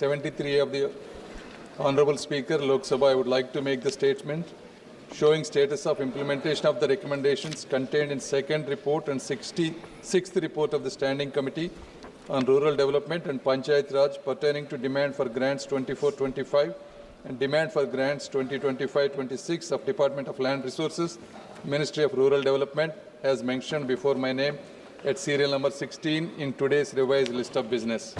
73 of the Honorable Speaker, Lok Sabha, I would like to make the statement showing status of implementation of the recommendations contained in second report and 66th report of the Standing Committee on Rural Development and Panchayat Raj pertaining to demand for grants 24-25 and demand for grants 2025-26 of Department of Land Resources, Ministry of Rural Development, as mentioned before my name at serial number 16 in today's revised list of business.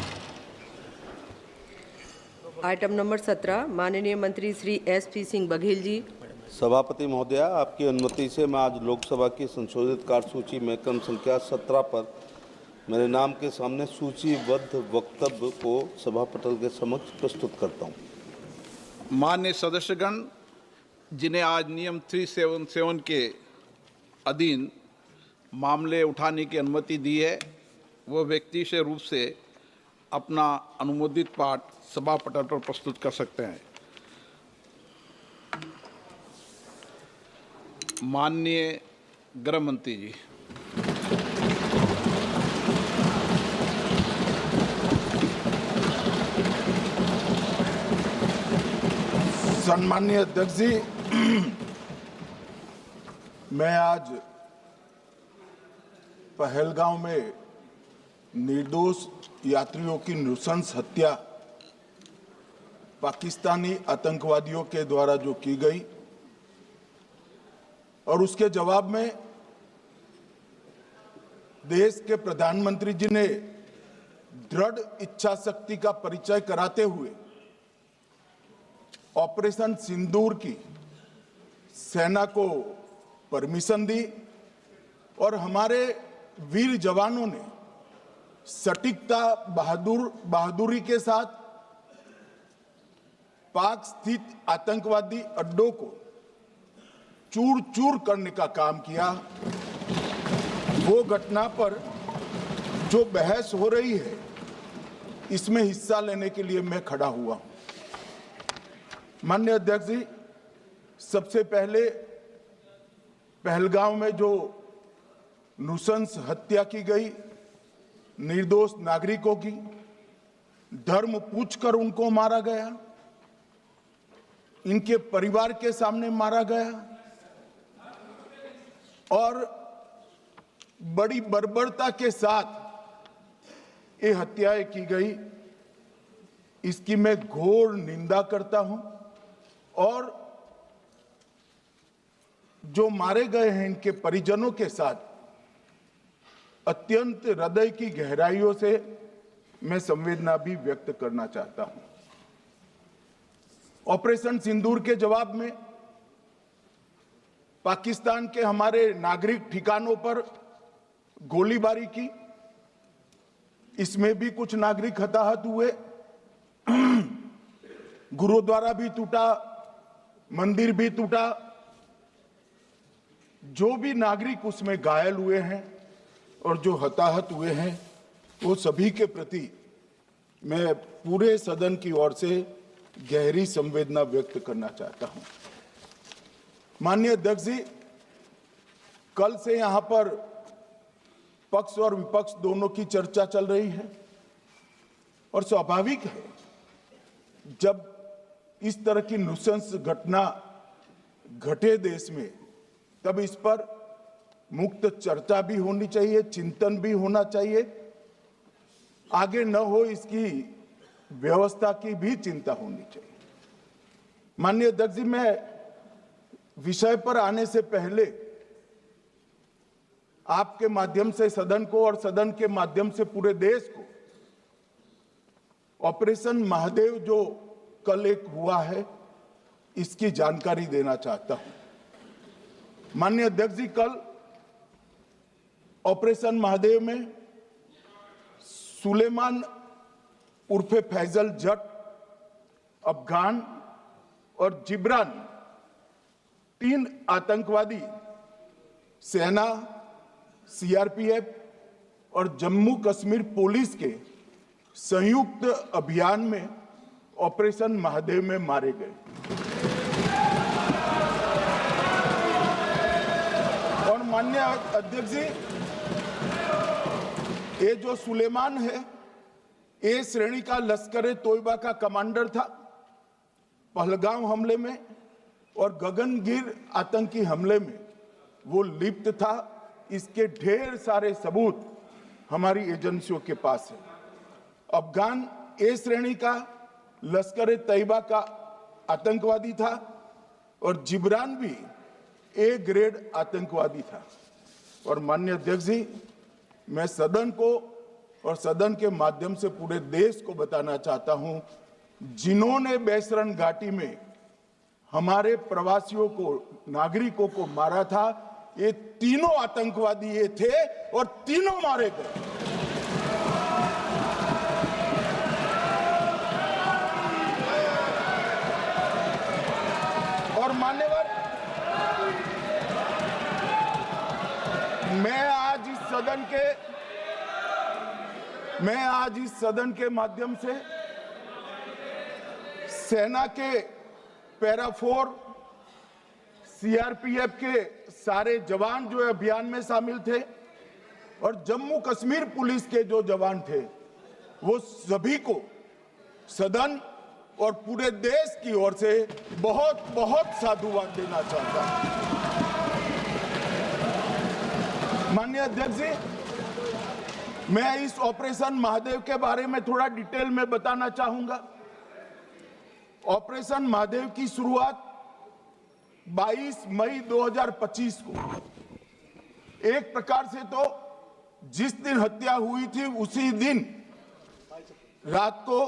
Item number 17 माननीय मंत्री Shri SP Singh Baghel ji. सभापति महोदया, आपकी अनुमति से मैं आज लोकसभा की संशोधित कार्यसूची में क्रम संख्या 17 पर मेरे नाम के सामने सूचीबद्ध वक्तव्य को सभापटल के समक्ष प्रस्तुत करता हूं। माननीय सदस्यगण, जिन्हें आज नियम 377 के अधीन मामले उठाने की अनुमति दी है, वह व्यक्तिगत रूप से अपना अनुमोदित पाठ सभा पटल पर प्रस्तुत कर सकते हैं। माननीय गृह मंत्री जी। सम्माननीय अध्यक्ष जी, मैं आज पहलगांव में निर्दोष यात्रियों की नृशंस हत्या पाकिस्तानी आतंकवादियों के द्वारा जो की गई और उसके जवाब में देश के प्रधानमंत्री जी ने दृढ़ इच्छा शक्ति का परिचय कराते हुए ऑपरेशन सिंदूर की सेना को परमिशन दी और हमारे वीर जवानों ने सटीकता बहादुरी के साथ पाक स्थित आतंकवादी अड्डों को चूर चूर करने का काम किया। वो घटना पर जो बहस हो रही है, इसमें हिस्सा लेने के लिए मैं खड़ा हुआ हूं। माननीय अध्यक्ष जी, सबसे पहले पहलगांव में जो नृशंस हत्या की गई निर्दोष नागरिकों की, धर्म पूछकर उनको मारा गया, इनके परिवार के सामने मारा गया और बड़ी बर्बरता के साथ ये हत्याएं की गई। इसकी मैं घोर निंदा करता हूं और जो मारे गए हैं इनके परिजनों के साथ अत्यंत हृदय की गहराइयों से मैं संवेदना भी व्यक्त करना चाहता हूं। ऑपरेशन सिंदूर के जवाब में पाकिस्तान के हमारे नागरिक ठिकानों पर गोलीबारी की, इसमें भी कुछ नागरिक हताहत हुए। गुरुद्वारा भी टूटा, मंदिर भी टूटा। जो भी नागरिक उसमें घायल हुए हैं और जो हताहत हुए हैं, वो सभी के प्रति मैं पूरे सदन की ओर से गहरी संवेदना व्यक्त करना चाहता हूं। माननीय अध्यक्ष जी, कल से यहां पर पक्ष और विपक्ष दोनों की चर्चा चल रही है और स्वाभाविक है, जब इस तरह की नृशंस घटना घटे देश में, तब इस पर मुक्त चर्चा भी होनी चाहिए, चिंतन भी होना चाहिए। आगे न हो इसकी व्यवस्था की भी चिंता होनी चाहिए। माननीय अध्यक्ष जी, मैं विषय पर आने से पहले आपके माध्यम से सदन को और सदन के माध्यम से पूरे देश को ऑपरेशन महादेव जो कल एक हुआ है, इसकी जानकारी देना चाहता हूं। माननीय अध्यक्ष जी, कल ऑपरेशन महादेव में सुलेमान उर्फे फैजल जट, अफगान और जिब्रान, 3 आतंकवादी सेना, CRPF और जम्मू कश्मीर पुलिस के संयुक्त अभियान में ऑपरेशन महादेव में मारे गए। और माननीय अध्यक्ष जी, ये जो सुलेमान है, ए श्रेणी का लश्कर तोयबा का कमांडर था। पहलगाम हमले में और गगनगिर आतंकी हमले में वो लिप्त था। इसके ढेर सारे सबूत हमारी एजेंसियों के पास है। अफगान ए श्रेणी का लश्कर तैयबा का आतंकवादी था और जिब्रान भी ए ग्रेड आतंकवादी था। और माननीय अध्यक्ष जी, मैं सदन को और सदन के माध्यम से पूरे देश को बताना चाहता हूं, जिन्होंने बैसरन घाटी में हमारे प्रवासियों को, नागरिकों को मारा था, ये तीनों आतंकवादी ये थे और तीनों मारे गए। और मान्यवर, मैं आज इस सदन के माध्यम से सेना के पैरा 4, सीआरपीएफ के सारे जवान जो अभियान में शामिल थे और जम्मू कश्मीर पुलिस के जो जवान थे, वो सभी को सदन और पूरे देश की ओर से बहुत बहुत साधुवाद देना चाहता हूं। माननीय अध्यक्ष जी, मैं इस ऑपरेशन महादेव के बारे में थोड़ा डिटेल में बताना चाहूंगा। ऑपरेशन महादेव की शुरुआत 22 मई 2025 को, एक प्रकार से तो जिस दिन हत्या हुई थी उसी दिन रात को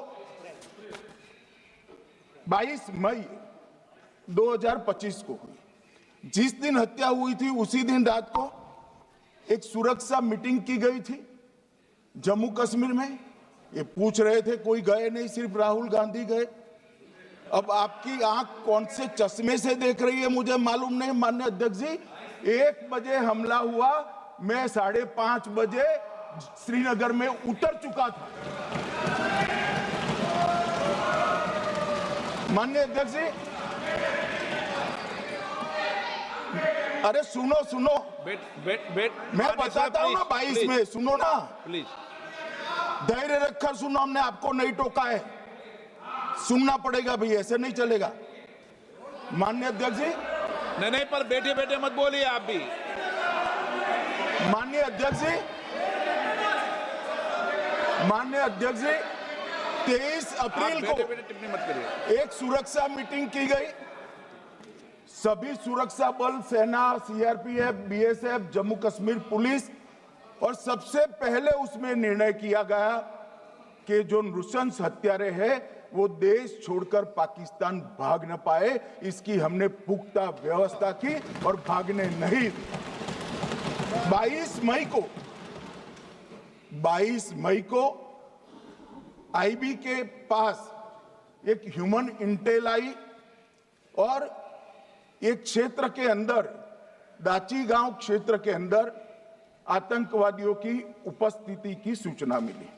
22 मई 2025 को हुई। जिस दिन हत्या हुई थी उसी दिन रात को एक सुरक्षा मीटिंग की गई थी जम्मू कश्मीर में। ये पूछ रहे थे, कोई गए नहीं, सिर्फ राहुल गांधी गए। अब आपकी आंख कौन से चश्मे से देख रही है मुझे मालूम नहीं। माननीय अध्यक्ष जी, 1 बजे हमला हुआ, मैं 5:30 बजे श्रीनगर में उतर चुका था। माननीय अध्यक्ष जी, अरे सुनो, मैं बताता हूं ना। 22 में सुनो ना, प्लीज धैर्य रखकर सुनो। हमने आपको नहीं टोका है, सुनना पड़ेगा भाई, ऐसे नहीं चलेगा। माननीय अध्यक्ष जी, नहीं, पर बैठे बैठे मत बोलिए आप भी। माननीय अध्यक्ष जी, 23 अप्रैल को टिप्पणी मत करिए। एक सुरक्षा मीटिंग की गई। सभी सुरक्षा बल, सेना, CRPF, BSF, Jammu Kashmir police, और सबसे पहले उसमें निर्णय किया गया कि जो नृशंस हत्यारे हैं वो देश छोड़कर पाकिस्तान भाग न पाए, इसकी हमने पुख्ता व्यवस्था की और भागने नहीं। 22 मई को आईबी के पास एक ह्यूमन इंटेल आई और एक क्षेत्र के अंदर, दाची गांव क्षेत्र के अंदर आतंकवादियों की उपस्थिति की सूचना मिली।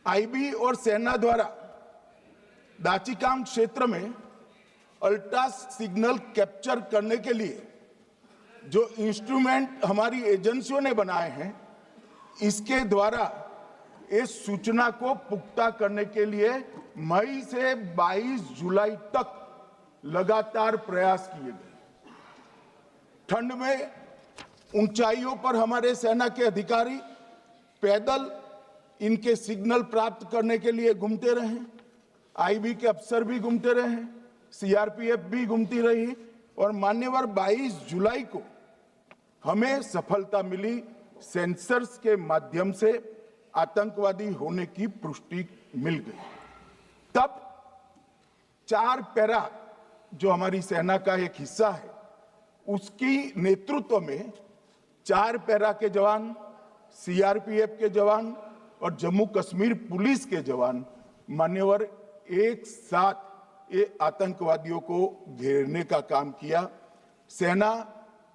आईबी और सेना द्वारा दाचीकाम क्षेत्र में अल्ट्रा सिग्नल कैप्चर करने के लिए जो इंस्ट्रूमेंट हमारी एजेंसियों ने बनाए हैं, इसके द्वारा इस सूचना को पुख्ता करने के लिए मई से 22 जुलाई तक लगातार प्रयास किए गए। ठंड में ऊंचाइयों पर हमारे सेना के अधिकारी पैदल इनके सिग्नल प्राप्त करने के लिए घूमते रहे, आईबी के अफसर भी घूमते रहे, सीआरपीएफ भी घूमती रही, और मान्यवर 22 जुलाई को हमें सफलता मिली। सेंसर्स के माध्यम से आतंकवादी होने की पुष्टि मिल गई। तब 4 पैरा जो हमारी सेना का एक हिस्सा है, उसकी नेतृत्व में 4 पैरा के जवान, सीआरपीएफ के जवान और जम्मू कश्मीर पुलिस के जवान मान्यवर एक साथ ये आतंकवादियों को घेरने का काम किया। सेना,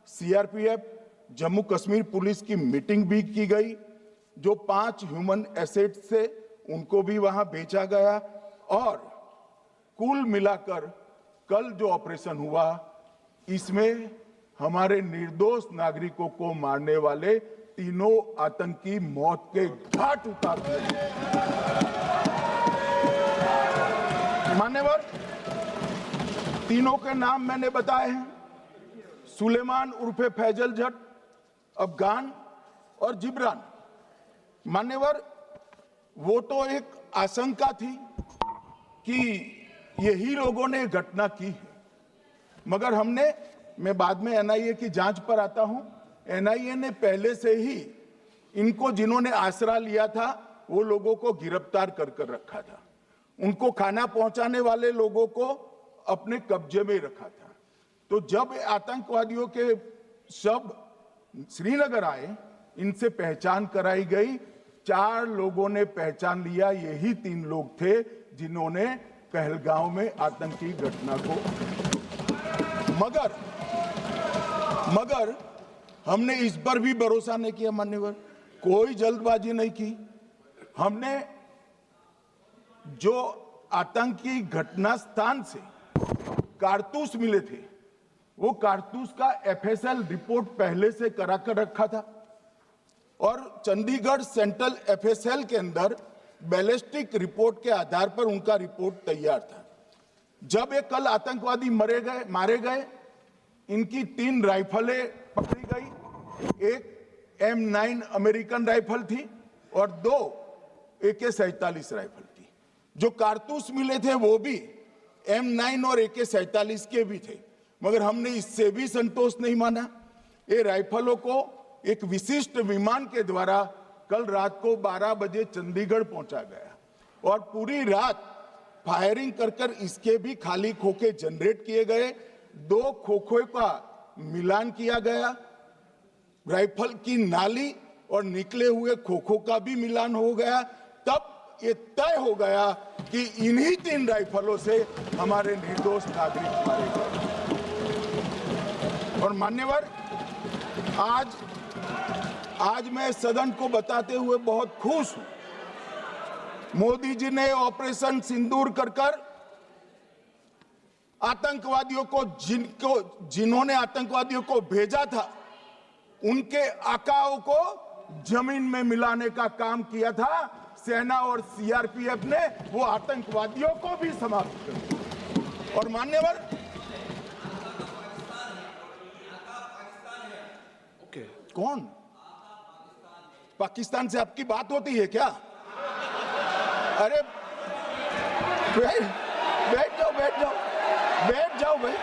सीआरपीएफ, जम्मू कश्मीर पुलिस की मीटिंग भी की गई। जो 5 ह्यूमन एसेट्स थे उनको भी वहां भेजा गया, और कुल मिलाकर कल जो ऑपरेशन हुआ, इसमें हमारे निर्दोष नागरिकों को मारने वाले तीनों आतंकी मौत के घाट उतार दिए। मान्यवर, तीनों के नाम मैंने बताए हैं, सुलेमान उर्फे फैजल जट, अफगान और जिब्रान। मान्यवर, वो तो एक आशंका थी कि यही लोगों ने घटना की है, मगर मैं बाद में एनआईए की जांच पर आता हूं, एनआईए ने पहले से ही इनको जिन्होंने आसरा लिया था वो लोगों को गिरफ्तार कर रखा था, उनको खाना पहुंचाने वाले लोगों को अपने कब्जे में रखा था। तो जब आतंकवादियों के शव श्रीनगर आए, इनसे पहचान कराई गई, 4 लोगों ने पहचान लिया, यही 3 लोग थे जिन्होंने पहलगांव में आतंकी घटना को। मगर हमने इस पर भी भरोसा नहीं किया मान्यवर, कोई जल्दबाजी नहीं की। हमने जो आतंकी घटना स्थान से कारतूस मिले थे, वो कारतूस का एफएसएल रिपोर्ट पहले से करा कर रखा था और चंडीगढ़ सेंट्रल एफएसएल के अंदर बैलिस्टिक रिपोर्ट के आधार पर उनका रिपोर्ट तैयार था। जब ये कल आतंकवादी मारे गए, इनकी 3 राइफलें पकड़ी गई, एक M9 अमेरिकन राइफल थी और 2 AK-47 राइफल थी। जो कारतूस मिले थे वो भी M9 और AK-47 के भी थे, मगर हमने इससे भी संतोष नहीं माना। ये राइफलों को एक विशिष्ट विमान के द्वारा कल रात को 12 बजे चंडीगढ़ पहुंचा गया और पूरी रात फायरिंग कर इसके भी खाली खोखे जनरेट किए गए, 2 खोखों का मिलान किया गया, राइफल की नाली और निकले हुए खोखों का भी मिलान हो गया। तब ये तय हो गया कि इन्हीं 3 राइफलों से हमारे निर्दोष नागरिक मारे गए। और मान्यवर, आज मैं सदन को बताते हुए बहुत खुश हूं, मोदी जी ने ऑपरेशन सिंदूर कर आतंकवादियों को जिन्होंने आतंकवादियों को भेजा था, उनके आकाओं को जमीन में मिलाने का काम किया था। सेना और सीआरपीएफ ने वो आतंकवादियों को भी समाप्त कर दिया। और मान्यवर, कौन पाकिस्तान से आपकी बात होती है क्या? अरे बैठ जाओ भाई।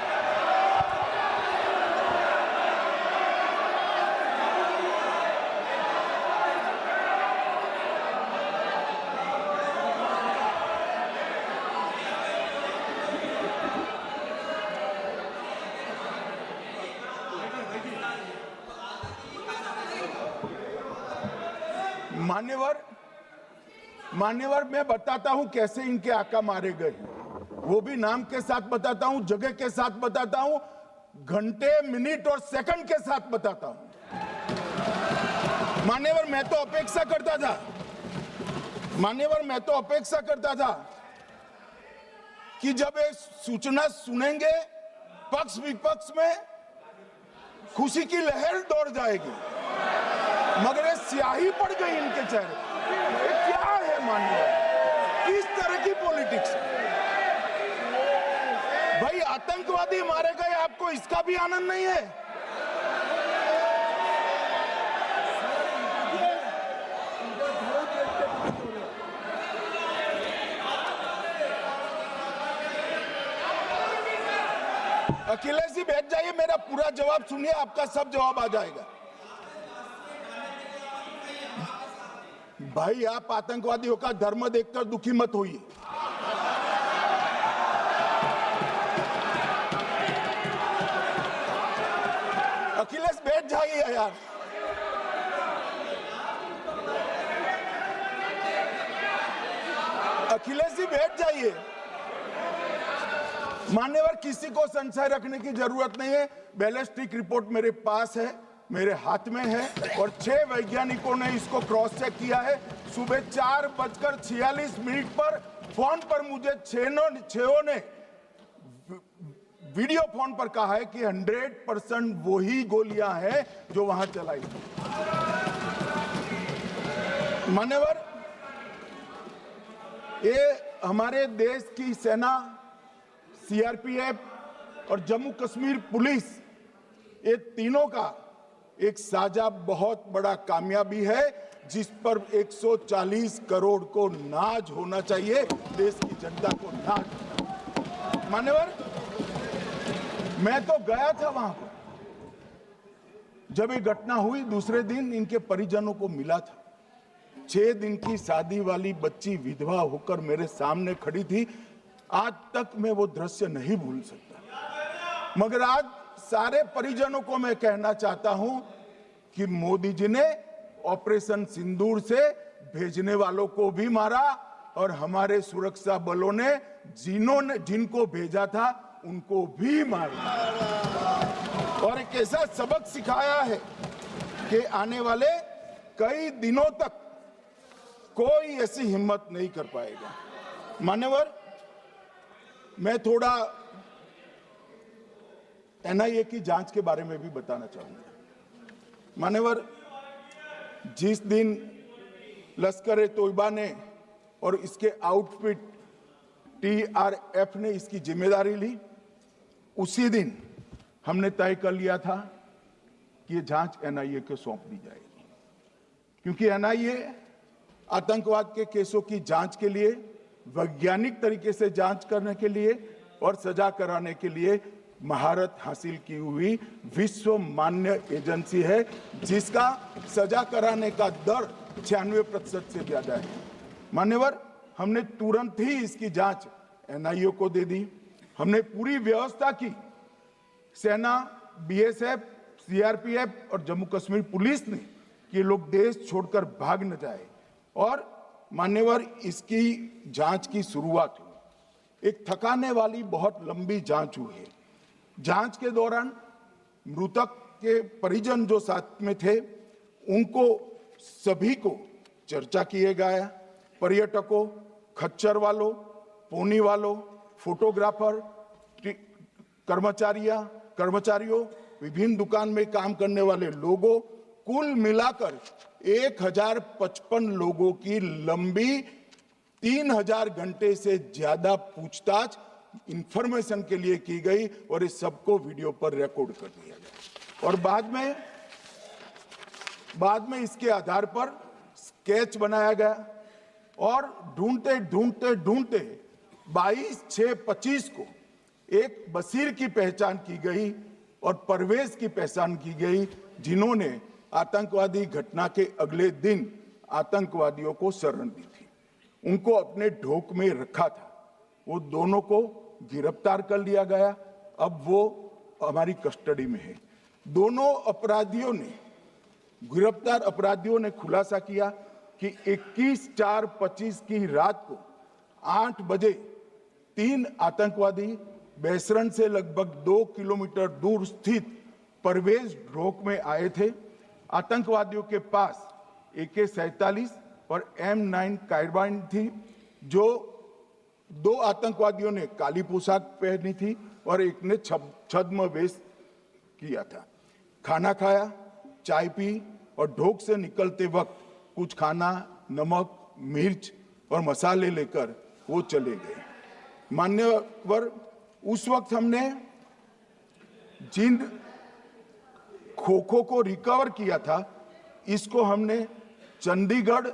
मान्यवर, मैं बताता हूं कैसे इनके आका मारे गए, वो भी नाम के साथ बताता हूं, जगह के साथ बताता हूं, घंटे, मिनट और सेकंड के साथ बताता हूं। मान्यवर, मैं तो अपेक्षा करता था कि जब ये सूचना सुनेंगे, पक्ष विपक्ष में खुशी की लहर दौड़ जाएगी, मगर ये स्याही पड़ गई इनके चेहरे। ये क्या है मान्यवर, किस तरह की पॉलिटिक्स है भाई? आतंकवादी मारे गए, आपको इसका भी आनंद नहीं है? अखिलेश जी बैठ जाइए, मेरा पूरा जवाब सुनिए, आपका सब जवाब आ जाएगा। भाई, आप आतंकवादियों का धर्म देखकर दुखी मत होइए। अखिलेश बैठ जाइए यार। अखिलेश जी बैठ जाइए। मान्यवर, किसी को संशय रखने की जरूरत नहीं है। बैलिस्टिक रिपोर्ट मेरे पास है, मेरे हाथ में है और 6 वैज्ञानिकों ने इसको क्रॉस चेक किया है। सुबह 4:46 पर फोन पर मुझे 6 ने वीडियो फोन पर कहा है कि 100% वही गोलियां हैं जो वहां चलाई। मान्यवर, ये हमारे देश की सेना, सीआरपीएफ और जम्मू कश्मीर पुलिस, ये तीनों का एक साझा बहुत बड़ा कामयाबी है, जिस पर 140 करोड़ को नाज होना चाहिए, देश की जनता को नाज। मान्यवर, मैं तो गया था वहां पर जब ये घटना हुई, दूसरे दिन इनके परिजनों को मिला था। 6 दिन की शादी वाली बच्ची विधवा होकर मेरे सामने खड़ी थी। आज तक मैं वो दृश्य नहीं भूल सकता। मगर आज सारे परिजनों को मैं कहना चाहता हूं कि मोदी जी ने ऑपरेशन सिंदूर से भेजने वालों को भी मारा और हमारे सुरक्षा बलों ने जिनको भेजा था उनको भी मारा, और एक ऐसा सबक सिखाया है कि आने वाले कई दिनों तक कोई ऐसी हिम्मत नहीं कर पाएगा। मान्यवर, मैं थोड़ा एनआईए की जांच के बारे में भी बताना चाहूंगा। मान्यवर, जिस दिन लश्कर ए तोयबा ने और इसके आउटफिट टीआरएफ ने इसकी जिम्मेदारी ली, उसी दिन हमने तय कर लिया था कि ये जांच एनआईए को सौंप दी जाएगी, क्योंकि एनआईए आतंकवाद के केसों की जांच के लिए, वैज्ञानिक तरीके से जांच करने के लिए और सजा कराने के लिए महारत हासिल की हुई विश्व मान्य एजेंसी है, जिसका सजा कराने का दर 96% से ज्यादा है। मान्यवर, हमने तुरंत ही इसकी जांच एनआईए को दे दी। हमने पूरी व्यवस्था की। सेना, बीएसएफ, सीआरपीएफ और जम्मू कश्मीर पुलिस ने कि ये लोग देश छोड़कर भाग न जाए, और मान्यवर, इसकी जांच की शुरुआत हुई। एक थकाने वाली बहुत लंबी जांच हुई है। जांच के दौरान मृतक के परिजन जो साथ में थे, उनको सभी को चर्चा किए गया। पर्यटकों, खच्चर वालों, पोनी वालों, फोटोग्राफर, कर्मचारियों, विभिन्न दुकान में काम करने वाले लोगों, कुल मिलाकर 1055 लोगों की लंबी 3000 घंटे से ज्यादा पूछताछ इंफॉर्मेशन के लिए की गई, और इस सबको वीडियो पर रिकॉर्ड कर दिया गया। और बाद में इसके आधार पर स्केच बनाया गया, और ढूंढते 22/6/25 को एक बशीर की पहचान की गई और परवेज की पहचान की गई, जिन्होंने आतंकवादी घटना के अगले दिन आतंकवादियों को शरण दी थी। उनको अपने ढोक में रखा था। वो दोनों को गिरफ्तार कर लिया गया। अब वो हमारी कस्टडी में है। दोनों गिरफ्तार अपराधियों ने खुलासा किया कि 21/4/25 की रात को 8 बजे 3 आतंकवादी बेसरन से लगभग 2 किलोमीटर दूर स्थित परवेज ढोक में आए थे। आतंकवादियों के पास AK-47 और M9 कार्बाइन थी। जो 2 आतंकवादियों ने काली पोशाक पहनी थी और एक ने छद्म वेश किया था। खाना खाया, चाय पी और ढोक से निकलते वक्त कुछ खाना, नमक, मिर्च और मसाले लेकर वो चले गए। मान्यवर, उस वक्त हमने जिन खोखों को रिकवर किया था, इसको हमने चंडीगढ़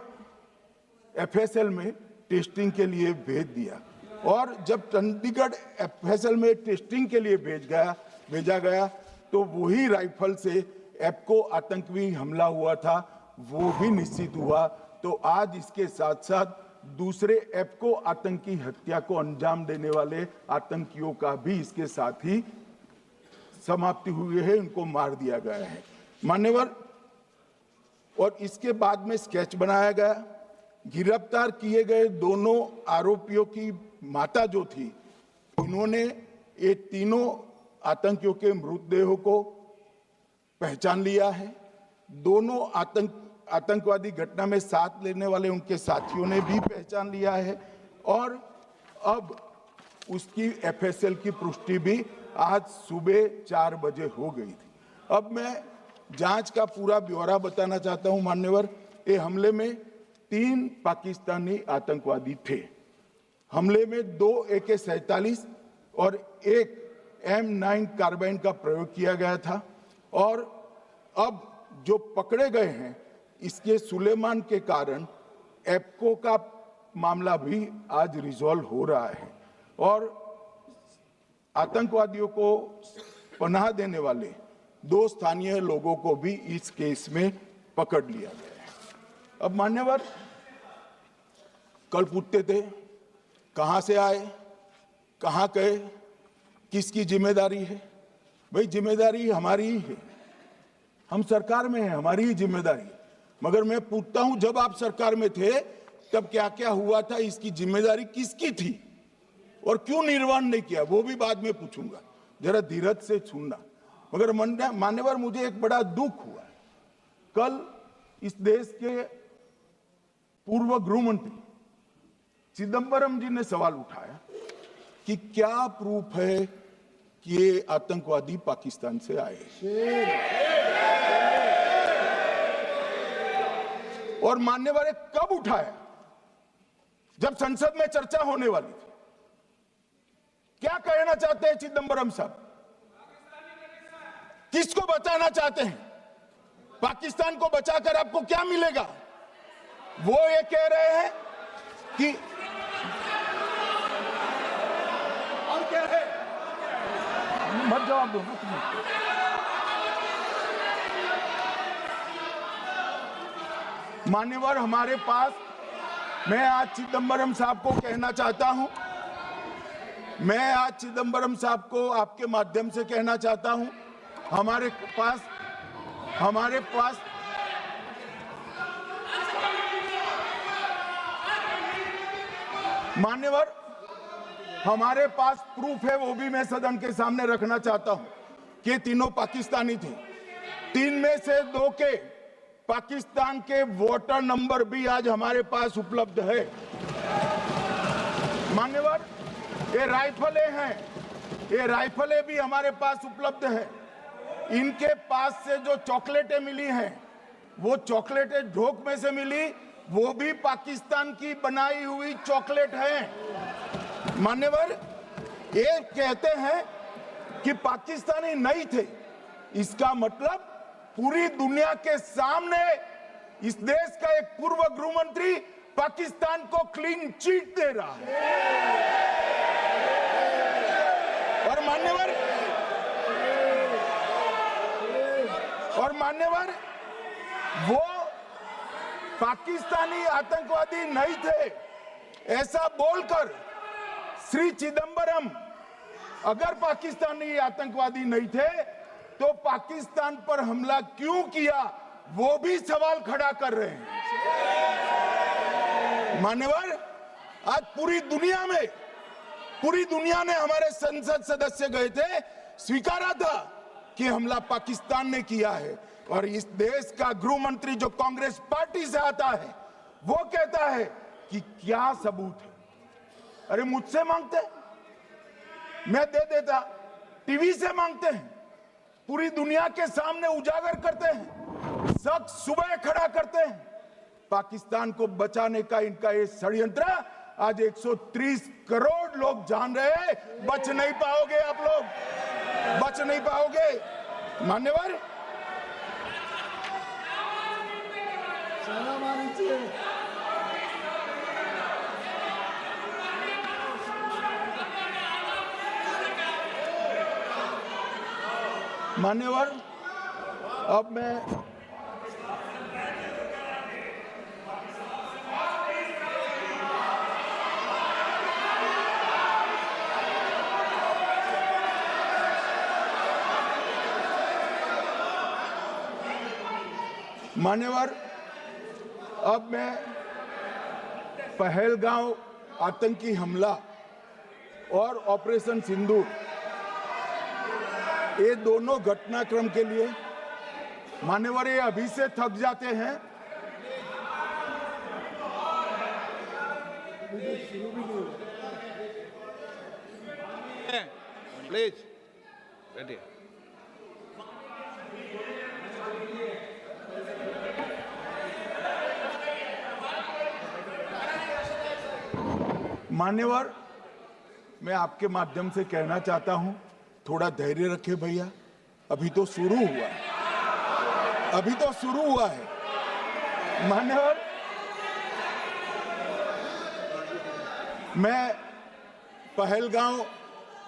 FSL में टेस्टिंग के लिए भेज दिया, और जब चंडीगढ़ FSL में टेस्टिंग के लिए भेजा गया तो वही राइफल से एप्को आतंकी हमला हुआ था, वो भी निश्चित हुआ। तो आज इसके साथ साथ दूसरे एप्को आतंकी हत्या को अंजाम देने वाले आतंकियों का भी इसके साथ ही समाप्ति हुई है, उनको मार दिया गया है। मान्यवर, और इसके बाद में स्केच बनाया गया। गिरफ्तार किए गए दोनों आरोपियों की माता जो थी, इन्होंने ये तीनों आतंकियों के मृतदेहों को पहचान लिया है। दोनों आतंकवादी घटना में साथ लेने वाले उनके साथियों ने भी पहचान लिया है, और अब उसकी FSL की पुष्टि भी आज सुबह 4 बजे हो गई थी। अब मैं जांच का पूरा ब्यौरा बताना चाहता हूं। मान्यवर, ये हमले में 3 पाकिस्तानी आतंकवादी थे। हमले में 2 AK-47 और 1 M9 कार्बाइन का प्रयोग किया गया था और अब जो पकड़े गए हैं इसके सुलेमान के कारण एप्को का मामला भी आज रिजॉल्व हो रहा है और आतंकवादियों को पनाह देने वाले 2 स्थानीय लोगों को भी इस केस में पकड़ लिया गया है। अब मान्यवर कल पूछते थे कहां से आए, कहां गए, किसकी जिम्मेदारी है। भाई जिम्मेदारी हमारी ही है, हम सरकार में हैं, हमारी ही जिम्मेदारी। मगर मैं पूछता हूं जब आप सरकार में थे तब क्या क्या हुआ था, इसकी जिम्मेदारी किसकी थी और क्यों निर्वहन नहीं किया, वो भी बाद में पूछूंगा, जरा धीरज से सुनना। मगर मान्यवर मुझे एक बड़ा दुख हुआ। कल इस देश के पूर्व गृह मंत्री चिदंबरम जी ने सवाल उठाया कि क्या प्रूफ है कि ये आतंकवादी पाकिस्तान से आए, और मान्यवर कब उठाया, जब संसद में चर्चा होने वाली थी। क्या कहना चाहते हैं चिदंबरम साहब, किसको बचाना चाहते हैं, पाकिस्तान को बचाकर आपको क्या मिलेगा। वो ये कह रहे हैं कि और क्या है, मत जवाब दो ना। मान्यवर हमारे पास, मैं आज चिदंबरम साहब को कहना चाहता हूं, मैं आज चिदंबरम साहब को आपके माध्यम से कहना चाहता हूं, हमारे पास मान्यवर हमारे पास प्रूफ है, वो भी मैं सदन के सामने रखना चाहता हूं कि तीनों पाकिस्तानी थे। 3 में से 2 के पाकिस्तान के वोटर नंबर भी आज हमारे पास उपलब्ध है। मान्यवर ये राइफलें हैं, ये राइफलें भी हमारे पास उपलब्ध है। इनके पास से जो चॉकलेटें मिली हैं, वो चॉकलेटें ढोक में से मिली, वो भी पाकिस्तान की बनाई हुई चॉकलेट है। मान्यवर ये कहते हैं कि पाकिस्तानी नहीं थे, इसका मतलब पूरी दुनिया के सामने इस देश का एक पूर्व गृह मंत्री पाकिस्तान को क्लीन चिट दे रहा है। और मान्यवर वो पाकिस्तानी आतंकवादी नहीं थे ऐसा बोलकर श्री चिदंबरम अगर पाकिस्तानी आतंकवादी नहीं थे तो पाकिस्तान पर हमला क्यों किया, वो भी सवाल खड़ा कर रहे हैं। मान्यवर आज पूरी दुनिया ने हमारे संसद सदस्य गए थे, स्वीकारा था कि हमला पाकिस्तान ने किया है, और इस देश का गृह मंत्री जो कांग्रेस पार्टी से आता है वो कहता है कि क्या सबूत है। अरे मुझसे मांगते, मैं दे देता, टीवी से मांगते हैं, पूरी दुनिया के सामने उजागर करते हैं, शख्स सुबह खड़ा करते हैं। पाकिस्तान को बचाने का इनका ये षड्यंत्र आज 130 करोड़ लोग जान रहे हैं। बच नहीं पाओगे आप लोग, बच नहीं पाओगे। मान्यवर मान्यवर अब मैं पहलगांव आतंकी हमला और ऑपरेशन सिंदूर, ये दोनों घटनाक्रम के लिए मान्यवर ये अभी से थक जाते हैं। प्लीज बैठिए। मान्यवर, मैं आपके माध्यम से कहना चाहता हूं, थोड़ा धैर्य रखे भैया, अभी तो शुरू हुआ है, अभी तो शुरू हुआ है। मान्यवर, मैं पहलगांव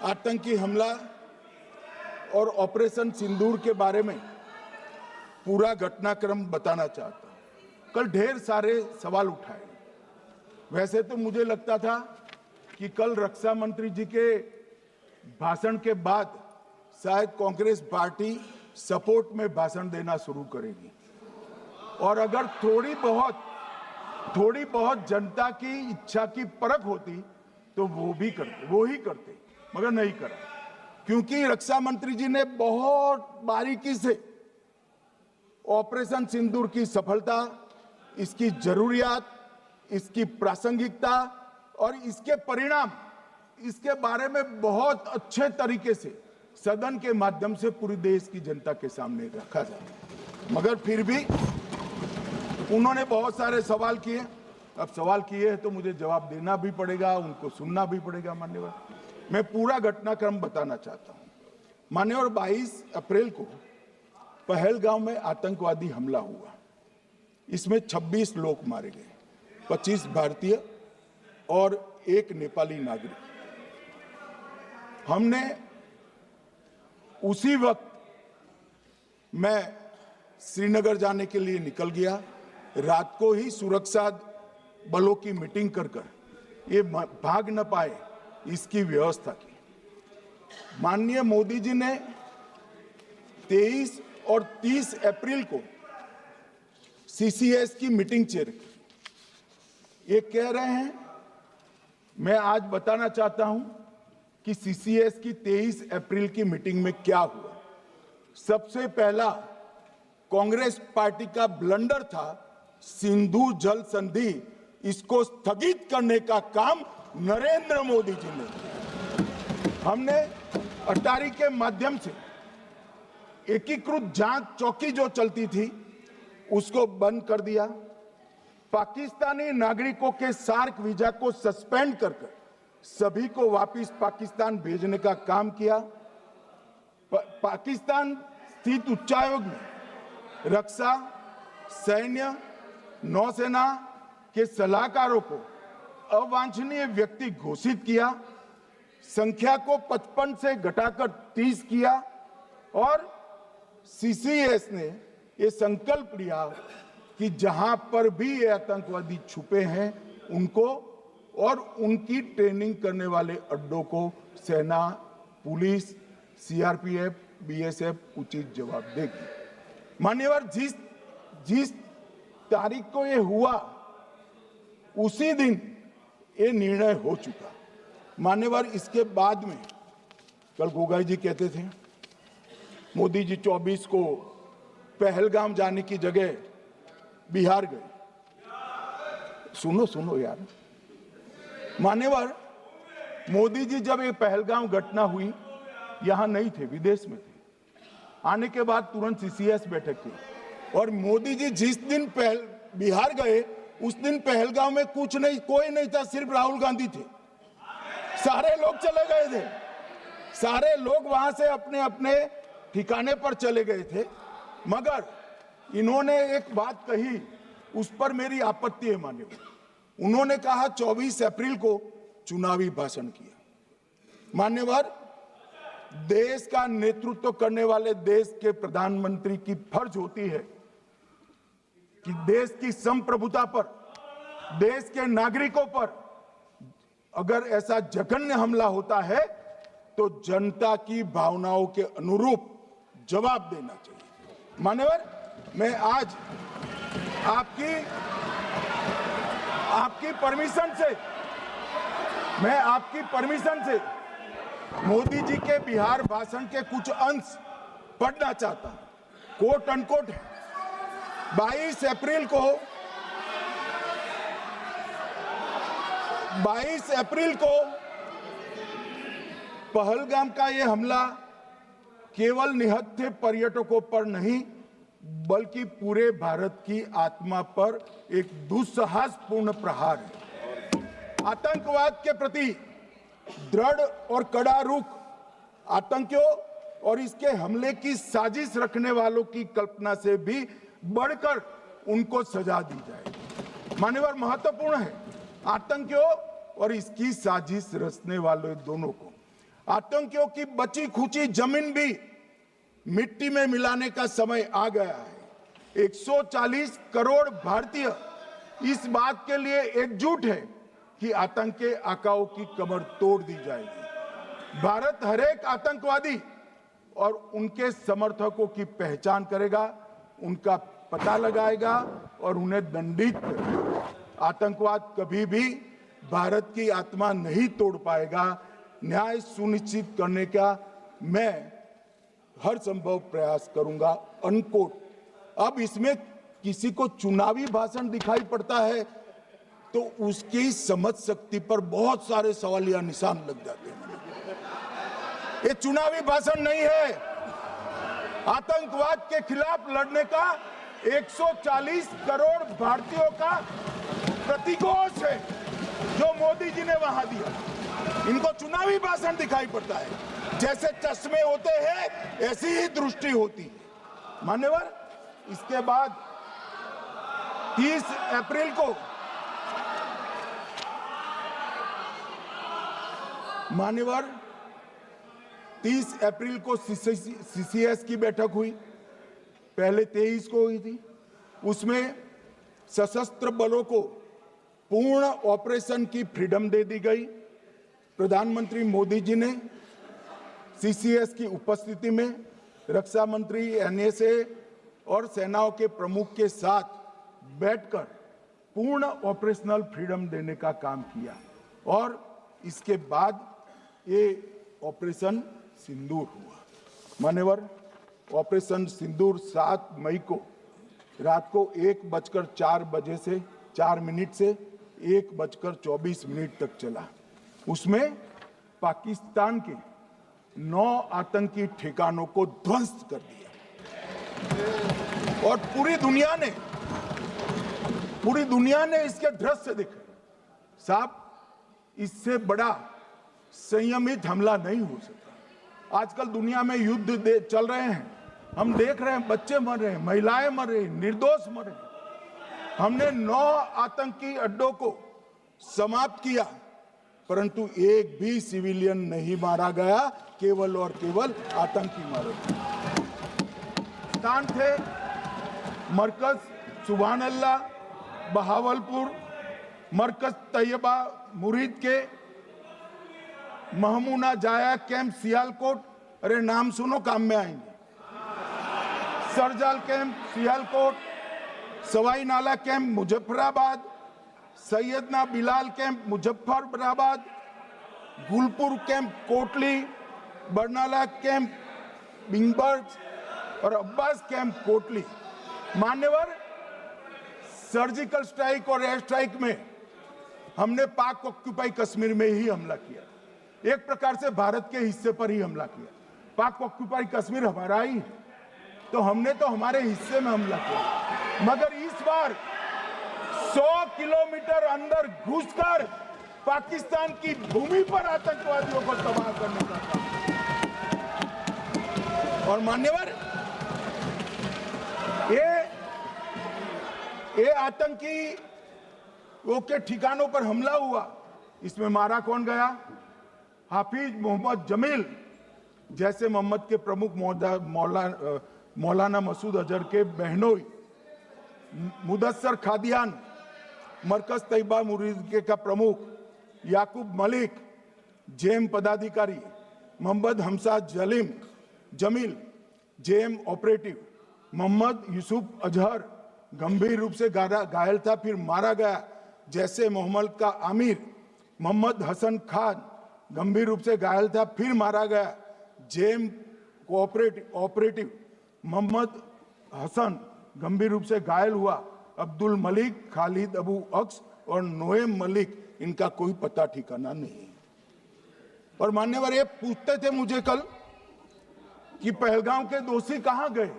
आतंकी हमला और ऑपरेशन सिंदूर के बारे में पूरा घटनाक्रम बताना चाहता हूं। कल ढेर सारे सवाल उठाए। वैसे तो मुझे लगता था कि कल रक्षा मंत्री जी के भाषण के बाद शायद कांग्रेस पार्टी सपोर्ट में भाषण देना शुरू करेगी और अगर थोड़ी बहुत जनता की इच्छा की परख होती तो वो ही करते, मगर नहीं करा, क्योंकि रक्षा मंत्री जी ने बहुत बारीकी से ऑपरेशन सिंदूर की सफलता, इसकी जरूरियात, इसकी प्रासंगिकता और इसके परिणाम, इसके बारे में बहुत अच्छे तरीके से सदन के माध्यम से पूरी देश की जनता के सामने रखा जाए। मगर फिर भी उन्होंने बहुत सारे सवाल किए। अब सवाल किए हैं तो मुझे जवाब देना भी पड़ेगा, उनको सुनना भी पड़ेगा। मान्यवर, मैं पूरा घटनाक्रम बताना चाहता हूं। मान्यवर, 22 अप्रैल को पहलगांव में आतंकवादी हमला हुआ। इसमें 26 लोग मारे गए, 25 भारतीय और 1 नेपाली नागरिक। हमने उसी वक्त मैं श्रीनगर जाने के लिए निकल गया। रात को ही सुरक्षा बलों की मीटिंग कर ये भाग न पाए इसकी व्यवस्था की। माननीय मोदी जी ने 23 और 30 अप्रैल को CCS की मीटिंग चेयर की। ये कह रहे हैं, मैं आज बताना चाहता हूं कि CCS की 23 अप्रैल की मीटिंग में क्या हुआ। सबसे पहला कांग्रेस पार्टी का ब्लंडर था सिंधु जल संधि, इसको स्थगित करने का काम नरेंद्र मोदी जी ने किया। हमने अटारी के माध्यम से एकीकृत जांच चौकी जो चलती थी उसको बंद कर दिया। पाकिस्तानी नागरिकों के सार्क वीजा को सस्पेंड कर सभी को वापस पाकिस्तान भेजने का काम किया। पाकिस्तान स्थित उच्चायोग ने रक्षा, सैन्य, नौसेना के सलाहकारों को अवांछनीय व्यक्ति घोषित किया, संख्या को 55 से घटाकर 30 किया और CCS ने ये संकल्प लिया कि जहां पर भी ये आतंकवादी छुपे हैं उनको और उनकी ट्रेनिंग करने वाले अड्डों को सेना, पुलिस, CRPF, BSF उचित जवाब देगी। मान्यवर, जिस तारीख को ये हुआ उसी दिन ये निर्णय हो चुका। मान्यवर, इसके बाद में कल गोगाई जी कहते थे मोदी जी 24 को पहलगाम जाने की जगह बिहार गए। सुनो यार। मान्यवर, मोदी जी जब ये पहलगाम घटना हुई यहां नहीं थे, विदेश में थे। आने के बाद तुरंत CCS बैठक की और मोदी जी जिस दिन बिहार गए उस दिन पहलगाम में कोई नहीं था, सिर्फ राहुल गांधी थे। सारे लोग चले गए थे, सारे लोग वहां से अपने अपने ठिकाने पर चले गए थे। मगर इन्होंने एक बात कही, उस पर मेरी आपत्ति है। मान्यवर, उन्होंने कहा 24 अप्रैल को चुनावी भाषण किया। मान्यवर, देश का नेतृत्व करने वाले देश के प्रधानमंत्री की फर्ज होती है कि देश की संप्रभुता पर, देश के नागरिकों पर अगर ऐसा जघन्य हमला होता है तो जनता की भावनाओं के अनुरूप जवाब देना चाहिए। मान्यवर, मैं आज आपकी परमिशन से मोदी जी के बिहार भाषण के कुछ अंश पढ़ना चाहता हूं। कोट अनकोट है। 22 अप्रैल को पहलगाम का यह हमला केवल निहत्थे पर्यटकों पर नहीं बल्कि पूरे भारत की आत्मा पर एक दुस्साहसपूर्ण प्रहार है। आतंकवाद के प्रति दृढ़ और कड़ा रुख, आतंकियों और इसके हमले की साजिश रखने वालों की कल्पना से भी बढ़कर उनको सजा दी जाए। मान्यवर, महत्वपूर्ण है आतंकियों और इसकी साजिश रचने वाले दोनों को, आतंकियों की बची खुची जमीन भी मिट्टी में मिलाने का समय आ गया है। 140 करोड़ भारतीय इस बात के लिए एकजुट है कि आतंक के आकाओं की कमर तोड़ दी जाएगी। भारत हरेक आतंकवादी और उनके समर्थकों की पहचान करेगा, उनका पता लगाएगा और उन्हें दंडित करेगा। आतंकवाद कभी भी भारत की आत्मा नहीं तोड़ पाएगा। न्याय सुनिश्चित करने का मैं हर संभव प्रयास करूंगा। अनकोट। अब इसमें किसी को चुनावी भाषण दिखाई पड़ता है तो उसकी समझ शक्ति पर बहुत सारे सवालिया निशान लग जाते हैं। ये चुनावी भाषण नहीं है, आतंकवाद के खिलाफ लड़ने का 140 करोड़ भारतीयों का प्रतिघोष है जो मोदी जी ने वहां दिया। इनको चुनावी भाषण दिखाई पड़ता है। जैसे चश्मे होते हैं ऐसी ही दृष्टि होती है। मान्यवर, इसके बाद 30 अप्रैल को मान्यवर 30 अप्रैल को सीसीएस की बैठक हुई, पहले 23 को हुई थी। उसमें सशस्त्र बलों को पूर्ण ऑपरेशन की फ्रीडम दे दी गई। प्रधानमंत्री मोदी जी ने सीसीएस की उपस्थिति में रक्षा मंत्री, एनएसए और सेनाओं के प्रमुख के साथ बैठकर पूर्ण ऑपरेशनल फ्रीडम देने का काम किया और इसके बाद ये ऑपरेशन सिंदूर हुआ। मान्यवर, ऑपरेशन सिंदूर 7 मई को रात को 1:04 से 4 मिनट से 1:24 तक चला। उसमें पाकिस्तान के 9 आतंकी ठिकानों को ध्वस्त कर दिया और पूरी दुनिया ने इसके दृश्य देखे। साहब, इससे बड़ा संयमित हमला नहीं हो सकता। आजकल दुनिया में युद्ध चल रहे हैं, हम देख रहे हैं, बच्चे मर रहे हैं, महिलाएं मर रही, निर्दोष मर रहे। हमने 9 आतंकी अड्डों को समाप्त किया, परंतु एक भी सिविलियन नहीं मारा गया, केवल और केवल आतंकी मारे गए। स्थान थे मरकज सुभान अल्लाह बहावलपुर, मरकज तैयबा मुरीद के, महमूना जाया कैंप सियालकोट, अरे नाम सुनो काम में आएंगे, सरजाल camp Sialkot, Sawai Nala camp Muzaffarabad, Syedna Bilal camp Muzaffarabad, Gulpur camp Kotli, Barnala camp बिंगबर्ग और अब्बास कैंप कोटली। मान्यवर, सर्जिकल स्ट्राइक और एयर स्ट्राइक में हमने पाक ऑक्यूपाई कश्मीर में ही हमला किया, एक प्रकार से भारत के हिस्से पर ही हमला किया। पाक ऑक्यूपाई कश्मीर हमारा ही है, तो हमने तो हमारे हिस्से में हमला किया। मगर इस बार 100 किलोमीटर अंदर घुसकर पाकिस्तान की भूमि पर आतंकवादियों को तबाह करने का काम। और मान्यवर, ये आतंकी वो के ठिकानों पर हमला हुआ, इसमें मारा कौन गया? हाफिज मोहम्मद जमील जैसे मोहम्मद के प्रमुख मौलाना मसूद अजहर के बहनोई, मुदस्सर खादियान मरकज तैयबा मुरीद का प्रमुख, याकूब मलिक जेएम पदाधिकारी, मोहम्मद हमसा जमील जेएम ऑपरेटिव, मोहम्मद यूसुफ अजहर गंभीर रूप से घायल था, फिर मारा गया। जैसे मोहम्मद का आमिर मोहम्मद हसन खान गंभीर रूप से घायल था, फिर मारा गया। जेएम ऑपरेटिव मोहम्मद हसन गंभीर रूप से घायल हुआ। अब्दुल मलिक, खालिद अबू अक्स और नोएम मलिक, इनका कोई पता ठिकाना नहीं। और मान्यवर, ये पूछते थे मुझे कल कि पहलगांव के दोषी कहां गए,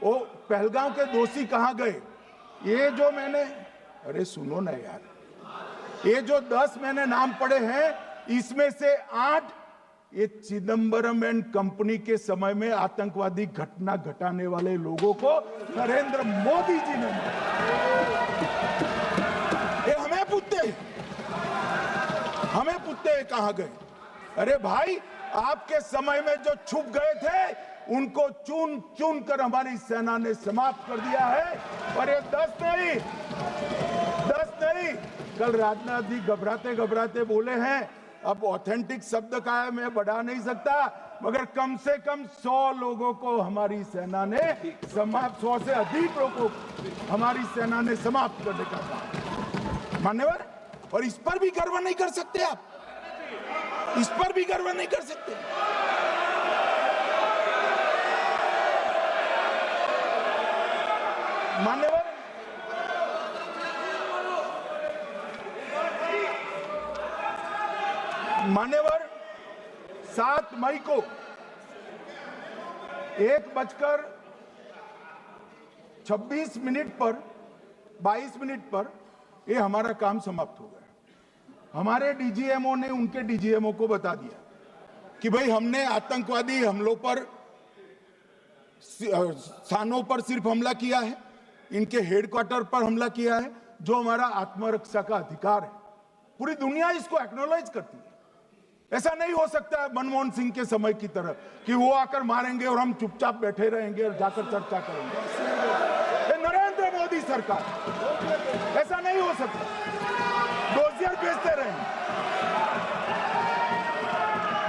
वो पहलगांव के दोषी कहां गए? ये जो मैंने, अरे सुनो ना यार, ये जो 10 मैंने नाम पढ़े हैं, इसमें से 8 ये चिदम्बरम एंड कंपनी के समय में आतंकवादी घटना घटाने वाले लोगों को नरेंद्र मोदी जी ने ये हमें पूछते हैं कहां गए। अरे भाई, आपके समय में जो छुप गए थे उनको चुन चुन कर हमारी सेना ने समाप्त कर दिया है। और ये 10 नहीं, कल राजनाथ जी घबराते घबराते बोले हैं, अब ऑथेंटिक शब्द का है, मैं बढ़ा नहीं सकता, मगर कम से कम 100 लोगों को हमारी सेना ने समाप्त, 100 से अधिक लोगों को हमारी सेना ने समाप्त करने का काम। मान्यवर, और इस पर भी गर्व नहीं कर सकते आप, इस पर भी गर्व नहीं कर सकते। मान्यवर, मान्यवर 7 मई को 1:26 पर 22 मिनट पर ये हमारा काम समाप्त हो गया। हमारे डीजीएमओ ने उनके डीजीएमओ को बता दिया कि भाई हमने आतंकवादी हमलों पर स्थानों पर सिर्फ हमला किया है, इनके हेडक्वार्टर पर हमला किया है, जो हमारा आत्मरक्षा का अधिकार है। पूरी दुनिया इसको एक्नॉलेज करती है। ऐसा नहीं हो सकता है मनमोहन सिंह के समय की तरह कि वो आकर मारेंगे और हम चुपचाप बैठे रहेंगे और जाकर चर्चा करेंगे। ये नरेंद्र मोदी सरकार, ऐसा नहीं हो सकता। डोजियर भेजते रहेंगे।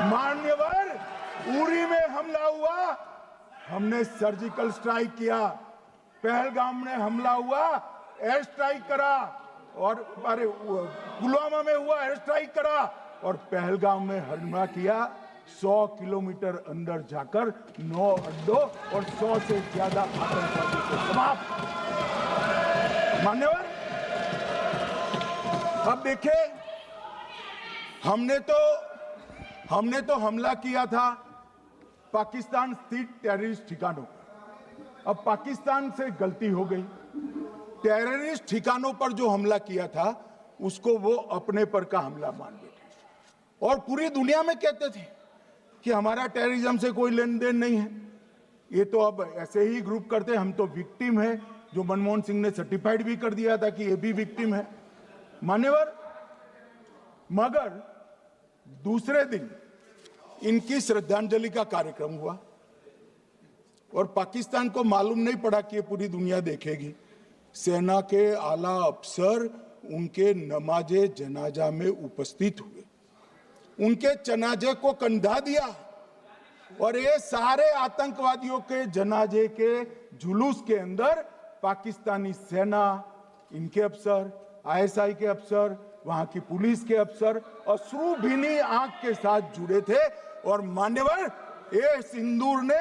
मान्यवर, उरी में हमला हुआ, हमने सर्जिकल स्ट्राइक किया। पहलगाम में हमला हुआ, एयर स्ट्राइक करा, और अरे पुलवामा में हुआ, एयर स्ट्राइक करा, और पहलगाम में हमला किया। 100 किलोमीटर अंदर जाकर 9 अड्डों और 100 से ज्यादा आतंकवादी को समाप्त। मान्यवर, अब देखिए, हमने तो हमला किया था पाकिस्तान स्थित टेररिस्ट ठिकानों पर। अब पाकिस्तान से गलती हो गई, टेररिस्ट ठिकानों पर जो हमला किया था उसको वो अपने पर का हमला मान बैठे, और पूरी दुनिया में कहते थे कि हमारा टेररिज्म से कोई लेन देन नहीं है। ये तो अब ऐसे ही ग्रुप करते, हम तो विक्टिम है, जो मनमोहन सिंह ने सर्टिफाइड भी कर दिया था कि ये भी विक्टिम है। मान्यवर, मगर दूसरे दिन इनकी श्रद्धांजलि का कार्यक्रम हुआ और पाकिस्तान को मालूम नहीं पड़ा कि ये पूरी दुनिया देखेगी। सेना के आला अफसर उनके नमाजे जनाजा में उपस्थित हुए, उनके जनाजे को कंधा दिया, और ये सारे आतंकवादियों के जनाजे के जुलूस के अंदर पाकिस्तानी सेना, इनके अफसर, आईएसआई के अफसर, वहां की पुलिस के अफसर अश्रुभीनी आंख के साथ जुड़े थे। और मान्यवर, ये सिंदूर ने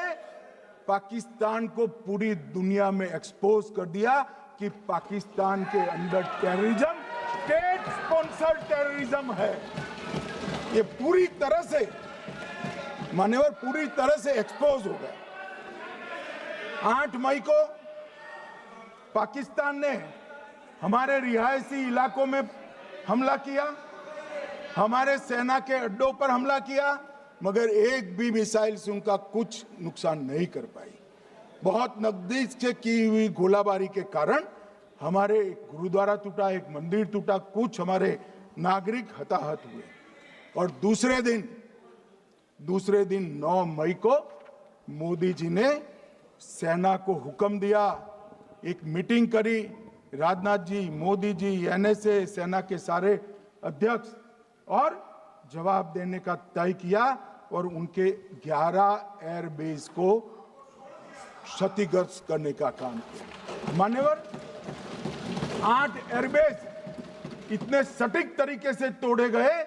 पाकिस्तान को पूरी दुनिया में एक्सपोज कर दिया कि पाकिस्तान के अंदर टेररिज्म स्टेट स्पॉन्सर्ड टेररिज्म है। ये पूरी तरह से, मान्यवर, पूरी तरह से एक्सपोज हो गया। 8 मई को पाकिस्तान ने हमारे रिहायशी इलाकों में हमला किया, हमारे सेना के अड्डों पर हमला किया, मगर एक भी मिसाइल से उनका कुछ नुकसान नहीं कर पाई। बहुत नजदीक से की हुई गोलाबारी के कारण हमारे एक गुरुद्वारा टूटा, एक मंदिर टूटा, कुछ हमारे नागरिक हताहत हुए। और दूसरे दिन 9 मई को मोदी जी ने सेना को हुक्म दिया, एक मीटिंग करी, राजनाथ जी, मोदी जी, एनएसए, सेना के सारे अध्यक्ष, और जवाब देने का तय किया और उनके 11 एयरबेस को क्षतिग्रस्त करने का काम किया। मान्यवर, 8 एयरबेस इतने सटीक तरीके से तोड़े गए,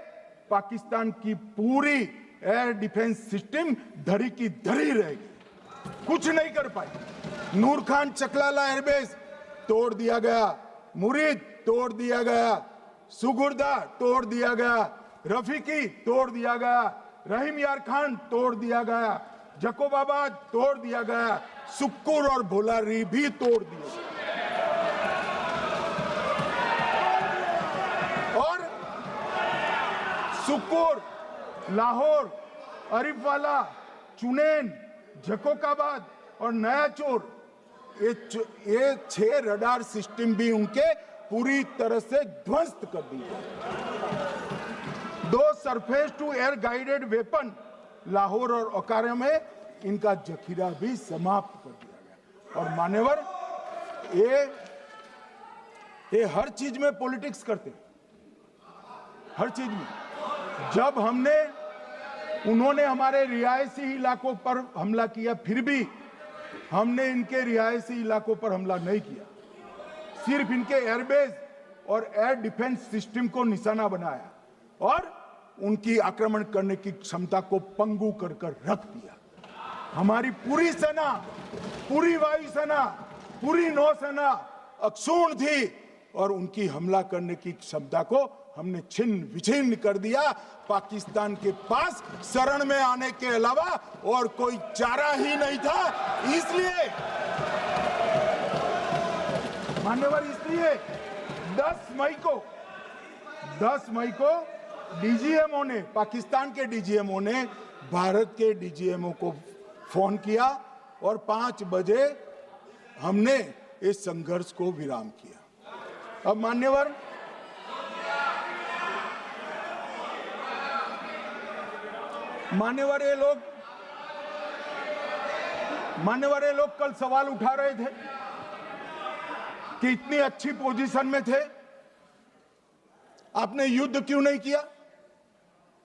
पाकिस्तान की पूरी एयर डिफेंस सिस्टम धरी की धरी रह गई, कुछ नहीं कर पाई। नूर खान चकलाला एयरबेस तोड़ दिया गया, मुरीद तोड़ दिया गया, सुगुर्दा तोड़ दिया गया, रफीकी तोड़ दिया गया, रहीम यार खान तोड़ दिया गया, जकोबाबाद तोड़ दिया गया, सुक्कुर और भोलारी भी तोड़ दिया। और सुकूर, लाहौर, अरिफवाला, चुनेन, झकोकाबाद और नया चोर, ये 6 रडार सिस्टम भी उनके पूरी तरह से ध्वस्त कर दिए। 2 surface to air guided weapon Lahore और ओकारा में इनका जखीरा भी समाप्त कर दिया गया। और मान्यवर, ये हर चीज में पॉलिटिक्स करते हैं, हर चीज में। जब उन्होंने हमारे रिहायशी इलाकों पर हमला किया, फिर भी हमने इनके रिहायशी इलाकों पर हमला नहीं किया, सिर्फ इनके एयरबेस और एयर डिफेंस सिस्टम को निशाना बनाया और उनकी आक्रमण करने की क्षमता को पंगु कर रख दिया। हमारी पूरी सेना, पूरी वायुसेना, पूरी नौसेना अक्षुण्ण थी और उनकी हमला करने की क्षमता को हमने छिन्न विछिन्न कर दिया। पाकिस्तान के पास शरण में आने के अलावा और कोई चारा ही नहीं था। इसलिए मान्यवर, इसलिए 10 मई को डीजीएमओ ने, पाकिस्तान के डीजीएमओ ने भारत के डीजीएमओ को फोन किया और 5 बजे हमने इस संघर्ष को विराम किया। अब मान्यवर, ये लोग कल सवाल उठा रहे थे कि इतनी अच्छी पोजीशन में थे, आपने युद्ध क्यों नहीं किया?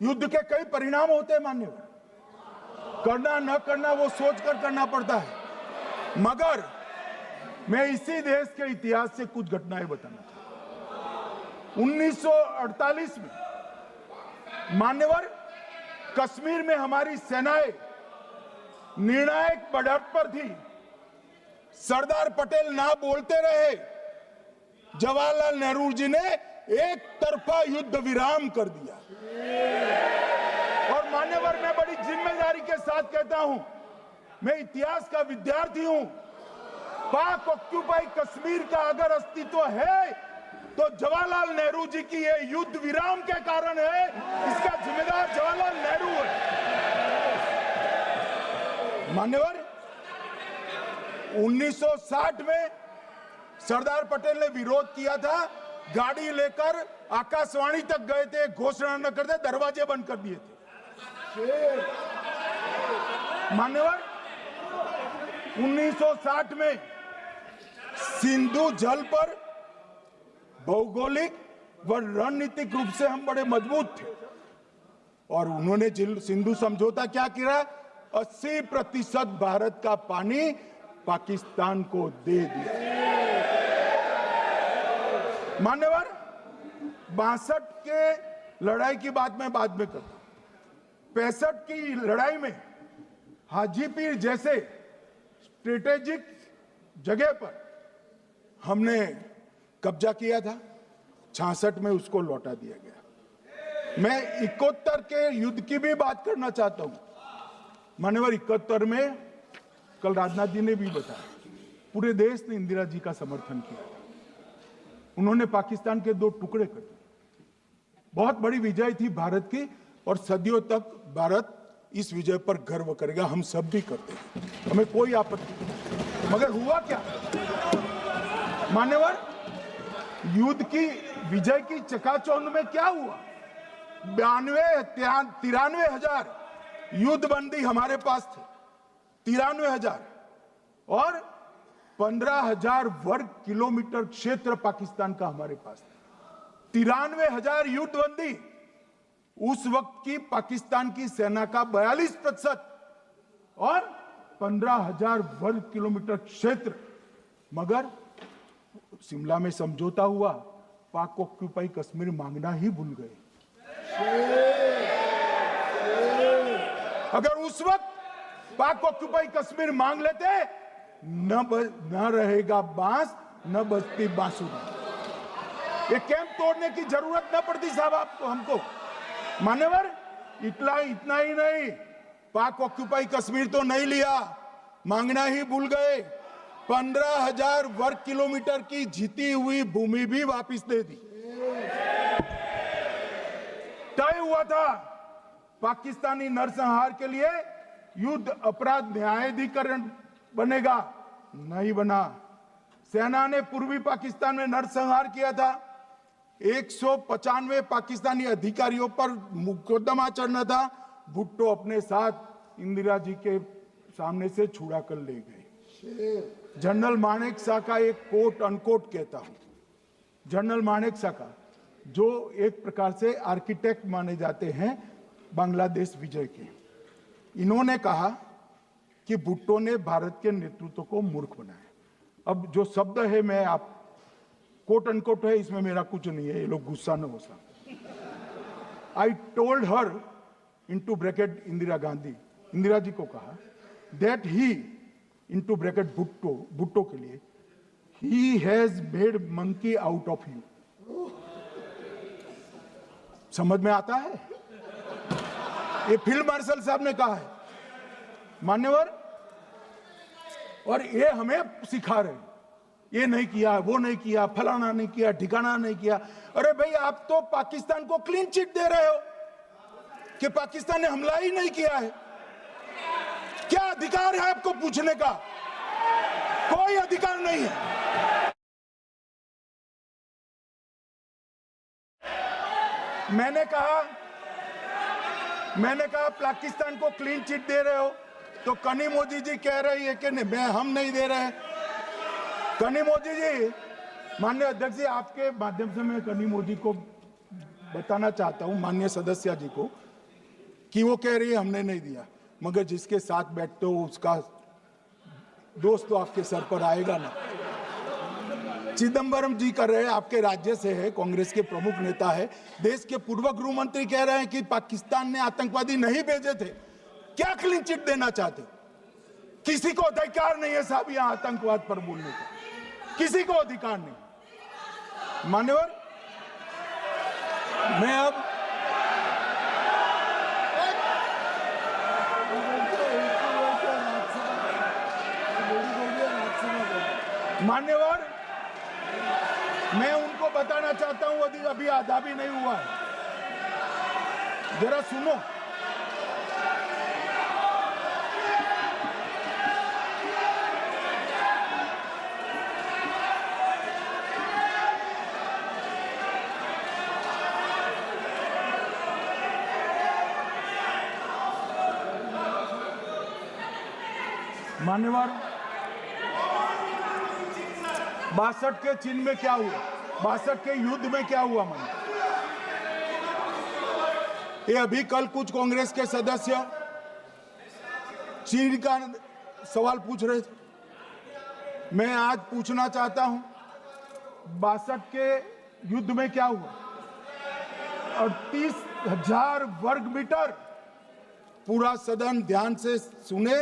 युद्ध के कई परिणाम होते हैं मान्यवर, करना न करना वो सोचकर करना पड़ता है। मगर मैं इसी देश के इतिहास से कुछ घटनाएं बताना चाहता हूं। 1948 में मान्यवर, कश्मीर में हमारी सेनाएं निर्णायक बढ़त पर थी। सरदार पटेल ना बोलते रहे, जवाहरलाल नेहरू जी ने एक तरफा युद्ध विराम कर दिया। और मान्यवर, मैं बड़ी जिम्मेदारी के साथ कहता हूं, मैं इतिहास का विद्यार्थी हूं। पाक ऑक्यूपाई कश्मीर का अगर अस्तित्व है तो जवाहरलाल नेहरू जी की ये युद्ध विराम के कारण है। इसका जिम्मेदार जवाहरलाल नेहरू है। मान्यवर, 1960 में सरदार पटेल ने विरोध किया था, गाड़ी लेकर आकाशवाणी तक गए थे, घोषणा न करते, दरवाजे बंद कर दिए थे। मान्यवर, 1960 में सिंधु जल पर भौगोलिक व रणनीतिक रूप से हम बड़े मजबूत थे और उन्होंने सिंधु समझौता क्या किया? 80% भारत का पानी पाकिस्तान को दे दिया। मान्यवर, 62 के लड़ाई की बात मैं बाद में करता हूं। 65 की लड़ाई में हाजीपीर जैसे स्ट्रेटेजिक जगह पर हमने कब्जा किया था। 66 में उसको लौटा दिया गया। मैं 71 के युद्ध की भी बात करना चाहता हूं। मान्यवर, 71 में कल राजनाथ जी ने भी बताया, पूरे देश ने इंदिरा जी का समर्थन किया। उन्होंने पाकिस्तान के 2 टुकड़े कर दिए। बहुत बड़ी विजय थी भारत की और सदियों तक भारत इस विजय पर गर्व करेगा। हम सब भी करते हैं, हमें कोई आपत्ति नहीं। मगर हुआ क्या मान्यवर? युद्ध की विजय की चकाचौंध में क्या हुआ? 93 हजार युद्धबंदी हमारे पास थे, 93,000, और 15,000 वर्ग किलोमीटर क्षेत्र पाकिस्तान का हमारे पास था। 93,000 युद्धबंदी उस वक्त की पाकिस्तान की सेना का 42% और 15,000 वर्ग किलोमीटर क्षेत्र। मगर शिमला में समझौता हुआ, पाक ऑक्यूपाई कश्मीर मांगना ही भूल गए। अगर उस वक्त पाक ऑक्यूपाई कश्मीर मांग लेते, न रहेगा बांस, न बजती बांसुरी। ये कैंप तोड़ने की जरूरत न पड़ती साहब आपको, हमको। मान्यवर, इतना ही नहीं, पाक ऑक्यूपाई कश्मीर तो नहीं लिया, मांगना ही भूल गए। 15,000 वर्ग किलोमीटर की जीती हुई भूमि भी वापस दे दी। तय हुआ था पाकिस्तानी नरसंहार के लिए युद्ध अपराध न्यायाधिकरण बनेगा, नहीं बना। सेना ने पूर्वी पाकिस्तान में नरसंहार किया था, 195 पाकिस्तानी अधिकारियों पर मुकदमा चढ़ना था। भुट्टो अपने साथ इंदिरा जी के सामने से छुड़ा कर ले गए। जनरल मानेक शॉ का एक कोट अनकोट कहता हूं, जनरल मानेक शॉ का, जो एक प्रकार से आर्किटेक्ट माने जाते हैं बांग्लादेश विजय के, इन्होंने कहा कि भुट्टो ने भारत के नेतृत्व को मूर्ख बनाया। अब जो शब्द है, मैं आप कोट अनकोट है, इसमें मेरा कुछ नहीं है, ये लोग गुस्सा न हो सकते। I told her into bracket Indira Gandhi, Indira ji को कहा that he into bracket Bhutto के लिए, he has made monkey out of you. समझ में आता है? ये फील्ड मार्शल साहब ने कहा है, मान्यवर, और ये हमें सिखा रहे हैं, ये नहीं किया, वो नहीं किया, फलाना नहीं किया, ठिकाना नहीं किया। अरे भाई, आप तो पाकिस्तान को क्लीन चिट दे रहे हो कि पाकिस्तान ने हमला ही नहीं किया है। क्या अधिकार है आपको पूछने का? कोई अधिकार नहीं है। मैंने कहा पाकिस्तान को क्लीन चिट दे रहे हो, तो कनी मोदी जी कह रही है कि नहीं, हम नहीं दे रहे। कनी मोदी जी, माननीय अध्यक्ष जी, आपके माध्यम से मैं कनी मोदी को बताना चाहता हूं, माननीय सदस्य जी को, कि वो कह रही है हमने नहीं दिया, मगर जिसके साथ बैठते हो उसका दोस्त तो आपके सर पर आएगा ना। चिदम्बरम जी कर रहे हैं, आपके राज्य से है, कांग्रेस के प्रमुख नेता है, देश के पूर्व गृह मंत्री कह रहे हैं कि पाकिस्तान ने आतंकवादी नहीं भेजे थे। क्या क्लीन चिट देना चाहते? किसी को अधिकार नहीं है साहब यहां आतंकवाद पर बोलने का, किसी को अधिकार नहीं। मान्यवर, मैं अब मान्यवर, मैं उनको बताना चाहता हूं, अभी आधा भी नहीं हुआ है, जरा सुनो। मान्यवर, 62 के चिन्ह में क्या हुआ, 62 के युद्ध में क्या हुआ? मन ये अभी कल कुछ कांग्रेस के सदस्य चीन का सवाल पूछ रहे थे, मैं आज पूछना चाहता हूं 62 के युद्ध में क्या हुआ? 38,000 वर्ग मीटर, पूरा सदन ध्यान से सुने,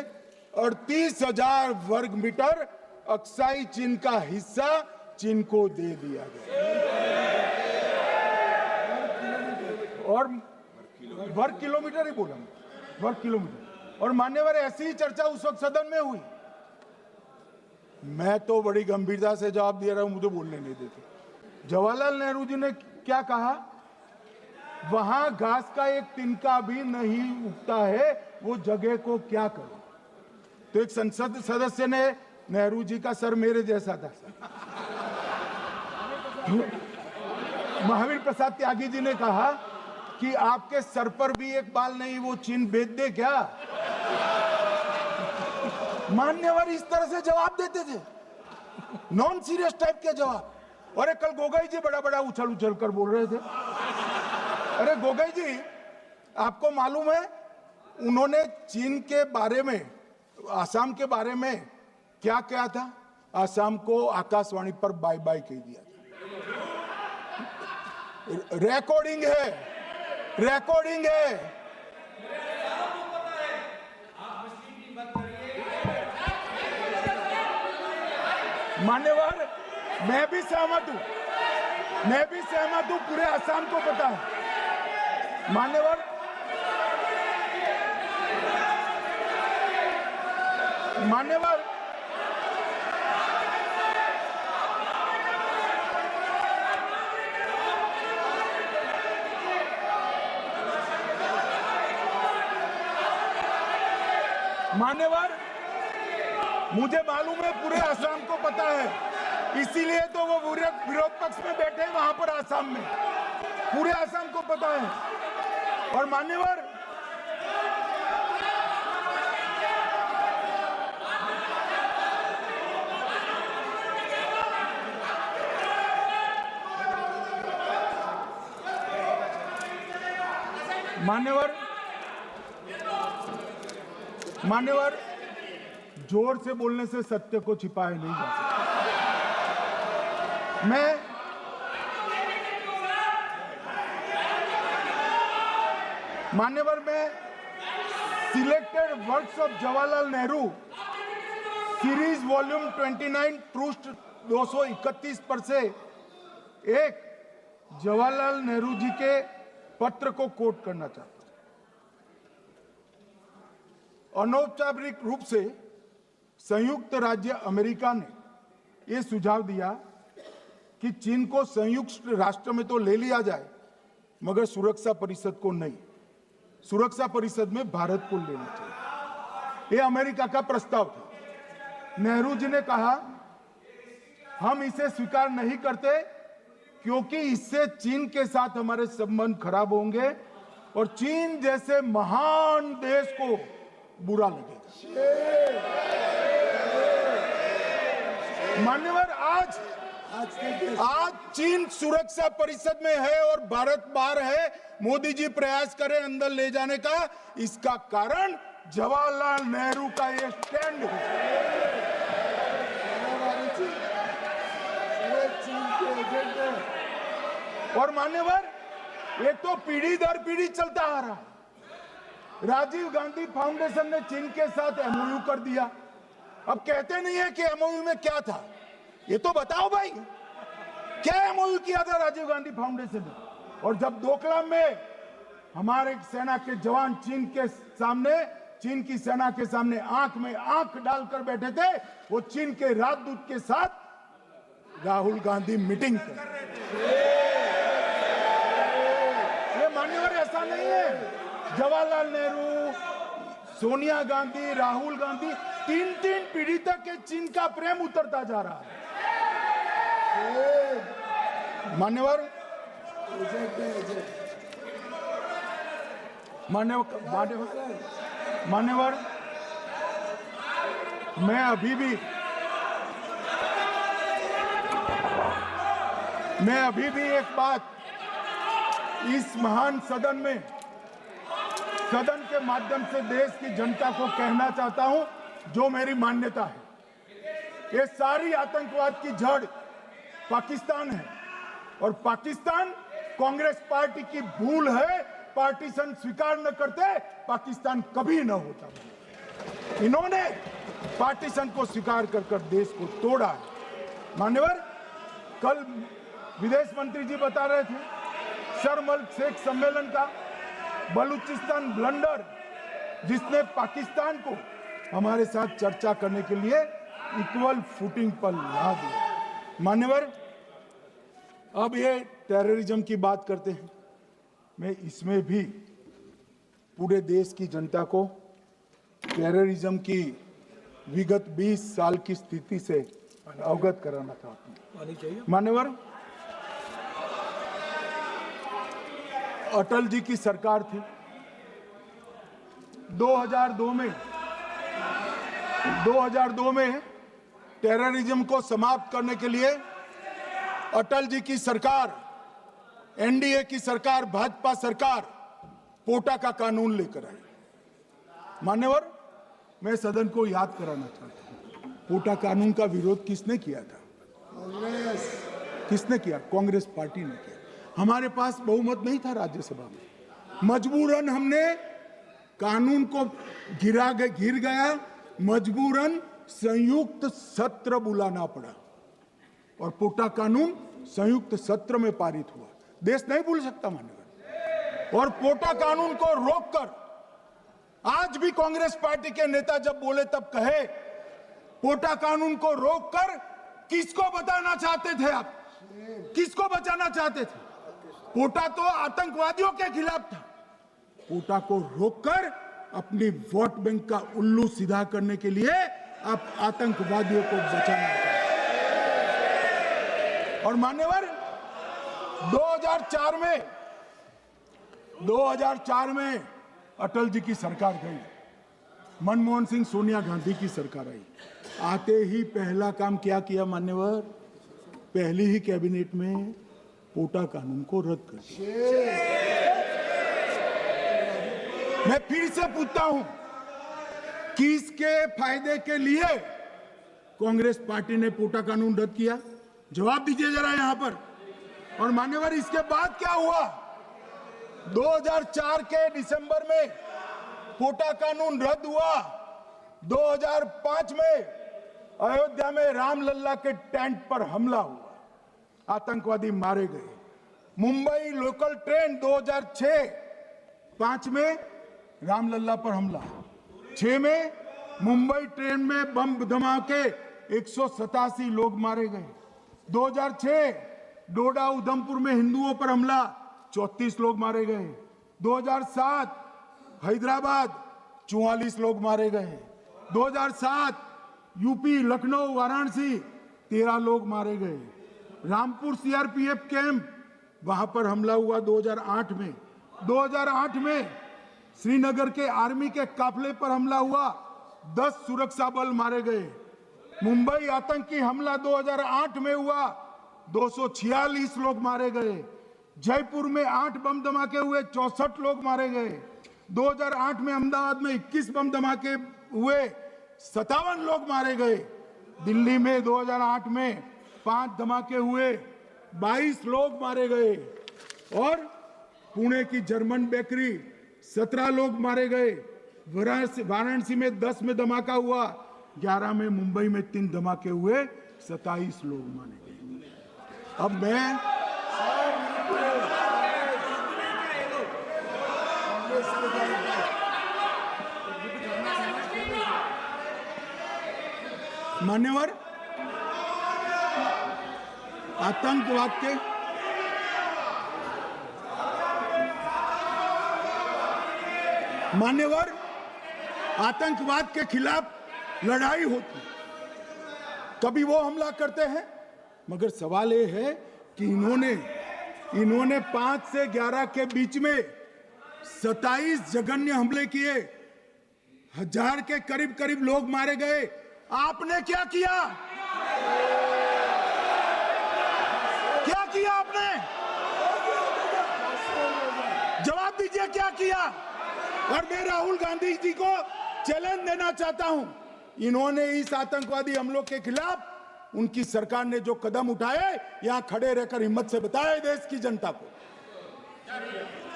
38,000 वर्ग मीटर अक्साई चीन का हिस्सा चीन को दे दिया गया। और वर्ग किलोमीटर ही बोला, वर्ग किलोमीटर। और मान्यवर, ऐसी ही चर्चा उस वक्त सदन में हुई। मैं तो बड़ी गंभीरता से जवाब दे रहा हूं, मुझे बोलने नहीं देते। जवाहरलाल नेहरू जी ने क्या कहा? वहां घास का एक तिनका भी नहीं उगता है, वो जगह को क्या करो। तो एक संसद सदस्य ने, नेहरू जी का सर मेरे जैसा था, महावीर प्रसाद त्यागी जी ने कहा कि आपके सर पर भी एक बाल नहीं, वो चीन बेच दे क्या? मान्यवर इस तरह से जवाब देते थे, नॉन सीरियस टाइप के जवाब। और कल गोगोई जी बड़ा बड़ा उछल उछल कर बोल रहे थे। अरे गोगोई जी, आपको मालूम है उन्होंने चीन के बारे में, आसाम के बारे में क्या क्या था? आसाम को आकाशवाणी पर बाय बाय कह दिया था। रिकॉर्डिंग है, रिकॉर्डिंग है। मान्यवर, मैं भी सहमत हूं, मैं भी सहमत हूं, पूरे आसाम को पता है। मान्यवर, मान्यवर, मान्यवर, मुझे मालूम है पूरे आसाम को पता है, इसीलिए तो वो विरोध पक्ष में बैठे हैं वहां पर आसाम में, पूरे आसाम को पता है। और मान्यवर, मान्यवर, जोर से बोलने से सत्य को छिपाया नहीं जा सकता। मान्यवर, मैं selected works of Jawaharlal Nehru series volume 29 पृष्ठ 231 पर से एक जवाहरलाल नेहरू जी के पत्र को कोट करना चाहता हूं। अनौपचारिक रूप से संयुक्त राज्य अमेरिका ने यह सुझाव दिया कि चीन को संयुक्त राष्ट्र में तो ले लिया जाए, मगर सुरक्षा परिषद को नहीं, सुरक्षा परिषद में भारत को लेना चाहिए। यह अमेरिका का प्रस्ताव था। नेहरू जी ने कहा, हम इसे स्वीकार नहीं करते क्योंकि इससे चीन के साथ हमारे संबंध खराब होंगे और चीन जैसे महान देश को बुरा लगेगा। मान्यवर, आज चीन सुरक्षा परिषद में है और भारत बाहर है। मोदी जी प्रयास करें अंदर ले जाने का, इसका कारण जवाहरलाल नेहरू का ये स्टैंड है। और मान्यवर, ये तो पीढ़ी दर पीढ़ी चलता आ रहा है। राजीव गांधी फाउंडेशन ने चीन के साथ एमओयू कर दिया। अब कहते नहीं है कि एमओयू में क्या था, ये तो बताओ भाई, क्या एमओयू किया था राजीव गांधी फाउंडेशन ने? और जब डोकलाम में हमारे सेना के जवान चीन की सेना के सामने आंख में आंख डालकर बैठे थे, वो चीन के राजदूत के साथ राहुल गांधी मीटिंग कर रहे थे। ये मान्यवर, ऐसा नहीं है। जवाहरलाल नेहरू, सोनिया गांधी, राहुल गांधी, तीन पीढ़ी तक के चीन का प्रेम उतरता जा रहा है। मान्यवर, मैं अभी भी एक बात इस महान सदन के माध्यम से देश की जनता को कहना चाहता हूं, जो मेरी मान्यता है। ये सारी आतंकवाद की जड़ पाकिस्तान है और पाकिस्तान कांग्रेस पार्टी की भूल है। पार्टीशन स्वीकार न करते, पाकिस्तान कभी न होता। इन्होंने पार्टीशन को स्वीकार कर देश को तोड़ा है। मान्यवर, कल विदेश मंत्री जी बता रहे थे शर्म अल शेख सम्मेलन का बलूचिस्तान ब्लंडर, जिसने पाकिस्तान को हमारे साथ चर्चा करने के लिए इक्वल फुटिंग पर ला दिया। मान्यवर, अब ये टेररिज्म की बात करते हैं। मैं इसमें भी पूरे देश की जनता को टेररिज्म की विगत 20 साल की स्थिति से अवगत कराना चाहता हूं। मान्यवर, अटल जी की सरकार थी। 2002 में टेररिज्म को समाप्त करने के लिए अटल जी की सरकार, एनडीए की सरकार, भाजपा सरकार पोटा का कानून लेकर आई। मान्यवर, मैं सदन को याद कराना चाहता हूं, पोटा कानून का विरोध किसने किया था? किसने किया? कांग्रेस पार्टी ने किया। हमारे पास बहुमत नहीं था राज्यसभा में, मजबूरन हमने कानून को गिर गया, मजबूरन संयुक्त सत्र बुलाना पड़ा और पोटा कानून संयुक्त सत्र में पारित हुआ। देश नहीं भूल सकता मान्यवर। और पोटा कानून को रोककर आज भी कांग्रेस पार्टी के नेता जब बोले तब कहे, पोटा कानून को रोककर किसको बताना चाहते थे आप? किसको बचाना चाहते थे? पोटा तो आतंकवादियों के खिलाफ था। पोटा को रोककर अपनी वोट बैंक का उल्लू सीधा करने के लिए आप आतंकवादियों को बचाना चाहते हैं। और मान्यवर 2004 में अटल जी की सरकार गई, मनमोहन सिंह सोनिया गांधी की सरकार आई। आते ही पहला काम क्या किया मान्यवर? पहली ही कैबिनेट में पोटा कानून को रद्द कर दिया। मैं फिर से पूछता हूं, किसके फायदे के लिए कांग्रेस पार्टी ने पोटा कानून रद्द किया? जवाब दीजिए जरा यहां पर। और मान्यवर इसके बाद क्या हुआ? 2004 के दिसंबर में पोटा कानून रद्द हुआ। 2005 में अयोध्या में रामलल्ला के टेंट पर हमला हुआ, आतंकवादी मारे गए। मुंबई लोकल ट्रेन 2006-5 में रामलल्ला पर हमला, 6 में मुंबई ट्रेन में बम धमाके 187 लोग मारे गए। 2006 डोडा उधमपुर में हिंदुओं पर हमला, 34 लोग मारे गए। 2007 हैदराबाद 44 लोग मारे गए। 2007 यूपी लखनऊ वाराणसी 13 लोग मारे गए। रामपुर सीआरपीएफ कैंप, वहां पर हमला हुआ 2008 में। 2008 में श्रीनगर के आर्मी के काफिले पर हमला हुआ, 10 सुरक्षा बल मारे गए। मुंबई आतंकी हमला 2008 में हुआ, 246 लोग मारे गए। जयपुर में 8 बम धमाके हुए, 64 लोग मारे गए। 2008 में अहमदाबाद में 21 बम धमाके हुए, 57 लोग मारे गए। दिल्ली में 2008 में 5 धमाके हुए, 22 लोग मारे गए। और पुणे की जर्मन बेकरी 17 लोग मारे गए। वाराणसी में 10 में धमाका हुआ, 11 में मुंबई में 3 धमाके हुए, 27 लोग मारे गए। अब मैं मान्यवर आतंकवाद के खिलाफ लड़ाई होती, कभी वो हमला करते हैं, मगर सवाल ये है कि इन्होंने 5 से 11 के बीच में 27 जघन्य हमले किए, 1000 के करीब करीब लोग मारे गए। आपने क्या किया? क्या किया आपने? जवाब दीजिए, क्या किया? और मैं राहुल गांधी जी को चैलेंज देना चाहता हूं, इन्होंने इस आतंकवादी हमलों के खिलाफ उनकी सरकार ने जो कदम उठाए, यहां खड़े रहकर हिम्मत से बताए देश की जनता को।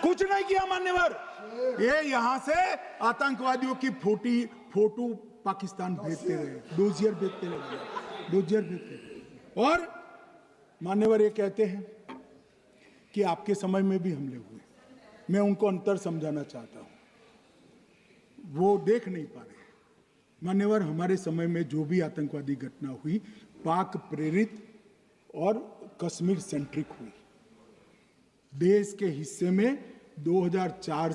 कुछ नहीं किया मान्यवर। ये यहां से आतंकवादियों की फोटो पाकिस्तान भेजते रहे, डोजियर भेजते रहे। और मान्यवर ये कहते हैं कि आपके समय में भी हमले हुए। मैं उनको अंतर समझाना चाहता हूं, वो देख नहीं पा रहे। मान्यवर, हमारे समय में जो भी आतंकवादी घटना हुई, पाक प्रेरित और कश्मीर सेंट्रिक हुई। देश के हिस्से में 2014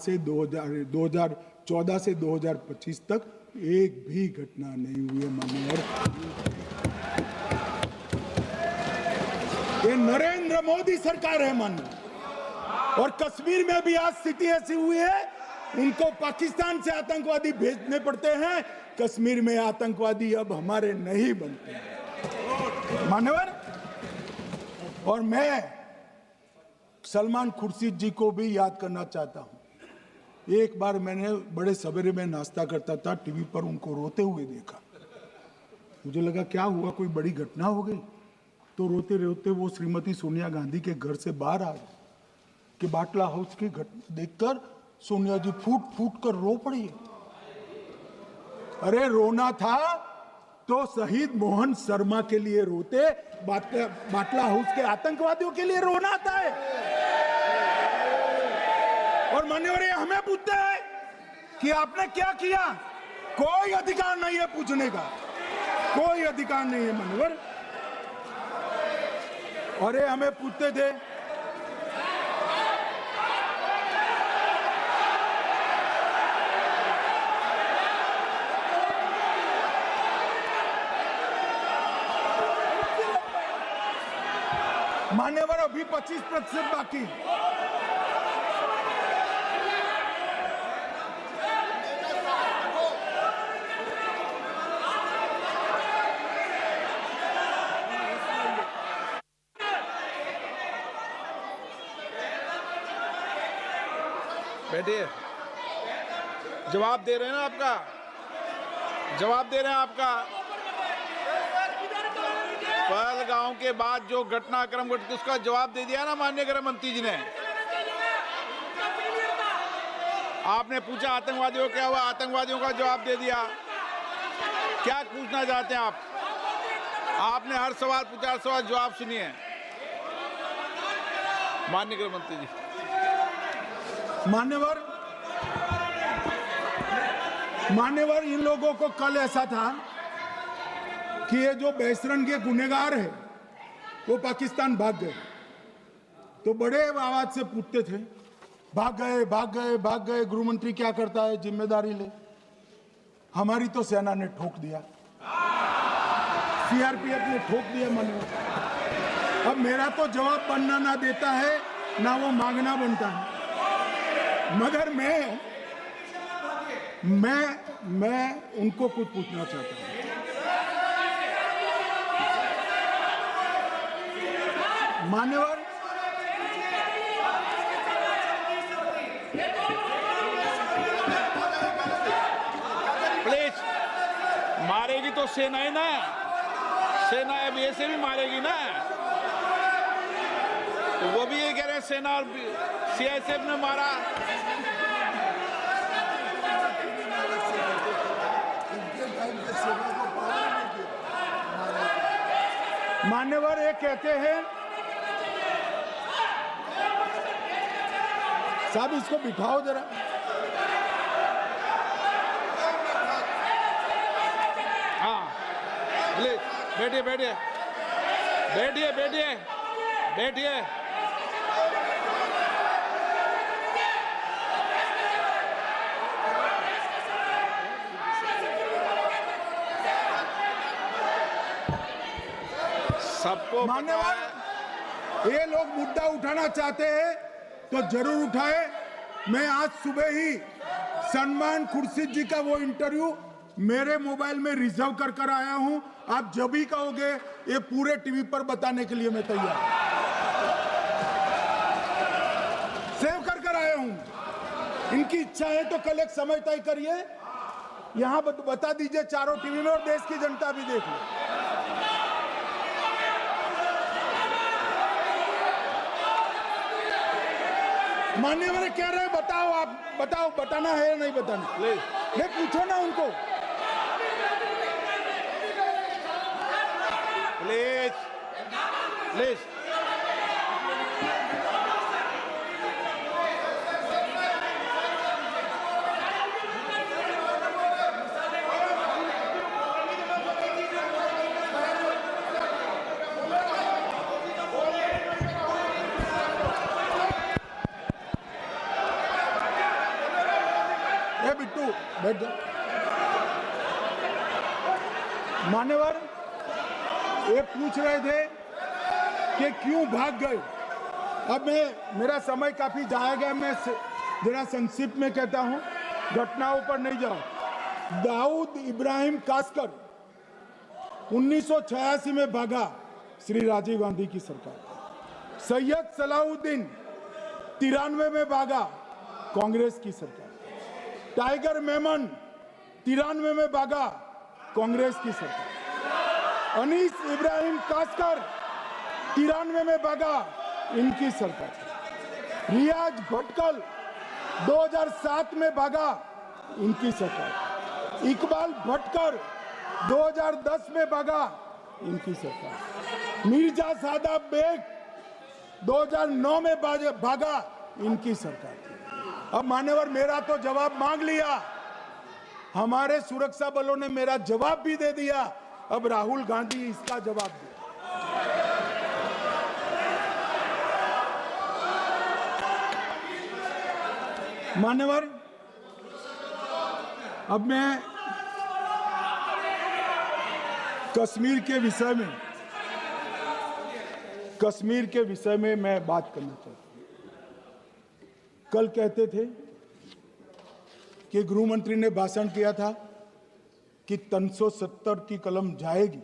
से 2025 तक एक भी घटना नहीं हुई है मान्यवर। ये नरेंद्र मोदी सरकार है मान्यवर। और कश्मीर में भी आज स्थिति ऐसी हुई है, उनको पाकिस्तान से आतंकवादी भेजने पड़ते हैं। कश्मीर में आतंकवादी अब हमारे नहीं बनते हैं मान्यवर। और मैं सलमान खुर्शीद जी को भी याद करना चाहता हूं। एक बार मैंने बड़े सवेरे में नाश्ता करता था, टीवी पर उनको रोते हुए देखा। मुझे लगा क्या हुआ, कोई बड़ी घटना हो गई। तो रोते रोते वो श्रीमती सोनिया गांधी के घर से बाहर आ गए कि बाटला हाउस की घटना देखकर सोनिया जी फूट फूट कर रो पड़ी। अरे रोना था तो शहीद मोहन शर्मा के लिए रोते, बाटला हाउस के आतंकवादियों के लिए रोना आता है। और मान्यवर हमें पूछते हैं कि आपने क्या किया। कोई अधिकार नहीं है पूछने का, कोई अधिकार नहीं है मान्यवर। और ये हमें पूछते थे मान्यवर अभी 25% बाकी है। बैठिए। जवाब दे रहे हैं ना आपका, जवाब दे रहे हैं आपका। पहलगांव के बाद जो घटनाक्रम घटित उसका जवाब दे दिया ना माननीय गृह मंत्री जी ने। आपने पूछा आतंकवादियों क्या हुआ, आतंकवादियों का जवाब दे दिया। क्या पूछना चाहते हैं आप? आपने हर सवाल पूछा, हर सवाल जवाब सुनिए माननीय गृह मंत्री जी। मान्यवर इन लोगों को कल ऐसा था कि ये जो बेसरन के गुनहगार है वो पाकिस्तान भाग गए, तो बड़े आवाज से पूछते थे भाग गए भाग गए भाग गए, गृह मंत्री क्या करता है, जिम्मेदारी ले। हमारी तो सेना ने ठोक दिया, सीआरपीएफ ने ठोक दिया। मान्यवर अब मेरा तो जवाब बनना ना देता है ना वो मांगना बनता है, मगर मैं उनको कुछ पूछना चाहता हूं। मान्यवर प्लीज, मारेगी तो सेना है ना, सेना अब ऐसे भी मारेगी ना, तो वो भी ये कह रहे हैं सेना और सीआईएसएफ ने मारा। मान्यवर ये कहते हैं, साहब इसको बिठाओ जरा। हाँ प्लीज बैठिए बैठिए बैठिए बैठिए बैठिए। सबको मान्यवर ये लोग मुद्दा उठाना चाहते हैं तो जरूर उठाए। मैं आज सुबह ही सलमान खुर्शीद जी का वो इंटरव्यू मेरे मोबाइल में रिजर्व कर आया हूं। आप जब भी कहोगे ये पूरे टीवी पर बताने के लिए मैं तैयार सेव कर आया हूं। इनकी इच्छा है तो कल एक समय तय करिए, यहां बता दीजिए चारों टीवी में, और देश की जनता भी देख ले। मान्यवर कह रहे हैं बताओ, आप बताओ, बताना है या नहीं बताना? ले पूछो ना उनको। प्लीज प्लीज बिट्टू बैठ जाओ। मान्यवर ये पूछ रहे थे कि क्यों भाग गए। अब मेरा समय काफी जाएगा, मैं जरा संक्षिप्त में कहता हूं, घटनाओं पर नहीं जाओ। दाऊद इब्राहिम कासकर 1986 में भागा, श्री राजीव गांधी की सरकार। सैयद सलाउद्दीन 93 में भागा, कांग्रेस की सरकार। टाइगर मेमन 93 में भागा, कांग्रेस की सरकार। अनीस इब्राहिम कासकर 93 में भागा, इनकी सरकार। रियाज भटकल 2007 में भागा, इनकी सरकार। इकबाल भटकर 2010 में भागा, इनकी सरकार। मिर्जा सादाब बेग 2009 में भागा, इनकी सरकार। अब मान्यवर मेरा तो जवाब मांग लिया, हमारे सुरक्षा बलों ने मेरा जवाब भी दे दिया, अब राहुल गांधी इसका जवाब दे। मान्यवर अब मैं कश्मीर के विषय में कश्मीर के विषय में मैं बात करना चाहता हूं। कल कहते थे कि गृह मंत्री ने भाषण किया था कि 370 की कलम जाएगी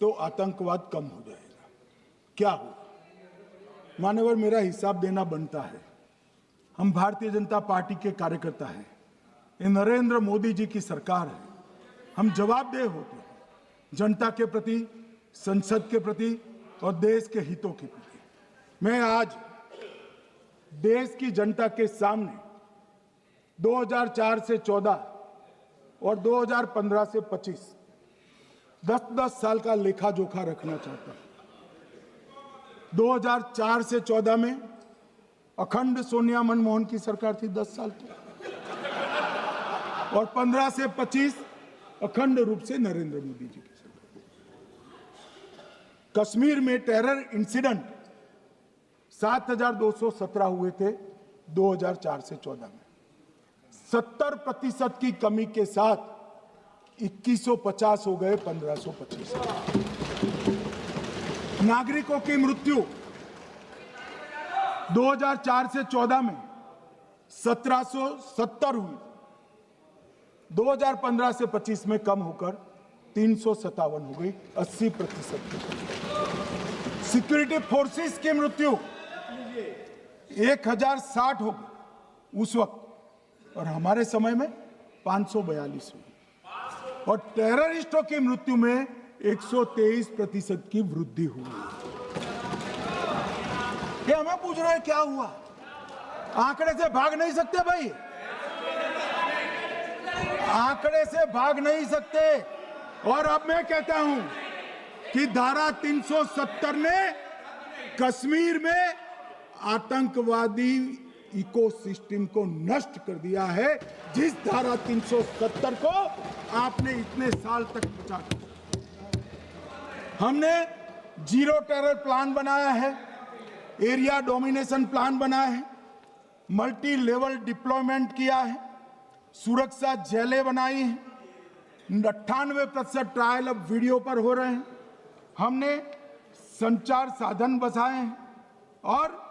तो आतंकवाद कम हो जाएगा। क्या हुआ? मान्यवर, मेरा हिसाब देना बनता है। हम भारतीय जनता पार्टी के कार्यकर्ता हैं। ये नरेंद्र मोदी जी की सरकार है। हम जवाबदेह होते हैं जनता के प्रति, संसद के प्रति और देश के हितों के प्रति। मैं आज देश की जनता के सामने 2004 से 14 और 2015 से 25 10-10 साल का लेखा जोखा रखना चाहता हूं। 2004 से 14 में अखंड सोनिया मनमोहन की सरकार थी 10 साल की, और 15 से 25 अखंड रूप से नरेंद्र मोदी जी की सरकार। कश्मीर में टेरर इंसिडेंट 7,217 हुए थे 2004 से 14 में। 70% की कमी के साथ 2150 हो गए 1525। नागरिकों की मृत्यु 2004 से 14 में 1770 हुई, 2015 से 25 में कम होकर 357 हो गई, 80%। सिक्योरिटी फोर्सेस की मृत्यु 1060 हो गई उस वक्त, और हमारे समय में 542 हुई। और टेररिस्टों की मृत्यु में 123% की वृद्धि हुई। ये हमें पूछ रहे हैं क्या हुआ? आंकड़े से भाग नहीं सकते भाई, आंकड़े से भाग नहीं सकते। और अब मैं कहता हूं कि धारा 370 ने कश्मीर में आतंकवादी इकोसिस्टम को नष्ट कर दिया है, जिस धारा 370 को आपने इतने साल तक बचा कर। हमने जीरो टेरर प्लान बनाया है, एरिया डोमिनेशन प्लान बनाया है, मल्टी लेवल डिप्लॉयमेंट किया है, सुरक्षा जेलें बनाई हैं, 98% ट्रायल अब वीडियो पर हो रहे हैं। हमने संचार साधन बसाए हैं और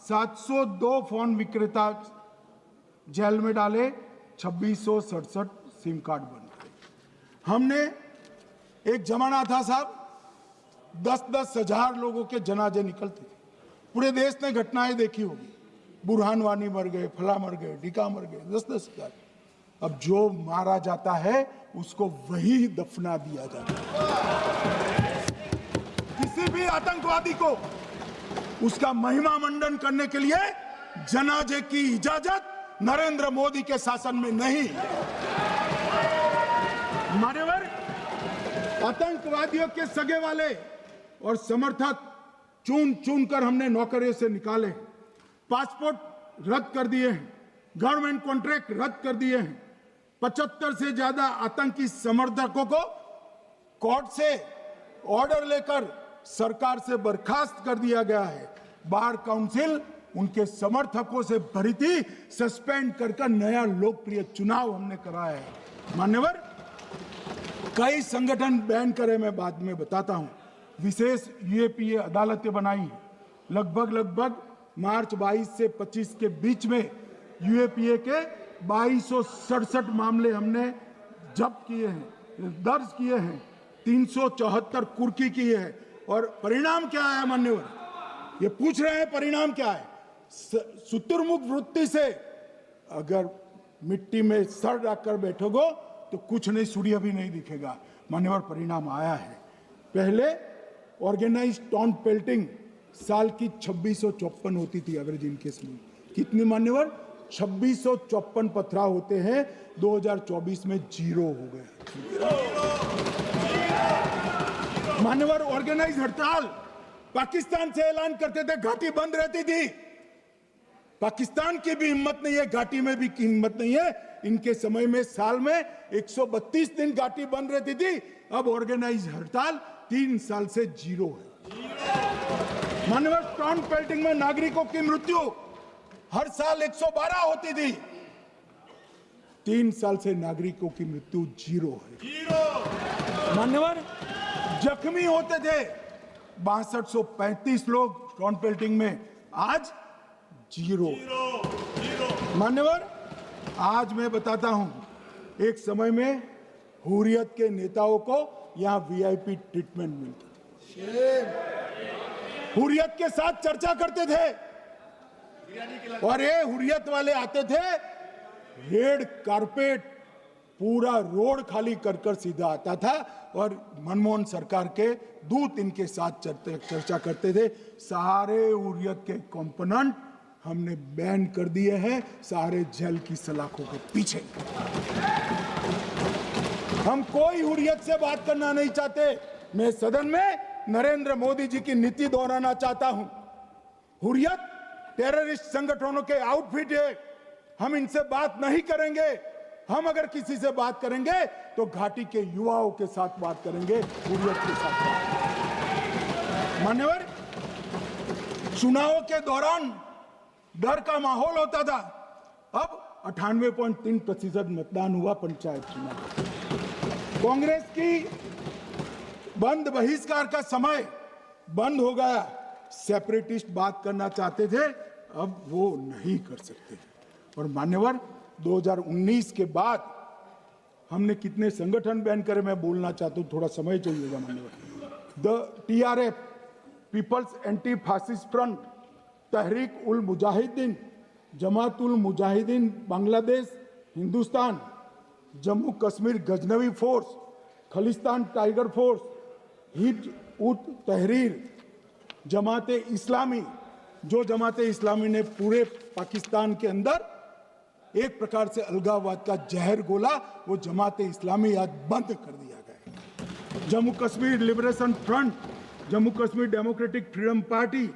702 फोन विक्रेता जेल में डाले, 2667 सिम कार्ड बन गए। हमने एक जमाना था साहब, 10-10 हजार लोगों के जनाजे निकलते थे। पूरे देश ने घटनाएं देखी होगी, बुरहान वानी मर गए, फला मर गए, ढिका मर गए, 10-10 हजार। अब जो मारा जाता है उसको वही दफना दिया जाता है। किसी भी आतंकवादी को उसका महिमा मंडन करने के लिए जनाजे की इजाजत नरेंद्र मोदी के शासन में नहीं। मान्यवर, आतंकवादियों के सगे वाले और समर्थक चुन चुन कर हमने नौकरियों से निकाले, पासपोर्ट रद्द कर दिए हैं, गवर्नमेंट कॉन्ट्रैक्ट रद्द कर दिए हैं। 75 से ज्यादा आतंकी समर्थकों को कोर्ट से ऑर्डर लेकर सरकार से बर्खास्त कर दिया गया है। बार काउंसिल उनके समर्थकों से भरी थी, सस्पेंड कर नया लोकप्रिय चुनाव हमने कराया है। मान्यवर, कई संगठन बैन करे, मैं बाद में बताता हूं। विशेष यूएपीए अदालतें बनाई हैं। लगभग मार्च 22 से 25 के बीच में यूएपीए के 2267 मामले हमने जब्त किए हैं, दर्ज किए हैं, 374 कुर्की की है। और परिणाम क्या है मान्यवर? ये पूछ रहे हैं परिणाम क्या है? शुतुरमुख वृत्ति से अगर मिट्टी में सर रखकर बैठोगे तो कुछ नहीं, सूर्य भी नहीं दिखेगा। मान्यवर, परिणाम आया है। पहले ऑर्गेनाइज्ड टाउन पेल्टिंग साल की 2654 होती थी एवरेज इनकेस में। कितनी मान्यवर? 2654 पथराव होते हैं। 2024 में 0 हो गए। मान्यवर, ऑर्गेनाइज हड़ताल पाकिस्तान से ऐलान करते थे, घाटी बंद रहती थी। पाकिस्तान की भी हिम्मत नहीं है, घाटी में भी हिम्मत नहीं है। इनके समय में साल में 132 दिन घाटी बंद रहती थी। अब ऑर्गेनाइज हड़ताल 3 साल से 0 है। मान्यवर, टाउन पेल्टिंग में नागरिकों की मृत्यु हर साल 112 होती थी। 3 साल से नागरिकों की मृत्यु 0 है। मान्यवर, जख्मी होते थे 6235 लोग स्टोन पेल्टिंग में, आज 0। मान्यवर, आज मैं बताता हूं, एक समय में हुर्रियत के नेताओं को यहां वीआईपी ट्रीटमेंट मिलता था, हुर्रियत के साथ चर्चा करते थे, और ये हुर्रियत वाले आते थे, रेड कारपेट पूरा रोड खाली कर कर सीधा आता था, और मनमोहन सरकार के दूत इनके साथ चर्चा करते थे। सारे हुर्रियत के कंपोनेंट हमने बैन कर दिए हैं, सारे जेल की सलाखों के पीछे। हम कोई हुर्रियत से बात करना नहीं चाहते। मैं सदन में नरेंद्र मोदी जी की नीति दोहराना चाहता हूं। हुर्रियत टेररिस्ट संगठनों के आउटफिट है, हम इनसे बात नहीं करेंगे। हम अगर किसी से बात करेंगे तो घाटी के युवाओं के साथ बात करेंगे, हुर्रियत के साथ बात। मान्यवर, चुनाव के दौरान डर का माहौल होता था, अब 98.3% मतदान हुआ पंचायत चुनाव। कांग्रेस की बंद बहिष्कार का समय बंद हो गया। सेपरेटिस्ट बात करना चाहते थे, अब वो नहीं कर सकते। और मान्यवर, 2019 के बाद हमने कितने संगठन बैन करे, मैं बोलना चाहता हूं, थोड़ा समय चाहिएगा मान्यवर। The TRF, people's anti fascist front, Tehreek ul Mujahideen, Jamaat ul Mujahideen Bangladesh Hindustan, Jammu Kashmir Ghaznavi force, Khalistan tiger force, Hizb ut Tahrir, Jamaat Islami, जो जमात इस्लामी ने पूरे पाकिस्तान के अंदर एक प्रकार से अलगाववाद का जहर घोला, वो जमात इस्लामी आज बंद कर दिया गया। Jammu Kashmir liberation front, Jammu Kashmir democratic freedom party,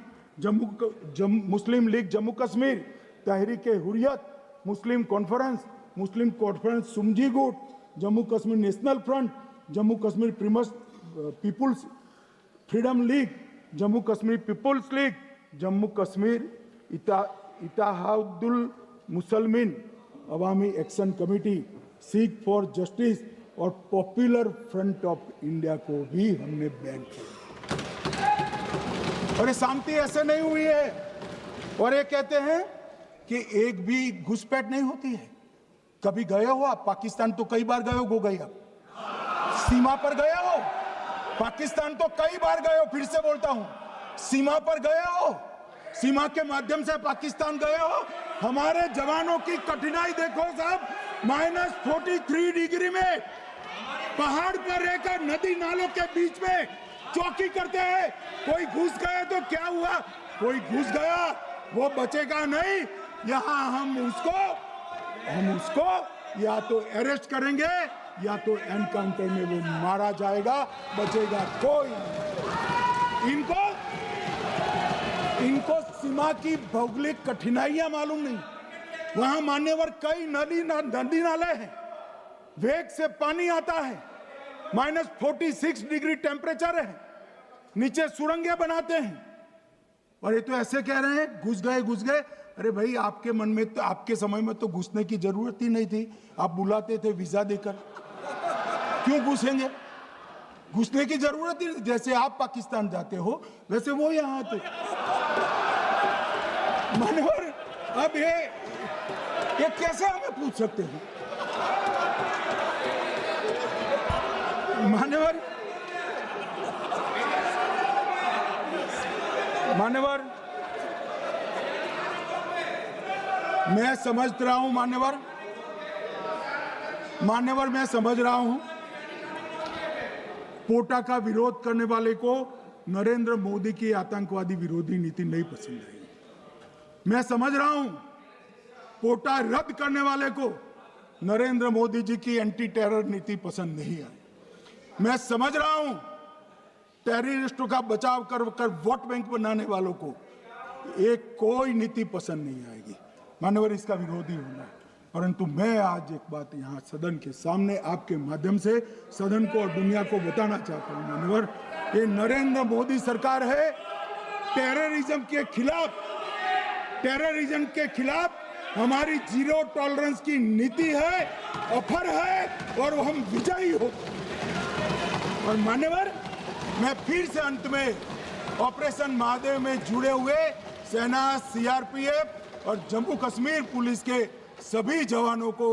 Muslim league Jammu Kashmir, Tehreek Hurriyat, Muslim conference सुमजी गुट, Jammu Kashmir national front, Jammu Kashmir people's freedom league, Jammu Kashmir people's league, Jammu Kashmir Ittehadul Musalman Awami action committee, Sikh for justice और पॉपुलर फ्रंट ऑफ इंडिया को भी हमने बैन किया। और ये शांति ऐसे नहीं हुई है। और ये कहते हैं कि एक भी घुसपैठ नहीं होती है। कभी गए हो आप पाकिस्तान? तो कई बार गए हो गई आप सीमा पर गए हो? पाकिस्तान तो कई बार गए हो, फिर से बोलता हूं, सीमा पर गए हो, सीमा के माध्यम से पाकिस्तान गए हो। हमारे जवानों की कठिनाई देखो साहब, -43 डिग्री में पहाड़ पर रहकर नदी नालों के बीच में चौकी करते हैं। कोई घुस गए तो क्या हुआ? कोई घुस गया, वो बचेगा नहीं। यहां हम उसको या तो अरेस्ट करेंगे या तो एनकाउंटर में वो मारा जाएगा, बचेगा कोई नहीं। इनको सीमा की भौगोलिक कठिनाइयां मालूम नहीं। वहां मान्यवर कई नदी नाले हैं, वेग से पानी आता है, -46 डिग्री टेम्परेचर है, नीचे सुरंगें बनाते हैं। और ये तो ऐसे कह रहे हैं घुस गए। अरे भाई, आपके मन में तो, आपके समय में तो घुसने की जरूरत ही नहीं थी। आप बुलाते थे वीजा देकर, क्यों घुसेंगे? घुसने की जरूरत ही नहीं। जैसे आप पाकिस्तान जाते हो वैसे वो यहाँ आते। मान्यवर, अब ये कैसे हमें पूछ सकते हैं? मान्यवर, मैं समझ रहा हूं, मान्यवर मैं समझ रहा हूं, पोटा का विरोध करने वाले को नरेंद्र मोदी की आतंकवादी विरोधी नीति नहीं पसंद आई। मैं समझ रहा हूं, पोटा रद्द करने वाले को नरेंद्र मोदी जी की एंटी टेरर नीति पसंद नहीं आई। मैं समझ रहा हूं, टेररिस्टों का बचाव कर वोट बैंक बनाने वालों को एक कोई नीति पसंद नहीं आएगी। मानवर, इसका विरोधी होना है। परंतु मैं आज एक बात यहाँ सदन के सामने आपके माध्यम से सदन को और दुनिया को बताना चाहता हूँ। मानवर, ये नरेंद्र मोदी सरकार है, टेररिज्म के खिलाफ हमारी जीरो टॉलरेंस की नीति है, ऑफर है, और हम विजयी हो। और मान्यवर, मैं फिर से अंत में ऑपरेशन महादेव में जुड़े हुए सेना, सीआरपीएफ और जम्मू कश्मीर पुलिस के सभी जवानों को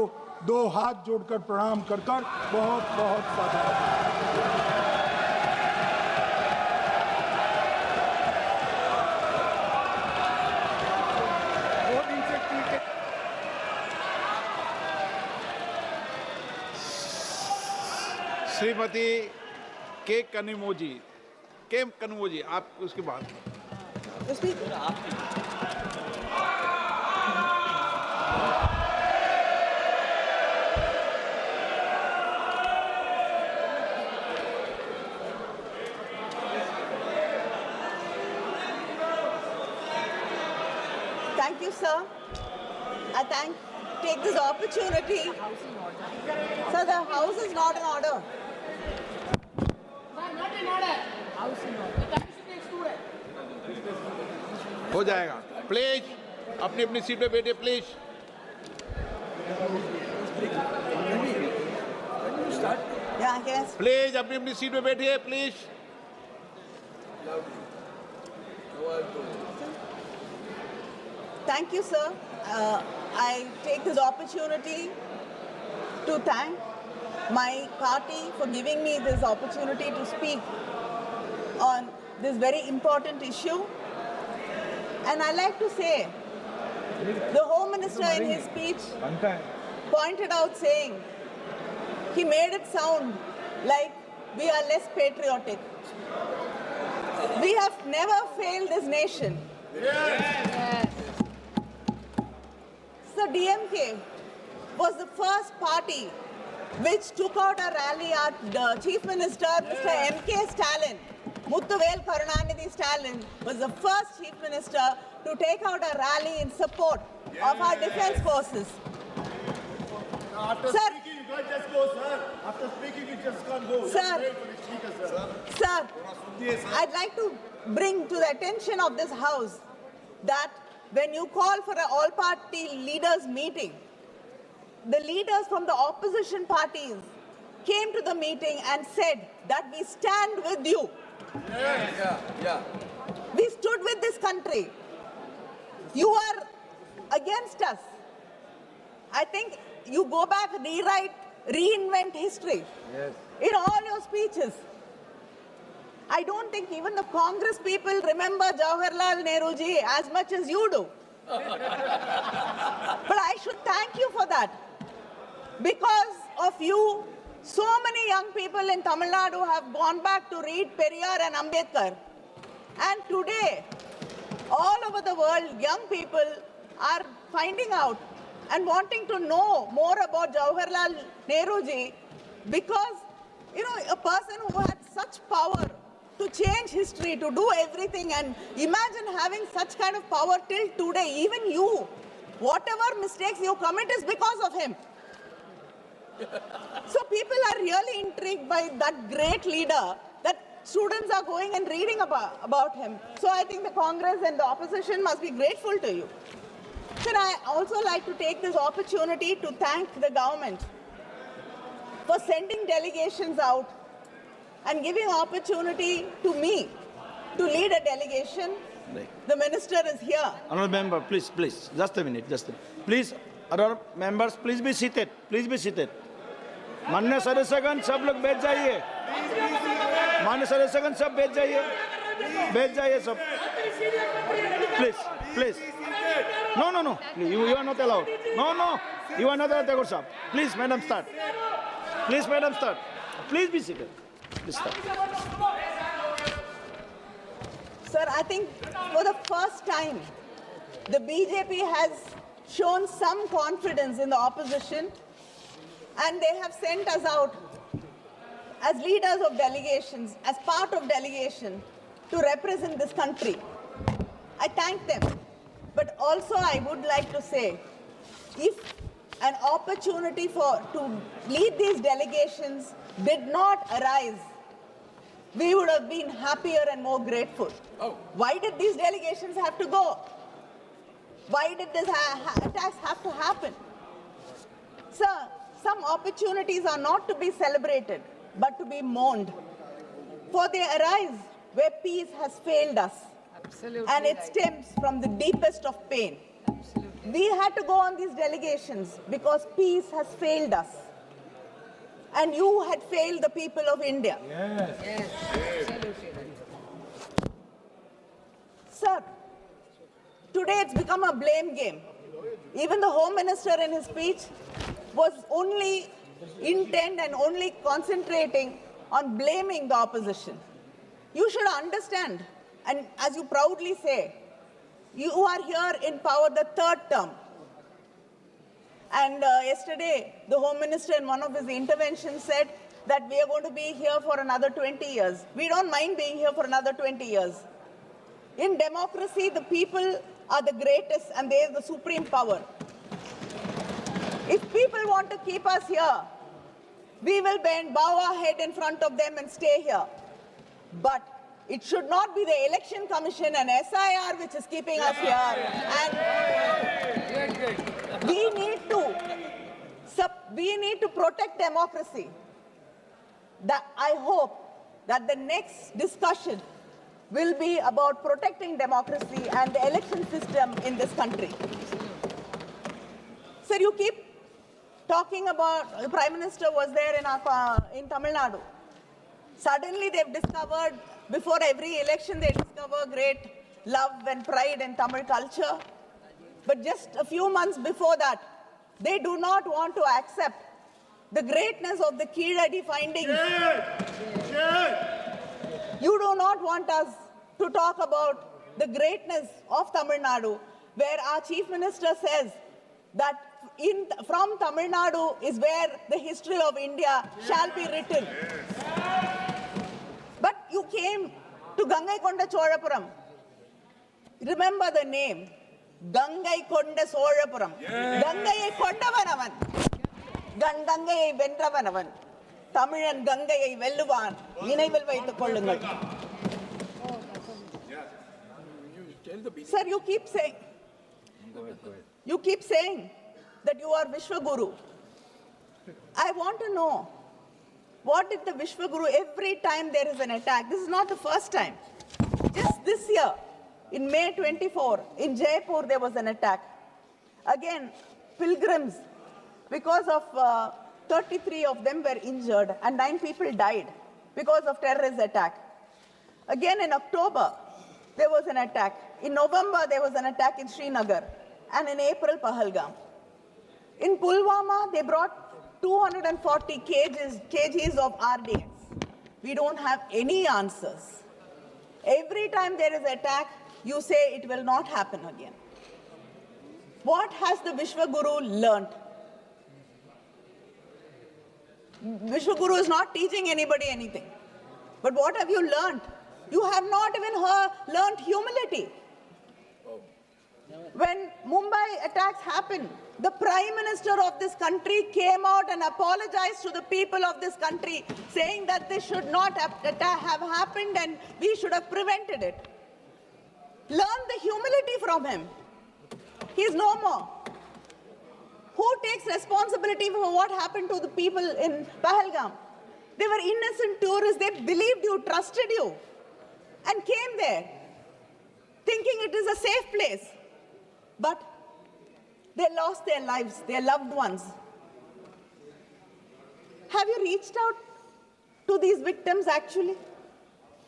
दो हाथ जोड़कर प्रणाम कर बहुत बहुत साधुवाद। श्रीमती के कनिमोजी आप उसके बाद Thank you, sir. I take this opportunity. Sir, the house is not in order. हो जाएगा। प्लीज अपनी अपनी सीट पे बैठिए please. Yeah, I guess. Please अपनी अपनी सीट पे बैठिए please. Thank you, sir. I take this opportunity to thank my party for giving me this opportunity to speak on this very important issue. And I like to say, the Home Minister in his speech pointed out saying, he made it sound like we are less patriotic. We have never failed this nation. So DMK was the first party which took out a rally at the Chief Minister, Mr. M.K. Stalin. Muthuvel Karunanidhi Stalin was the first Chief Minister to take out a rally in support of our defense forces. After Sir, speaking, you can't just go, sir. After speaking, you just can't go. Sir. Wait for the speaker, sir. Sir, I'd like to bring to the attention of this House that when you call for an all-party leaders meeting, the leaders from the opposition parties came to the meeting and said that we stand with you. We stood with this country. You are against us. I think you go back, reinvent history in all your speeches. I don't think even the Congress people remember Jawaharlal Nehru ji as much as you do. But I should thank you for that. Because of you, so many young people in Tamil Nadu have gone back to read Periyar and Ambedkar. And today, all over the world, young people are finding out and wanting to know more about Jawaharlal Nehru ji because, you know, a person who had such power to change history, to do everything, and imagine having such kind of power till today, even you, whatever mistakes you commit is because of him. So people are really intrigued by that great leader that students are going and reading about him. So I think the Congress and the opposition must be grateful to you. Sir, I also like to take this opportunity to thank the government for sending delegations out and giving opportunity to me to lead a delegation. The minister is here. Honourable member, please, just a minute. Please, other members, please be seated. माननीय सदस्यगण सब लोग बैठ जाइए। माननीय सदस्यगण सब बैठ जाइए सब। Please. No. You are not allowed. No. You are not allowed to go, sir. Please, madam, start. Please be seated. Please start. Sir, I think for the first time, the BJP has shown some confidence in the opposition, and they have sent us out as leaders of delegations, as part of delegation, to represent this country. I thank them. But also I would like to say, if an opportunity to lead these delegations did not arise, we would have been happier and more grateful. Why did these delegations have to go? Why did this attacks have to happen? Sir, some opportunities are not to be celebrated, but to be mourned. For they arise where peace has failed us. Absolutely And it right. stems from the deepest of pain. We had to go on these delegations because peace has failed us. And you had failed the people of India. Yes, absolutely right. Sir, today it's become a blame game. Even the Home Minister in his speech was only intent and only concentrating on blaming the opposition. You should understand, and as you proudly say, you are here in power the third term. And yesterday, the Home Minister in one of his interventions said that we are going to be here for another 20 years. We don't mind being here for another 20 years. In democracy, the people are the greatest and they are the supreme power. If people want to keep us here, we will bow our head in front of them and stay here. But it should not be the Election Commission and SIR which is keeping us here. And we need to protect democracy. That I hope that the next discussion will be about protecting democracy and the election system in this country. Sir, you keep talking about, the Prime Minister was there in Tamil Nadu. Suddenly they've discovered, before every election they discover great love and pride in Tamil culture. But just a few months before that, they do not want to accept the greatness of the Keeladi findings. You do not want us to talk about the greatness of Tamil Nadu, where our Chief Minister says that from Tamil Nadu is where the history of India shall be written. But you came to Gangaikonda Cholapuram. Remember the name, Gangaikonda Cholapuram. Gangaiயை கொண்டவனவன், கங்கையை வென்றவனவன், தமிழன் கங்கையை வெல்லுவான், நினைவில் வைத்துக் கொள்ளுங்கள். Sir, you keep saying that you are Vishwaguru. I want to know, what did the Vishwaguru, every time there is an attack, this is not the first time. Just this year, in May 24, in Jaipur, there was an attack. Again, pilgrims, because of 33 of them were injured and 9 people died because of terrorist attack. Again, in October, there was an attack. In November, there was an attack in Srinagar. And in April, Pahalgam. In Pulwama, they brought 240 kgs of RDX. We don't have any answers. Every time there is an attack, you say it will not happen again. What has the Vishwaguru learnt? Vishwaguru is not teaching anybody anything. But what have you learnt? You have not even learnt humility. When Mumbai attacks happened, the Prime Minister of this country came out and apologized to the people of this country, saying that this should not have happened and we should have prevented it. Learn the humility from him. He is no more. Who takes responsibility for what happened to the people in Pahalgam? They were innocent tourists. They believed you, trusted you, and came there thinking it is a safe place. But they lost their lives, their loved ones. Have you reached out to these victims actually?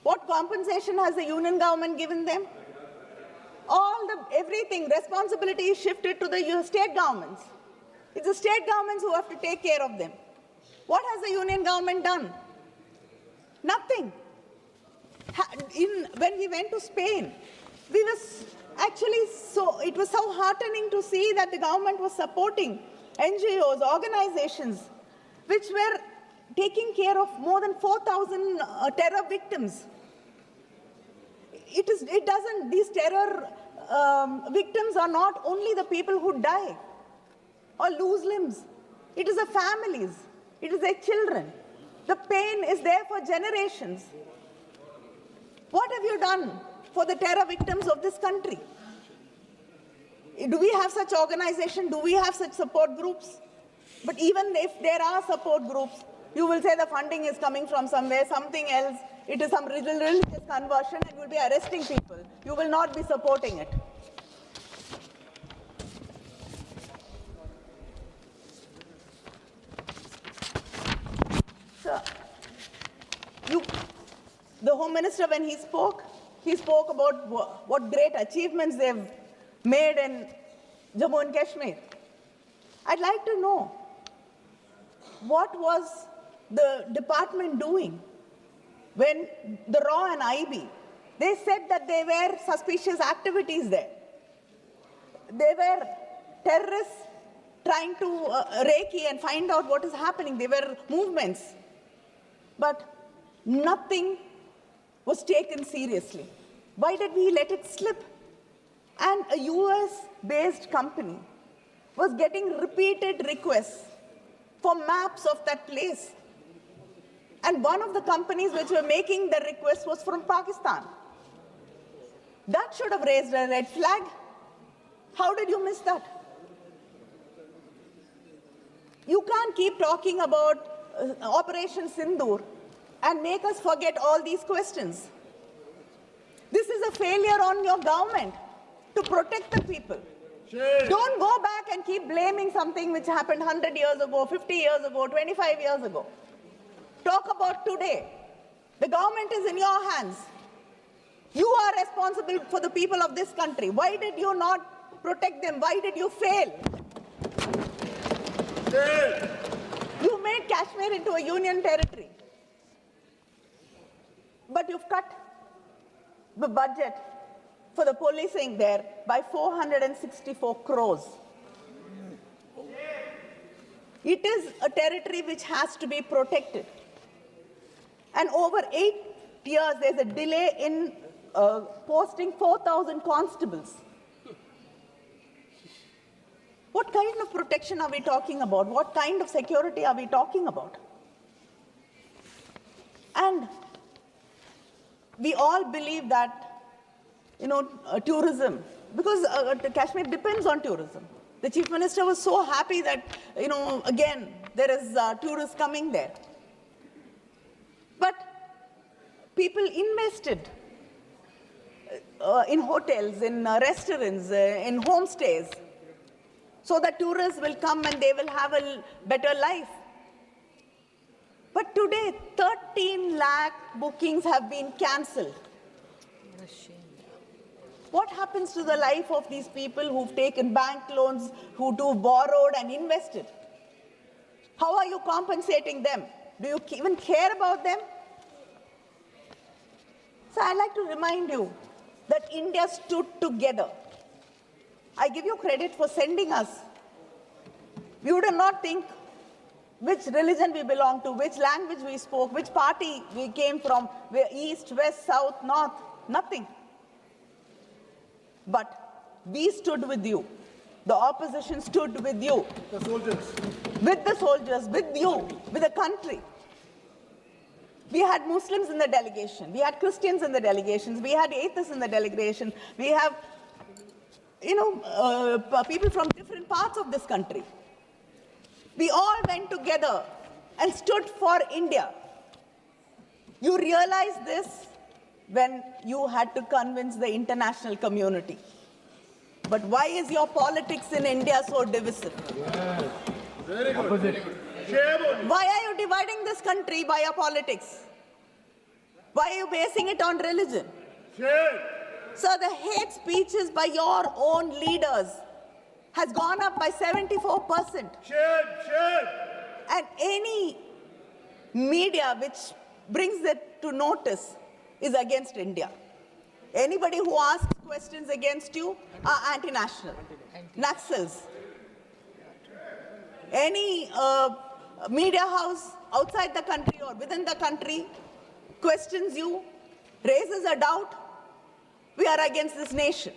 What compensation has the union government given them? Everything, responsibility is shifted to the state governments. It's the state governments who have to take care of them. What has the union government done? Nothing. When we went to Spain, it was so heartening to see that the government was supporting NGOs, organizations, which were taking care of more than 4,000 terror victims. These terror victims are not only the people who die or lose limbs. It is the families. It is their children. The pain is there for generations. What have you done for the terror victims of this country? Do we have such organizations? Do we have such support groups? But even if there are support groups, You will say the funding is coming from somewhere, something else. It is some religious conversion, and you will be arresting people. You will not be supporting it. So, the Home Minister, when he spoke about what great achievements they've made in Jammu and Kashmir. I'd like to know, what was the department doing when the RAW and IB, they said that there were suspicious activities there. They were terrorists trying to recce and find out what is happening. There were movements. But nothing was taken seriously. Why did we let it slip? And a US-based company was getting repeated requests for maps of that place. And one of the companies which were making the request was from Pakistan. That should have raised a red flag. How did you miss that? You can't keep talking about Operation Sindoor and make us forget all these questions. This is a failure on your government to protect the people. Don't go back and keep blaming something which happened 100 years ago, 50 years ago, 25 years ago. Talk about today. The government is in your hands. You are responsible for the people of this country. Why did you not protect them? Why did you fail? You made Kashmir into a union territory. But you've cut the budget for the policing there by 464 crores. It is a territory which has to be protected. And over 8 years, there's a delay in posting 4,000 constables. What kind of protection are we talking about? What kind of security are we talking about? And we all believe that, tourism, because Kashmir depends on tourism. The Chief Minister was so happy that, again, there is tourists coming there. But people invested in hotels, in restaurants, in homestays, so that tourists will come and they will have a better life. But today, 13 lakh bookings have been cancelled. What happens to the life of these people who've taken bank loans, who do borrowed and invested? How are you compensating them? Do you even care about them? So I'd like to remind you that India stood together. I give you credit for sending us. We would not think which religion we belong to, which language we spoke, which party we came from, where east, west, south, north, nothing. But we stood with you. The opposition stood with you. The soldiers. With the soldiers, with you, with the country. We had Muslims in the delegation. We had Christians in the delegations. We had atheists in the delegation. We have, people from different parts of this country. We all went together and stood for India. You realize this when you had to convince the international community. But why is your politics in India so divisive? Yes. Very good. Opposite. Shame on you. Why are you dividing this country by your politics? Why are you basing it on religion? Shame. So the hate speeches by your own leaders has gone up by 74%. Shame. Shame. And any media which brings it to notice is against India. Anybody who asks questions against you are anti-national, Naxals. Any media house outside the country or within the country questions you, raises a doubt, we are against this nation.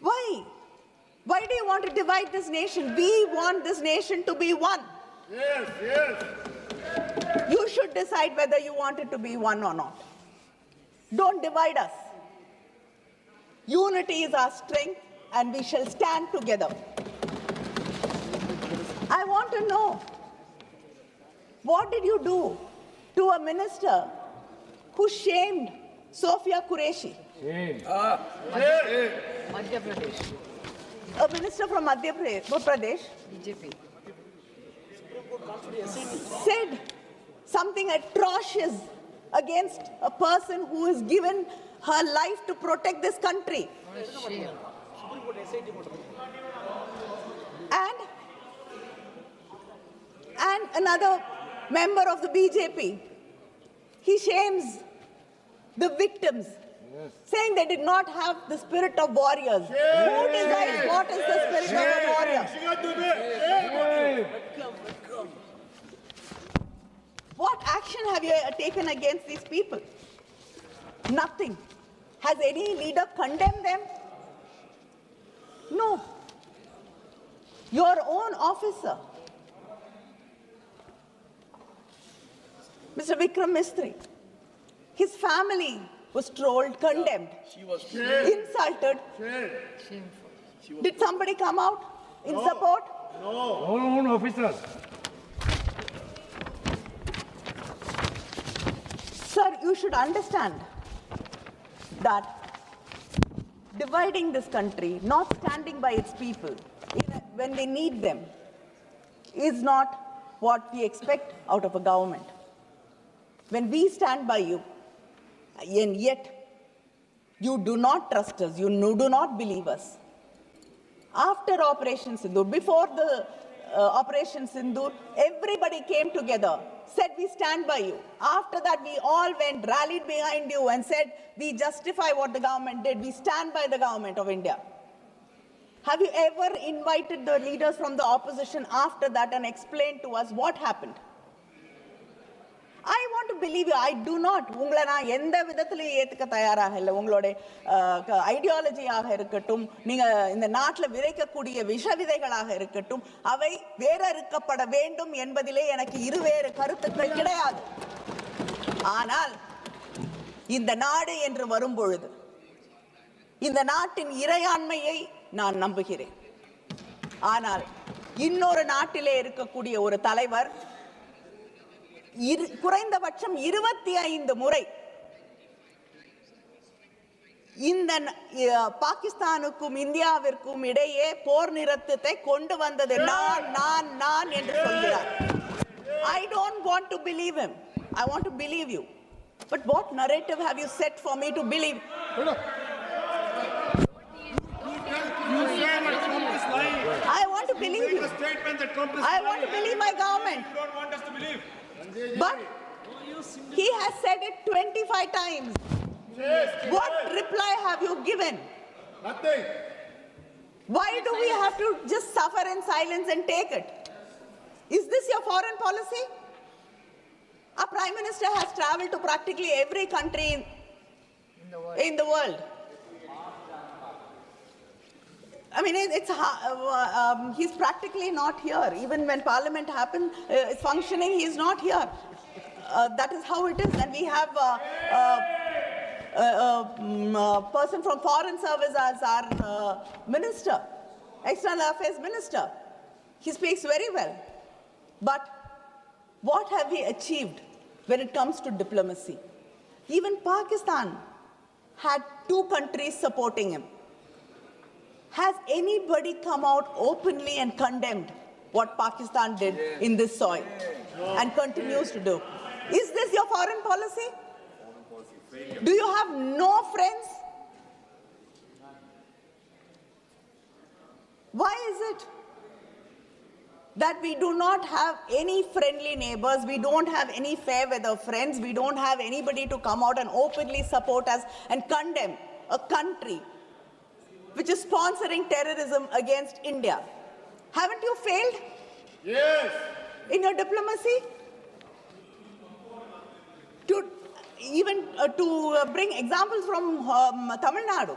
Why? Why do you want to divide this nation? We want this nation to be one. Yes, yes. You should decide whether you want it to be one or not. Don't divide us. Unity is our strength, and we shall stand together. I want to know What did you do to a minister who shamed Sofia Qureshi? A minister from Madhya Pradesh said something atrocious against a person who has given her life to protect this country. And another member of the BJP, he shames the victims, saying they did not have the spirit of warriors. Who decides what is the spirit of a warrior? What action have you taken against these people? Nothing. Has any leader condemned them? No. Your own officer, Mr. Vikram Mistry, his family was trolled, condemned, insulted. Did somebody come out in support? Our own officers. Sir, you should understand that dividing this country, not standing by its people when they need them, is not what we expect out of a government. When we stand by you, and yet you do not trust us, you do not believe us. After Operation Sindoor, before the Operation Sindoor, everybody came together, said we stand by you. After that, we all went, rallied behind you and said we justify what the government did. We stand by the government of India. Have you ever invited the leaders from the opposition after that and explained to us what happened? I want to believe you. I do not. உங்களை நான் எந்த விதத்திலையும் ஏத்துக்க தயாராக இல்லை. உங்களுடைய ஐடியாலஜியாக இருக்கட்டும், நீங்க இந்த நாட்டில் விதைக்கக்கூடிய விஷ விதைகளாக இருக்கட்டும், அவை வேறறுக்கப்பட வேண்டும் என்பதிலே எனக்கு இருவேறு கருத்துக்கள் கிடையாது. ஆனால் இந்த நாடு என்று வரும்பொழுது இந்த நாட்டின் இறையாண்மையை நான் நம்புகிறேன். ஆனால் இன்னொரு நாட்டிலே இருக்கக்கூடிய ஒரு தலைவர் குறைந்தபட்சம் 25 முறை இந்த பாகிஸ்தானுக்கும் இந்தியாவிற்கும் இடையே போர் நிறுத்தத்தை கொண்டு வந்தது நான் என்று சொல்கிறார். I don't want to believe him. I want to believe you. But what narrative have you set for me to believe? I want to believe you. I want to believe my government. You don't want us to believe. But he has said it 25 times. What reply have you given? Nothing. Why do we have to just suffer in silence and take it? Is this your foreign policy? Our Prime Minister has traveled to practically every country in the world. I mean, he's practically not here. Even when Parliament is functioning, he's not here. That is how it is. And we have a person from Foreign Service as our minister, External Affairs Minister. He speaks very well. But what have we achieved when it comes to diplomacy? Even Pakistan had 2 countries supporting him. Has anybody come out openly and condemned what Pakistan did in this soil and continues to do? Is this your foreign policy? Do you have no friends? Why is it that we do not have any friendly neighbors, we don't have any fair weather friends, we don't have anybody to come out and openly support us and condemn a country which is sponsoring terrorism against India? Haven't you failed? Yes. In your diplomacy? To bring examples from Tamil Nadu.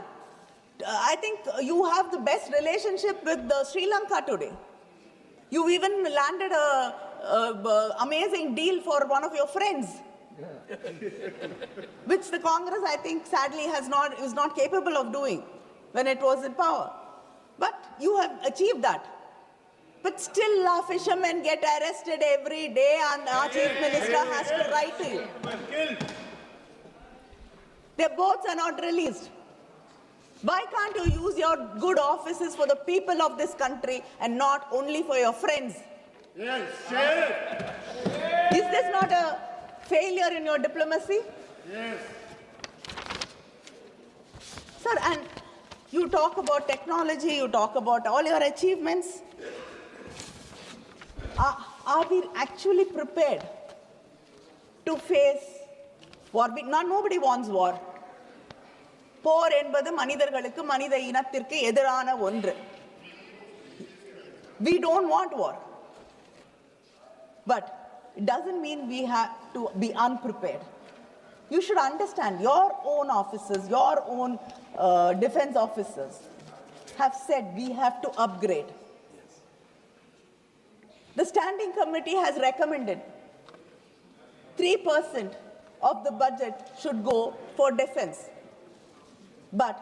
I think you have the best relationship with Sri Lanka today. You even landed an amazing deal for one of your friends, which the Congress, I think, sadly is not capable of doing when it was in power. But you have achieved that. But still our fishermen get arrested every day and our chief minister has to write to you. Their boats are not released. Why can't you use your good offices for the people of this country and not only for your friends? Yes, sir. Is this not a failure in your diplomacy? Yes. Sir, and you talk about technology, you talk about all your achievements. Are we actually prepared to face war? Nobody wants war. போர் என்பது மனிதர்களுக்கு மனித இனத்திற்கு எதிரான ஒன்று. We don't want war. But it doesn't mean we have to be unprepared. You should understand your own officers, your own defense officers have said we have to upgrade. The standing committee has recommended 3% of the budget should go for defense. But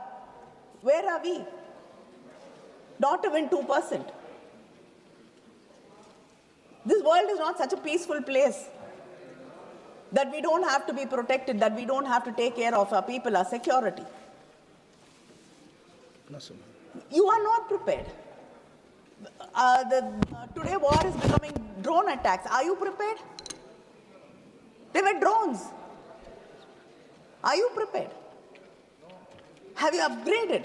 where are we? Not even 2%. This world is not such a peaceful place that we don't have to be protected, that we don't have to take care of our people, our security. You are not prepared. Today war is becoming drone attacks. Are you prepared? They were drones. Are you prepared? Have you upgraded?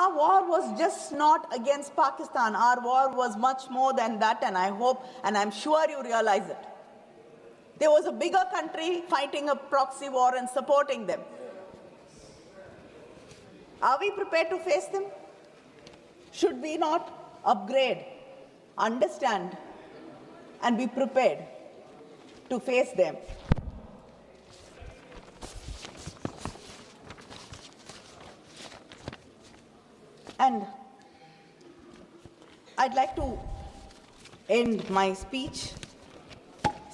Our war was just not against Pakistan. Our war was much more than that, and I hope and I'm sure you realize it. There was a bigger country fighting a proxy war and supporting them. Are we prepared to face them? Should we not upgrade, understand, and be prepared to face them? And I'd like to end my speech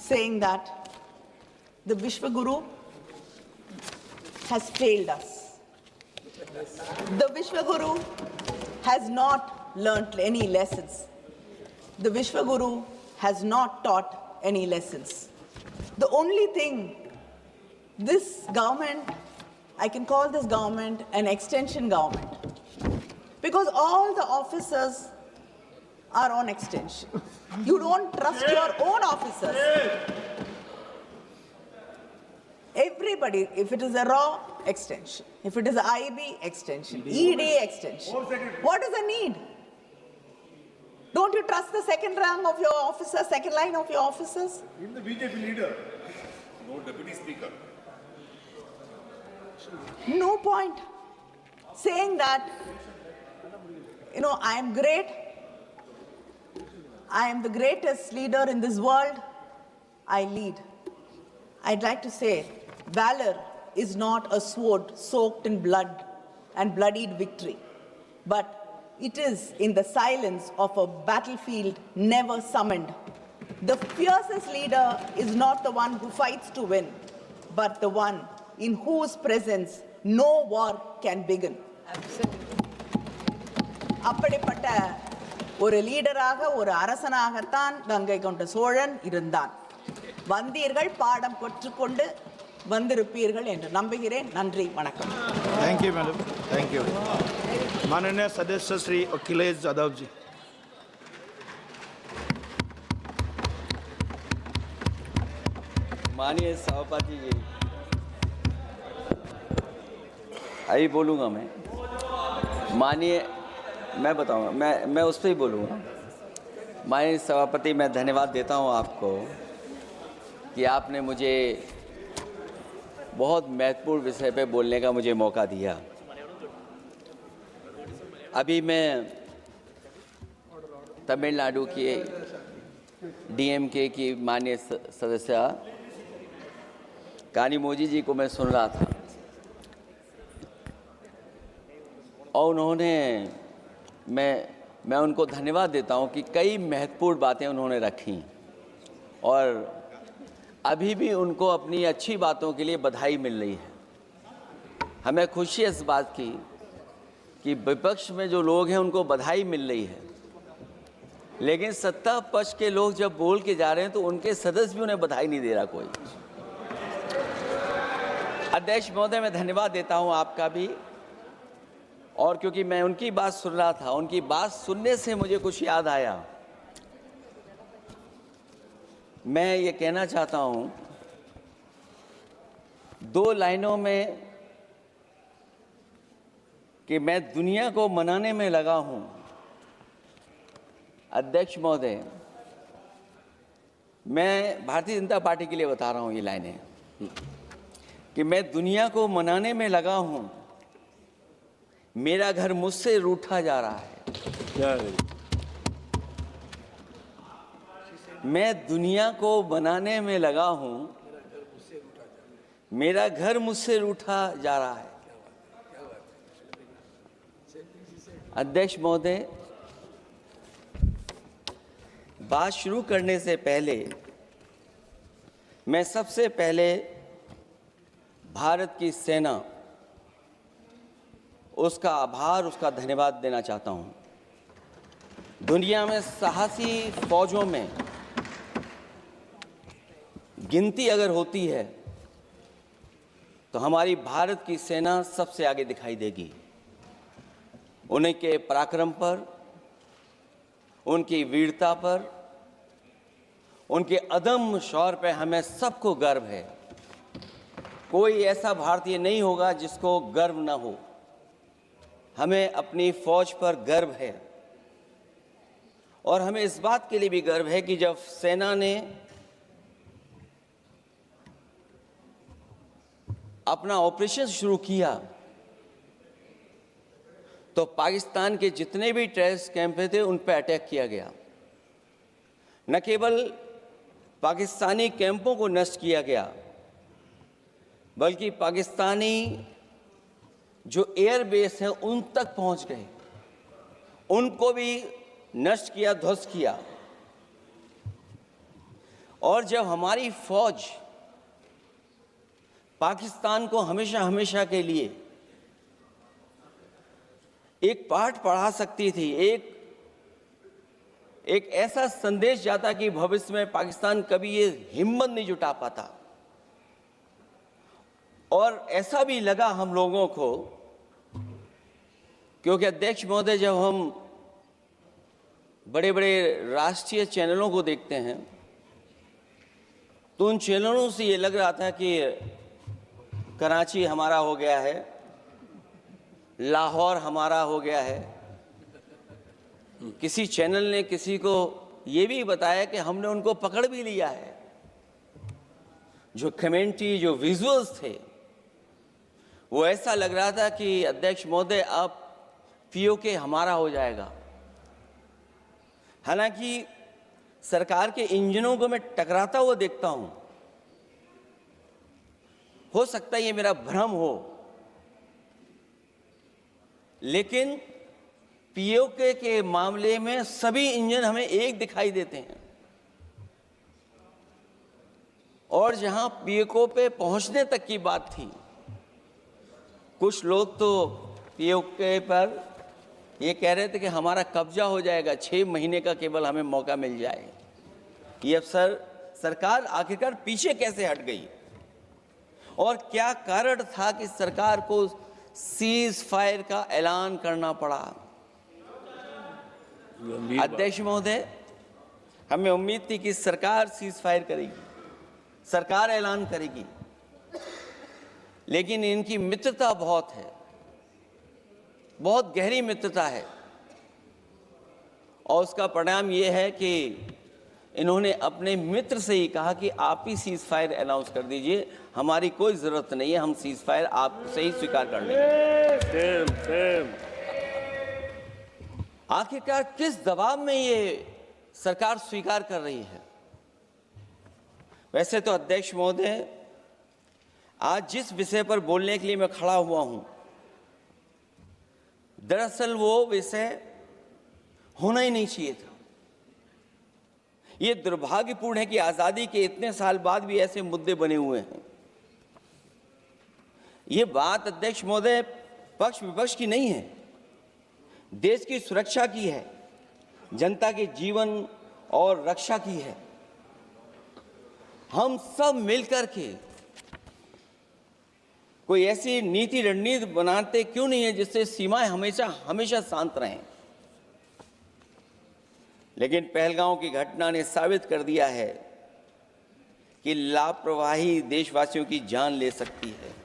saying that the Vishwaguru has failed us. The Vishwaguru has not learnt any lessons. The Vishwaguru has not taught any lessons. The only thing this government, I can call this government an extension government, because all the officers are on extension. You don't trust your own officers. Everybody, if it is a RAW, extension. If it is a IB, extension. ED, extension. What is the need? Don't you trust the second rank of your officers, second line of your officers? Even the BJP leader. No deputy speaker. No point saying that, I am great. I am the greatest leader in this world. I lead. I'd like to say, valor is not a sword soaked in blood and bloodied victory, but it is in the silence of a battlefield never summoned. The fiercest leader is not the one who fights to win, but the one in whose presence no war can begin. அப்படிப்பட்ட ஒரு லீடராக, ஒரு அரசனாகத்தான் கங்கை கொண்ட சோழன் இருந்தான். வந்தீர்கள், பாடம் கற்றுக்கொண்டு வந்திருப்பீர்கள் என்று நம்புகிறேன். நன்றி, வணக்கம். Thank you madam, thank you. माननीय सदस्य श्री अखिलेश यादव जी. माननीय सभापति जी, अभी बोलूँगा मैं. माननीय, मैं बताऊँगा, मैं उस पर ही बोलूँगा. माननीय सभापति, मैं धन्यवाद देता हूँ आपको कि आपने मुझे बहुत महत्वपूर्ण विषय पे बोलने का मुझे मौका दिया. अभी मैं तमिलनाडु के डीएमके की माननीय सदस्य कानीमोझी जी को मैं सुन रहा था और उन्होंने, मैं उनको धन्यवाद देता हूं कि कई महत्वपूर्ण बातें उन्होंने रखी और अभी भी उनको अपनी अच्छी बातों के लिए बधाई मिल रही है. हमें खुशी है इस बात की कि विपक्ष में जो लोग हैं उनको बधाई मिल रही है लेकिन सत्ता पक्ष के लोग जब बोल के जा रहे हैं तो उनके सदस्य भी उन्हें बधाई नहीं दे रहा कोई। अध्यक्ष महोदय, मैं धन्यवाद देता हूं आपका भी, और क्योंकि मैं उनकी बात सुन रहा था, उनकी बात सुनने से मुझे कुछ याद आया। मैं ये कहना चाहता हूं 2 लाइनों में कि मैं दुनिया को मनाने में लगा हूं। अध्यक्ष महोदय, मैं भारतीय जनता पार्टी के लिए बता रहा हूं ये लाइनें कि मैं दुनिया को मनाने में लगा हूं, मेरा घर मुझसे रूठा जा रहा है। मैं दुनिया को मनाने में लगा हूं, मेरा घर मुझसे रूठा जा रहा है। अध्यक्ष महोदय, बात शुरू करने से पहले मैं सबसे पहले भारत की सेना, उसका आभार, उसका धन्यवाद देना चाहता हूं। दुनिया में साहसी फौजों में गिनती अगर होती है तो हमारी भारत की सेना सबसे आगे दिखाई देगी। उनके पराक्रम पर, उनकी वीरता पर, उनके अदम्य शौर्य पर हमें सबको गर्व है। कोई ऐसा भारतीय नहीं होगा जिसको गर्व न हो। हमें अपनी फौज पर गर्व है, और हमें इस बात के लिए भी गर्व है कि जब सेना ने अपना ऑपरेशन शुरू किया तो पाकिस्तान के जितने भी टेररिस्ट कैंप थे उन पर अटैक किया गया। न केवल पाकिस्तानी कैंपों को नष्ट किया गया, बल्कि पाकिस्तानी जो एयर बेस हैं उन तक पहुंच गए, उनको भी नष्ट किया, ध्वस्त किया। और जब हमारी फौज पाकिस्तान को हमेशा हमेशा के लिए एक पाठ पढ़ा सकती थी, एक ऐसा संदेश जाता कि भविष्य में पाकिस्तान कभी ये हिम्मत नहीं जुटा पाता। और ऐसा भी लगा हम लोगों को, क्योंकि अध्यक्ष महोदय, जब हम बड़े बड़े राष्ट्रीय चैनलों को देखते हैं तो उन चैनलों से ये लग रहा था कि कराची हमारा हो गया है, लाहौर हमारा हो गया है। किसी चैनल ने किसी को ये भी बताया कि हमने उनको पकड़ भी लिया है। जो कमेंट्री, जो विजुअल्स थे, वो ऐसा लग रहा था कि अध्यक्ष महोदय अब पीओके हमारा हो जाएगा। हालांकि सरकार के इंजनों को मैं टकराता हुआ देखता हूं। हो सकता है ये मेरा भ्रम हो, लेकिन पीओके के मामले में सभी इंजन हमें एक दिखाई देते हैं। और जहां पीओके पे पहुंचने तक की बात थी, कुछ लोग तो पीओके पर ये कह रहे थे कि हमारा कब्जा हो जाएगा, 6 महीने का केवल हमें मौका मिल जाए। ये अफसर सरकार आखिरकार पीछे कैसे हट गई, और क्या कारण था कि सरकार को सीज फायर का ऐलान करना पड़ा? अध्यक्ष महोदय, हमें उम्मीद थी कि सरकार सीज फायर करेगी, सरकार ऐलान करेगी, लेकिन इनकी मित्रता बहुत है, बहुत गहरी मित्रता है। और उसका परिणाम ये है कि इन्होंने अपने मित्र से ही कहा कि आप ही सीज फायर अनाउंस कर दीजिए, हमारी कोई जरूरत नहीं है, हम सीज फायर आपसे ही स्वीकार कर लेंगे। आखिरकार किस दबाव में ये सरकार स्वीकार कर रही है? वैसे तो अध्यक्ष महोदय, आज जिस विषय पर बोलने के लिए मैं खड़ा हुआ हूं, दरअसल वो विषय होना ही नहीं चाहिए था। ये दुर्भाग्यपूर्ण है कि आजादी के इतने साल बाद भी ऐसे मुद्दे बने हुए हैं। ये बात अध्यक्ष महोदय पक्ष विपक्ष की नहीं है, देश की सुरक्षा की है। जनता के जीवन और रक्षा की है। हम सब मिलकर के कोई ऐसी नीति रणनीति बनाते क्यों नहीं है जिससे सीमाएं हमेशा शांत रहें। लेकिन पहलगांव की घटना ने साबित कर दिया है कि लापरवाही देशवासियों की जान ले सकती है।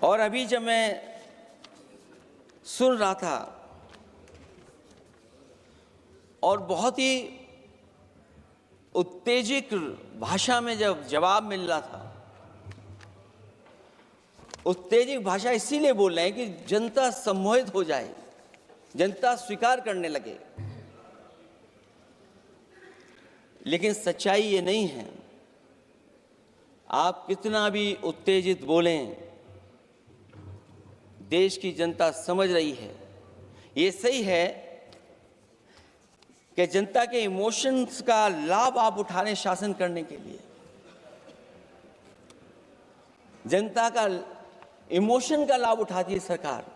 और अभी जब मैं सुन रहा था और बहुत ही उत्तेजित भाषा में जब जवाब मिल रहा था, उत्तेजित भाषा इसीलिए बोल रहे हैं कि जनता सम्मोहित हो जाए, जनता स्वीकार करने लगे। लेकिन सच्चाई ये नहीं है। आप कितना भी उत्तेजित बोलें, देश की जनता समझ रही है। ये सही है कि जनता के इमोशंस का लाभ आप उठा रहे हैं शासन करने के लिए। जनता का इमोशन का लाभ उठाती है सरकार।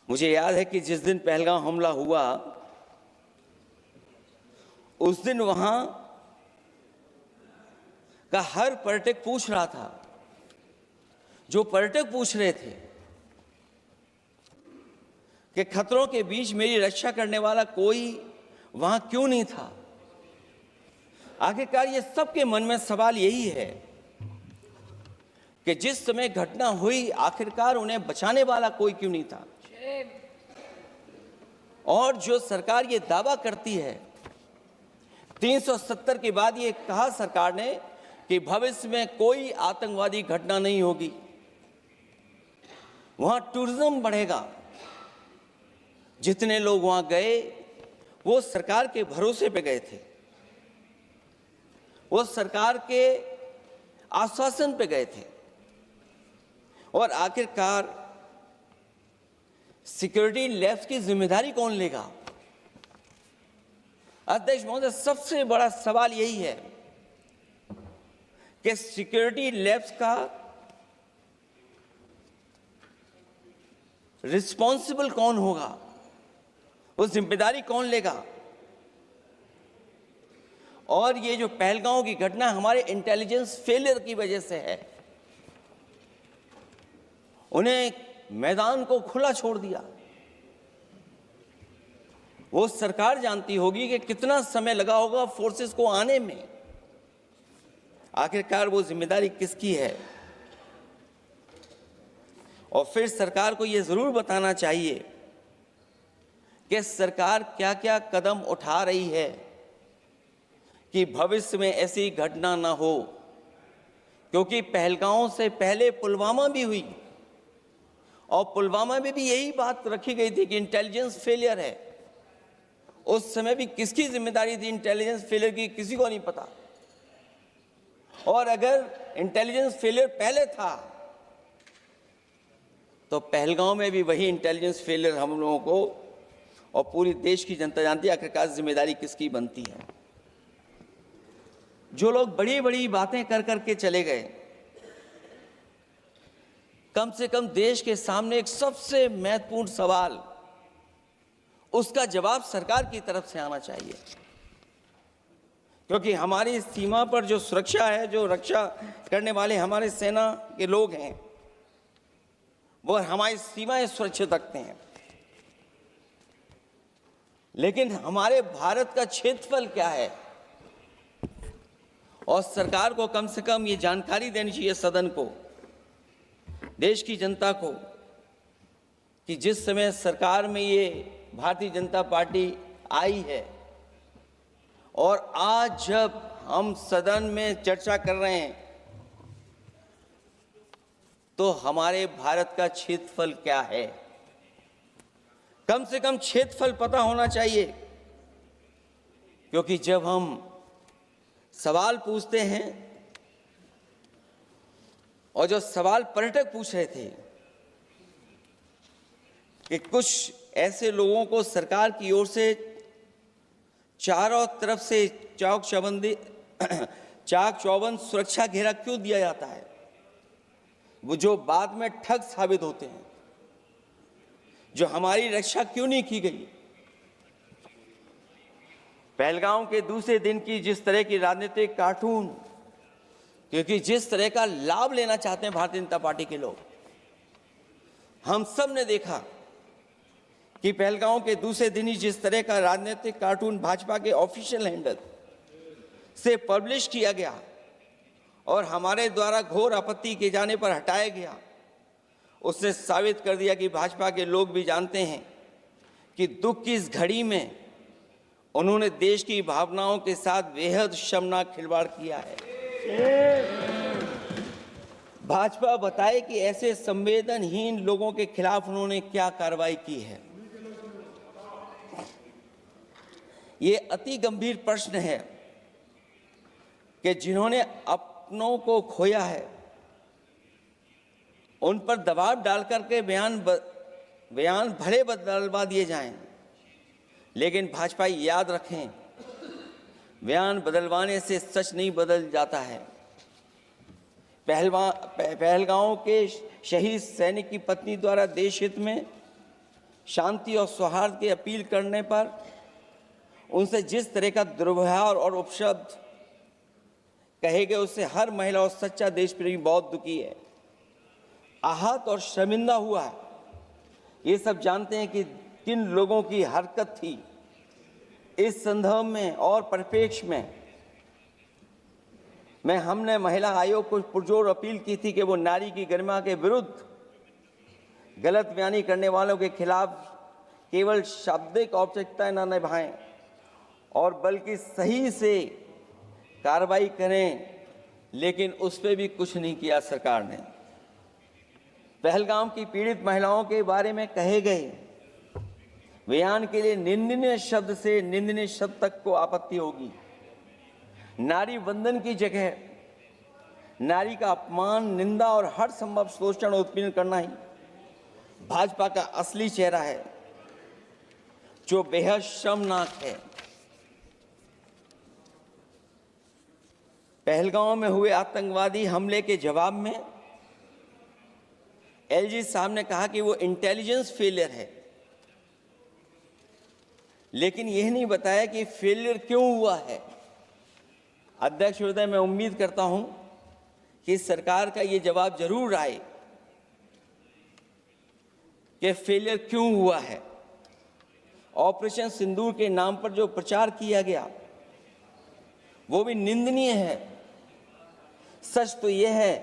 मुझे याद है कि जिस दिन पहलगाम हमला हुआ उस दिन वहां का हर पर्यटक पूछ रहा था, जो पर्यटक पूछ रहे थे कि खतरों के बीच मेरी रक्षा करने वाला कोई वहां क्यों नहीं था। आखिरकार ये सबके मन में सवाल यही है कि जिस समय घटना हुई आखिरकार उन्हें बचाने वाला कोई क्यों नहीं था। और जो सरकार ये दावा करती है, 370 के बाद ये कहा सरकार ने कि भविष्य में कोई आतंकवादी घटना नहीं होगी, वहां टूरिज्म बढ़ेगा। जितने लोग वहां गए वो सरकार के भरोसे पे गए थे, वो सरकार के आश्वासन पे गए थे। और आखिरकार सिक्योरिटी लैब्स की जिम्मेदारी कौन लेगा? अध्यक्ष महोदय, सबसे बड़ा सवाल यही है कि सिक्योरिटी लैब्स का रिस्पॉन्सिबल कौन होगा, वो जिम्मेदारी कौन लेगा? और ये जो पहलगांव की घटना हमारे इंटेलिजेंस फेलियर की वजह से है। उन्हें मैदान को खुला छोड़ दिया। वो सरकार जानती होगी कि कितना समय लगा होगा फोर्सेस को आने में। आखिरकार वो जिम्मेदारी किसकी है? और फिर सरकार को ये जरूर बताना चाहिए कि सरकार क्या क्या कदम उठा रही है कि भविष्य में ऐसी घटना ना हो। क्योंकि पहलगांव से पहले पुलवामा भी हुई और पुलवामा में भी यही बात रखी गई थी कि इंटेलिजेंस फेलियर है। उस समय भी किसकी जिम्मेदारी थी इंटेलिजेंस फेलियर की? किसी को नहीं पता। और अगर इंटेलिजेंस फेलियर पहले था तो पहलगांव में भी वही इंटेलिजेंस फेलियर हम लोगों को और पूरी देश की जनता जानती है आखिरकार जिम्मेदारी किसकी बनती है। जो लोग बड़ी बड़ी बातें कर करके चले गए, कम से कम देश के सामने एक सबसे महत्वपूर्ण सवाल, उसका जवाब सरकार की तरफ से आना चाहिए। क्योंकि हमारी सीमा पर जो सुरक्षा है, जो रक्षा करने वाले हमारे सेना के लोग हैं, वो हमारी सीमाएं सुरक्षित रखते हैं। लेकिन हमारे भारत का क्षेत्रफल क्या है? और सरकार को कम से कम ये जानकारी देनी चाहिए सदन को, देश की जनता को, कि जिस समय सरकार में ये भारतीय जनता पार्टी आई है और आज जब हम सदन में चर्चा कर रहे हैं तो हमारे भारत का क्षेत्रफल क्या है? कम से कम क्षेत्रफल पता होना चाहिए। क्योंकि जब हम सवाल पूछते हैं, और जो सवाल पर्यटक पूछ रहे थे कि कुछ ऐसे लोगों को सरकार की ओर से चारों तरफ से चाक चौबंद सुरक्षा घेरा क्यों दिया जाता है? वो जो बाद में ठग साबित होते हैं, जो हमारी रक्षा क्यों नहीं की गई। पहलगाम के दूसरे दिन की जिस तरह की राजनीतिक कार्टून, क्योंकि जिस तरह का लाभ लेना चाहते हैं भारतीय जनता पार्टी के लोग, हम सब ने देखा कि पहलगाम के दूसरे दिन ही जिस तरह का राजनीतिक कार्टून भाजपा के ऑफिशियल हैंडल से पब्लिश किया गया और हमारे द्वारा घोर आपत्ति किए जाने पर हटाया गया, उसने साबित कर दिया कि भाजपा के लोग भी जानते हैं कि दुख की इस घड़ी में उन्होंने देश की भावनाओं के साथ बेहद शर्मनाक खिलवाड़ किया है। भाजपा बताए कि ऐसे संवेदनहीन लोगों के खिलाफ उन्होंने क्या कार्रवाई की है। ये अति गंभीर प्रश्न है कि जिन्होंने अपनों को खोया है उन पर दबाव डाल करके बयान भले बदलवा दिए जाएं, लेकिन भाजपा याद रखें, बयान बदलवाने से सच नहीं बदल जाता है। पहलगांव के शहीद सैनिक की पत्नी द्वारा देश हित में शांति और सौहार्द की अपील करने पर उनसे जिस तरह का दुर्व्यवहार और उपशब्द कहे गए, उससे हर महिला और सच्चा देश प्रेमी बहुत दुखी है, आहत और शर्मिंदा हुआ है। ये सब जानते हैं कि किन लोगों की हरकत थी। इस संदर्भ में और परिप्रेक्ष्य में हमने महिला आयोग को पुरजोर अपील की थी कि वो नारी की गरिमा के विरुद्ध गलत बयानी करने वालों के खिलाफ केवल शाब्दिक औपचारिकताएं न निभाएं और बल्कि सही से कार्रवाई करें, लेकिन उस पर भी कुछ नहीं किया सरकार ने। पहलगाम की पीड़ित महिलाओं के बारे में कहे गए बयान के लिए निंदनीय शब्द से निंदनीय शब्द तक को आपत्ति होगी। नारी वंदन की जगह नारी का अपमान, निंदा और हर संभव शोषण और उत्पीड़न करना ही भाजपा का असली चेहरा है, जो बेहद शर्मनाक है। पहलगाम में हुए आतंकवादी हमले के जवाब में एलजी साहब ने कहा कि वो इंटेलिजेंस फेलियर है, लेकिन यह नहीं बताया कि फेलियर क्यों हुआ है। अध्यक्ष महोदय, मैं उम्मीद करता हूं कि सरकार का ये जवाब जरूर आए कि फेलियर क्यों हुआ है। ऑपरेशन सिंदूर के नाम पर जो प्रचार किया गया वो भी निंदनीय है। सच तो यह है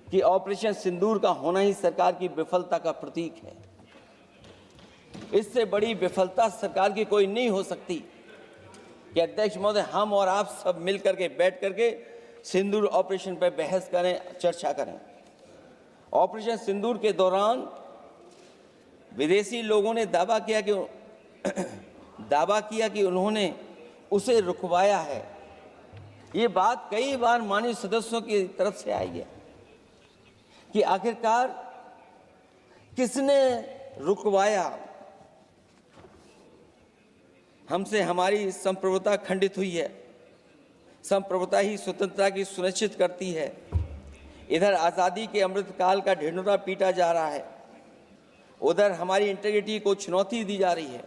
कि ऑपरेशन सिंदूर का होना ही सरकार की विफलता का प्रतीक है। इससे बड़ी विफलता सरकार की कोई नहीं हो सकती कि अध्यक्ष महोदय हम और आप सब मिलकर के बैठ करके सिंदूर ऑपरेशन पर बहस करें, चर्चा करें। ऑपरेशन सिंदूर के दौरान विदेशी लोगों ने दावा किया कि उन्होंने उसे रुकवाया है। ये बात कई बार माननीय सदस्यों की तरफ से आई है कि आखिरकार किसने रुकवाया। हमसे हमारी संप्रभुता खंडित हुई है। संप्रभुता ही स्वतंत्रता की सुनिश्चित करती है। इधर आज़ादी के अमृतकाल का ढिंढोरा पीटा जा रहा है, उधर हमारी इंटीग्रिटी को चुनौती दी जा रही है।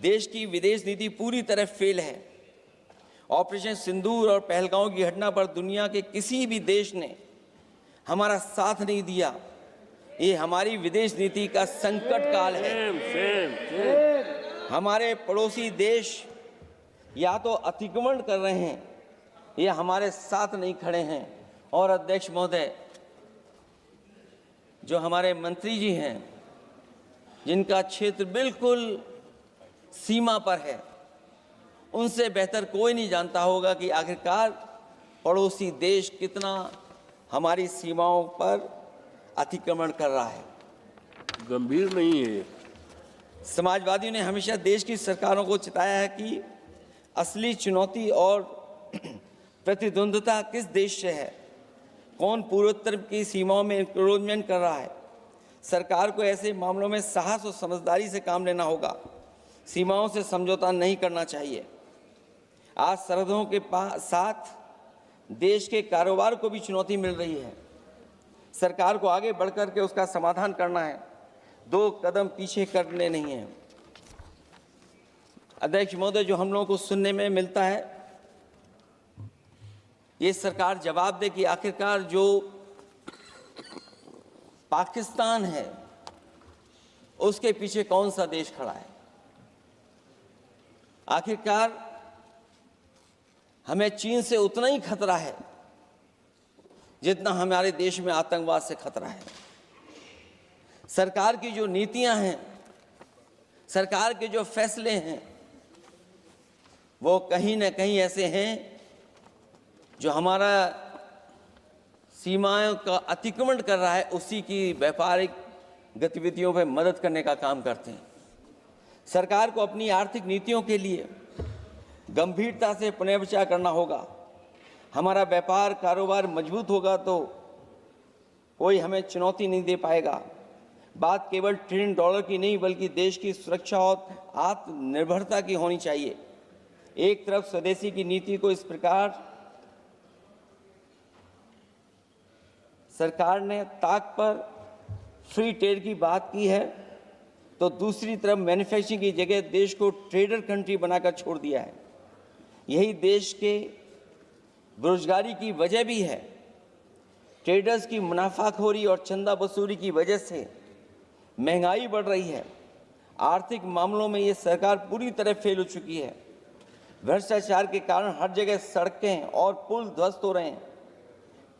देश की विदेश नीति पूरी तरह फेल है। ऑपरेशन सिंदूर और पहलगाम की घटना पर दुनिया के किसी भी देश ने हमारा साथ नहीं दिया। ये हमारी विदेश नीति का संकट काल है। हमारे पड़ोसी देश या तो अतिक्रमण कर रहे हैं या हमारे साथ नहीं खड़े हैं। और अध्यक्ष महोदय, जो हमारे मंत्री जी हैं जिनका क्षेत्र बिल्कुल सीमा पर है, उनसे बेहतर कोई नहीं जानता होगा कि आखिरकार पड़ोसी देश कितना हमारी सीमाओं पर अतिक्रमण कर रहा है। गंभीर नहीं है। समाजवादियों ने हमेशा देश की सरकारों को चिताया है कि असली चुनौती और प्रतिद्वंद्विता किस देश से है, कौन पूर्वोत्तर की सीमाओं में इंक्रोचमेंट कर रहा है। सरकार को ऐसे मामलों में साहस और समझदारी से काम लेना होगा। सीमाओं से समझौता नहीं करना चाहिए। आज सरहदों के साथ देश के कारोबार को भी चुनौती मिल रही है। सरकार को आगे बढ़कर के उसका समाधान करना है, 2 कदम पीछे करने नहीं है। अध्यक्ष महोदय, जो हम लोगों को सुनने में मिलता है, ये सरकार जवाब दे कि आखिरकार जो पाकिस्तान है उसके पीछे कौन सा देश खड़ा है। आखिरकार हमें चीन से उतना ही खतरा है जितना हमारे देश में आतंकवाद से खतरा है। सरकार की जो नीतियां हैं, सरकार के जो फैसले हैं, वो कहीं ना कहीं ऐसे हैं जो हमारा सीमाओं का अतिक्रमण कर रहा है, उसी की व्यापारिक गतिविधियों में मदद करने का काम करते हैं। सरकार को अपनी आर्थिक नीतियों के लिए गंभीरता से पुनर्विचार करना होगा। हमारा व्यापार कारोबार मजबूत होगा तो कोई हमें चुनौती नहीं दे पाएगा। बात केवल $1 ट्रिलियन की नहीं बल्कि देश की सुरक्षा और आत्मनिर्भरता की होनी चाहिए। एक तरफ स्वदेशी की नीति को इस प्रकार सरकार ने ताक पर फ्री ट्रेड की बात की है, तो दूसरी तरफ मैन्युफैक्चरिंग की जगह देश को ट्रेडर कंट्री बनाकर छोड़ दिया है। यही देश के बेरोजगारी की वजह भी है। ट्रेडर्स की मुनाफाखोरी और चंदा वसूली की वजह से महंगाई बढ़ रही है। आर्थिक मामलों में ये सरकार पूरी तरह फेल हो चुकी है। भ्रष्टाचार के कारण हर जगह सड़कें और पुल ध्वस्त हो रहे हैं,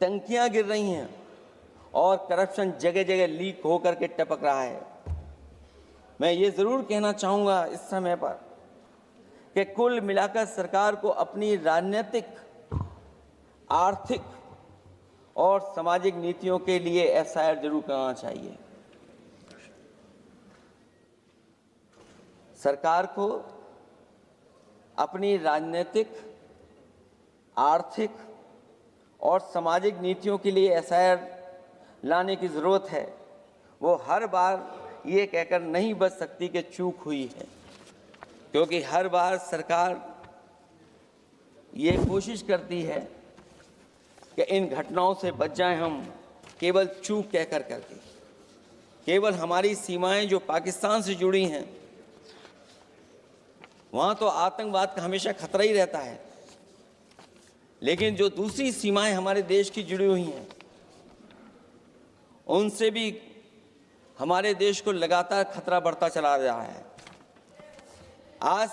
टंकियां गिर रही हैं और करप्शन जगह जगह लीक होकर के टपक रहा है। मैं ये ज़रूर कहना चाहूँगा इस समय पर कि कुल मिलाकर सरकार को अपनी राजनीतिक, आर्थिक और सामाजिक नीतियों के लिए एफआईआर जरूर करना चाहिए। सरकार को अपनी राजनीतिक, आर्थिक और सामाजिक नीतियों के लिए एफआईआर लाने की ज़रूरत है। वो हर बार ये कहकर नहीं बच सकती कि चूक हुई है, क्योंकि हर बार सरकार ये कोशिश करती है कि इन घटनाओं से बच जाएं हम, केवल चूक कहकर करके। केवल हमारी सीमाएं जो पाकिस्तान से जुड़ी हैं, वहाँ तो आतंकवाद का हमेशा खतरा ही रहता है, लेकिन जो दूसरी सीमाएं हमारे देश की जुड़ी हुई हैं, उनसे भी हमारे देश को लगातार खतरा बढ़ता चला रहा है। आज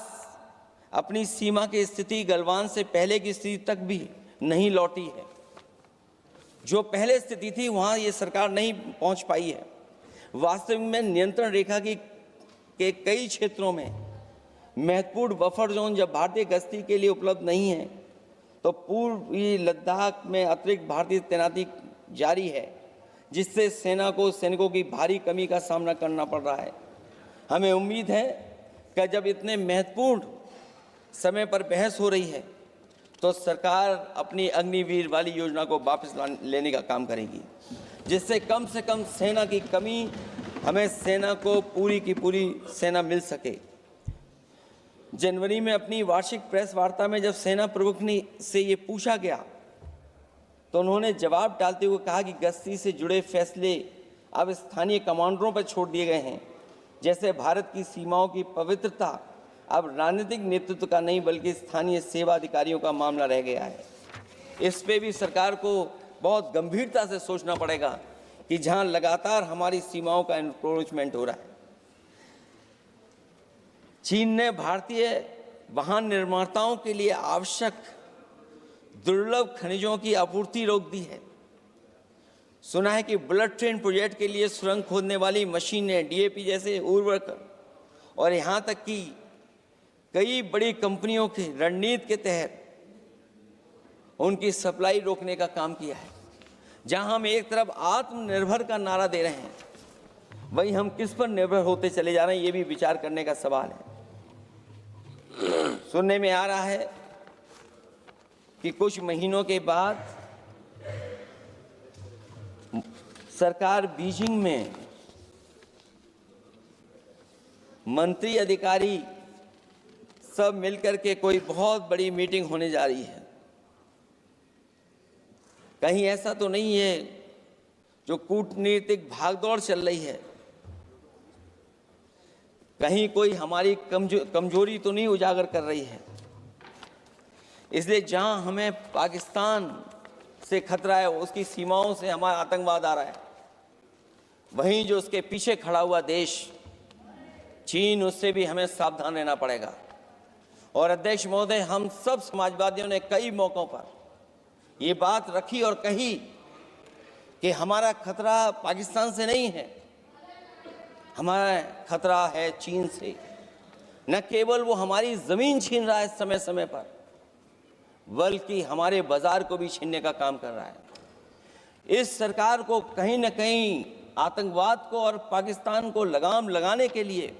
अपनी सीमा की स्थिति गलवान से पहले की स्थिति तक भी नहीं लौटी है। जो पहले स्थिति थी वहाँ ये सरकार नहीं पहुँच पाई है। वास्तविक में नियंत्रण रेखा के कई क्षेत्रों में महत्वपूर्ण बफर जोन जब भारतीय गश्ती के लिए उपलब्ध नहीं है, तो पूर्वी लद्दाख में अतिरिक्त भारतीय तैनाती जारी है, जिससे सेना को सैनिकों की भारी कमी का सामना करना पड़ रहा है। हमें उम्मीद है कि जब इतने महत्वपूर्ण समय पर बहस हो रही है, तो सरकार अपनी अग्निवीर वाली योजना को वापस लेने का काम करेगी, जिससे कम से कम सेना की कमी, हमें सेना को पूरी की पूरी सेना मिल सके। जनवरी में अपनी वार्षिक प्रेस वार्ता में जब सेना प्रमुख ने से ये पूछा गया, तो उन्होंने जवाब डालते हुए कहा कि गश्ती से जुड़े फैसले अब स्थानीय कमांडरों पर छोड़ दिए गए हैं। जैसे भारत की सीमाओं की पवित्रता अब राजनीतिक नेतृत्व का नहीं बल्कि स्थानीय सेवा अधिकारियों का मामला रह गया है। इस पे भी सरकार को बहुत गंभीरता से सोचना पड़ेगा कि जहां लगातार हमारी सीमाओं का एनक्रोचमेंट हो रहा है। चीन ने भारतीय वाहन निर्माताओं के लिए आवश्यक दुर्लभ खनिजों की आपूर्ति रोक दी है। सुना है कि बुलेट ट्रेन प्रोजेक्ट के लिए सुरंग खोदने वाली मशीनें, डीएपी जैसे उर्वरक और यहाँ तक कि कई बड़ी कंपनियों की रणनीति के तहत उनकी सप्लाई रोकने का काम किया है। जहां हम एक तरफ आत्मनिर्भर का नारा दे रहे हैं, वहीं हम किस पर निर्भर होते चले जा रहे हैं, ये भी विचार करने का सवाल है। सुनने में आ रहा है कि कुछ महीनों के बाद सरकार बीजिंग में मंत्री अधिकारी सब मिलकर के कोई बहुत बड़ी मीटिंग होने जा रही है। कहीं ऐसा तो नहीं है जो कूटनीतिक भागदौड़ चल रही है, कहीं कोई हमारी कमजोरी तो नहीं उजागर कर रही है। इसलिए जहां हमें पाकिस्तान से खतरा है, उसकी सीमाओं से हमारा आतंकवाद आ रहा है, वहीं जो उसके पीछे खड़ा हुआ देश चीन, उससे भी हमें सावधान रहना पड़ेगा। और अध्यक्ष महोदय, हम सब समाजवादियों ने कई मौकों पर ये बात रखी और कही कि हमारा खतरा पाकिस्तान से नहीं है, हमारा खतरा है चीन से। न केवल वो हमारी जमीन छीन रहा है समय समय पर, बल्कि हमारे बाजार को भी छीनने का काम कर रहा है। इस सरकार को कहीं न कहीं आतंकवाद को और पाकिस्तान को लगाम लगाने के लिए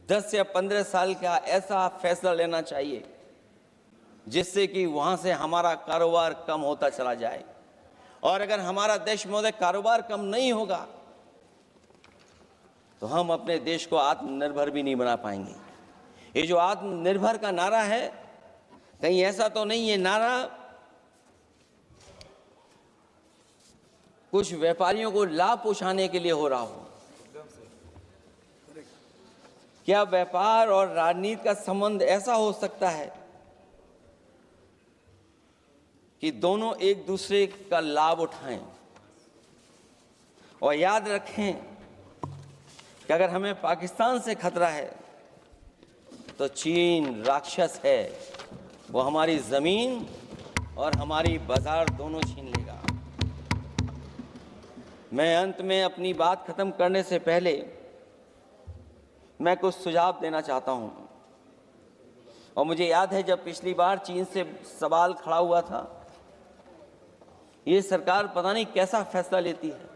10 या 15 साल का ऐसा फैसला लेना चाहिए जिससे कि वहां से हमारा कारोबार कम होता चला जाए। और अगर हमारा देश महोदय कारोबार कम नहीं होगा तो हम अपने देश को आत्मनिर्भर भी नहीं बना पाएंगे। ये जो आत्मनिर्भर का नारा है, कहीं ऐसा तो नहीं है नारा कुछ व्यापारियों को लाभ पहुंचाने के लिए हो रहा हो? क्या व्यापार और राजनीति का संबंध ऐसा हो सकता है कि दोनों एक दूसरे का लाभ उठाएं? और याद रखें कि अगर हमें पाकिस्तान से खतरा है तो चीन राक्षस है, वो हमारी जमीन और हमारी बाजार दोनों छीन लेगा। मैं अंत में अपनी बात खत्म करने से पहले मैं कुछ सुझाव देना चाहता हूं। और मुझे याद है जब पिछली बार चीन से सवाल खड़ा हुआ था, ये सरकार पता नहीं कैसा फैसला लेती है।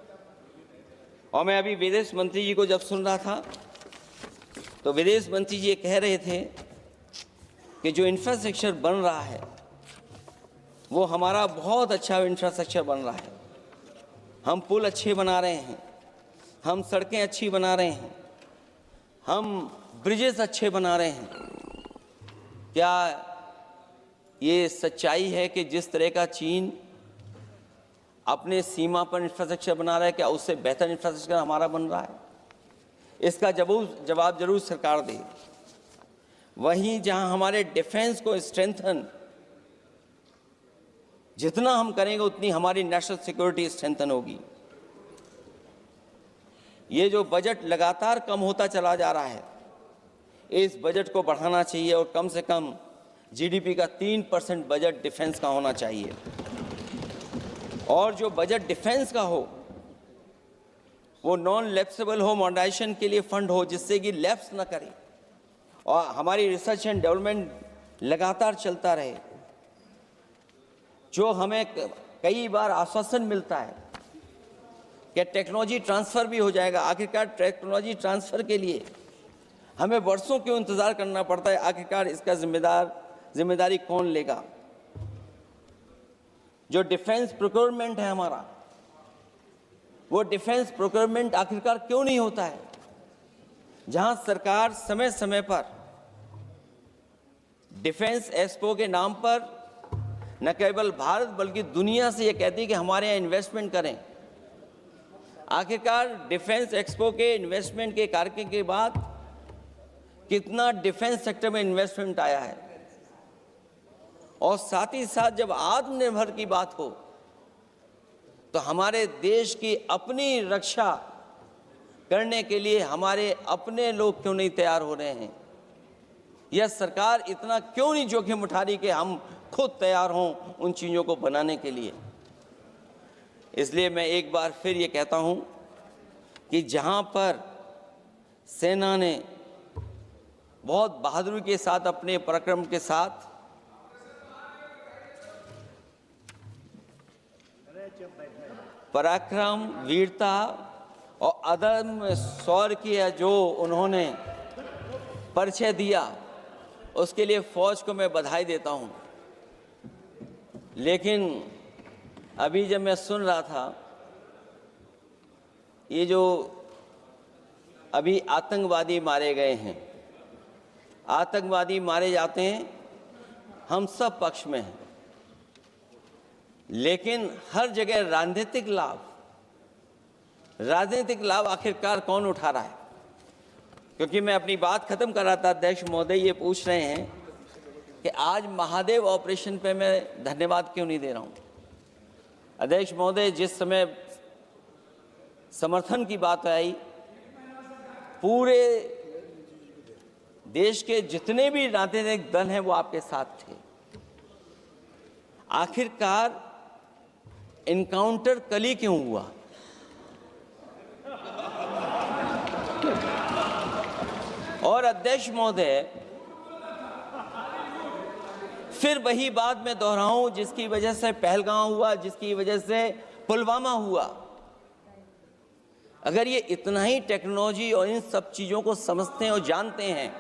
और मैं अभी विदेश मंत्री जी को जब सुन रहा था तो विदेश मंत्री जी ये कह रहे थे कि जो इंफ्रास्ट्रक्चर बन रहा है वो हमारा बहुत अच्छा इंफ्रास्ट्रक्चर बन रहा है। हम पुल अच्छे बना रहे हैं, हम सड़कें अच्छी बना रहे हैं, हम ब्रिजेस अच्छे बना रहे हैं। क्या ये सच्चाई है कि जिस तरह का चीन अपने सीमा पर इंफ्रास्ट्रक्चर बना रहा है, क्या उससे बेहतर इंफ्रास्ट्रक्चर हमारा बन रहा है? इसका जवाब जरूर सरकार दे। वहीं जहां हमारे डिफेंस को स्ट्रेंथन जितना हम करेंगे उतनी हमारी नेशनल सिक्योरिटी स्ट्रेंथन होगी। ये जो बजट लगातार कम होता चला जा रहा है, इस बजट को बढ़ाना चाहिए और कम से कम जीडीपी का 3% बजट डिफेंस का होना चाहिए। और जो बजट डिफेंस का हो वो नॉन लैप्सेबल हो, मॉडर्नाइजेशन के लिए फंड हो जिससे कि लैप्स ना करे और हमारी रिसर्च एंड डेवलपमेंट लगातार चलता रहे। जो हमें कई बार आश्वासन मिलता है कि टेक्नोलॉजी ट्रांसफ़र भी हो जाएगा, आखिरकार टेक्नोलॉजी ट्रांसफ़र के लिए हमें वर्षों क्यों इंतज़ार करना पड़ता है? आखिरकार इसका जिम्मेदारी कौन लेगा? जो डिफेंस प्रोक्योरमेंट है हमारा, वो डिफेंस प्रोक्योरमेंट आखिरकार क्यों नहीं होता है? जहां सरकार समय समय पर डिफेंस एक्सपो के नाम पर न केवल भारत बल्कि दुनिया से ये कहती है कि हमारे यहाँ इन्वेस्टमेंट करें। आखिरकार डिफेंस एक्सपो के इन्वेस्टमेंट के कार्यक्रम के बाद कितना डिफेंस सेक्टर में इन्वेस्टमेंट आया है? और साथ ही साथ जब आत्मनिर्भर की बात हो तो हमारे देश की अपनी रक्षा करने के लिए हमारे अपने लोग क्यों नहीं तैयार हो रहे हैं? यह सरकार इतना क्यों नहीं जोखिम उठा रही कि हम खुद तैयार हों उन चीज़ों को बनाने के लिए? इसलिए मैं एक बार फिर ये कहता हूं कि जहां पर सेना ने बहुत बहादुरी के साथ अपने पराक्रम के साथ पराक्रम, वीरता और अदम्य शौर्य की जो उन्होंने परिचय दिया, उसके लिए फौज को मैं बधाई देता हूं। लेकिन अभी जब मैं सुन रहा था, ये जो अभी आतंकवादी मारे गए हैं, आतंकवादी मारे जाते हैं, हम सब पक्ष में हैं। लेकिन हर जगह राजनीतिक लाभ आखिरकार कौन उठा रहा है? क्योंकि मैं अपनी बात खत्म कर रहा था, अध्यक्ष महोदय ये पूछ रहे हैं कि आज महादेव ऑपरेशन पे मैं धन्यवाद क्यों नहीं दे रहा हूं। अध्यक्ष महोदय, जिस समय समर्थन की बात आई, पूरे देश के जितने भी राजनीतिक दल हैं वो आपके साथ थे। आखिरकार इनकाउंटर कल ही क्यों हुआ? और अध्यक्ष महोदय, फिर वही बात मैं दोहराऊं जिसकी वजह से पहलगांव हुआ, जिसकी वजह से पुलवामा हुआ। अगर ये इतना ही टेक्नोलॉजी और इन सब चीजों को समझते हैं और जानते हैं,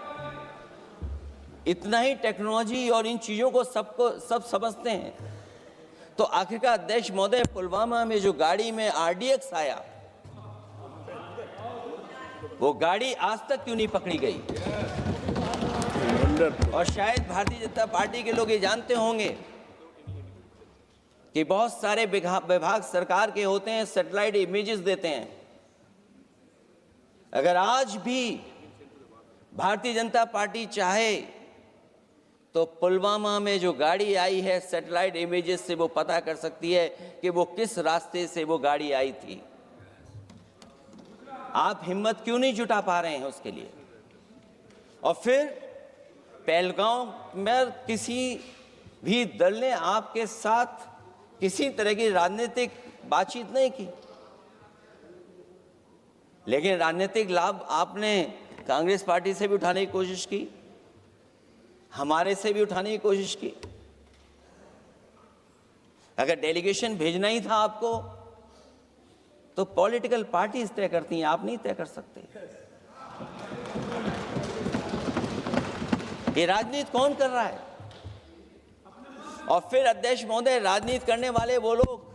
इतना ही टेक्नोलॉजी और इन चीजों को सब समझते हैं, तो आखिरकार अध्यक्ष महोदय, पुलवामा में जो गाड़ी में RDX आया, वो गाड़ी आज तक क्यों नहीं पकड़ी गई? और शायद भारतीय जनता पार्टी के लोग ये जानते होंगे कि बहुत सारे विभाग सरकार के होते हैं, सैटेलाइट इमेजेस देते हैं। अगर आज भी भारतीय जनता पार्टी चाहे तो पुलवामा में जो गाड़ी आई है, सैटेलाइट इमेजेस से वो पता कर सकती है कि वो किस रास्ते से वो गाड़ी आई थी। आप हिम्मत क्यों नहीं जुटा पा रहे हैं उसके लिए? और फिर पहलगांव में किसी भी दल ने आपके साथ किसी तरह की राजनीतिक बातचीत नहीं की, लेकिन राजनीतिक लाभ आपने कांग्रेस पार्टी से भी उठाने की कोशिश की, हमारे से भी उठाने की कोशिश की। अगर डेलीगेशन भेजना ही था आपको, तो पॉलिटिकल पार्टीज तय करती हैं, आप नहीं तय कर सकते। ये राजनीति कौन कर रहा है? और फिर अध्यक्ष महोदय, राजनीति करने वाले वो लोग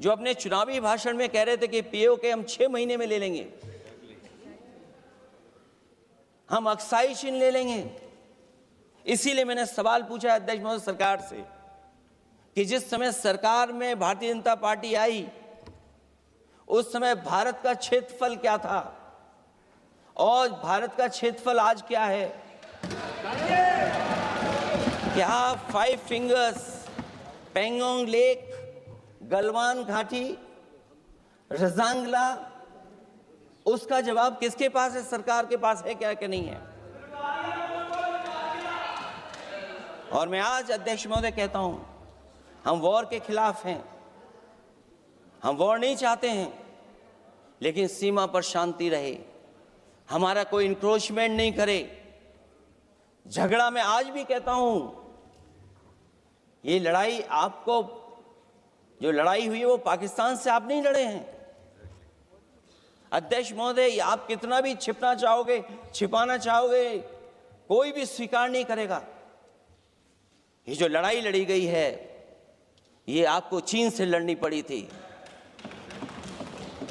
जो अपने चुनावी भाषण में कह रहे थे कि POK हम 6 महीने में ले लेंगे, हम अक्साई चिन्ह ले लेंगे। इसीलिए मैंने सवाल पूछा अध्यक्ष महोदय सरकार से कि जिस समय सरकार में भारतीय जनता पार्टी आई, उस समय भारत का क्षेत्रफल क्या था और भारत का क्षेत्रफल आज क्या है? क्या 5 फिंगर्स, पेंगोंग लेक, गलवान घाटी, रजांगला, उसका जवाब किसके पास है? सरकार के पास है क्या कि नहीं है? और मैं आज अध्यक्ष महोदय कहता हूं, हम वॉर के खिलाफ हैं, हम वॉर नहीं चाहते हैं, लेकिन सीमा पर शांति रहे, हमारा कोई इंक्रोचमेंट नहीं करे। झगड़ा मैं आज भी कहता हूं, ये लड़ाई आपको, जो लड़ाई हुई है वो पाकिस्तान से आप नहीं लड़े हैं। अध्यक्ष महोदय, आप कितना भी छिपना चाहोगे, छिपाना चाहोगे, कोई भी स्वीकार नहीं करेगा। ये जो लड़ाई लड़ी गई है, ये आपको चीन से लड़नी पड़ी थी।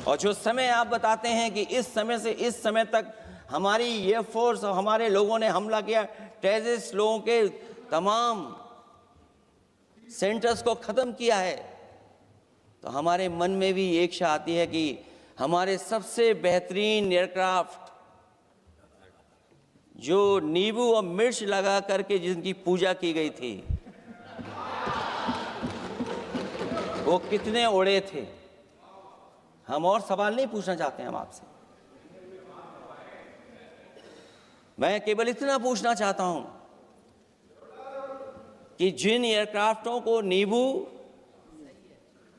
और जो समय आप बताते हैं कि इस समय से इस समय तक हमारी एयरफोर्स और हमारे लोगों ने हमला किया, टेररिस्ट लोगों के तमाम सेंटर्स को खत्म किया है, तो हमारे मन में भी एक इच्छा आती है कि हमारे सबसे बेहतरीन एयरक्राफ्ट जो नींबू और मिर्च लगा करके जिनकी पूजा की गई थी, वो कितने उड़े थे? हम और सवाल नहीं पूछना चाहते हैं हम आपसे, मैं केवल इतना पूछना चाहता हूं कि जिन एयरक्राफ्टों को नींबू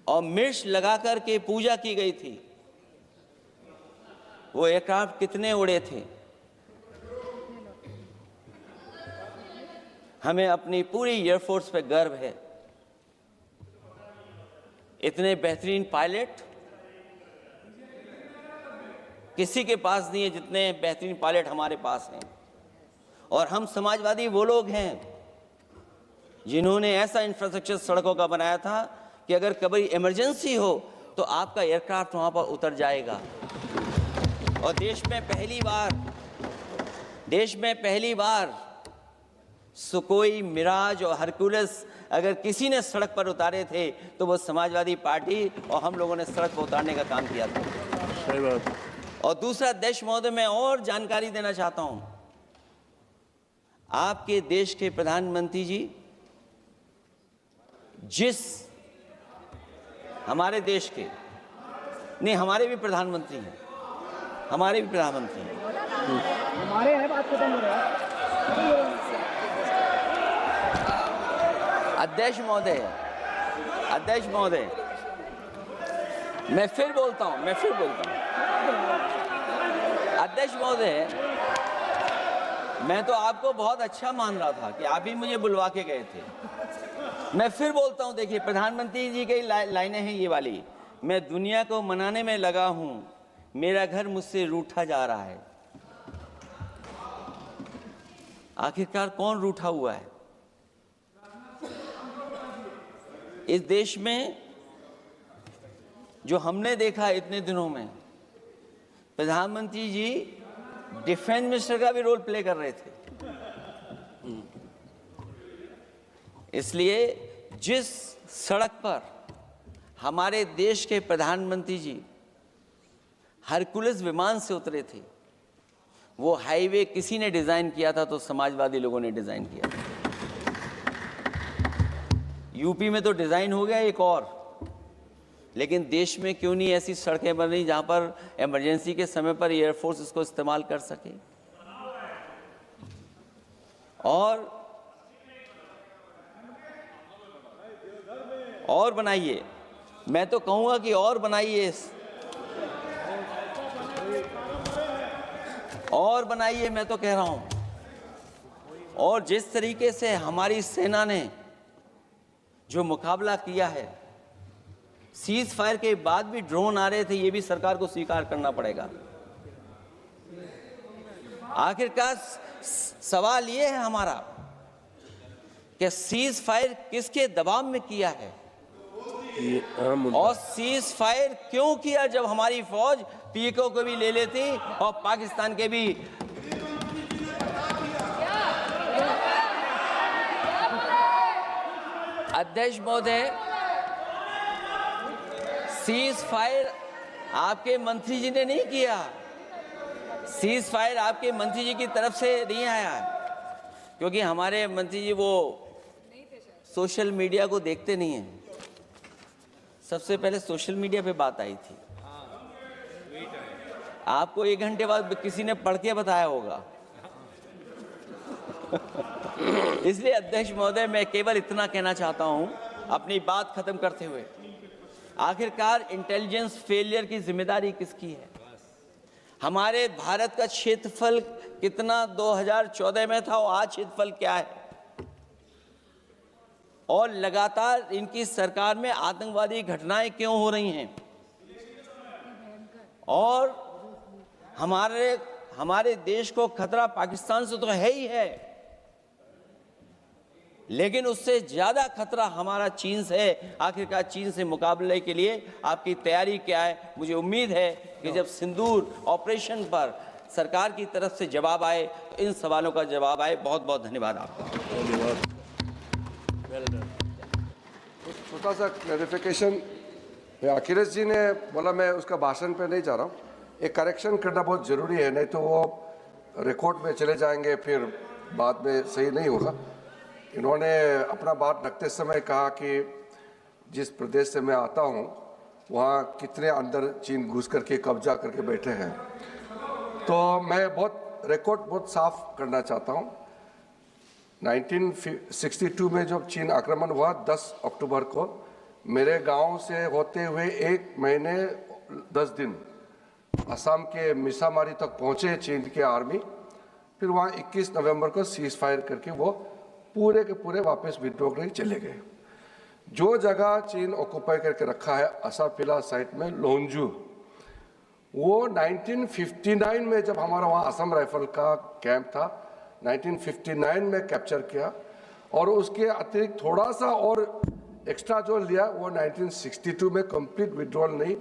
और मिर्च लगाकर के पूजा की गई थी, वो एयरक्राफ्ट कितने उड़े थे? हमें अपनी पूरी एयरफोर्स पे गर्व है। इतने बेहतरीन पायलट किसी के पास नहीं है जितने बेहतरीन पायलट हमारे पास हैं। और हम समाजवादी वो लोग हैं जिन्होंने ऐसा इंफ्रास्ट्रक्चर सड़कों का बनाया था कि अगर कभी इमरजेंसी हो तो आपका एयरक्राफ्ट वहां पर उतर जाएगा। और देश में पहली बार सुकोई, मिराज और हरकुलस अगर किसी ने सड़क पर उतारे थे तो वो समाजवादी पार्टी और हम लोगों ने सड़क पर उतारने का काम किया था। सही बात। और दूसरा, अध्यक्ष महोदय, मैं और जानकारी देना चाहता हूं। आपके देश के प्रधानमंत्री जी जिस हमारे देश के नहीं, हमारे भी प्रधानमंत्री हैं, हमारे भी प्रधानमंत्री हैं। हमारे हैं, बात खत्म हो रहा है। अध्यक्ष महोदय, अध्यक्ष महोदय, मैं फिर बोलता हूं। अध्यक्ष महोदय, मैं तो आपको बहुत अच्छा मान रहा था कि आप ही मुझे बुलवा के गए थे। मैं फिर बोलता हूं, देखिए प्रधानमंत्री जी की लाइनें हैं ये वाली, मैं दुनिया को मनाने में लगा हूं, मेरा घर मुझसे रूठा जा रहा है। आखिरकार कौन रूठा हुआ है? इस देश में जो हमने देखा इतने दिनों में, प्रधानमंत्री जी डिफेंस मिनिस्टर का भी रोल प्ले कर रहे थे। इसलिए जिस सड़क पर हमारे देश के प्रधानमंत्री जी हरकुलस विमान से उतरे थे, वो हाईवे किसी ने डिजाइन किया था तो समाजवादी लोगों ने डिजाइन किया था। यूपी में तो डिजाइन हो गया एक और, लेकिन देश में क्यों नहीं ऐसी सड़कें बन रही जहां पर इमरजेंसी के समय पर एयरफोर्स इसको इस्तेमाल कर सके? और बनाइए, मैं तो कहूंगा कि और बनाइए, और बनाइए, मैं तो कह रहा हूं। और जिस तरीके से हमारी सेना ने जो मुकाबला किया है, सीज फायर के बाद भी ड्रोन आ रहे थे, ये भी सरकार को स्वीकार करना पड़ेगा। आखिरकार सवाल ये है हमारा कि सीज फायर किसके दबाव में किया है और सीज फायर क्यों किया जब हमारी फौज पीओके को भी ले लेती और पाकिस्तान के भी। अध्यक्ष महोदय, सीज फायर आपके मंत्री जी ने नहीं किया, सीज फायर आपके मंत्री जी की तरफ से नहीं आया, क्योंकि हमारे मंत्री जी वो सोशल मीडिया को देखते नहीं हैं। सबसे पहले सोशल मीडिया पे बात आई थी, आपको 1 घंटे बाद किसी ने पढ़ के बताया होगा। इसलिए अध्यक्ष महोदय, मैं केवल इतना कहना चाहता हूं अपनी बात खत्म करते हुए, आखिरकार इंटेलिजेंस फेलियर की जिम्मेदारी किसकी है? हमारे भारत का क्षेत्रफल कितना 2014 में था और आज क्षेत्रफल क्या है? और लगातार इनकी सरकार में आतंकवादी घटनाएं क्यों हो रही हैं? और हमारे देश को खतरा पाकिस्तान से तो है ही है, लेकिन उससे ज्यादा खतरा हमारा चीन से है। आखिरकार चीन से मुकाबले के लिए आपकी तैयारी क्या है? मुझे उम्मीद है कि जब सिंदूर ऑपरेशन पर सरकार की तरफ से जवाब आए तो इन सवालों का जवाब आए। बहुत बहुत धन्यवाद आपका। छोटा सा क्लैरिफिकेशन, अखिलेश जी ने बोला, मैं उसका भाषण पे नहीं जा रहा हूँ, एक करेक्शन करना बहुत ज़रूरी है, नहीं तो वो रिकॉर्ड में चले जाएंगे, फिर बाद में सही नहीं होगा। इन्होंने अपना बात रखते समय कहा कि जिस प्रदेश से मैं आता हूँ वहाँ कितने अंदर चीन घुस करके कब्जा करके बैठे हैं, तो मैं रिकॉर्ड बहुत साफ करना चाहता हूँ। 1962 में जब चीन आक्रमण हुआ 10 अक्टूबर को, मेरे गांव से होते हुए 1 महीने 10 दिन असम के मिसामारी तक पहुंचे चीन के आर्मी, फिर वहाँ 21 नवंबर को सीज फायर करके वो पूरे के पूरे वापस विड्रॉ करके चले गए। जो जगह चीन ऑक्युपाई करके रखा है असाफिला साइट में लोंजू, वो 1959 में जब हमारा वहाँ असम राइफल का कैंप था 1959 में कैप्चर किया, और उसके अतिरिक्त थोड़ा सा और एक्स्ट्रा जो लिया वो 1962 में कंप्लीट विड्रॉल नहीं।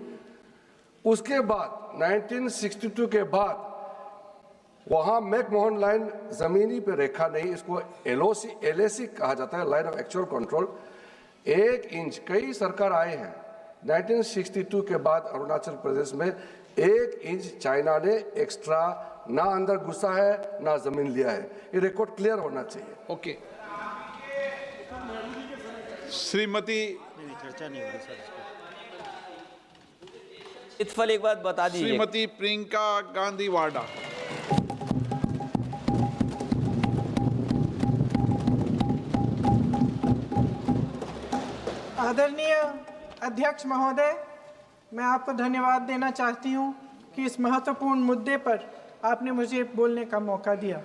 उसके बाद 1962 के बाद वहाँ मैकमोहन लाइन जमीनी पे रेखा नहीं, इसको LAC कहा जाता है, line of actual control. 1 inch, कई सरकार आए हैं 1962 के बाद अरुणाचल प्रदेश में 1 इंच चाइना ने एक्स्ट्रा ना अंदर घुसा है ना जमीन लिया है। ये रिकॉर्ड क्लियर होना चाहिए। ओके, श्रीमती इत्फल एक बात बता दीजिए। श्रीमती प्रियंका गांधी वाड्रा। आदरणीय अध्यक्ष महोदय, मैं आपको धन्यवाद देना चाहती हूं कि इस महत्वपूर्ण मुद्दे पर आपने मुझे बोलने का मौका दिया।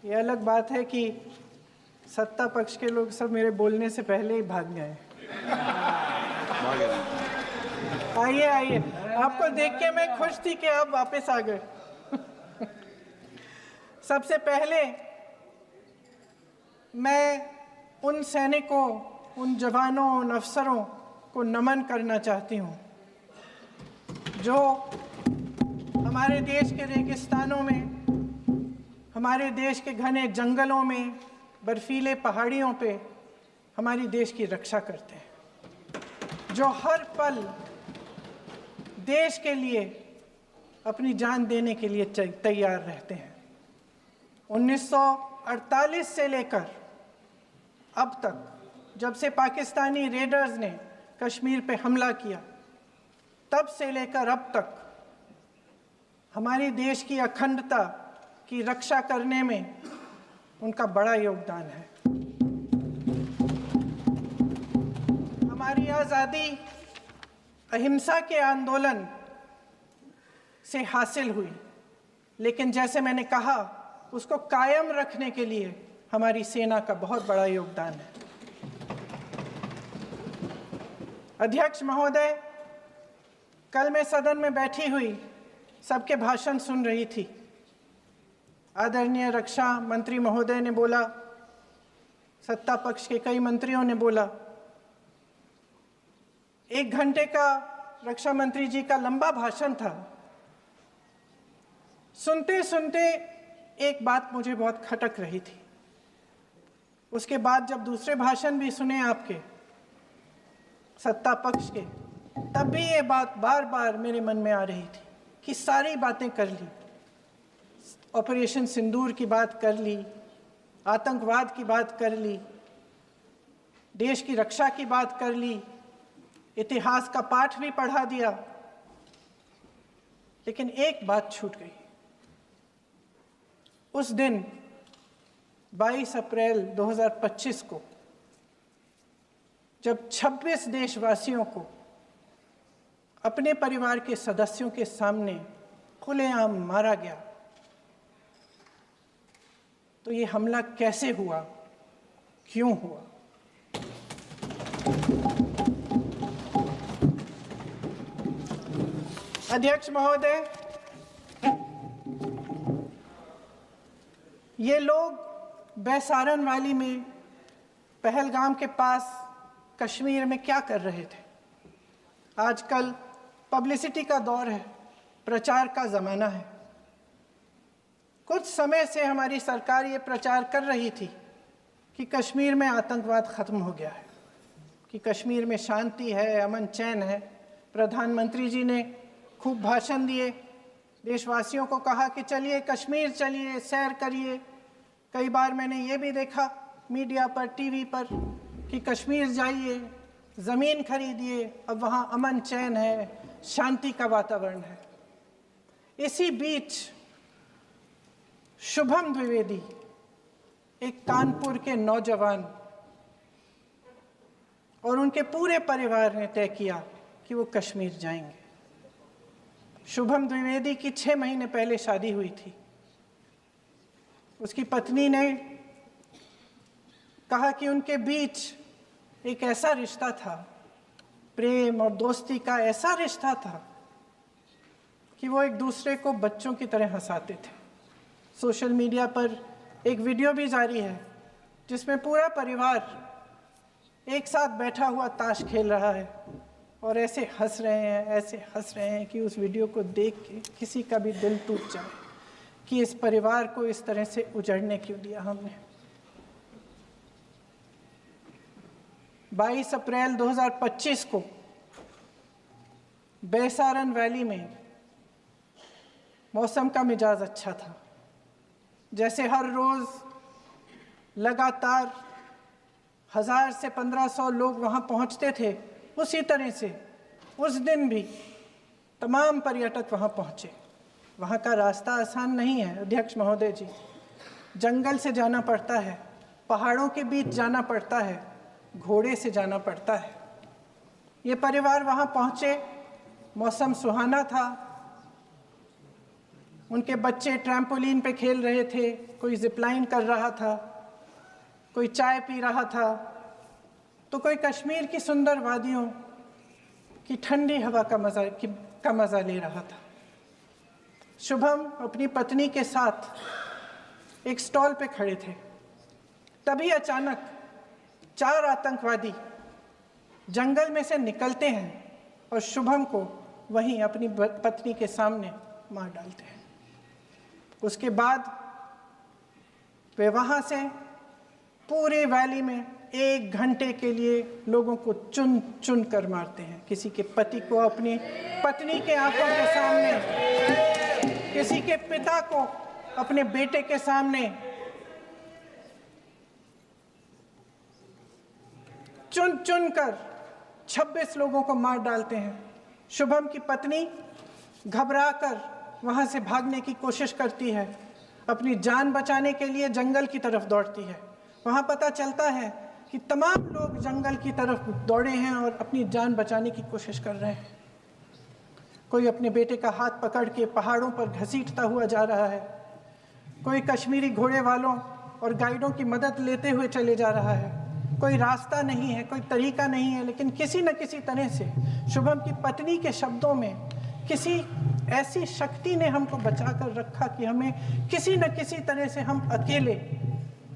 ये अलग बात है कि सत्ता पक्ष के लोग सब मेरे बोलने से पहले ही भाग गए। आइए आइए, आपको देख के मैं खुश थी कि आप वापस आ गए। सबसे पहले मैं उन सैनिकों, उन जवानों, उन अफसरों को नमन करना चाहती हूँ जो हमारे देश के रेगिस्तानों में, हमारे देश के घने जंगलों में, बर्फीले पहाड़ियों पे हमारी देश की रक्षा करते हैं, जो हर पल देश के लिए अपनी जान देने के लिए तैयार रहते हैं। 1948 से लेकर अब तक, जब से पाकिस्तानी रेडर्स ने कश्मीर पे हमला किया, तब से लेकर अब तक हमारी देश की अखंडता की रक्षा करने में उनका बड़ा योगदान है। हमारी आज़ादी अहिंसा के आंदोलन से हासिल हुई, लेकिन जैसे मैंने कहा, उसको कायम रखने के लिए हमारी सेना का बहुत बड़ा योगदान है। अध्यक्ष महोदय, कल मैं सदन में बैठी हुई सबके भाषण सुन रही थी। आदरणीय रक्षा मंत्री महोदय ने बोला, सत्ता पक्ष के कई मंत्रियों ने बोला। 1 घंटे का रक्षा मंत्री जी का लंबा भाषण था। सुनते सुनते एक बात मुझे बहुत खटक रही थी। उसके बाद जब दूसरे भाषण भी सुने आपके सत्ता पक्ष के, तब भी ये बात बार बार मेरे मन में आ रही थी कि सारी बातें कर ली, ऑपरेशन सिंदूर की बात कर ली, आतंकवाद की बात कर ली, देश की रक्षा की बात कर ली, इतिहास का पाठ भी पढ़ा दिया, लेकिन एक बात छूट गई। उस दिन 22 अप्रैल 2025 को जब 26 देशवासियों को अपने परिवार के सदस्यों के सामने खुलेआम मारा गया, तो ये हमला कैसे हुआ, क्यों हुआ? अध्यक्ष महोदय, ये लोग बैसारन वैली में, पहलगाम के पास कश्मीर में क्या कर रहे थे? आजकल पब्लिसिटी का दौर है, प्रचार का ज़माना है। कुछ समय से हमारी सरकार ये प्रचार कर रही थी कि कश्मीर में आतंकवाद ख़त्म हो गया है, कि कश्मीर में शांति है, अमन चैन है। प्रधानमंत्री जी ने खूब भाषण दिए, देशवासियों को कहा कि चलिए कश्मीर चलिए, सैर करिए। कई बार मैंने ये भी देखा मीडिया पर, टीवी पर कि कश्मीर जाइए, ज़मीन खरीदिए, अब वहाँ अमन चैन है, शांति का वातावरण है। इसी बीच शुभम द्विवेदी, एक कानपुर के नौजवान, और उनके पूरे परिवार ने तय किया कि वो कश्मीर जाएंगे। शुभम द्विवेदी की 6 महीने पहले शादी हुई थी। उसकी पत्नी ने कहा कि उनके बीच एक ऐसा रिश्ता था, प्रेम और दोस्ती का ऐसा रिश्ता था कि वो एक दूसरे को बच्चों की तरह हंसाते थे। सोशल मीडिया पर एक वीडियो भी जारी है जिसमें पूरा परिवार एक साथ बैठा हुआ ताश खेल रहा है और ऐसे हंस रहे हैं, ऐसे हंस रहे हैं कि उस वीडियो को देख के किसी का भी दिल टूट जाए। कि इस परिवार को इस तरह से उजड़ने क्यों दिया हमने। 22 अप्रैल 2025 को बैसारन वैली में मौसम का मिजाज अच्छा था। जैसे हर रोज लगातार 1000 से 1500 लोग वहां पहुंचते थे, उसी तरह से उस दिन भी तमाम पर्यटक वहां पहुंचे। वहां का रास्ता आसान नहीं है अध्यक्ष महोदय जी, जंगल से जाना पड़ता है, पहाड़ों के बीच जाना पड़ता है, घोड़े से जाना पड़ता है। ये परिवार वहां पहुंचे, मौसम सुहाना था, उनके बच्चे ट्रैम्पोलिन पे खेल रहे थे, कोई जिपलाइन कर रहा था, कोई चाय पी रहा था, तो कोई कश्मीर की सुंदर वादियों की ठंडी हवा का मज़ा ले रहा था। शुभम अपनी पत्नी के साथ एक स्टॉल पे खड़े थे, तभी अचानक 4 आतंकवादी जंगल में से निकलते हैं और शुभम को वहीं अपनी पत्नी के सामने मार डालते हैं। उसके बाद वे वहाँ से पूरे वैली में 1 घंटे के लिए लोगों को चुन चुन कर मारते हैं। किसी के पति को अपनी पत्नी के आंखों के सामने, किसी के पिता को अपने बेटे के सामने, चुन चुन कर 26 लोगों को मार डालते हैं। शुभम की पत्नी घबराकर वहां से भागने की कोशिश करती है, अपनी जान बचाने के लिए जंगल की तरफ दौड़ती है। वहां पता चलता है कि तमाम लोग जंगल की तरफ दौड़े हैं और अपनी जान बचाने की कोशिश कर रहे हैं। कोई अपने बेटे का हाथ पकड़ के पहाड़ों पर घसीटता हुआ जा रहा है, कोई कश्मीरी घोड़े वालों और गाइडों की मदद लेते हुए चले जा रहा है। कोई रास्ता नहीं है, कोई तरीका नहीं है, लेकिन किसी न किसी तरह से शुभम की पत्नी के शब्दों में किसी ऐसी शक्ति ने हमको बचा कर रखा कि हमें किसी न किसी तरह से हम अकेले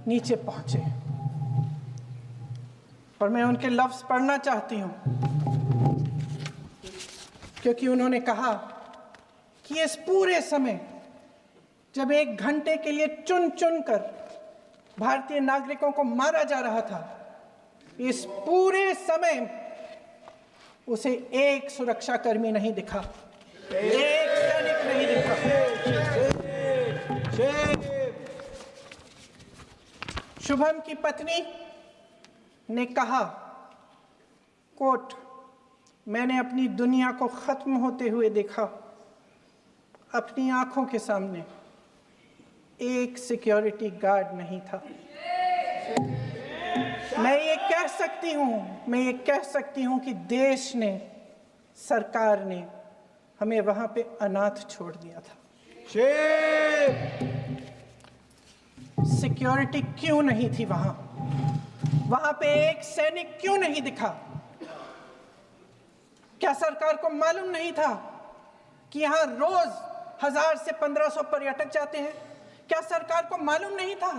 नीचे पहुंचे। और मैं उनके लफ्ज पढ़ना चाहती हूं, क्योंकि उन्होंने कहा कि इस पूरे समय जब 1 घंटे के लिए चुन चुन कर भारतीय नागरिकों को मारा जा रहा था, इस पूरे समय उसे एक सुरक्षाकर्मी नहीं दिखा, एक सैनिक नहीं दिखा। शुभम की पत्नी ने कहा, कोट, मैंने अपनी दुनिया को खत्म होते हुए देखा, अपनी आंखों के सामने एक सिक्योरिटी गार्ड नहीं था। मैं ये कह सकती हूं कि देश ने, सरकार ने हमें वहां पे अनाथ छोड़ दिया था। सिक्योरिटी क्यों नहीं थी वहां? वहां पे एक सैनिक क्यों नहीं दिखा? क्या सरकार को मालूम नहीं था कि यहां रोज 1000 से 1500 पर्यटक जाते हैं? क्या सरकार को मालूम नहीं था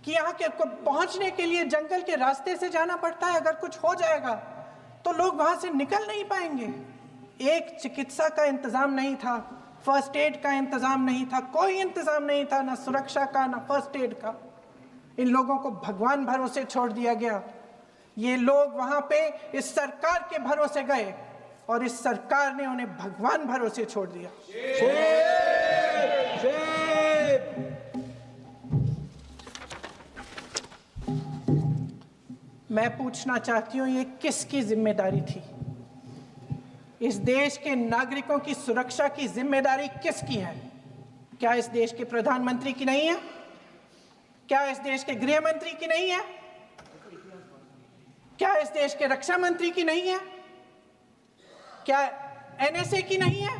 कि यहाँ के को पहुंचने के लिए जंगल के रास्ते से जाना पड़ता है? अगर कुछ हो जाएगा तो लोग वहां से निकल नहीं पाएंगे। एक चिकित्सा का इंतजाम नहीं था, फर्स्ट एड का इंतजाम नहीं था, कोई इंतजाम नहीं था, ना सुरक्षा का ना फर्स्ट एड का। इन लोगों को भगवान भरोसे छोड़ दिया गया। ये लोग वहां पे इस सरकार के भरोसे गए और इस सरकार ने उन्हें भगवान भरोसे छोड़ दिया। मैं पूछना चाहती हूं, ये किसकी जिम्मेदारी थी? इस देश के नागरिकों की सुरक्षा की जिम्मेदारी किसकी है? क्या इस देश के प्रधानमंत्री की नहीं है? क्या इस देश के गृह मंत्री की नहीं है? क्या इस देश के रक्षा मंत्री की नहीं है? क्या एनएसए की नहीं है?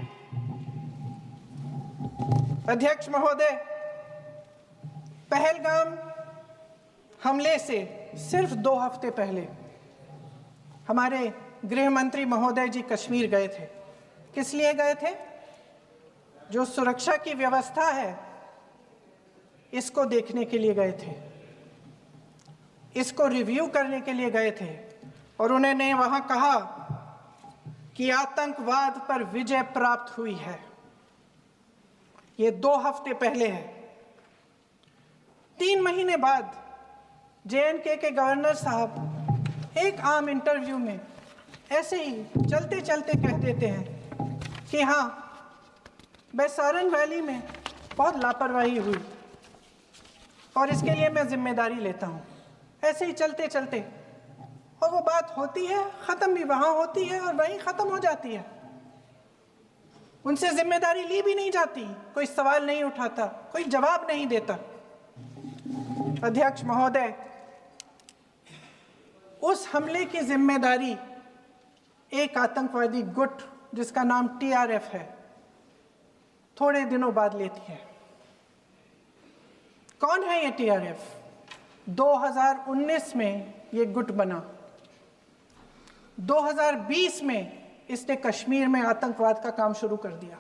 अध्यक्ष महोदय, पहलगाम हमले से सिर्फ 2 हफ्ते पहले हमारे गृह मंत्री महोदय जी कश्मीर गए थे। किस लिए गए थे? जो सुरक्षा की व्यवस्था है इसको देखने के लिए गए थे, इसको रिव्यू करने के लिए गए थे। और उन्होंने वहां कहा कि आतंकवाद पर विजय प्राप्त हुई है। ये 2 हफ्ते पहले है। 3 महीने बाद JNK के गवर्नर साहब एक आम इंटरव्यू में ऐसे ही चलते चलते कह देते हैं कि हाँ, बैसारन वैली में बहुत लापरवाही हुई और इसके लिए मैं जिम्मेदारी लेता हूँ। ऐसे ही चलते चलते, और वो बात होती है, ख़त्म भी वहाँ होती है और वहीं ख़त्म हो जाती है। उनसे जिम्मेदारी ली भी नहीं जाती, कोई सवाल नहीं उठाता, कोई जवाब नहीं देता। अध्यक्ष महोदय, उस हमले की जिम्मेदारी एक आतंकवादी गुट जिसका नाम TRF है थोड़े दिनों बाद लेती है। कौन है ये TRF? 2019 में ये गुट बना। 2020 में इसने कश्मीर में आतंकवाद का काम शुरू कर दिया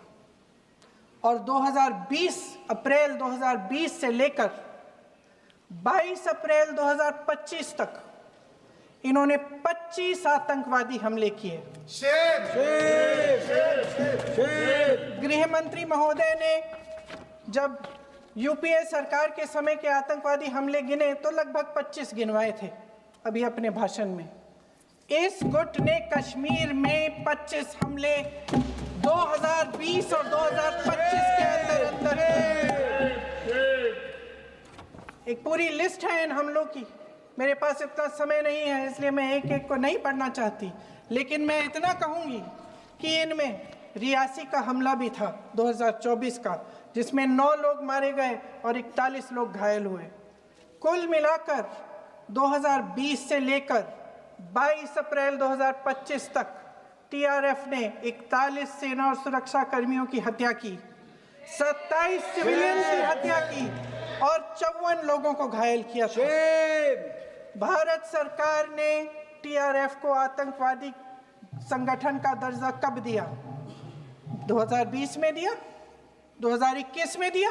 और 2020 अप्रैल 2020 से लेकर 22 अप्रैल 2025 तक इन्होंने 25 आतंकवादी हमले किए। गृह मंत्री महोदय ने जब UPA सरकार के समय के आतंकवादी हमले गिने तो लगभग 25 गिनवाए थे अभी अपने भाषण में। इस गुट ने कश्मीर में 25 हमले 2020 और 2025 के अंदर एक पूरी लिस्ट है इन हमलों की। मेरे पास इतना समय नहीं है इसलिए मैं एक एक को नहीं पढ़ना चाहती, लेकिन मैं इतना कहूंगी कि इनमें रियासी का हमला भी था 2024 का, जिसमें 9 लोग मारे गए और 41 लोग घायल हुए। कुल मिलाकर 2020 से लेकर 22 अप्रैल 2025 तक TRF ने 41 सेना और सुरक्षा कर्मियों की हत्या की, 27 सिविलियन की हत्या की और 54 लोगों को घायल किया था। भारत सरकार ने TRF को आतंकवादी संगठन का दर्जा कब दिया? 2020 में दिया, 2021 में दिया,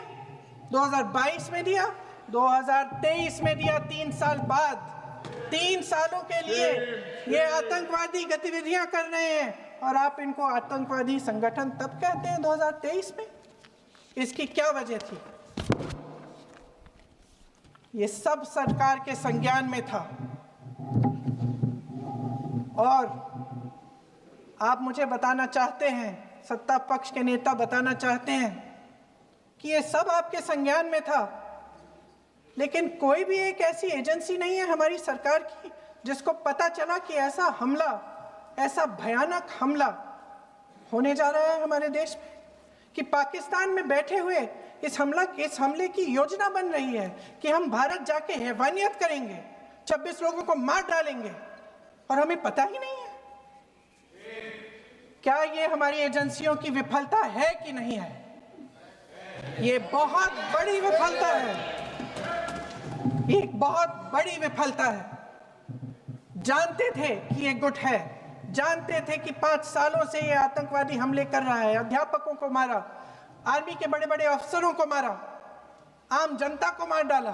2022 में दिया, 2023 में दिया। 3 साल बाद, 3 सालों के लिए ये आतंकवादी गतिविधियां कर रहे हैं और आप इनको आतंकवादी संगठन तब कहते हैं 2023 में? इसकी क्या वजह थी? ये सब सरकार के संज्ञान में था और आप मुझे बताना चाहते हैं, सत्ता पक्ष के नेता बताना चाहते हैं कि ये सब आपके संज्ञान में था, लेकिन कोई भी एक ऐसी एजेंसी नहीं है हमारी सरकार की जिसको पता चला कि ऐसा हमला, ऐसा भयानक हमला होने जा रहा है हमारे देश में, कि पाकिस्तान में बैठे हुए इस हमले की योजना बन रही है कि हम भारत जाके हैवानियत करेंगे, 26 लोगों को मार डालेंगे और हमें पता ही नहीं है। क्या ये हमारी एजेंसियों की विफलता है कि नहीं है? ये बहुत बड़ी विफलता है, एक बहुत बड़ी विफलता है। जानते थे कि ये गुट है, जानते थे कि 5 सालों से ये आतंकवादी हमले कर रहा है, अध्यापकों को मारा, आर्मी के बड़े बड़े अफसरों को मारा, आम जनता को मार डाला,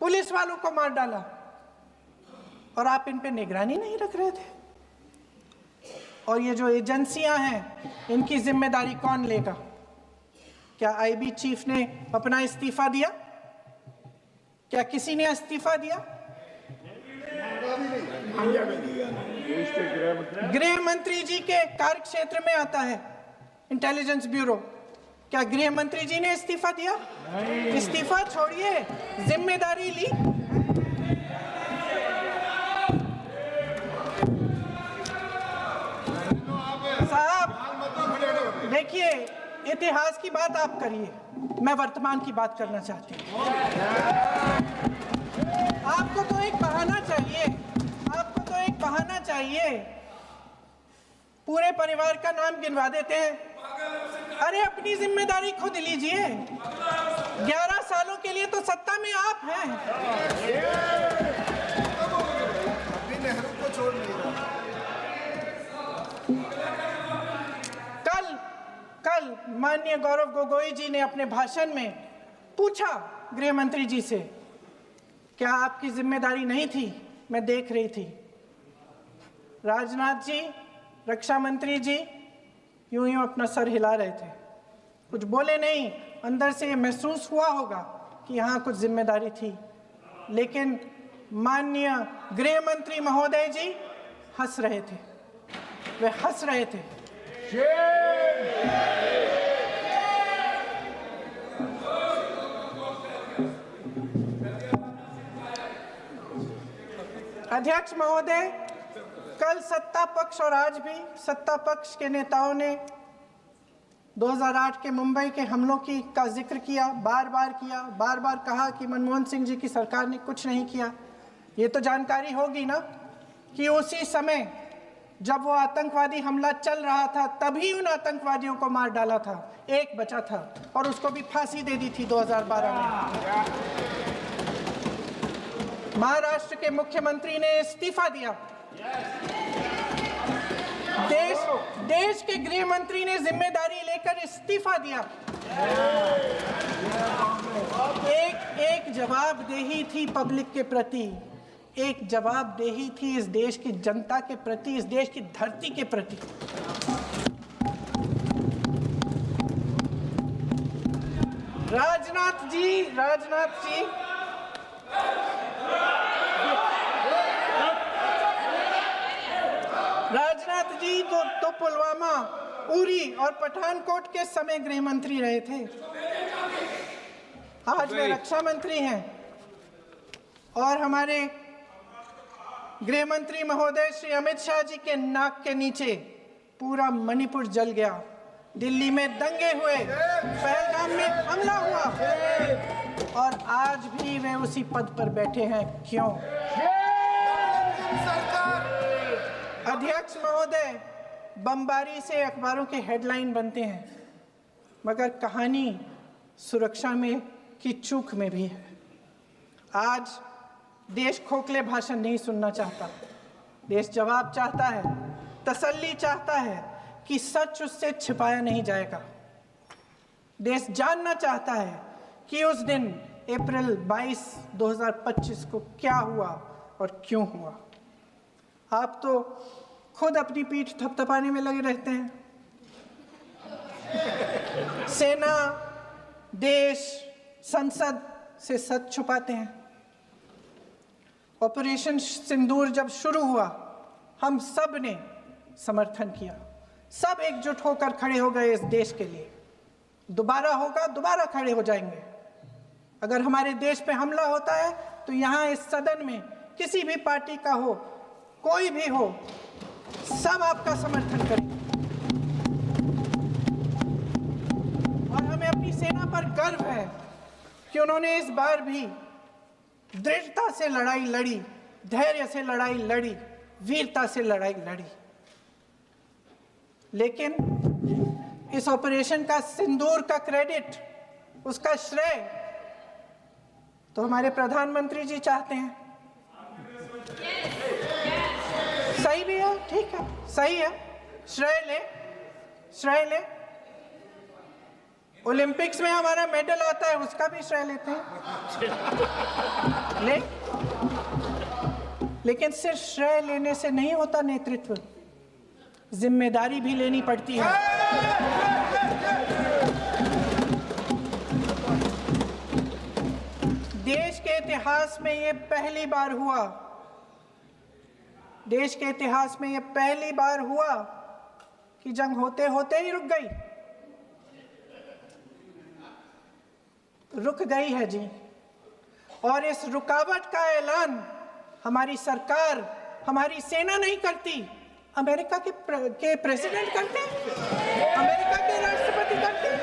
पुलिस वालों को मार डाला, और आप इन पे निगरानी नहीं रख रहे थे। और ये जो एजेंसियां हैं, इनकी जिम्मेदारी कौन लेगा? क्या IB चीफ ने अपना इस्तीफा दिया? क्या किसी ने इस्तीफा दिया? गृह मंत्री जी के कार्य क्षेत्र में आता है इंटेलिजेंस ब्यूरो। क्या गृह मंत्री जी ने इस्तीफा दिया? इस्तीफा छोड़िए, जिम्मेदारी ली। साहब देखिए, इतिहास की बात आप करिए, मैं वर्तमान की बात करना चाहती हूँ। आपको तो एक बहाना चाहिए, आपको तो एक बहाना चाहिए। पूरे परिवार का नाम गिनवा देते हैं। अरे अपनी जिम्मेदारी खुद लीजिए। 11 सालों के लिए तो सत्ता में आप हैं। अभी नेहरू को छोड़ नहीं रहा। कल माननीय गौरव गोगोई जी ने अपने भाषण में पूछा गृह मंत्री जी से, क्या आपकी जिम्मेदारी नहीं थी? मैं देख रही थी। राजनाथ जी, रक्षा मंत्री जी यूं अपना सर हिला रहे थे। कुछ बोले नहीं, अंदर से ये महसूस हुआ होगा कि यहाँ कुछ जिम्मेदारी थी, लेकिन माननीय गृह मंत्री महोदय जी हंस रहे थे, वे हंस रहे थे। अध्यक्ष महोदय, कल सत्ता पक्ष और आज भी सत्ता पक्ष के नेताओं ने 2008 के मुंबई के हमलों का जिक्र किया, बार बार कहा कि मनमोहन सिंह जी की सरकार ने कुछ नहीं किया। ये तो जानकारी होगी ना कि उसी समय जब वो आतंकवादी हमला चल रहा था तभी उन आतंकवादियों को मार डाला था, एक बचा था और उसको भी फांसी दे दी थी 2012 में। महाराष्ट्र के मुख्यमंत्री ने इस्तीफा दिया, देश के गृह मंत्री ने जिम्मेदारी लेकर इस्तीफा दिया। एक जवाबदेही थी पब्लिक के प्रति, एक जवाबदेही थी इस देश की जनता के प्रति, इस देश की धरती के प्रति। राजनाथ जी तो पुलवामा, उरी और पठानकोट के समय गृह मंत्री रहे थे, आज वे रक्षा मंत्री हैं। और हमारे गृह मंत्री महोदय श्री अमित शाह जी के नाक के नीचे पूरा मणिपुर जल गया, दिल्ली में दंगे हुए, पहलगाम में हमला हुआ और आज भी वे उसी पद पर बैठे हैं। क्यों? अध्यक्ष महोदय, बमबारी से अखबारों के हेडलाइन बनते हैं, मगर कहानी सुरक्षा में की चूक में भी है। आज देश खोखले भाषण नहीं सुनना चाहता, देश जवाब चाहता है, तसल्ली चाहता है कि सच उससे छिपाया नहीं जाएगा। देश जानना चाहता है कि उस दिन अप्रैल 22, 2025 को क्या हुआ और क्यों हुआ। आप तो खुद अपनी पीठ थपथपाने में लगे रहते हैं। सेना, देश, संसद से सच छुपाते हैं। ऑपरेशन सिंदूर जब शुरू हुआ, हम सब ने समर्थन किया, सब एकजुट होकर खड़े हो गए इस देश के लिए। दोबारा होगा, दोबारा खड़े हो जाएंगे। अगर हमारे देश पे हमला होता है तो यहाँ इस सदन में किसी भी पार्टी का हो, कोई भी हो, सब आपका समर्थन करेंगे। और हमें अपनी सेना पर गर्व है कि उन्होंने इस बार भी दृढ़ता से लड़ाई लड़ी, धैर्य से लड़ाई लड़ी, वीरता से लड़ाई लड़ी। लेकिन इस ऑपरेशन का सिंदूर का क्रेडिट, उसका श्रेय तो हमारे प्रधानमंत्री जी चाहते हैं। सही भी है, ठीक है, सही है, श्रेय ले। ओलंपिक्स में हमारा मेडल आता है, उसका भी श्रेय लेते हैं, लेकिन सिर्फ श्रेय लेने से नहीं होता नेतृत्व, जिम्मेदारी भी लेनी पड़ती है। देश के इतिहास में ये पहली बार हुआ, देश के इतिहास में ये पहली बार हुआ कि जंग होते होते ही रुक गई है जी। और इस रुकावट का ऐलान हमारी सरकार, हमारी सेना नहीं करती, अमेरिका के प्रेसिडेंट करते हैं, अमेरिका के राष्ट्रपति करते हैं।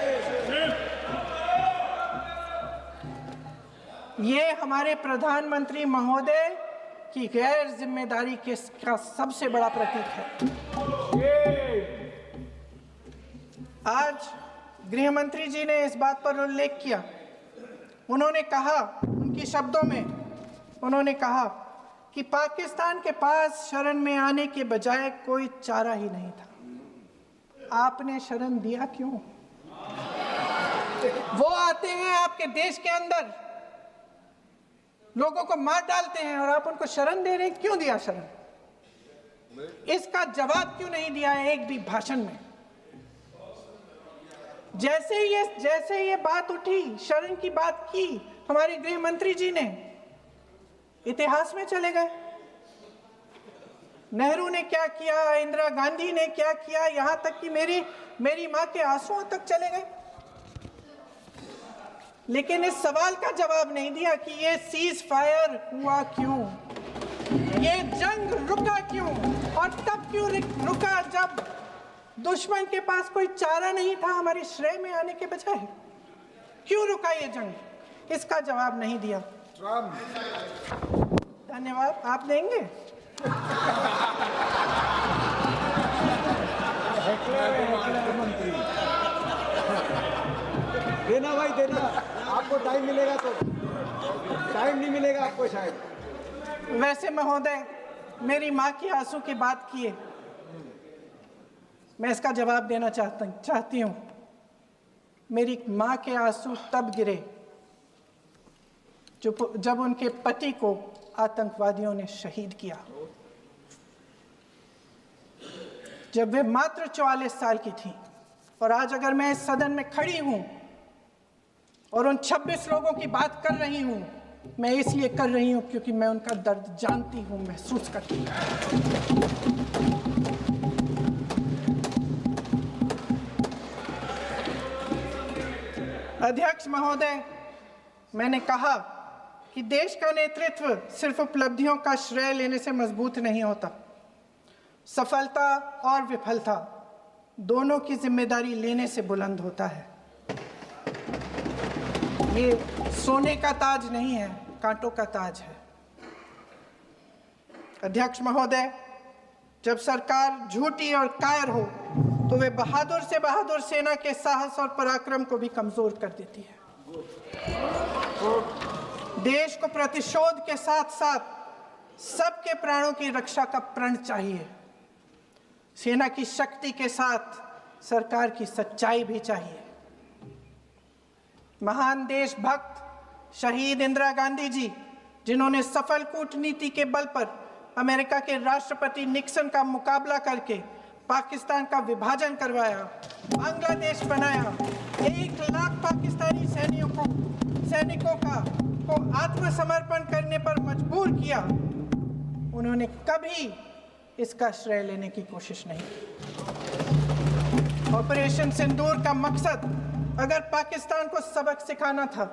ये हमारे प्रधानमंत्री महोदय की गैर जिम्मेदारी का सबसे बड़ा प्रतीक है। आज गृह मंत्री जी ने इस बात पर उल्लेख किया। उन्होंने कहा, उनके शब्दों में उन्होंने कहा कि पाकिस्तान के पास शरण में आने के बजाय कोई चारा ही नहीं था। आपने शरण दिया क्यों? वो आते हैं आपके देश के अंदर, लोगों को मार डालते हैं और आप उनको शरण दे रहे हैं। क्यों दिया शरण? इसका जवाब क्यों नहीं दिया है एक भी भाषण में? जैसे ये बात उठी, शरण की बात की, हमारे गृह मंत्री जी ने इतिहास में चले गए। नेहरू ने क्या किया, इंदिरा गांधी ने क्या किया, यहां तक कि मेरी मां के आंसुओं तक चले गए। लेकिन इस सवाल का जवाब नहीं दिया कि ये सीज फायर हुआ क्यों, ये जंग रुका क्यों, और तब क्यों रुका जब दुश्मन के पास कोई चारा नहीं था हमारे श्रेय में आने के बजाय। क्यों रुका ये जंग, इसका जवाब नहीं दिया। धन्यवाद। आप देंगे? देना भाई देना, आपको टाइम मिलेगा तो। टाइम नहीं मिलेगा आपको शायद। वैसे महोदय, मेरी माँ की आंसू की बात किए, मैं इसका जवाब देना चाहती हूँ। मेरी माँ के आंसू तब गिरे जब उनके पति को आतंकवादियों ने शहीद किया, जब वे मात्र 44 साल की थी। और आज अगर मैं इस सदन में खड़ी हूं और उन 26 लोगों की बात कर रही हूं, मैं इसलिए कर रही हूं क्योंकि मैं उनका दर्द जानती हूं, महसूस करती हूं। अध्यक्ष महोदय, मैंने कहा कि देश का नेतृत्व सिर्फ उपलब्धियों का श्रेय लेने से मजबूत नहीं होता। सफलता और विफलता दोनों की जिम्मेदारी लेने से बुलंद होता है। ये सोने का ताज नहीं है, कांटों का ताज है। अध्यक्ष महोदय, जब सरकार झूठी और कायर हो तो वे बहादुर से बहादुर सेना के साहस और पराक्रम को भी कमजोर कर देती है। देश को प्रतिशोध के साथ साथ सबके प्राणों की रक्षा का प्रण चाहिए। सेना की शक्ति के साथ सरकार की सच्चाई भी चाहिए। महान देशभक्त शहीद इंदिरा गांधी जी, जिन्होंने सफल कूटनीति के बल पर अमेरिका के राष्ट्रपति निक्सन का मुकाबला करके पाकिस्तान का विभाजन करवाया, बांग्लादेश बनाया, 1 लाख पाकिस्तानी सैनिकों को आत्मसमर्पण करने पर मजबूर किया, उन्होंने कभी इसका श्रेय लेने की कोशिश नहीं की। ऑपरेशन सिंदूर का मकसद अगर पाकिस्तान को सबक सिखाना था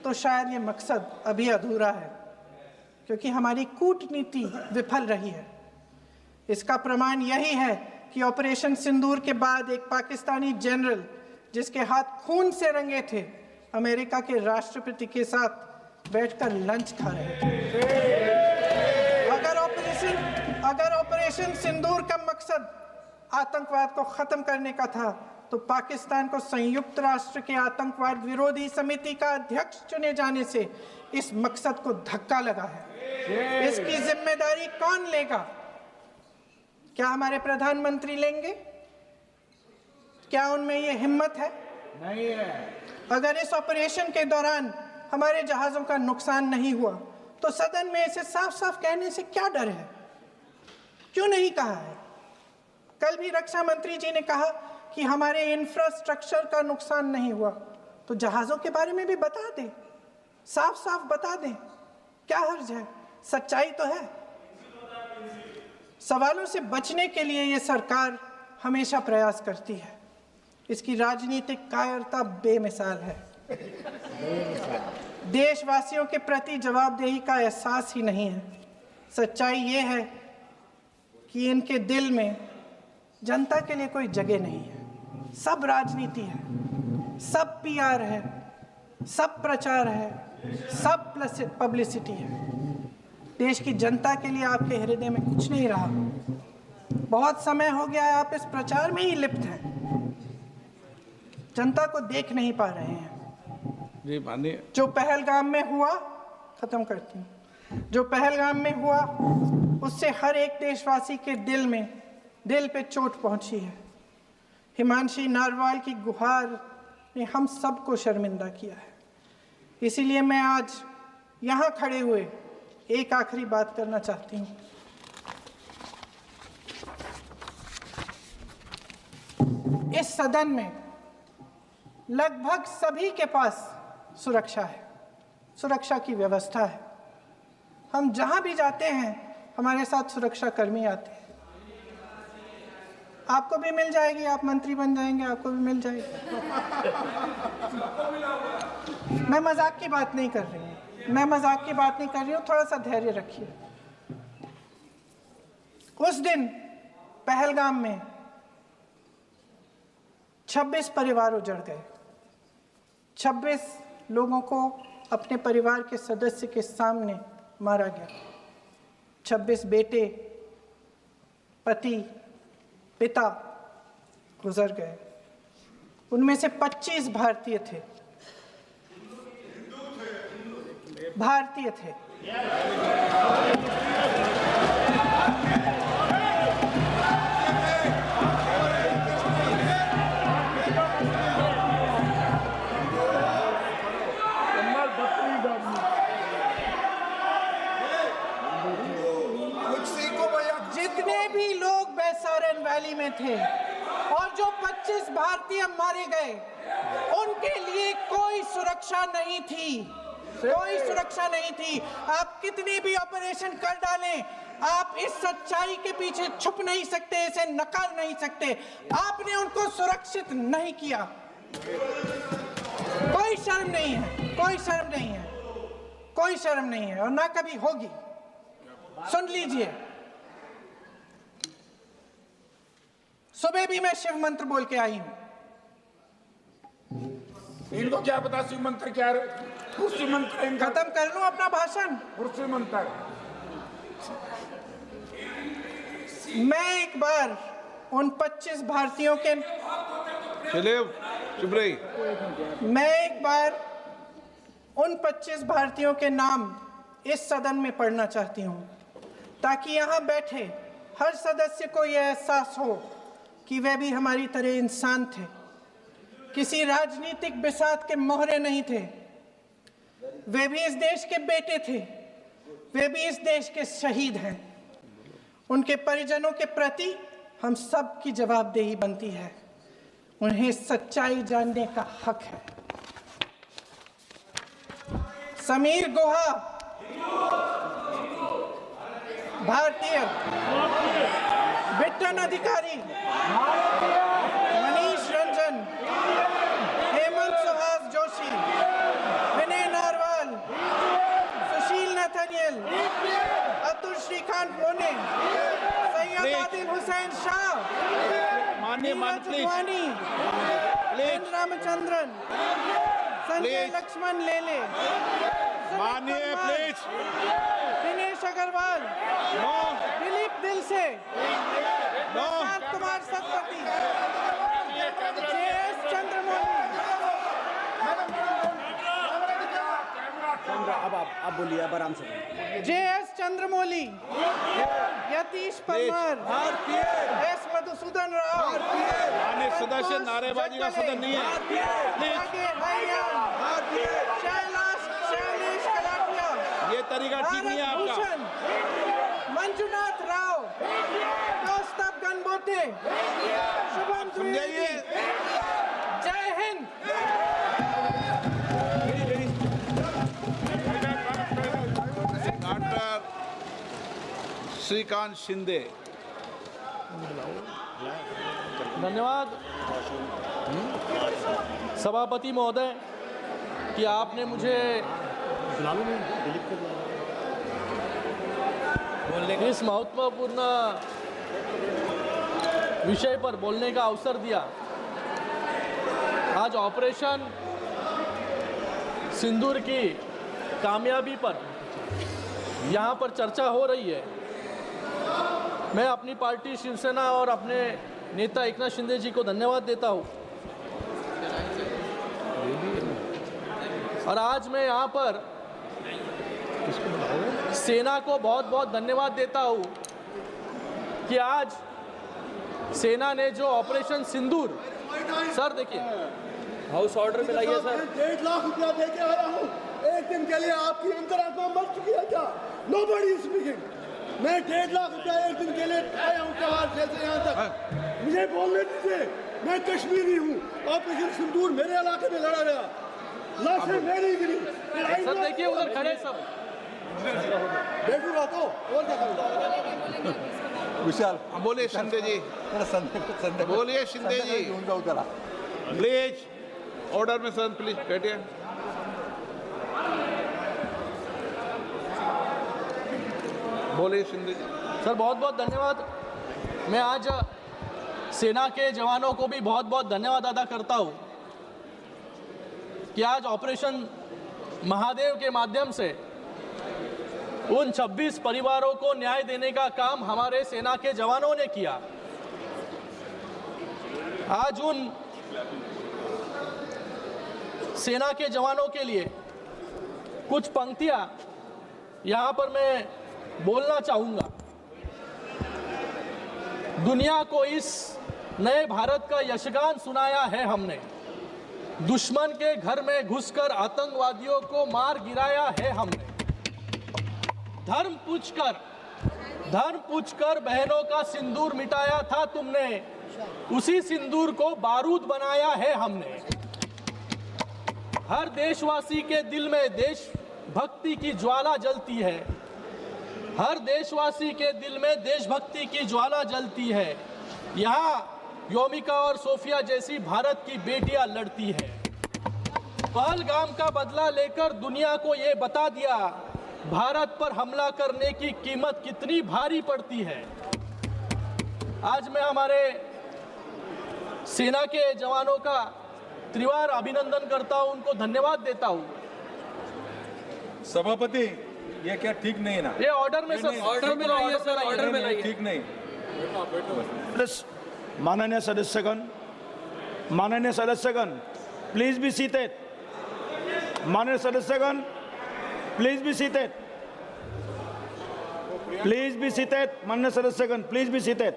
तो शायद ये मकसद अभी अधूरा है, क्योंकि हमारी कूटनीति विफल रही है। इसका प्रमाण यही है कि ऑपरेशन सिंदूर के बाद एक पाकिस्तानी जनरल, जिसके हाथ खून से रंगे थे, अमेरिका के राष्ट्रपति के साथ बैठकर लंच खा रहे थे। अगर ऑपरेशन सिंदूर का मकसद आतंकवाद को खत्म करने का था तो पाकिस्तान को संयुक्त राष्ट्र के आतंकवाद विरोधी समिति का अध्यक्ष चुने जाने से इस मकसद को धक्का लगा है। इसकी जिम्मेदारी कौन लेगा? क्या हमारे प्रधानमंत्री लेंगे? क्या उनमें ये हिम्मत है? नहीं है। अगर इस ऑपरेशन के दौरान हमारे जहाजों का नुकसान नहीं हुआ तो सदन में इसे साफ साफ कहने से क्या डर है? क्यों नहीं कहा है? कल भी रक्षा मंत्री जी ने कहा कि हमारे इंफ्रास्ट्रक्चर का नुकसान नहीं हुआ, तो जहाजों के बारे में भी बता दें, साफ साफ बता दें, क्या हर्ज है? सच्चाई तो है। सवालों से बचने के लिए ये सरकार हमेशा प्रयास करती है। इसकी राजनीतिक कायरता बेमिसाल है। देशवासियों के प्रति जवाबदेही का एहसास ही नहीं है। सच्चाई ये है कि इनके दिल में जनता के लिए कोई जगह नहीं है। सब राजनीति है, सब पीआर है, सब प्रचार है, सब पब्लिसिटी है। देश की जनता के लिए आपके हृदय में कुछ नहीं रहा। बहुत समय हो गया है आप इस प्रचार में ही लिप्त हैं, जनता को देख नहीं पा रहे हैं। जी माननीय, जो पहलगाम में हुआ, खत्म करती हूँ, जो पहलगाम में हुआ उससे हर एक देशवासी के दिल पे चोट पहुंची है। हिमांशी नारवाल की गुहार ने हम सबको शर्मिंदा किया है। इसीलिए मैं आज यहाँ खड़े हुए एक आखिरी बात करना चाहती हूँ। इस सदन में लगभग सभी के पास सुरक्षा है, सुरक्षा की व्यवस्था है। हम जहां भी जाते हैं हमारे साथ सुरक्षा कर्मी आते हैं। आपको भी मिल जाएगी, आप मंत्री बन जाएंगे, आपको भी मिल जाएगी। मैं मजाक की बात नहीं कर रही हूँ, मैं मजाक की बात नहीं कर रही हूँ, थोड़ा सा धैर्य रखिए। उस दिन पहलगाम में 26 परिवार उजड़ गए। 26 लोगों को अपने परिवार के सदस्य के सामने मारा गया। 26 बेटे, पति, पिता गुजर गए। उनमें से 25 भारतीय थे, भारतीय थे। जितने भी लोग बैसारन वैली में थे और जो 25 भारतीय मारे गए, उनके लिए कोई सुरक्षा नहीं थी, कोई सुरक्षा नहीं थी। आप कितने भी ऑपरेशन कर डालें, आप इस सच्चाई के पीछे छुप नहीं सकते, इसे नकार नहीं सकते। आपने उनको सुरक्षित नहीं किया। कोई शर्म नहीं है, कोई शर्म नहीं है, कोई शर्म नहीं है और ना कभी होगी। सुन लीजिए, सुबह भी मैं शिव मंत्र बोल के आई हूं। इनको क्या पता शिव मंत्र क्या है? शिव मंत्र खत्म कर लूं अपना भाषण। शिव मंत्र मैं एक बार उन 25 भारतीयों के मैं एक बार उन 25 भारतीयों के नाम इस सदन में पढ़ना चाहती हूं, ताकि यहां बैठे हर सदस्य को यह एहसास हो कि वे भी हमारी तरह इंसान थे, किसी राजनीतिक बिसात के मोहरे नहीं थे। वे भी इस देश के बेटे थे, वे भी इस देश के शहीद हैं। उनके परिजनों के प्रति हम सब की जवाबदेही बनती है। उन्हें सच्चाई जानने का हक है। समीर गुहा भारतीय, बिट्टन अधिकारी, मनीष रंजन, हेमंत सुहास जोशी, विनय नारवाल, सुशील नथनियल, अतुल श्रीकांत मोने, सैयद आदिल हुसैन शाह, नीरज लेन रामचंद्रन, संजय लक्ष्मण लेले, दिनेश अग्रवाल, दिलीप दिल से, प्रशांत कुमार सतपति, JS चंद्रमौली। अब बोलिए, अब आराम से। JS चंद्रमौली, यतीश परमार, S मधुसूदन राव, सदस्य नारेबाजी का सदन नहीं है। शैलेश कलाटिया, ये तरीका ठीक नहीं है आपका। मंजुनाथ राव, कौस्तभ गणबोते, शुभम द्विवेदी। जय हिंद। डॉक्टर श्रीकांत शिंदे। धन्यवाद सभापति महोदय कि आपने मुझे इस महत्वपूर्ण विषय पर बोलने का अवसर दिया। आज ऑपरेशन सिंदूर की कामयाबी पर यहाँ पर चर्चा हो रही है। मैं अपनी पार्टी शिवसेना और अपने नेता एकनाथ शिंदे जी को धन्यवाद देता हूँ। और आज मैं यहाँ पर सेना को बहुत बहुत धन्यवाद देता हूँ कि आज सेना ने जो ऑपरेशन सिंदूर, सर देखिए हाउस ऑर्डर में लाइए सर। 1.5 लाख रुपया दे के आया हूँ। एक दिन के लिए आपकी अंतरात्मा मर चुकी है क्या? Nobody is speaking. मैं 1.5 लाख रुपया एक दिन के लिए आया हूँ जवाहर जेल से यहाँ तक। मुझे बोलने दीजिए। मैं कश्मीरी हूँ, ऑपरेशन सिंदूर मेरे इलाके में लड़ा गया, लाशें मेरी गिरी। सर देखिए उधर खड़े सब बैठूंगा तो और क्या करूँगा? विशाल बोलिए शिंदे जी, बोलिए शिंदे जी, प्लीज ऑर्डर में सर, प्लीज बैठिए। बोलिए शिंदे जी। सर बहुत बहुत धन्यवाद। मैं आज सेना के जवानों को भी बहुत बहुत धन्यवाद अदा करता हूं कि आज ऑपरेशन महादेव के माध्यम से उन 26 परिवारों को न्याय देने का काम हमारे सेना के जवानों ने किया। आज उन सेना के जवानों के लिए कुछ पंक्तियां यहां पर मैं बोलना चाहूंगा। दुनिया को इस नए भारत का यशगान सुनाया है हमने, दुश्मन के घर में घुसकर आतंकवादियों को मार गिराया है हमने, धर्म पूछकर बहनों का सिंदूर मिटाया था तुमने, उसी सिंदूर को बारूद बनाया है हमने। हर देशवासी के दिल में देशभक्ति की ज्वाला जलती है, हर देशवासी के दिल में देशभक्ति की ज्वाला जलती है। यहाँ योमिका और सोफिया जैसी भारत की बेटियां लड़ती है। पहलगाम का बदला लेकर दुनिया को ये बता दिया भारत पर हमला करने की कीमत कितनी भारी पड़ती है। आज मैं हमारे सेना के जवानों का त्रिवार अभिनंदन करता हूं, उनको धन्यवाद देता हूं। सभापति, ये क्या ठीक नहीं है ना? ये ऑर्डर में सर, ऑर्डर में लाइए सर, ऑर्डर में लाइए। ठीक नहीं। माननीय सदस्यगण प्लीज बी सीटेड। माननीय सदस्यगण please be seated, please be seated. माननीय सदस्यगण प्लीज बी सीटेड।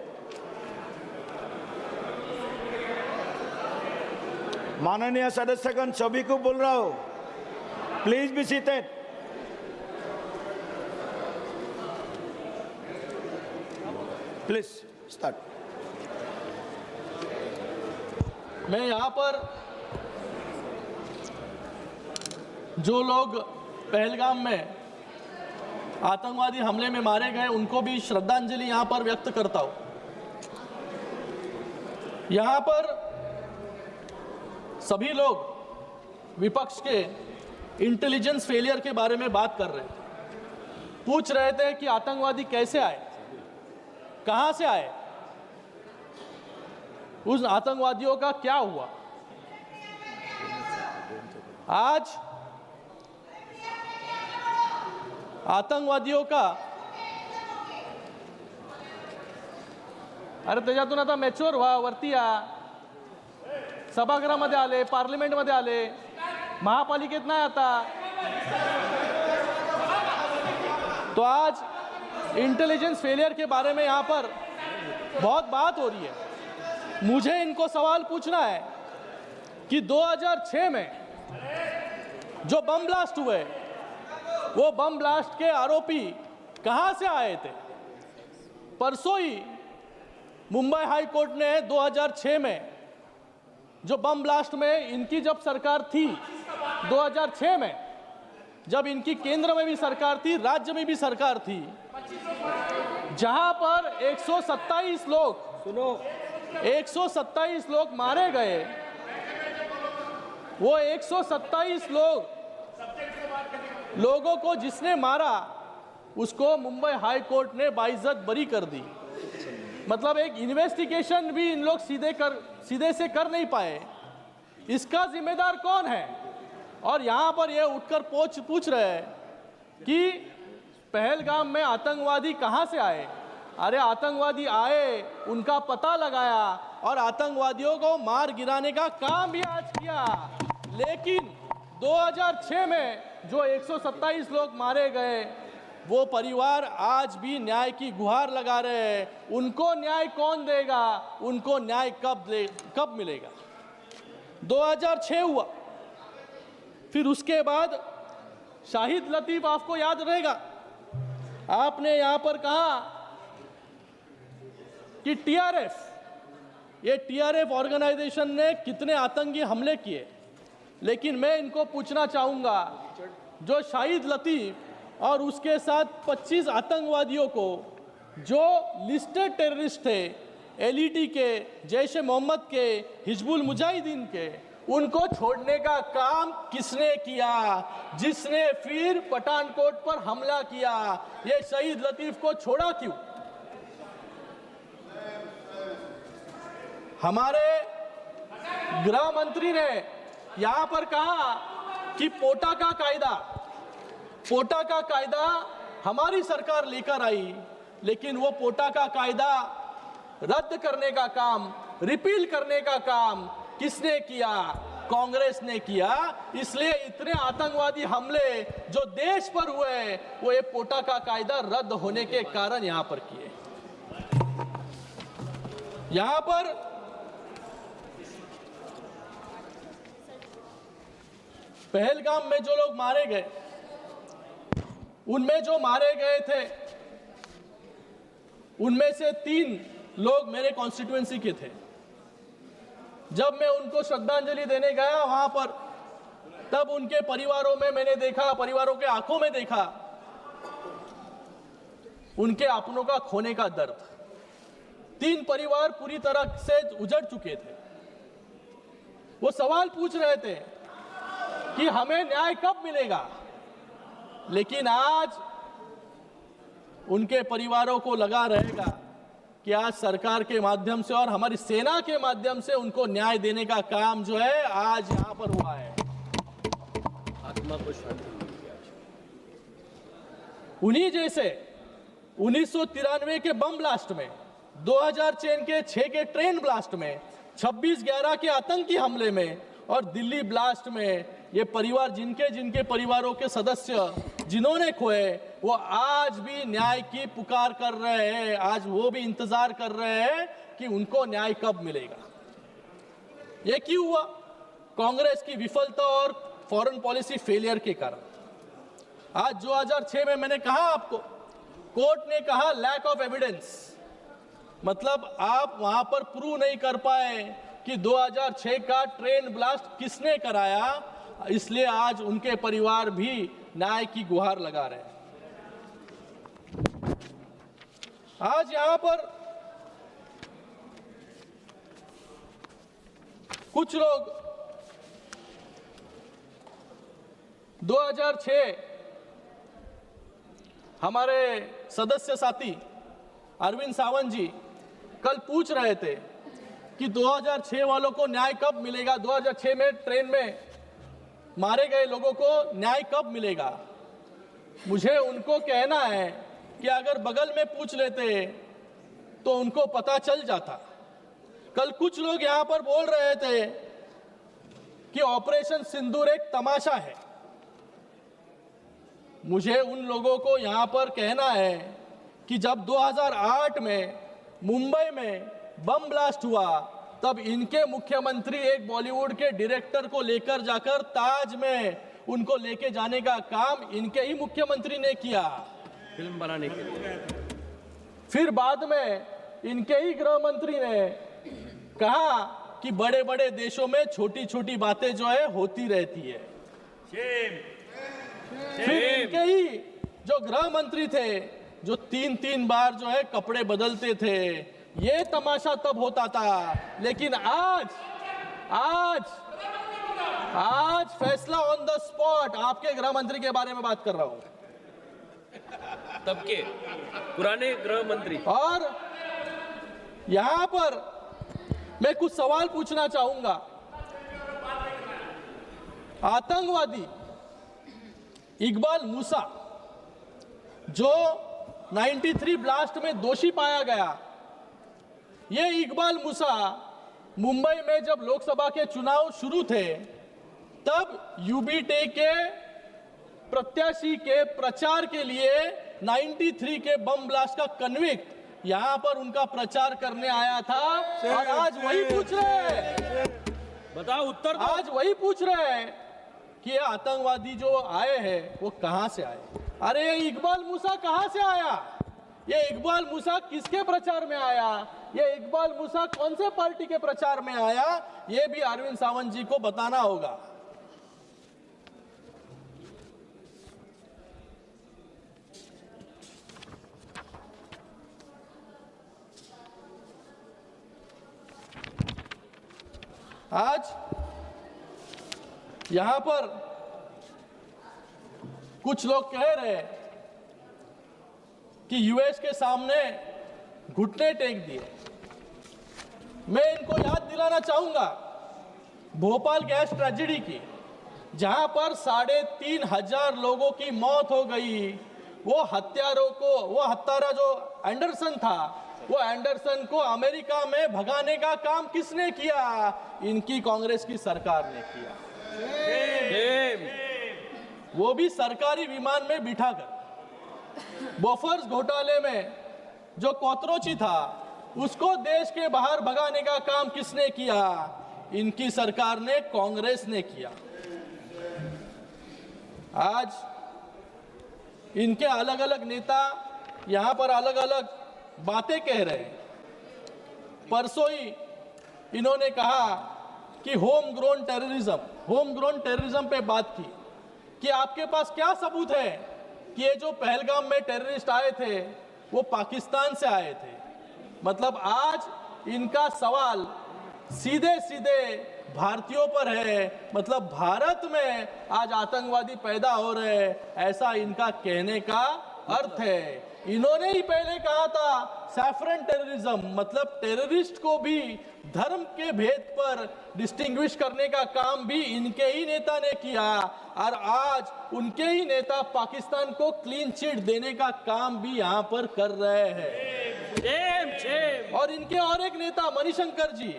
माननीय सदस्यगण सभी को बोल रहा हूं, please be seated. Please start. मैं यहाँ पर जो लोग पहलगाम में आतंकवादी हमले में मारे गए उनको भी श्रद्धांजलि यहाँ पर व्यक्त करता हूँ। यहाँ पर सभी लोग विपक्ष के इंटेलिजेंस फेलियर के बारे में बात कर रहे थे, पूछ रहे थे कि आतंकवादी कैसे आए, कहां से आए, उस आतंकवादियों का क्या हुआ। आज आतंकवादियों का, अरे त्याच्यातून आता मॅच्युअर व्हा, वरती या, सभागृहामध्ये आले, पार्लिमेंटमध्ये आले, महापालिकेत नाही आता। तो आज इंटेलिजेंस फेलियर के बारे में यहां पर बहुत बात हो रही है। मुझे इनको सवाल पूछना है कि 2006 में जो बम ब्लास्ट हुए, वो बम ब्लास्ट के आरोपी कहां से आए थे। परसों ही मुंबई हाई कोर्ट ने 2006 में जो बम ब्लास्ट में इनकी जब सरकार थी, 2006 में जब इनकी केंद्र में भी सरकार थी, राज्य में भी सरकार थी, जहां पर 127 लोग, सुनो, 127 लोग मारे गए। वो 127 लोगों को जिसने मारा उसको मुंबई हाई कोर्ट ने बाइज्जत बरी कर दी। मतलब एक इन्वेस्टिगेशन भी इन लोग सीधे से कर नहीं पाए। इसका जिम्मेदार कौन है? और यहां पर ये उठकर पूछ रहे हैं कि पहलगाम में आतंकवादी कहां से आए। अरे आतंकवादी आए, उनका पता लगाया और आतंकवादियों को मार गिराने का काम भी आज किया। लेकिन 2006 में जो 127 लोग मारे गए, वो परिवार आज भी न्याय की गुहार लगा रहे हैं। उनको न्याय कौन देगा? उनको न्याय कब मिलेगा? 2006 हुआ, फिर उसके बाद शाहिद लतीफ, आपको याद रहेगा, आपने यहां पर कहा कि ये टीआरएफ ऑर्गेनाइजेशन ने कितने आतंकी हमले किए, लेकिन मैं इनको पूछना चाहूँगा, जो शाहिद लतीफ़ और उसके साथ 25 आतंकवादियों को जो लिस्टेड टेररिस्ट थे, एलईटी के, जैश ए मोहम्मद के, हिजबुल मुजाहिदीन के, उनको छोड़ने का काम किसने किया? जिसने फिर पठानकोट पर हमला किया। ये शहीद लतीफ को छोड़ा क्यों? हमारे गृह मंत्री ने यहां पर कहा कि पोटा का कायदा हमारी सरकार लेकर आई, लेकिन वो पोटा का कायदा रद्द करने का काम, रिपील करने का काम किसने किया? कांग्रेस ने किया। इसलिए इतने आतंकवादी हमले जो देश पर हुए वो ये पोटा का कायदा रद्द होने के कारण यहां पर किए। यहां पर पहलगाम में जो लोग मारे गए, उनमें जो मारे गए थे उनमें से 3 लोग मेरे कॉन्स्टिट्यूएंसी के थे। जब मैं उनको श्रद्धांजलि देने गया वहां पर, तब उनके परिवारों में मैंने देखा, परिवारों के आंखों में देखा उनके अपनों का खोने का दर्द। 3 परिवार पूरी तरह से उजड़ चुके थे। वो सवाल पूछ रहे थे कि हमें न्याय कब मिलेगा, लेकिन आज उनके परिवारों को लगा रहेगा कि आज सरकार के माध्यम से और हमारी सेना के माध्यम से उनको न्याय देने का काम जो है आज यहां पर हुआ है। आत्मा को शांति मिली आज। उन्हीं जैसे 1993 के बम ब्लास्ट में, 2006 के ट्रेन ब्लास्ट में, 26/11 के आतंकी हमले में और दिल्ली ब्लास्ट में ये परिवार, जिनके परिवारों के सदस्य जिन्होंने खोए, वो आज भी न्याय की पुकार कर रहे हैं। आज वो भी इंतजार कर रहे हैं कि उनको न्याय कब मिलेगा। ये क्यों हुआ? कांग्रेस की विफलता और फॉरेन पॉलिसी फेलियर के कारण। आज 2006 में मैंने कहा आपको, कोर्ट ने कहा लैक ऑफ एविडेंस, मतलब आप वहां पर प्रूव नहीं कर पाए कि 2006 का ट्रेन ब्लास्ट किसने कराया, इसलिए आज उनके परिवार भी न्याय की गुहार लगा रहे हैं। आज यहां पर कुछ लोग 2006 हमारे सदस्य साथी अरविंद सावंत जी कल पूछ रहे थे कि 2006 वालों को न्याय कब मिलेगा, 2006 में ट्रेन में मारे गए लोगों को न्याय कब मिलेगा। मुझे उनको कहना है कि अगर बगल में पूछ लेते तो उनको पता चल जाता। कल कुछ लोग यहां पर बोल रहे थे कि ऑपरेशन सिंदूर एक तमाशा है। मुझे उन लोगों को यहां पर कहना है कि जब 2008 में मुंबई में बम ब्लास्ट हुआ, तब इनके मुख्यमंत्री एक बॉलीवुड के डायरेक्टर को लेकर जाकर ताज में उनको लेके जाने का काम इनके ही मुख्यमंत्री ने किया, फिल्म बनाने के लिए। फिर बाद में इनके ही गृह मंत्री ने कहा कि बड़े बड़े देशों में छोटी छोटी बातें जो है होती रहती है। फिर इनके ही जो गृह मंत्री थे, जो 3-3 बार जो है कपड़े बदलते थे, ये तमाशा तब होता था। लेकिन आज फैसला ऑन द स्पॉट। आपके गृह मंत्री के बारे में बात कर रहा हूं, तब के पुराने गृह मंत्री। और यहां पर मैं कुछ सवाल पूछना चाहूंगा। आतंकवादी इकबाल मूसा जो 93 ब्लास्ट में दोषी पाया गया, ये इकबाल मूसा मुंबई में जब लोकसभा के चुनाव शुरू थे, तब यूबीटे के प्रत्याशी के प्रचार के लिए 93 के बम ब्लास्ट का कन्विक्ट यहां पर उनका प्रचार करने आया था। और आज वही पूछ रहे हैं, बताओ उत्तर दो। आज वही पूछ रहे हैं कि ये आतंकवादी जो आए हैं वो कहां से आए। अरे ये इकबाल मूसा कहां से आया? ये इकबाल मूसा किसके प्रचार में आया? ये इकबाल मूसा कौन से पार्टी के प्रचार में आया, ये भी अरविंद सावंत जी को बताना होगा। आज यहां पर कुछ लोग कह रहे हैं कि यूएस के सामने घुटने टेक दिए। मैं इनको याद दिलाना चाहूंगा भोपाल गैस ट्रेजेडी की, जहां पर 3,500 लोगों की मौत हो गई। वो हत्यारा जो एंडरसन था, वो एंडरसन को अमेरिका में भगाने का काम किसने किया? इनकी कांग्रेस की सरकार ने किया। वो भी सरकारी विमान में बिठाकर। बोफर्स घोटाले में जो कोतरोची था, उसको देश के बाहर भगाने का काम किसने किया? इनकी सरकार ने, कांग्रेस ने किया। आज इनके अलग अलग नेता यहां पर अलग अलग बातें कह रहे हैं। परसों ही इन्होंने कहा कि होम ग्रोन टेररिज्म पे बात की कि आपके पास क्या सबूत है कि ये जो पहलगाम में टेररिस्ट आए थे वो पाकिस्तान से आए थे। मतलब आज इनका सवाल सीधे सीधे भारतीयों पर है। मतलब भारत में आज आतंकवादी पैदा हो रहे हैं, ऐसा इनका कहने का अर्थ है। इन्होंने ही पहले कहा था सैफरन टेररिज्म, मतलब टेररिस्ट को भी धर्म के भेद पर डिस्टिंग्विश करने का काम भी इनके ही नेता ने किया। और आज उनके ही नेता पाकिस्तान को क्लीन चिट देने का काम भी यहाँ पर कर रहे हैं। और इनके और एक नेता मणिशंकर जी,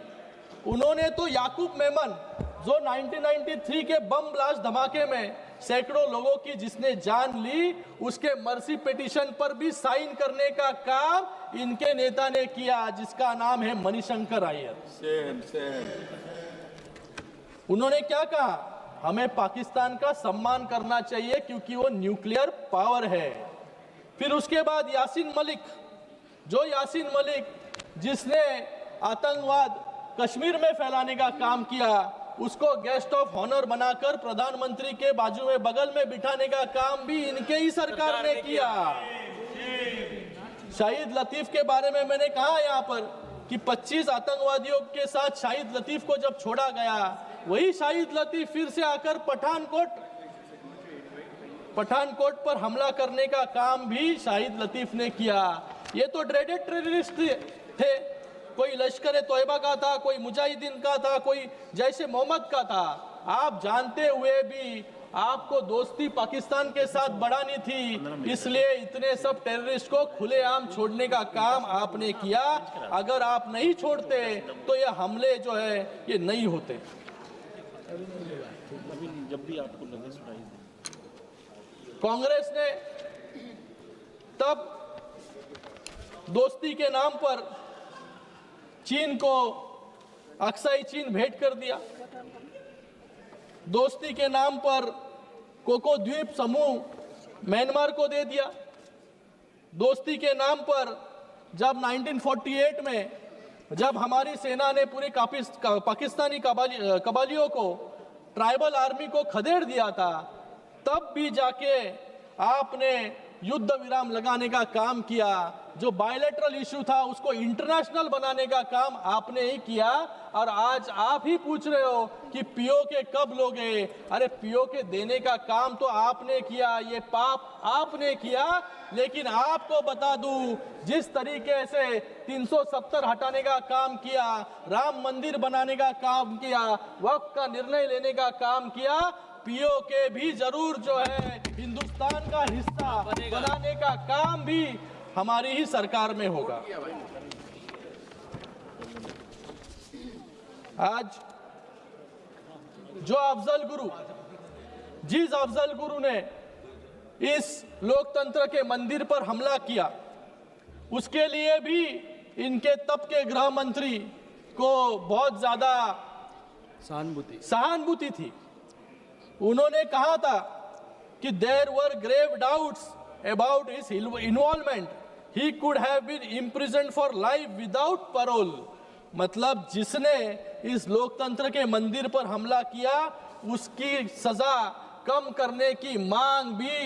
उन्होंने तो याकूब मेमन जो 1993 के बम ब्लास्ट धमाके में सैकड़ों लोगों की जिसने जान ली, उसके मर्सी पिटीशन पर भी साइन करने का काम इनके नेता ने किया, जिसका नाम है मणिशंकर अय्यर। उन्होंने क्या कहा? हमें पाकिस्तान का सम्मान करना चाहिए क्योंकि वो न्यूक्लियर पावर है। फिर उसके बाद यासीन मलिक जिसने आतंकवाद कश्मीर में फैलाने का काम किया, उसको गेस्ट ऑफ ऑनर बनाकर प्रधानमंत्री के बाजू में बगल में बिठाने का काम भी इनके ही सरकार ने किया। शाहिद लतीफ के बारे में मैंने कहा यहाँ पर कि 25 आतंकवादियों के साथ शाहिद लतीफ को जब छोड़ा गया, वही शाहिद लतीफ फिर से आकर पठानकोट पर हमला करने का काम भी शाहिद लतीफ ने किया। ये तो ड्रेडेड टेररिस्ट थे, कोई लश्कर तोयबा का था, कोई मुजाहिदीन का था, कोई जैश ए मोहम्मद का था। आप जानते हुए भी आपको दोस्ती पाकिस्तान के साथ बढ़ानी थी, इसलिए इतने सब टेररिस्ट को खुलेआम छोड़ने का काम आपने किया। अगर आप नहीं छोड़ते तो ये हमले जो है ये नहीं होते। जब भी आपको लगे सुनाई कांग्रेस ने तब दोस्ती के नाम पर चीन को अक्साई चीन भेंट कर दिया। दोस्ती के नाम पर कोको द्वीप समूह म्यांमार को दे दिया। दोस्ती के नाम पर जब 1948 में जब हमारी सेना ने पूरे पाकिस्तानी कबालियों को, ट्राइबल आर्मी को खदेड़ दिया था, तब भी जाके आपने युद्ध विराम लगाने का काम किया। जो बायलैटरल इशू था उसको इंटरनेशनल बनाने का काम आपने ही किया। और आज आप ही पूछ रहे हो कि पीओके कब लोगे? अरे पीओके देने का काम तो आपने किया, ये पाप आपने किया। लेकिन आपको बता दूं, जिस तरीके से 370 हटाने का काम किया, राम मंदिर बनाने का काम किया, वक्फ का निर्णय लेने का काम किया, पीओके भी जरूर जो है हिंदुस्तान का हिस्सा बनाने का काम भी हमारी ही सरकार में होगा। आज जिस अफजल गुरु ने इस लोकतंत्र के मंदिर पर हमला किया, उसके लिए भी इनके तब के गृह मंत्री को बहुत ज्यादा सहानुभूति थी। उन्होंने कहा था कि there were grave doubts about his involvement he could have been imprisoned for life without parole. मतलब जिसने इस लोकतंत्र के मंदिर पर हमला किया उसकी सजा कम करने की मांग भी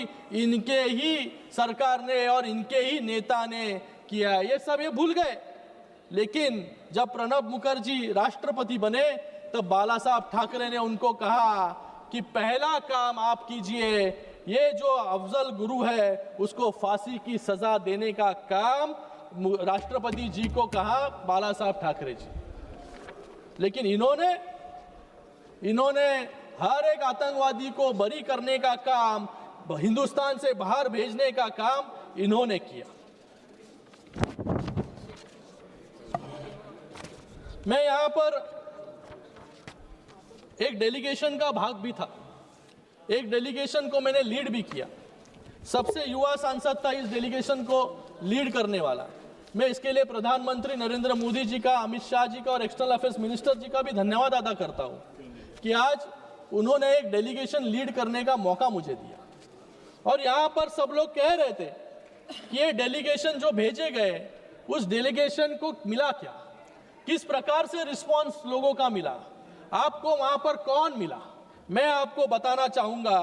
इनके ही सरकार ने और इनके ही नेता ने किया। ये सब ये भूल गए। लेकिन जब प्रणब मुखर्जी राष्ट्रपति बने तब बाला साहब ठाकरे ने उनको कहा कि पहला काम आप कीजिए, ये जो अफजल गुरु है उसको फांसी की सजा देने का काम राष्ट्रपति जी को कहा बाला साहब ठाकरे जी। लेकिन इन्होंने हर एक आतंकवादी को बरी करने का काम, हिंदुस्तान से बाहर भेजने का काम इन्होंने किया। मैं यहां पर एक डेलीगेशन का भाग भी था, एक डेलीगेशन को मैंने लीड भी किया। सबसे युवा सांसद था इस डेलीगेशन को लीड करने वाला। मैं इसके लिए प्रधानमंत्री नरेंद्र मोदी जी का, अमित शाह जी का और एक्सटर्नल अफेयर्स मिनिस्टर जी का भी धन्यवाद अदा करता हूं कि आज उन्होंने एक डेलीगेशन लीड करने का मौका मुझे दिया। और यहां पर सब लोग कह रहे थे कि ये डेलीगेशन जो भेजे गए उस डेलीगेशन को मिला क्या, किस प्रकार से रिस्पांस लोगों का मिला, आपको वहां पर कौन मिला। मैं आपको बताना चाहूंगा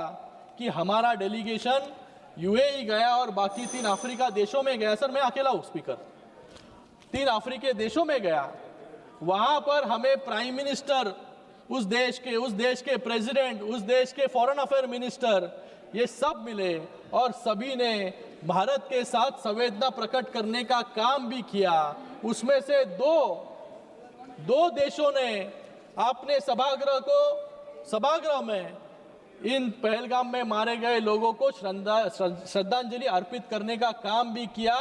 कि हमारा डेलीगेशन यूएई गया और बाकी 3 अफ्रीका देशों में गया। सर मैं अकेला हूं स्पीकर, 3 अफ्रीकी देशों में गया। वहां पर हमें प्राइम मिनिस्टर उस देश के प्रेसिडेंट, उस देश के फॉरेन अफेयर मिनिस्टर, ये सब मिले और सभी ने भारत के साथ संवेदना प्रकट करने का काम भी किया। उसमें से दो देशों ने अपने सभागृह में इन पहलगाम में मारे गए लोगों को श्रद्धांजलि अर्पित करने का काम भी किया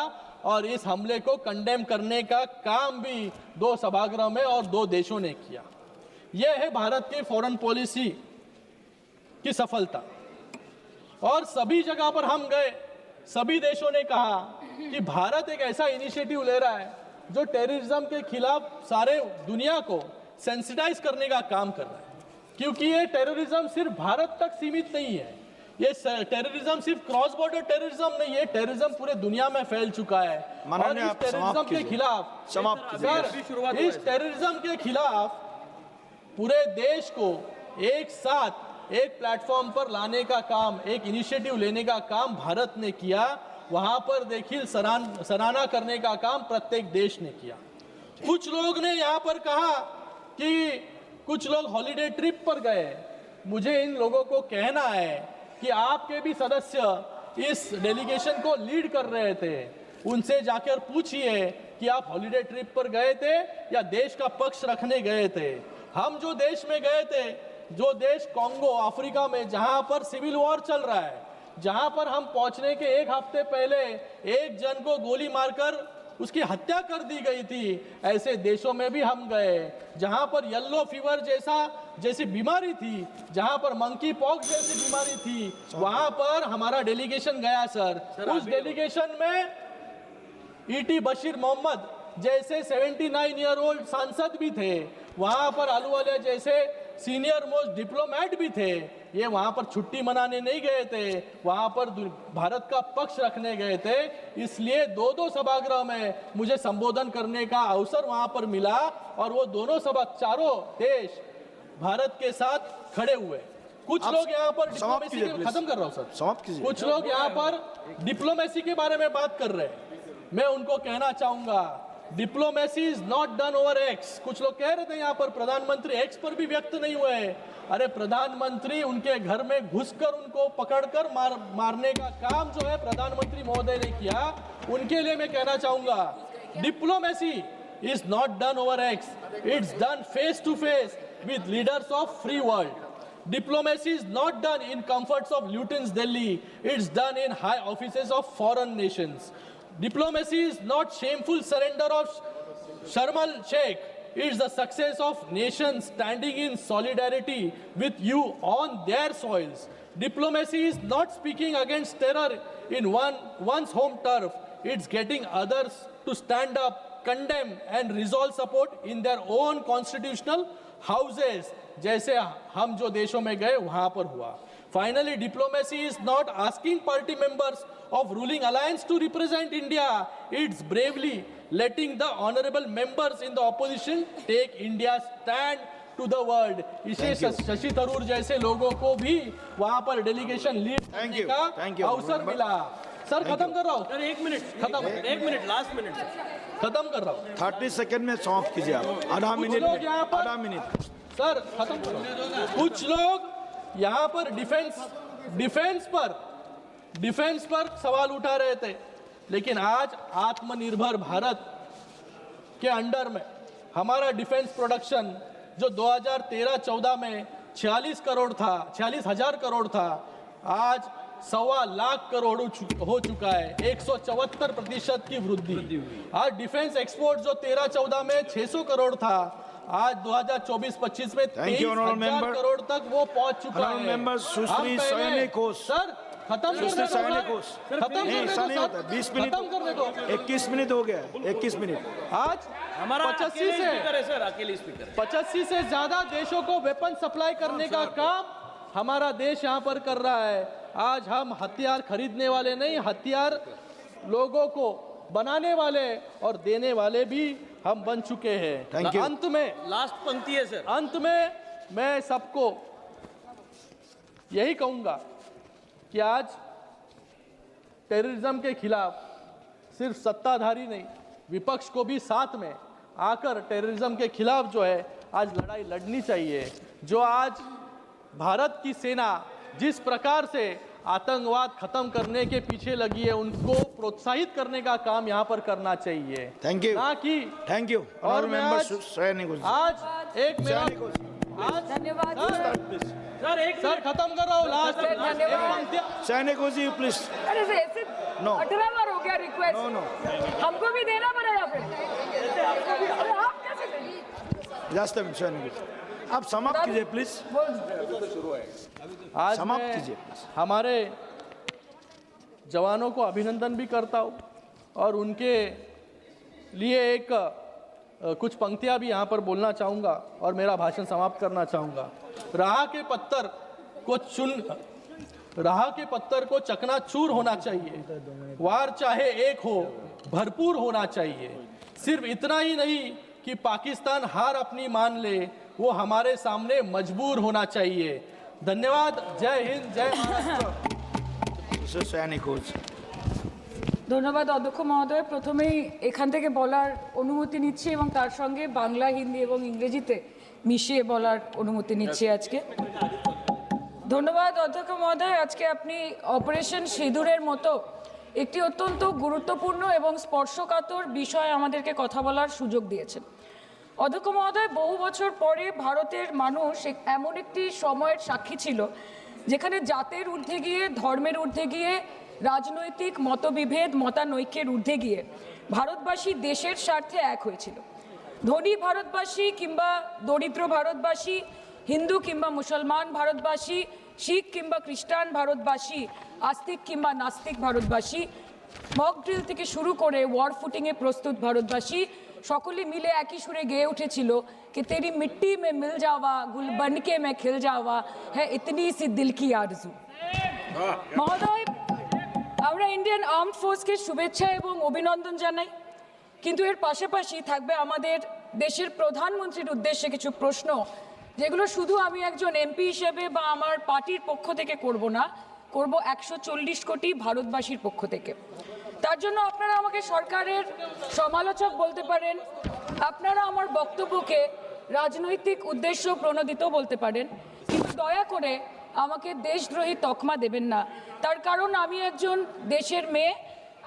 और इस हमले को कंडेम करने का काम भी 2 सभागृह में और 2 देशों ने किया। यह है भारत की फॉरेन पॉलिसी की सफलता। और सभी जगह पर हम गए, सभी देशों ने कहा कि भारत एक ऐसा इनिशिएटिव ले रहा है जो टेररिज्म के खिलाफ सारे दुनिया को सेंसिटाइज करने का काम कर रहा है। क्योंकि ये टेररिज्म सिर्फ भारत तक सीमित नहीं है, ये टेररिज्म सिर्फ क्रॉस बॉर्डर टेररिज्म नहीं है, टेररिज्म पूरे दुनिया में फैल चुका है। और इस टेररिज्म के खिलाफ इस टेररिज्म के खिलाफ पूरे देश को एक साथ एक प्लेटफॉर्म पर लाने का काम, एक इनिशिएटिव लेने का काम भारत ने किया। वहां पर देखिए सराहना करने का काम प्रत्येक देश ने किया। कुछ लोग ने यहाँ पर कहा कि कुछ लोग हॉलिडे ट्रिप पर गए। मुझे इन लोगों को कहना है कि आपके भी सदस्य इस डेलीगेशन को लीड कर रहे थे, उनसे जाकर पूछिए कि आप हॉलिडे ट्रिप पर गए थे या देश का पक्ष रखने गए थे। हम जो देश में गए थे, जो देश कॉन्गो अफ्रीका में जहां पर सिविल वॉर चल रहा है, जहां पर हम पहुंचने के 1 हफ्ते पहले एक जन को गोली मारकर उसकी हत्या कर दी गई थी, ऐसे देशों में भी हम गए जहां पर येलो फीवर जैसी बीमारी थी, जहां पर मंकी पॉक्स जैसी बीमारी थी, वहां पर हमारा डेलीगेशन गया। सर उस डेलीगेशन में ईटी बशीर मोहम्मद जैसे 79 ईयर ओल्ड सांसद भी थे, वहां पर अहलुवालिया जैसे सीनियर मोस्ट डिप्लोमेट भी थे। ये वहां पर छुट्टी मनाने नहीं गए थे, वहां पर भारत का पक्ष रखने गए थे। इसलिए 2 सभागृह में मुझे संबोधन करने का अवसर वहां पर मिला और वो दोनों चारों देश भारत के साथ खड़े हुए। कुछ लोग यहाँ पर डिप्लोमेसी के खत्म कर रहा हूँ सर, कुछ लोग यहाँ पर डिप्लोमेसी के बारे में बात कर रहे हैं। मैं उनको कहना चाहूंगा diplomacy is not done over x. कुछ लोग कह रहे थे यहाँ पर प्रधानमंत्री एक्स पर भी व्यक्त नहीं हुए हैं। अरे प्रधानमंत्री उनके घर में घुसकर उनको पकड़कर मारने का काम जो है प्रधानमंत्री महोदय ने किया। उनके लिए मैं कहना चाहूंगा diplomacy is not done over X, it's done face to face with leaders of free world. Diplomacy is not done in comforts of Lutyens Delhi, it's done in high offices of foreign nations. Diplomacy is not shameful surrender of Sharm el-Sheikh, it's the success of nations standing in solidarity with you on their soils. Diplomacy is not speaking against terror in one's home turf, it's getting others to stand up, condemn and resolve support in their own constitutional houses. जैसे हम जो देशों में गए वहां पर हुआ। Finally, diplomacy is not asking party members of ruling alliance to represent India. It's bravely letting the honorable members in the opposition take India's stand to the world. इसे शशि थरूर जैसे लोगों को भी वहां पर डेलीगेशन लीड करने का अवसर मिला। सर खत्म कर रहा हूँ। सर 1 मिनट खत्म, 1 मिनट लास्ट मिनट खत्म कर रहा हूँ। 30 सेकंड में समाप्त कीजिए आप। आधा मिनट, आधा मिनट। सर खत्म कर रहा हूँ। कुछ लोग यहाँ पर डिफेंस पर सवाल उठा रहे थे, लेकिन आज आत्मनिर्भर भारत के अंडर में हमारा डिफेंस प्रोडक्शन जो 2013-14 में 46,000 करोड़ था, आज 1.25 लाख करोड़ हो चुका है। 174% की वृद्धि। आज डिफेंस एक्सपोर्ट जो 13-14 में 600 करोड़ था, आज 2024-25 में 23,000 करोड़ तक वो पहुंच चुका है। सर खत्म करने को, खत्म करने को, 20 मिनट, खत्म करने को। 21 मिनट हो गया, 21 मिनट। आज हमारा 85 से ज्यादा देशों को वेपन सप्लाई करने का काम हमारा देश यहाँ पर कर रहा है। आज हम हथियार खरीदने वाले नहीं, हथियार लोगों को बनाने वाले और देने वाले भी हम बन चुके हैं। अंत में लास्ट पंक्ति है सर। अंत में मैं सबको यही कहूंगा कि आज टेररिज्म के खिलाफ सिर्फ सत्ताधारी नहीं, विपक्ष को भी साथ में आकर टेररिज्म के खिलाफ जो है आज लड़ाई लड़नी चाहिए। जो आज भारत की सेना जिस प्रकार से आतंकवाद खत्म करने के पीछे लगी है, उनको प्रोत्साहित करने का काम यहाँ पर करना चाहिए। Thank you. ना कि थैंक यू। और मैं आज एक मेरा आज धन्यवाद सर खत्म कर रहा हूँ लास्ट सैनिकों जी प्लीज। अरे ऐसे 18 बार हो गया रिक्वेस्ट। हमको भी देना पड़ेगा फिर। आप कैसे आप समाप्त कीजिए प्लीज। आज समाप्त मैं कीजिए। हमारे जवानों को अभिनंदन भी करता हूँ और उनके लिए एक कुछ पंक्तियां भी यहाँ पर बोलना चाहूँगा और मेरा भाषण समाप्त करना चाहूँगा। राह के पत्थर को चकनाचूर होना चाहिए, वार चाहे एक हो भरपूर होना चाहिए। सिर्फ इतना ही नहीं कि पाकिस्तान हार अपनी मान ले, वो हमारे सामने मजबूर होना चाहिए। धन्यवाद। जय हिंद, जय महाराष्ट्र। ধন্যবাদ অধ্যক্ষ মহোদয়। প্রথমেই এখান থেকে বলার অনুমতি নিচ্ছি এবং তার সঙ্গে বাংলা, হিন্দি এবং ইংরেজিতে মিশিয়ে বলার অনুমতি নিচ্ছি আজকে। ধন্যবাদ অধ্যক্ষ মহোদয়। আজকে আপনি অপারেশন সিঁদুরের মতো একটি অত্যন্ত গুরুত্বপূর্ণ এবং স্পর্শকাতর বিষয় আমাদেরকে কথা বলার সুযোগ দিয়েছেন। অধ্যক্ষ মহোদয়, বহু বছর পরে ভারতের মানুষ এমন একটি সময়ের সাক্ষী ছিল যেখানে জাতের ঊর্ধ্বে গিয়ে, ধর্মের ঊর্ধ্বে গিয়ে, রাজনৈতিক মতবিভেদ, মতানৈক্যের ঊর্ধ্বে গিয়ে ভারতবাসী দেশের স্বার্থে এক হয়েছিল। ধনী ভারতবাসী কিংবা দরিদ্র ভারতবাসী, হিন্দু কিংবা মুসলমান ভারতবাসী, শিখ কিংবা খ্রিস্টান ভারতবাসী, আস্তিক কিংবা নাস্তিক ভারতবাসী, মক ড্রিল থেকে শুরু করে ওয়ার ফুটিংয়ে প্রস্তুত ভারতবাসী সকলে মিলে একই সুরে গেয়ে উঠেছিল कि तेरी मिट्टी में मिल जावा, गुल बनके मैं खिल जावा, है इतनी सी दिल की आरज़ू। মহোদয়, আমরা ইন্ডিয়ান আর্মড ফোর্সকে শুভেচ্ছা এবং অভিনন্দন জানাই, কিন্তু এর পাশাপাশি থাকবে আমাদের দেশের প্রধানমন্ত্রীর উদ্দেশ্যে কিছু প্রশ্ন, যেগুলো শুধু আমি একজন এমপি হিসেবে বা আমার পার্টির পক্ষ থেকে করব না, করব 140 কোটি ভারতবাসীর পক্ষ থেকে। তার জন্য আপনারা আমাকে সরকারের সমালোচক বলতে পারেন, আপনারা আমার বক্তব্যকে রাজনৈতিক উদ্দেশ্য প্রণোদিত বলতে পারেন, কিন্তু দয়া করে আমাকে দেশদ্রোহী তকমা দেবেন না। তার কারণ আমি একজন দেশের মেয়ে,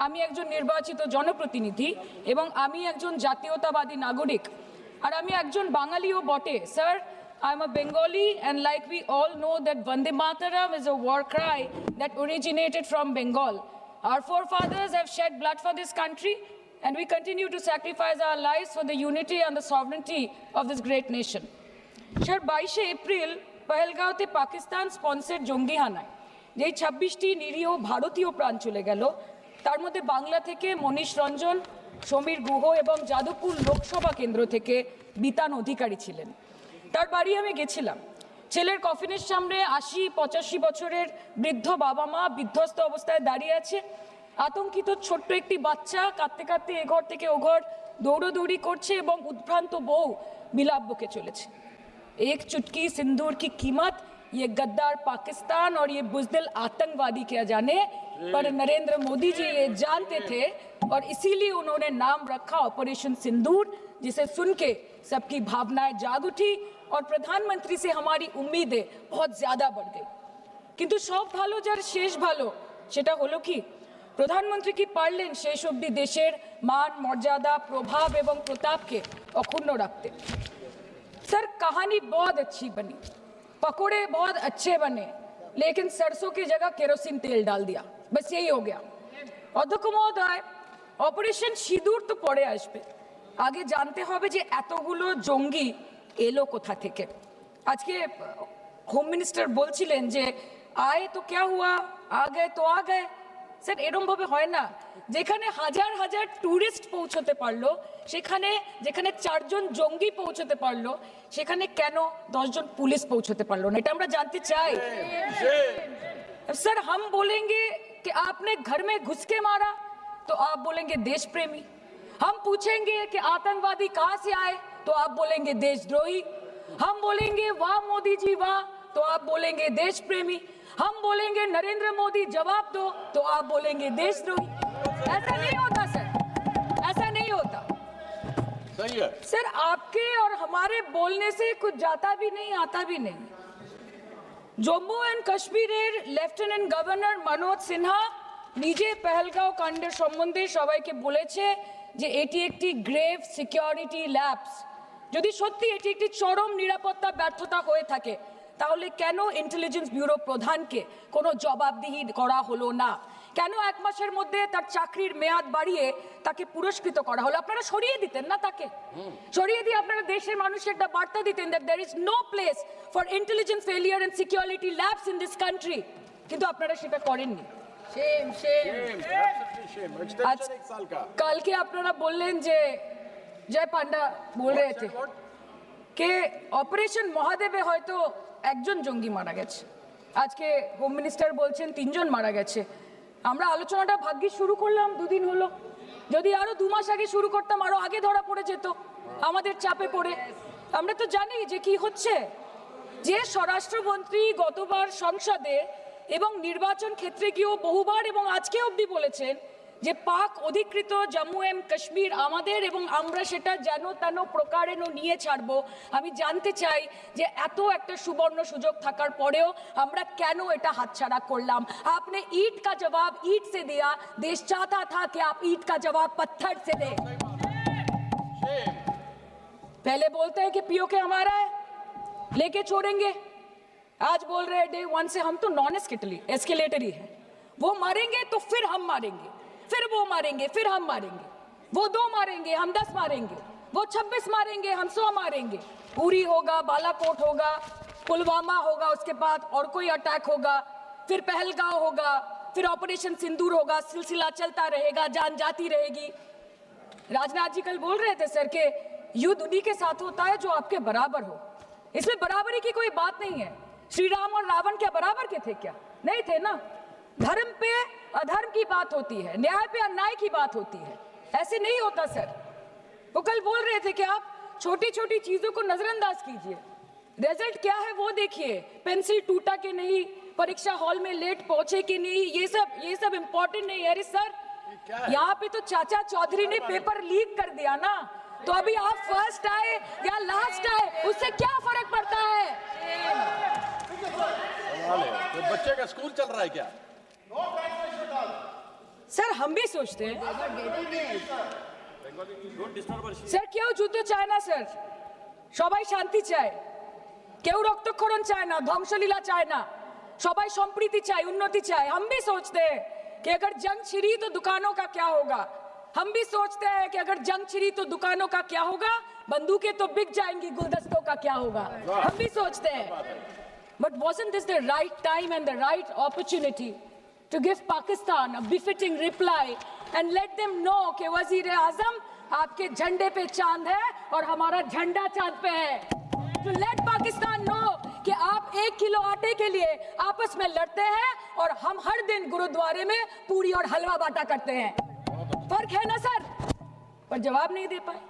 আমি একজন নির্বাচিত জনপ্রতিনিধি এবং আমি একজন জাতীয়তাবাদী নাগরিক, আর আমি একজন বাঙালিও বটে। Sir, I'm a Bengali, and like we all know that Vande Mataram is a war cry that originated from Bengal. Our forefathers have shed blood for this country, and we continue to sacrifice our lives for the unity and the sovereignty of this great nation. Sir, 22 April পহেলগাঁওতে Pakistan sponsored জঙ্গি হানায় যেই 26টি নিরীহ ভারতীয় প্রাণ চলে গেল, তার মধ্যে বাংলা থেকে মনীষ রঞ্জন, সমীর গুহ এবং যাদবপুর লোকসভা কেন্দ্র থেকে বিতান অধিকারী ছিলেন। তার বাড়ি আমি গেছিলাম। ছেলের কফিনের সামনে ৮০-৮৫ বছরের বৃদ্ধ বাবা মা বিধ্বস্ত অবস্থায় দাঁড়িয়ে আছে। আতঙ্কিত ছোট্ট একটি বাচ্চা কাঁদতে কাঁদতে এ ঘর থেকে ও ঘর দৌড়োদৌড়ি করছে এবং উদ্ভ্রান্ত বউ বিলাপ বকে চলেছে। एक चुटकी सिंदूर की कीमत ये गद्दार पाकिस्तान और ये बुज़दिल आतंकवादी क्या जाने, पर नरेंद्र मोदी जी ये जानते थे और इसीलिए उन्होंने नाम रखा ऑपरेशन सिंदूर, जिसे सुन के सबकी भावनाएं जाग उठी और प्रधानमंत्री से हमारी उम्मीदें बहुत ज्यादा बढ़ गई। किंतु सब भालो जार शेष भालो सेटा हलो कि प्रधानमंत्री की पारलेन शेष अब्दि देशेर मान मर्यादा प्रभाव एवं प्रताप के अक्षुण्ण रखते। सर कहानी बहुत अच्छी बनी, पकोड़े बहुत अच्छे बने, लेकिन सरसों की जगह केरोसिन तेल डाल दिया, बस यही हो गया। अध्यक्ष महोदय, অপারেশন সিঁদুর তো পরে আসবে, আগে জানতে হবে যে এতগুলো জঙ্গি এলো কোথা থেকে। আজকে হোম মিনিস্টার বলছিলেন যে আয়ে তো क्या हुआ, आ गए तो आ गए। স্যার এরকম ভাবে হয় না, যেখানে হাজার হাজার টুরিস্ট পৌঁছতে পারলো, সেখানে যেখানে 4 জন জঙ্গি পৌঁছতে পারলো, সেখানে কেন 10 জন পুলিশ পৌঁছতে পারলো না, এটা আমরা জানতে চাই। सर हम बोलेंगे कि आपने घर में घुस के मारा तो आप बोलेंगे देश प्रेमी, हम पूछेंगे कि आतंकवादी कहां से आए तो आप बोलेंगे देशद्रोही, हम बोलेंगे वाह मोदी जी वाह तो आप बोलेंगे देश प्रेमी, हम बोलेंगे नरेंद्र मोदी जवाब दो तो आप बोलेंगे देशद्रोही। ऐसा नहीं होता सर, ऐसा नहीं होता। सही है सर, आपके और हमारे बोलने से कुछ जाता भी नहीं आता भी नहीं। জম্মু অ্যান্ড কাশ্মীরের লেফটেন্যান্ট গভর্নর মনোজ সিনহা নিজে পেহেলগাঁও কাণ্ডের সম্বন্ধে সবাইকে বলেছে যে এটি একটি গ্রেভ সিকিউরিটি ল্যাপস। যদি সত্যি এটি একটি চরম নিরাপত্তা ব্যর্থতা হয়ে থাকে, তাহলে কেন ইন্টেলিজেন্স ব্যুরো প্রধানকে কোনো জবাবদিহি করা হলো না? কেন 1 মাসের মধ্যে তার চাকরির মেয়াদ বাড়িয়ে তাকে পুরস্কৃত করা হলো? আপনারা সরিয়ে দিতেন না তাকে, সরিয়ে দিয়ে আপনারা দেশের মানুষকে একটা বার্তা দিতেন that there is no place for intelligence failure and security labs in this country, কিন্তু আপনারা সেটা করেননি। Shame shame absolutely shame extension 1 साल का। কালকে আপনারা বললেন যে জয় পান্ডা বল रहे थे कि অপারেশন মহাদেবে হয়তো একজন জঙ্গি মারা গেছে, আজকে হোম মিনিস্টার বলছেন 3 জন মারা গেছে। আমরা আলোচনাটা ভাগ্যে শুরু করলাম 2 দিন হলো, যদি আরো 2 মাস আগে শুরু করতাম আরো আগে ধরা পড়ে যেত আমাদের চাপে পড়ে। আমরা তো জানি যে কি হচ্ছে, যে স্বরাষ্ট্রমন্ত্রী গতবার সংসদে এবং নির্বাচন ক্ষেত্রে গিয়েও বহুবার এবং আজকে অবধি বলেছেন যে পাক অধিকৃত জম্মু এন্ড কাশ্মীর আমাদের এবং আমরা সেটা যেন তেন প্রকারেণ নিয়ে ছাড়বো। আমি জানতে চাই যে এত একটা সুবর্ণ সুযোগ থাকার পরেও আমরা কেন এটা হাতছাড়া করলাম? आपने ईंट का जवाब ईंट से दिया, देश चाहता था कि आप ईंट का जवाब पत्थर से दें। पहले बोलते हैं कि पीओके हमारा है, लेके छोड़ेंगे, आज बोल रहे हैं डे 1 से हम तो नॉन एस्केलेटरी है, वो मारेंगे तो फिर हम मारेंगे, फिर वो मारेंगे, फिर हम मारेंगे, वो 2 मारेंगे हम 10 मारेंगे, वो 26 मारेंगे हम 100 मारेंगे। उरी होगा, बालाकोट होगा, पुलवामा होगा, उसके बाद और कोई अटैक होगा, फिर पहलगांव होगा, फिर ऑपरेशन सिंदूर होगा, सिलसिला चलता रहेगा, जान जाती रहेगी। राजनाथ जी कल बोल रहे थे सर के युद्ध उन्हीं के साथ होता है जो आपके बराबर हो, इसमें बराबरी की कोई बात नहीं है। श्री राम और रावण क्या बराबर के थे क्या? नहीं थे ना। धर्म पे अधर्म की बात होती है, न्याय पे अन्याय की बात होती है, ऐसे नहीं होता सर। वो कल बोल रहे थे कि आप छोटी छोटी चीजों को नजरअंदाज कीजिए, रिजल्ट क्या है वो देखिए, पेंसिल टूटा कि नहीं, परीक्षा हॉल में लेट पहुंचे कि नहीं, ये सब इम्पोर्टेंट नहीं है। अरे सर, यहाँ पे तो चाचा चौधरी ने पेपर लीक कर दिया ना, तो अभी आप फर्स्ट आए या लास्ट आए उससे क्या फर्क पड़ता है? तो बच्चे का स्कूल चल रहा है क्या? सर हम भी सोचते हैं স্যার, কেউ যুদ্ধ চায় না স্যার, সবাই শান্তি চায়, কেউ রক্তক্ষরণ চায় না, ধ্বংসলীলা চায় না, সবাই সম্প্রীতি চায়, উন্নতি চায়। हम भी सोचते हैं कि अगर जंग छिड़ी तो दुकानों का क्या होगा, हम भी सोचते हैं कि अगर जंग छिड़ी तो दुकानों का क्या होगा, बंदूकें तो बिक जाएंगी, गुलदस्तों का क्या होगा, हम भी सोचते हैं। But wasn't this the right time and the right opportunity to give Pakistan a befitting reply and let them know कि वजीर आजम आपके झंडे पे चांद है और हमारा झंडा चांद पे है, to let Pakistan know कि आप 1 किलो आटे के लिए आपस में लड़ते हैं और हम हर दिन गुरुद्वारे में पूरी और हलवा बांटा करते हैं। फर्क है ना सर? पर जवाब नहीं दे पाए।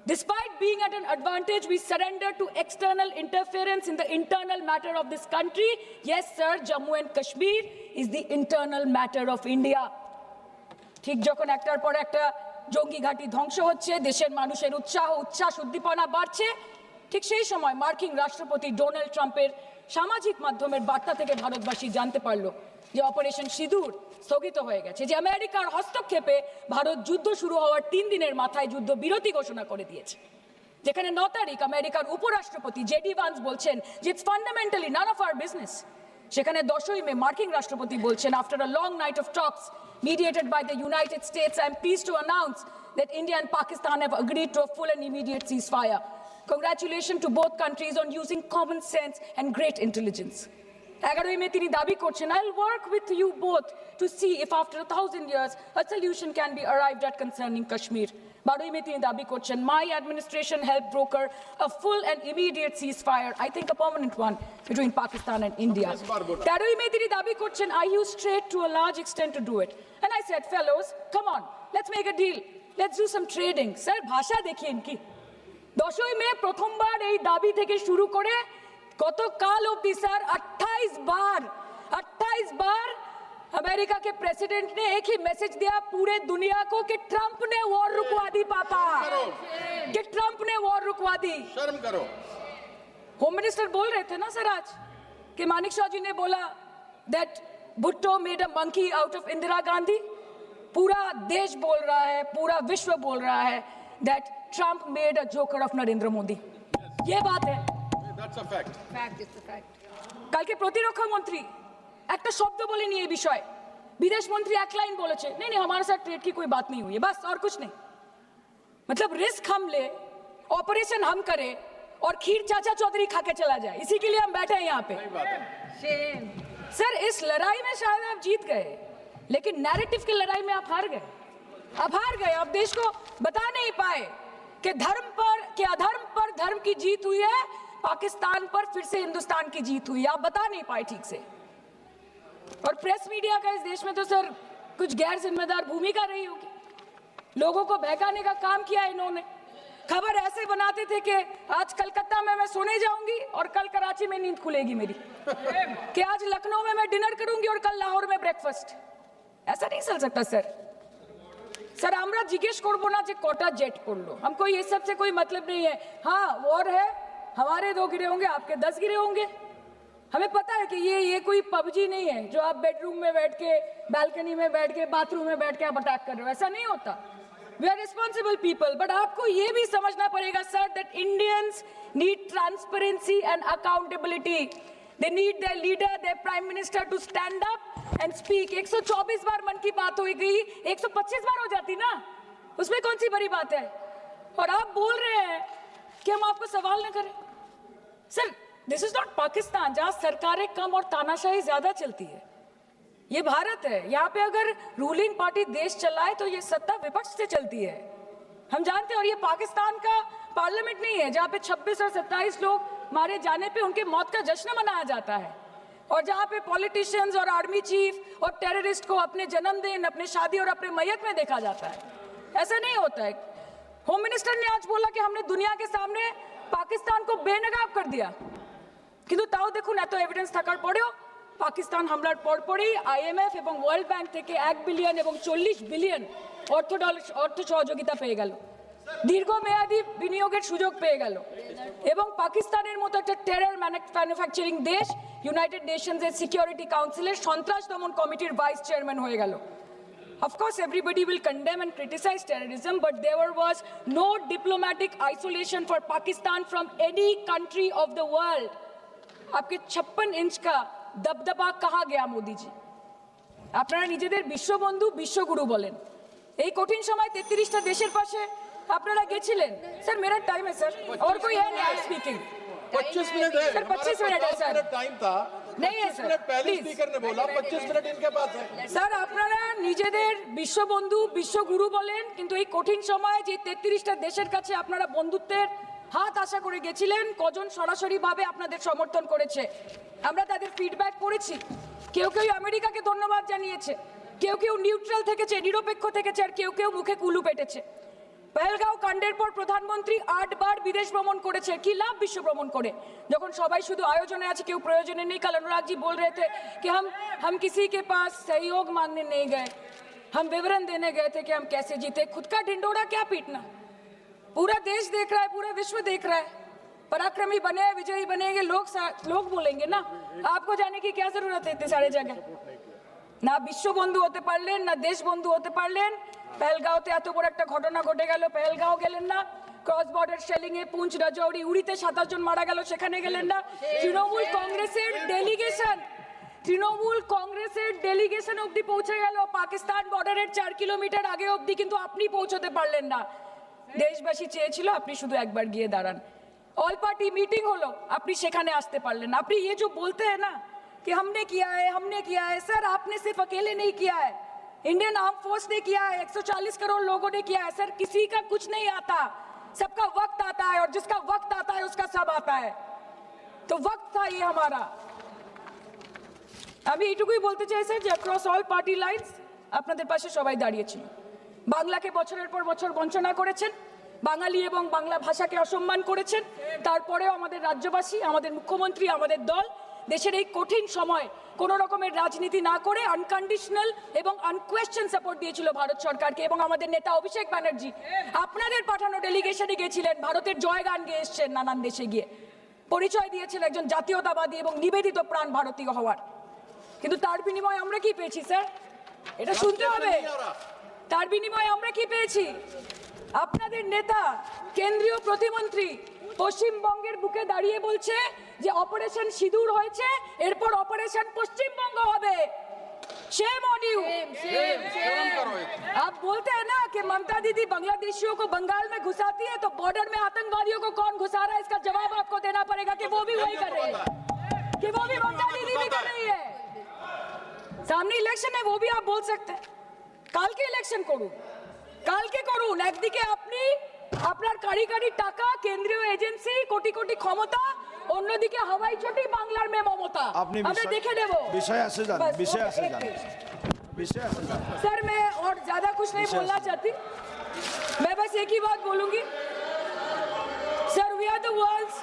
Despite being at an advantage, we surrender to external interference in the internal matter of this country. Yes, sir, Jammu and Kashmir is the internal matter of India. ঠিক যখন একটার পর একটা জঙ্গি ঘাঁটি ধ্বংস হচ্ছে, দেশের মানুষের উচ্ছ্বাস উদ্দীপনা বাড়ছে, ঠিক সেই সময় মার্কিন রাষ্ট্রপতি ডোনাল্ড ট্রাম্পের সামাজিক মাধ্যমের বার্তা থেকে ভারতবাসী জানতে পারলো যে অপারেশন সিঁদুর স্থগিত হয়ে গেছে, যে আমেরিকার হস্তক্ষেপে ভারত যুদ্ধ শুরু হওয়ার 3 দিনের মাথায় যুদ্ধ বিরতি ঘোষণা করে দিয়েছে, যেখানে 9 তারিখ আমেরিকার উপরাষ্ট্রপতি জেডি ভান্স বলছেন যে it's fundamentally none of our business, সেখানে 10ই মে মার্কিন রাষ্ট্রপতি বলছেন after a long night of talks mediated by the United States, I am pleased to announce that India and Pakistan have agreed to a full and immediate ceasefire. Congratulations to both countries on using common sense and great intelligence. 11 মে তিনি দাবি করছেন, I'll work with you both to see if after 1000 years a solution can be arrived at concerning Kashmir. 12 মে তিনি দাবি করছেন, my administration helped broker a full and immediate ceasefire, I think a permanent one, between Pakistan and India. 13 মে তিনি দাবি করছেন, I used trade to a large extent to do it. And I said, fellows, come on, let's make a deal. Let's do some trading. Sir, ভাষা দেখিয়ে কি? 10 মে প্রথমবার এই দাবি থেকে শুরু করে গতকাল অবধি স্যার 28 बार अमेरिका के प्रेसिडेंट ने एक ही मैसेज दिया पूरे दुनिया को कि ट्रंप ने वॉर रुकवा दी पापा, कि ट्रंप ने वॉर रुकवा दी। शर्म करो। होम मिनिस्टर बोल रहे थे ना सर आज कि मानिक शाह जी ने बोला that Bhutto made a monkey out of Indira Gandhi. पूरा देश बोल रहा है, पूरा विश्व बोल रहा है that Trump made a joker of Narendra Modi. ये बात है, That's a fact. Fact is the fact. কালকে প্রতিরক্ষা মন্ত্রী একটা শব্দ বলেনি এই বিষয়ে, বিদেশ মন্ত্রী এক লাইন বলেছে, नहीं नहीं हमारे साथ ट्रेड की कोई बात नहीं हुई है, बस और कुछ नहीं। मतलब रिस्क हम ले, ऑपरेशन हम करें और खीर चाचा चौधरी खा के चला जाए, इसी के लिए हम बैठे हैं यहाँ पे। सर इस लड़ाई में शायद आप जीत गए, लेकिन नैरेटिव की लड़ाई में आप हार गए। आप देश को बता नहीं पाए कि धर्म पर कि अधर्म पर धर्म की जीत हुई है, पाकिस्तान पर फिर से हिंदुस्तान की जीत हुई, आप बता नहीं पाए ठीक से। और प्रेस मीडिया का इस देश में तो सर कुछ गैर जिम्मेदार भूमिका रही होगी, लोगों को बहकाने का काम किया इन्होंने। खबर ऐसे बनाते थे कि आज कलकत्ता में मैं सोने जाऊंगी और कल कराची में नींद खुलेगी मेरी, कि आज लखनऊ में मैं डिनर करूंगी और कल लाहौर में ब्रेकफास्ट। ऐसा नहीं चल सकता सर। सर আমরা জিজ্ঞেস করব না যে কটা জেট পড়লো, हमको ये सब से कोई मतलब नहीं है। हाँ वॉर है, हमारे 2 गिरे होंगे, आपके 10 गिरे होंगे। हमें पता है कि ये कोई पबजी नहीं है जो आप बेडरूम में बैठ के, बालकनी में बैठ के, बाथरूम में बैठ के आप अटैक कर रहे हो, ऐसा नहीं होता। We are responsible people, but आपको ये भी समझना पड़ेगा sir that Indians need transparency and accountability. They need their leader, their prime minister to stand up and speak. 124 बार मन की बात हो गई, 125 बार हो जाती ना, उसमें कौन सी बड़ी बात है? और आप बोल रहे हैं कि हम आपको सवाल न करें। Sir this is not Pakistan जहां सरकारें कम और तानाशाही ज्यादा चलती है, ये भारत है। यहाँ पे अगर रूलिंग पार्टी देश चलाए तो ये सत्ता विपक्ष से चलती है, हम जानते हैं। और ये पाकिस्तान का पार्लियामेंट नहीं है जहाँ पे 26 और 27 लोग मारे जाने पे उनके मौत का जश्न मनाया जाता है, और जहाँ पे पॉलिटिशियंस और आर्मी चीफ और टेररिस्ट को अपने जन्मदिन, अपने शादी और अपने मैयत में देखा जाता है। ऐसा नहीं होता है। होम मिनिस्टर ने आज बोला कि हमने दुनिया के सामने पाकिस्तान को बेनकाब कर दिया, কিন্তু তাও দেখুন এত এভিডেন্স থাকার পরেও পাকিস্তান হামলার পরপরই আইএমএফ এবং ওয়ার্ল্ড ব্যাংক থেকে 1 বিলিয়ন এবং 40 বিলিয়ন অর্থ সহযোগিতা পেয়ে গেল, দীর্ঘমেয়াদী বিনিয়োগের সুযোগ পেয়ে গেল, এবং পাকিস্তানের মতো একটা টেরর ম্যানুফ্যাকচারিং দেশ ইউনাইটেড নেশনসের সিকিউরিটি কাউন্সিলের সন্ত্রাস দমন কমিটির ভাইস চেয়ারম্যান হয়ে গেল। Of course, everybody will condemn and criticize terrorism, but there was no diplomatic isolation for Pakistan from any country of the world. आपके 56 इंच का दबदबा कहाँ गया मोदी जी? আপনারা নিজেদের বিশ্ববন্ধু বিশ্বগুরু বলেন, এই কঠিন সময় 33টা দেশের পাশে আপনারা গেছিলেন। স্যার मेरा टाइम है सर, और कोई है नहीं स्पीकिंग? 25 मिनट है सर, 25 मिनट है सर, टाइम था नहीं है सर, पहले स्पीकर ने बोला 25 मिनट इनके पास है। স্যার আপনারা নিজেদের বিশ্ববন্ধু বিশ্বগুরু বলেন, কিন্তু এই কঠিন সময় যে 33টা দেশের কাছে আপনারা বন্ধুত্বের হাত আশা করে গেছিলেন, কজন সরাসরিভাবে আপনাদের সমর্থন করেছে আমরা তাদের ফিডব্যাক পড়েছি। কেউ কেউ আমেরিকাকে ধন্যবাদ জানিয়েছে, কেউ কেউ নিউট্রাল থেকেছে, নিরপেক্ষ থেকেছে, আর কেউ কেউ মুখে কুলু পেটেছে। পহেলগাঁও কাণ্ডের পর প্রধানমন্ত্রী 8 বার বিদেশ ভ্রমণ করেছে। কি লাভ বিশ্ব ভ্রমণ করে যখন সবাই শুধু আয়োজনে আছে, কেউ প্রয়োজনে নেই। কাল अनुराग जी बोल रहे थे कि हम किसी के पास सहयोग मांगने नहीं गए, हम विवरण देने गए थे कि हम कैसे जीते। खुद का ढिंडोरा क्या पीटना, पूरा देश देख रहा है, पूरा विश्व देख रहा है। पराक्रमी बने, विजयी बनेंगे लोग बोलेंगे ना, आपको जाने की क्या जरूरत है इतने सारे जगह। না বিশ্ব বন্ধু হতে পারলেন, না দেশ বন্ধু হতে পারলেন। পেহেলগাঁওতে এত বড় একটা ঘটনা ঘটে গেল, পেহেলগাঁও গেলেন না। ক্রস বর্ডার শেলিং এ পুঞ্চ, রাজৌরি, উড়িতে 27 জন মারা গেল, সেখানে গেলেন না। তৃণমূল কংগ্রেসের ডেলিগেশন অবধি পৌঁছে গেল পাকিস্তান বর্ডারের 4 কিলোমিটার আগে অবধি, কিন্তু আপনি পৌঁছতে পারলেন না। দেশবাসী চেয়েছিল আপনি শুধু একবার গিয়ে দাঁড়ান। অল পার্টি মিটিং হলো, আপনি সেখানে আসতে পারলেন না। আপনি ये जो बोलते हैं ना कि हमने किया है, सर आपने सिर्फ अकेले नहीं किया है, इंडियन आर्म फोर्स ने किया है, 140 करोड़ लोगों ने किया है। सर किसी का कुछ नहीं आता, सबका वक्त आता है, और जिसका वक्त आता है उसका सब आता है। तो वक्त था ये हमारा। আমি এইটুকুই বলতে চাই স্যার যে অ্যাক্রস অল পার্টি লাইনস আপনাদের পাশে সবাই দাঁড়িয়েছিল। বাংলাকে বছরের পর বছর বঞ্চনা করেছেন, বাঙালি এবং বাংলা ভাষাকে অসম্মান করেছেন, তারপরেও আমাদের রাজ্যবাসী, আমাদের মুখ্যমন্ত্রী, আমাদের দল দেশের এই কঠিন সময় কোনো রকমের রাজনীতি না করে আনকন্ডিশনাল এবং আনকোয়েশ্চন সাপোর্ট দিয়েছিল ভারত সরকারকে। এবং আমাদের নেতা অভিষেক ব্যানার্জি আপনাদের পাঠানো ডেলিগেশনে গিয়েছিলেন, ভারতের জয়গান গেয়ে এসছেন, নানান দেশে গিয়ে পরিচয় দিয়েছেন একজন জাতীয়তাবাদী এবং নিবেদিত প্রাণ ভারতীয় হওয়ার। কিন্তু তার বিনিময়ে আমরা কি পেয়েছি স্যার, এটা শুনতে হবে। তার বিনিময়ে আমরা কি পেয়েছি? আপনাদের নেতা কেন্দ্রীয় প্রতিমন্ত্রী পশ্চিমবঙ্গের বুকে দাঁড়িয়ে বলছে যে অপারেশন সিঁদুর হয়েছে, এরপর অপারেশন পশ্চিমবঙ্গ হবে। Shame on you. आप बोलते हैं ना कि ममता दीदी बांग्लादेशियों को बंगाल में घुसाती है, तो बॉर्डर में आतंकवादियों को कौन घुसा रहा है, इसका जवाब आपको देना पड़ेगा कि वो भी वही कर रहे हैं, कि वो भी ममता दीदी भी कर रही है। सामने इलेक्शन है, वो भी आप बोल सकते हैं। काल के इलेक्शन করুন, কালকে করুন। একদিকে আপনি আপনার কারিগরি টাকা, কেন্দ্রীয় এজেন্সি, কোটি কোটি ক্ষমতা, অন্যদিকে হাওয়াই চটি বাংলার মে মমতা। আমরা দেখে নেব। विषय से जान, विषय से जान, विषय से जान। सर मैं और ज्यादा कुछ नहीं बोलना चाहती, मैं बस एक ही बात बोलूंगी। Sir we are the world's,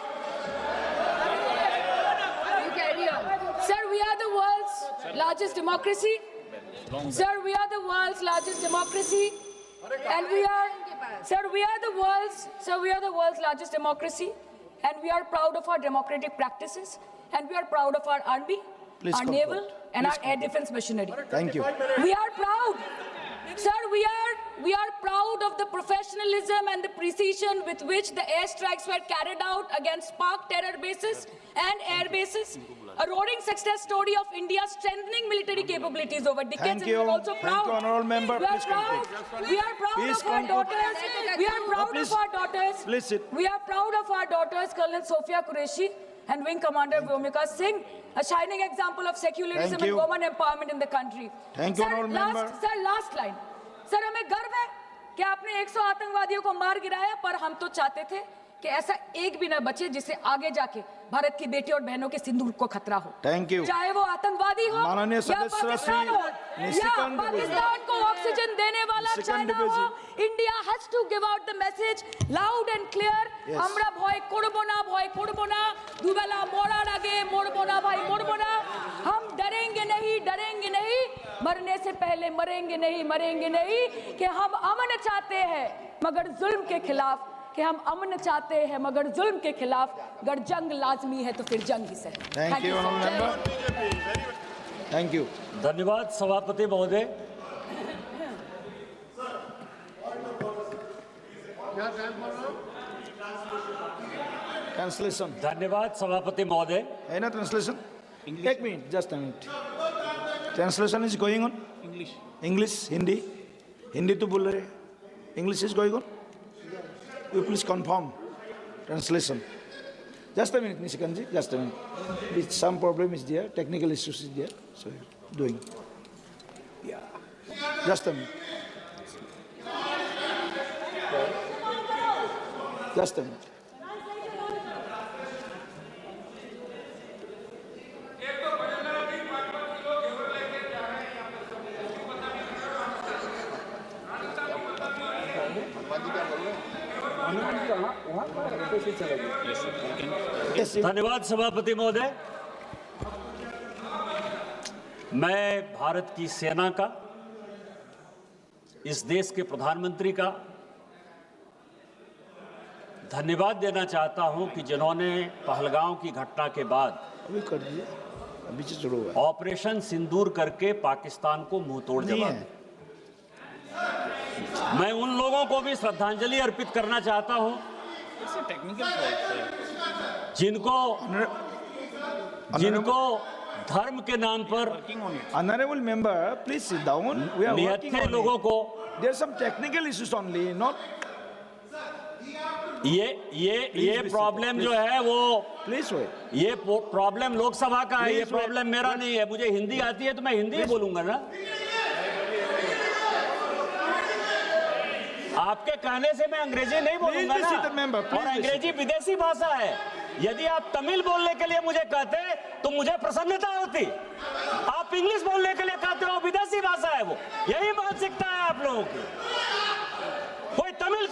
sir we are the world's largest democracy, sir we are the world's largest democracy, and we are the world's largest democracy, and we are proud of our democratic practices, and we are proud of our army, Please our conclude. naval, and our air defense machinery. Thank you. We are proud, sir. We are proud of the professionalism and the precision with which the airstrikes were carried out against Pak terror bases and air bases. A roaring success story of India's strengthening military capabilities over decades. Thank you. And we are also Thank proud. you, honorable member. We are Please proud. conclude. We are proud Please of our conclude. daughters. We are proud please. of our daughters. Please sit. We are proud of our daughters, Colonel Sophia Qureshi and Wing Commander Vyomika Singh, a shining example of secularism Thank and you. women empowerment in the country. Thank you, Sir, honorable member. Sir, last line. Sir हमें गर्व है कि आपने 100 आतंकवादियों को मार गिराया, पर हम तो चाहते थे कि ऐसा एक भी न बचे जिससे आगे जाके भारत की बेटी और बहनों के सिंदूर को खतरा हो। Thank you. चाहे वो आतंकवादी हो माननीय या सदस्य पाकिस्तान हो या निशिकांत पाकिस्तान को ऑक्सीजन देने वाला निशिकांत चाइना हो, India has to give out the message loud and clear. Yes. আমরা ভয় করব না, ভয় করব না, দুবেলা মরার আগে মরবো না ভাই, মরবো না। हम डरेंगे नहीं, डरेंगे नहीं, मरने से पहले मरेंगे नहीं, मरेंगे नहीं, कि हम अमन चाहते हैं मगर जुल्म के खिलाफ, कि हम अमन चाहते हैं मगर जुल्म के खिलाफ, अगर जंग लाजमी है तो फिर जंग ही सही। Thank you, honorable member. Thank you. धन्यवाद सभापति महोदय। Translation. धन्यवाद सभापति महोदय। है ना translation? एक minute, just a minute. Translation is going on. English, Hindi. Hindi तो बोल रहे. English is going on. You please confirm translation. Just a minute, Nishikant ji. Just a minute. Some problem is there. Technical issues is there. So doing. Yeah. Just a minute. Just a minute. धन्यवाद सभापति महोदय। मैं भारत की सेना का, इस देश के प्रधानमंत्री का धन्यवाद देना चाहता हूं कि जिन्होंने पहलगांव की घटना के बाद ऑपरेशन सिंदूर करके पाकिस्तान को मुंहतोड़ जवाब दिया। मैं उन लोगों को भी श्रद्धांजलि अर्पित करना चाहता हूं जिनको धर्म के नाम पर Honorable member, please sit down. We are working निहत्थे on लोगों it. को There are some technical issues only, not. ये प्रॉब्लम जो है वो प्लीज ये प्रॉब्लम लोकसभा का है, ये प्रॉब्लम मेरा नहीं है। मुझे हिंदी आती है तो मैं हिंदी ही बोलूंगा ना। आपके कहने से मैं अंग्रेजी नहीं बोलूंगा ना, और अंग्रेजी विदेशी भाषा है। यदि आप तमिल बोलने के लिए मुझे कहते तो मुझे प्रसन्नता होती। आप इंग्लिश बोलने के लिए कहते हो, विदेशी भाषा है वो। यही मानसिकता है आप लोगों की। कोई तमिल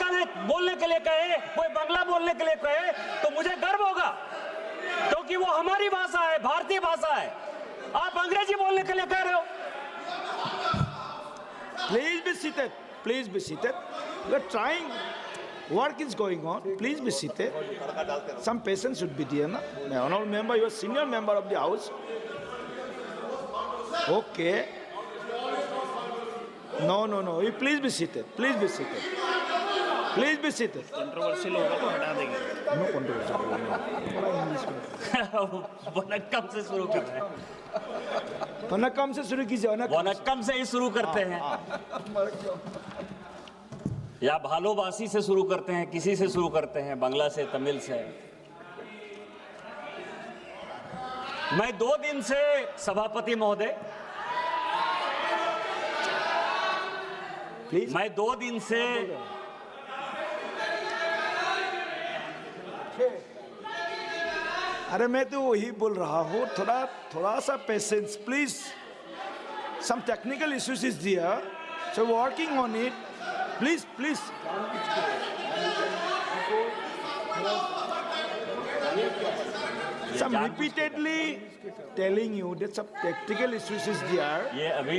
बोलने के लिए कहे, कोई बांग्ला बोलने के लिए कहे तो मुझे गर्व होगा, क्योंकि वो हमारी भाषा है, भारतीय भाषा है। आप अंग्रेजी बोलने के लिए कह रहे हो। Please be seated. Please be seated. We are trying. Work is going on. Please be seated. Some patience should be there. Na? Honorable member, you are senior member of the house. Okay. No. You please be seated. Please be seated. Please be seated. Controversial होगा तो हटा देंगे। No controversial. Vanakkam से शुरू कर रहे हैं। वनक्कम से शुरू कीजिए। वनक्कम से ही शुरू करते हैं या भालोबासी से शुरू करते हैं, किसी से शुरू करते हैं, बांग्ला से, तमिल से। मैं 2 दिन से सभापति महोदय, मैं 2 दिन से अरे मैं तो वही बोल रहा हूँ, थोड़ा सा patience please. Some technical issues is there, so working on it. Please some repeatedly telling you that some technical issues is there. ये अभी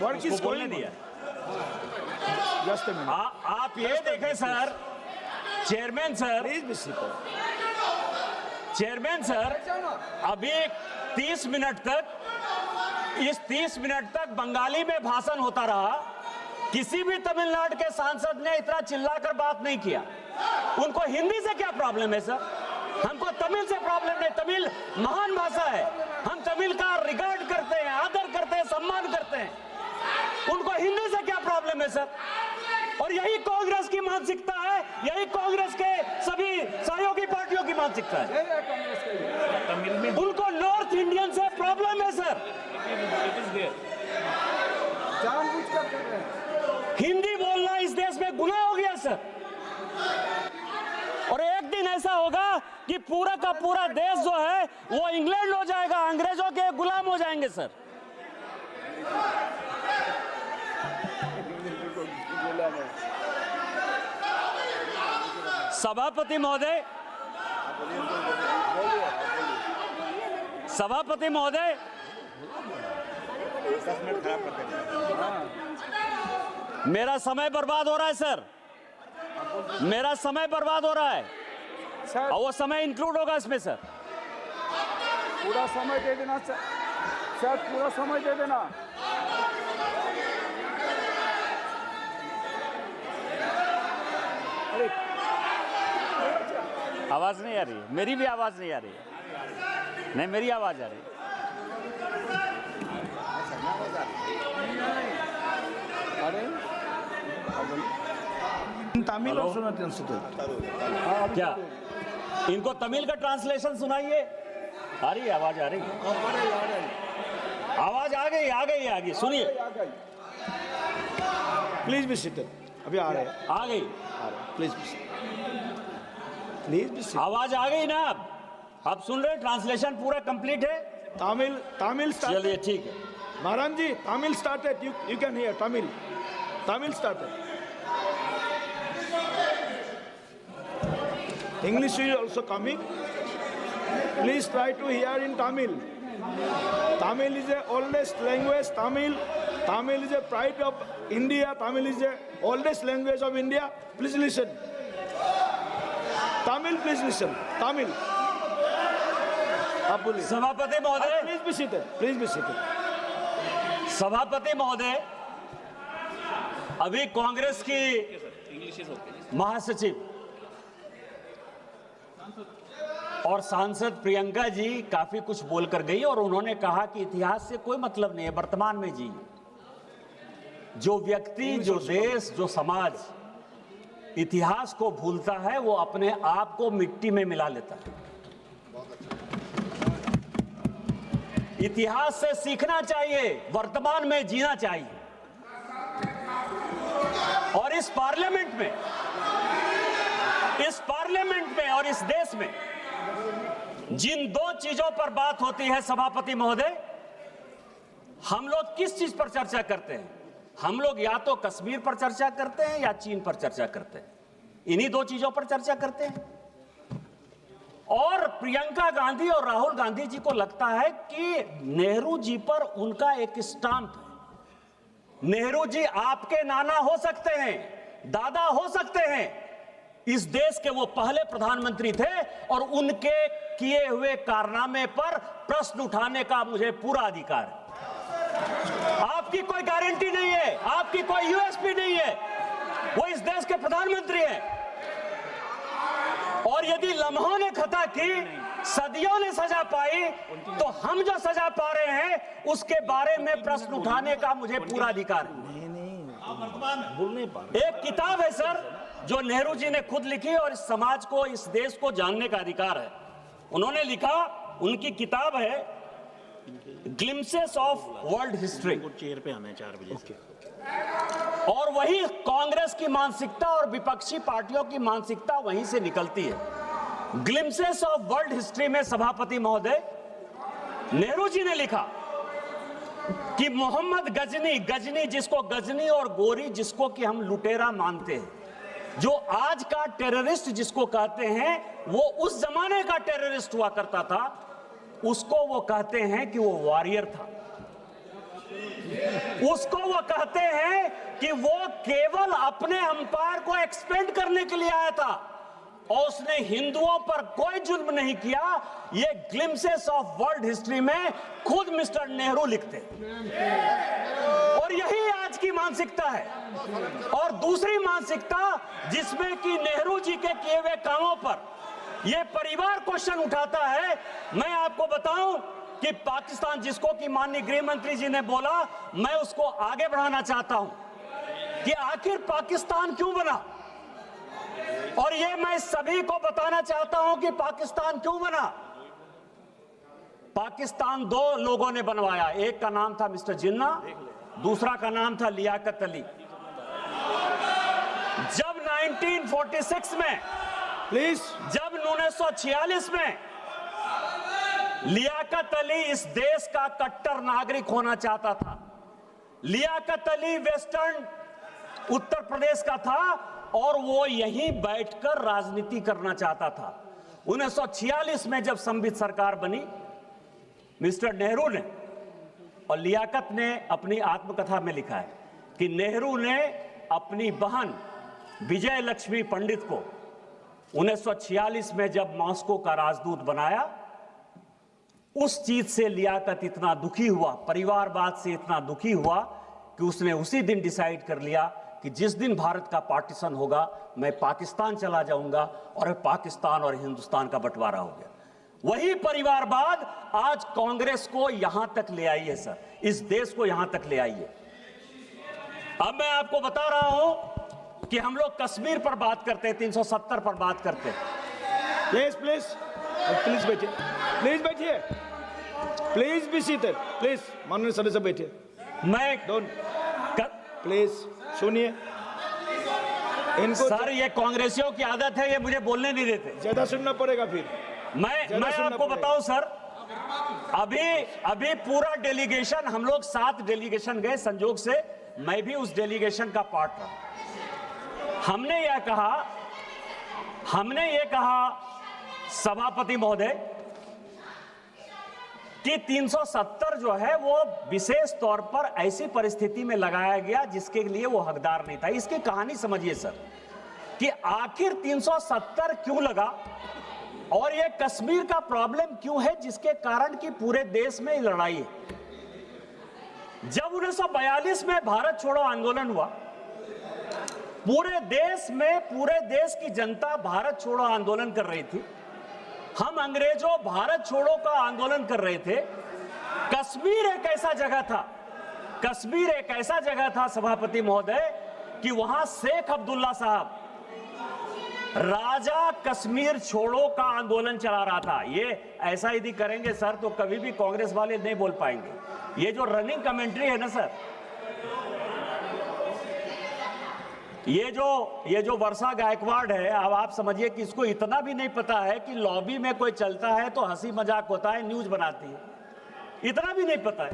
work is going on. Just a minute. आप ये देखें sir, chairman sir, chairman sir, अभी 30 minute तक बंगाली में भाषण होता रहा। किसी भी तमिलनाडु के सांसद ने इतना चिल्लाकर बात नहीं किया। उनको हिंदी से क्या प्रॉब्लम है सर? हमको तमिल से प्रॉब्लम नहीं। तमिल महान भाषा है, हम तमिल का रिगार्ड करते हैं, आदर करते हैं, सम्मान करते हैं। उनको हिंदी से क्या प्रॉब्लम है सर? और यही कांग्रेस की मानसिकता है, यही कांग्रेस के सभी सहयोगी पार्टियों की मानसिकता है। उनको नॉर्थ इंडियन से प्रॉब्लम है सर। हिंदी बोलना इस देश में गुनाह हो गया सर। और एक दिन ऐसा होगा कि पूरा का पूरा देश जो है वो इंग्लैंड हो जाएगा, अंग्रेजों के गुलाम हो जाएंगे सर। सभापति महोदय, मेरा समय बर्बाद हो रहा है सर, मेरा समय बर्बाद हो रहा है और वो समय इंक्लूड होगा इसमें सर। पूरा समय दे देना सर, पूरा समय दे देना। आवाज नहीं आ रही है, मेरी भी आवाज नहीं आ रही है। नहीं, मेरी आवाज आ रही है। तमिल और सुना क्या? इनको तमिल का ट्रांसलेशन सुनाइए। आ रही है आवाज, आ रही है आवाज, आ गई सुनिए। Please be seated. अभी आ गई प्लीज बी सीटेड। आवाज आ गई ना? आप सुन रहे हैं? ट्रांसलेशन पूरा कंप्लीट है। तमिल चलिए ठीक है। महाराज जी, Tamil started, you can hear. Tamil started. English is also coming. Please try to hear in Tamil. Tamil is the oldest language. Tamil is a pride of India. Tamil is the oldest language of India. Please listen. Tamil, please listen. Tamil. सभापति महोदय, Please be seated. Please be seated. सभापति महोदय, अभी कांग्रेस की महासचिव और सांसद प्रियंका जी काफी कुछ बोलकर गई और उन्होंने कहा कि इतिहास से कोई मतलब नहीं है, वर्तमान में जी। जो व्यक्ति, जो देश, जो समाज इतिहास को भूलता है वो अपने आप को मिट्टी में मिला लेता है। इतिहास से सीखना चाहिए, वर्तमान में जीना चाहिए। और इस पार्लियामेंट में और इस देश में जिन दो चीजों पर बात होती है सभापति महोदय, हम लोग किस चीज पर चर्चा करते हैं? हम लोग या तो कश्मीर पर चर्चा करते हैं या चीन पर चर्चा करते हैं। इन्हीं दो चीजों पर चर्चा करते हैं। और प्रियंका गांधी और राहुल गांधी जी को लगता है कि नेहरू जी पर उनका एक स्टाम्प है। नेहरू जी आपके नाना हो सकते हैं, दादा हो सकते हैं, इस देश के वो पहले प्रधानमंत्री थे और उनके किए हुए कारनामे पर प्रश्न उठाने का मुझे पूरा अधिकार है। आपकी कोई गारंटी नहीं है, आपकी कोई यूएसपी नहीं है, वो इस देश के प्रधानमंत्री हैं। और यदि लम्हों ने खता की, सदियों ने सजा पाई, तो हम जो सजा पा रहे हैं उसके बारे में प्रश्न उठाने का मुझे पूरा अधिकार है। एक किताब है सर जो नेहरू जी ने खुद लिखी और इस समाज को, इस देश को जानने का अधिकार है। उन्होंने लिखा, उनकी किताब है glimpses of world history. Chair पे आना है 4 बजे। और वही कांग्रेस की मानसिकता और विपक्षी पार्टियों की मानसिकता वहीं से निकलती है। ग्लिम्सेस ऑफ वर्ल्ड हिस्ट्री में सभापति महोदय, नेहरू जी ने लिखा कि मोहम्मद गजनी जिसको गजनी और गोरी जिसको कि हम लुटेरा मानते हैं, जो आज का टेररिस्ट जिसको कहते हैं, वो उस जमाने का टेररिस्ट हुआ करता था, उसको वो कहते हैं कि वो वॉरियर था। उसको वो कहते हैं कि वो केवल अपने अंपायर को एक्सपेंड करने के लिए आया था और उसने हिंदुओं पर कोई जुल्म नहीं किया। ये ग्लिम्सेस ऑफ वर्ल्ड हिस्ट्री में खुद मिस्टर नेहरू लिखते हैं। और यही आज की मानसिकता है। और दूसरी मानसिकता जिसमें कि नेहरू जी के किए हुए कामों पर ये परिवार क्वेश्चन उठाता है। मैं आपको बताऊं कि पाकिस्तान, जिसको कि माननीय गृह मंत्री जी ने बोला, मैं उसको आगे बढ़ाना चाहता हूं कि आखिर पाकिस्तान क्यों बना। और ये मैं सभी को बताना चाहता हूं कि पाकिस्तान क्यों बना। पाकिस्तान दो लोगों ने बनवाया, एक का नाम था मिस्टर जिन्ना, दूसरा का नाम था लियाकत अली। जब 1946 में, प्लीज, जब 1946 में लियाकत अली इस देश का कट्टर नागरिक होना चाहता था। लियाकत अली वेस्टर्न उत्तर प्रदेश का था और वो यहीं बैठकर राजनीति करना चाहता था। 1946 में जब संवित सरकार बनी, मिस्टर नेहरू ने और लियाकत ने अपनी आत्मकथा में लिखा है कि नेहरू ने अपनी बहन विजय लक्ष्मी पंडित को 1946 में जब मॉस्को का राजदूत बनाया, उस चीज से लियाकत इतना दुखी हुआ, परिवारवाद से इतना दुखी हुआ कि उसने उसी दिन डिसाइड कर लिया कि जिस दिन भारत का पार्टीशन होगा मैं पाकिस्तान चला जाऊंगा, और पाकिस्तान और हिंदुस्तान का बंटवारा हो गया। वही परिवारवाद आज कांग्रेस को यहां तक ले आई है सर, इस देश को यहां तक ले आई है। अब मैं आपको बता रहा हूं कि हम लोग कश्मीर पर बात करते हैं, 370 पर बात करते हैं। प्लीज प्लीज प्लीज बैठिए, प्लीज बैठिए, प्लीज बी सीटेड, प्लीज माननीय सदस्य बैठिए। मैं डोंट प्लीज सुनिए इनको। सर ये कांग्रेसियों की आदत है, ये मुझे बोलने नहीं देते। ज्यादा सुनना पड़ेगा फिर। मैं आपको बताऊं सर, अभी पूरा डेलीगेशन, हम लोग 7 डेलीगेशन गए, संजोग से मैं भी उस डेलीगेशन का पार्ट रहा। हमने यह कहा हमने ये कहा सभापति महोदय कि 370 जो है वो विशेष तौर पर ऐसी परिस्थिति में लगाया गया जिसके लिए वो हकदार नहीं था। इसकी कहानी समझिए सर कि आखिर 370 क्यों लगा और ये कश्मीर का प्रॉब्लम क्यों है जिसके कारण कि पूरे देश में लड़ाई है। जब 1942 में भारत छोड़ो आंदोलन हुआ, पूरे देश की जनता भारत छोड़ो आंदोलन कर रही थी। हम अंग्रेजों भारत छोड़ो का आंदोलन कर रहे थे। कश्मीर एक ऐसा जगह था सभापति महोदय कि वहां शेख अब्दुल्ला साहब राजा कश्मीर छोड़ो का आंदोलन चला रहा था। ये ऐसा यदि करेंगे सर तो कभी भी कांग्रेस वाले नहीं बोल पाएंगे। ये जो रनिंग कमेंट्री है ना सर, ये जो वर्षा गायकवाड़ है, अब आप समझिए कि इसको इतना भी नहीं पता है कि लॉबी में कोई चलता है तो हंसी मजाक होता है, न्यूज बनाती है, इतना भी नहीं पता है।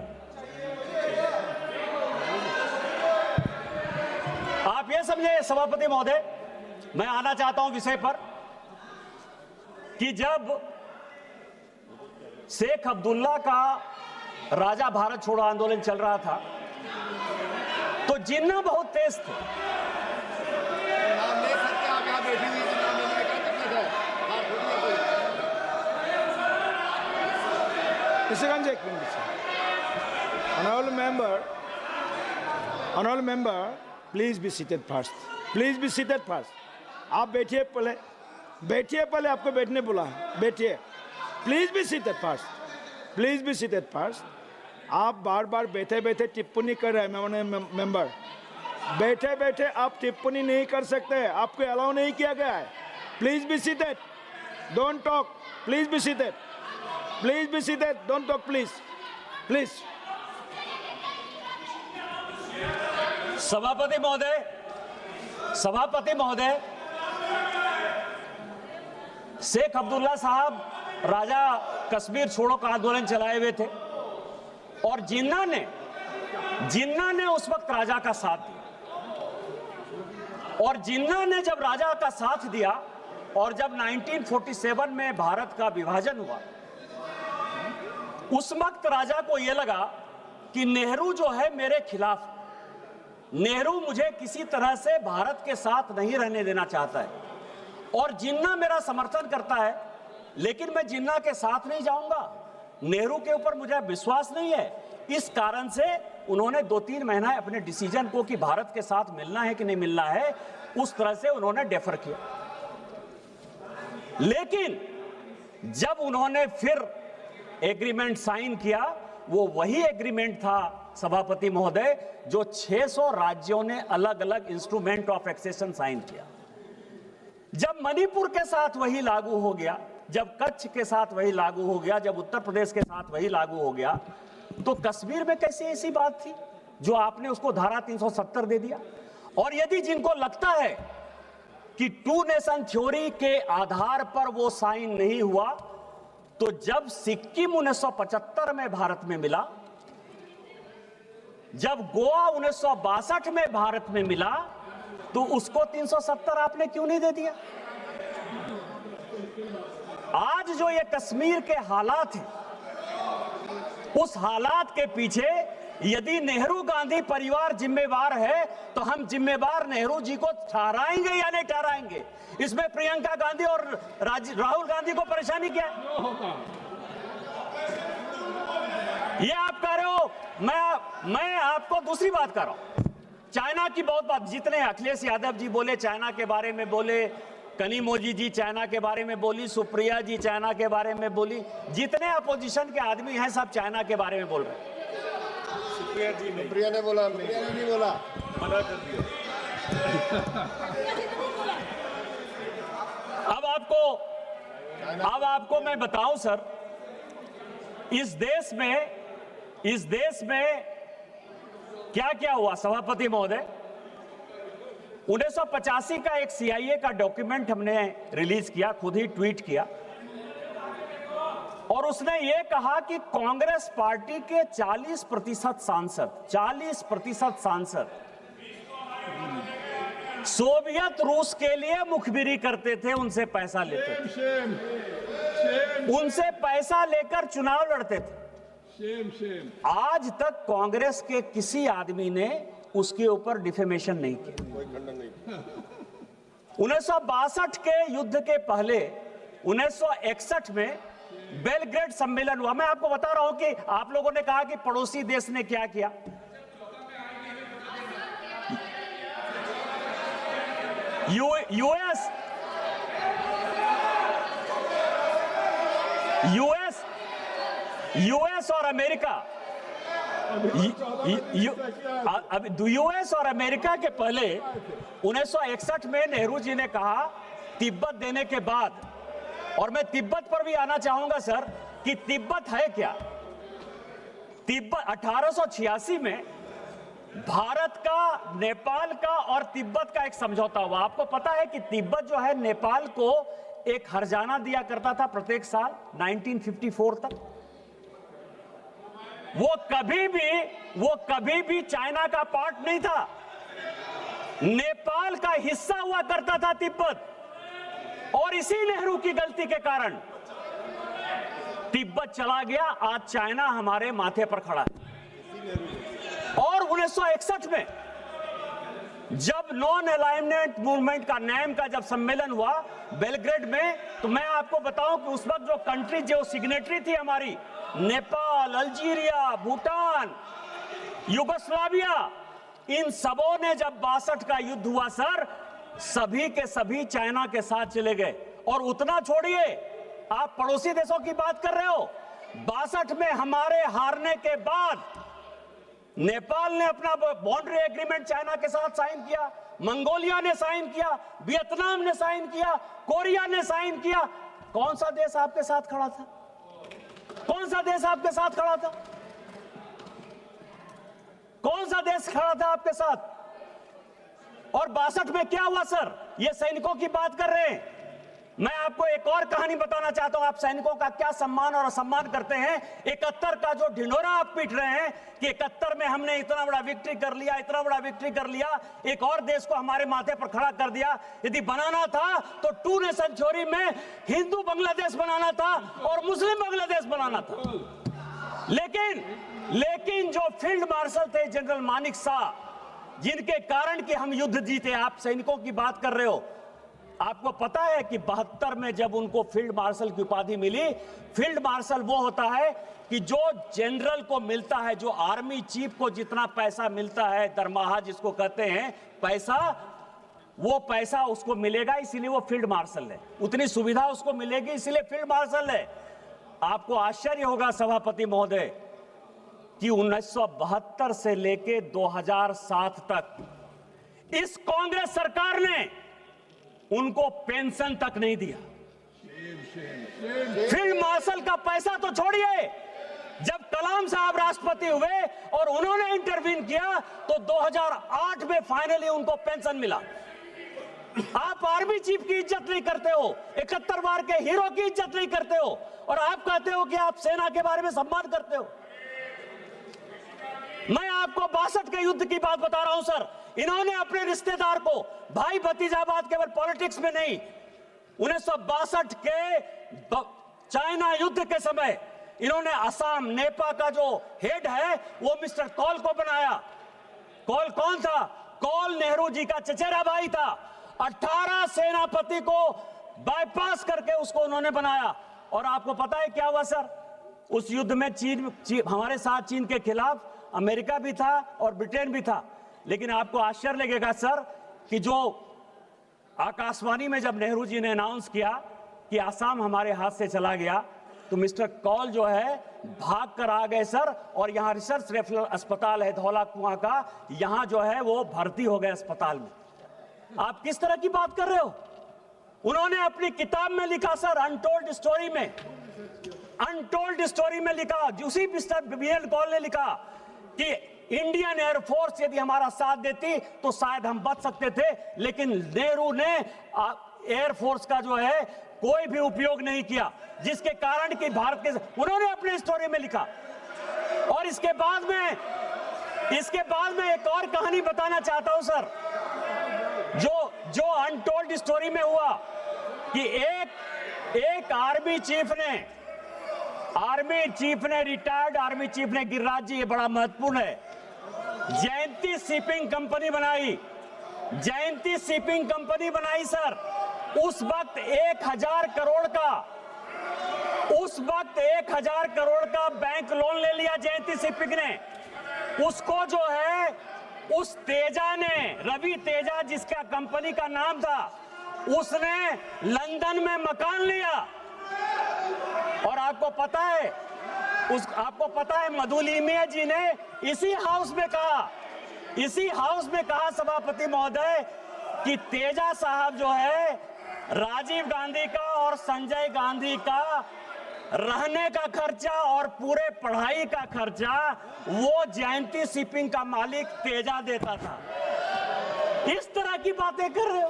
आप ये समझे सभापति महोदय, मैं आना चाहता हूं विषय पर कि जब शेख अब्दुल्ला का राजा भारत छोड़ो आंदोलन चल रहा था तो जिन्ना बहुत तेज थे। Honorable member, please be seated first. Please be seated first. आप बैठिए पहले आपको बैठने बोला है, बैठिए। Please be seated first, please be seated first. आप बार बार बैठे बैठे टिप्पणी कर रहे हैं मेंबर, बैठे बैठे आप टिप्पणी नहीं कर सकते, आपको अलाउ नहीं किया गया है। Please be seated, don't talk, please be seated, please be seated, don't talk please, please. सभापति महोदय, शेख अब्दुल्ला साहब राजा कश्मीर छोड़ो का आंदोलन चलाए हुए थे और जिन्ना ने उस वक्त राजा का साथ दिया। और जिन्ना ने जब राजा का साथ दिया और जब 1947 में भारत का विभाजन हुआ, उस वक्त राजा को यह लगा कि नेहरू जो है मेरे खिलाफ, नेहरू मुझे किसी तरह से भारत के साथ नहीं रहने देना चाहता है और जिन्ना मेरा समर्थन करता है, लेकिन मैं जिन्ना के साथ नहीं जाऊंगा, नेहरू के ऊपर मुझे विश्वास नहीं है। इस कारण से उन्होंने 2-3 महीना अपने डिसीजन को कि भारत के साथ मिलना है कि नहीं मिलना है, उस तरह से उन्होंने डेफर किया। लेकिन जब उन्होंने फिर एग्रीमेंट साइन किया, वो वही एग्रीमेंट था सभापति महोदय जो 600 राज्यों ने अलग अलग इंस्ट्रूमेंट ऑफ एक्सेशन साइन किया। जब मणिपुर के साथ वही लागू हो गया, जब कच्छ के साथ वही लागू हो गया, जब उत्तर प्रदेश के साथ वही लागू हो गया, तो कश्मीर में कैसे ऐसी बात थी जो आपने उसको धारा 370 दे दिया? और यदि जिनको लगता है कि 2 नेशन थ्योरी के आधार पर वो साइन नहीं हुआ, तो जब सिक्किम 1975 में भारत में मिला, जब गोवा 1962 में भारत में मिला, तो उसको 370 आपने क्यों नहीं दे दिया? आज जो ये कश्मीर के हालात हैं, उस हालात के पीछे यदि नेहरू गांधी परिवार जिम्मेवार है तो हम जिम्मेवार नेहरू जी को ठहराएंगे या नहीं ठहराएंगे? इसमें प्रियंका गांधी और राहुल गांधी को परेशानी क्या है? ये आप कह रहे हो, मैं आपको दूसरी बात कर रहा हूं। चाइना की बहुत बात, जितने अखिलेश यादव जी बोले चाइना के बारे में बोले, कनिमोझी जी चाइना के बारे में बोली, सुप्रिया जी चाइना के बारे में बोली, जितने अपोजिशन के आदमी हैं सब चाइना के बारे में बोल रहे हैं। सुप्रिया ने बोला, नहीं बोला, मना कर दिया। अब आपको मैं बताऊं सर, इस देश में क्या क्या हुआ सभापति महोदय। 1985 का एक CIA का डॉक्यूमेंट हमने रिलीज किया, खुद ही ट्वीट किया, और उसने ये कहा कि कांग्रेस पार्टी के 40% सांसद सोवियत रूस के लिए मुखबिरी करते थे, उनसे पैसा लेते थे, उनसे पैसा लेकर चुनाव लड़ते थे। आज तक कांग्रेस के किसी आदमी ने उसके ऊपर डिफेमेशन नहीं किया। 1962 के युद्ध के पहले 1961 में बेलग्रेड सम्मेलन हुआ। मैं आपको बता रहा हूं कि आप लोगों ने कहा कि पड़ोसी देश ने क्या किया। यूएस और अमेरिका, यूएस और अमेरिका के पहले 1961 में नेहरू जी ने कहा तिब्बत देने के बाद, और मैं तिब्बत पर भी आना चाहूंगा सर कि तिब्बत है क्या। तिब्बत 1886 में भारत का, नेपाल का और तिब्बत का एक समझौता हुआ। आपको पता है कि तिब्बत जो है नेपाल को एक हर्जाना दिया करता था प्रत्येक साल 1954 तक। वो कभी भी चाइना का पार्ट नहीं था, नेपाल का हिस्सा हुआ करता था तिब्बत। और इसी नेहरू की गलती के कारण तिब्बत चला गया, आज चाइना हमारे माथे पर खड़ा है। और 1961 में जब नॉन अलाइनमेंट मूवमेंट का नैम का जब सम्मेलन हुआ बेलग्रेड में, तो मैं आपको बताऊं कि उस वक्त जो कंट्री जो सिग्नेटरी थी हमारी, नेपाल, अल्जीरिया, भूटान, युगोस्लाविया, इन सबों ने जब 62 का युद्ध हुआ सर, सभी के सभी चाइना के साथ चले गए। और उतना छोड़िए, आप पड़ोसी देशों की बात कर रहे हो, 62 में हमारे हारने के बाद नेपाल ने अपना बाउंड्री एग्रीमेंट चाइना के साथ साइन किया, मंगोलिया ने साइन किया, वियतनाम ने साइन किया, कोरिया ने साइन किया। कौन सा देश आपके साथ खड़ा था? कौन सा देश आपके साथ खड़ा था? कौन सा देश खड़ा था आपके साथ? और 62 में क्या हुआ सर? ये सैनिकों की बात कर रहे हैं। मैं आपको एक और कहानी बताना चाहता हूं, आप सैनिकों का क्या सम्मान और असम्मान करते हैं। 71 का जो ढिंढोरा आप पीट रहे हैं कि 71 में हमने इतना बड़ा विक्ट्री कर लिया, इतना बड़ा विक्ट्री कर लिया, एक और देश को हमारे माथे पर खड़ा कर दिया। यदि बनाना था तो 2 नेशन थ्योरी में हिंदू बांग्लादेश बनाना था और मुस्लिम बांग्लादेश बनाना था। लेकिन जो फील्ड मार्शल थे जनरल मानिक शाह, जिनके कारण कि हम युद्ध जीते, आप सैनिकों की बात कर रहे हो, आपको पता है कि 72 में जब उनको फील्ड मार्शल की उपाधि मिली, फील्ड मार्शल वो होता है कि जो जनरल को मिलता है, जो आर्मी चीफ को जितना पैसा मिलता है, दरमाहा जिसको कहते हैं पैसा, वो पैसा उसको मिलेगा, इसीलिए वो फील्ड मार्शल है। उतनी सुविधा उसको मिलेगी, इसीलिए फील्ड मार्शल है। आपको आश्चर्य होगा सभापति महोदय कि 1972 से लेके 2007 तक इस कांग्रेस सरकार ने उनको पेंशन तक नहीं दिया। फील्ड मार्शल का पैसा तो छोड़िए, जब कलाम साहब राष्ट्रपति हुए और उन्होंने इंटरवीन किया तो 2008 में फाइनली उनको पेंशन मिला। आप आर्मी चीफ की इज्जत नहीं करते हो, 71 बार के हीरो की इज्जत नहीं करते हो, और आप कहते हो कि आप सेना के बारे में सम्मान करते हो। मैं आपको 62 के युद्ध की बात बता रहा हूं सर। इन्होंने अपने रिश्तेदार को, भाई भतीजाबाद केवल पॉलिटिक्स में नहीं, 1962 के चाइना युद्ध के समय इन्होंने असम नेपा का जो हेड है वो मिस्टर कॉल को बनाया। कॉल कौन था? कॉल नेहरू जी का चचेरा भाई था। 18 सेनापति को बाईपास करके उसको उन्होंने बनाया। और आपको पता है क्या हुआ सर? उस युद्ध में चीन हमारे साथ, चीन के खिलाफ अमेरिका भी था और ब्रिटेन भी था। लेकिन आपको आश्चर्य लगेगा सर कि जो आकाशवाणी में जब नेहरू जी ने अनाउंस किया कि आसाम हमारे हाथ से चला गया, तो मिस्टर कॉल जो है भाग कर आ गए सर, और यहाँ रिसर्च रेफरल अस्पताल है धौला कुआं का, यहाँ जो है वो भर्ती हो गए अस्पताल में। आप किस तरह की बात कर रहे हो? उन्होंने अपनी किताब में लिखा सर, अनटोल्ड स्टोरी में, अनटोल्ड स्टोरी में लिखा, उसी मिस्टर बी.एल. कॉल ने लिखा कि इंडियन एयरफोर्स यदि हमारा साथ देती तो शायद हम बच सकते थे, लेकिन नेहरू ने एयरफोर्स का जो है कोई भी उपयोग नहीं किया, जिसके कारण कि भारत के, उन्होंने अपने स्टोरी में लिखा। और इसके बाद में एक और कहानी बताना चाहता हूं सर। जो अनटोल्ड स्टोरी में हुआ कि एक आर्मी चीफ ने रिटायर्ड आर्मी चीफ ने, गिरिराज जी ये बड़ा महत्वपूर्ण है, जयंती शिपिंग कंपनी बनाई सर। उस वक्त 1000 करोड़ का बैंक लोन ले लिया जयंती शिपिंग ने। उसको जो है उस तेजा ने, रवि तेजा जिसका कंपनी का नाम था, उसने लंदन में मकान लिया। और आपको पता है मधुलिमिया जी ने इसी हाउस में कहा सभापति महोदय कि तेजा साहब जो है राजीव गांधी का और संजय गांधी का रहने का खर्चा और पूरे पढ़ाई का खर्चा वो जयंती शिपिंग का मालिक तेजा देता था। इस तरह की बातें कर रहे हो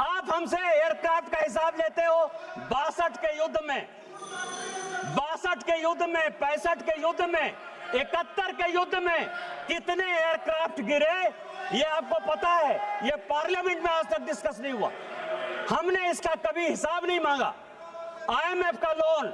आप। हमसे एयरक्राफ्ट का हिसाब लेते हो। 62 के युद्ध में, 65 के युद्ध में, 71 के युद्ध में कितने एयरक्राफ्ट गिरे ये आपको पता है। ये पार्लियामेंट में आज तक डिस्कस नहीं हुआ। हमने इसका कभी हिसाब नहीं मांगा। IMF का लोन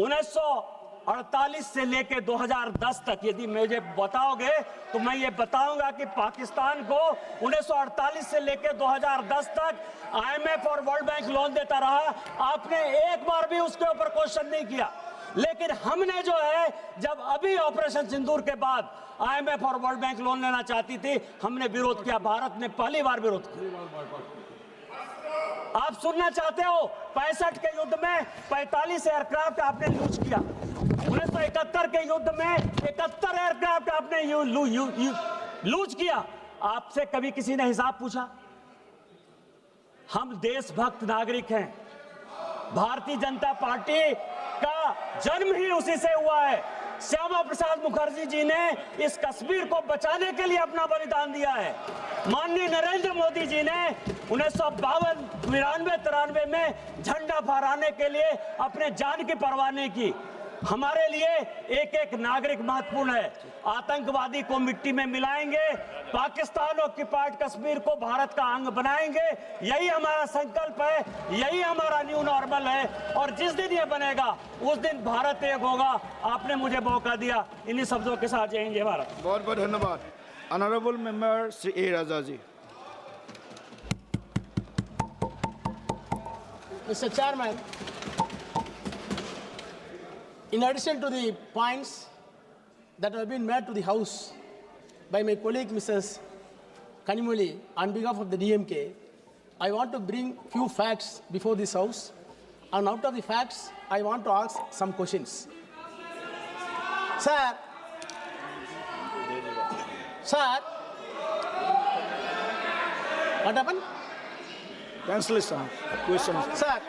1948 से लेके 2010 तक, यदि मुझे बताओगे तो मैं ये बताऊंगा कि पाकिस्तान को 1948 से लेके 2010 तक IMF और वर्ल्ड बैंक लोन देता रहा। आपने एक बार भी उसके ऊपर क्वेश्चन नहीं किया। लेकिन हमने जो है, जब अभी ऑपरेशन सिंदूर के बाद IMF और वर्ल्ड बैंक लोन लेना चाहती थी, हमने विरोध किया। भारत ने पहली बार विरोध किया। आप सुनना चाहते हो 65 के युद्ध में 45 एयरक्राफ्ट आपने लूज किया। 1971 के युद्ध में 71 एयरक्राफ्ट आपने लूज किया। आपसे कभी किसी ने हिसाब पूछा? हम देशभक्त नागरिक हैं। भारतीय जनता पार्टी का जन्म ही उसी से हुआ है। श्यामा प्रसाद मुखर्जी जी ने इस कश्मीर को बचाने के लिए अपना बलिदान दिया है। माननीय नरेंद्र मोदी जी ने 1952, 92, 93 में झंडा फहराने के लिए अपने जान की परवाह नहीं की। हमारे लिए एक एक नागरिक महत्वपूर्ण है। आतंकवादी को मिट्टी में मिलाएंगे, पाकिस्तान ऑक्युपाइड कश्मीर को भारत का अंग बनाएंगे। यही हमारा संकल्प है, यही हमारा न्यू नॉर्मल है। और जिस दिन ये बनेगा उस दिन भारत एक होगा। आपने मुझे मौका दिया। इन्हीं शब्दों के साथ जय हिंद, जय भारत। बहुत बहुत धन्यवाद। Honourable member Shri A Raja ji. Mr. Chairman, in addition to the points that have been made to the House by my colleague Mrs. Kanimuli on behalf of the DMK, I want to bring few facts before this House, and out of the facts, I want to ask some questions. Sir, what happened? Translation. Question. Sir.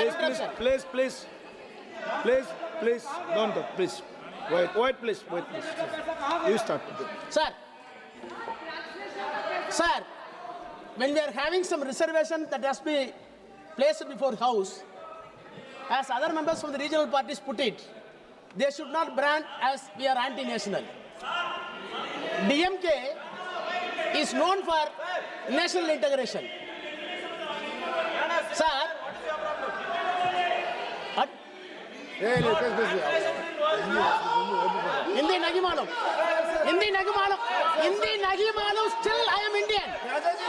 Please, don't talk, please. Wait, please. You start. Sir, when we are having some reservation that has to be placed before House, as other members from the regional parties put it, they should not brand as we are anti-national. DMK is known for national integration. Sir, what? Hindi nahi malum. Still I am Indian.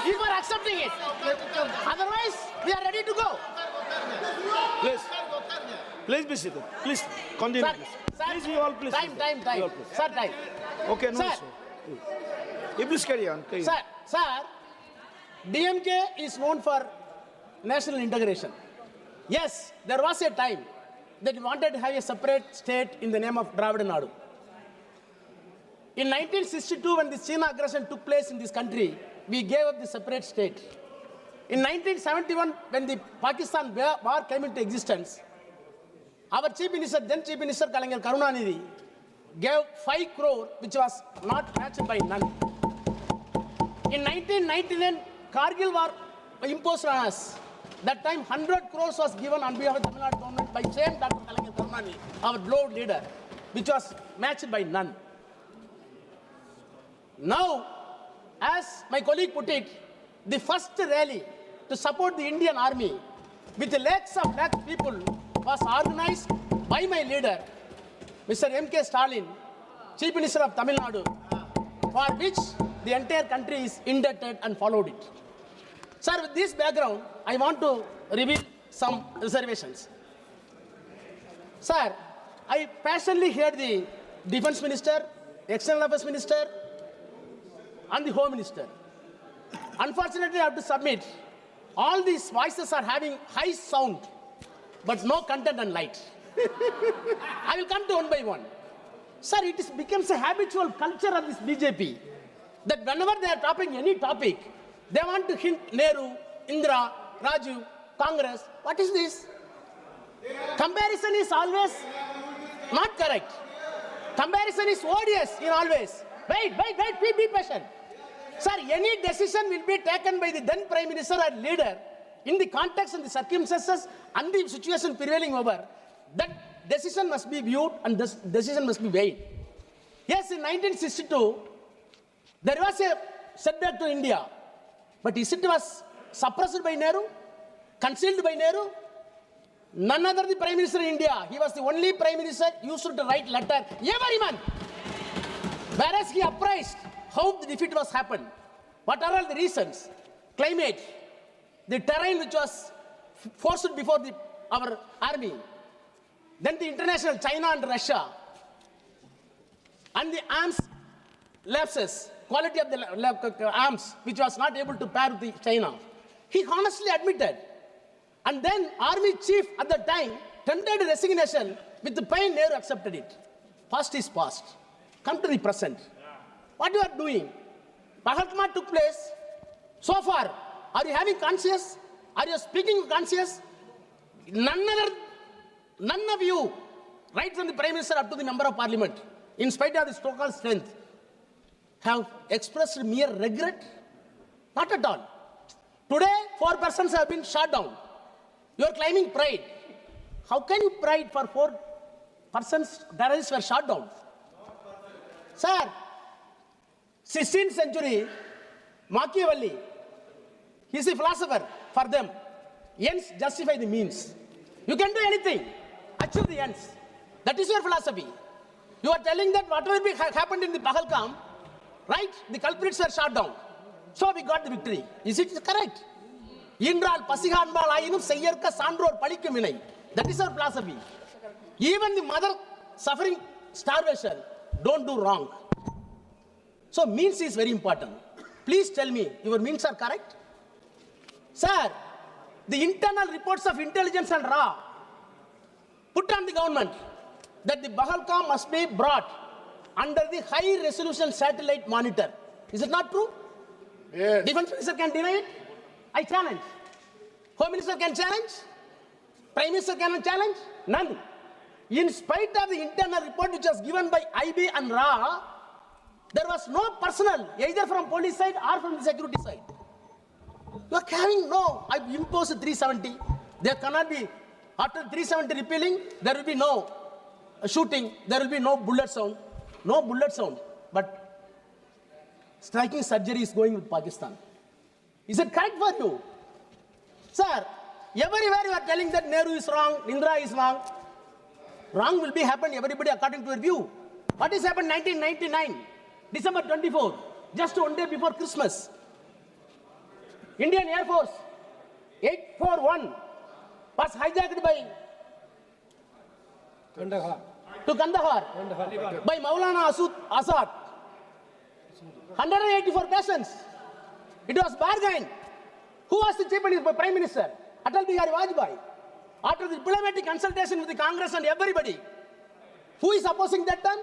You are accepting it. Otherwise, we are ready to go. Please be seated. Please continue. Please, you all please. Time. Sir, time. Okay, no Sir. issue. You please carry on. Sir, DMK is known for national integration. Yes, there was a time that we wanted to have a separate state in the name of Dravida Nadu. In 1962, when the China aggression took place in this country, we gave up the separate state. In 1971, when the Pakistan war came into existence, our then Chief Minister Kalangal Karunanidhi gave 5 crore, which was not matched by none. In 1999, Kargil war imposed on us. That time, 100 crores was given on behalf of the Tamil Nadu government by same Dr. Kalangal Karunanidhi, our beloved leader. which was matched by none. Now, as my colleague put it, the first rally to support the Indian Army with lakhs of people was organized by my leader, Mr. M.K. Stalin, Chief Minister of Tamil Nadu, for which the entire country is indebted and followed it. Sir, with this background, I want to reveal some reservations. Sir, I passionately heard the Defense Minister, External Affairs Minister, and the Home Minister. Unfortunately, I have to submit, all these voices are having high sound, but no content and light. I will come to one by one. Sir, it becomes a habitual culture of this BJP that whenever they are topping any topic, they want to hint Nehru, Indira, Rajiv, Congress. What is this? Comparison is always not correct. Comparison is odious in always. Wait, be patient. Sir, any decision will be taken by the then Prime Minister and leader in the context and the circumstances and the situation prevailing over. That decision must be viewed and this decision must be weighed. Yes, in 1962, there was a setback to India. But is it was suppressed by Nehru? Concealed by Nehru? None other the Prime Minister in India. He was the only Prime Minister used to write letter every month. Whereas he apprised how the defeat was happened. What are all the reasons? Climate, the terrain which was forced before our army, then the international China and Russia, and the arms lapses, quality of the arms which was not able to pair with China. He honestly admitted. And then army chief at the time tendered resignation with the pain. Nehru accepted it. Past is past. Come to the present. What you are doing? Pahalgam took place. So far, are you having conscience? Are you speaking conscience? None of you, right from the Prime Minister up to the Member of Parliament, in spite of the so-called strength, have expressed mere regret? Not at all. Today, 4 persons have been shot down. You are claiming pride. How can you pride for 4 persons terrorists were shot down? Sir, 16th century, Machiavelli, he is a philosopher for them. Ends justify the means. You can do anything, achieve the ends. That is your philosophy. You are telling that whatever happened in the Pahalgam, right? The culprits were shot down. So we got the victory. Is it correct? That is our philosophy. Even the mother suffering starvation, don't do wrong. So means is very important. Please tell me, your means are correct? Sir, the internal reports of intelligence and RA put on the government that the Pahalgam must be brought under the high resolution satellite monitor. Is it not true? Yes. Defense Minister can deny it? I challenge. Home Minister can challenge? Prime Minister can challenge? None. In spite of the internal report which was given by IB and RA, there was no personnel, either from police side or from the security side. You are having no, I imposed 370. There cannot be, after 370 repealing, there will be no shooting, there will be no bullet sound. No bullet sound. But striking surgery is going with Pakistan. Is it correct for you? Sir, everywhere you are telling that Nehru is wrong, Indira is wrong. Wrong will be happen everybody according to your view. What has happened 1999, December 24, just 1 day before Christmas? Indian Air Force 841 was hijacked by Kandahar by Maulana Azad. 184 persons. It was bargained. Who was the chief minister? Prime Minister? Atal Bihari Vajpayee. After the diplomatic consultation with the Congress and everybody, who is opposing that time?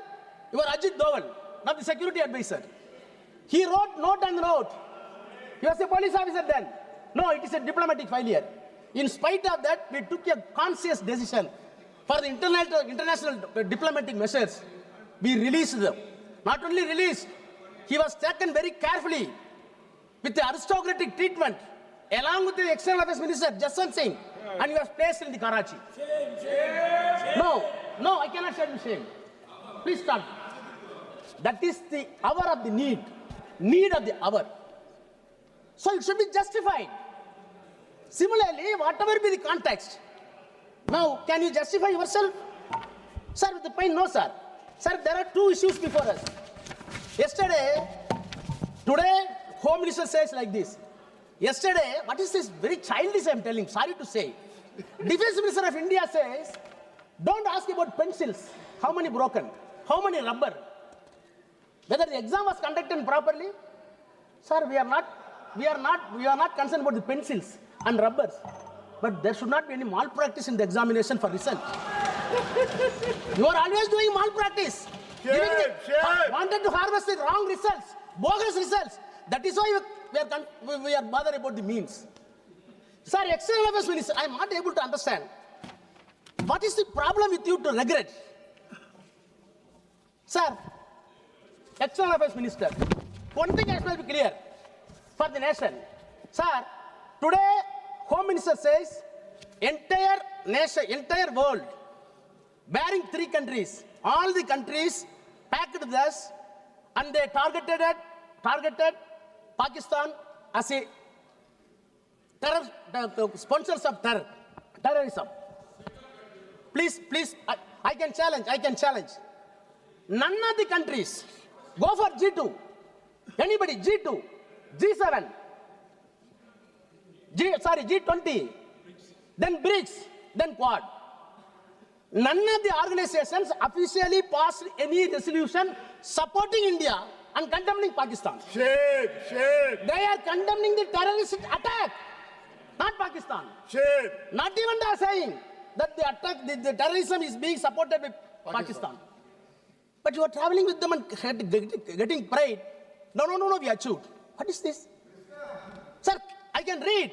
Your Ajit Doval, not the security advisor. He wrote note and note. He was a police officer then. No, it is a diplomatic failure. In spite of that, we took a conscious decision for the international diplomatic measures. We released them. Not only released, he was taken very carefully with the aristocratic treatment along with the External Affairs Minister, Jaswant Singh, and he was placed in the Karachi. No, I cannot say the same. please start. That is the hour of the need of the hour. So it should be justified. Similarly, whatever be the context. Now, can you justify yourself? Sir, with the point, no, sir. Sir, there are two issues before us. Today, Home Minister says like this. Yesterday, what is this? Very childish, I'm telling, sorry to say. Defense Minister of India says, don't ask about pencils. How many broken? How many rubber? Whether the exam was conducted properly? Sir, we are not concerned about the pencils and rubbers. But there should not be any malpractice in the examination for result. You are always doing malpractice. Wanted to harvest the wrong results, bogus results. That is why we are bothered about the means. Sir, External Affairs Minister, I am not able to understand. What is the problem with you to regret? Sir, External Affairs Minister, one thing has to be clear for the nation. Sir, today Home Minister says entire nation, entire world, barring 3 countries, all the countries packed with us, and they targeted Pakistan as a sponsors of terrorism. Please, I can challenge. None of the countries go for G2. Anybody, G2, G7, G20, then BRICS, then Quad. None of the organizations officially passed any resolution supporting India and condemning Pakistan. Shame. They are condemning the terrorist attack, not Pakistan. Shame. Not even they are saying that the attack, the terrorism is being supported by Pakistan. But you are traveling with them and getting pride. No, we achieved. What is this? Sir, I can read.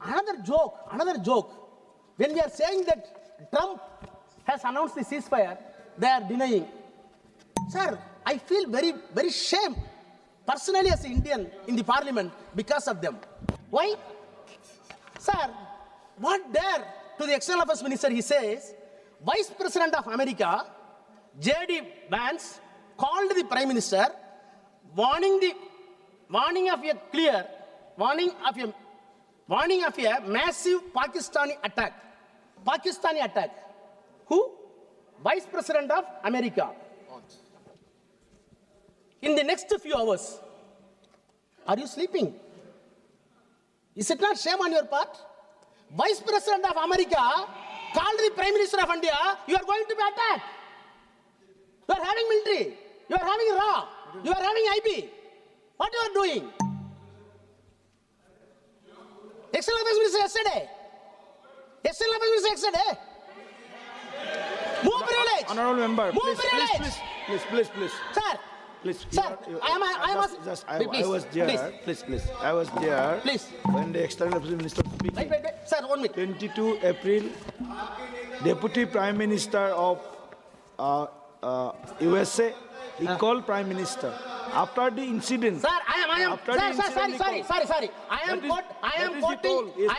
Another joke. When we are saying that Trump has announced the ceasefire, they are denying. Sir, I feel very, very shame, personally as an Indian in the parliament, because of them. Why? Sir, what dare to the External Affairs Minister, he says, Vice President of America, J.D. Vance, called the Prime Minister, warning of a massive Pakistani attack. Who? Vice President of America. In the next few hours, are you sleeping? Is it not shame on your part? Vice President of America called the Prime Minister of India, you are going to be attacked. You are having military. You are having RAW. You are having IB. What you are doing? External Affairs Minister yesterday. Move privilege. Honorable member, Move privilege. Please. Sir. Please. Sir, I was there. Please. When the External Affairs Minister speaking. Wait. Sir, 1 minute. 22 April, Deputy Prime Minister of USA, he called Prime Minister. After the incident. Sir, sorry. I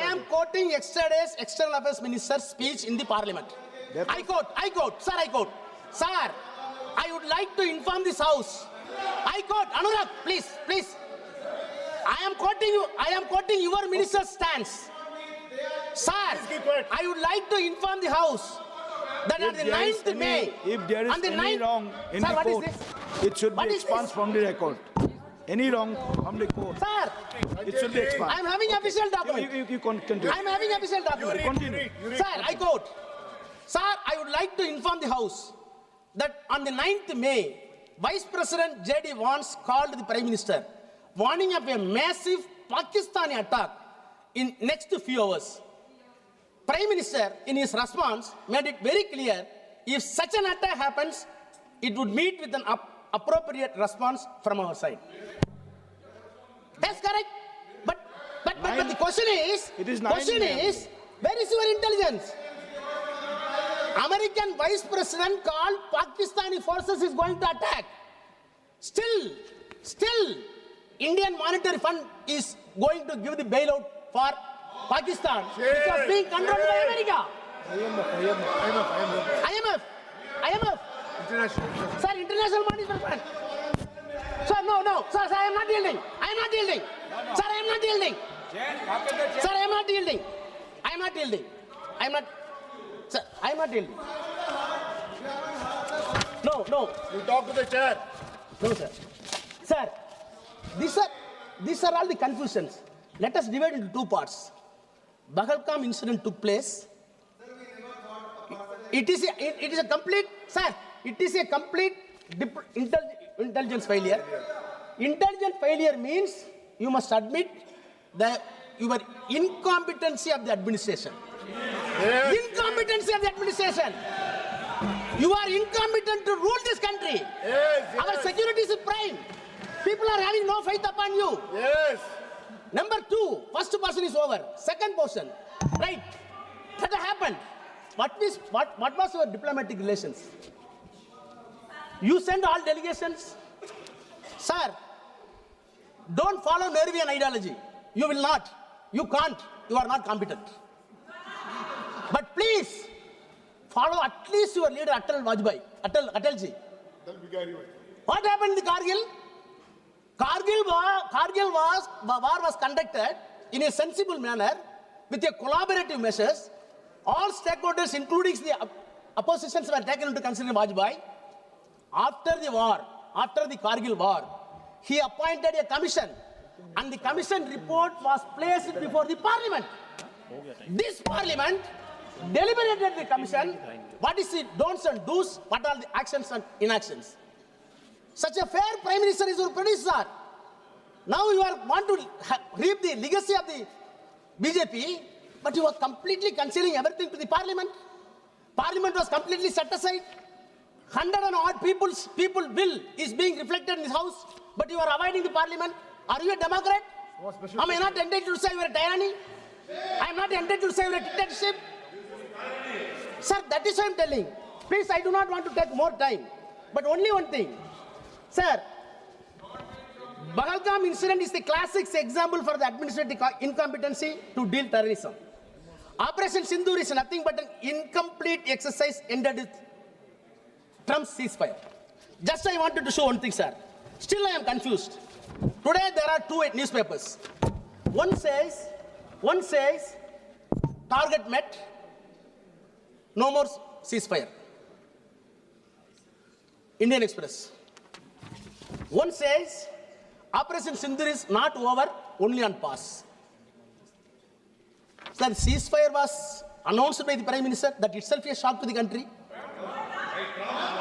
am quoting yesterday's External Affairs Minister's speech in the Parliament. I quote. Sir, I would like to inform this House. I quote, Anurag, please. I am quoting your minister's stance. Sir, I would like to inform the House that on the 9th May, if there is any wrong in the court, it should be expunged from the record. Any wrong from the court, sir, it should be expunged. I am having official document. You continue. I am having official document. Continue. Sir, I quote. Sir, I would like to inform the House that on the 9th May, Vice President J.D. Vance called the Prime Minister, warning of a massive Pakistani attack in next few hours. Prime Minister, in his response, made it very clear, if such an attack happens, it would meet with an appropriate response from our side. That's correct. But the question is, where is your intelligence? American Vice President called Pakistani forces is going to attack. Still, Indian Monetary Fund is going to give the bailout for Pakistan, which was being controlled by America. IMF. Sir, international money is my friend. Sir, no. Sir, I am not yielding. I am not yielding. Sir, I am not yielding. Sir, I am not yielding. I am not yielding. I am not. Sir, I am not yielding. No. You talk to the chair. No, sir. Sir, these are all the confusions. Let us divide into two parts. Pahalgam incident took place. It is a complete, sir, it is a complete intelligence failure. Intelligent failure means you must admit your incompetency of the administration. Yes. Incompetency of the administration. You are incompetent to rule this country. Yes. Our security is prime. People are having no faith upon you. Yes. Number two, first portion is over. Second portion, right? That happened. What was your diplomatic relations? You send all delegations. Sir, don't follow Nehruvian ideology. You will not. You can't. You are not competent. But please, follow at least your leader Atal Vajpayee, Atalji. What happened in the Kargil? Kargil war was conducted in a sensible manner with a collaborative measures. All stakeholders, including the oppositions, were taken into consideration Vajpayee. After the war, after the Kargil war, he appointed a commission, and the commission report was placed before the parliament. This parliament deliberated the commission. What is the don'ts and do's? What are the actions and inactions? Such a fair prime minister is your predecessor. Now you want to reap the legacy of the BJP, but you are completely concealing everything to the parliament. Parliament was completely set aside. 100 and odd people's will is being reflected in this house, but you are avoiding the parliament. Are you a Democrat? Am I not entitled to say you are a tyranny? I am not entitled to say you are a dictatorship. Sir, that is what I am telling. Please, I do not want to take more time. But only one thing. Sir, Pahalgam incident is the classic example for the administrative incompetency to deal terrorism. Operation Sindoor is nothing but an incomplete exercise ended with Trump's ceasefire. Just I wanted to show one thing, sir. Still I am confused. Today there are two newspapers. One says, target met, no more ceasefire. Indian Express. One says, Operation Sindoor is not over, only on pause. Sir, ceasefire was announced by the Prime Minister. That itself a shock to the country.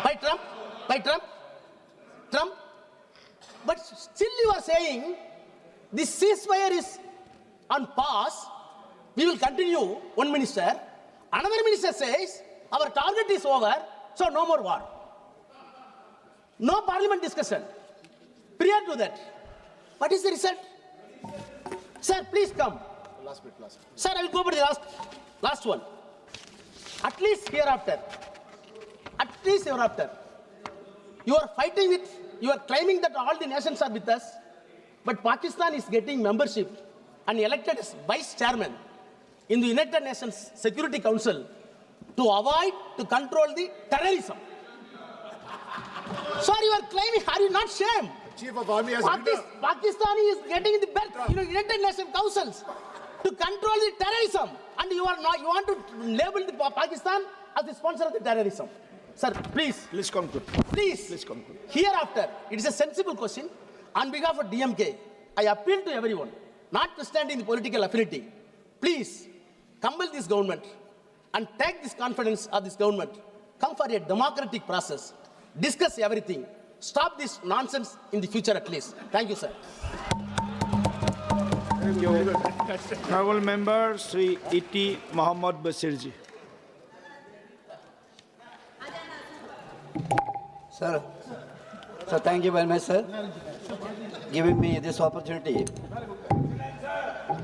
By Trump. But still you are saying, this ceasefire is on pause. We will continue, one minister. Another minister says, our target is over, so no more war. No parliament discussion. Prior to that, what is the result? Sir, please come. Last bit. Sir, I will go for the last one. At least hereafter, you are fighting with, you are claiming that all the nations are with us, but Pakistan is getting membership and elected as vice chairman in the United Nations Security Council to avoid, to control the terrorism. Sir, you are claiming, are you not ashamed? Chief of Army has Pakistan is getting in the belt, United Nations Councils to control the terrorism, and you want to label the Pakistan as the sponsor of the terrorism. Sir, please. Please conclude. Please conclude. Hereafter, it is a sensible question. On behalf of DMK, I appeal to everyone, notwithstanding the political affinity, please compel this government and take this confidence of this government. Come for a democratic process. Discuss everything. Stop this nonsense in the future at least. Thank you, sir. Thank you. Honorable Member Sri E.T. Mohammad Basirji. Sir, thank you very much, sir, giving me this opportunity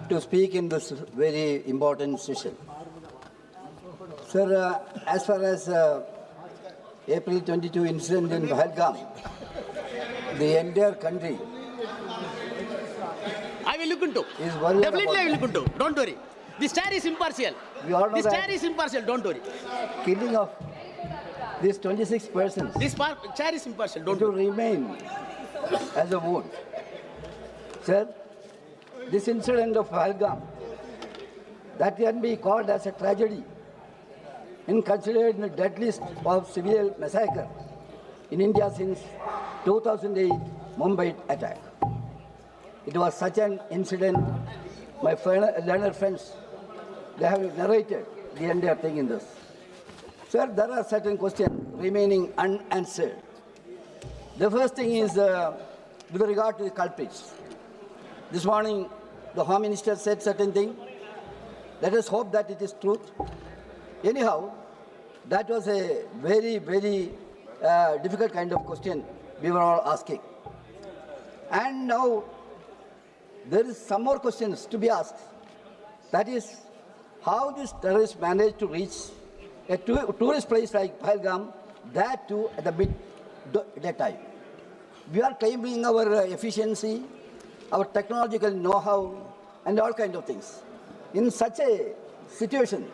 to speak in this very important session. Sir, as far as April 22 incident in Pahalgam, the entire country I will look into. Is worried Definitely about I will look into. Don't worry. The chair is impartial. We all know This that chair is impartial. Don't worry. killing of these 26 persons This chair is impartial. Don't to remain as a vote. Sir, this incident of Pahalgam, that can be called as a tragedy in considering the deadliest of civil massacre in India since 2008 Mumbai attack. It was such an incident, my learned friends, they have narrated the entire thing in this. Sir, there are certain questions remaining unanswered. The first thing is with regard to the culprits. This morning, the Home Minister said certain thing. Let us hope that it is truth. Anyhow, that was a very, very difficult kind of question we were all asking. And now, there is some more questions to be asked. That is, how these terrorists managed to reach a tourist place like Pahalgam, that too at the mid-day time. We are claiming our efficiency, our technological know-how, and all kinds of things. In such a situation,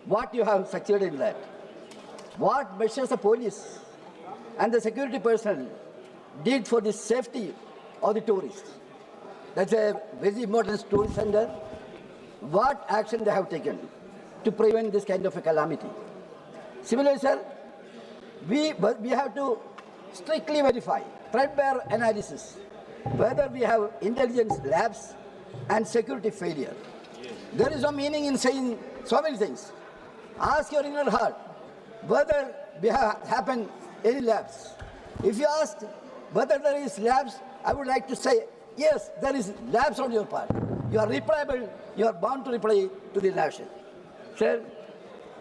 what you have succeeded in that? What measures the police and the security personnel did for the safety of the tourists? That's a very important tourist center. What action they have taken to prevent this kind of a calamity? Similarly, sir, we have to strictly verify, threadbare analysis, whether we have intelligence labs and security failure. There is no meaning in saying so many things. Ask your inner heart whether we have happened any labs. If you ask whether there is labs, I would like to say, yes, there is labs on your part. You are replayable, you are bound to reply to the nation. Sir,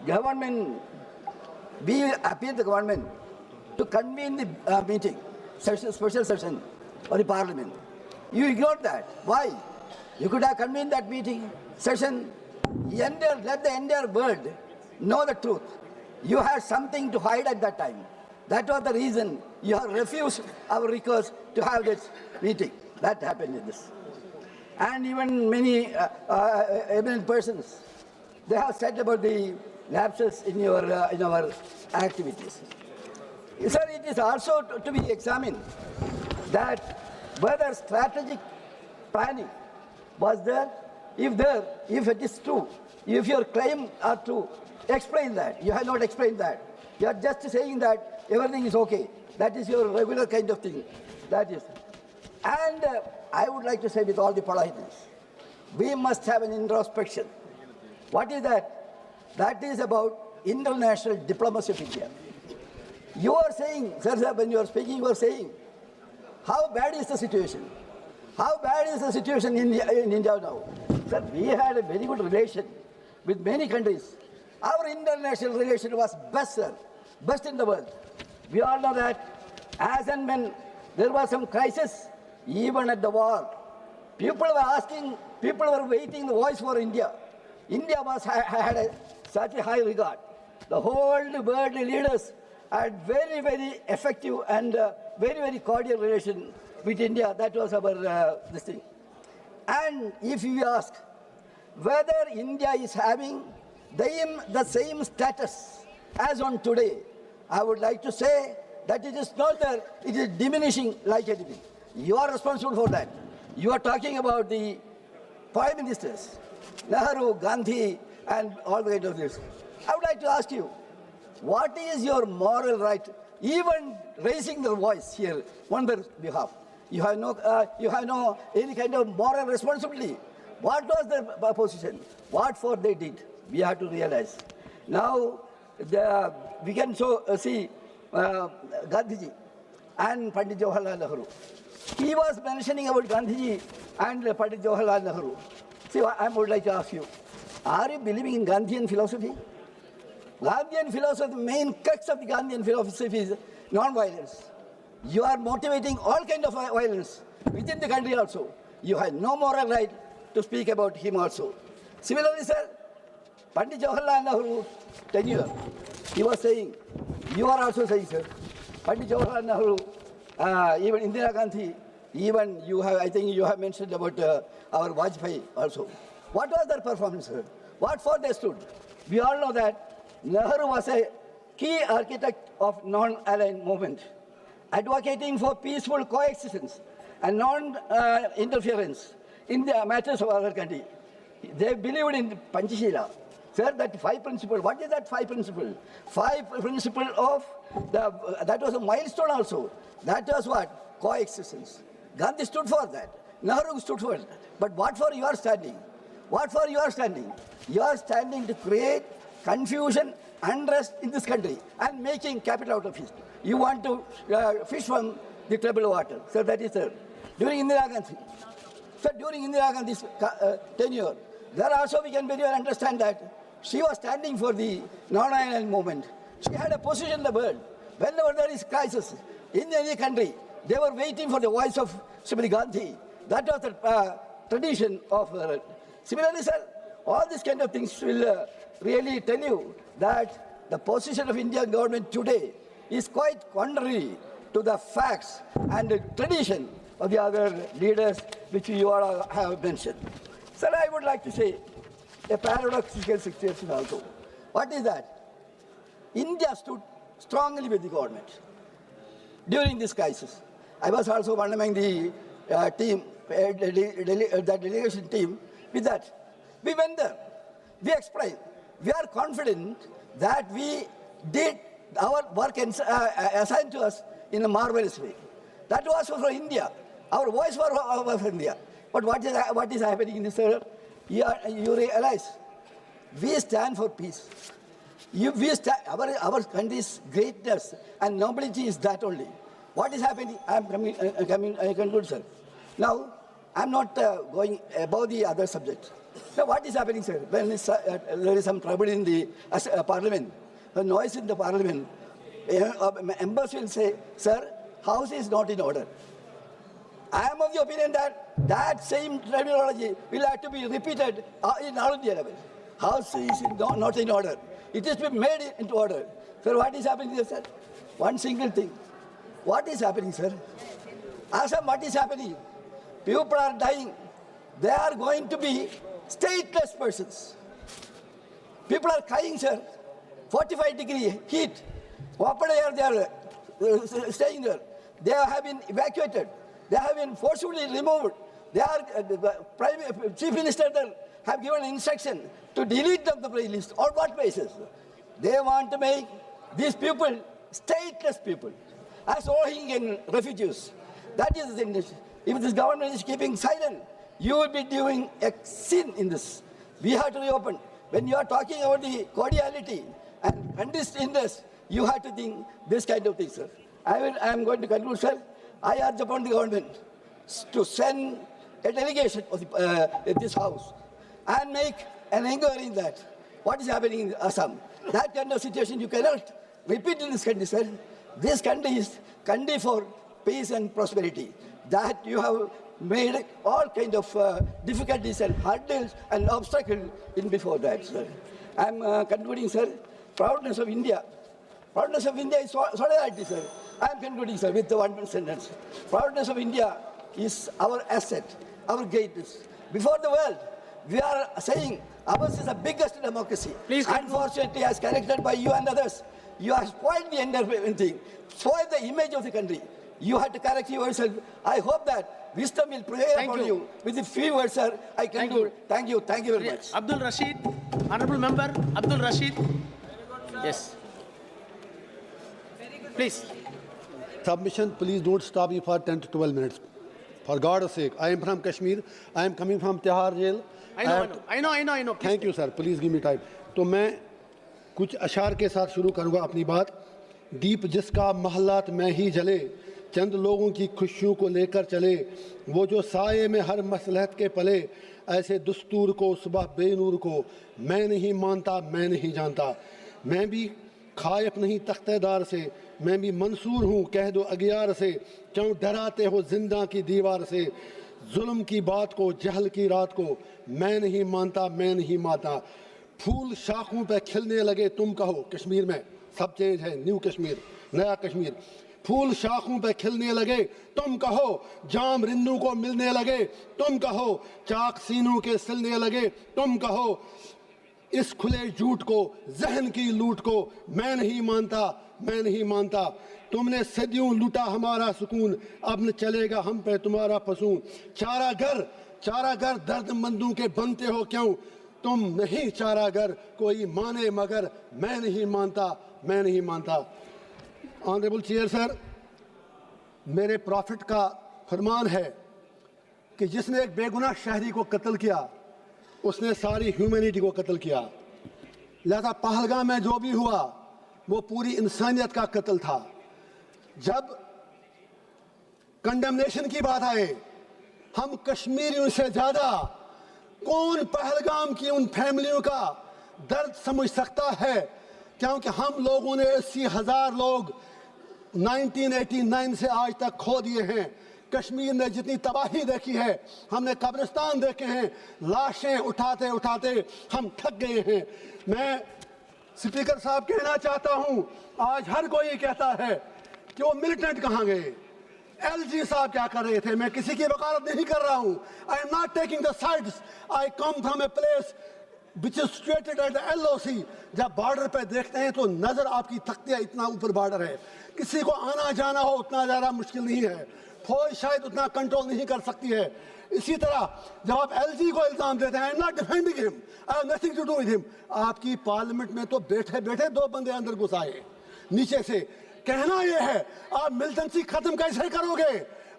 government, we appeal the government to convene the meeting, special session of the parliament. You ignored that. Why? You could have convened that meeting, session, let the entire world know the truth. You had something to hide at that time. That was the reason you have refused our request to have this meeting. That happened in this. And even many eminent persons, they have said about the lapses in our activities. Sir, it is also to be examined that whether strategic planning was there. If it is true, if your claim are true, explain that. You have not explained that. You are just saying that everything is okay. That is your regular kind of thing. That is. And I would like to say with all the politeness, we must have an introspection. What is that? That is about international diplomacy of India. You are saying, sir, when you are speaking, you are saying, how bad is the situation? How bad is the situation in India now? Sir, we had a very good relation with many countries. Our international relation was best, sir, best in the world. We all know that as and when there was some crisis, even at the war, people were asking, people were waiting the voice for India. India had such a high regard. The whole world leaders had very, very effective and very, very cordial relation with India. That was our this thing. And if you ask whether India is having the same status as on today, I would like to say that it is not there, it is diminishing like anything. You are responsible for that. You are talking about the prime ministers, Nehru, Gandhi, and all the kind of this. I would like to ask you, what is your moral right, even raising the voice here on their behalf? You have no any kind of moral responsibility. What was their position? What for they did? We have to realize. Now, we can see Gandhiji and Pandit Jawaharlal Nehru. He was mentioning about Gandhiji and Pandit Jawaharlal Nehru. See, I would like to ask you, are you believing in Gandhian philosophy? Gandhian philosophy, the main crux of the Gandhian philosophy is non-violence. You are motivating all kinds of violence within the country also. You have no moral right to speak about him also. Similarly, sir, Pandit Jawaharlal Nehru tenure, he was saying, you are also saying, sir, Pandit Jawaharlal Nehru, even Indira Gandhi, even you have, I think you have mentioned about our Vajpayee also. What was their performance, sir? What for they stood? We all know that Nehru was a key architect of non-aligned movement, advocating for peaceful coexistence and non-interference in the matters of our country. They believed in Panchashila. Sir, that 5 principle, what is that 5 principle? 5 principle of that was a milestone also. That was what? Coexistence. Gandhi stood for that. Nehru stood for it. But what for you are standing? What for you are standing? You are standing to create confusion, unrest in this country and making capital out of it. You want to fish from the troubled water. So that is there. During Indira Gandhi, so during Indira Gandhi's tenure, there also we can very well understand that she was standing for the non-aligned movement. She had a position in the world. Whenever there is crisis in any country, they were waiting for the voice of Srimati Gandhi. That was the tradition of her. Similarly, sir, all these kind of things will really tell you that the position of Indian government today is quite contrary to the facts and the tradition of the other leaders which you all have mentioned. Sir, I would like to say a paradoxical situation also. What is that? India stood strongly with the government during this crisis. I was also one among the team, the delegation team with that. We went there. We explained. We are confident that we did our work assigned to us in a marvelous way. That was for India. Our voice was for India. But what is happening in this area? You realize we stand for peace. Our country's greatness and nobility is that only. What is happening? I conclude, sir. Now, I'm not going above the other subject. Now, what is happening, sir? When there is some trouble in the parliament, the noise in the parliament, members will say, sir, house is not in order. I am of the opinion that that same terminology will have to be repeated in all India level. House is not in order. It is to be made into order. Sir, what is happening here, sir? One single thing. What is happening, sir? Assam, what is happening? People are dying. They are going to be stateless persons. People are crying, sir. 45-degree heat. Open air, they are staying there. They have been evacuated. They have been forcibly removed. They are, the Chief Minister have given instruction to delete them the list. On what basis? They want to make these people stateless people, as Rohingya refugees. That is the thing. If this government is keeping silent, you will be doing a sin in this. We have to reopen. When you are talking about the cordiality and this interest, you have to think this kind of thing, sir. I am going to conclude, sir. I urge upon the government to send a delegation of this house and make an inquiry in that. What is happening in Assam? That kind of situation you cannot repeat in this country, sir. This country is country for peace and prosperity. That you have made all kind of difficulties and hurdles and obstacles in before that, sir. I am concluding, sir. Proudness of India. Proudness of India is solidarity, sir. I am concluding, sir, with the one sentence. Proudness of India is our asset, our greatness. Before the world, we are saying ours is the biggest democracy. Please, unfortunately, as corrected by you and others, you have spoiled the entire thing, spoiled the image of the country. You have to correct yourself. I hope that wisdom will prevail upon you. With the few words, sir, I conclude. Thank you very much. Abdul Rashid, honorable member, Abdul Rashid. Yes. Please. Submission, please don't stop me for 10 to 12 minutes. For God's sake, I am from Kashmir. I am coming from Tihar jail. I know. Thank you, sir. Please give me time. तो मैं कुछ अशार के साथ शुरू करूँगा अपनी बात. दीप जिसका महलात में ही जले, चंद लोगों की खुशियों को लेकर चले, वो जो साये में हर मसलहत के पले, ऐसे दस्तूर को सुबह बेनूर को मैं नहीं मानता, मैं नहीं जानता. मैं भी खायफ नहीं तख्तेदार से, मैं भी मंसूर हूँ कह दो अगियार से, क्यों डराते हो जिंदा की दीवार से. जुल्म की बात को, जहल की रात को मैं नहीं मानता, मैं नहीं मानता. फूल शाखों पे खिलने लगे तुम कहो, कश्मीर में सब चेंज है, न्यू कश्मीर, नया कश्मीर. फूल शाखों पे खिलने लगे तुम कहो, जाम रिन्नू को मिलने लगे तुम कहो, चाक सीनों के सिलने लगे तुम कहो. इस खुले झूठ को, जहन की लूट को मैं नहीं मानता, मैं नहीं मानता। तुमने सदियों लूटा हमारा सुकून, अब न चलेगा हम पे तुम्हारा फसून। चारागर दर्दमंदों के बनते हो क्यों, तुम नहीं चारागर, कोई माने मगर मैं नहीं मानता, मैं नहीं मानता। ऑनरेबल चेयर सर, मेरे प्रॉफिट का फरमान है कि जिसने एक बेगुनाह शहरी को कत्ल किया उसने सारी ह्यूमैनिटी को कत्ल किया। लिहाजा पहलगाम में जो भी हुआ वो पूरी इंसानियत का कत्ल था। जब कंडेमनेशन की बात आए, हम कश्मीरियों से ज्यादा कौन पहलगाम की उन फैमिलियों का दर्द समझ सकता है, क्योंकि हम लोगों ने 80,000 लोग 1989 से आज तक खो दिए हैं। कश्मीर ने जितनी तबाही देखी है, हमने कब्रिस्तान देखे हैं, लाशें उठाते उठाते हम थक गए हैं। मैं स्पीकर साहब कहना चाहता हूं, आज हर कोई कहता है कि वो मिलिटेंट कहां गए, एलजी साहब क्या कर रहे थे। मैं किसी की वकालत नहीं कर रहा हूं, आई am not taking the sides, I come from a place which is situated at the LOC। जब बॉर्डर पे देखते हैं तो नजर आपकी थकती है, इतना ऊपर बॉर्डर है, किसी को आना जाना हो उतना ज़्यादा मुश्किल नहीं है, फौज शायद उतना कंट्रोल नहीं कर सकती है। इसी तरह जब आप एलजी को इल्ज़ाम देते हैं, I am not defending him, I have nothing to do with him. आपकी पार्लियामेंट में तो बैठे बैठे 2 बंदे अंदर घुस आए नीचे से। कहना यह है, आप मिलिटेंसी खत्म कैसे करोगे,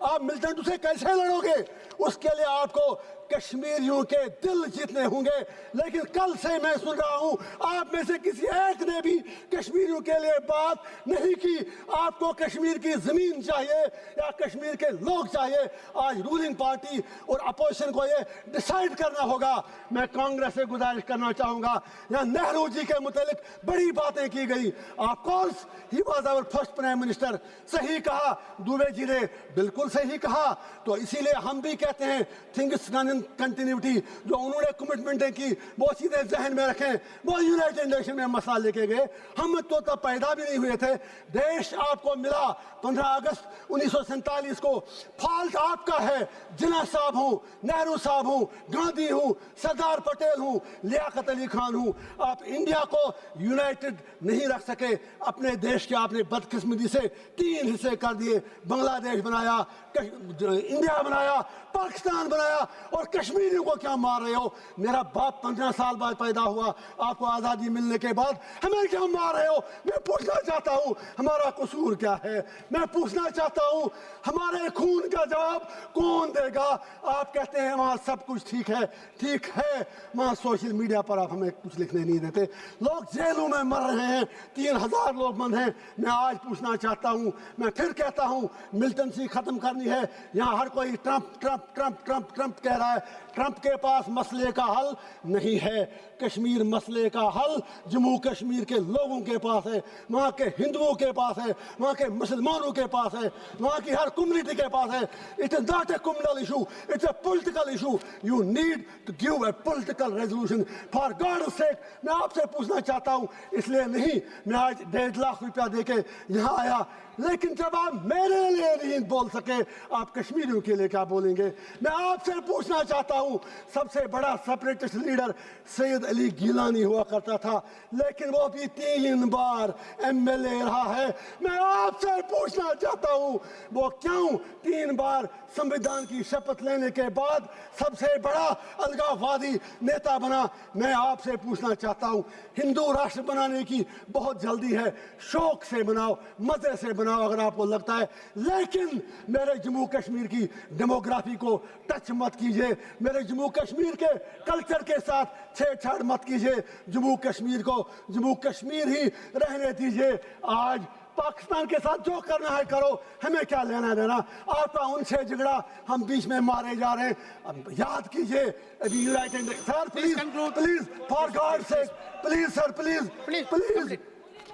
आप मिलिटेंट से कैसे लड़ोगे, उसके लिए आपको कश्मीरियों के दिल जीतने होंगे। लेकिन कल से मैं सुन रहा हूं आप में से किसी एक ने भी कश्मीरियों के लिए बात नहीं की। आपको कश्मीर की जमीन चाहिए या कश्मीर के लोग चाहिए। आज रूलिंग पार्टी और अपोजिशन को ये डिसाइड करना होगा। मैं कांग्रेस से गुजारिश करना चाहूंगा, यहाँ नेहरू जी के मुतालिक बड़ी बातें की गई। Of course he was our first prime minister, सही कहा दुबे जी ने, बिल्कुल सही कहा। तो इसीलिए हम भी कहते हैं थिंग्स कंटिन्यूटी, जो उन्होंने कमिटमेंटें की वो सीधे जहन में रखें। वो यूनाइटेड नेशन में मसला लेके गए, हम तो तब पैदा भी नहीं हुए थे। देश आपको मिला 15 अगस्त 1947 को, फॉल्ट आपका है। जिन्ना साहब हूँ, नेहरू साहब हूँ, गांधी हूँ, सरदार पटेल हूँ, लियाकत अली खान हूँ। आप इंडिया को यूनाइटेड नहीं रख सके। अपने देश के आपने बदकिस्मती से 3 हिस्से कर दिए, बांग्लादेश बनाया, इंडिया बनाया, पाकिस्तान बनाया, और कश्मीरियों को क्या मार रहे हो। मेरा बाप 15 साल बाद पैदा हुआ, आपको आज़ादी मिलने के बाद हमें क्या मार रहे हो। मैं पूछना चाहता हूँ हमारा कसूर क्या है, मैं पूछना चाहता हूँ हमारे खून का जवाब कौन देगा। आप कहते हैं वहाँ सब कुछ ठीक है, ठीक है, वहाँ सोशल मीडिया पर आप हमें कुछ लिखने नहीं देते। लोग जेलों में मर रहे हैं, 3000 लोग बंद हैं। मैं आज पूछना चाहता हूँ, मैं फिर कहता हूँ मिलिटेंसी खत्म करनी है। यहाँ हर कोई Trump Trump Trump Trump Trump कह रहा है। ट्रंप के पास मसले का हल नहीं है। कश्मीर मसले का हल जम्मू कश्मीर के लोगों के पास है, वहाँ के हिंदुओं के पास है, वहाँ के मुसलमानों के पास है, वहाँ की हर कम्युनिटी के पास है। It is not a communal issue, it's a political issue. You need to give a political resolution for God sake. मैं आपसे पूछना चाहता हूँ, इसलिए नहीं मैं आज 1.5 लाख रुपया दे के यहाँ आया, लेकिन जब आप मेरे लिए नहीं बोल सके, आप कश्मीरियों के लिए क्या बोलेंगे। मैं आपसे पूछना चाहता हूँ, सबसे बड़ा सेपरेटिस्ट लीडर सैयद अली गिलानी हुआ करता था, लेकिन वो भी 3 बार MLA रहा है। मैं आपसे पूछना चाहता हूँ वो क्यों 3 बार संविधान की शपथ लेने के बाद सबसे बड़ा अलगाववादी नेता बना। मैं आपसे पूछना चाहता हूँ, हिंदू राष्ट्र बनाने की बहुत जल्दी है, शौक से बनाओ, मजे से बनाओ अगर आपको लगता है, लेकिन मेरे जम्मू कश्मीर की डेमोग्राफी को टच मत कीजिए, मेरे जम्मू कश्मीर के कल्चर के साथ छेड़छाड़ मत कीजिए। जम्मू कश्मीर को जम्मू कश्मीर ही रहने दीजिए। आज पाकिस्तान के साथ जो करना है करो, हमें क्या लेना देना। आपका उनसे झगड़ा, हम बीच में मारे जा रहे हैं। अब याद कीजिए अभी United, sir please please for God sec, please sir, please please.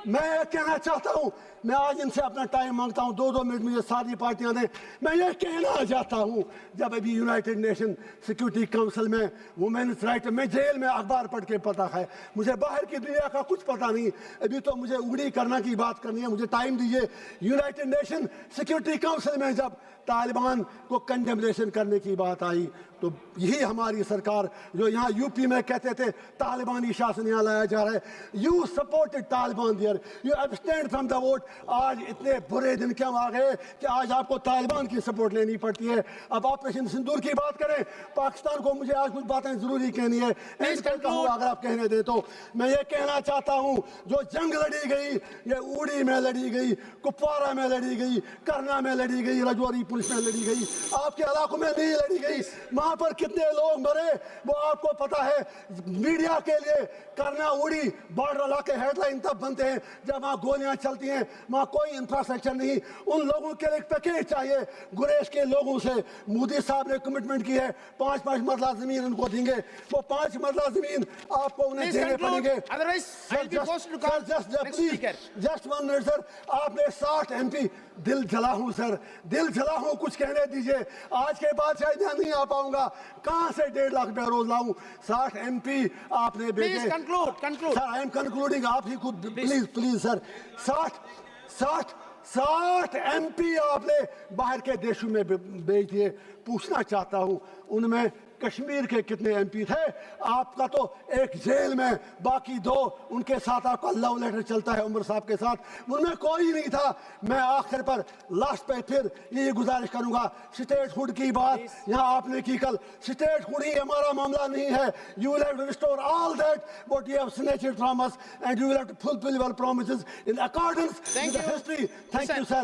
मैं कहना चाहता हूँ मैं आज इनसे अपना टाइम मांगता हूं, 2-2 मिनट मुझे सारी पार्टियां दें। मैं ये कहना चाहता हूं, जब अभी यूनाइटेड नेशन सिक्योरिटी काउंसिल में वुमेन्स राइट, मैं जेल में अखबार पढ़ के पता है, मुझे बाहर की दुनिया का कुछ पता नहीं। अभी तो मुझे उंगली करना की बात करनी है, मुझे टाइम दीजिए। यूनाइटेड नेशन सिक्योरिटी काउंसिल में जब तालिबान को कंडेमनेशन करने की बात आई, तो यही हमारी सरकार जो यहाँ यूपी में कहते थे तालिबानी शासन यहाँ लाया जा रहा है, you supported Taliban there, you abstained from the vote. आज इतने बुरे दिन क्यों आ गए कि आज आपको तालिबान की सपोर्ट लेनी पड़ती है? अब ऑपरेशन सिंदूर की बात करें, पाकिस्तान को मुझे आज कुछ बातें जरूरी कहनी है, अगर आप कहने दें तो। मैं ये कहना चाहता हूँ, जो जंग लड़ी गई, ये उड़ी में लड़ी गई, कुपवारा में लड़ी गई, करना में लड़ी गई, रजौरी पुलिस में लड़ी गई, आपके इलाकों में नहीं लड़ी गई। वहां पर कितने लोग मरे वो आपको पता है। मीडिया के लिए करना उड़ी बॉर्डर इलाके हेडलाइन तब बनते हैं जब वहां गोलियां चलती हैं, वहां कोई इंफ्रास्ट्रक्चर नहीं। उन लोगों के लिए पैकेज चाहिए। गुरेज के लोगों से मोदी साहब ने कमिटमेंट की है 5-5 मरला जमीन उनको देंगे, वो 5 मरला जमीन आपको उन्हें देने पड़ेंगे। जस्ट 1 मिनट सर, आपने 60 MP, दिल जला हूं सर, दिल जला हूं, कुछ कहने दीजिए। आज के बाद शायद यहाँ नहीं आ पाऊंगा, कहां से 1.5 लाख बेरोज लाऊं? 60 MP आपने भेजे। सर आई एम कंक्लूडिंग, आप ही खुद प्लीज सर। 60 MP आपने बाहर के देशों में भेज दिए। पूछना चाहता हूं, उनमें कश्मीर के कितने MP थे? आपका तो एक जेल में, बाकी 2 उनके साथ आपका लव लेटर चलता है उमर साहब के साथ, उनमें कोई नहीं था। मैं आखिर पर लास्ट पे फिर ये गुजारिश करूंगा, स्टेटहुड की बात यहाँ आपने की कल, स्टेटहुड ही हमारा मामला नहीं है। You will have to restore all that what you have snatched from us and you will have to fulfil your promises in accordance with the history. Thank you sir.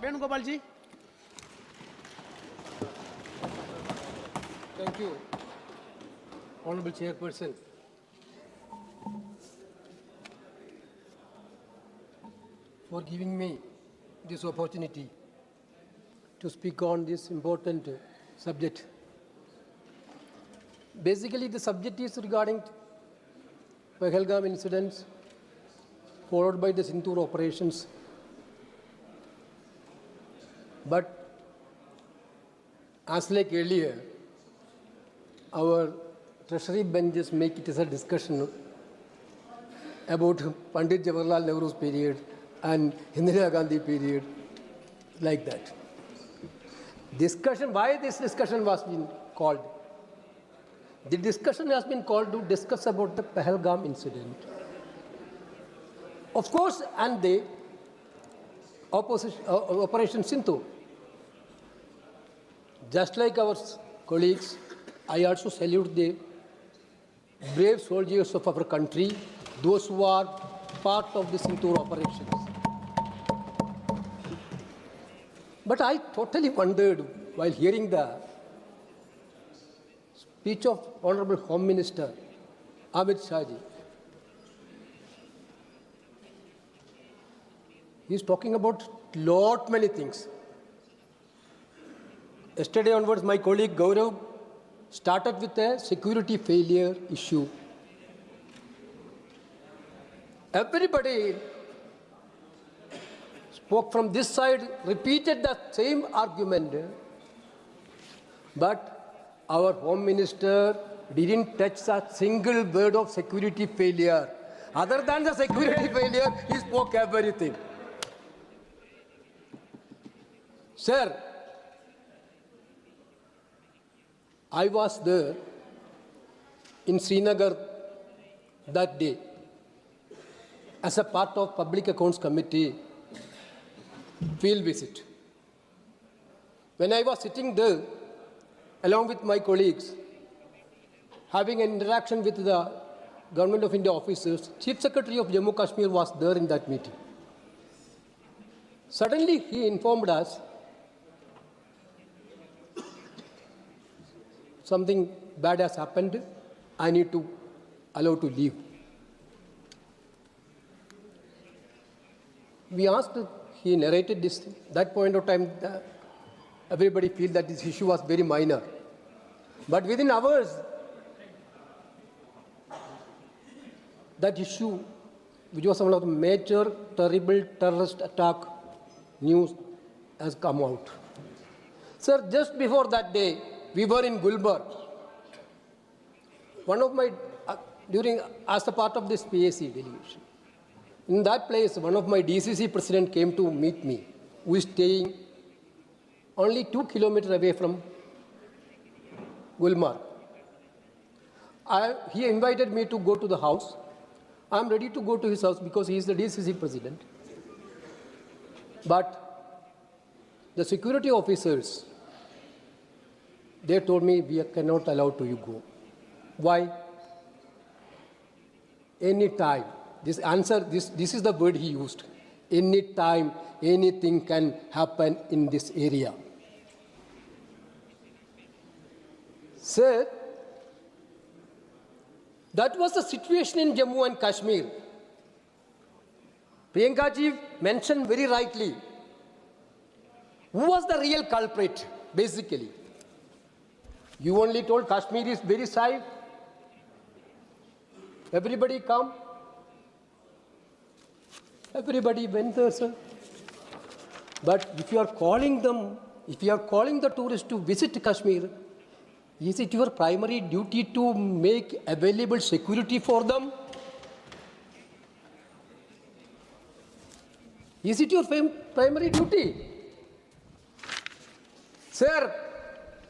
Venugopal ji. Thank you, Honorable Chairperson. For giving me this opportunity to speak on this important subject. Basically, the subject is regarding Pahalgam incidents followed by the Sindoor operations. But as like earlier, our treasury bench just make it as a discussion about Pandit Jawaharlal Nehru's period and Indira Gandhi period, like that. Discussion, why this discussion was been called? The discussion has been called to discuss about the Pahalgam incident. Of course, and the Operation Sindoor. Just like our colleagues, I also salute the brave soldiers of our country, those who are part of the Sindoor operations. But I totally wondered while hearing the speech of Honorable Home Minister Amit Shah ji. He is talking about many things. Yesterday onwards, my colleague Gaurav started with a security failure issue. Everybody spoke from this side, repeated the same argument, but our Home Minister didn't touch a single word of security failure. Other than the security failure, he spoke everything. Sir, I was there in Srinagar that day as a part of Public Accounts Committee field visit. When I was sitting there along with my colleagues, having an interaction with the Government of India officers, Chief Secretary of Jammu Kashmir was there in that meeting. Suddenly he informed us something bad has happened, I need to allow to leave. We asked, he narrated this, that point of time, everybody feel that this issue was very minor. But within hours, that issue which was one of the major terrible terrorist attack news has come out. Sir, just before that day, we were in Gulbarga. One of my, as a part of this PAC delegation, in that place, one of my DCC president came to meet me, who is staying only 2 kilometers away from Gulmarg. He invited me to go to the house. I'm ready to go to his house because he is the DCC president. But the security officers, they told me, we cannot allow you go. Why? Any time. This is the word he used. Any time, anything can happen in this area. Sir, that was the situation in Jammu and Kashmir. Priyanka ji mentioned very rightly, who was the real culprit, basically? You only told Kashmir is very safe. Everybody come. Everybody went there, sir. But if you are calling them, if you are calling the tourists to visit Kashmir, is it your primary duty to make available security for them? Is it your primary duty? Sir,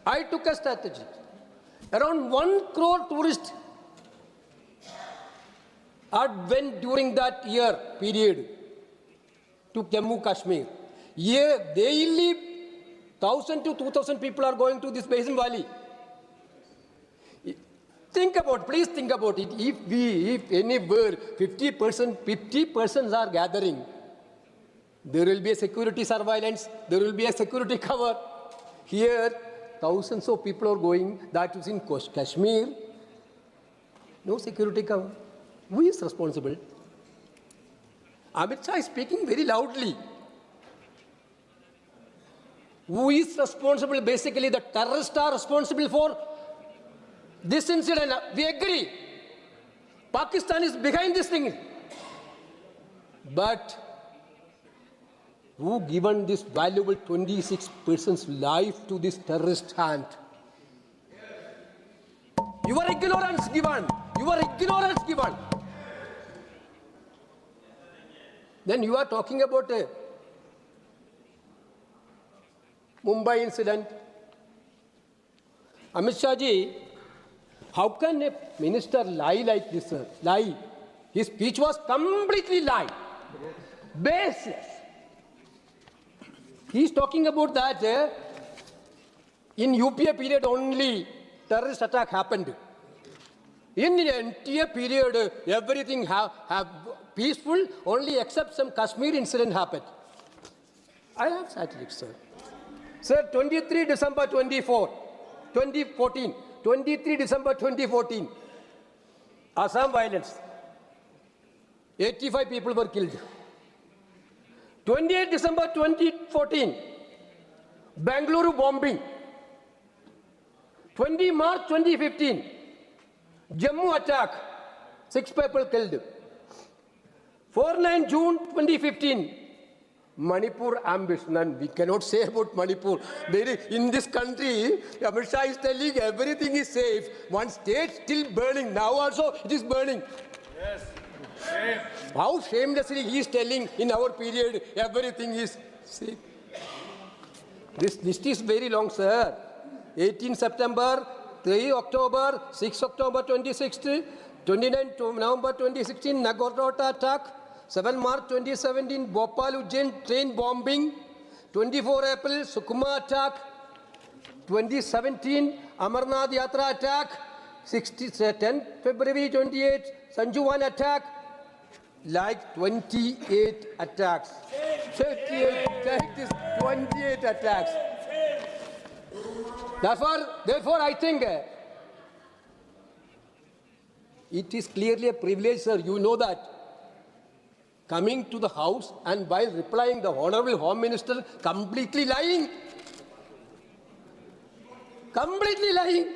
I took a strategy. Around 1 crore tourists went during that year period to Jammu Kashmir. Daily 1,000 to 2,000 people are going to this Basin Valley. Please think about it. If anywhere 50 persons are gathering, there will be a security surveillance, there will be a security cover. Here, thousands of people are going, that is in Kashmir. No security cover. Who is responsible? Amit Shah is speaking very loudly. Who is responsible? Basically, the terrorists are responsible for this incident. We agree. Pakistan is behind this thing. But who given this valuable 26 persons' life to this terrorist hand? Your ignorance given. Your ignorance given. Then you are talking about a Mumbai incident. Amit Shah ji, how can a minister lie like this, sir? Lie. His speech was completely lie. Baseless. He is talking about that in UPA period only terrorist attack happened. In the entire period, everything have peaceful, only except some Kashmir incident happened. I have statistics, sir. Sir, 23 December 2014, 23 December 2014, Assam violence. 85 people were killed. 28 December 2014, Bangalore bombing. 20 March 2015, Jammu attack, 6 people killed. 4-9 June 2015, Manipur ambush. And we cannot say about Manipur. In this country, Amit Shah is telling everything is safe. One state still burning. Now also it is burning. Yes. Shame. How shamelessly he is telling in our period everything is safe. This list is very long, sir. 18 September, 3 October, 6 October 2016, 29 November 2016, Nagorno attack, 7 March 2017, Bhopal Ujjain train bombing, 24 April, Sukma attack, 2017, Amarnath Yatra attack, 10 February 28, Sanjuvan attack, like 28 attacks. 28 attacks. Therefore, I think it is clearly a privilege, sir. You know that. Coming to the house and while replying, the Honorable Home Minister completely lying. Completely lying.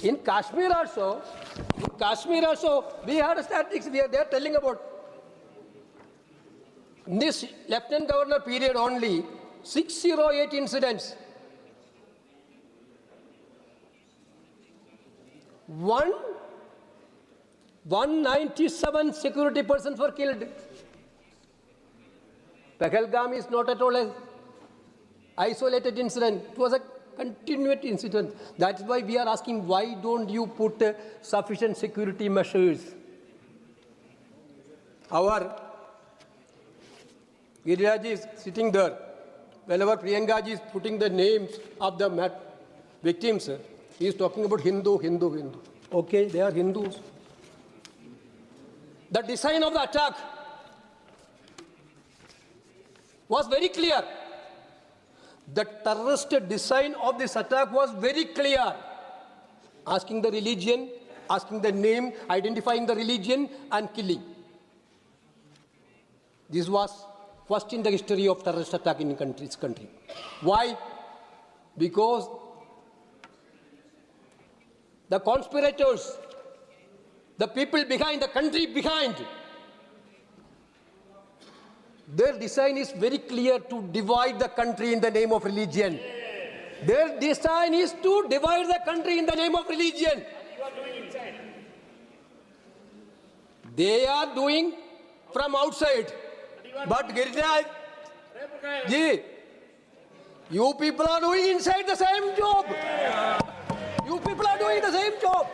In Kashmir also, In Kashmir also, we had statistics. They are telling about in this Lieutenant Governor period only 608 incidents. 197 security persons were killed. Pahalgam is not at all an isolated incident. It was a continuous incident. That's why we are asking, why don't you put sufficient security measures? Our Giriraj is sitting there. Whenever Priyanka ji is putting the names of the victims, he is talking about Hindu, Hindu, Hindu. Okay, they are Hindus. The design of the attack was very clear. The terrorist design of this attack was very clear. Asking the religion, asking the name, identifying the religion, and killing. This was first in the history of terrorist attack in this country. Why? Because the conspirators, the people behind, the country behind, their design is very clear to divide the country in the name of religion. Their design is to divide the country in the name of religion. They are doing from outside. But Giriraj ji, you people are doing inside the same job. You people are doing the same job.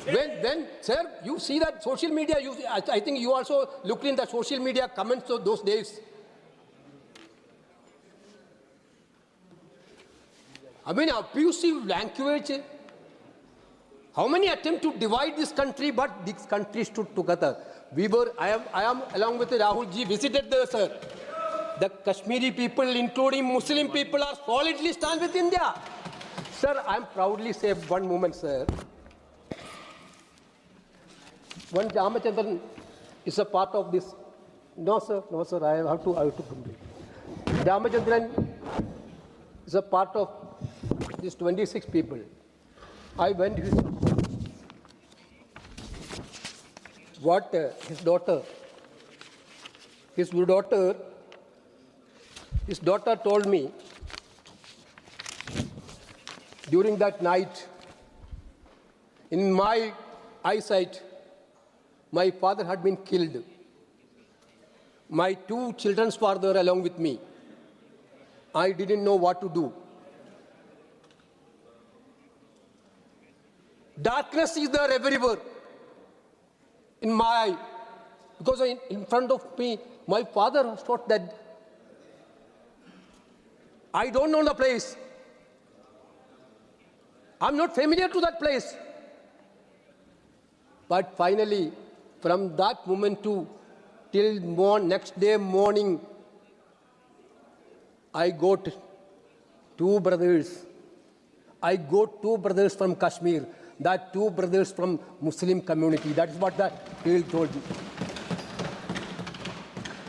When sir, you see that social media, I think you also looked in the social media comments of those days. I mean, abusive language. How many attempts to divide this country, but this country stood together. I am along with Rahul ji, visited there, sir. The Kashmiri people, including Muslim people, are solidly stand with India. Sir, I am proudly say one moment, sir. One Ramachandran is a part of this. No, sir, I have to complete. Ramachandran is a part of these 26 people. I went to his daughter told me during that night, in my eyesight, my father had been killed. My 2 children's father along with me. I didn't know what to do. Darkness is there everywhere. In my eye, because in front of me, my father thought that I don't know the place. I'm not familiar to that place. But finally, from that moment till next day morning, I got 2 brothers. I got 2 brothers from Kashmir. That 2 brothers from Muslim community. That is what that tale told me.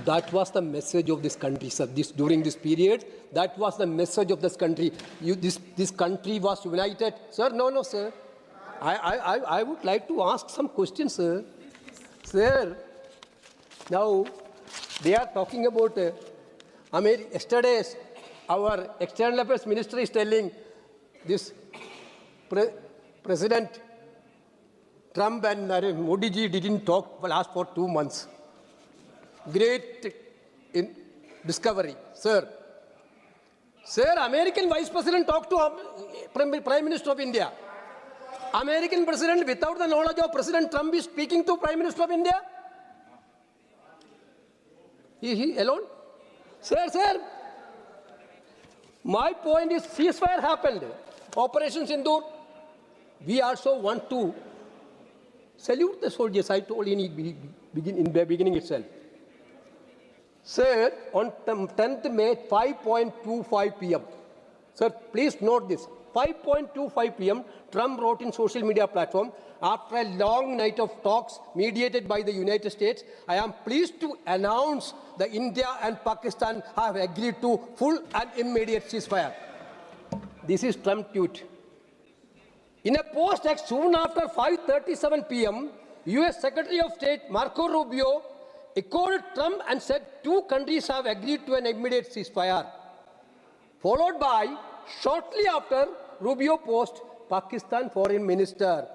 That was the message of this country, sir. During this period, that was the message of this country. This country was united. Sir, no, sir. I would like to ask some questions, sir. Sir, now they are talking about yesterday, our External Affairs Minister is telling this President Trump and Modi ji didn't talk last for 2 months. Great discovery, sir. Sir, American Vice President talked to Prime Minister of India. American President, without the knowledge of President Trump, is speaking to Prime Minister of India. He alone? Sir, my point is ceasefire happened. Operation Sindoor. We also want to salute the soldiers. I told in the beginning itself. Sir, on 10th May, 5:25 p.m. Sir, please note this. 5:25 p.m., Trump wrote in social media platform, after a long night of talks mediated by the United States, I am pleased to announce that India and Pakistan have agreed to full and immediate ceasefire. This is Trump tweet. In a post text soon after 5:37 p.m., U.S. Secretary of State Marco Rubio echoed Trump and said two countries have agreed to an immediate ceasefire. Followed by, shortly after Rubio post, Pakistan Foreign Minister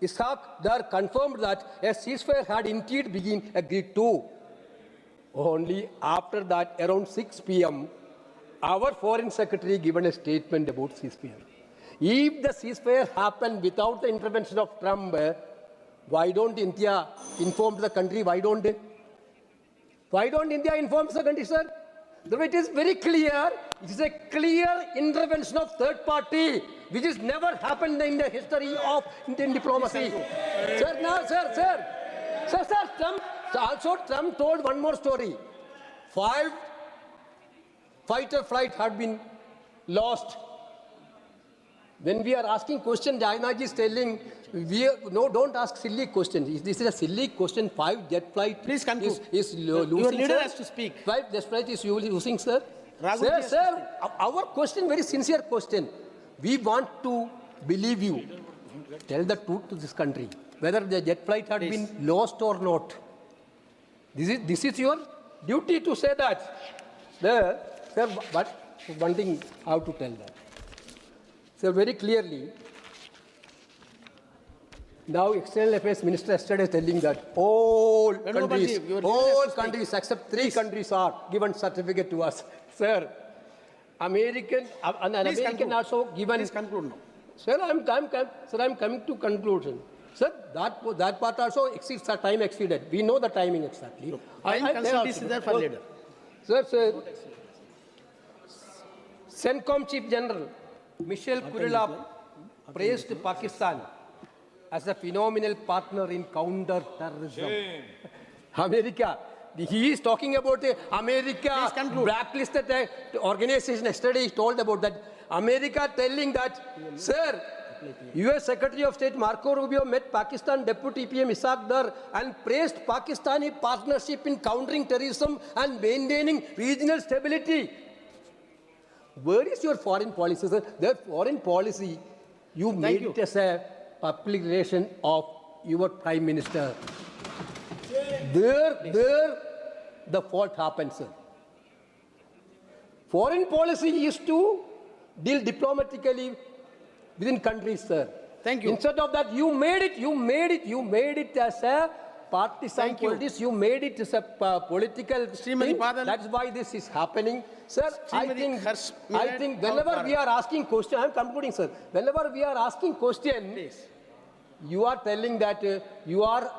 Ishaq Dar confirmed that a ceasefire had indeed been agreed to. Only after that, around 6 p.m., our Foreign Secretary given a statement about ceasefire. If the ceasefire happened without the intervention of Trump, why don't India inform the country? Why don't India inform the country, sir? It is very clear. It is a clear intervention of third party, which has never happened in the history of Indian diplomacy. Trump told one more story. 5 fighter flights had been lost. When we are asking questions, Jagannathan is telling, no, don't ask silly questions. This is a silly question. 5 jet flight is losing. Your leader sir. has to speak. 5 jet flight is losing, sir. Raghuji Sir, our question, very sincere question. We want to believe you. Tell the truth to this country. Whether the jet flight had been lost or not. This is your duty to say that. Sir, but one thing I have to tell that. So very clearly, now External Affairs Minister yesterday telling that all countries except 3 countries are given certificate to us. Sir, American also given. Please conclude now. Sir, I'm coming to conclusion. Sir, that part also exceeds the time exceeded. We know the timing exactly. Time constraint is there for leader. Sir, CENTCOM Chief General Michel Kurila praised Pakistan as a phenomenal partner in counter-terrorism. America, he is talking about America blacklisted organization. Yesterday he told about that. America telling that, sir, U.S. Secretary of State Marco Rubio met Pakistan Deputy PM Ishaq Dar and praised Pakistani partnership in countering terrorism and maintaining regional stability. Where is your foreign policy, sir? Their foreign policy, you made it as a public relation of your Prime Minister. There the fault happens, sir. Foreign policy is to deal diplomatically within countries, sir. Thank you. Instead of that, you made it as a partisan politics. You made it as a political thing. That's why this is happening. Sir, I think whenever we are asking question, I'm concluding, sir. Whenever we are asking question, you are telling that you are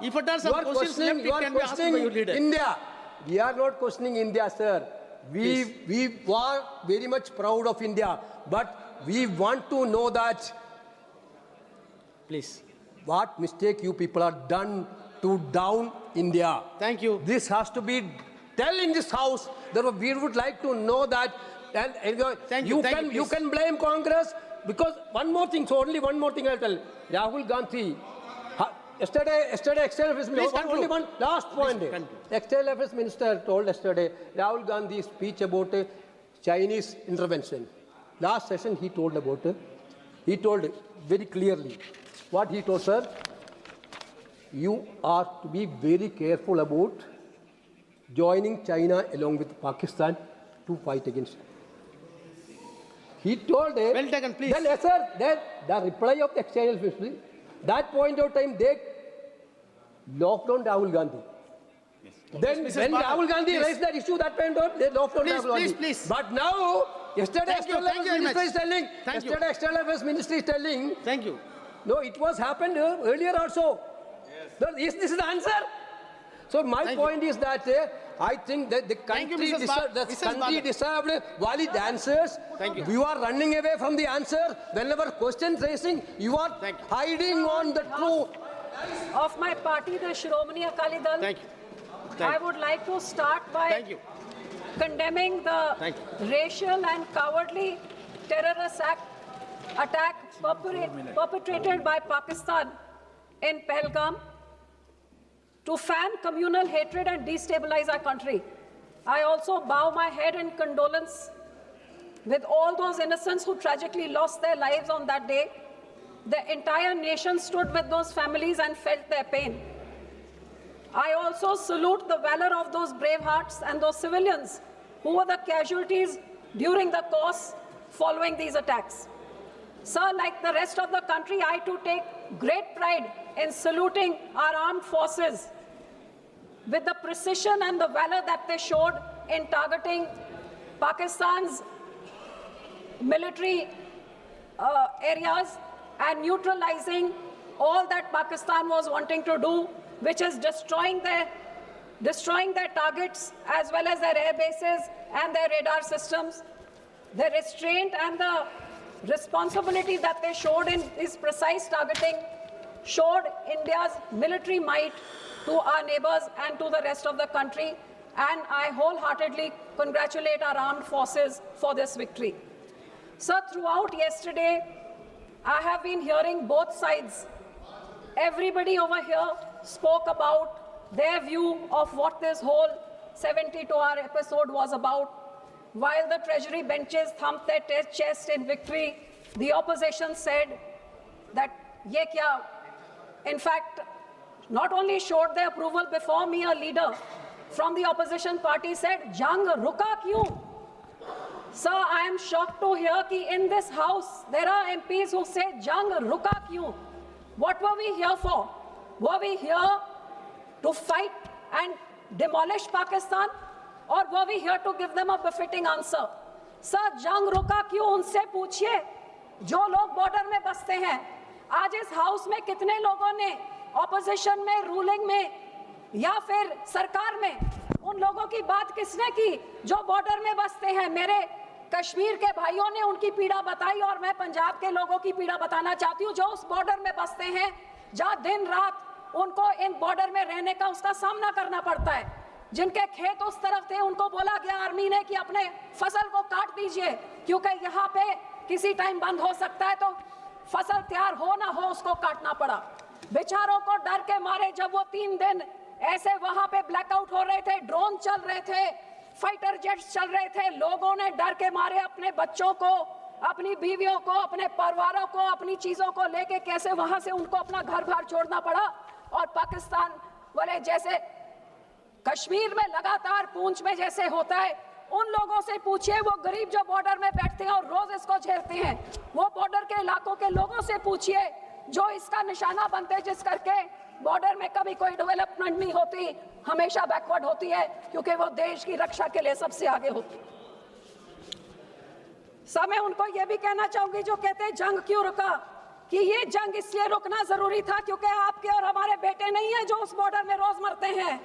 questioning India. We are not questioning India, sir. We are very much proud of India, but we want to know that what mistake you people are done to down India. Thank you. This has to be tell in this house. We would like to know that. And you can blame Congress because one more thing. So only one more thing I'll tell. Rahul Gandhi. Yesterday, External Affairs Minister. Only one last point. External Affairs Minister told yesterday Rahul Gandhi's speech about Chinese intervention. Last session he told about it. He told very clearly. What he told, sir? You are to be very careful about joining China along with Pakistan to fight against it. He told well taken, please. Then, sir, the reply of the External Affairs, that point of time, they locked down Rahul Gandhi. Yes. Then when Rahul Gandhi raised that issue, that point of they locked down Rahul Gandhi. Please. But now, yesterday External Affairs Minister is telling, External Affairs Minister is telling. Thank you. No, it was happened earlier also. Yes. This is the answer. So my point is that I think that the country deserved valid answers. You are running away from the answer. Whenever questions raising, you are hiding on the truth. Of my party, the Shiromani Akali Dal, I would like to start by condemning the racial and cowardly terrorist attack perpetrated by Pakistan in Pahalgam to fan communal hatred and destabilize our country. I also bow my head in condolence with all those innocents who tragically lost their lives on that day. The entire nation stood with those families and felt their pain. I also salute the valor of those brave hearts and those civilians who were the casualties during the course following these attacks. Sir, like the rest of the country, I too take great pride in saluting our armed forces with the precision and the valor that they showed in targeting Pakistan's military areas and neutralizing all that Pakistan was wanting to do, which is destroying their targets as well as their air bases and their radar systems. The restraint and the responsibility that they showed in this precise targeting showed India's military might to our neighbors and to the rest of the country, and I wholeheartedly congratulate our armed forces for this victory. Sir, throughout yesterday, I have been hearing both sides. Everybody over here spoke about their view of what this whole 72-hour episode was about. While the Treasury benches thumped their chest in victory, the opposition said that ye kya, in fact, not only showed their approval before me, a leader from the opposition party said, "Jang ruka kyun?" Sir, I am shocked to hear that in this house there are MPs who say, "Jang ruka kyun?" What were we here for? Were we here to fight and demolish Pakistan, or were we here to give them a befitting answer? Sir, jang रुका क्यों उनसे पूछिए जो लोग border में बसते हैं. आज इस हाउस में कितने लोगों ने ऑपोजिशन में, रूलिंग में या फिर सरकार में उन लोगों की बात किसने की जो बॉर्डर में बसते हैं? मेरे कश्मीर के भाइयों ने उनकी पीड़ा बताई और मैं पंजाब के लोगों की पीड़ा बताना चाहती हूँ जो उस बॉर्डर में बसते हैं, जहाँ दिन रात उनको इन बॉर्डर में रहने का उसका सामना करना पड़ता है. जिनके खेत उस तरफ थे उनको बोला गया आर्मी ने कि अपने फसल को काट दीजिए क्योंकि यहाँ पे किसी टाइम बंद हो सकता है, तो फसल तैयार हो ना हो उसको काटना पड़ा. बेचारों को डर के मारे जब वो 3 दिन ऐसे वहां पे ब्लैकआउट हो रहे थे, ड्रोन चल रहे थे, फाइटर जेट्स चल रहे थे, लोगों ने डर के मारे अपने बच्चों को, अपनी बीवियों को, अपने परिवारों को, अपनी चीजों को लेके कैसे वहां से उनको अपना घर बार छोड़ना पड़ा. और पाकिस्तान वाले जैसे कश्मीर में लगातार पूंछ में जैसे होता है, उन लोगों से पूछिए, वो गरीब जो बॉर्डर में बैठते हैं और रोज इसको झेलते हैं, वो बॉर्डर के इलाकों के लोगों से पूछिए जो इसका निशाना बनते हैं, जिस करके बॉर्डर में कभी कोई डेवलपमेंट नहीं होती, हमेशा बैकवर्ड होती है क्योंकि वो देश की रक्षा के लिए सबसे आगे होती. सब मैं उनको ये भी कहना चाहूंगी जो कहते हैं जंग क्यों रुका, कि ये जंग इसलिए रुकना जरूरी था क्योंकि आपके और हमारे बेटे नहीं है जो उस बॉर्डर में रोज मरते हैं,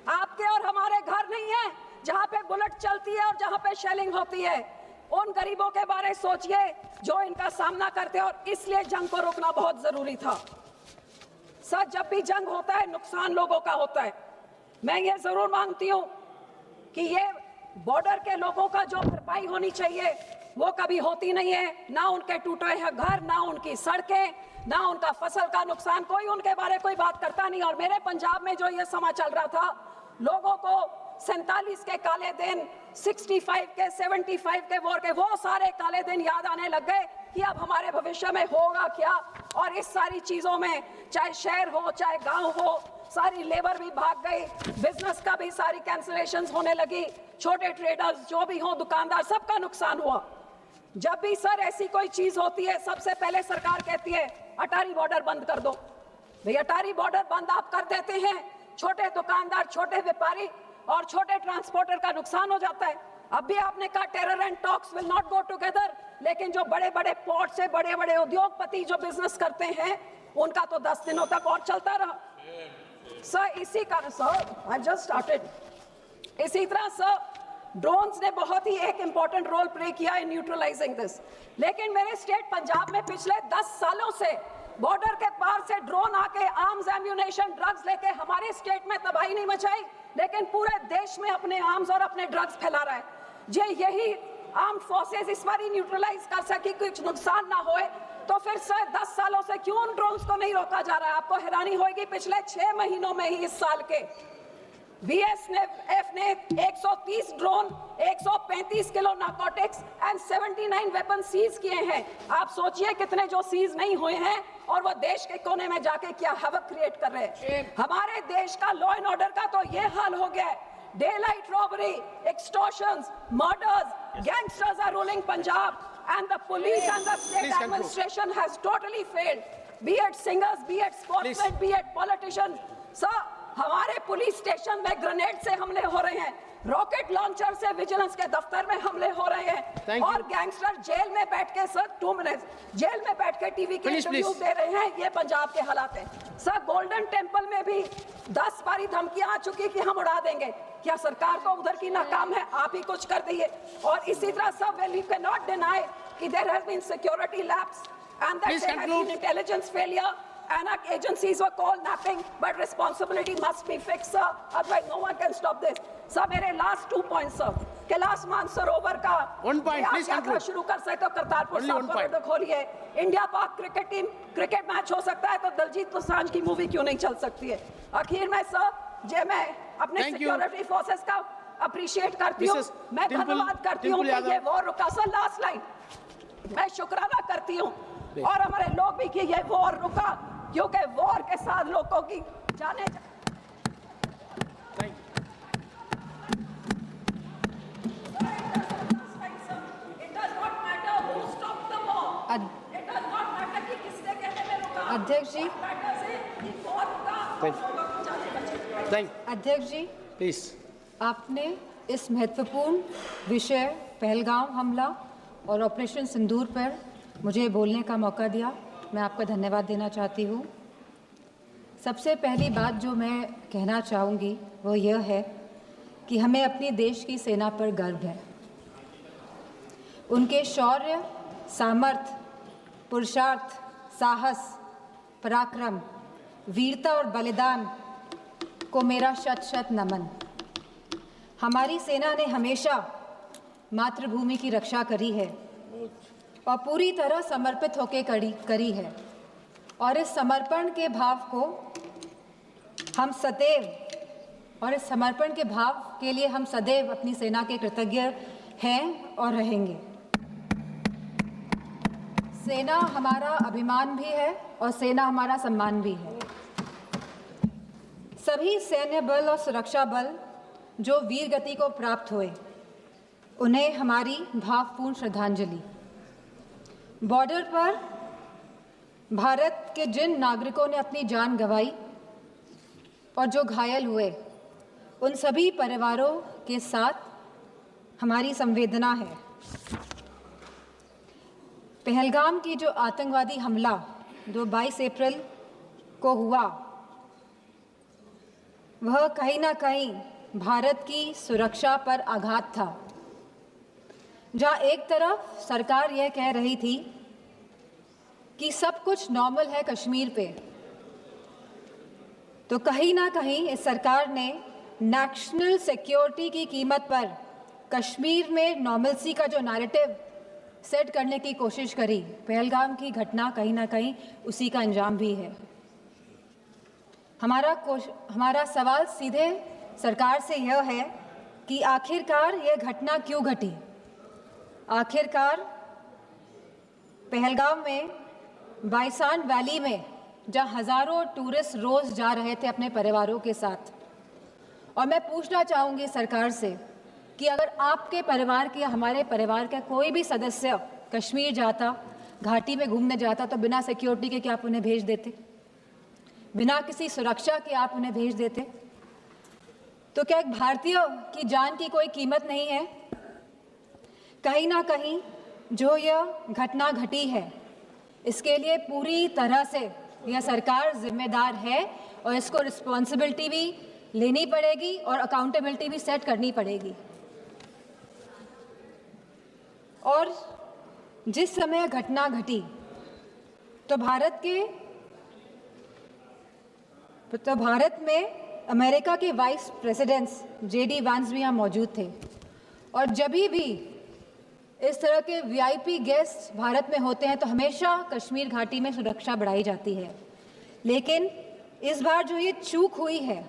आपके और हमारे घर नहीं है जहां पे बुलेट चलती है और जहां पे शेलिंग होती है. उन गरीबों के बारे सोचिए जो इनका सामना करते हैं और इसलिए जंग को रोकना बहुत जरूरी था. सर, जब भी जंग होता है नुकसान लोगों का होता है. मैं ये जरूर मानती हूँ कि ये बॉर्डर के लोगों का जो भरपाई होनी चाहिए वो कभी होती नहीं है, ना उनके टूटे हैं घर, ना उनकी सड़कें, ना उनका फसल का नुकसान, कोई उनके बारे कोई बात करता नहीं. और मेरे पंजाब में जो ये समा चल रहा था, लोगों को 47 के काले दिन, 65 के, 75 के वॉर के, वो सारे काले दिन याद आने लग गए कि अब हमारे भविष्य में होगा क्या. और इस सारी चीजों में चाहे शहर हो चाहे गांव हो, सारी लेबर भी भाग गई, बिजनेस का भी सारी कैंसिलेशंस होने लगी, छोटे ट्रेडर्स जो भी हो, दुकानदार, सबका नुकसान हुआ. जब भी सर ऐसी कोई चीज होती है सबसे पहले सरकार कहती है अटारी बॉर्डर बंद कर दो. भाई अटारी बॉर्डर बंद आप कर देते हैं, छोटे दुकानदार, छोटे व्यापारी और छोटे ट्रांसपोर्टर का नुकसान हो जाता है. अब भी आपने कहा terror and talks will not go together, लेकिन जो बड़े बड़े पोर्ट से बड़े बड़े उद्योगपति जो बिजनेस करते हैं उनका तो 10 दिनों तक और चलता रहा. सर इसी कारण सर आई जस्ट स्टार्टेड, इसी तरह सर ड्रोन्स ने बहुत ही एक इंपॉर्टेंट रोल प्ले किया इन न्यूट्रलाइजिंग दिस. लेकिन मेरे स्टेट पंजाब में पिछले 10 सालों से बॉर्डर के पार से ड्रोन आके आर्म्स, एम्यूनेशन, ड्रग्स लेके हमारे स्टेट में तबाही नहीं मचाई, लेकिन पूरे देश में अपने आर्म्स और अपने ड्रग्स फैला रहा है. जे यही आर्म्ड फोर्सेस इस बार न्यूट्रलाइज कर सके, कुछ नुकसान ना होए, तो फिर सर 10 सालों से क्यों उन ड्रोन्स को नहीं रोका जा रहा है? आपको हैरानी होगी पिछले 6 महीनों में ही इस साल के BSF ने 130 ड्रोन, 135 kilo narcotics and 79 weapon seize किए हैं। आप सोचिए कितने जो सीज नहीं हुए हैं और वो देश के कोने में जाके क्या हैवक क्रिएट कर रहे हैं। हमारे देश का लॉ एंड ऑर्डर का तो ये हाल हो गया है। Daylight robbery, extortions, murders, gangsters are ruling Punjab, and the police and the state administration has totally failed. Be it singers, be it sportsmen, be it politicians. Sir, हमारे police station में grenade से हमले हो रहे हैं, rocket launcher से vigilance के दफ्तर में हमले हो रहे हैं, और गैंगस्टर जेल में बैठ के सर 2 मिनट जेल में बैठ के टीवी के इंटरव्यू दे रहे हैं। ये पंजाब के हालात हैं। सर, गोल्डन टेम्पल में भी 10 बारी धमकियां आ चुकी कि हम उड़ा देंगे। क्या सरकार को उधर की नाकाम है? आप ही कुछ कर दिए। और इसी तरह सब वी कैन नॉट डिनाई कि there has been security lapse and that there has been intelligence failure and our agencies were called napping, but responsibility must be fixed, sir. Otherwise, no one can stop this. Sir, मेरे last 2 points, sir. Kailash Mansarovar का 1 point, please conclude. शुरू कर सकते हो, करतारपुर साहब corridor खोलिए। India पाक cricket team cricket match हो सकता है तो दलजीत दोसांझ की मूवी क्यों नहीं चल सकती है? आखिर में सर, मैं अपने सिक्योरिटी फोर्सेस का अप्रिशिएट करती हूँ, मैं धन्यवाद करती हूँ कि ये वॉर रुका। सर, लास्ट लाइन, मैं शुक्राना करती हूँ और हमारे लोग भी कि ये वॉर रुका, क्योंकि वॉर के साथ लोगों की जाने अध्यक्ष जी, अध्यक्ष जी प्लीज, आपने इस महत्वपूर्ण विषय पहलगाम हमला और ऑपरेशन सिंदूर पर मुझे बोलने का मौका दिया। मैं आपका धन्यवाद देना चाहती हूँ। सबसे पहली बात जो मैं कहना चाहूँगी वो यह है कि हमें अपने देश की सेना पर गर्व है। उनके शौर्य, सामर्थ्य, पुरुषार्थ, साहस, पराक्रम, वीरता और बलिदान को मेरा शत शत नमन। हमारी सेना ने हमेशा मातृभूमि की रक्षा करी है और पूरी तरह समर्पित होकर करी है, और इस समर्पण के भाव को हम सदैव और इस समर्पण के भाव के लिए हम सदैव अपनी सेना के कृतज्ञ हैं और रहेंगे। सेना हमारा अभिमान भी है और सेना हमारा सम्मान भी है। सभी सैन्य बल और सुरक्षा बल जो वीर गति को प्राप्त हुए, उन्हें हमारी भावपूर्ण श्रद्धांजलि। बॉर्डर पर भारत के जिन नागरिकों ने अपनी जान गंवाई और जो घायल हुए, उन सभी परिवारों के साथ हमारी संवेदना है। पहलगाम की जो आतंकवादी हमला जो 22 अप्रैल को हुआ, वह कहीं ना कहीं भारत की सुरक्षा पर आघात था। जहां एक तरफ सरकार यह कह रही थी कि सब कुछ नॉर्मल है कश्मीर पे, तो कहीं ना कहीं इस सरकार ने नेशनल सिक्योरिटी की कीमत पर कश्मीर में नॉर्मलसी का जो नैरेटिव सेट करने की कोशिश करी। पहलगाम की घटना कहीं ना कहीं उसी का अंजाम भी है। हमारा सवाल सीधे सरकार से यह है कि आखिरकार यह घटना क्यों घटी। आखिरकार पहलगाम में बाइसान वैली में जहां हज़ारों टूरिस्ट रोज़ जा रहे थे अपने परिवारों के साथ, और मैं पूछना चाहूँगी सरकार से कि अगर आपके परिवार के या हमारे परिवार का कोई भी सदस्य कश्मीर जाता, घाटी में घूमने जाता, तो बिना सिक्योरिटी के क्या आप उन्हें भेज देते? बिना किसी सुरक्षा के आप उन्हें भेज देते? तो क्या एक भारतीय की जान की कोई कीमत नहीं है? कहीं ना कहीं जो यह घटना घटी है, इसके लिए पूरी तरह से यह सरकार जिम्मेदार है और इसको रिस्पॉन्सिबिलिटी भी लेनी पड़ेगी और अकाउंटेबिलिटी भी सेट करनी पड़ेगी। और जिस समय घटना घटी तो भारत में अमेरिका के वाइस प्रेसिडेंट्स JD वांस भी यहाँ मौजूद थे, और जब भी इस तरह के VIP गेस्ट भारत में होते हैं तो हमेशा कश्मीर घाटी में सुरक्षा बढ़ाई जाती है। लेकिन इस बार जो ये चूक हुई है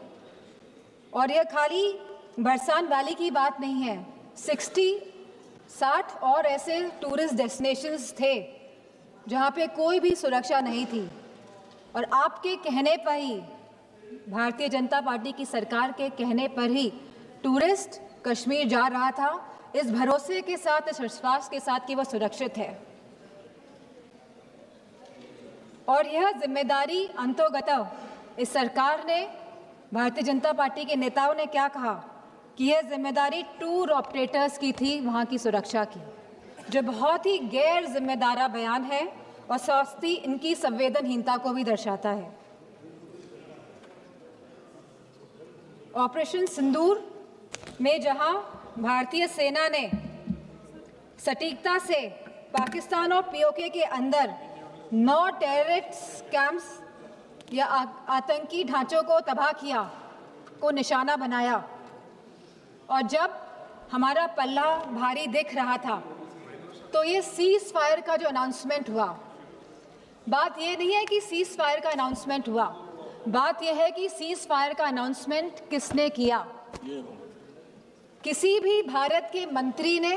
और यह खाली बरसान वैली की बात नहीं है, 60 और ऐसे टूरिस्ट डेस्टिनेशंस थे जहाँ पे कोई भी सुरक्षा नहीं थी, और आपके कहने पर ही, भारतीय जनता पार्टी की सरकार के कहने पर ही टूरिस्ट कश्मीर जा रहा था, इस भरोसे के साथ, इस विश्वास के साथ कि वह सुरक्षित है। और यह जिम्मेदारी अंतोगत इस सरकार ने, भारतीय जनता पार्टी के नेताओं ने क्या कहा कि यह जिम्मेदारी टूर ऑपरेटर्स की थी वहाँ की सुरक्षा की, जो बहुत ही गैर जिम्मेदारा बयान है और साथ इनकी संवेदनहीनता को भी दर्शाता है। ऑपरेशन सिंदूर में जहां भारतीय सेना ने सटीकता से पाकिस्तान और पीओके के अंदर 9 टेररिस्ट कैंप्स या आतंकी ढांचों को तबाह किया, को निशाना बनाया, और जब हमारा पल्ला भारी दिख रहा था तो ये सीज फायर का जो अनाउंसमेंट हुआ, बात ये नहीं है कि सीज फायर का अनाउंसमेंट हुआ, बात यह है कि सीज फायर का अनाउंसमेंट किसने किया। किसी भी भारत के मंत्री ने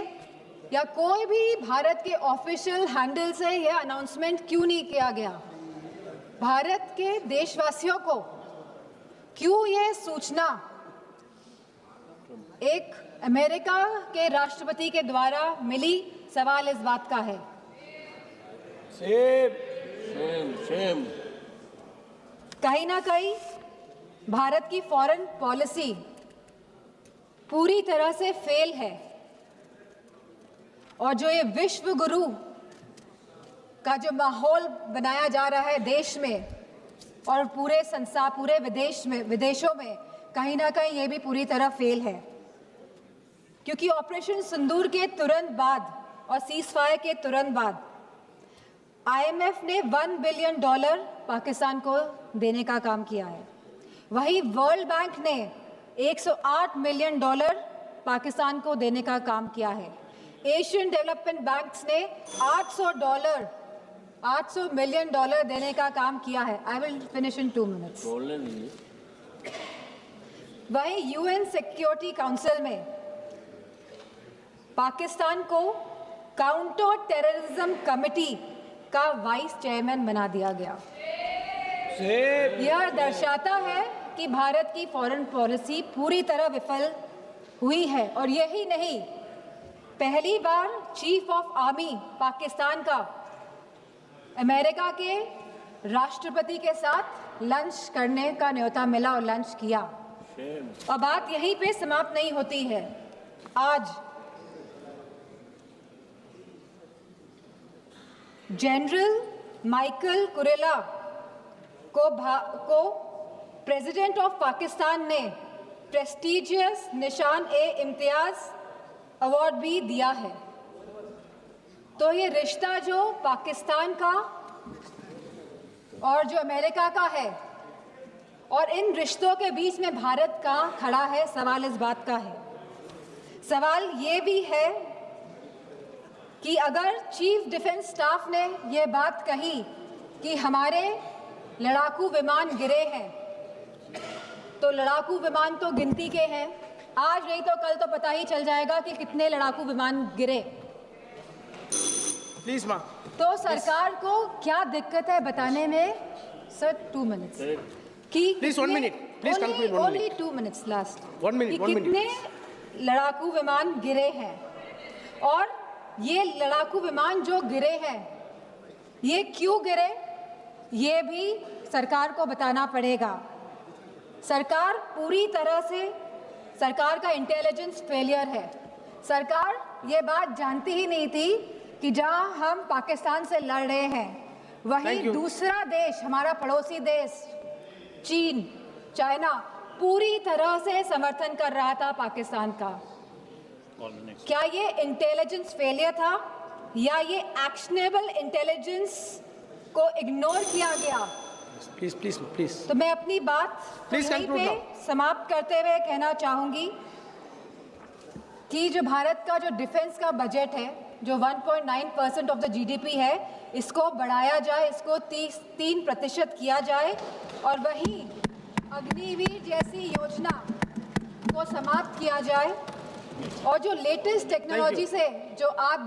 या कोई भी भारत के ऑफिशियल हैंडल से यह अनाउंसमेंट क्यों नहीं किया गया? भारत के देशवासियों को क्यों यह सूचना एक अमेरिका के राष्ट्रपति के द्वारा मिली? सवाल इस बात का है। सेम कहीं ना कहीं भारत की फॉरेन पॉलिसी पूरी तरह से फेल है, और जो ये विश्व गुरु का जो माहौल बनाया जा रहा है देश में और पूरे संसार, पूरे विदेशों में, कहीं ना कहीं ये भी पूरी तरह फेल है। क्योंकि ऑपरेशन सिंदूर के तुरंत बाद और सीज फायर के तुरंत बाद IMF ने $1 बिलियन पाकिस्तान को देने का काम किया है। वहीं वर्ल्ड बैंक ने $108 मिलियन पाकिस्तान को देने का काम किया है। एशियन डेवलपमेंट बैंक्स ने $800 मिलियन देने का काम किया है। I will finish in 2 minutes. वहीं UN सिक्योरिटी काउंसिल में पाकिस्तान को काउंटर टेररिज्म कमेटी का वाइस चेयरमैन बना दिया गया। यह दर्शाता है कि भारत की फॉरेन पॉलिसी पूरी तरह विफल हुई है। और यही नहीं, पहली बार चीफ ऑफ आर्मी पाकिस्तान का अमेरिका के राष्ट्रपति के साथ लंच करने का न्योता मिला और लंच किया। और बात यहीं पे समाप्त नहीं होती है। आज जनरल माइकल कुरेला को प्रेसिडेंट ऑफ पाकिस्तान ने प्रेस्टिजियस निशान-ए-इम्तियाज अवार्ड भी दिया है। तो ये रिश्ता जो पाकिस्तान का और जो अमेरिका का है, और इन रिश्तों के बीच में भारत का खड़ा है, सवाल इस बात का है। सवाल ये भी है कि अगर चीफ डिफेंस स्टाफ ने ये बात कही कि हमारे लड़ाकू विमान गिरे हैं, तो लड़ाकू विमान तो गिनती के हैं, आज नहीं तो कल तो पता ही चल जाएगा कि कितने लड़ाकू विमान गिरे। प्लीज मां। तो सरकार को क्या दिक्कत है बताने में? सर 2 मिनट्स कि please 1 minute, please conclude. Only 2 minutes last. 1 minute, 1 minute. कितने लड़ाकू विमान गिरे हैं, और ये लड़ाकू विमान जो गिरे हैं ये क्यों गिरे, ये भी सरकार को बताना पड़ेगा। सरकार पूरी तरह से, सरकार का इंटेलिजेंस फेलियर है। सरकार ये बात जानती ही नहीं थी कि जहां हम पाकिस्तान से लड़ रहे हैं, वहीं दूसरा देश, हमारा पड़ोसी देश चीन, चाइना, पूरी तरह से समर्थन कर रहा था पाकिस्तान का। क्या ये इंटेलिजेंस फेलियर था या ये एक्शनेबल इंटेलिजेंस को इग्नोर किया गया? Please please please. तो मैं अपनी बात यहीं पे समाप्त करते हुए कहना चाहूंगी कि जो भारत का जो डिफेंस का बजट है, जो 1.9% ऑफ द GDP है, इसको बढ़ाया जाए, इसको 3% किया जाए, और वहीं अग्निवीर जैसी योजना को समाप्त किया जाए और जो लेटेस्ट टेक्नोलॉजी से जो आप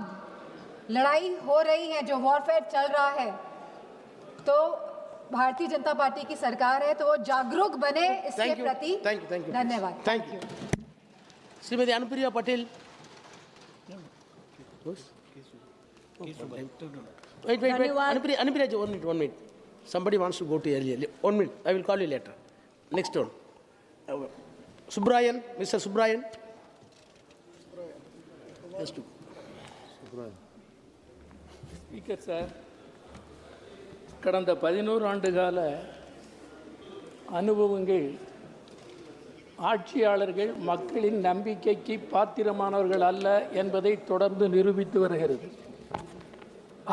लड़ाई हो रही है, जो वॉरफेयर चल रहा है, तो भारतीय जनता पार्टी की सरकार है, तो वो जागरूक बने इसके प्रति। धन्यवाद। Thank you. Shrimati Anupriya Patel. Wait. Anupriya, 1 minute. Somebody wants to go to earlier. 1 minute. I will call you later. Next one. Subrayan, Mr. Subrayan. Yes, to. Speaker sir, கடந்த 11 ஆண்டு கால அனுபவங்கள் ஆட்சியாளர்கள் மக்களின் நம்பிக்கைக்கு பாத்திரமானவர்கள் அல்ல என்பதை தொடர்ந்து நிரூபித்து வருகிறது.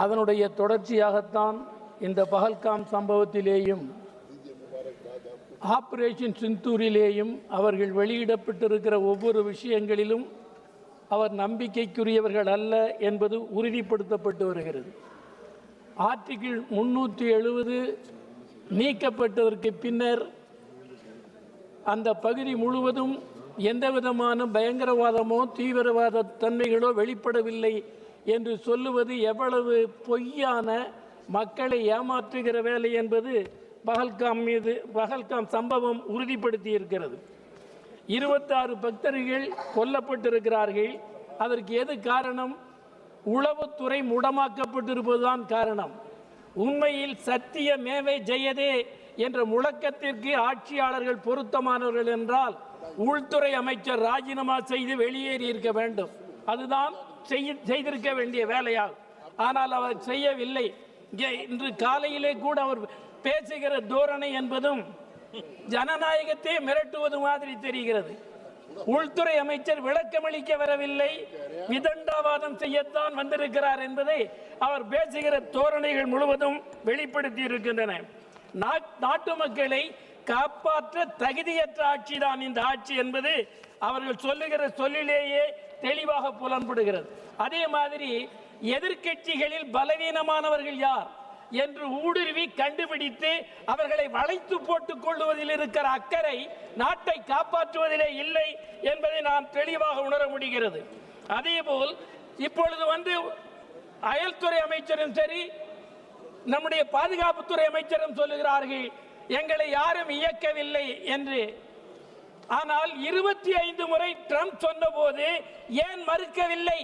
அதனுடைய தொடர்ச்சியாகத்தான் இந்த பஹல்காம் சம்பவத்திலேயும் ஆபரேஷன் சிந்தூரிலேயும் அவர்கள் வெளியிடப்பட்டிருக்கிற ஒவ்வொரு விஷயங்களிலும் அவர் நம்பிக்கைக்குரியவர்கள் அல்ல என்பது உறுதிப்படுத்தப்பட்டு வருகிறது. ஆர்டிகிள் 370 நீக்கப்பட்டதற்கு பின்னர் அந்த பகுதி முழுவதும் எந்தவிதமான பயங்கரவாதமோ தீவிரவாத தன்மைகளோ வெளிப்படவில்லை என்று சொல்லுவது எவ்வளவு பொய்யான, மக்களை ஏமாற்றுகிற வேலை என்பது பஹல்காம் சம்பவம் உறுதிப்படுத்தி இருக்கிறது. 26 பக்தர்கள் கொல்லப்பட்டிருக்கிறார்கள். அதற்கு எது காரணம்? உளவுத்துறை முடமாக்கப்பட்டிருப்பதுதான் காரணம். உண்மையில் சத்திய மேவே ஜெயதே என்ற முழக்கத்திற்கு ஆட்சியாளர்கள் பொருத்தமானவர்கள் என்றால் உள்துறை அமைச்சர் ராஜினாமா செய்து வெளியேறி இருக்க வேண்டும். அதுதான் செய்திருக்க வேண்டிய வேலையாகும். ஆனால் அவர் செய்யவில்லை. இன்று காலையிலே கூட அவர் பேசுகிற தோரணை என்பதும் ஜனநாயகத்தை மிரட்டுவது மாதிரி தெரிகிறது. உள்துறை அமைச்சர் விளக்கமளிக்க வரவில்லை, விதண்டாவாதம் செய்யத்தான் வந்திருக்கிறார் என்பதை அவர் பேசுகிற தோரணைகள் முழுவதும் வெளிப்படுத்தி இருக்கின்றன. நாட்டு மக்களை காப்பாற்ற தகுதியற்ற ஆட்சி தான் இந்த ஆட்சி என்பது அவர்கள் சொல்லுகிற சொல்லிலேயே தெளிவாக புலன்படுகிறது. அதே மாதிரி எதிர்க்கட்சிகளில் பலவீனமானவர்கள் யார் என்று ஊடுருவி கண்டுபிடித்து அவர்களை வளைத்து போட்டுக் கொள்வதில் இருக்கிற அக்கறை நாட்டை காப்பாற்றுவதிலே இல்லை என்பதை நாம் தெளிவாக உணர முடிகிறது. அதேபோல் இப்பொழுது அயல்துறை அமைச்சரும் சரி, நம்முடைய பாதுகாப்புத்துறை அமைச்சரும் சொல்லுகிறார்கள் எங்களை யாரும் இயக்கவில்லை என்று. ஆனால் 25 முறை ட்ரம்ப் சொன்னபோது ஏன் மறுக்கவில்லை?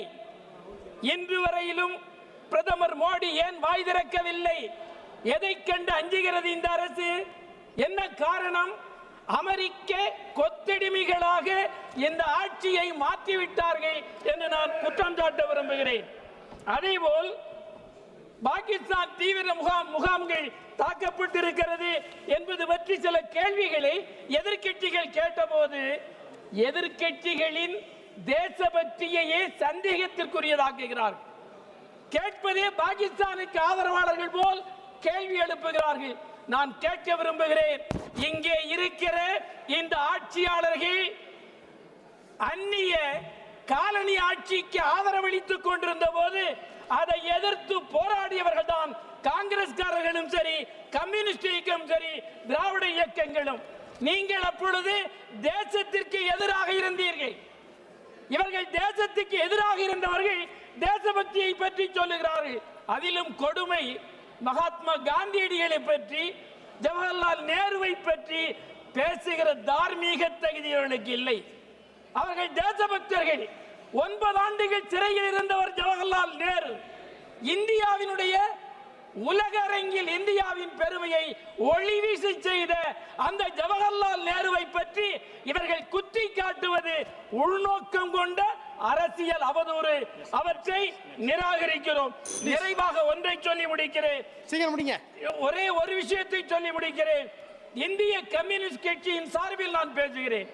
இன்று வரையிலும் பிரதமர் மோடி ஏன் வாய் திறக்கவில்லை? எதை கண்டு அஞ்சுகிறது இந்த அரசு? என்ன காரணம்? அமெரிக்க கொத்தடிமைகளாக இந்த ஆட்சியை மாற்றிவிட்டார்கள் என்று நான் குற்றம் சாட்ட விரும்புகிறேன். அதேபோல் பாகிஸ்தான் தீவிர முகாம்கள் தாக்கப்பட்டிருக்கிறது என்பது பற்றி சில கேள்விகளை எதிர்க்கட்சிகள் கேட்டபோது எதிர்க்கட்சிகளின் தேசபக்தியையே சந்தேகத்திற்குரியதாக்குகிறார்கள். கேட்பதே பாகிஸ்தானுக்கு ஆதரவாளர்கள் போல் கேள்வி எழுப்புகிறார்கள். நான் கேட்க விரும்புகிறேன், இங்கே இருக்கிற இந்த ஆட்சியாளர்கள் அந்நிய காலனி ஆட்சிக்கு ஆதரவளித்துக் கொண்டிருந்த போது அதை எதிர்த்து போராடியவர்கள் தான் காங்கிரஸ்காரர்களும் சரி, கம்யூனிஸ்ட் இயக்கமும் சரி, திராவிட இயக்கங்களும். நீங்கள் அப்பொழுது தேசத்திற்கு எதிராக இருந்தீர்கள். இவர்கள் தேசத்துக்கு எதிராக இருந்தவர்கள் தேசபக்தியை பற்றி சொல்லுகிறார்கள். அதிலும் கொடுமை, மகாத்மா காந்தியடிகளை பற்றி, ஜவஹர்லால் நேருவை பற்றி பேசுகிற தார்மீக தகுதி அவர்களுக்கு இல்லை. அவர்கள் தேசபக்தர்கள். 9 ஆண்டுகள் சிறையில் இருந்தவர் ஜவஹர்லால் நேரு. இந்தியாவினுடைய உலக அரங்கில் இந்தியாவின் பெருமையை ஒளிவீசி செய்த அந்த ஜவஹர்லால் நேருவை பற்றி இவர்கள் குத்தி காட்டுவது உள்நோக்கம் கொண்ட அரசியல் அவதூறு. அவற்றை நிராகரிக்கிறோம். நிறைவாக ஒன்றை சொல்லி முடிக்கிறேன். ஒரே ஒரு விஷயத்தை சொல்லி முடிக்கிறேன். இந்திய கம்யூனிஸ்ட் கட்சியின் சார்பில் நான் பேசுகிறேன்.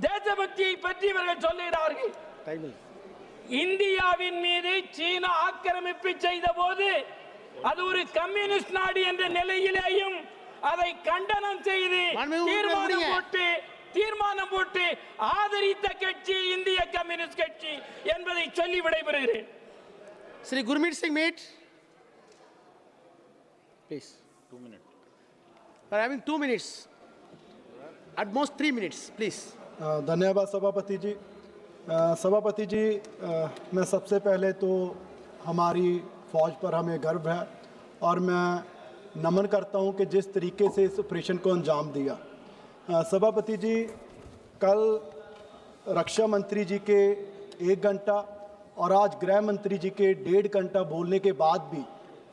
தேசபக்தியை பற்றி இவர்கள் சொல்லுகிறார்கள். இந்தியாவின் மீது சீனா ஆக்கிரமிப்பு செய்த போது அது ஒரு கம்யூனிஸ்ட் நாடு என்ற நிலையிலேயும் அதை கண்டனம் செய்து தீர்மானம் போட்டு ஆதரித்த கட்சி இந்திய கம்யூனிஸ்ட் கட்சி என்பதை சொல்லி விடைபெறுகிறேன். Sri Gurmeet Singh Meet, please. 2 minutes. We are having 2 minutes, at most 3 minutes, please. धन्यवाद सभापति जी। सभापति जी, मैं सबसे पहले तो हमारी फौज पर हमें गर्व है और मैं नमन करता हूं कि जिस तरीके से इस ऑपरेशन को अंजाम दिया। सभापति जी, कल रक्षा मंत्री जी के 1 घंटा और आज गृह मंत्री जी के 1.5 घंटा बोलने के बाद भी,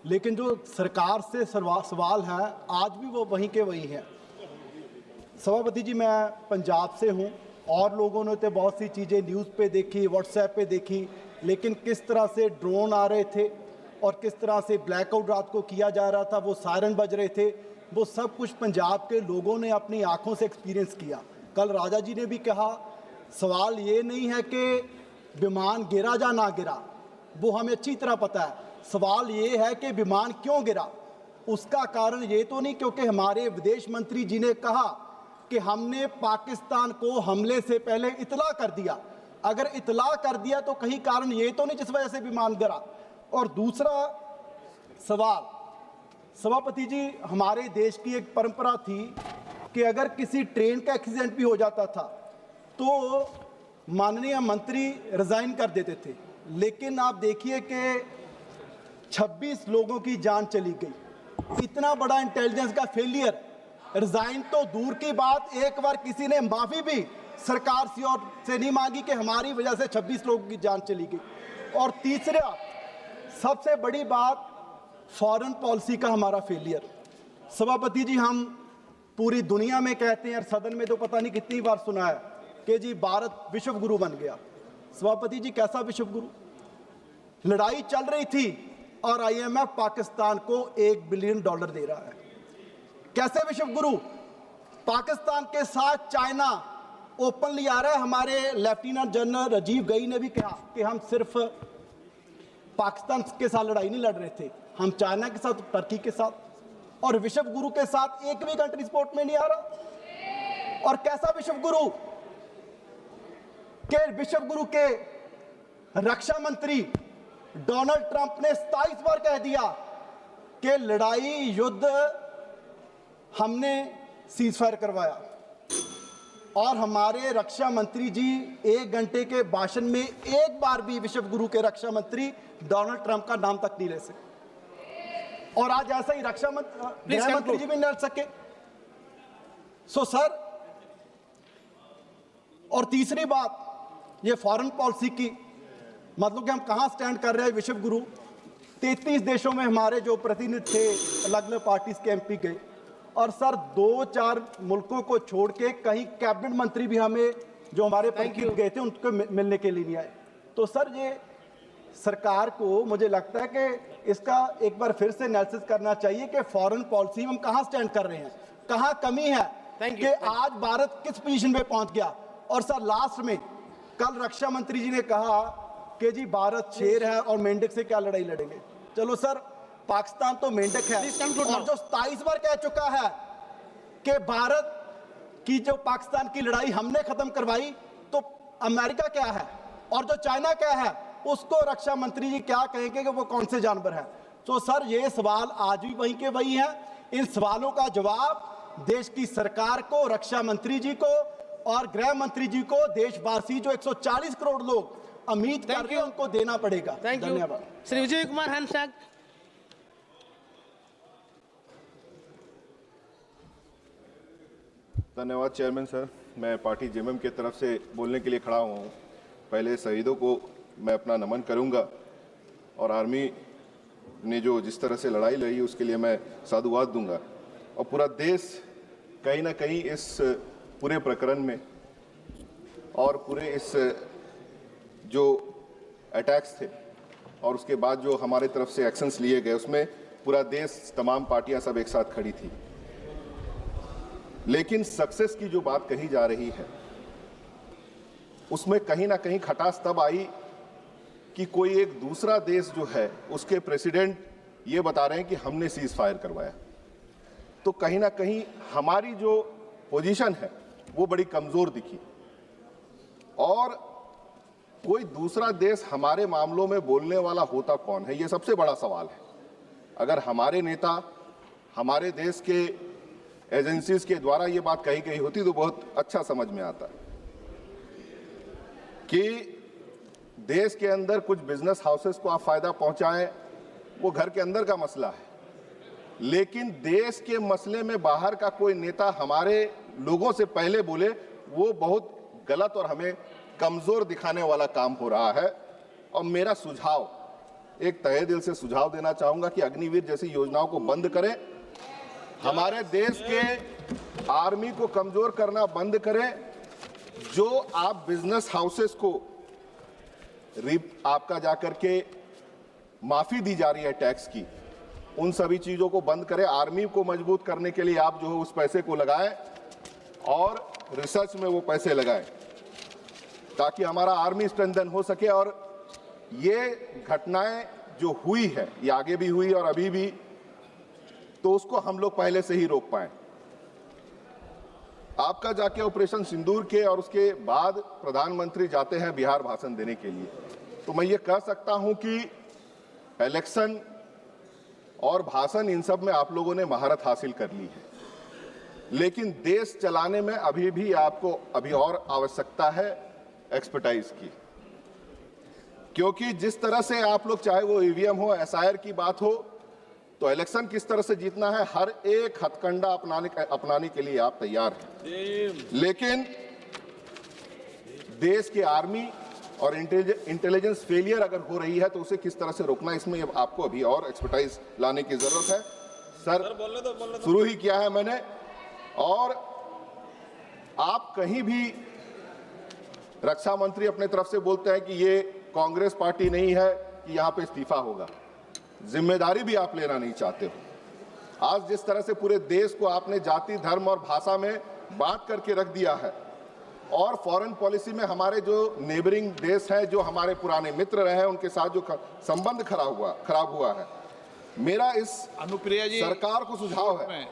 लेकिन जो सरकार से सवाल है आज भी वो वहीं के वहीं है। सभापति जी, मैं पंजाब से हूं और लोगों ने तो बहुत सी चीज़ें न्यूज़ पे देखी, व्हाट्सएप पे देखी, लेकिन किस तरह से ड्रोन आ रहे थे और किस तरह से ब्लैकआउट रात को किया जा रहा था, वो सायरन बज रहे थे, वो सब कुछ पंजाब के लोगों ने अपनी आंखों से एक्सपीरियंस किया। कल राजा जी ने भी कहा, सवाल ये नहीं है कि विमान गिरा या ना गिरा, वो हमें अच्छी तरह पता है। सवाल ये है कि विमान क्यों गिरा। उसका कारण ये तो नहीं क्योंकि हमारे विदेश मंत्री जी ने कहा कि हमने पाकिस्तान को हमले से पहले इतला कर दिया। अगर इतला कर दिया तो कहीं कारण ये तो नहीं जिस वजह से विमान गिरा। और दूसरा सवाल, सभापति जी, हमारे देश की एक परंपरा थी कि अगर किसी ट्रेन का एक्सीडेंट भी हो जाता था तो माननीय मंत्री रिजाइन कर देते थे, लेकिन आप देखिए कि 26 लोगों की जान चली गई। इतना बड़ा इंटेलिजेंस का फेलियर, रिजाइन तो दूर की बात, एक बार किसी ने माफी भी सरकार से नहीं मांगी कि हमारी वजह से 26 लोगों की जान चली गई। और तीसरा सबसे बड़ी बात, फॉरेन पॉलिसी का हमारा फेलियर। सभापति जी, हम पूरी दुनिया में कहते हैं और सदन में तो पता नहीं कितनी बार सुना है कि जी भारत विश्व गुरु बन गया। सभापति जी, कैसा विश्व गुरु? लड़ाई चल रही थी और IMF पाकिस्तान को $1 बिलियन दे रहा है। कैसे विश्व गुरु? पाकिस्तान के साथ चाइना ओपनली आ रहा है। हमारे लेफ्टिनेंट जनरल राजीव गई ने भी कहा कि हम सिर्फ पाकिस्तान के साथ लड़ाई नहीं लड़ रहे थे, हम चाइना के साथ, टर्की के साथ, और विश्व गुरु के साथ एक भी कंट्री सपोर्ट में नहीं आ रहा। और कैसा विश्व गुरु के विश्व गुरु के रक्षा मंत्री डोनाल्ड ट्रंप ने 27 बार कह दिया कि लड़ाई युद्ध हमने सीजफायर करवाया, और हमारे रक्षा मंत्री जी 1 घंटे के भाषण में एक बार भी विश्व गुरु के रक्षा मंत्री डोनाल्ड ट्रंप का नाम तक नहीं ले सके। और आज ऐसा ही रक्षा मंत्री जी भी नहीं लड़ सके। सो सर, और तीसरी बात, ये फॉरेन पॉलिसी की, मतलब कि हम कहां स्टैंड कर रहे हैं विश्व गुरु। 33 देशों में हमारे जो प्रतिनिधि थे, अलग अलग पार्टीज के MP गए, और सर 2-4 मुल्कों को छोड़ के कहीं कैबिनेट मंत्री भी हमें जो हमारे प्रतिनिधि गए थे उनको मिलने के लिए नहीं आए। तो सर, ये सरकार को मुझे लगता है कि इसका एक बार फिर से एनालिसिस करना चाहिए कि फॉरेन पॉलिसी में हम कहां स्टैंड कर रहे हैं, कहां कमी है कि आज भारत किस पोजीशन पे पहुंच गया। और सर लास्ट में कल रक्षा मंत्री जी ने कहा कि जी भारत शेर है और मेंढक से क्या लड़ाई लड़ेंगे। चलो सर, पाकिस्तान तो मेंढक है, और जो 27 बार कह चुका है कि भारत की जो पाकिस्तान की लड़ाई हमने खत्म करवाई, तो अमेरिका क्या है और जो चाइना क्या है, उसको रक्षा मंत्री जी क्या कहेंगे कि वो कौन से जानवर है। तो सर, ये सवाल आज भी वहीं के वहीं हैं। इन सवालों का जवाब देश की सरकार को, रक्षा मंत्री जी को और गृह मंत्री जी को, देशवासी जो 140 करोड़ लोग उम्मीद कर रहे हैं, उनको देना पड़ेगा। धन्यवाद। श्री विजय कुमार हंसराज। धन्यवाद चेयरमैन सर। मैं पार्टी जेएमएम की तरफ से बोलने के लिए खड़ा हुआ हूँ। पहले शहीदों को मैं अपना नमन करूँगा, और आर्मी ने जो जिस तरह से लड़ाई लड़ी उसके लिए मैं साधुवाद दूंगा। और पूरा देश कहीं ना कहीं इस पूरे प्रकरण में और पूरे इस जो अटैक्स थे और उसके बाद जो हमारे तरफ से एक्शंस लिए गए, उसमें पूरा देश, तमाम पार्टियां सब एक साथ खड़ी थी। लेकिन सक्सेस की जो बात कही जा रही है उसमें कहीं ना कहीं खटास तब आई कि कोई एक दूसरा देश जो है उसके प्रेसिडेंट ये बता रहे हैं कि हमने सीज फायर करवाया। तो कहीं ना कहीं हमारी जो पोजीशन है वो बड़ी कमजोर दिखी, और कोई दूसरा देश हमारे मामलों में बोलने वाला होता कौन है, ये सबसे बड़ा सवाल है। अगर हमारे नेता, हमारे देश के एजेंसीज के द्वारा ये बात कही गई होती तो बहुत अच्छा समझ में आता। कि देश के अंदर कुछ बिजनेस हाउसेस को आप फायदा पहुंचाएं, वो घर के अंदर का मसला है, लेकिन देश के मसले में बाहर का कोई नेता हमारे लोगों से पहले बोले, वो बहुत गलत और हमें कमजोर दिखाने वाला काम हो रहा है। और मेरा सुझाव, एक तहे दिल से सुझाव देना चाहूंगा कि अग्निवीर जैसी योजनाओं को बंद करें, हमारे देश के आर्मी को कमजोर करना बंद करें। जो आप बिजनेस हाउसेस को आपका जाकर के माफी दी जा रही है टैक्स की, उन सभी चीजों को बंद करें। आर्मी को मजबूत करने के लिए आप जो है उस पैसे को लगाएं और रिसर्च में वो पैसे लगाएं, ताकि हमारा आर्मी स्ट्रेंथन हो सके। और ये घटनाएं जो हुई है, ये आगे भी हुई और अभी भी, तो उसको हम लोग पहले से ही रोक पाए। आपका जाके ऑपरेशन सिंदूर के और उसके बाद प्रधानमंत्री जाते हैं बिहार भाषण देने के लिए, तो मैं ये कह सकता हूं कि इलेक्शन और भाषण इन सब में आप लोगों ने महारत हासिल कर ली है, लेकिन देश चलाने में अभी भी आपको अभी और आवश्यकता है एक्सपर्टाइज की। क्योंकि जिस तरह से आप लोग, चाहे वो ईवीएम हो, एसआईआर की बात हो, तो इलेक्शन किस तरह से जीतना है, हर एक हथकंडा अपनाने के लिए आप तैयार हैं, लेकिन देश के आर्मी और इंटेलिजेंस फेलियर अगर हो रही है तो उसे किस तरह से रोकना, इसमें आपको अभी और एक्सपर्टाइज लाने की जरूरत है। सर शुरू ही किया है मैंने, और आप कहीं भी रक्षा मंत्री अपने तरफ से बोलते हैं कि ये कांग्रेस पार्टी नहीं है कि यहां पे इस्तीफा होगा, जिम्मेदारी भी आप लेना नहीं चाहते हो। आज जिस तरह से पूरे देश को आपने जाति, धर्म और भाषा में बांट करके रख दिया है, और फॉरेन पॉलिसी में हमारे जो नेबरिंग देश हैं, जो हमारे पुराने मित्र रहे हैं, उनके साथ जो संबंध खराब हुआ है, मेरा इस अनुप्रिया जी सरकार को सुझाव है,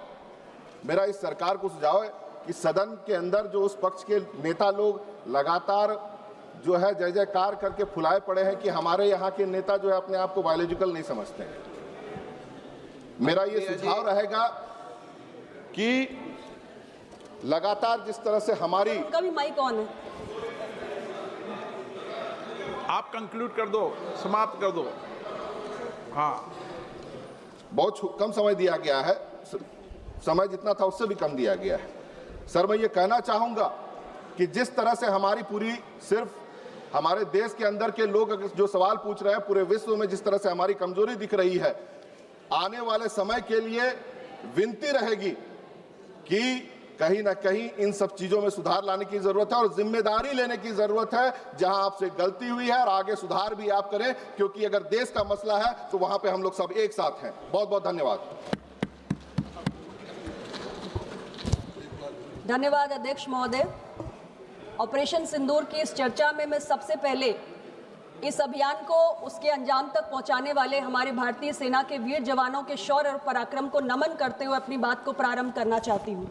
मेरा इस सरकार को सुझाव है कि सदन के अंदर जो उस पक्ष के नेता लोग लगातार जो है जय जयकार करके फुलाए पड़े हैं कि हमारे यहाँ के नेता जो है अपने आप को बायोलॉजिकल नहीं समझते हैं, मेरा ये सुझाव रहेगा कि लगातार जिस तरह से हमारी, उनका भी माइक ऑन है, आप कंक्लूड कर दो, समाप्त कर दो। हाँ, बहुत कम समय दिया गया है, समय जितना था उससे भी कम दिया गया है। सर मैं ये कहना चाहूंगा कि जिस तरह से हमारी पूरी, सिर्फ हमारे देश के अंदर के लोग जो सवाल पूछ रहे हैं, पूरे विश्व में जिस तरह से हमारी कमजोरी दिख रही है, आने वाले समय के लिए विनती रहेगी कि कहीं ना कहीं इन सब चीजों में सुधार लाने की जरूरत है और जिम्मेदारी लेने की जरूरत है। जहां आपसे गलती हुई है और आगे सुधार भी आप करें, क्योंकि अगर देश का मसला है तो वहां पे हम लोग सब एक साथ हैं। बहुत बहुत धन्यवाद। धन्यवाद अध्यक्ष महोदय। ऑपरेशन सिंदूर की इस चर्चा में मैं सबसे पहले इस अभियान को उसके अंजाम तक पहुंचाने वाले हमारे भारतीय सेना के वीर जवानों के शौर्य और पराक्रम को नमन करते हुए अपनी बात को प्रारंभ करना चाहती हूं।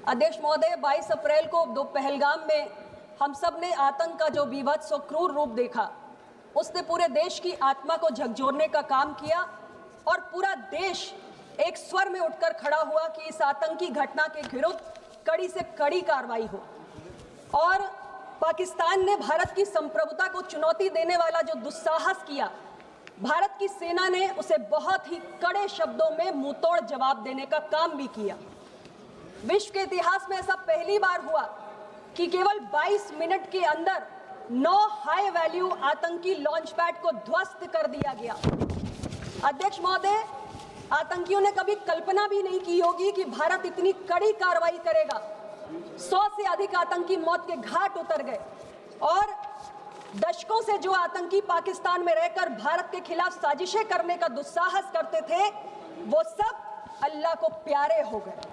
अध्यक्ष महोदय, 22 अप्रैल को पहलगाम में हम सब ने आतंक का जो बीभत्स और क्रूर रूप देखा, उसने पूरे देश की आत्मा को झकझोरने का काम किया और पूरा देश एक स्वर में उठकर खड़ा हुआ कि इस आतंकी घटना के विरुद्ध कड़ी से कड़ी कार्रवाई हो। और पाकिस्तान ने भारत की संप्रभुता को चुनौती देने वाला जो दुस्साहस किया, भारत की सेना ने उसे बहुत ही कड़े शब्दों में मुंहतोड़ जवाब देने का काम भी किया। विश्व के इतिहास में ऐसा पहली बार हुआ कि केवल 22 मिनट के अंदर 9 हाई वैल्यू आतंकी लॉन्च पैड को ध्वस्त कर दिया गया। अध्यक्ष महोदय, आतंकियों ने कभी कल्पना भी नहीं की होगी कि भारत इतनी कड़ी कार्रवाई करेगा। 100 से अधिक आतंकी मौत के घाट उतर गए और दशकों से जो आतंकी पाकिस्तान में रहकर भारत के खिलाफ साजिशें करने का दुस्साहस करते थे, वो सब अल्लाह को प्यारे हो गए।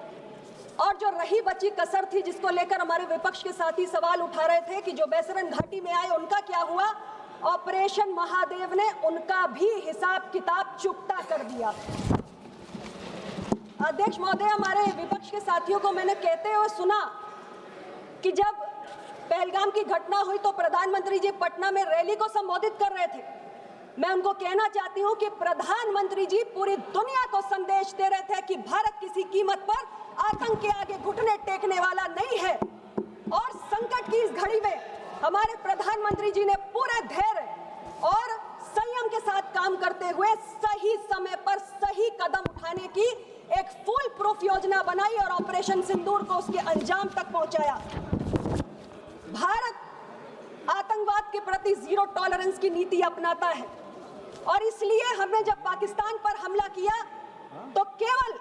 और जो रही बची कसर थी, जिसको लेकर हमारे विपक्ष के साथी सवाल उठा रहे थे कि जो बैसरन घाटी में आए उनका क्या हुआ, ऑपरेशन महादेव ने उनका भी हिसाब किताब चुकता कर दिया। अध्यक्ष महोदय, हमारे विपक्ष के साथियों को मैंने कहते हुए सुना कि जब पहलगाम की घटना हुई तो प्रधानमंत्री जी पटना में रैली को संबोधित कर रहे थे। मैं उनको कहना चाहती हूं कि प्रधानमंत्री जी पूरी दुनिया को संदेश दे रहे थे कि भारत किसी कीमत पर आतंक के आगे घुटने टेकने वाला नहीं है। और संकट की इस घड़ी में हमारे प्रधानमंत्री जी ने पूरे धैर्य और संयम के साथ काम करते हुए सही समय पर सही कदम उठाने की एक फुल प्रूफ योजना बनाई और ऑपरेशन सिंदूर को उसके अंजाम तक पहुंचाया। भारत आतंकवाद के प्रति जीरो टॉलरेंस की नीति अपनाता है और इसलिए हमने जब पाकिस्तान पर हमला किया तो केवल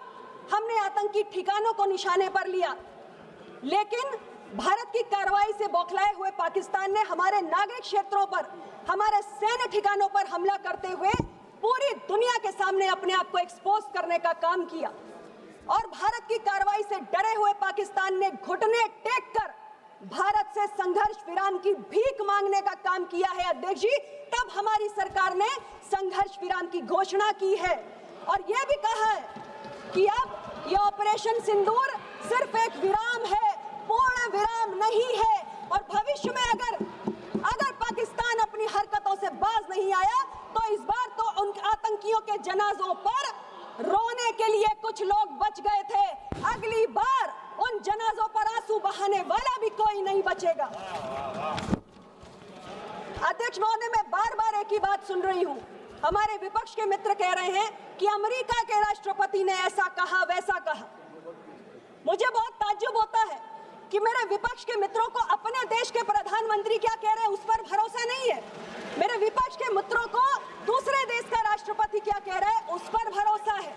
हमने आतंकी ठिकानों को निशाने पर लिया, लेकिन भारत की कार्रवाई से बौखलाए हुए पाकिस्तान ने हमारे नागरिक क्षेत्रों पर, हमारे सैन्य ठिकानों पर हमला करते हुए पूरी दुनिया के सामने अपने आप को एक्सपोज करने का काम किया और भारत की कार्रवाई से डरे हुए पाकिस्तान ने घुटने टेक कर भारत से संघर्ष विराम की भीख मांगने का काम किया है अध्यक्ष जी। तब हमारी सरकार ने संघर्ष विराम की घोषणा की है और यह भी कहा है कि अब यह ऑपरेशन सिंदूर सिर्फ एक विराम है, पूर्ण विराम नहीं है और भविष्य में अगर पाकिस्तान अपनी हरकतों से बाज नहीं आया तो इस बार तो उन आतंकियों के जनाजों पर रोने के लिए कुछ लोग बच गए थे, अगली बार उन जनाजों पर आंसू बहाने वाला भी कोई नहीं बचेगा। अध्यक्ष महोदय, मैं बार बार एक ही बात सुन रही हूँ, हमारे विपक्ष के मित्र कह रहे हैं कि अमेरिका के राष्ट्रपति ने ऐसा कहा वैसा कहा। मुझे बहुत ताज्जुब होता है कि मेरे विपक्ष के मित्रों को अपने देश के प्रधानमंत्री क्या कह रहे हैं उस पर भरोसा नहीं है, मेरे विपक्ष के मित्रों को दूसरे देश का राष्ट्रपति क्या कह रहा है उस पर भरोसा है।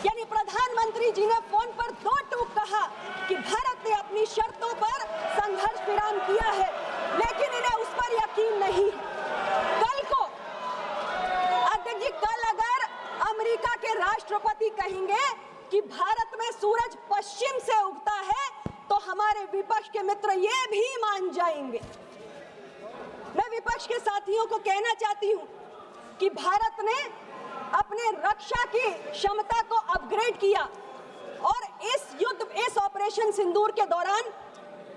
यानी प्रधानमंत्री जी ने फोन पर दो टूक कहा कि भारत ने अपनी शर्तों पर संघर्ष विराम किया है, लेकिन इन्हें उस पर यकीन नहीं है। कल को अध्यक्ष जी, कल अगर अमेरिका के राष्ट्रपति कहेंगे कि भारत में सूरज पश्चिम से उगता है तो हमारे विपक्ष के मित्र ये भी मान जाएंगे। मैं विपक्ष के साथियों को कहना चाहती हूं कि भारत ने अपने रक्षा की क्षमता को अपग्रेड किया और इस ऑपरेशन सिंदूर के दौरान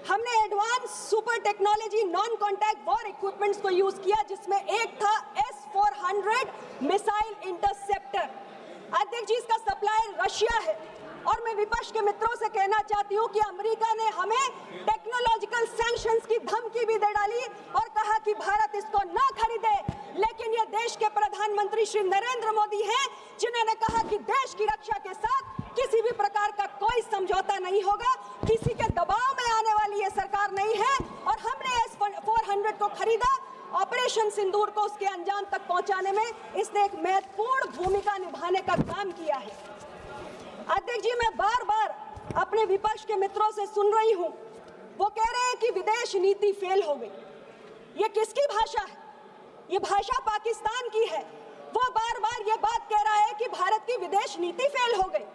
हमने advance super technology non contact war equipments को यूज किया, जिसमें एक था S-400 मिसाइल इंटरसेप्टर। अध्यक्ष जी, इसका सप्लायर रशिया है और मैं विपक्ष के मित्रों से कहना चाहती हूं कि अमेरिका ने हमें टेक्नोलॉजिकल सैंक्शंस की धमकी भी दे डाली और कहा कि भारत इसको ना खरीदे, लेकिन ये देश के प्रधानमंत्री श्री नरेंद्र मोदी हैं जिन्होंने कहा कि देश की रक्षा के साथ किसी भी प्रकार का कोई समझौता नहीं होगा, किसी के दबाव में आने वाली ये सरकार नहीं है और हमने S-400 को खरीदा। ऑपरेशन सिंदूर को उसके अंजाम तक पहुंचाने में इसने एक महत्वपूर्ण भूमिका निभाने का काम किया है। अध्यक्ष जी, मैं बार बार अपने विपक्ष के मित्रों से सुन रही हूं, वो कह रहे हैं कि विदेश नीति फेल हो गई। ये किसकी भाषा है? ये भाषा पाकिस्तान की है। वो बार बार ये बात कह रहा है कि भारत की विदेश नीति फेल हो गई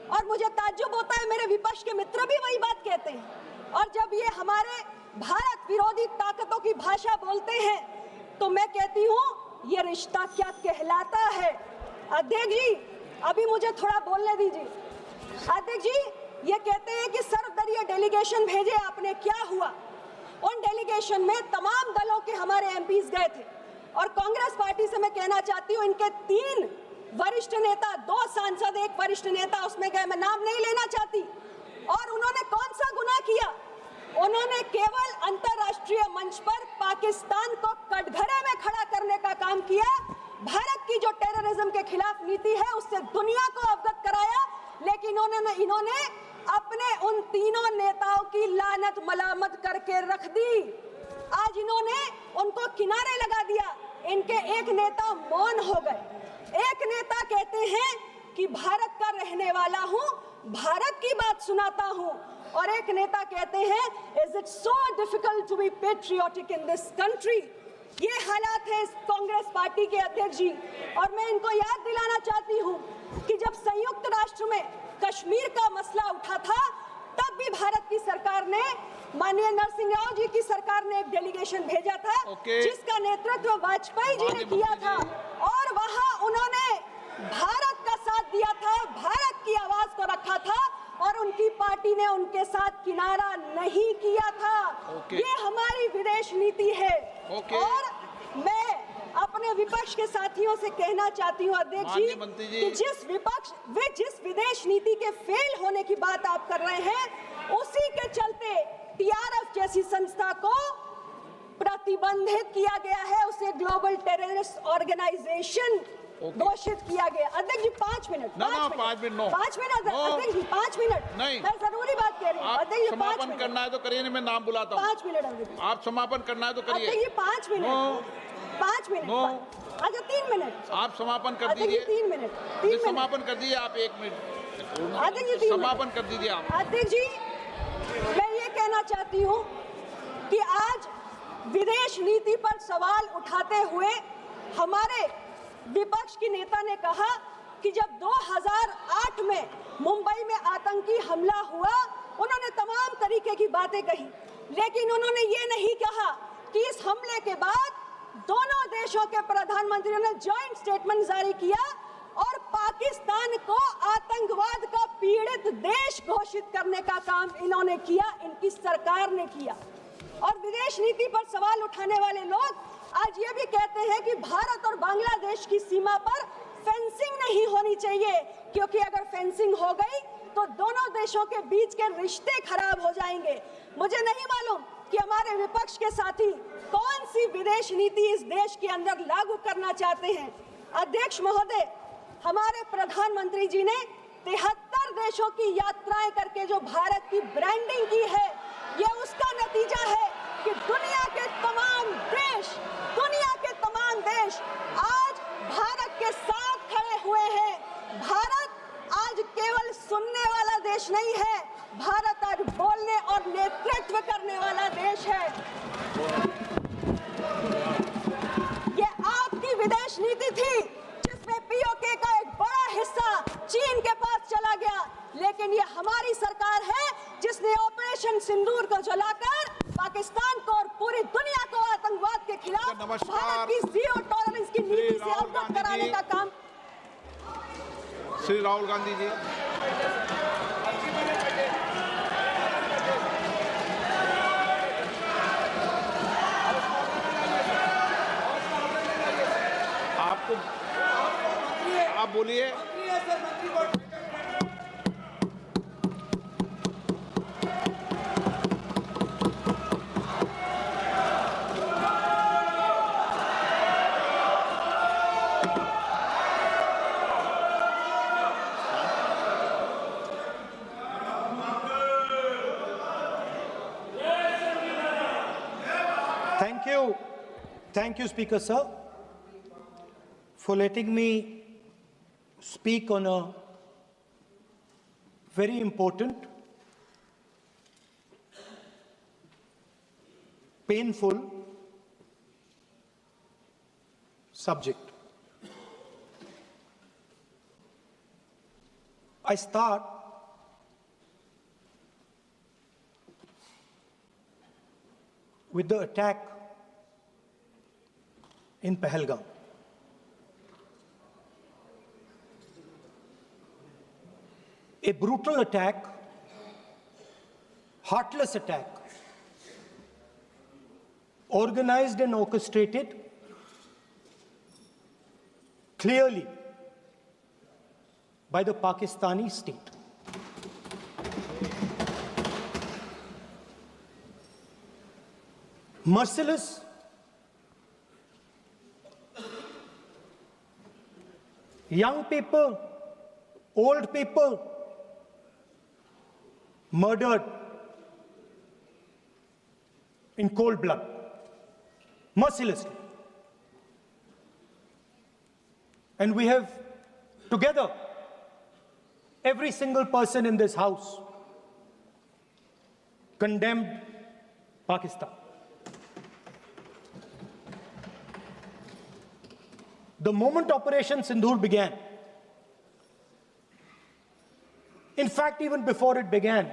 और मुझे ताज्जुब होता है, मेरे विपक्ष के मित्र भी वही बात कहते हैं और जब ये हमारे भारत विरोधी ताकतों की भाषा बोलते हैं तो मैं कहती हूं ये रिश्ता क्या कहलाता है। अध्यक्ष जी, अभी मुझे थोड़ा बोलने दीजिए। अध्यक्ष जी, ये कहते हैं कि सर्वदलीय डेलीगेशन भेजे आपने, क्या हुआ? उन डेलीगेशन में तमाम दलों के हमारे एमपीज गए थे और कांग्रेस पार्टी से मैं कहना चाहती हूँ इनके 3 वरिष्ठ नेता, 2 सांसद, 1 वरिष्ठ नेता उसमें गए, मैं नाम नहीं लेना चाहती। और उन्होंने कौन सा गुनाह किया? उन्होंने केवल अंतर्राष्ट्रीय मंच पर पाकिस्तान को कटघरे में खड़ा करने का काम किया। भारत की जो टेररिज्म के खिलाफ नीति है उससे दुनिया को अवगत कराया, लेकिन इन्होंने अपने उन तीनों नेताओं की लानत मलामत करके रख दी। आज इन्होंने उनको किनारे लगा दिया। इनके एक नेता मौन हो गए। एक नेता कहते हैं कि भारत का रहने वाला हूं, भारत की बात सुनाता हूं, और एक नेता कहते हैं is it so difficult to be patriotic in this country. ये हालात है इस कांग्रेस पार्टी के अध्यक्ष जी। और मैं इनको याद दिलाना चाहती हूँ कि जब संयुक्त राष्ट्र में कश्मीर का मसला उठा था तब भी भारत की सरकार ने, माननीय नरसिंह राव जी की सरकार ने एक डेलीगेशन भेजा था जिसका नेतृत्व वाजपेयी जी ने किया था और वहां उन्होंने भारत का साथ दिया था, भारत की आवाज को रखा था और उनकी पार्टी ने उनके साथ किनारा नहीं किया था। ये हमारी विदेश नीति है। और मैं अपने विपक्ष के साथियों से कहना चाहती हूँ अध्यक्ष जी कि जिस विदेश नीति के फेल होने की बात आप कर रहे हैं, उसी के चलते टीआरएफ जैसी संस्था को प्रतिबंधित किया गया है, उसे ग्लोबल टेररिस्ट ऑर्गेनाइजेशन घोषित किया गया। अध्यक्ष जी 5 मिनट। 5 मिनट। 5 मिनट अध्यक्ष जी 5 मिनट। नहीं, मैं जरूरी बात कह रही हूँ। अध्यक्ष जी समापन करना है तो करिए, नहीं मैं नाम बुलाता हूँ। 5 मिनट अध्यक्ष। आप समापन करना है तो करिए। अध्यक्ष जी 5 मिनट। 5 मिनट। अच्छा 3 मिनट। आप समापन कर अध्यक्ष जी दीजिए। 3 मिनट। समापन कर दीजिए आप 1 मिनट। अध्यक्ष जी 3 मिनट। समापन कर दीजिए आप। अध्यक्ष जी मैं ये कहना चाहती हूँ कि आज विदेश नीति पर सवाल उठाते हुए हमारे विपक्ष की नेता ने कहा कि जब 2008 में मुंबई में आतंकी हमला हुआ, उन्होंने तमाम तरीके की बातें कही, लेकिन उन्होंने ये नहीं कहा कि इस हमले के बाद दोनों देशों के प्रधानमंत्रियों ने जॉइंट स्टेटमेंट जारी किया और पाकिस्तान को आतंकवाद का पीड़ित देश घोषित करने का काम इन्होंने किया, इनकी सरकार ने किया। और विदेश नीति पर सवाल उठाने वाले लोग आज ये भी कहते हैं कि भारत और बांग्लादेश की सीमा पर फेंसिंग नहीं होनी चाहिए, क्योंकि अगर फेंसिंग हो गई तो दोनों देशों के बीच के रिश्ते खराब हो जाएंगे। मुझे नहीं मालूम कि हमारे विपक्ष के साथी कौन सी विदेश नीति इस देश के अंदर लागू करना चाहते हैं। अध्यक्ष महोदय, हमारे प्रधानमंत्री जी ने 73 देशों की यात्राएं करके जो भारत की ब्रांडिंग की है, ये उसका नतीजा है कि दुनिया के तमाम देश आज भारत के साथ खड़े हुए हैं। भारत आज केवल सुनने वाला देश नहीं है, भारत आज बोलने और नेतृत्व करने वाला देश है। ये आपकी विदेश नीति थी जिसमें पीओके का एक बड़ा हिस्सा चीन के पास चला गया, लेकिन ये हमारी सरकार है जिसने ऑपरेशन सिंदूर को जलाकर पाकिस्तान को और पूरी दुनिया को आतंकवाद के खिलाफ भारत की जीरो टॉलरेंस की नीति से अवगत कराने का काम। श्री राहुल गांधी जी। आपको आप बोलिए। Thank you, Speaker, sir, for letting me speak on a very important, painful subject. I start with the attack in Pahalgam. A brutal attack, heartless attack, organized and orchestrated clearly by the Pakistani state. Merciless, young people, old people, murdered in cold blood, mercilessly. And we have together, every single person in this house, condemned Pakistan. The moment Operation Sindoor began, in fact, even before it began,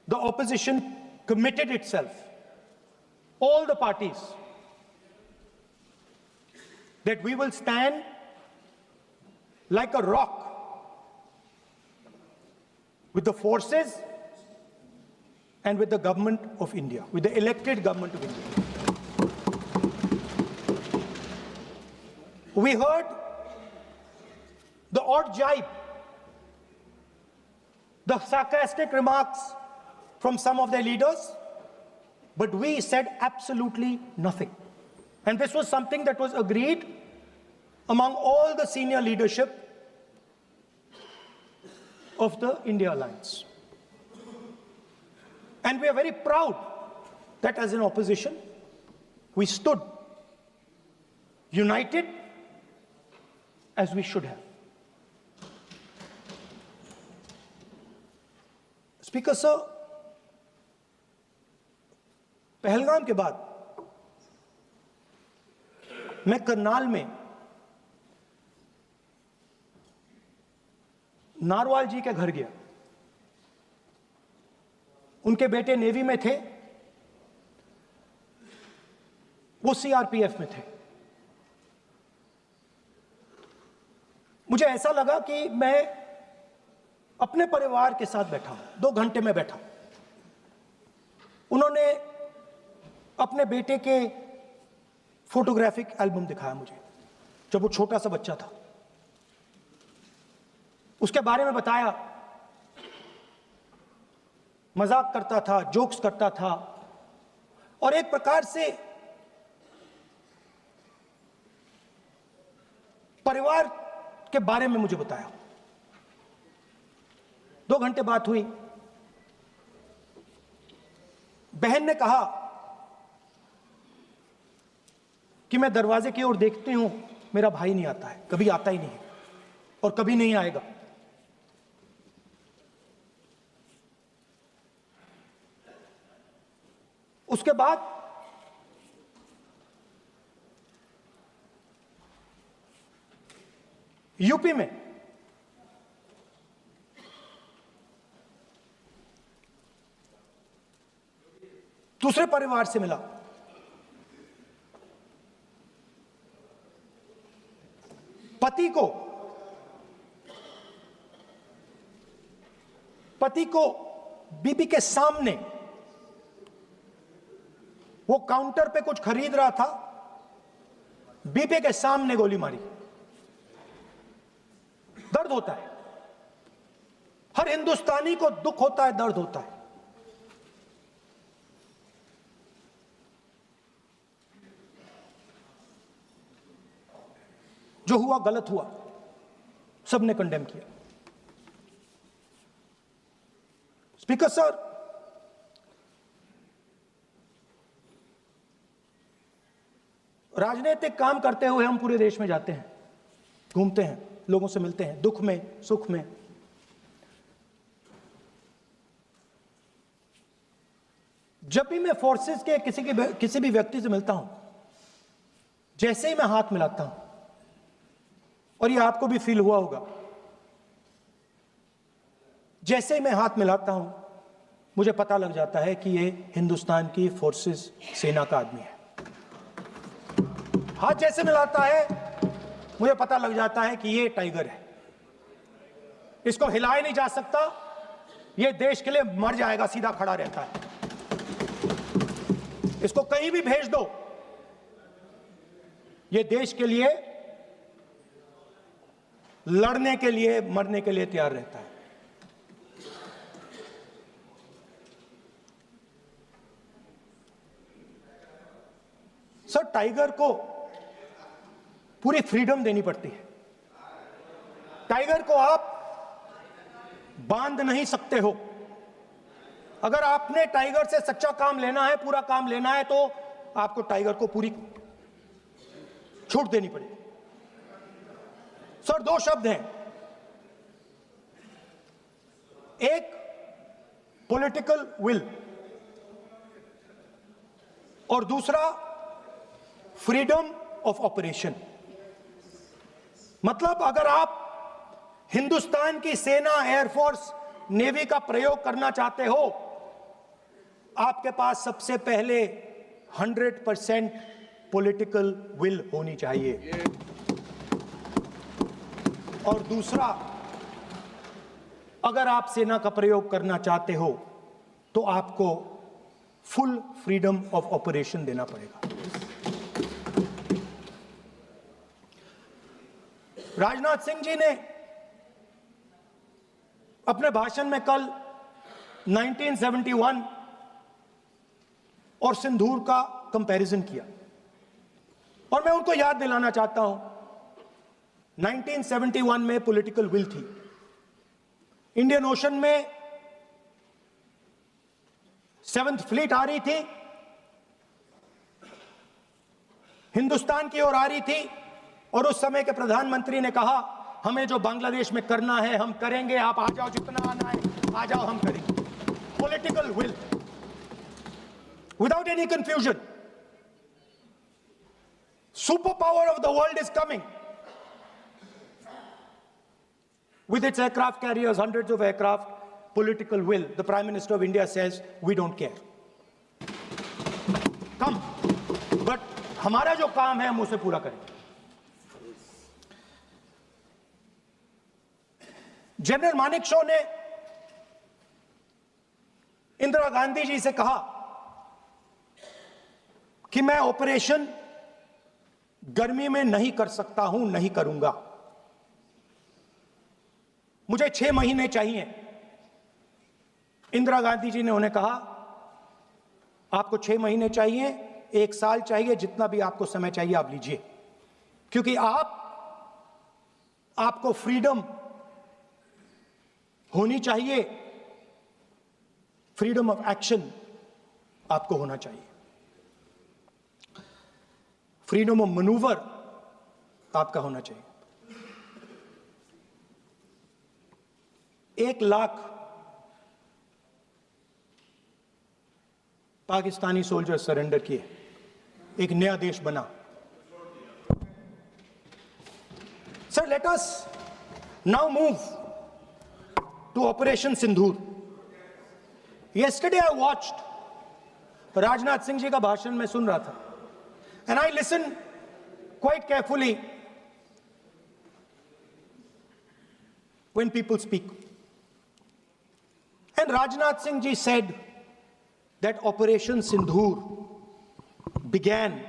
the opposition committed itself, all the parties, that we will stand like a rock with the forces and with the government of India, with the elected government of India. We heard the odd jibe, the sarcastic remarks from some of their leaders, but we said absolutely nothing. And this was something that was agreed among all the senior leadership of the India Alliance. And we are very proud that as an opposition, we stood united as we should have. Speaker sir, Pahalgam के बाद मैं करनाल में narwhal जी के घर गया। उनके बेटे navy में थे, वो सीआरपीएफ में थे। मुझे ऐसा लगा कि मैं अपने परिवार के साथ बैठा हूं। 2 घंटे में बैठा। उन्होंने अपने बेटे के फोटोग्राफिक एल्बम दिखाया मुझे, जब वो छोटा सा बच्चा था। उसके बारे में बताया, मजाक करता था, जोक्स करता था, और एक प्रकार से परिवार के बारे में मुझे बताया। 2 घंटे बात हुई। बहन ने कहा कि मैं दरवाजे की ओर देखती हूं, मेरा भाई नहीं आता है, कभी आता ही नहीं है और कभी नहीं आएगा। उसके बाद यूपी में दूसरे परिवार से मिला। पति को बीबी के सामने, वो काउंटर पे कुछ खरीद रहा था, बीबी के सामने गोली मारी। दर्द होता है, हर हिंदुस्तानी को दुख होता है, दर्द होता है। जो हुआ गलत हुआ, सबने कंडेम किया। स्पीकर सर, राजनीतिक काम करते हुए हम पूरे देश में जाते हैं, घूमते हैं, लोगों से मिलते हैं, दुख में, सुख में। जब भी मैं फोर्सेस के किसी भी व्यक्ति से मिलता हूं, जैसे ही मैं हाथ मिलाता हूं, और ये आपको भी फील हुआ होगा, जैसे ही मैं हाथ मिलाता हूं, मुझे पता लग जाता है कि ये हिंदुस्तान की फोर्सेस, सेना का आदमी है। हाथ जैसे मिलाता है, मुझे पता लग जाता है कि ये टाइगर है, इसको हिलाया नहीं जा सकता, ये देश के लिए मर जाएगा, सीधा खड़ा रहता है। इसको कहीं भी भेज दो, ये देश के लिए लड़ने के लिए, मरने के लिए तैयार रहता है। सर, टाइगर को पूरी फ्रीडम देनी पड़ती है। टाइगर को आप बांध नहीं सकते हो। अगर आपने टाइगर से सच्चा काम लेना है, पूरा काम लेना है, तो आपको टाइगर को पूरी छूट देनी पड़ेगी। सर, 2 शब्द हैं, एक पॉलिटिकल विल और दूसरा फ्रीडम ऑफ ऑपरेशन। मतलब अगर आप हिंदुस्तान की सेना, एयरफोर्स, नेवी का प्रयोग करना चाहते हो, आपके पास सबसे पहले 100% पॉलिटिकल विल होनी चाहिए, और दूसरा, अगर आप सेना का प्रयोग करना चाहते हो तो आपको फुल फ्रीडम ऑफ ऑपरेशन देना पड़ेगा। राजनाथ सिंह जी ने अपने भाषण में कल 1971 और सिंदूर का कंपैरिजन किया। और मैं उनको याद दिलाना चाहता हूं, 1971 में पॉलिटिकल विल थी, इंडियन ओशन में 7th फ्लीट आ रही थी, हिंदुस्तान की ओर आ रही थी, और उस समय के प्रधानमंत्री ने कहा हमें जो बांग्लादेश में करना है हम करेंगे, आप आ जाओ, जितना आना है आ जाओ, हम करेंगे। Political will, without any confusion. Super power of the world is coming with its aircraft carriers, hundreds of aircraft, political will. The Prime Minister of India says, we don't care. Come. But हमारा जो काम है हम उसे पूरा करें। General Manekshaw ने इंदिरा गांधी जी से कहा कि मैं ऑपरेशन गर्मी में नहीं कर सकता हूं, नहीं करूंगा, मुझे 6 महीने चाहिए। इंदिरा गांधी जी ने उन्हें कहा आपको 6 महीने चाहिए, 1 साल चाहिए, जितना भी आपको समय चाहिए आप लीजिए, क्योंकि आपको फ्रीडम होनी चाहिए, फ्रीडम ऑफ एक्शन आपको होना चाहिए, फ्रीडम ऑफ मैनूवर आपका होना चाहिए। 1 लाख पाकिस्तानी सोल्जर सरेंडर किए, एक नया देश बना। Sir, let us now move to operation Sindoor. Yesterday I watched Rajnath Singh ji का भाषण में सुन रहा था, and I listened quite carefully when people speak. And Rajnath Singh ji said that Operation Sindoor began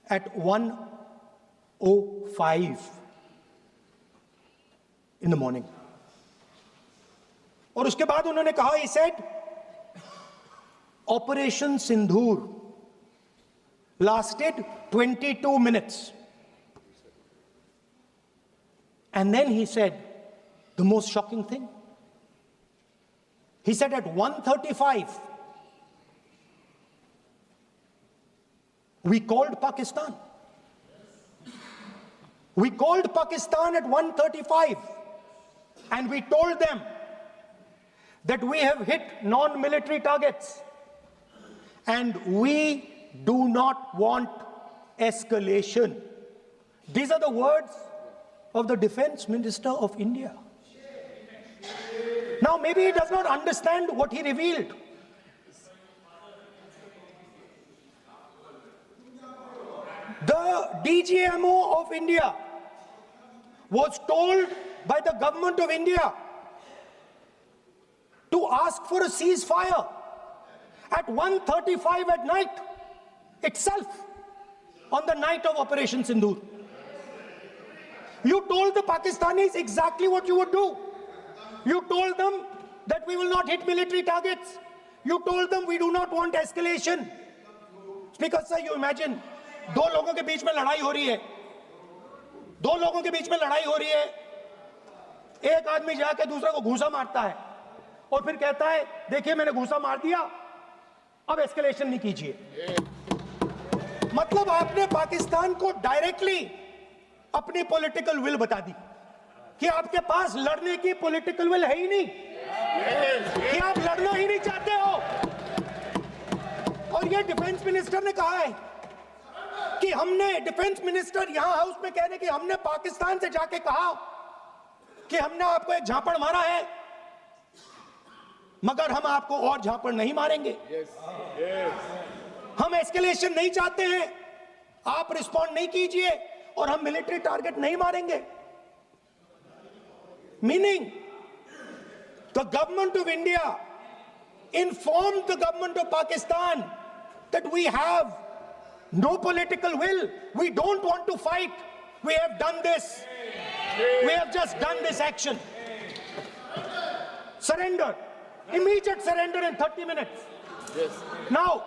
at 1:05 in the morning. और उसके बाद उन्होंने कहा, he said, Operation Sindoor lasted 22 minutes. And then he said the most shocking thing. He said at 1:35, we called Pakistan. We called Pakistan at 1:35 and we told them that we have hit non-military targets and we do not want escalation. These are the words of the Defense Minister of India. Now, maybe he does not understand what he revealed. The DGMO of India was told by the government of India to ask for a ceasefire at 1:35 at night itself, on the night of Operation Sindoor. You told the Pakistanis exactly what you would do. You told them that we will not hit military targets. You told them we do not want escalation. Speaker sir, you imagine, 2 लोगों के बीच में लड़ाई हो रही है, 2 लोगों के बीच में लड़ाई हो रही है, एक आदमी जाके दूसरे को घूंसा मारता है और फिर कहता है देखिए मैंने घूंसा मार दिया, अब एस्केलेशन नहीं कीजिए। मतलब आपने पाकिस्तान को डायरेक्टली अपनी पॉलिटिकल विल बता दी कि आपके पास लड़ने की पॉलिटिकल विल है ही नहीं, कि आप लड़ना ही नहीं चाहते हो। और ये डिफेंस मिनिस्टर ने कहा है कि हमने, डिफेंस मिनिस्टर यहां हाउस में कह रहे कि हमने पाकिस्तान से जाके कहा कि हमने आपको एक झापड़ मारा है, मगर हम आपको और झापड़ नहीं मारेंगे। हम एस्केलेशन नहीं चाहते हैं, आप रिस्पॉन्ड नहीं कीजिए और हम मिलिट्री टारगेट नहीं मारेंगे। Meaning the government of India informed the government of Pakistan that we have no political will, we don't want to fight, we have done this, we have just done this action. Surrender, immediate surrender in 30 minutes. Now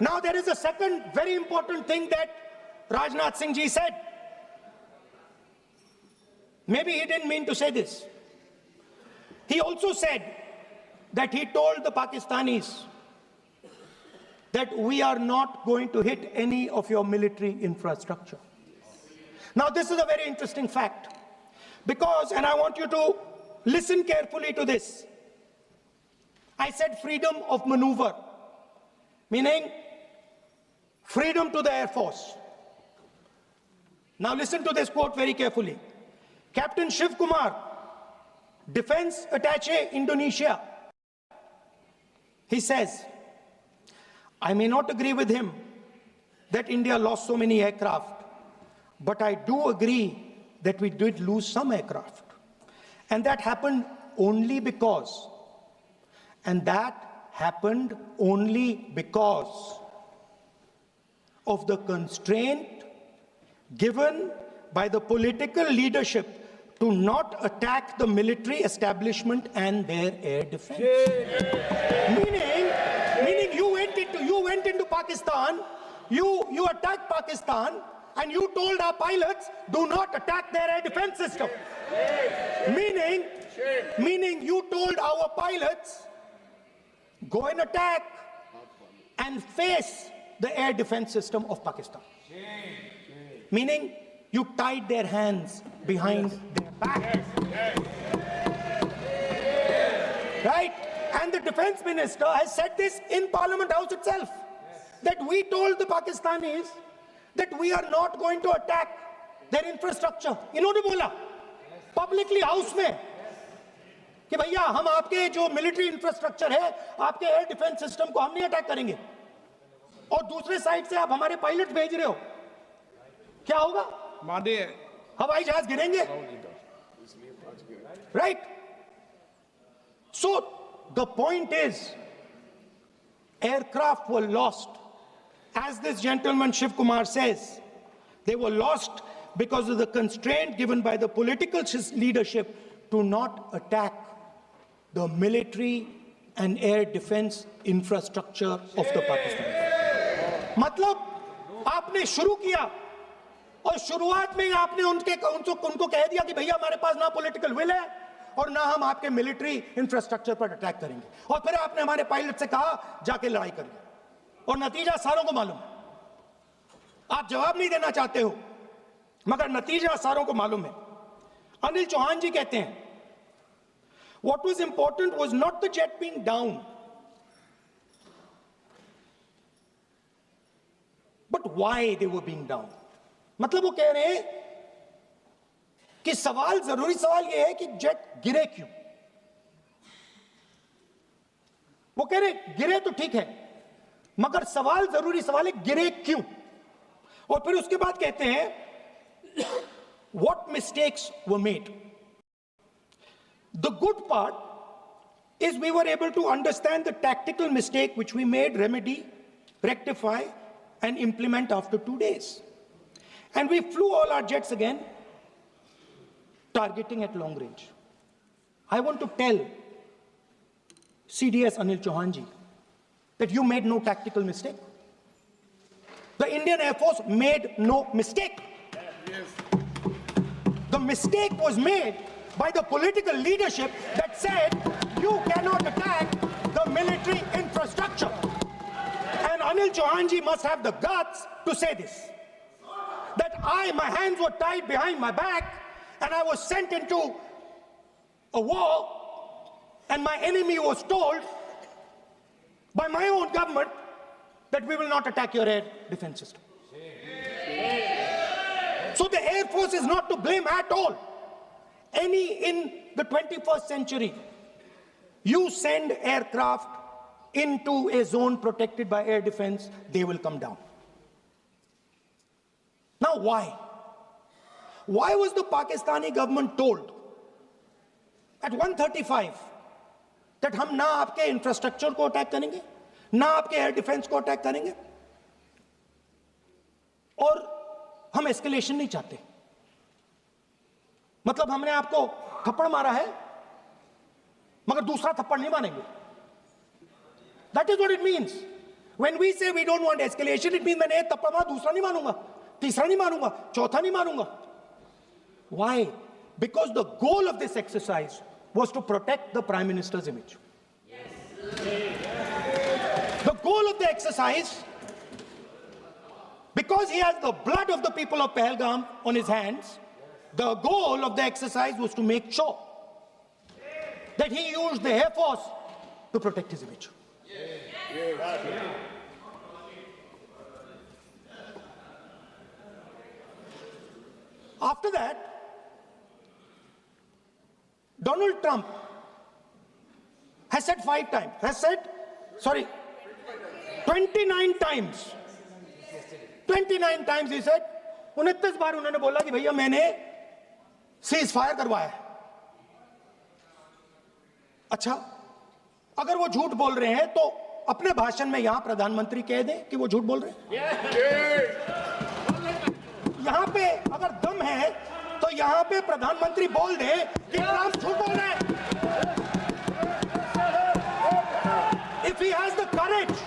Now there is a second very important thing that Rajnath Singh ji said. Maybe he didn't mean to say this. He also said that he told the Pakistanis that we are not going to hit any of your military infrastructure. Now this is a very interesting fact because, and I want you to listen carefully to this. I said freedom of maneuver, meaning freedom to the Air Force. Now listen to this quote very carefully. Captain Shiv Kumar, Defense Attaché, Indonesia. He says, I may not agree with him that India lost so many aircraft, but I do agree that we did lose some aircraft. And that happened only because, of the constraint given by the political leadership to not attack the military establishment and their air defense. Meaning you went into Pakistan, you attacked Pakistan, and you told our pilots, do not attack their air defense system. Meaning you told our pilots, go and attack and face the air defense system of Pakistan. Meaning you tied their hands behind their back. Right? And the defense minister has said this in Parliament House itself, that we told the Pakistanis that we are not going to attack their infrastructure. इन्होंने बोला publicly house में कि भैया हम आपके जो military infrastructure है, आपके air defense system को हम नहीं अटैक करेंगे, और दूसरे साइड से आप हमारे पायलट भेज रहे हो, क्या होगा? माननीय हवाई जहाज गिरेंगे, right? So the point is, aircraft were lost, as this gentleman Shiv Kumar says. They were lost because of the constraint given by the political leadership to not attack the military and air defense infrastructure of the Pakistanis. मतलब आपने शुरू किया और शुरुआत में ही आपने उनको कह दिया कि भैया हमारे पास ना पॉलिटिकल विल है और ना हम आपके मिलिट्री इंफ्रास्ट्रक्चर पर अटैक करेंगे, और फिर आपने हमारे पायलट से कहा जाके लड़ाई करिए, और नतीजा सारों को मालूम है। आप जवाब नहीं देना चाहते हो, मगर नतीजा सारों को मालूम है। अनिल चौहान जी कहते हैं, what was important was not the jet being down, but why they were being down. मतलब वो कह रहे हैं कि जरूरी सवाल ये है कि जेट गिरे क्यों। वो कह रहे गिरे तो ठीक है, मगर जरूरी सवाल है गिरे क्यों। और फिर उसके बाद कहते हैं what mistakes were made. The good part is we were able to understand the tactical mistake which we made, remedy, rectify, and implement after 2 days. And we flew all our jets again, targeting at long range. I want to tell CDS Anil Chauhan ji that you made no tactical mistake. The Indian Air Force made no mistake. The mistake was made by the political leadership that said you cannot attack the military infrastructure. And Anil Chauhan ji must have the guts to say this, that my hands were tied behind my back and I was sent into a war, and my enemy was told by my own government that we will not attack your air defense system. So the Air Force is not to blame at all. In the 21st century, you send aircraft into a zone protected by air defense, they will come down. Now why? Why was the Pakistani government told at 1:35 that हम ना आपके infrastructure को attack करेंगे, ना आपके air defence को attack करेंगे, और हम एस्केलेशन नहीं चाहते? मतलब हमने आपको थप्पड़ मारा है मगर दूसरा थप्पड़ नहीं मारेंगे. That is what it means. When we say we don't want escalation, it means मैंने एक थप्पड़ मारा, दूसरा नहीं मारूंगा, तीसरा नहीं मारूंगा, चौथा नहीं मारूंगा. Why? Because the goal of this exercise was to protect the Prime Minister's image. The goal of the exercise, because he has the blood of the people of Pahalgam on his hands, the goal of the exercise was to make sure that he used the Air Force to protect his image. After that, Donald Trump has said 29 times. 29 times he said, 29 बार उन्होंने बोला कि भैया मैंने cease fire करवाया है. अच्छा, अगर वो झूठ बोल रहे हैं तो अपने भाषण में यहां प्रधानमंत्री कह दें कि वो झूठ बोल रहे हैं. यहां पे अगर दम है तो यहां पे प्रधानमंत्री बोल दे कि ट्रंप झूठ बोल रहे हैं. If he has the courage,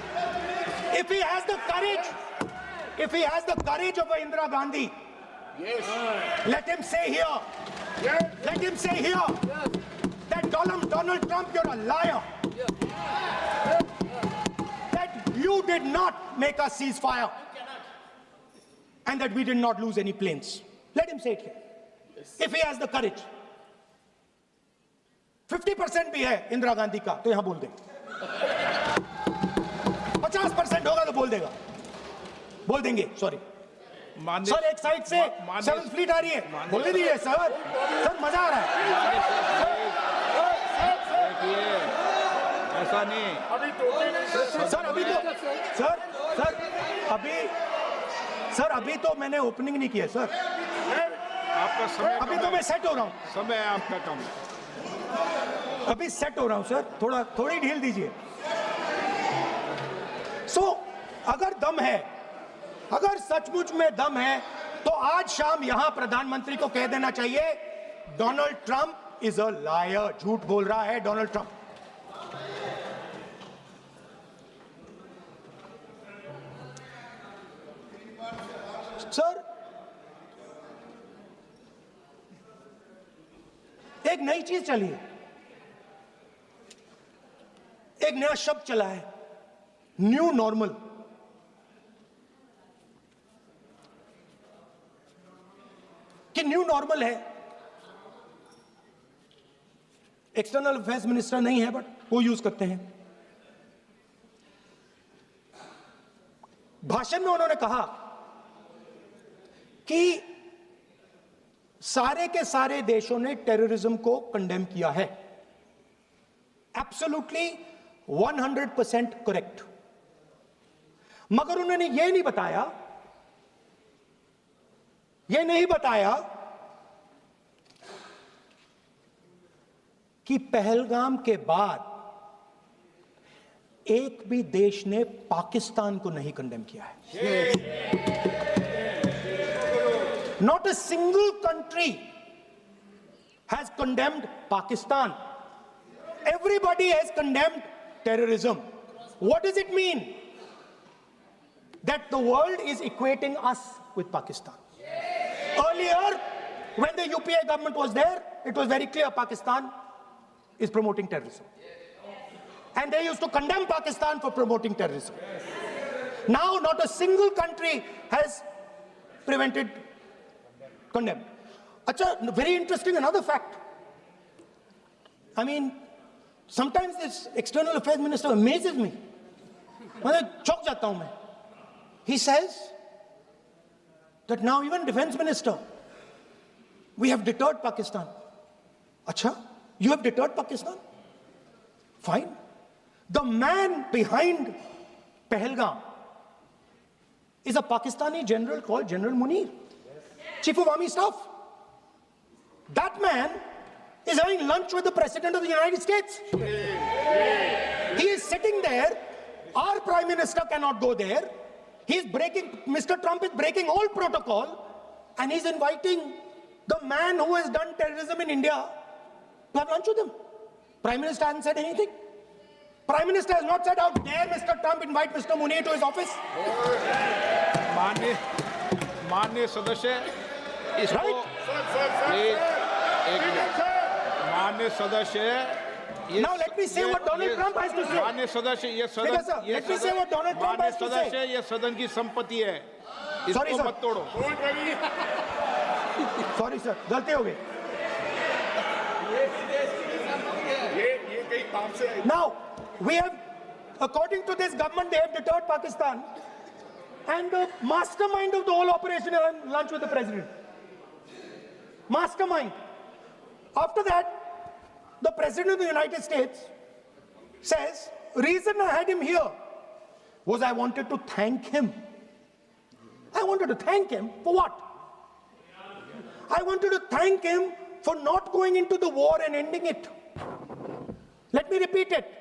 if he has the courage of Indira Gandhi, let him say here, that Donald Trump, you're a liar. That you did not make a ceasefire and that we did not lose any planes. Let him say it here. If he has the courage. 50% भी है इंदिरा गांधी का तो यहां बोल दे. 50% होगा तो बोल देगा, बोल देंगे. सॉरी सर, एक साइड से 7th फ्लीट आ रही है, बोलने दीजिए सर. सर मजा आ रहा है. ऐसा नहीं सर. अभी तो मैंने ओपनिंग नहीं किया सर. आपका समय, अभी तो मैं सेट हो रहा हूं. समय है आपका कम. अभी सेट हो रहा हूं सर, थोड़ी ढील दीजिए. अगर दम है, अगर सचमुच में दम है तो आज शाम यहां प्रधानमंत्री को कह देना चाहिए Donald Trump is a liar. झूठ बोल रहा है डोनाल्ड ट्रंप. सर, एक नई चीज चली है, एक नया शब्द चला है, न्यू नॉर्मल. कि न्यू नॉर्मल है. एक्सटर्नल अफेयर्स मिनिस्टर नहीं है बट वो यूज करते हैं. भाषण में उन्होंने कहा कि सारे के सारे देशों ने टेररिज्म को कंडेम किया है. Absolutely 100% correct. मगर उन्होंने यह नहीं बताया कि पहलगाम के बाद एक भी देश ने पाकिस्तान को नहीं कंडेम किया है. Not a single country has condemned Pakistan. Everybody has condemned terrorism. What does it mean? That the world is equating us with Pakistan. Earlier, when the UPA government was there, it was very clear Pakistan is promoting terrorism. And they used to condemn Pakistan for promoting terrorism. Now, not a single country has condemned. Achha, very interesting, another fact. I mean, sometimes this external affairs minister amazes me. मैं चौंक जाता हूं मैं. He says that now even defense minister, we have deterred Pakistan. Achha, you have deterred Pakistan? Fine. The man behind Pahalgam is a Pakistani general called General Munir, Chief of Army Staff. That man is having lunch with the President of the United States. He is sitting there. Our Prime Minister cannot go there. Mr. Trump is breaking all protocol and he's inviting the man who has done terrorism in India to have lunch with him. Prime Minister hasn't said anything. Prime Minister has not said, how dare Mr. Trump invite Mr. Munir to his office? माननीय सदस्य इसको माननीय सदस्य Now let me say what Donald Trump has to say. माननीय सदस्य ये सदन let me say what Donald Trump has to say. सदस्य ये सदन की संपत्ति है, इसको मत तोड़ो. Sorry sir, गलती हो गई. Now we have, according to this government, they have deterred Pakistan, and the mastermind of the whole operation is on lunch with the president. Mastermind. After that, the President of the United States says, reason I had him here was I wanted to thank him. I wanted to thank him for what? I wanted to thank him for not going into the war and ending it. Let me repeat it.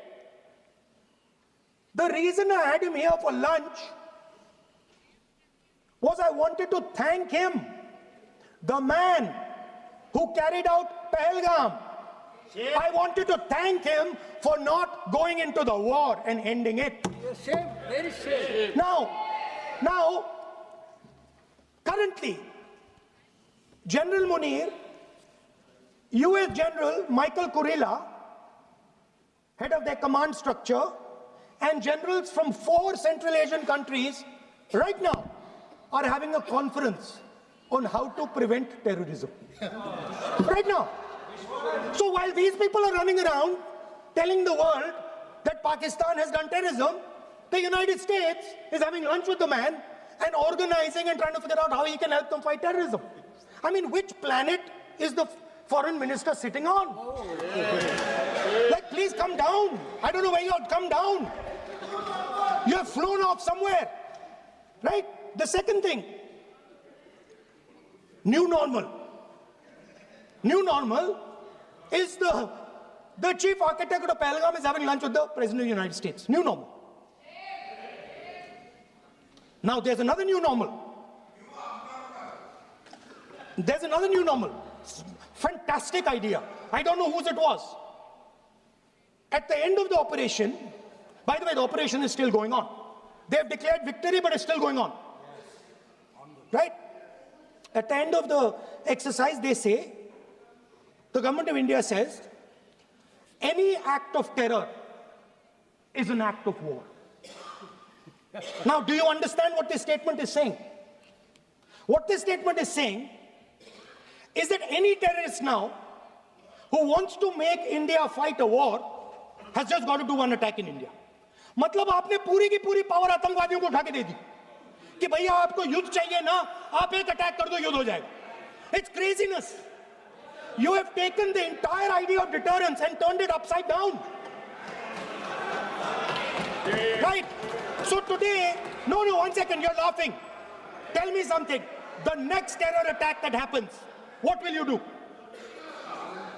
The reason I had him here for lunch was I wanted to thank him, the man who carried out Pahalgam. I wanted to thank him for not going into the war and ending it. Shame, very shame. Now, currently, General Munir, US General Michael Kurilla, head of their command structure, and generals from 4 Central Asian countries right now are having a conference on how to prevent terrorism. Right now. So while these people are running around telling the world that Pakistan has done terrorism, the United States is having lunch with the man and organizing and trying to figure out how he can help them fight terrorism. I mean, which planet is the foreign minister sitting on? Like, please come down. I don't know where you are. Come down. You have flown off somewhere. Right? The second thing, new normal. New normal is the chief architect of Pahalgam is having lunch with the President of the United States. New normal. Now there's another new normal. There's another new normal. Fantastic idea. I don't know whose it was. At the end of the operation, by the way, the operation is still going on. They have declared victory, but it's still going on. Right? At the end of the exercise, they say, the government of India says, any act of terror is an act of war. Now, do you understand what this statement is saying? What this statement is saying is that any terrorist now who wants to make India fight a war has just got to do one attack in India. मतलब आपने पूरी की पूरी power आतंकवादियों को उठा के दे दी कि भैया आपको युद्ध चाहिए ना, आप एक अटैक कर दो, युद्ध हो जाएगा. It's craziness. You have taken the entire idea of deterrence and turned it upside down. Right? So today, no, one second, you're laughing. Tell me something. The next terror attack that happens, what will you do?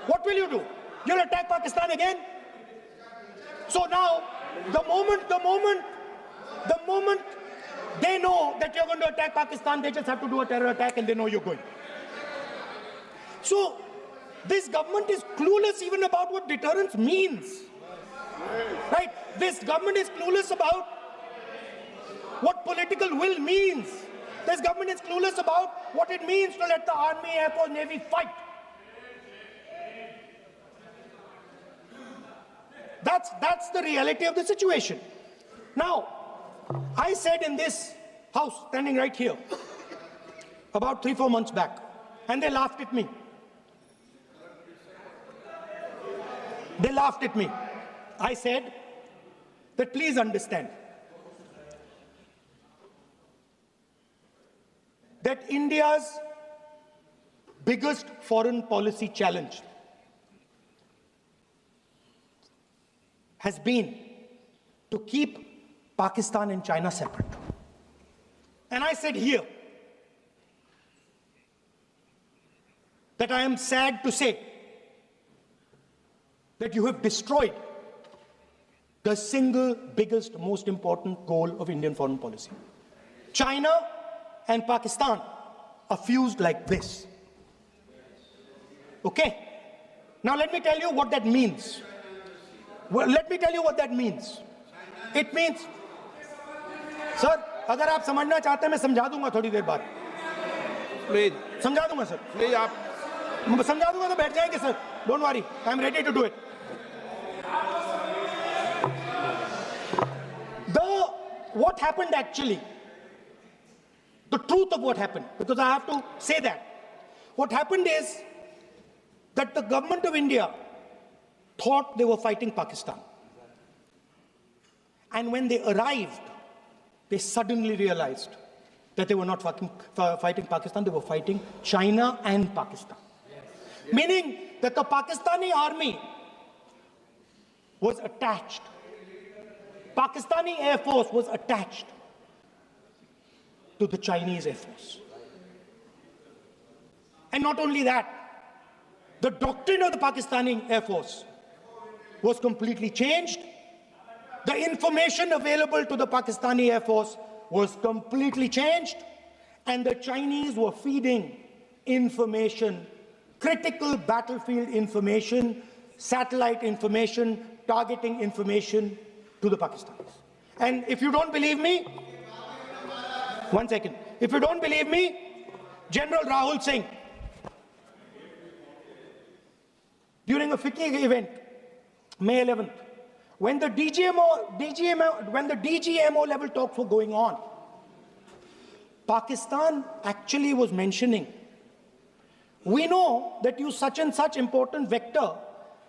What will you do? You'll attack Pakistan again? So now, the moment they know that you're going to attack Pakistan, they just have to do a terror attack and they know you're going. So, this government is clueless even about what deterrence means. Right? This government is clueless about what political will means. This government is clueless about what it means to let the Army, Air Force, Navy fight. That's the reality of the situation. Now, I said in this house, standing right here, about 3-4 months back, and they laughed at me. They laughed at me. I said that please understand that India's biggest foreign policy challenge has been to keep Pakistan and China separate. And I said here that I am sad to say that you have destroyed the single biggest, most important goal of Indian foreign policy. China and Pakistan are fused like this. Okay? Now let me tell you what that means. Well, let me tell you what that means. It means, sir, अगर आप समझना चाहते हैं मैं समझा दूंगा थोड़ी देर बाद. प्लीज समझा दूंगा सर. प्लीज आप समझा दूंगा तो बैठ जाएंगे sir. Don't worry, I am ready to do it. What happened actually, the truth of what happened, because I have to say that. What happened is that the government of India thought they were fighting Pakistan. And when they arrived, they suddenly realized that they were not fighting Pakistan, they were fighting China and Pakistan. Yes. Meaning that the Pakistani army was attached. Pakistani Air Force was attached to the Chinese Air Force. And not only that, the doctrine of the Pakistani Air Force was completely changed. The information available to the Pakistani Air Force was completely changed. And the Chinese were feeding information, critical battlefield information, satellite information, targeting information to the Pakistanis. And if you don't believe me, one second. If you don't believe me, General Rahul Singh, during a FICCI event, May 11th, when the DGMO level talks were going on, Pakistan actually was mentioning, we know that you such and such important vector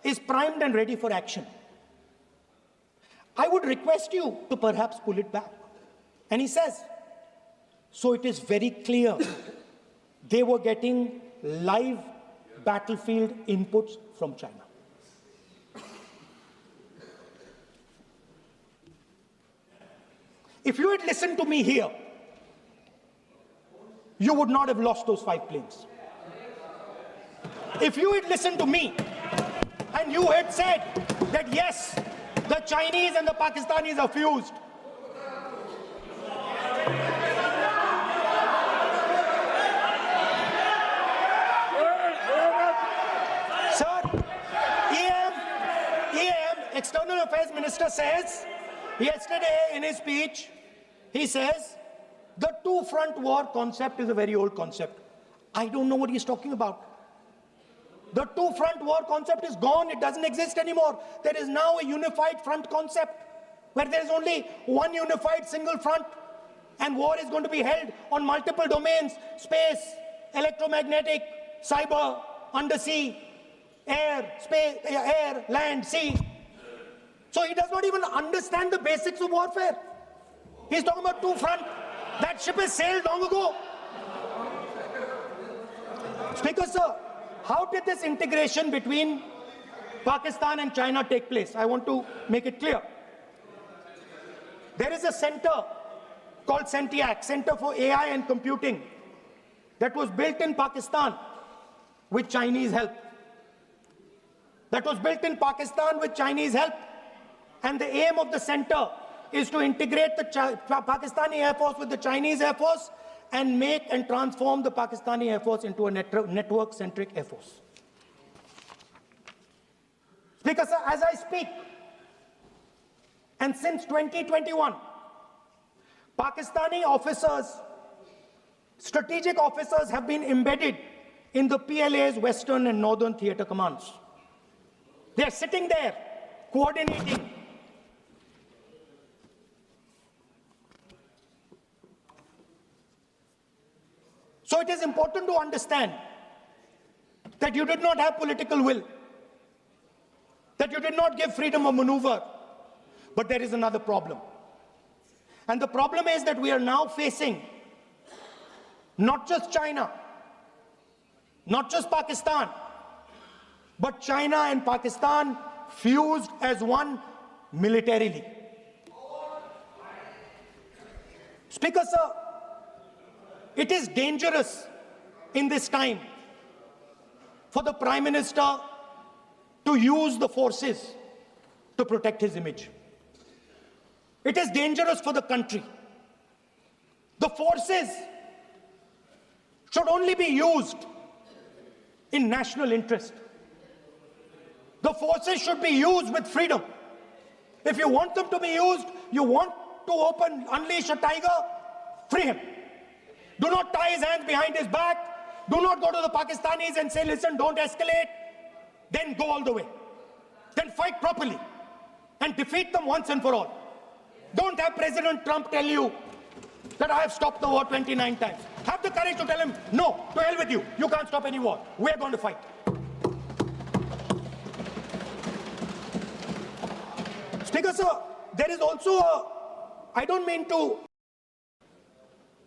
is primed and ready for action. I would request you to perhaps pull it back. And he says, so it is very clear they were getting live battlefield inputs from China. If you had listened to me here, you would not have lost those 5 planes. If you had listened to me and you had said that yes, the Chinese and the Pakistanis are fused, sir, EM, External Affairs Minister says, yesterday in his speech, he says, the two-front war concept is a very old concept. I don't know what he's talking about. The two-front war concept is gone. It doesn't exist anymore. There is now a unified front concept where there is only one unified single front, and war is going to be held on multiple domains: space, electromagnetic, cyber, undersea, air, space, air, land, sea. So he does not even understand the basics of warfare. He's talking about two-front. That ship has sailed long ago. Speaker, sir, how did this integration between Pakistan and China take place? I want to make it clear. There is a center called CENTIAC, Center for AI and Computing, that was built in Pakistan with Chinese help. That was built in Pakistan with Chinese help. And the aim of the center is to integrate the Pakistani Air Force with the Chinese Air Force and make and transform the Pakistani Air Force into a network-centric Air Force. Speaker, sir, as I speak, and since 2021, Pakistani officers, strategic officers, have been embedded in the PLA's Western and Northern Theater Commands. They are sitting there, coordinating. So it is important to understand that you did not have political will, that you did not give freedom of maneuver, but there is another problem. And the problem is that we are now facing not just China, not just Pakistan, but China and Pakistan fused as one militarily. Speaker, sir, it is dangerous in this time for the Prime Minister to use the forces to protect his image. It is dangerous for the country. The forces should only be used in national interest. The forces should be used with freedom. If you want them to be used, you want to unleash a tiger, free him. Do not tie his hands behind his back. Do not go to the Pakistanis and say, listen, don't escalate. Then go all the way. Then fight properly and defeat them once and for all. Don't have President Trump tell you that I have stopped the war 29 times. Have the courage to tell him, no, to hell with you. You can't stop any war. We're going to fight. Speaker, sir, there is also I don't mean to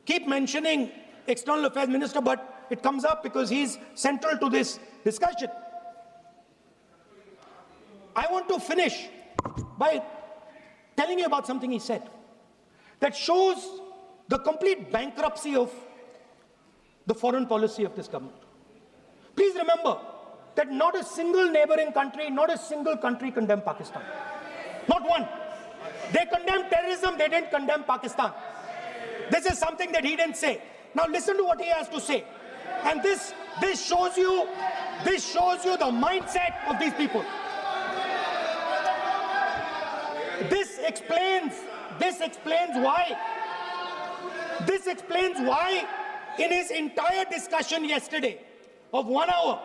keep mentioning External Affairs Minister, but it comes up because he's central to this discussion. I want to finish by telling you about something he said that shows the complete bankruptcy of the foreign policy of this government. Please remember that not a single neighboring country, not a single country condemned Pakistan. Not one. They condemned terrorism, they didn't condemn Pakistan. This is something that he didn't say. Now listen to what he has to say. And this shows you the mindset of these people. This explains why in his entire discussion yesterday of 1 hour,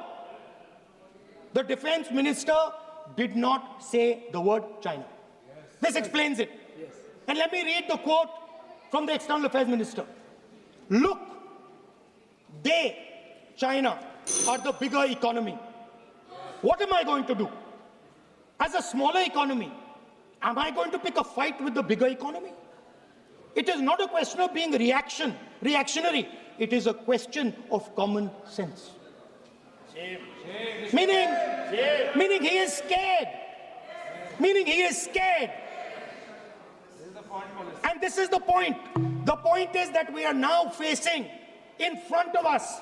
the defense minister did not say the word China. This explains it. And let me read the quote from the External Affairs Minister. Look, China, are the bigger economy. What am I going to do? As a smaller economy, am I going to pick a fight with the bigger economy? It is not a question of being reactionary. It is a question of common sense. Meaning he is scared. And this is the point. The point is that we are now facing in front of us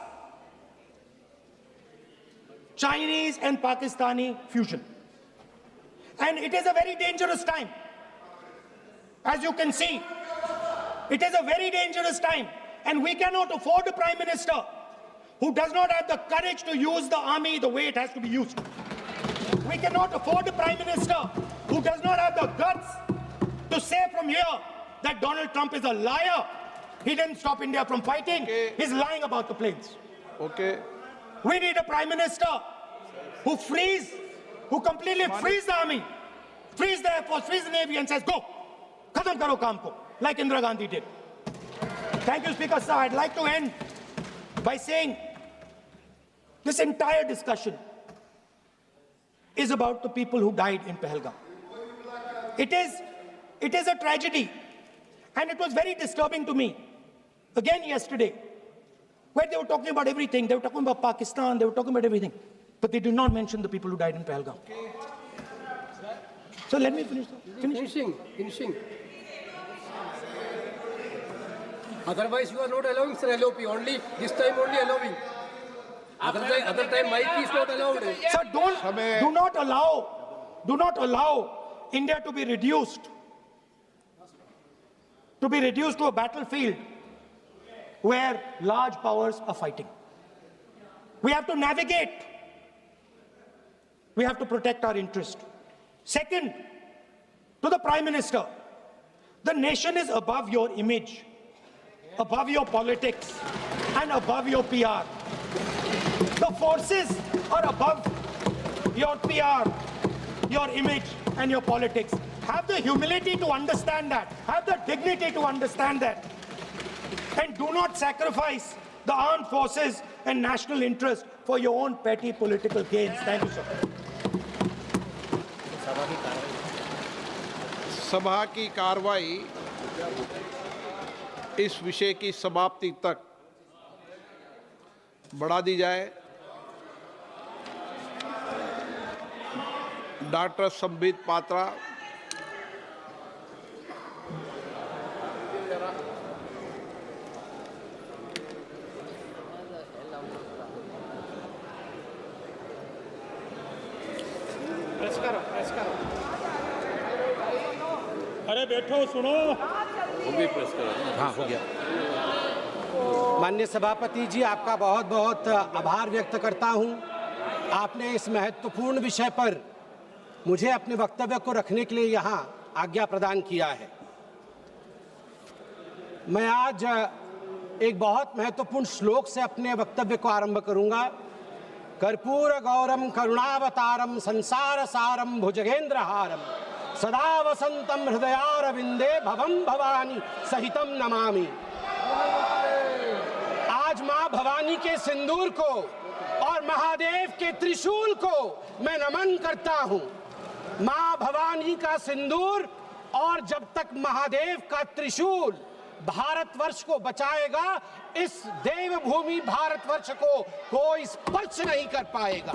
Chinese and Pakistani fusion. And it is a very dangerous time. As you can see, it is a very dangerous time. And we cannot afford a Prime Minister who does not have the courage to use the army the way it has to be used. We cannot afford a Prime Minister who does not have the guts to say from here that Donald Trump is a liar. He didn't stop India from fighting. He's lying about the planes. Okay. We need a Prime Minister who completely frees the army, frees the Air Force, frees the Navy and says, go, khatam karo kaam ko, like Indira Gandhi did. Thank you, Speaker, sir. I'd like to end by saying this entire discussion is about the people who died in Pahalgam. It is a tragedy, and it was very disturbing to me, again yesterday, where they were talking about everything. They were talking about Pakistan, they were talking about everything, but they did not mention the people who died in Pahalgam. So let me finish. Finishing. Otherwise, you are not allowing, sir, LOP. Only this time, only allowing. Other time, mic is not allowed. Sir, do not allow India to be reduced to a battlefield where large powers are fighting. We have to navigate. We have to protect our interest. Second, to the Prime Minister, the nation is above your image, above your politics, and above your PR. The forces are above your PR, your image, and your politics. Have the humility to understand that. Have the dignity to understand that. And do not sacrifice the armed forces and national interest for your own petty political gains. Thank you, sir. सभा की कार्रवाई इस विषय की समाप्ति तक बढ़ा दी जाए। डॉक्टर संबित पात्रा, अरे बैठो सुनो। वो भी प्रेस करो। हाँ, हो गया। माननीय सभापति जी, आपका बहुत बहुत आभार व्यक्त करता हूं। आपने इस महत्वपूर्ण विषय पर मुझे अपने वक्तव्य को रखने के लिए यहाँ आज्ञा प्रदान किया है। मैं आज एक बहुत महत्वपूर्ण श्लोक से अपने वक्तव्य को आरंभ करूंगा। कर्पूर गौरम करुणावतारम संसार सारम भुजगेंद्रहारम सदा वसंतम हृदयारविंदे भवम भवानी सहितम नमामि। आज मां भवानी के सिंदूर को और महादेव के त्रिशूल को मैं नमन करता हूं। मां भवानी का सिंदूर और जब तक महादेव का त्रिशूल भारतवर्ष को बचाएगा, इस देवभूमि भारतवर्ष को कोई स्पर्श नहीं कर पाएगा।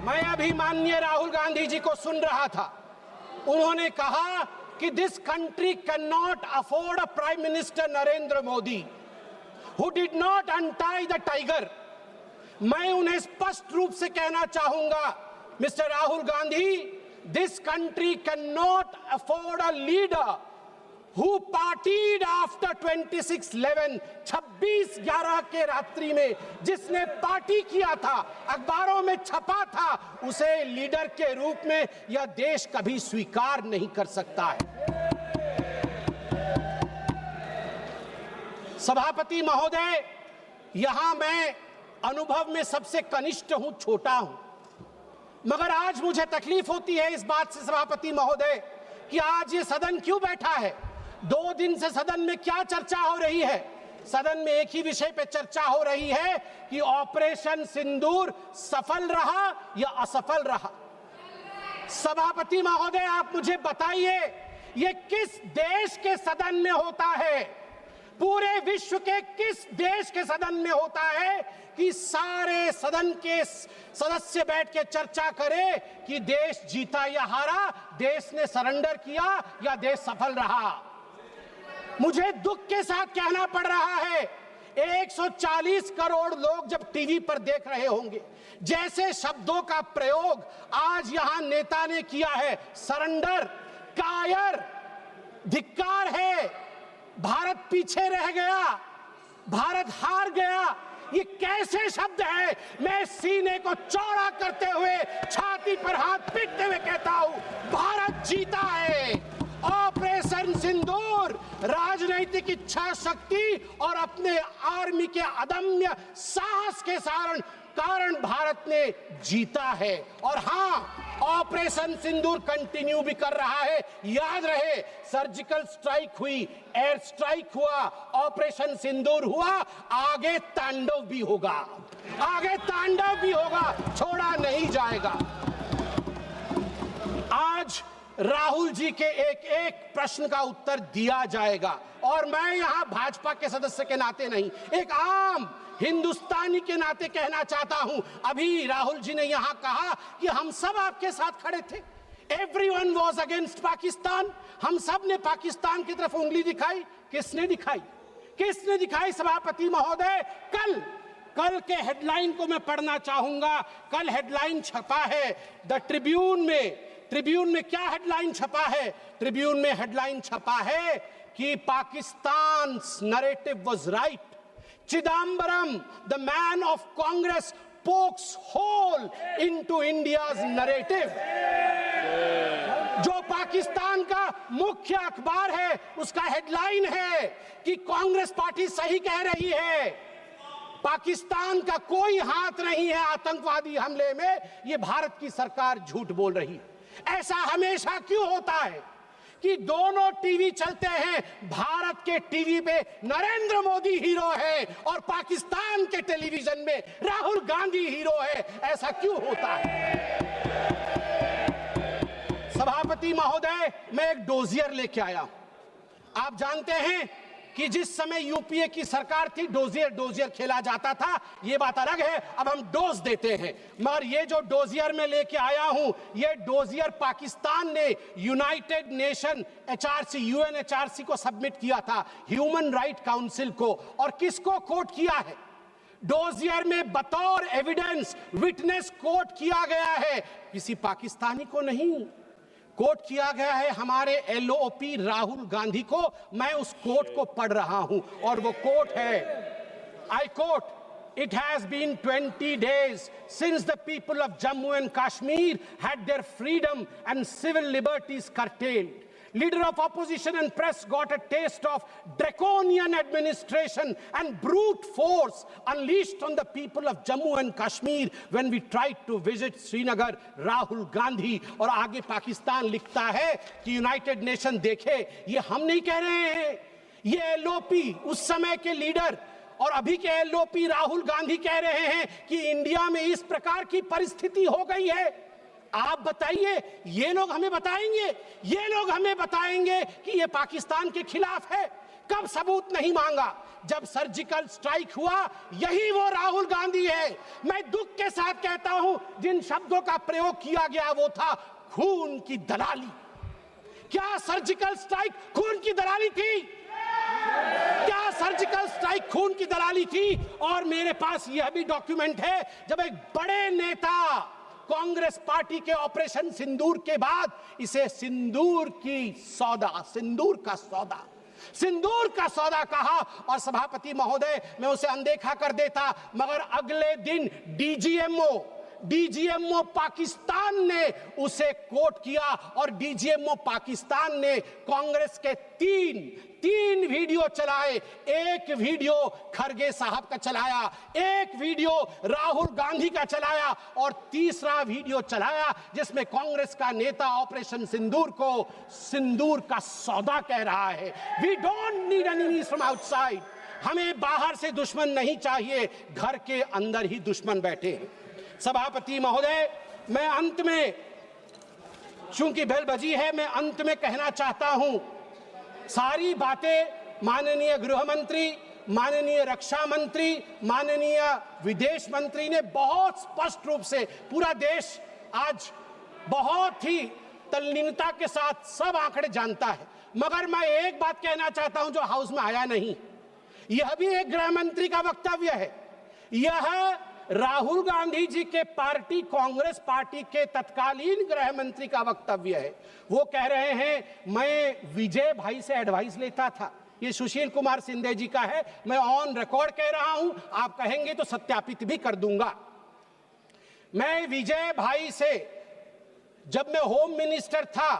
मैं अभी माननीय राहुल गांधी जी को सुन रहा था। उन्होंने कहा कि this country can not afford a prime minister Narendra Modi who did not untie the tiger. मैं उन्हें स्पष्ट रूप से कहना चाहूंगा, mister Rahul Gandhi, this country cannot afford a leader who partied after 26/11, 26/11 के रात्रि में जिसने पार्टी किया था, अखबारों में छपा था, उसे लीडर के रूप में यह देश कभी स्वीकार नहीं कर सकता है। सभापति महोदय, यहां मैं अनुभव में सबसे कनिष्ठ हूं, छोटा हूं, मगर आज मुझे तकलीफ होती है इस बात से सभापति महोदय कि आज ये सदन क्यों बैठा है। 2 दिन से सदन में क्या चर्चा हो रही है? सदन में एक ही विषय पे चर्चा हो रही है कि ऑपरेशन सिंदूर सफल रहा या असफल रहा। सभापति महोदय, आप मुझे बताइए, ये किस देश के सदन में होता है? पूरे विश्व के किस देश के सदन में होता है कि सारे सदन के सदस्य बैठ के चर्चा करें कि देश जीता या हारा, देश ने सरेंडर किया या देश सफल रहा? मुझे दुख के साथ कहना पड़ रहा है, 140 करोड़ लोग जब टीवी पर देख रहे होंगे, जैसे शब्दों का प्रयोग आज यहां नेता ने किया है, सरेंडर, कायर, धिक्कार है, भारत पीछे रह गया, भारत हार गया, ये कैसे शब्द है? मैं सीने को चौड़ा करते हुए, छाती पर हाथ पीटते हुए कहता हूं, भारत जीता है। ऑपरेशन सिंदूर राजनीतिक इच्छा शक्ति और अपने आर्मी के अदम्य साहस के कारण भारत ने जीता है। और हां, ऑपरेशन सिंदूर कंटिन्यू भी कर रहा है। याद रहे, सर्जिकल स्ट्राइक हुई, एयर स्ट्राइक हुआ, ऑपरेशन सिंदूर हुआ, आगे तांडव भी होगा, आगे तांडव भी होगा, छोड़ा नहीं जाएगा। आज राहुल जी के एक एक प्रश्न का उत्तर दिया जाएगा और मैं यहां भाजपा के सदस्य के नाते नहीं, एक आम हिंदुस्तानी के नाते कहना चाहता हूं। अभी राहुल जी ने यहां कहा कि हम सब आपके साथ खड़े थे, एवरीवन वाज अगेंस्ट पाकिस्तान, हम सब ने पाकिस्तान की तरफ उंगली दिखाई। किसने दिखाई? किसने दिखाई सभापति महोदय? कल के हेडलाइन को मैं पढ़ना चाहूंगा। कल हेडलाइन छपा है द ट्रिब्यून में। ट्रिब्यून में क्या हेडलाइन छपा है? ट्रिब्यून में हेडलाइन छपा है कि Pakistan narrative was right, Chidambaram, the man of Congress, pokes hole into India's narrative. जो पाकिस्तान का मुख्य अखबार है, उसका हेडलाइन है कि कांग्रेस पार्टी सही कह रही है, पाकिस्तान का कोई हाथ नहीं है आतंकवादी हमले में, ये भारत की सरकार झूठ बोल रही है। ऐसा हमेशा क्यों होता है कि दोनों टीवी चलते हैं, भारत के टीवी पे नरेंद्र मोदी हीरो है और पाकिस्तान के टेलीविजन में राहुल गांधी हीरो है? ऐसा क्यों होता है? सभापति महोदय, मैं एक डोजियर लेके आया हूं। आप जानते हैं कि जिस समय यूपीए की सरकार थी, डोजियर खेला जाता था, ये बात अलग है, अब हम डोज देते हैं। मगर ये जो डोजियर में लेके आया हूं, ये डोजियर पाकिस्तान ने यूनाइटेड नेशन एचआरसी, यूएनएचआरसी को सबमिट किया था, ह्यूमन राइट काउंसिल को। और किसको कोट किया है? डोजियर में बतौर एविडेंस, विटनेस कोट किया गया है, किसी पाकिस्तानी को नहीं, कोट किया गया है हमारे एलओपी राहुल गांधी को। मैं उस कोट को पढ़ रहा हूं और वो कोट है, I quote, it has been 20 days since the people of Jammu and Kashmir had their freedom and civil liberties curtailed. Leader of opposition and press got a taste of draconian administration and brute force unleashed on the people of Jammu and Kashmir when we tried to visit Srinagar. Rahul Gandhi और आगे पाकिस्तान लिखता है कि United nation देखे, ये हम नहीं कह रहे हैं, ये एलओपी उस समय के लीडर और अभी के एलओपी राहुल गांधी कह रहे हैं कि इंडिया में इस प्रकार की परिस्थिति हो गई है। आप बताइए, ये लोग हमें बताएंगे, ये लोग हमें बताएंगे कि ये पाकिस्तान के खिलाफ है? कब सबूत नहीं मांगा? जब सर्जिकल स्ट्राइक हुआ, यही वो राहुल गांधी है। मैं दुख के साथ कहता हूं, जिन शब्दों का प्रयोग किया गया वो था खून की दलाली। क्या सर्जिकल स्ट्राइक खून की दलाली थी? क्या सर्जिकल स्ट्राइक खून की दलाली थी? और मेरे पास यह भी डॉक्यूमेंट है, जब एक बड़े नेता कांग्रेस पार्टी के ऑपरेशन सिंदूर के बाद इसे सिंदूर का सौदा कहा और सभापति महोदय मैं उसे अनदेखा कर देता, मगर अगले दिन डीजीएमओ पाकिस्तान ने उसे कोट किया और डीजीएमओ पाकिस्तान ने कांग्रेस के तीन वीडियो चलाए। एक वीडियो खरगे साहब का चलाया, एक वीडियो राहुल गांधी का चलाया और तीसरा वीडियो चलाया जिसमें कांग्रेस का नेता ऑपरेशन सिंदूर को सिंदूर का सौदा कह रहा है। We don't need enemies from outside. हमें बाहर से दुश्मन नहीं चाहिए, घर के अंदर ही दुश्मन बैठे हैं। सभापति महोदय, मैं अंत में, चूंकि बेल बजी है, मैं अंत में कहना चाहता हूं, सारी बातें माननीय गृह मंत्री, माननीय रक्षा मंत्री, माननीय विदेश मंत्री ने बहुत स्पष्ट रूप से, पूरा देश आज बहुत ही तल्लीनता के साथ सब आंकड़े जानता है, मगर मैं एक बात कहना चाहता हूं जो हाउस में आया नहीं। यह भी एक गृह मंत्री का वक्तव्य है। यह राहुल गांधी जी के पार्टी कांग्रेस पार्टी के तत्कालीन गृह मंत्री का वक्तव्य है। वो कह रहे हैं मैं विजय भाई से एडवाइस लेता था। ये सुशील कुमार सिंधे जी का है, मैं ऑन रिकॉर्ड कह रहा हूं, आप कहेंगे तो सत्यापित भी कर दूंगा। मैं विजय भाई से, जब मैं होम मिनिस्टर था,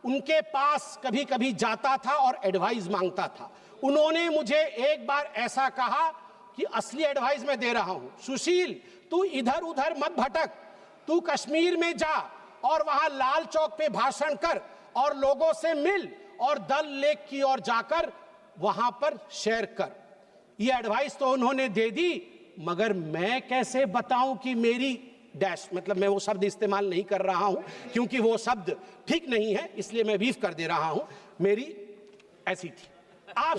उनके पास कभी कभी जाता था और एडवाइस मांगता था। उन्होंने मुझे एक बार ऐसा कहा कि असली एडवाइस मैं दे रहा हूं, सुशील तू इधर उधर मत भटक, तू कश्मीर में जा और वहां लाल चौक पे भाषण कर और लोगों से मिल और दल लेक की ओर जाकर वहां पर शेयर कर। ये एडवाइस तो उन्होंने दे दी, मगर मैं कैसे बताऊं कि मेरी डैश, मतलब मैं वो शब्द इस्तेमाल नहीं कर रहा हूं क्योंकि वो शब्द ठीक नहीं है, इसलिए मैं बीफ कर दे रहा हूं, मेरी ऐसी थी। आप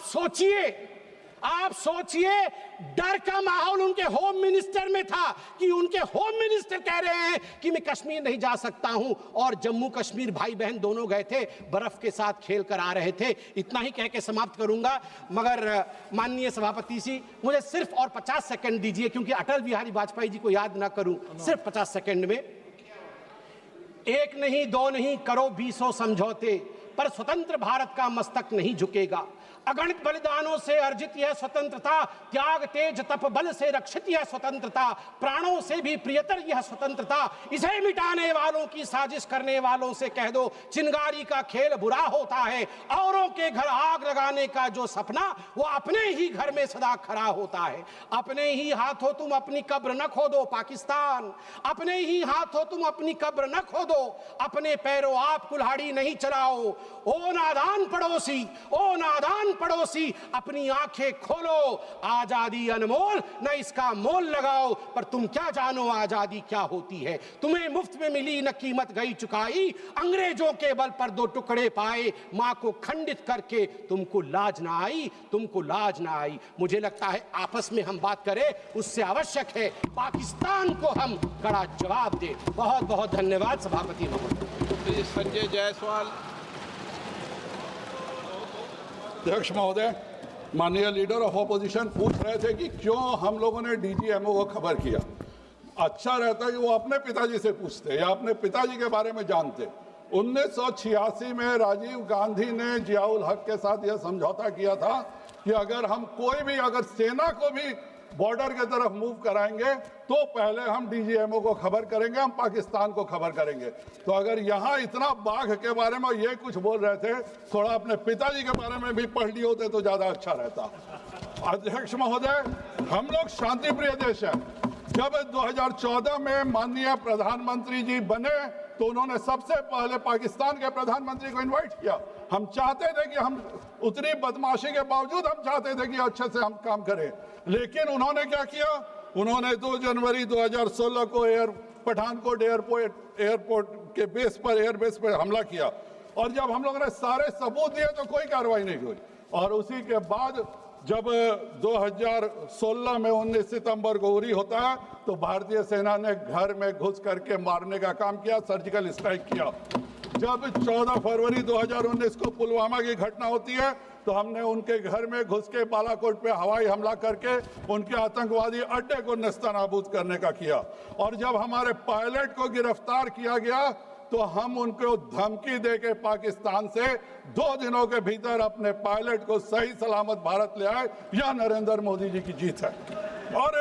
सोचिए डर का माहौल उनके होम मिनिस्टर में था कि उनके होम मिनिस्टर कह रहे हैं कि मैं कश्मीर नहीं जा सकता हूं, और जम्मू कश्मीर भाई बहन दोनों गए थे, बर्फ के साथ खेल कर आ रहे थे। इतना ही कह के समाप्त करूंगा, मगर माननीय सभापति जी मुझे सिर्फ और 50 सेकंड दीजिए, क्योंकि अटल बिहारी वाजपेयी जी को याद ना करूं, सिर्फ 50 सेकंड में। एक नहीं दो नहीं करो 20 समझौते, पर स्वतंत्र भारत का मस्तक नहीं झुकेगा। अगणित बलिदानों से अर्जित यह स्वतंत्रता, त्याग तेज तप बल से रक्षित यह स्वतंत्रता, प्राणों से भी प्रियतर यह स्वतंत्रता। इसे मिटाने वालों की साजिश करने वालों से कह दो, चिंगारी का खेल बुरा होता है। औरों के घर आग लगाने का जो सपना, वो अपने ही घर में सदा खड़ा होता है। अपने ही हाथों तुम अपनी कब्र न खोदो पाकिस्तान, अपने ही हाथों तुम अपनी कब्र न खोदो, अपने पैरों आप कुल्हाड़ी नहीं चलाओ। ओ नादान पड़ोसी, ओ नादान पड़ोसी, अपनी आंखें खोलो, आजादी अनमोल, न इसका मोल लगाओ। पर तुम क्या जानो आजादी क्या होती है, तुम्हें मुफ्त में मिली न कीमत गई चुकाई। अंग्रेजों के बल पर 2 टुकड़े पाए, मां को खंडित करके तुमको लाज ना आई, तुमको लाज ना आई। मुझे लगता है आपस में हम बात करें, उससे आवश्यक है पाकिस्तान को हम कड़ा जवाब दे। बहुत बहुत धन्यवाद सभापति महोदय। संजय जायसवाल। अध्यक्ष महोदय, माननीय लीडर ऑफ ऑपोजिशन पूछ रहे थे कि क्यों हम लोगों ने डीजीएमओ को खबर किया। अच्छा रहता कि वो अपने पिताजी से पूछते या अपने पिताजी के बारे में जानते। 1986 में राजीव गांधी ने जियाउल हक के साथ यह समझौता किया था कि अगर हम कोई भी, अगर सेना को भी बॉर्डर की तरफ मूव कराएंगे तो पहले हम डीजीएमओ को खबर करेंगे, हम पाकिस्तान को खबर करेंगे। तो अगर यहाँ इतना बाघ के बारे में ये कुछ बोल रहे थे, थोड़ा अपने पिताजी के बारे में भी पढ़ लिए होते तो ज्यादा अच्छा रहता। अध्यक्ष महोदय, हम लोग शांति प्रिय देश है। जब 2014 में माननीय प्रधानमंत्री जी बने तो उन्होंने सबसे पहले पाकिस्तान के प्रधानमंत्री को इनवाइट किया। हम चाहते थे कि हम उतनी बदमाशी के बावजूद हम चाहते थे कि अच्छे से हम काम करें, लेकिन उन्होंने क्या किया, उन्होंने 2 जनवरी 2016 को पठानकोट एयरपोर्ट के बेस पर एयरबेस पर हमला किया और जब हम लोगों ने सारे सबूत दिए तो कोई कार्रवाई नहीं हुई। और उसी के बाद जब 2016 में 19 सितंबर को उरी होता है तो भारतीय सेना ने घर में घुस करके मारने का काम किया, सर्जिकल स्ट्राइक किया। जब 14 फरवरी 2019 को पुलवामा की घटना होती है तो हमने उनके घर में घुस के बालाकोट पे हवाई हमला करके उनके आतंकवादी अड्डे को नेस्तनाबूद करने का किया। और जब हमारे पायलट को गिरफ्तार किया गया तो हम उनको धमकी देके पाकिस्तान से 2 दिनों के भीतर अपने पायलट को सही सलामत भारत ले आए। यह नरेंद्र मोदी जी की जीत है। और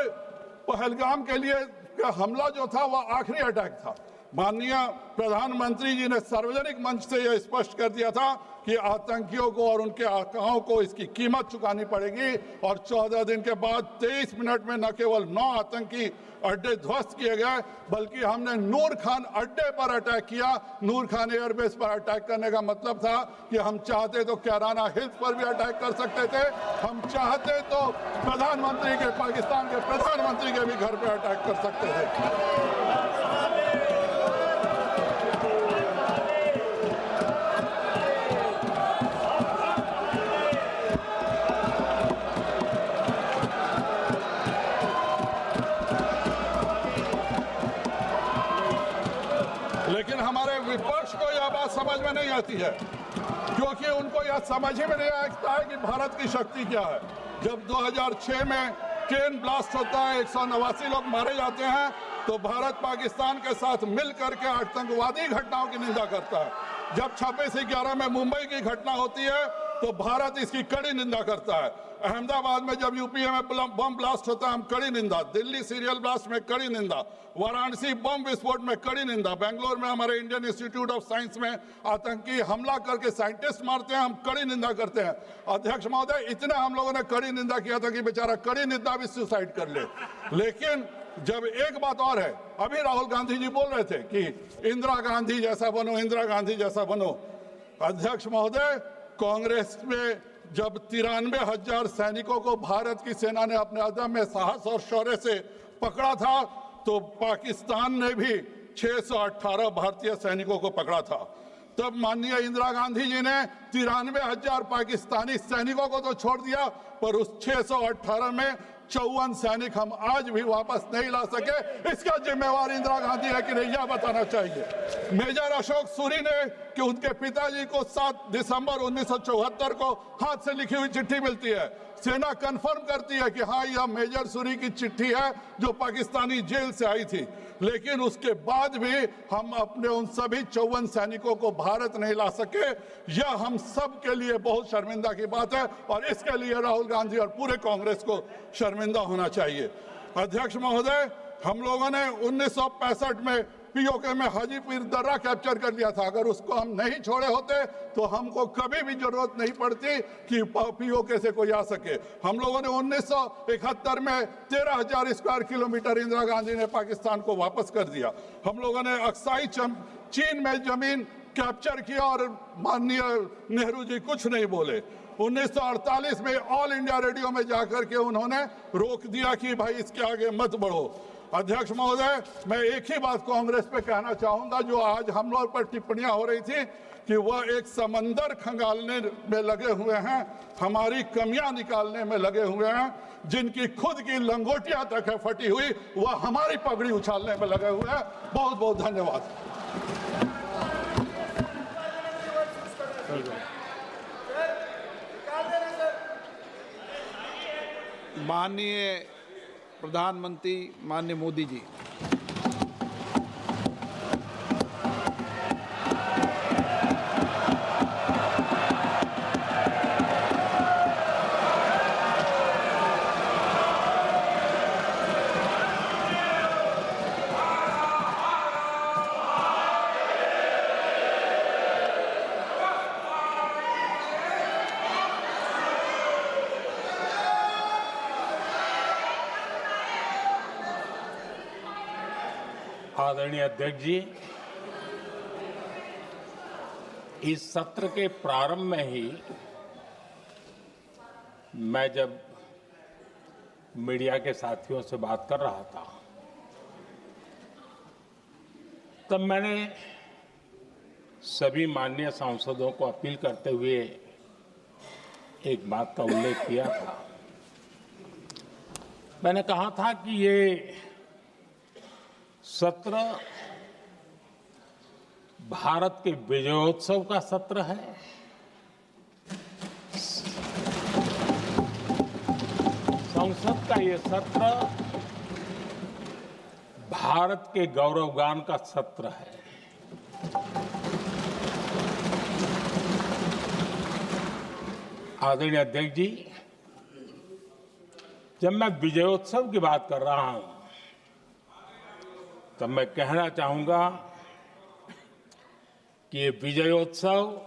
पहलगाम के लिए का हमला जो था वह आखिरी अटैक था। माननीय प्रधानमंत्री जी ने सार्वजनिक मंच से यह स्पष्ट कर दिया था कि आतंकियों को और उनके आकाओं को इसकी कीमत चुकानी पड़ेगी। और 14 दिन के बाद 23 मिनट में न केवल 9 आतंकी अड्डे ध्वस्त किए गए बल्कि हमने नूर खान अड्डे पर अटैक किया। नूर खान एयरबेस पर अटैक करने का मतलब था कि हम चाहते तो कैराना हिल्स पर भी अटैक कर सकते थे, हम चाहते तो प्रधानमंत्री के पाकिस्तान के प्रधानमंत्री के भी घर पर अटैक कर सकते थे। लेकिन हमारे विपक्ष को यह बात समझ में नहीं आती है, क्योंकि उनको यह समझ ही में नहीं आता है कि भारत की शक्ति क्या है। जब 2006 में ट्रेन ब्लास्ट होता है, 189 लोग मारे जाते हैं, तो भारत पाकिस्तान के साथ मिल करके आतंकवादी घटनाओं की निंदा करता है। जब 26/11 में मुंबई की घटना होती है तो भारत इसकी कड़ी निंदा करता है। अहमदाबाद में जब यूपीए में बम ब्लास्ट होता है हम कड़ी निंदा, दिल्ली सीरियल ब्लास्ट में कड़ी निंदा, वाराणसी बम विस्फोट में कड़ी निंदा, बेंगलोर में हमारे इंडियन इंस्टीट्यूट ऑफ साइंस में आतंकी हमला करके साइंटिस्ट मारते हैं, हम कड़ी निंदा करते हैं। अध्यक्ष महोदय, इतना हम लोगों ने कड़ी निंदा किया था कि बेचारा कड़ी निंदा भी सुसाइड कर ले। लेकिन जब एक बात और है, अभी राहुल गांधी जी बोल रहे थे कि इंदिरा गांधी जैसा बनो, इंदिरा गांधी जैसा बनो। अध्यक्ष महोदय, कांग्रेस में जब 93,000 सैनिकों को भारत की सेना ने अपने अदम्य साहस और शौर्य से पकड़ा था तो पाकिस्तान ने भी 618 भारतीय सैनिकों को पकड़ा था। तब माननीय इंदिरा गांधी जी ने 93,000 पाकिस्तानी सैनिकों को तो छोड़ दिया, पर उस 618 में 54 सैनिक हम आज भी वापस नहीं ला सके। इसका जिम्मेवार इंदिरा गांधी है कि नहीं, यह बताना चाहिए। मेजर अशोक सूरी ने कि उनके पिताजी को 7 दिसंबर 1974 को हाथ से लिखी हुई चिट्ठी मिलती है। सेना कंफर्म करती है कि हाँ, यह मेजर सूरी की चिट्ठी है जो पाकिस्तानी जेल से आई थी। लेकिन उसके बाद भी हम अपने उन सभी 54 सैनिकों को भारत नहीं ला सके। यह हम सब के लिए बहुत शर्मिंदा की बात है और इसके लिए राहुल गांधी और पूरे कांग्रेस को शर्मिंदा होना चाहिए। अध्यक्ष महोदय, हम लोगों ने 1965 में पीओके में हाजीपुर दर्रा कैप्चर कर लिया था। अगर उसको हम नहीं छोड़े होते तो हमको कभी भी जरूरत नहीं पड़ती कि पीओके से कोई आ सके। हम लोगों ने 1971 में 13,000 स्क्वायर किलोमीटर इंदिरा गांधी ने पाकिस्तान को वापस कर दिया। हम लोगों ने अक्साई चीन में जमीन कैप्चर किया और माननीय नेहरू जी कुछ नहीं बोले। 1948 में ऑल इंडिया रेडियो में जाकर के उन्होंने रोक दिया कि भाई इसके आगे मत बढ़ो। अध्यक्ष महोदय, मैं एक ही बात कांग्रेस पे कहना चाहूंगा, जो आज हम लोग पर टिप्पणियां हो रही थी कि वह एक समंदर खंगालने में लगे हुए हैं, हमारी कमियां निकालने में लगे हुए हैं। जिनकी खुद की लंगोटियां तक है फटी हुई, वह हमारी पगड़ी उछालने में लगे हुए हैं। बहुत बहुत धन्यवाद। माननीय प्रधानमंत्री माननीय मोदी जी, आदरणीय अध्यक्ष जी, इस सत्र के प्रारंभ में ही मैं जब मीडिया के साथियों से बात कर रहा था तब मैंने सभी माननीय सांसदों को अपील करते हुए एक बात का उल्लेख किया था। मैंने कहा था कि ये सत्र भारत के विजयोत्सव का सत्र है। संसद का ये सत्र भारत के गौरवगान का सत्र है। आदरणीय अध्यक्ष जी, जब मैं विजयोत्सव की बात कर रहा हूं तब मैं कहना चाहूंगा कि ये विजयोत्सव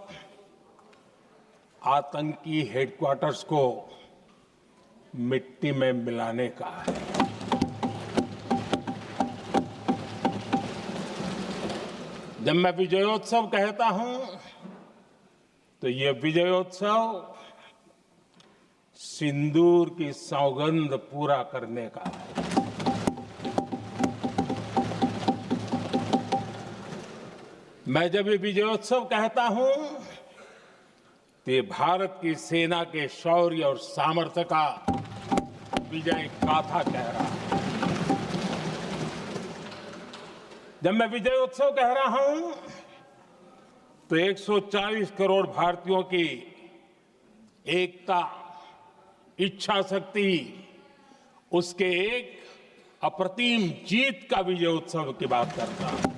आतंकी हेडक्वार्टर्स को मिट्टी में मिलाने का है। जब मैं विजयोत्सव कहता हूं तो ये विजयोत्सव सिंदूर की सौगंध पूरा करने का है। मैं जब ये विजयोत्सव कहता हूं तो ये भारत की सेना के शौर्य और सामर्थ्य का विजय गाथा कह रहा है। जब मैं विजयोत्सव कह रहा हूं तो 140 करोड़ भारतीयों की एकता, इच्छा शक्ति, उसके एक अप्रतिम जीत का विजयोत्सव की बात करता हूं।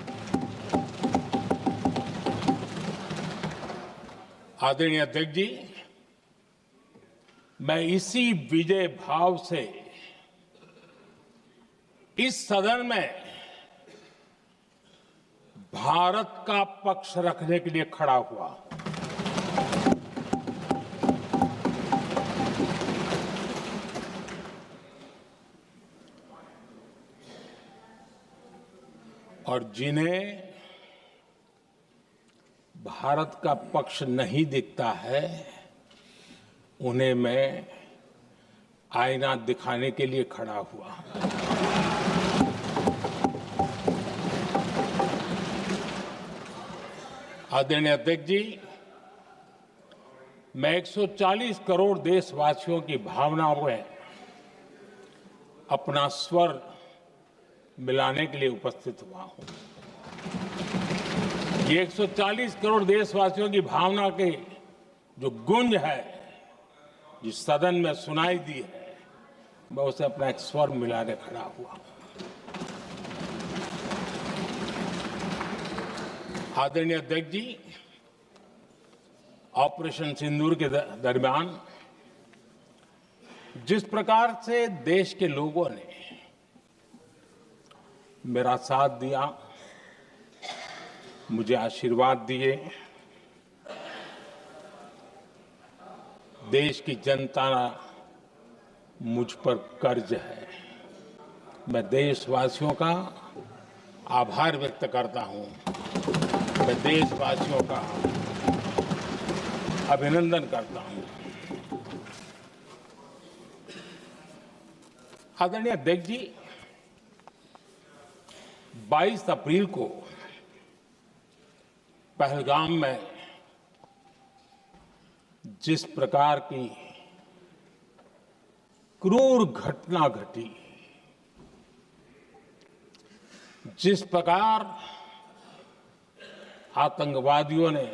आदरणीय अध्यक्ष जी, मैं इसी विजय भाव से इस सदन में भारत का पक्ष रखने के लिए खड़ा हुआ। और जिन्हें भारत का पक्ष नहीं दिखता है उन्हें मैं आईना दिखाने के लिए खड़ा हुआ। आदरणीय अध्यक्ष जी, मैं 140 करोड़ देशवासियों की भावनाओं में अपना स्वर मिलाने के लिए उपस्थित हुआ हूं। ये 140 करोड़ देशवासियों की भावना के जो गुंज है, जिस सदन में सुनाई दी है, मैं उसे अपना एक स्वर मिलाने खड़ा हुआ। आदरणीय अध्यक्ष जी, ऑपरेशन सिंदूर के दरमियान जिस प्रकार से देश के लोगों ने मेरा साथ दिया, मुझे आशीर्वाद दिए, देश की जनता मुझ पर कर्ज है। मैं देशवासियों का आभार व्यक्त करता हूं। मैं देशवासियों का अभिनंदन करता हूं। आदरणीय अध्यक्ष जी, 22 अप्रैल को पहलगाम में जिस प्रकार की क्रूर घटना घटी, जिस प्रकार आतंकवादियों ने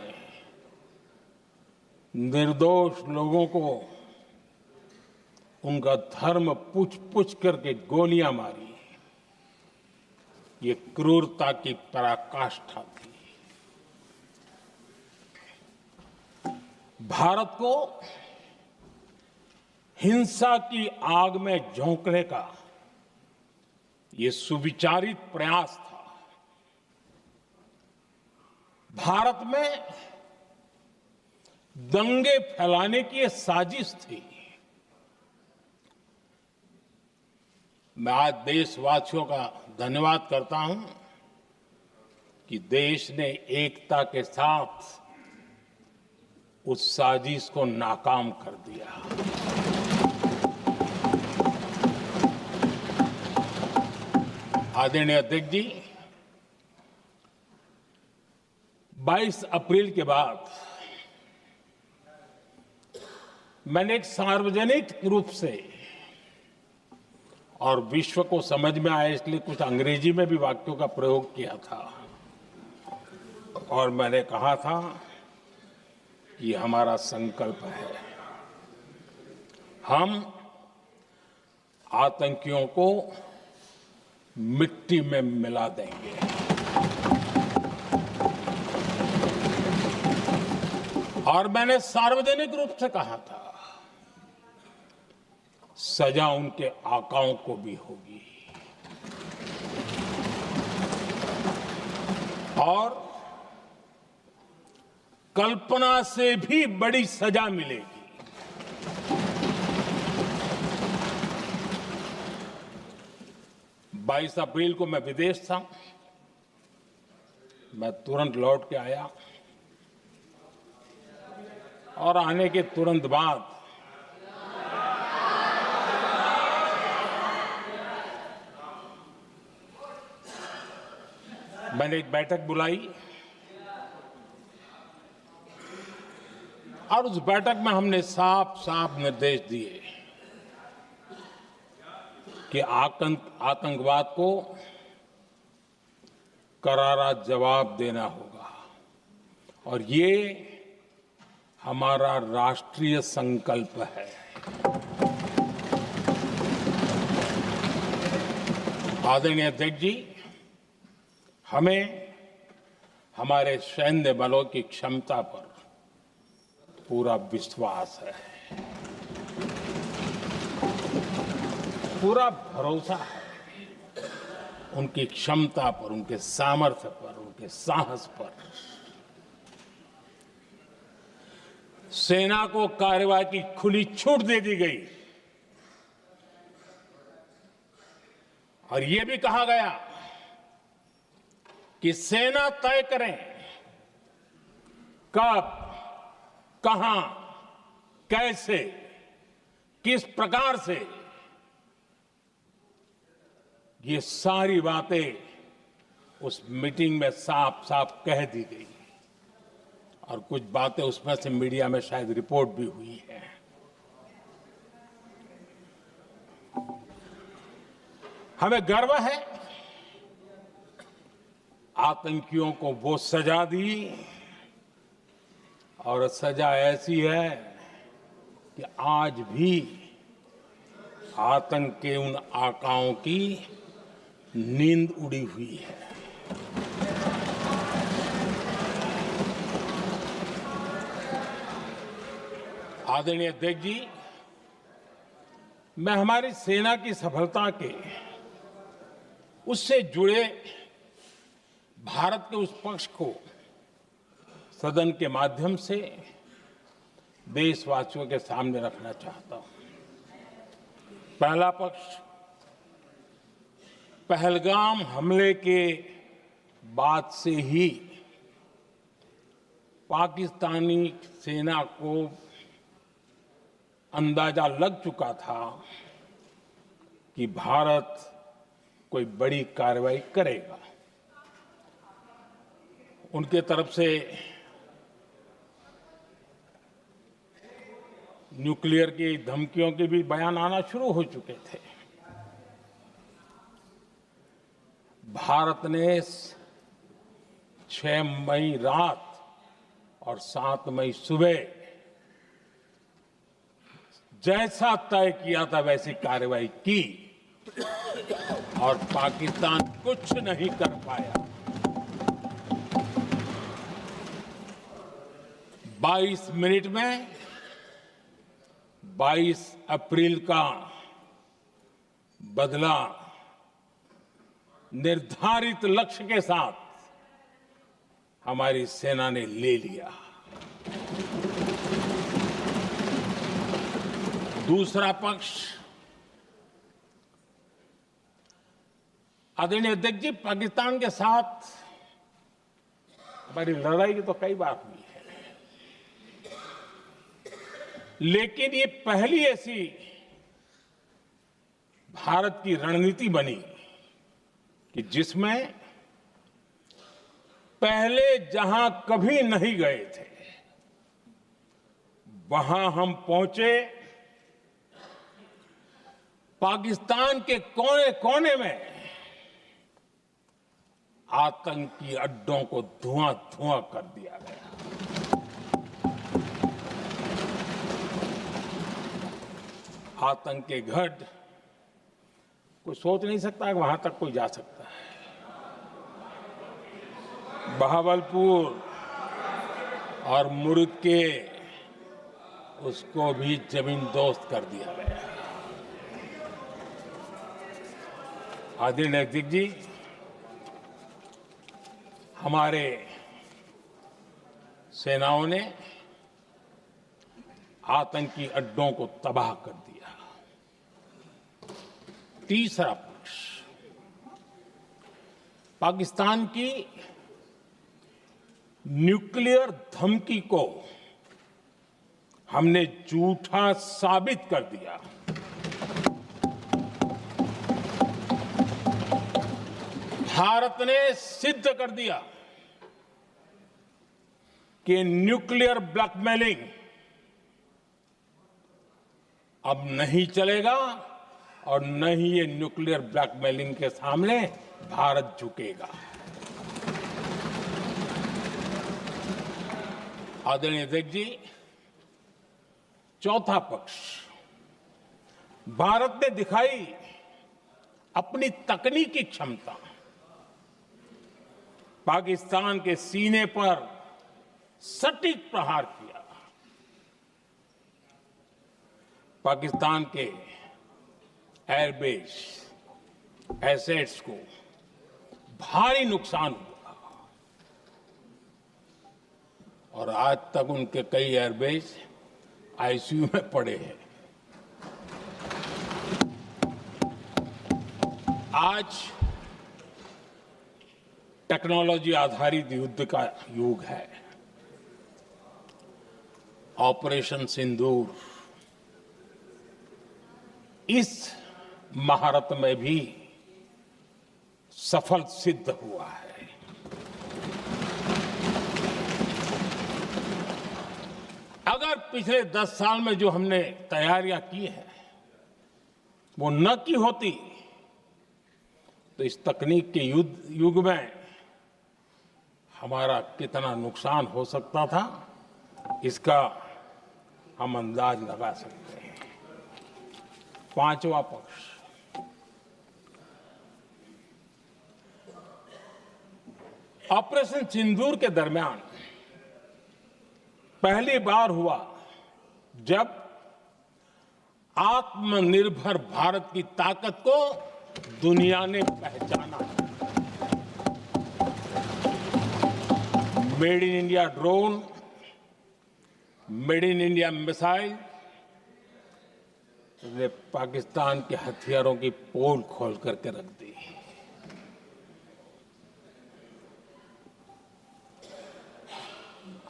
निर्दोष लोगों को उनका धर्म पूछ करके गोलियां मारी, ये क्रूरता की पराकाष्ठा थी। भारत को हिंसा की आग में झोंकने का ये सुविचारित प्रयास था। भारत में दंगे फैलाने की ये साजिश थी। मैं आज देशवासियों का धन्यवाद करता हूं कि देश ने एकता के साथ उस साजिश को नाकाम कर दिया। आदरणीय अध्यक्ष जी, 22 अप्रैल के बाद मैंने एक सार्वजनिक रूप से और विश्व को समझ में आए इसलिए कुछ अंग्रेजी में भी वाक्यों का प्रयोग किया था और मैंने कहा था कि हमारा संकल्प है हम आतंकियों को मिट्टी में मिला देंगे। और मैंने सार्वजनिक रूप से कहा था सजा उनके आकाओं को भी होगी और कल्पना से भी बड़ी सजा मिलेगी। 22 अप्रैल को मैं विदेश था, मैं तुरंत लौट के आया और आने के तुरंत बाद मैंने एक बैठक बुलाई और उस बैठक में हमने साफ साफ निर्देश दिए कि आतंकवाद को करारा जवाब देना होगा और ये हमारा राष्ट्रीय संकल्प है। आदरणीय अध्यक्ष जी, हमें हमारे सैन्य बलों की क्षमता पर पूरा विश्वास है, पूरा भरोसा है उनकी क्षमता पर, उनके सामर्थ्य पर, उनके साहस पर। सेना को कार्रवाई की खुली छूट दे दी गई और यह भी कहा गया कि सेना तय करें कब, कहां, कैसे, किस प्रकार से। ये सारी बातें उस मीटिंग में साफ साफ कह दी गई और कुछ बातें उसमें से मीडिया में शायद रिपोर्ट भी हुई है। हमें गर्व है आतंकियों को वो सजा दी और सजा ऐसी है कि आज भी आतंक के उन आकाओं की नींद उड़ी हुई है। आदरणीय अध्यक्ष जी, मैं हमारी सेना की सफलता के उससे जुड़े भारत के उस पक्ष को सदन के माध्यम से देशवासियों के सामने रखना चाहता हूं। पहला पक्ष, पहलगाम हमले के बाद से ही पाकिस्तानी सेना को अंदाजा लग चुका था कि भारत कोई बड़ी कार्रवाई करेगा। उनके तरफ से न्यूक्लियर की धमकियों के भी बयान आना शुरू हो चुके थे। भारत ने 6 मई रात और 7 मई सुबह जैसा तय किया था वैसी कार्रवाई की और पाकिस्तान कुछ नहीं कर पाया। 22 मिनट में 22 अप्रैल का बदला निर्धारित लक्ष्य के साथ हमारी सेना ने ले लिया। दूसरा पक्ष, आदरणीय अध्यक्ष जी, पाकिस्तान के साथ हमारी लड़ाई तो कई बार हुई है, लेकिन ये पहली ऐसी भारत की रणनीति बनी कि जिसमें पहले जहां कभी नहीं गए थे वहां हम पहुंचे। पाकिस्तान के कोने कोने में आतंकी अड्डों को धुआं धुआं कर दिया गया। आतंक के गढ़ कोई सोच नहीं सकता कि वहां तक कोई जा सकता है। बहावलपुर और मुर्गे उसको भी जमीन दोस्त कर दिया गया। आदरणीय अध्यक्ष जी, हमारे सेनाओं ने आतंकी अड्डों को तबाह कर दिया। तीसरा पक्ष, पाकिस्तान की न्यूक्लियर धमकी को हमने झूठा साबित कर दिया। भारत ने सिद्ध कर दिया कि न्यूक्लियर ब्लैकमेलिंग अब नहीं चलेगा और न ही ये न्यूक्लियर ब्लैकमेलिंग के सामने भारत झुकेगा। आदरणीय अध्यक्ष जी, चौथा पक्ष, भारत ने दिखाई अपनी तकनीकी क्षमता। पाकिस्तान के सीने पर सटीक प्रहार किया। पाकिस्तान के एयरबेस एसेट्स को भारी नुकसान हुआ और आज तक उनके कई एयरबेस आईसीयू में पड़े हैं। आज टेक्नोलॉजी आधारित युद्ध का युग है। ऑपरेशन सिंदूर इस महारत में भी सफल सिद्ध हुआ है। अगर पिछले 10 साल में जो हमने तैयारियां की हैं वो न की होती तो इस तकनीक के युग में हमारा कितना नुकसान हो सकता था, इसका हम अंदाज लगा सकते हैं। पांचवा पक्ष, ऑपरेशन सिंदूर के दरमियान पहली बार हुआ जब आत्मनिर्भर भारत की ताकत को दुनिया ने पहचाना। Made in India drone, made in India missile ने पाकिस्तान के हथियारों की पोल खोल करके रख दी।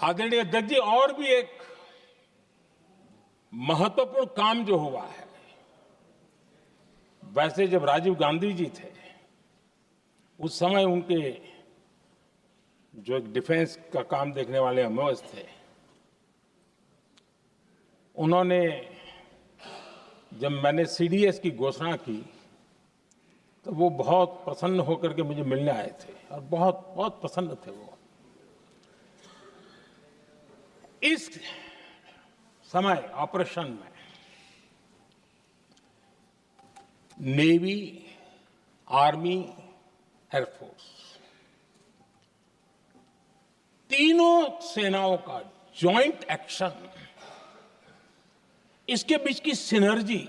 आदरणीय अध्यक्ष जी, और भी एक महत्वपूर्ण काम जो हुआ है, वैसे जब राजीव गांधी जी थे उस समय उनके जो एक डिफेंस का काम देखने वाले अमोस थे, उन्होंने जब मैंने सीडीएस की घोषणा की तो वो बहुत प्रसन्न होकर के मुझे मिलने आए थे और बहुत बहुत प्रसन्न थे वो। इस समय ऑपरेशन में नेवी, आर्मी, एयरफोर्स तीनों सेनाओं का जॉइंट एक्शन, इसके बीच की सिनर्जी,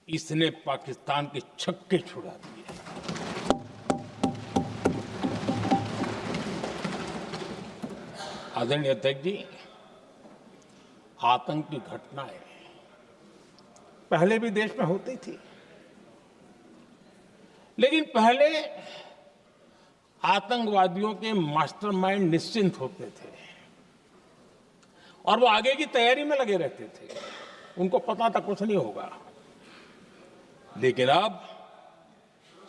इसने पाकिस्तान के छक्के छुड़ा दिए। आदरणीय अध्यक्ष जी, आतंक की घटनाएं पहले भी देश में होती थी, लेकिन पहले आतंकवादियों के मास्टरमाइंड निश्चिंत होते थे और वो आगे की तैयारी में लगे रहते थे। उनको पता था कुछ नहीं होगा। लेकिन अब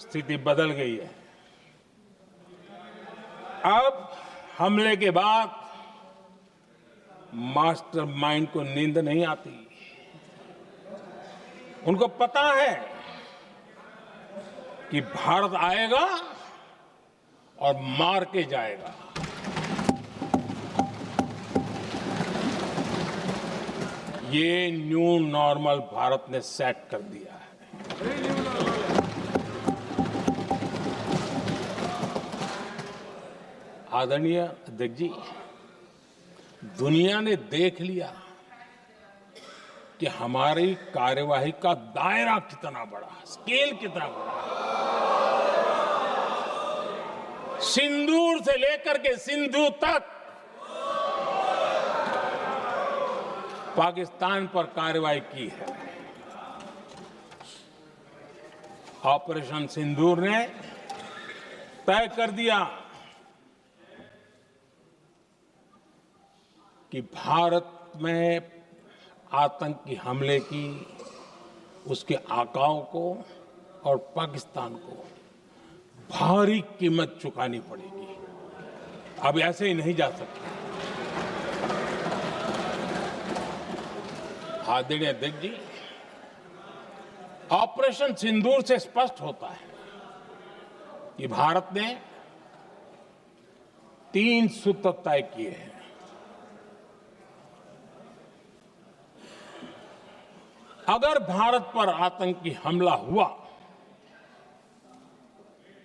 स्थिति बदल गई है। अब हमले के बाद मास्टरमाइंड को नींद नहीं आती। उनको पता है कि भारत आएगा और मार के जाएगा। ये न्यू नॉर्मल भारत ने सेट कर दिया है। आदरणीय अध्यक्ष जी, दुनिया ने देख लिया कि हमारी कार्यवाही का दायरा कितना बड़ा, स्केल कितना बड़ा। सिंदूर से लेकर के सिंधु तक पाकिस्तान पर कार्रवाई की है। ऑपरेशन सिंदूर ने तय कर दिया कि भारत में आतंकी हमले की उसके आकाओं को और पाकिस्तान को भारी कीमत चुकानी पड़ेगी। अब ऐसे ही नहीं जा सकते। आदरणीय अध्यक्ष जी, ऑपरेशन सिंदूर से स्पष्ट होता है कि भारत ने 3 सूत्र तय किए हैं। अगर भारत पर आतंकी हमला हुआ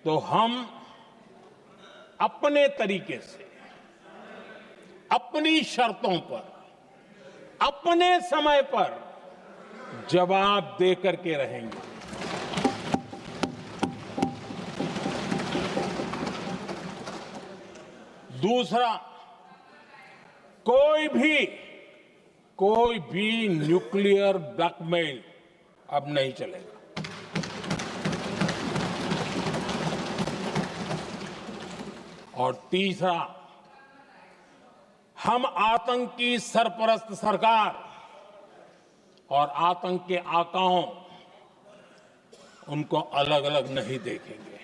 तो हम अपने तरीके से, अपनी शर्तों पर, अपने समय पर जवाब दे करके रहेंगे। दूसरा, कोई भी न्यूक्लियर ब्लैकमेल अब नहीं चलेगा। और तीसरा, हम आतंक की सरपरस्त सरकार और आतंक के आकाओं उनको अलग अलग नहीं देखेंगे।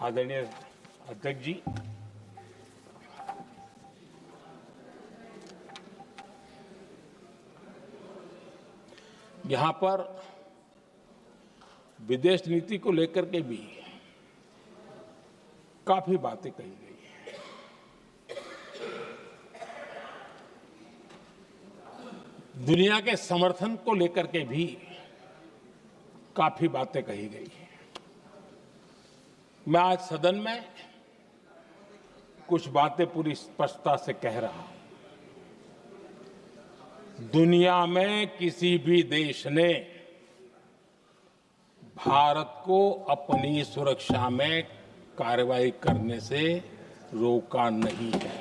आदरणीय अध्यक्ष जी, यहां पर विदेश नीति को लेकर के भी काफी बातें कही गई हैं। दुनिया के समर्थन को लेकर के भी काफी बातें कही गई हैं। मैं आज सदन में कुछ बातें पूरी स्पष्टता से कह रहा हूं। दुनिया में किसी भी देश ने भारत को अपनी सुरक्षा में कार्रवाई करने से रोका नहीं है।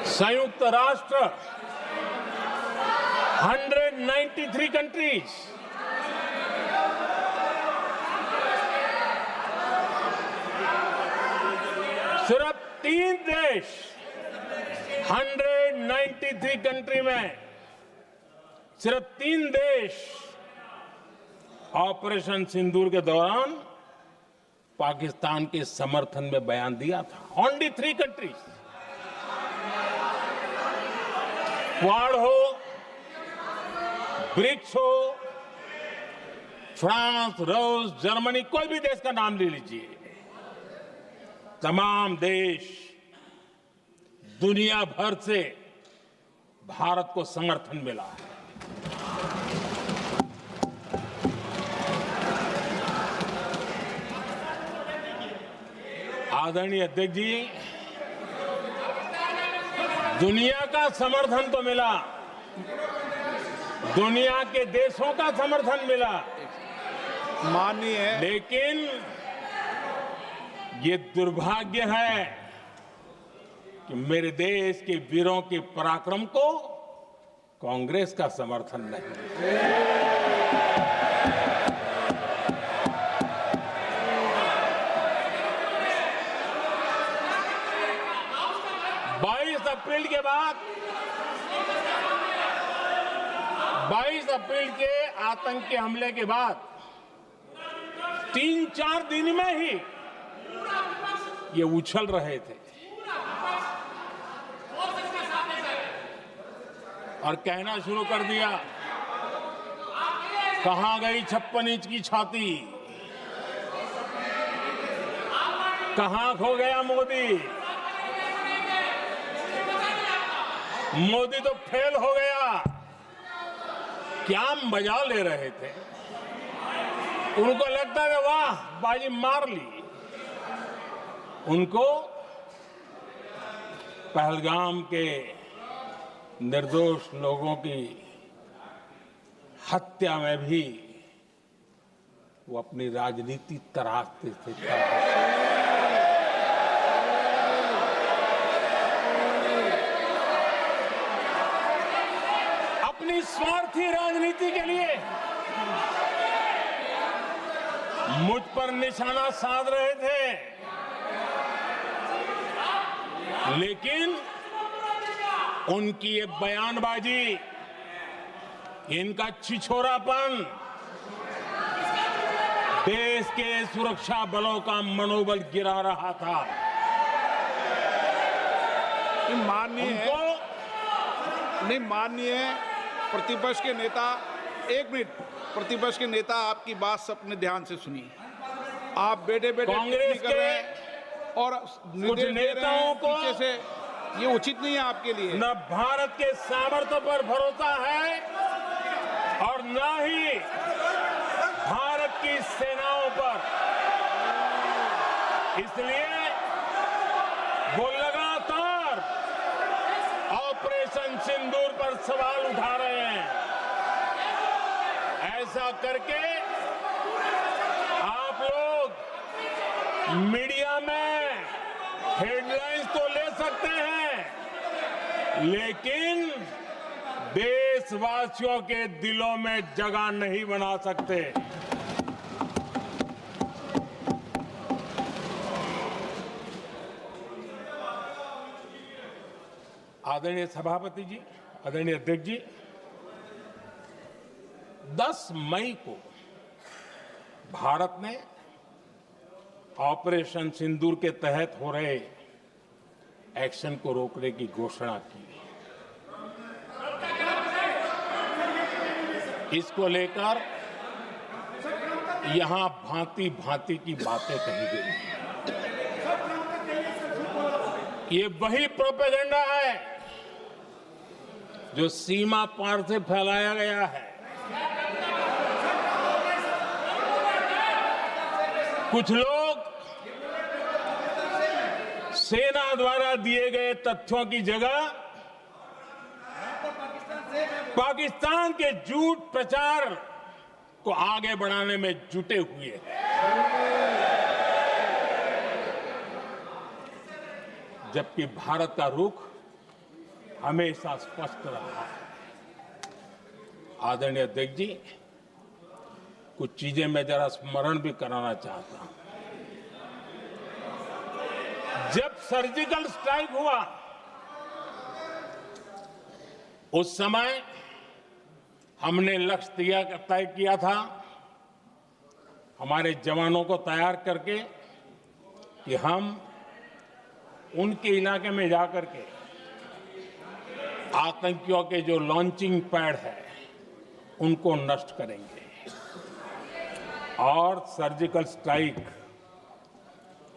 संयुक्त राष्ट्र 193 कंट्रीज, सिर्फ 3 देश 193 कंट्री में सिर्फ 3 देश ऑपरेशन सिंदूर के दौरान पाकिस्तान के समर्थन में बयान दिया था। Only 3 countries. क्वाड हो, ब्रिक्स हो, फ्रांस, रूस, जर्मनी, कोई भी देश का नाम ले लीजिए, तमाम देश दुनिया भर से भारत को समर्थन मिला है। आदरणीय अध्यक्ष जी, दुनिया का समर्थन तो मिला, दुनिया के देशों का समर्थन मिला, माननीय, लेकिन ये दुर्भाग्य है कि मेरे देश के वीरों के पराक्रम को कांग्रेस का समर्थन नहीं। 22 अप्रैल के आतंकी हमले के बाद 3-4 दिन में ही ये उछल रहे थे और कहना शुरू कर दिया, कहां गई 56 इंच की छाती, कहां खो गया मोदी, मोदी तो फेल हो गया। क्या मजा ले रहे थे, उनको लगता था वाह बाजी मार ली। उनको पहलगाम के निर्दोष लोगों की हत्या में भी वो अपनी राजनीति तराशते थे। अपनी स्वार्थी राजनीति के लिए मुझ पर निशाना साध रहे थे, लेकिन उनकी ये बयानबाजी, इनका छिछोरापन देश के सुरक्षा बलों का मनोबल गिरा रहा था। माननीय प्रतिपक्ष के नेता, एक मिनट, प्रतिपक्ष के नेता आपकी बात अपने ध्यान से सुनिए। आप बेटे कांग्रेस कर रहे हैं और कुछ नेताओं को पीछे से, ये उचित नहीं है आपके लिए। न भारत के सामर्थ्य पर भरोसा है और न ही भारत की सेनाओं पर, इसलिए वो लगातार ऑपरेशन सिंदूर पर सवाल उठा रहे हैं। ऐसा करके आप लोग मीडिया में हेडलाइंस तो ले सकते हैं, लेकिन देशवासियों के दिलों में जगह नहीं बना सकते। आदरणीय सभापति जी, आदरणीय अध्यक्ष जी, 10 मई को भारत ने ऑपरेशन सिंदूर के तहत हो रहे एक्शन को रोकने की घोषणा की। इसको लेकर यहां भांति भांति की बातें कही गई। ये वही प्रोपेगेंडा है जो सीमा पार से फैलाया गया है। कुछ लोग सेना द्वारा दिए गए तथ्यों की जगह पाकिस्तान के झूठ प्रचार को आगे बढ़ाने में जुटे हुए हैं, जबकि भारत का रुख हमेशा स्पष्ट रहा है। आदरणीय अध्यक्ष जी, कुछ चीजें मैं जरा स्मरण भी कराना चाहता हूं। जब सर्जिकल स्ट्राइक हुआ, उस समय हमने लक्ष्य तय किया था, हमारे जवानों को तैयार करके कि हम उनके इलाके में जाकर के आतंकियों के जो लॉन्चिंग पैड है उनको नष्ट करेंगे। और सर्जिकल स्ट्राइक,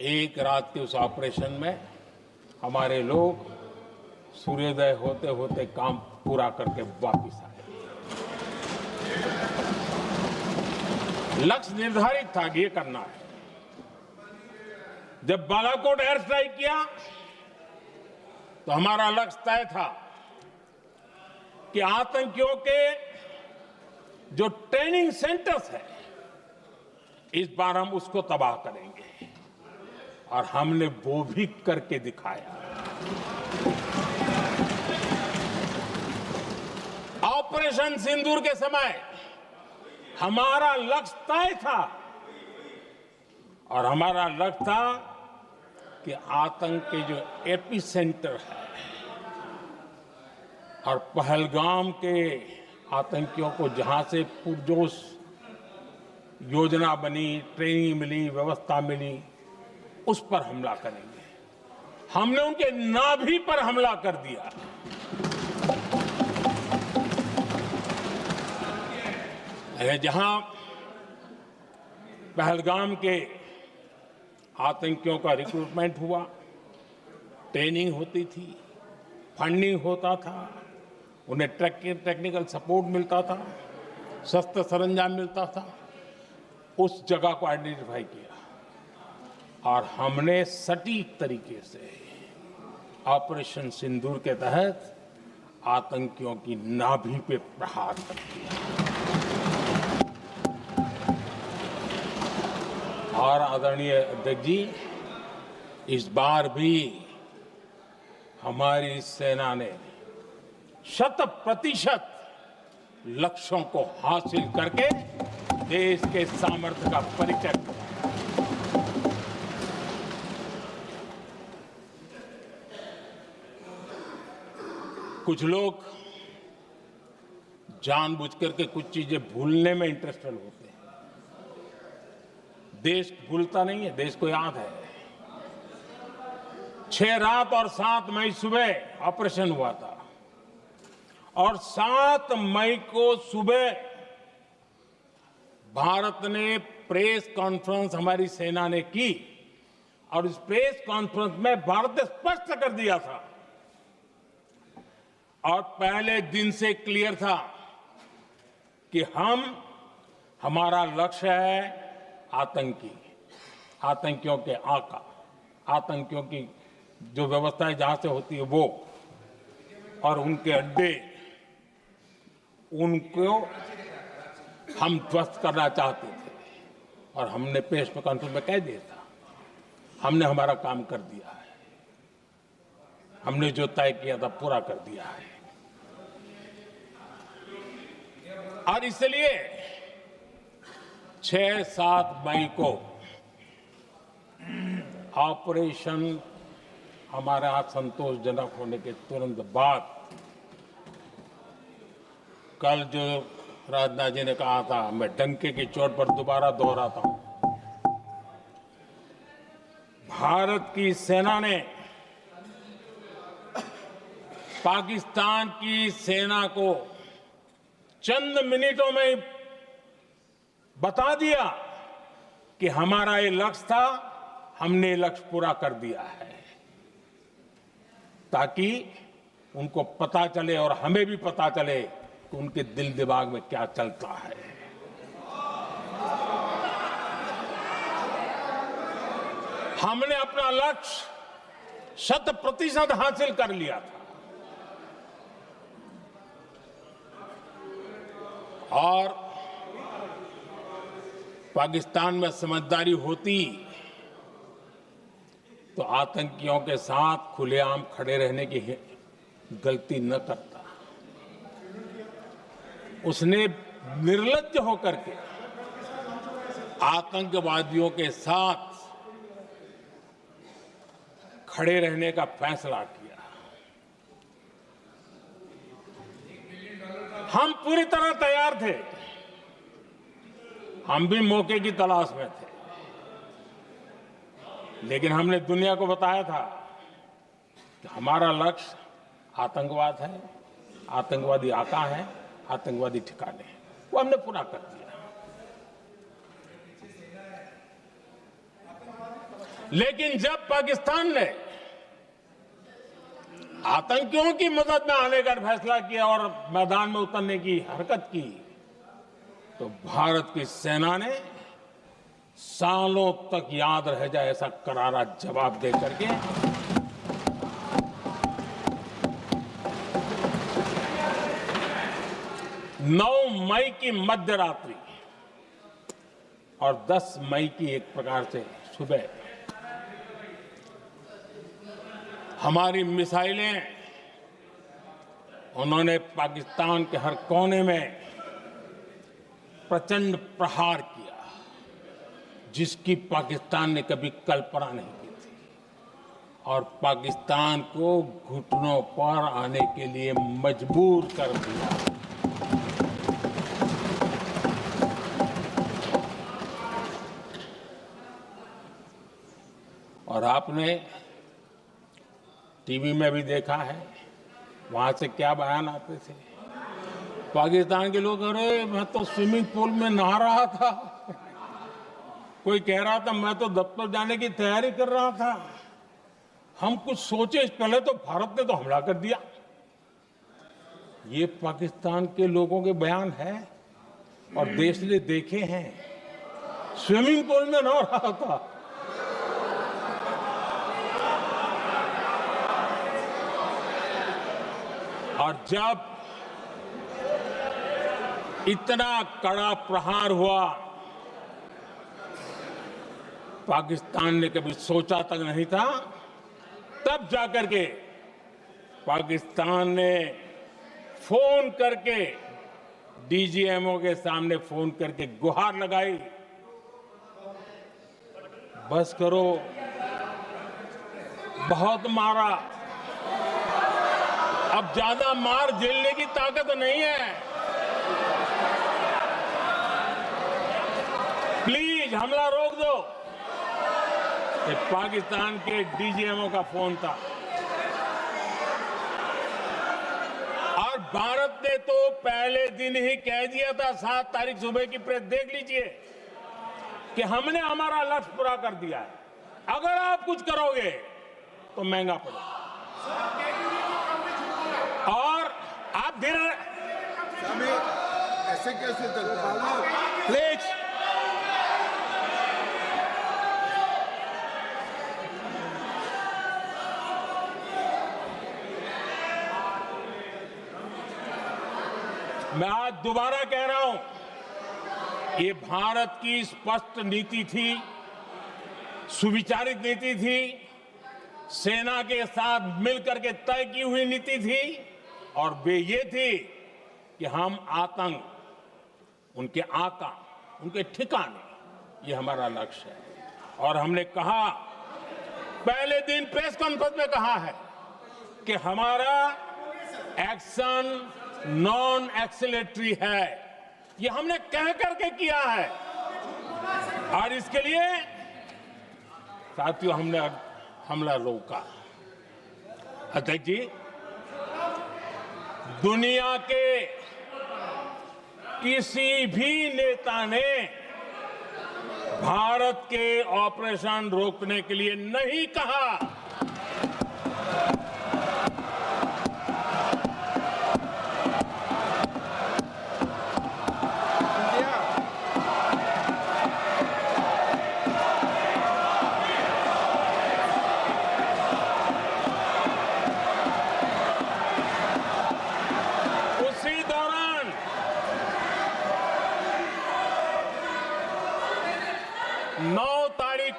एक रात के उस ऑपरेशन में हमारे लोग सूर्योदय होते होते काम पूरा करके वापस आए। लक्ष्य निर्धारित था कि ये करना है। जब बालाकोट एयर स्ट्राइक किया तो हमारा लक्ष्य तय था कि आतंकियों के जो ट्रेनिंग सेंटर्स है, इस बार हम उसको तबाह करेंगे, और हमने वो भी करके दिखाया। ऑपरेशन सिंदूर के समय हमारा लक्ष्य तय था और हमारा लक्ष्य था कि आतंक के जो एपी सेंटर है और पहलगाम के आतंकियों को जहां से पुरजोश योजना बनी, ट्रेनिंग मिली, व्यवस्था मिली, उस पर हमला करेंगे। हमने उनके नाभि पर हमला कर दिया। जहां पहलगाम के आतंकियों का रिक्रूटमेंट हुआ, ट्रेनिंग होती थी, फंडिंग होता था, उन्हें टेक्निकल सपोर्ट मिलता था, शस्त्र सरंजाम मिलता था, उस जगह को आइडेंटिफाई किया और हमने सटीक तरीके से ऑपरेशन सिंदूर के तहत आतंकियों की नाभि पे प्रहार कर दिया। और आदरणीय अध्यक्ष जी, इस बार भी हमारी सेना ने 100% लक्ष्यों को हासिल करके देश के सामर्थ्य का परिचय किया। कुछ लोग जानबूझ करके कुछ चीजें भूलने में इंटरेस्टेड होते हैं। देश भूलता नहीं है, देश को याद है। 6 रात और 7 मई सुबह ऑपरेशन हुआ था और 7 मई को सुबह भारत ने प्रेस कॉन्फ्रेंस हमारी सेना ने की और इस प्रेस कॉन्फ्रेंस में भारत ने स्पष्ट कर दिया था और पहले दिन से क्लियर था कि हमारा लक्ष्य है आतंकियों के आका, आतंकियों की जो व्यवस्थाएं जहां से होती है वो और उनके अड्डे, उनको हम ध्वस्त करना चाहते थे और हमने प्रेस कॉन्फ्रेंस में कह दिया था, हमने हमारा काम कर दिया है, हमने जो तय किया था पूरा कर दिया है। और इसलिए 6-7 मई को ऑपरेशन हमारे यहां संतोषजनक होने के तुरंत बाद कल जो राजनाथ जी ने कहा था, मैं डंके की चोट पर दोबारा दोहराता हूं, भारत की सेना ने पाकिस्तान की सेना को चंद मिनटों में बता दिया कि हमारा ये लक्ष्य था, हमने ये लक्ष्य पूरा कर दिया है, ताकि उनको पता चले और हमें भी पता चले कि उनके दिल दिमाग में क्या चलता है। हमने अपना लक्ष्य 100% हासिल कर लिया था और पाकिस्तान में समझदारी होती तो आतंकियों के साथ खुलेआम खड़े रहने की गलती न करता। उसने निर्लज्ज होकर के आतंकवादियों के साथ खड़े रहने का फैसला किया। हम पूरी तरह तैयार थे, हम भी मौके की तलाश में थे, लेकिन हमने दुनिया को बताया था कि हमारा लक्ष्य आतंकवाद है, आतंकवादी आका है, आतंकवादी ठिकाने हैं, वो हमने पूरा कर दिया। लेकिन जब पाकिस्तान ने आतंकियों की मदद में आने का फैसला किया और मैदान में उतरने की हरकत की, तो भारत की सेना ने सालों तक याद रह जाए ऐसा करारा जवाब दे करके नौ मई की मध्य रात्रि और 10 मई की एक प्रकार से सुबह हमारी मिसाइलें उन्होंने पाकिस्तान के हर कोने में प्रचंड प्रहार किया, जिसकी पाकिस्तान ने कभी कल्पना नहीं की थी, और पाकिस्तान को घुटनों पर आने के लिए मजबूर कर दिया। और आपने टीवी में भी देखा है, वहां से क्या बयान आते थे। पाकिस्तान के लोग, अरे मैं तो स्विमिंग पूल में नहा रहा था, कोई कह रहा था मैं तो दफ्तर जाने की तैयारी कर रहा था। हम कुछ सोचे पहले तो भारत ने तो हमला कर दिया। ये पाकिस्तान के लोगों के बयान है और देश ने देखे हैं। स्विमिंग पूल में नहा रहा था। और जब इतना कड़ा प्रहार हुआ, पाकिस्तान ने कभी सोचा तक नहीं था, तब जाकर के पाकिस्तान ने फोन करके डीजीएमओ के सामने फोन करके गुहार लगाई, बस करो, बहुत मारा, अब ज्यादा मार झेलने की ताकत नहीं है, प्लीज हमला रोक दो। ये पाकिस्तान के डीजीएमओ का फोन था। और भारत ने तो पहले दिन ही कह दिया था, 7 तारीख सुबह की प्रेस देख लीजिए, कि हमने हमारा लक्ष्य पूरा कर दिया है, अगर आप कुछ करोगे तो महंगा पड़ेगा। और आप धीरे ऐसे कैसे चलता है? प्लीज मैं आज दोबारा कह रहा हूं, ये भारत की स्पष्ट नीति थी, सुविचारित नीति थी, सेना के साथ मिलकर के तय की हुई नीति थी, और वे ये थी कि हम आतंक, उनके आका, उनके ठिकाने, ये हमारा लक्ष्य है। और हमने कहा, पहले दिन प्रेस कॉन्फ्रेंस में कहा है कि हमारा एक्शन नॉन एक्सीलेटरी है, ये हमने कह करके किया है। और इसके लिए साथियों हमने हमला रोका। अध्यक्ष जी, दुनिया के किसी भी नेता ने भारत के ऑपरेशन रोकने के लिए नहीं कहा। उसी दौरान 9 तारीख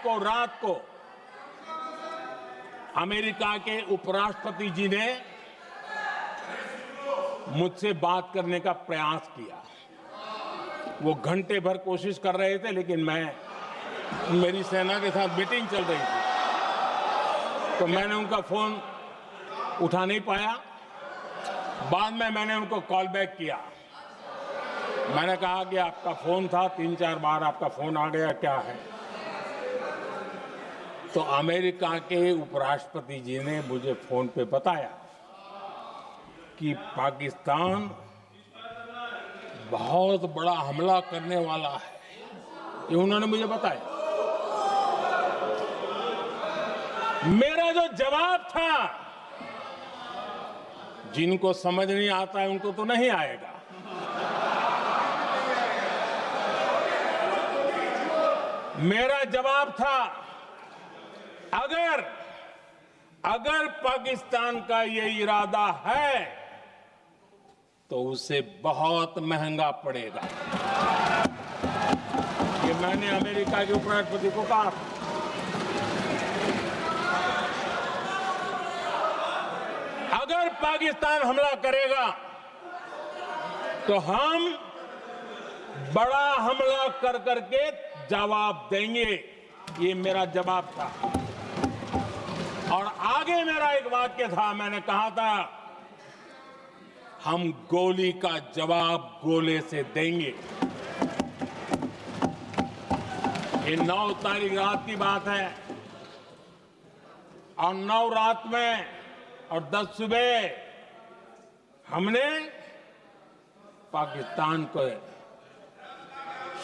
को रात को अमेरिका के उपराष्ट्रपति जी ने मुझसे बात करने का प्रयास किया। वो घंटे भर कोशिश कर रहे थे, लेकिन मेरी सेना के साथ मीटिंग चल रही थी, तो मैंने उनका फोन उठा नहीं पाया। बाद में मैंने उनको कॉल बैक किया। मैंने कहा कि आपका फोन था, 3-4 बार आपका फोन आ गया, क्या है? तो अमेरिका के उपराष्ट्रपति जी ने मुझे फोन पे बताया कि पाकिस्तान बहुत बड़ा हमला करने वाला है, ये उन्होंने मुझे बताया। मेरा जो जवाब था, जिनको समझ नहीं आता है उनको तो नहीं आएगा, मेरा जवाब था, अगर पाकिस्तान का ये इरादा है तो उसे बहुत महंगा पड़ेगा। ये मैंने अमेरिका के उपराष्ट्रपति को कहा था, अगर पाकिस्तान हमला करेगा तो हम बड़ा हमला कर करके जवाब देंगे। ये मेरा जवाब था। और आगे मेरा एक वाक्य था, मैंने कहा था हम गोली का जवाब गोले से देंगे। ये 9 तारीख रात की बात है और 9 रात में और 10 सुबह हमने पाकिस्तान को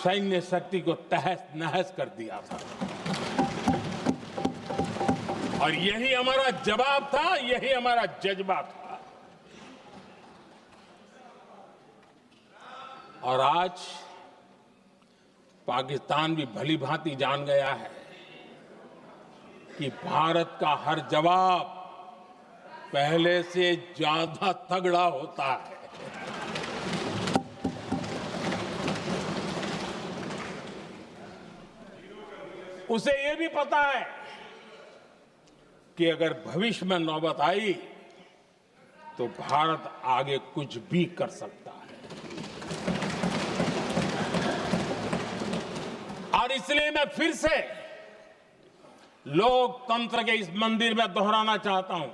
सैन्य शक्ति को तहस नहस कर दिया था और यही हमारा जवाब था, यही हमारा जज्बा था। और आज पाकिस्तान भी भली भांति जान गया है कि भारत का हर जवाब पहले से ज्यादा तगड़ा होता है। उसे यह भी पता है कि अगर भविष्य में नौबत आई तो भारत आगे कुछ भी कर सकता है। और इसलिए मैं फिर से लोकतंत्र के इस मंदिर में दोहराना चाहता हूं,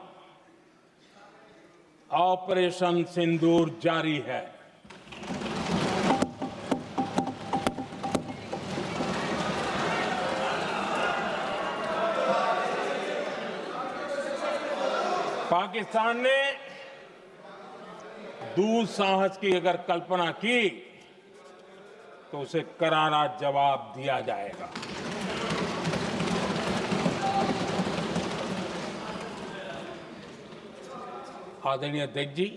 ऑपरेशन सिंदूर जारी है। पाकिस्तान ने दुस्साहस की अगर कल्पना की तो उसे करारा जवाब दिया जाएगा। आदरणीय अध्यक्ष जी,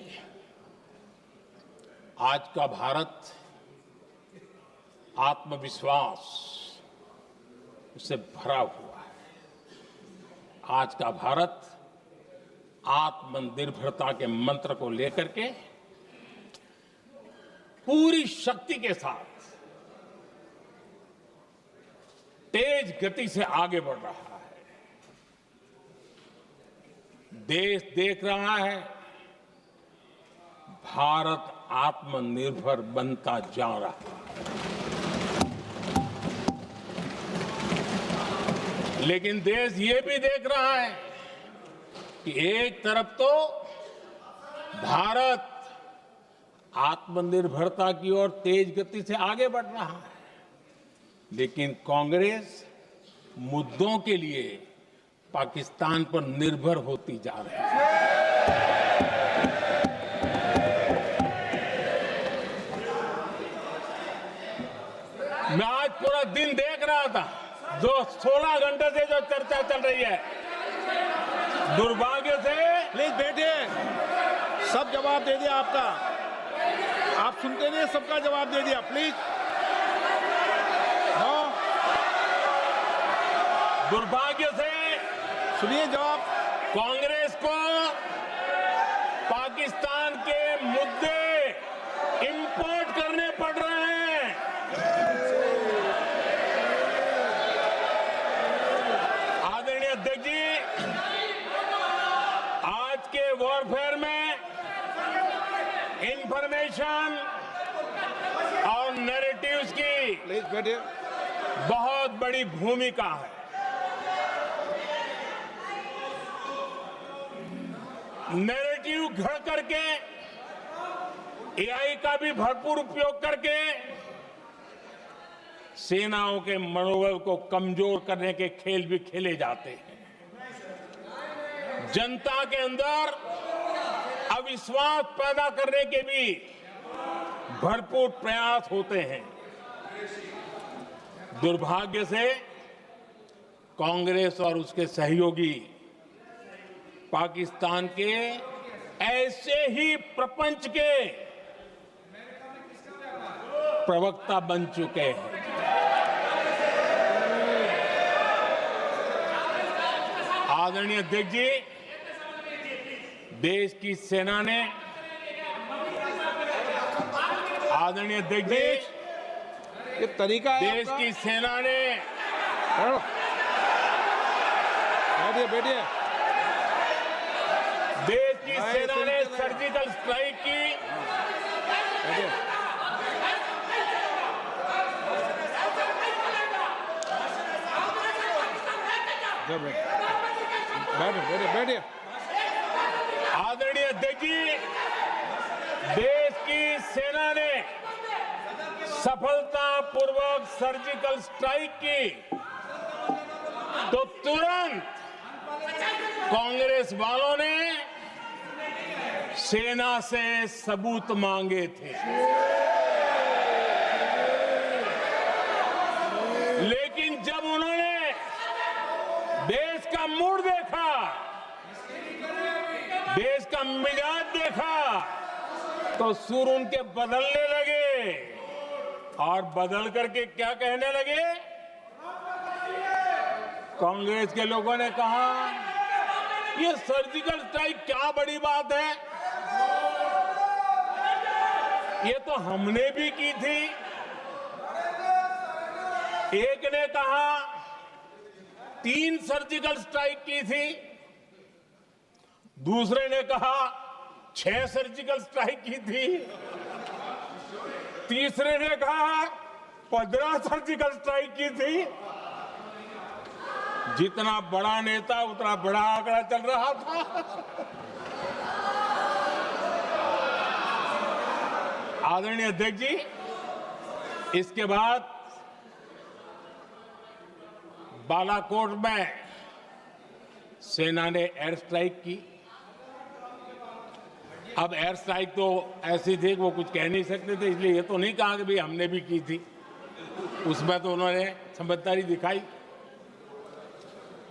आज का भारत आत्मविश्वास से भरा हुआ है। आज का भारत आत्मनिर्भरता के मंत्र को लेकर के पूरी शक्ति के साथ तेज गति से आगे बढ़ रहा है। देश देख रहा है भारत आत्मनिर्भर बनता जा रहा है, लेकिन देश ये भी देख रहा है कि एक तरफ तो भारत आत्मनिर्भरता की ओर तेज गति से आगे बढ़ रहा है, लेकिन कांग्रेस मुद्दों के लिए पाकिस्तान पर निर्भर होती जा रही है। मैं आज पूरा दिन देख रहा था, जो 16 घंटे से जो चर्चा चल रही है, दुर्भाग्य से। प्लीज बैठिए, सब जवाब दे दिया आपका, आप सुनते नहीं, सबका जवाब दे दिया। प्लीज नो, दुर्भाग्य से सुनिए जवाब। कांग्रेस को पाकिस्तान के मुद्दे इंपोर्ट करने पड़ रहे हैं। आदरणीय अध्यक्ष जी, आज के वॉरफेयर में इंफॉर्मेशन और नैरेटिव्स की बहुत बड़ी भूमिका है। नैरेटिव घड़ करके, एआई का भी भरपूर उपयोग करके सेनाओं के मनोबल को कमजोर करने के खेल भी खेले जाते हैं। जनता के अंदर अविश्वास पैदा करने के भी भरपूर प्रयास होते हैं। दुर्भाग्य से कांग्रेस और उसके सहयोगी पाकिस्तान के ऐसे ही प्रपंच के प्रवक्ता बन चुके हैं। आदरणीय अध्यक्ष जी, देश की सेना ने, आदरणीय अध्यक्ष जी, ये तरीका है देश की सेना ने बैठिए देश की सेना ने सर्जिकल स्ट्राइक की। बैठिए आदरणीय अध्यक्ष जी, देश की सेना ने सफलतापूर्वक सर्जिकल स्ट्राइक की तो तुरंत कांग्रेस वालों ने सेना से सबूत मांगे थे, लेकिन जब उन्होंने देश का मूड देखा, देश का मिजाज देखा, तो सुर उनके बदलने लगे और बदल करके क्या कहने लगे। कांग्रेस के लोगों ने कहा ये सर्जिकल स्ट्राइक क्या बड़ी बात है, ये तो हमने भी की थी। एक ने कहा 3 सर्जिकल स्ट्राइक की थी, दूसरे ने कहा 6 सर्जिकल स्ट्राइक की थी, तीसरे ने कहा 15 सर्जिकल स्ट्राइक की थी। जितना बड़ा नेता उतना बड़ा आंकड़ा चल रहा था। आदरणीय अध्यक्ष जी, इसके बाद बालाकोट में सेना ने एयर स्ट्राइक की। अब एयर स्ट्राइक तो ऐसी थी कि वो कुछ कह नहीं सकते थे, इसलिए ये तो नहीं कहा कि भाई हमने भी की थी। उसमें तो उन्होंने समझदारी दिखाई,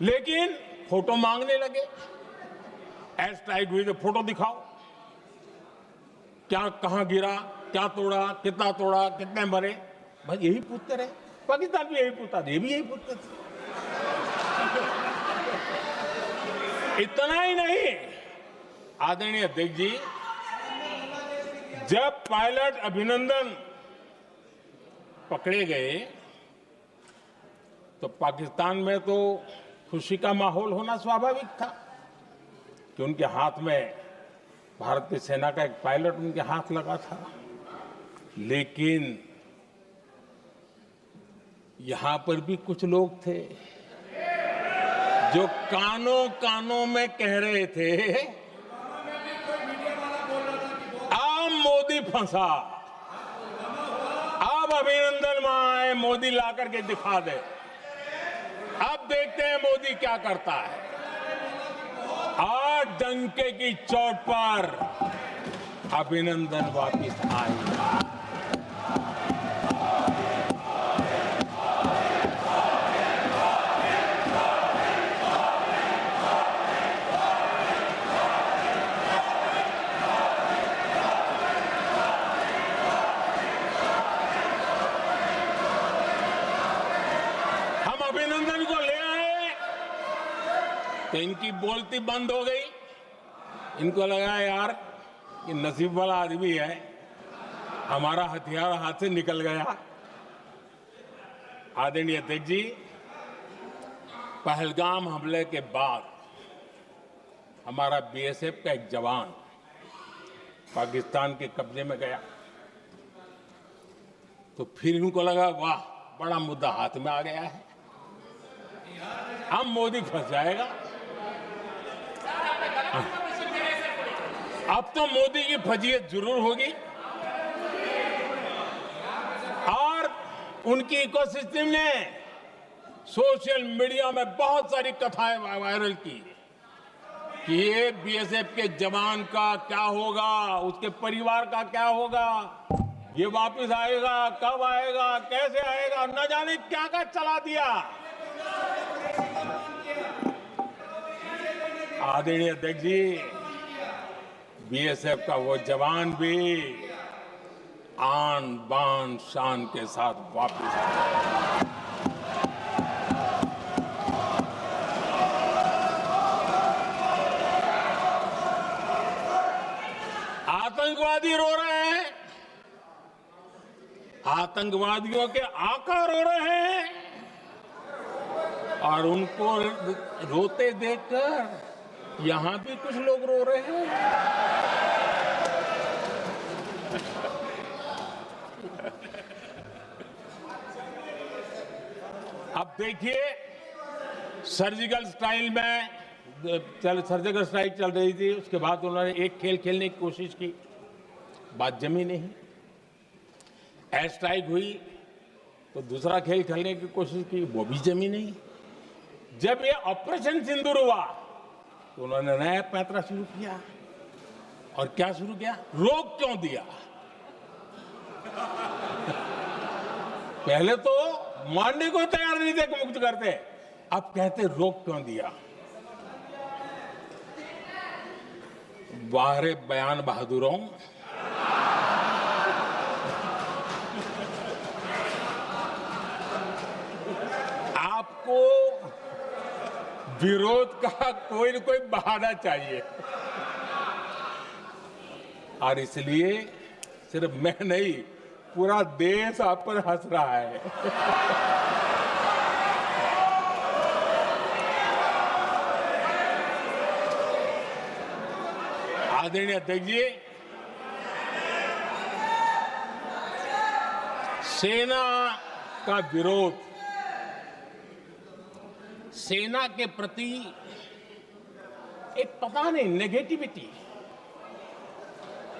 लेकिन फोटो मांगने लगे। एयर स्ट्राइक हुई तो फोटो दिखाओ, क्या कहां गिरा, क्या तोड़ा, कितना तोड़ा, कितने मरे, बस यही पूछते रहे। पाकिस्तान भी यही पूछता था, ये भी यही पूछते थे। इतना ही नहीं, आदरणीय अध्यक्ष जी, जब पायलट अभिनंदन पकड़े गए तो पाकिस्तान में तो खुशी का माहौल होना स्वाभाविक था कि उनके हाथ में भारत की सेना का एक पायलट उनके हाथ लगा था। लेकिन यहां पर भी कुछ लोग थे जो कानों कानों में कह रहे थे अब मोदी फंसा, अब अभिनंदन वहां आए, मोदी ला करके दिखा दे, अब देखते हैं मोदी क्या करता है। आज डंके की चोट पर अभिनंदन वापिस आए। अभिनंदन को ले आए तो इनकी बोलती बंद हो गई। इनको लगा यार ये नसीब वाला आदमी है, हमारा हथियार हाथ से निकल गया। आदरणीय अध्यक्ष जी, पहलगाम हमले के बाद हमारा बीएसएफ का एक जवान पाकिस्तान के कब्जे में गया तो फिर इनको लगा वाह बड़ा मुद्दा हाथ में आ गया है, अब मोदी फंस जाएगा। अब तो मोदी की फजीयत जरूर होगी और उनकी इकोसिस्टम ने सोशल मीडिया में बहुत सारी कथाएं वायरल की कि ये बीएसएफ के जवान का क्या होगा, उसके परिवार का क्या होगा, ये वापस आएगा, कब आएगा, कैसे आएगा, न जाने क्या क्या चला दिया। आदरणीय अध्यक्ष जी, बीएसएफ का वो जवान भी आन बान शान के साथ वापस आया। आतंकवादी रो रहे हैं, आतंकवादियों के आका रो रहे हैं और उनको रोते देखकर यहां भी कुछ लोग रो रहे हैं। अब देखिए, सर्जिकल स्ट्राइक चल रही थी, उसके बाद उन्होंने एक खेल खेलने की कोशिश की, बात जमी नहीं। एयर स्ट्राइक हुई तो दूसरा खेल खेलने की कोशिश की, वो भी जमी नहीं। जब ये ऑपरेशन सिंदूर हुआ तो उन्होंने नया पैंतरा शुरू किया। और क्या शुरू किया? रोक क्यों दिया? पहले तो मानने को तैयार नहीं थे कि मुक्त करते, अब कहते रोक क्यों दिया? बाहरे बयान बहादुरों, आपको विरोध का कोई न कोई बहाना चाहिए, और इसलिए सिर्फ मैं नहीं, पूरा देश आप पर हंस रहा है। आदरणीय अध्यक्ष जी, सेना का विरोध, सेना के प्रति एक पता नहीं नेगेटिविटी,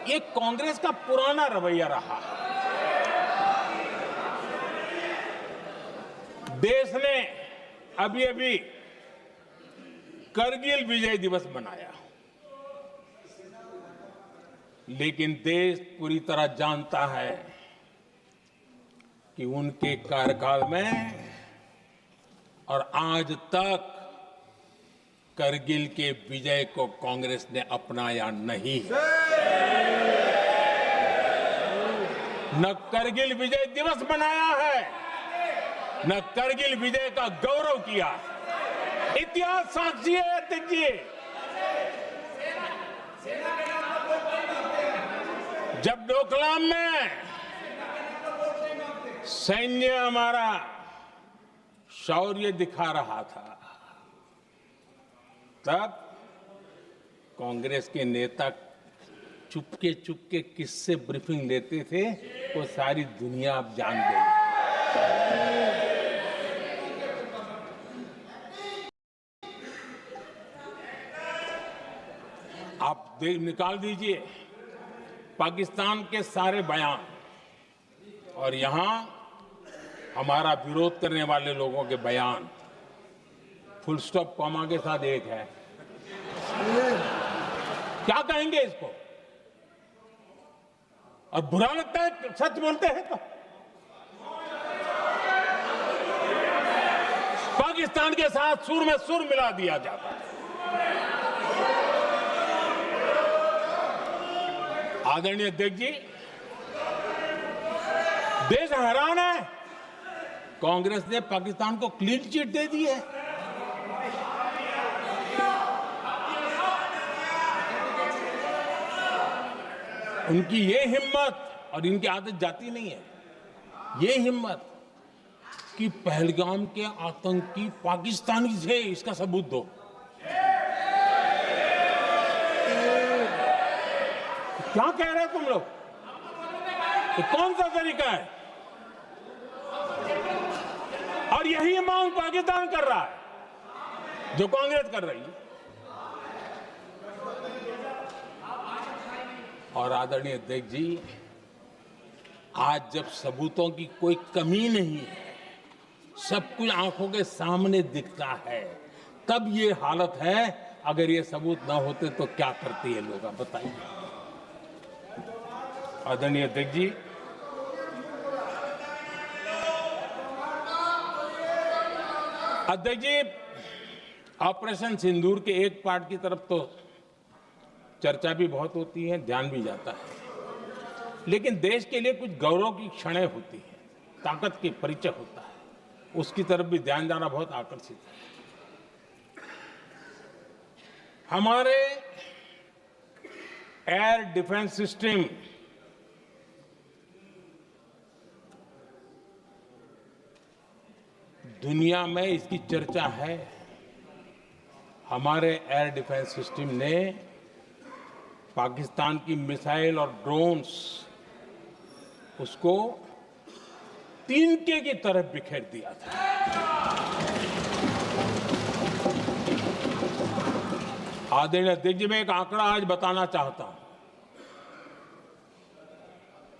ये कांग्रेस का पुराना रवैया रहा। देश ने अभी करगिल विजय दिवस मनाया, लेकिन देश पूरी तरह जानता है कि उनके कार्यकाल में और आज तक करगिल के विजय को कांग्रेस ने अपनाया नहीं। न करगिल विजय दिवस मनाया है, न करगिल विजय का गौरव किया। इतिहास साक्षी है अध्यक्ष जी। जब डोकलाम में सैन्य हमारा शौर्य दिखा रहा था, तब कांग्रेस के नेता चुपके किससे ब्रीफिंग लेते थे, वो सारी दुनिया अब जान गई। आप निकाल दीजिए पाकिस्तान के सारे बयान और यहां हमारा विरोध करने वाले लोगों के बयान, फुल स्टॉप कॉमा के साथ एक है। क्या कहेंगे इसको? और बुरा लगता है सच बोलते हैं तो। पाकिस्तान के साथ सुर में सुर मिला दिया जाता है। आदरणीय अध्यक्ष जी, देश हैरान है, कांग्रेस ने पाकिस्तान को क्लीन चिट दे दी है। उनकी ये हिम्मत, और इनकी आदत जाती नहीं है, ये हिम्मत कि पहलगाम के आतंकी पाकिस्तानी थे, इसका सबूत दो। क्या कह रहे हो तुम लोग? तो कौन सा तरीका है? और यही मांग पाकिस्तान कर रहा है जो कांग्रेस कर रही है। और आदरणीय अध्यक्ष जी, आज जब सबूतों की कोई कमी नहीं है, सब कुछ आंखों के सामने दिखता है, तब ये हालत है। अगर ये सबूत ना होते तो क्या करते ये लोग, आप बताइए। आदरणीय अध्यक्ष जी, ऑपरेशन सिंदूर के एक पार्ट की तरफ तो चर्चा भी बहुत होती है, ध्यान भी जाता है, लेकिन देश के लिए कुछ गौरव की क्षणें होती हैं, ताकत के परिचय होता है, उसकी तरफ भी ध्यान जाना बहुत आकर्षित है। हमारे एयर डिफेंस सिस्टम दुनिया में इसकी चर्चा है। हमारे एयर डिफेंस सिस्टम ने पाकिस्तान की मिसाइल और ड्रोन्स उसको तिनके की तरफ बिखेर दिया था। आदरणीय अध्यक्ष जी, मैं एक आंकड़ा आज बताना चाहता हूं,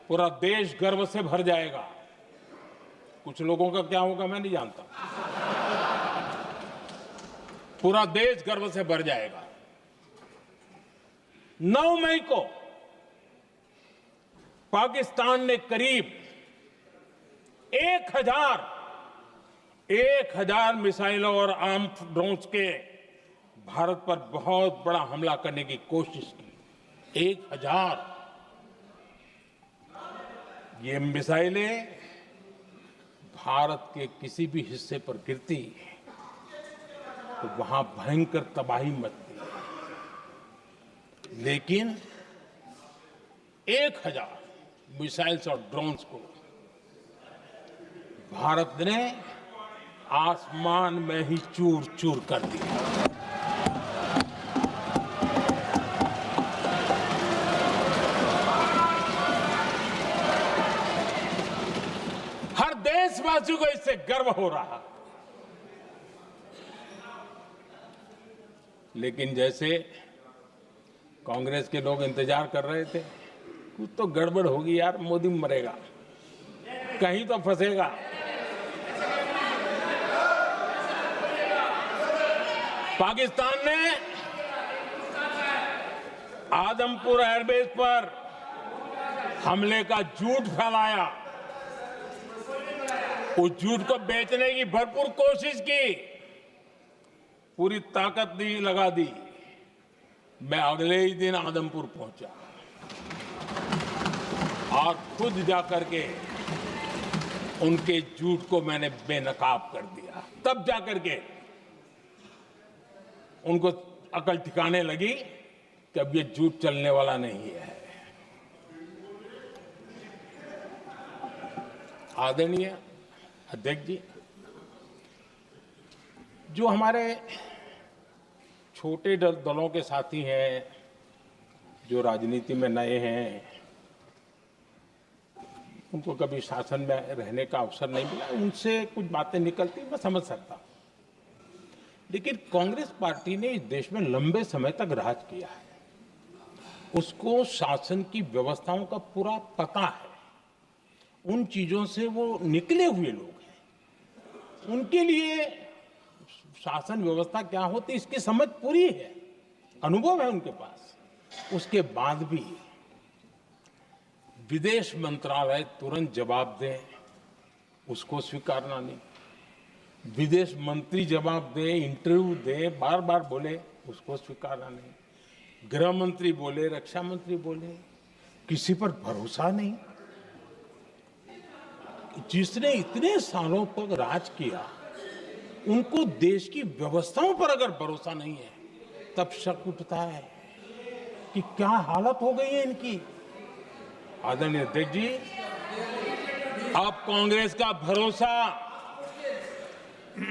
पूरा देश गर्व से भर जाएगा। कुछ लोगों का क्या होगा मैं नहीं जानता, पूरा देश गर्व से भर जाएगा। 9 मई को पाकिस्तान ने करीब 1000 मिसाइलों और आर्म्ड ड्रोन्स के भारत पर बहुत बड़ा हमला करने की कोशिश की। 1000 ये मिसाइलें भारत के किसी भी हिस्से पर गिरती तो वहां भयंकर तबाही मचती, लेकिन 1000 मिसाइल्स और ड्रोन्स को भारत ने आसमान में ही चूर चूर कर दिया। हर देशवासी को इससे गर्व हो रहा। लेकिन जैसे कांग्रेस के लोग इंतजार कर रहे थे, कुछ तो गड़बड़ होगी यार, मोदी मरेगा, कहीं तो फंसेगा। पाकिस्तान ने आदमपुर एयरबेस पर हमले का झूठ फैलाया, उस झूठ को बेचने की भरपूर कोशिश की, पूरी ताकत दी लगा दी। मैं अगले ही दिन आदमपुर पहुंचा और खुद जाकर के उनके झूठ को मैंने बेनकाब कर दिया। तब जाकर के उनको अकल ठिकाने लगी कि अब ये झूठ चलने वाला नहीं है। आदरणीय अध्यक्ष जी, जो हमारे छोटे दलों के साथी हैं, जो राजनीति में नए हैं, उनको कभी शासन में रहने का अवसर नहीं मिला, उनसे कुछ बातें निकलती मैं समझ सकता हूं। लेकिन कांग्रेस पार्टी ने इस देश में लंबे समय तक राज किया है, उसको शासन की व्यवस्थाओं का पूरा पता है, उन चीजों से वो निकले हुए लोग हैं, उनके लिए शासन व्यवस्था क्या होती है इसकी समझ पूरी है, अनुभव है उनके पास। उसके बाद भी विदेश मंत्रालय तुरंत जवाब दे, उसको स्वीकारना नहीं, विदेश मंत्री जवाब दे, इंटरव्यू दे, बार बार बोले, उसको स्वीकारना नहीं, गृह मंत्री बोले, रक्षा मंत्री बोले, किसी पर भरोसा नहीं। जिसने इतने सालों तक राज किया, उनको देश की व्यवस्थाओं पर अगर भरोसा नहीं है, तब शक उठता है कि क्या हालत हो गई है इनकी। आदरणीय अध्यक्ष जी, अब कांग्रेस का भरोसा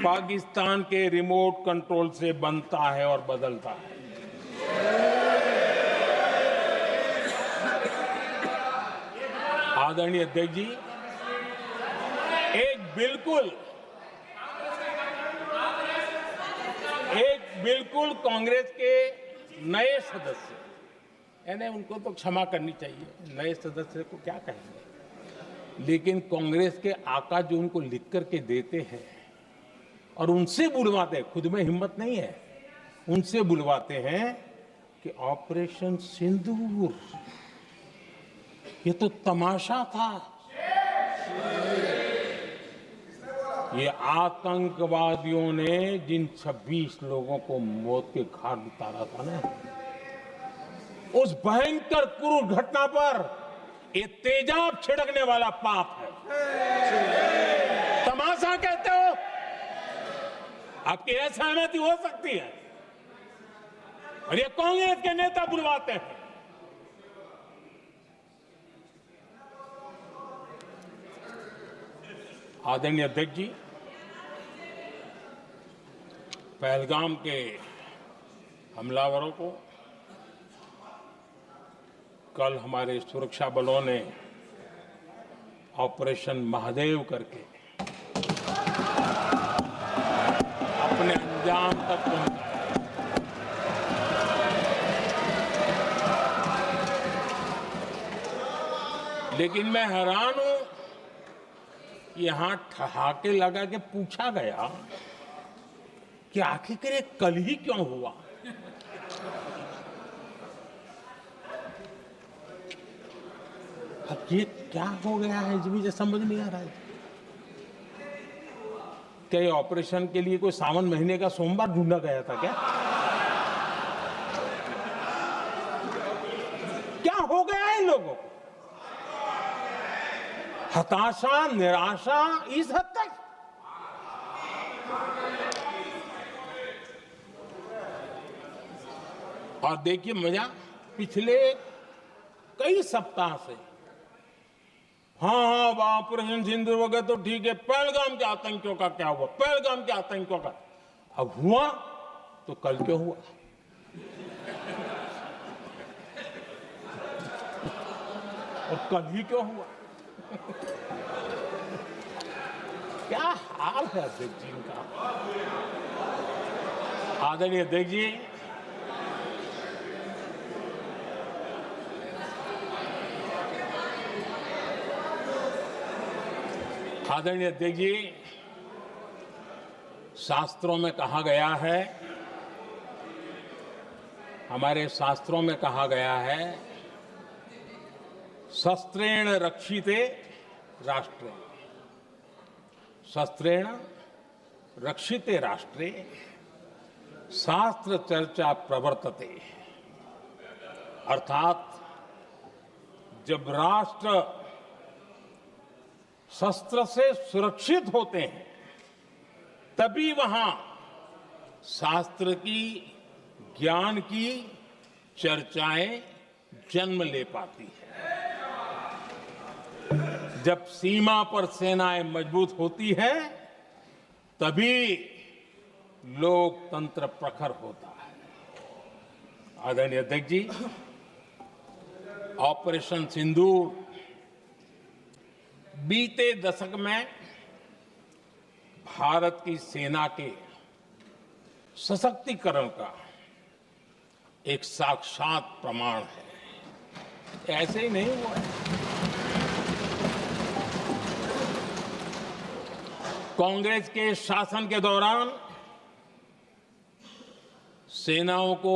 पाकिस्तान के रिमोट कंट्रोल से बनता है और बदलता है। आदरणीय अध्यक्ष जी, एक बिल्कुल कांग्रेस के नए सदस्य, यानी उनको तो क्षमा करनी चाहिए, नए सदस्य को क्या कहेंगे, लेकिन कांग्रेस के आका जो उनको लिख करके देते हैं और उनसे बुलवाते हैं, खुद में हिम्मत नहीं है, उनसे बुलवाते हैं कि ऑपरेशन सिंदूर, ये तो तमाशा था, ये आतंकवादियों ने जिन 26 लोगों को मौत के घाट उतारा था ना, उस भयंकर क्रूर घटना पर ये तेजाब छिड़कने वाला पाप है। तमाशा कहते हो? आपकी असहमति हो सकती है, और ये कांग्रेस के नेता बुलवाते हैं। आदरणीय अध्यक्ष जी, पहलगाम के हमलावरों को कल हमारे सुरक्षा बलों ने ऑपरेशन महादेव करके अपने अंजाम तक पहुंचाया। लेकिन मैं हैरान हूं कि यहां ठहाके लगा के पूछा गया कि आखिर ये कल ही क्यों हुआ। अब ये क्या हो गया है मुझे समझ नहीं आ रहा है। क्या ये ऑपरेशन के लिए कोई सावन महीने का सोमवार ढूंढा गया था क्या? क्या हो गया है इन लोगों को? हताशा, निराशा इस हद तक। और देखिए मजा, पिछले कई सप्ताह से हाँ ऑपरेशन सिंदूर हो गया तो ठीक है, पहलगाम के आतंकियों का क्या हुआ, पहलगाम के आतंकियों का। अब हुआ तो कल क्यों हुआ? और कल ही क्यों हुआ? क्या हाल है अध्यक्ष जी का। आदरणीय अध्यक्ष जी, आदरणीय अध्यक्ष जी, शास्त्रों में कहा गया है, हमारे शास्त्रों में कहा गया है, शस्त्रेण रक्षिते राष्ट्रे, शस्त्रेण रक्षिते राष्ट्रे शास्त्र चर्चा प्रवर्तते। अर्थात जब राष्ट्र शस्त्र से सुरक्षित होते हैं तभी वहां शास्त्र की, ज्ञान की चर्चाएं जन्म ले पाती है। जब सीमा पर सेनाएं मजबूत होती है तभी लोकतंत्र प्रखर होता है। आदरणीय अध्यक्ष जी, ऑपरेशन सिंदूर बीते दशक में भारत की सेना के सशक्तिकरण का एक साक्षात प्रमाण है। ऐसे ही नहीं हुआ है। कांग्रेस के शासन के दौरान सेनाओं को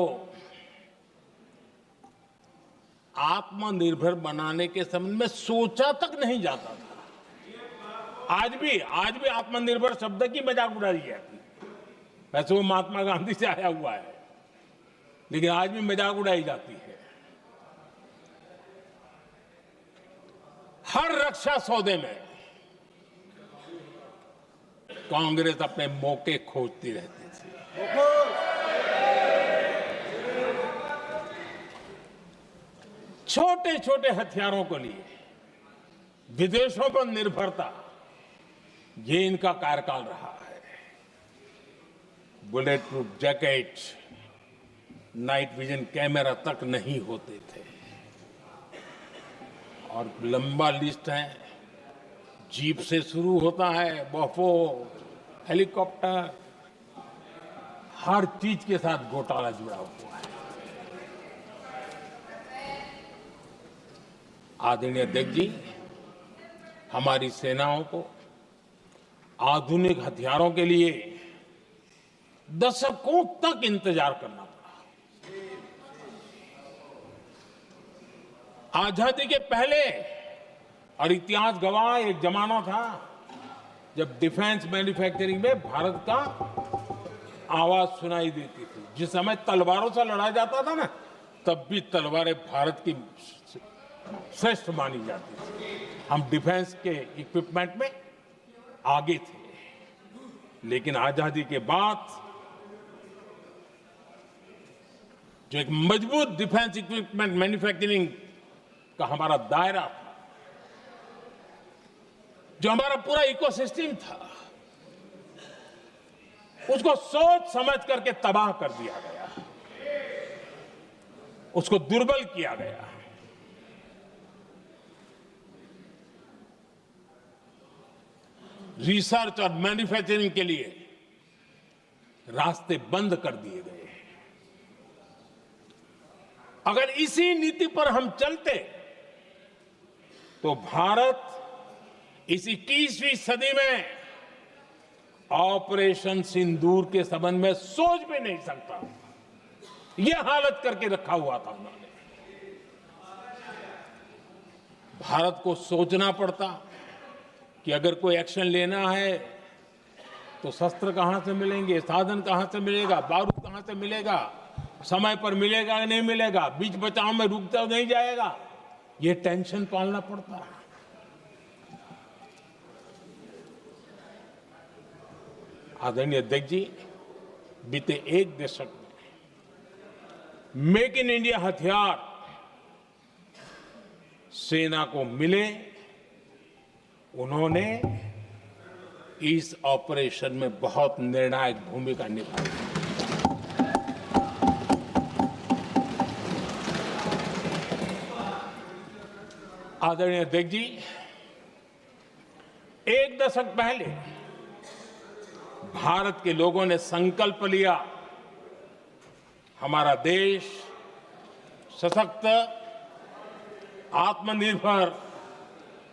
आत्मनिर्भर बनाने के संबंध में सोचा तक नहीं जाता था। आज भी आत्मनिर्भर शब्द की मजाक उड़ाई जाती है। वैसे वो महात्मा गांधी से आया हुआ है, लेकिन आज भी मजाक उड़ाई जाती है। हर रक्षा सौदे में कांग्रेस अपने मौके खोजती रहती थी। छोटे छोटे हथियारों को लिए विदेशों पर निर्भरता, ये इनका कार्यकाल रहा है। Bullet proof jacket, night vision camera तक नहीं होते थे। और लंबा लिस्ट है, जीप से शुरू होता है, बफो, हेलीकॉप्टर, हर चीज के साथ घोटाला जुड़ा हुआ है। आदरणीय अध्यक्ष जी, हमारी सेनाओं को आधुनिक हथियारों के लिए दशकों तक इंतजार करना पड़ा। आजादी के पहले, और इतिहास गवाह, एक जमाना था जब डिफेंस मैन्युफैक्चरिंग में भारत का आवाज सुनाई देती थी। जिस समय तलवारों से लड़ा जाता था ना, तब भी तलवारें भारत की श्रेष्ठ मानी जाती थी। हम डिफेंस के इक्विपमेंट में आगे थे। लेकिन आजादी के बाद जो एक मजबूत डिफेंस इक्विपमेंट मैन्युफैक्चरिंग का हमारा दायरा था, जो हमारा पूरा इकोसिस्टम था, उसको सोच समझ करके तबाह कर दिया गया, उसको दुर्बल किया गया। रिसर्च और मैन्युफैक्चरिंग के लिए रास्ते बंद कर दिए गए। अगर इसी नीति पर हम चलते तो भारत इस 21वीं सदी में ऑपरेशन सिंदूर के संबंध में सोच भी नहीं सकता। यह हालत करके रखा हुआ था उन्होंने। भारत को सोचना पड़ता कि अगर कोई एक्शन लेना है तो शस्त्र कहां से मिलेंगे, साधन कहां से मिलेगा, बारूद कहां से मिलेगा, समय पर मिलेगा नहीं मिलेगा, बीच बचाव में रुकता नहीं जाएगा, ये टेंशन पालना पड़ता है। आदरणीय अध्यक्ष जी, बीते एक दशक में मेक इन इंडिया हथियार सेना को मिले, उन्होंने इस ऑपरेशन में बहुत निर्णायक भूमिका निभाई। आदरणीय अध्यक्ष जी, एक दशक पहले भारत के लोगों ने संकल्प लिया, हमारा देश सशक्त, आत्मनिर्भर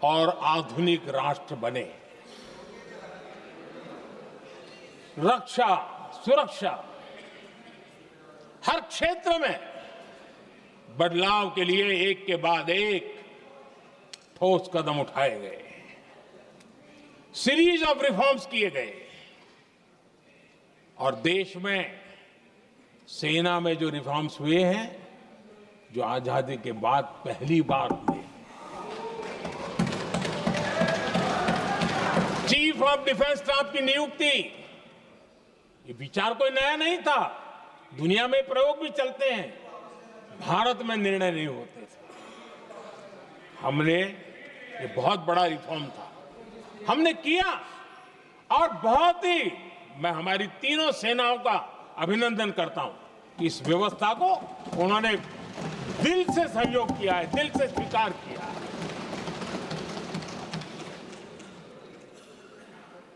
और आधुनिक राष्ट्र बने। रक्षा, सुरक्षा, हर क्षेत्र में बदलाव के लिए एक के बाद एक ठोस कदम उठाए गए, सीरीज ऑफ रिफॉर्म्स किए गए और देश में सेना में जो रिफॉर्म्स हुए हैं, जो आजादी के बाद पहली बार हुए। चीफ ऑफ डिफेंस स्टाफ की नियुक्ति, ये विचार कोई नया नहीं था, दुनिया में प्रयोग भी चलते हैं, भारत में निर्णय नहीं होते थे। हमने, ये बहुत बड़ा रिफॉर्म था, हमने किया और बहुत ही, मैं हमारी तीनों सेनाओं का अभिनंदन करता हूं कि इस व्यवस्था को उन्होंने दिल से सहयोग किया है, दिल से स्वीकार किया है।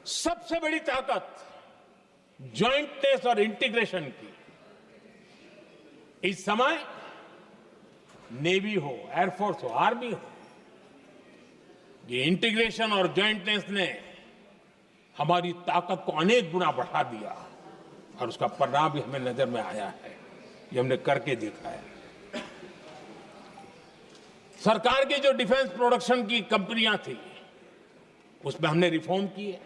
सबसे बड़ी ताकत ज्वाइंटनेस और इंटीग्रेशन की इस समय नेवी हो, एयरफोर्स हो, आर्मी हो, ये इंटीग्रेशन और ज्वाइंटनेस ने हमारी ताकत को अनेक गुना बढ़ा दिया और उसका परिणाम भी हमें नजर में आया है, ये हमने करके देखा है। सरकार की जो डिफेंस प्रोडक्शन की कंपनियां थी, उसमें हमने रिफॉर्म किए।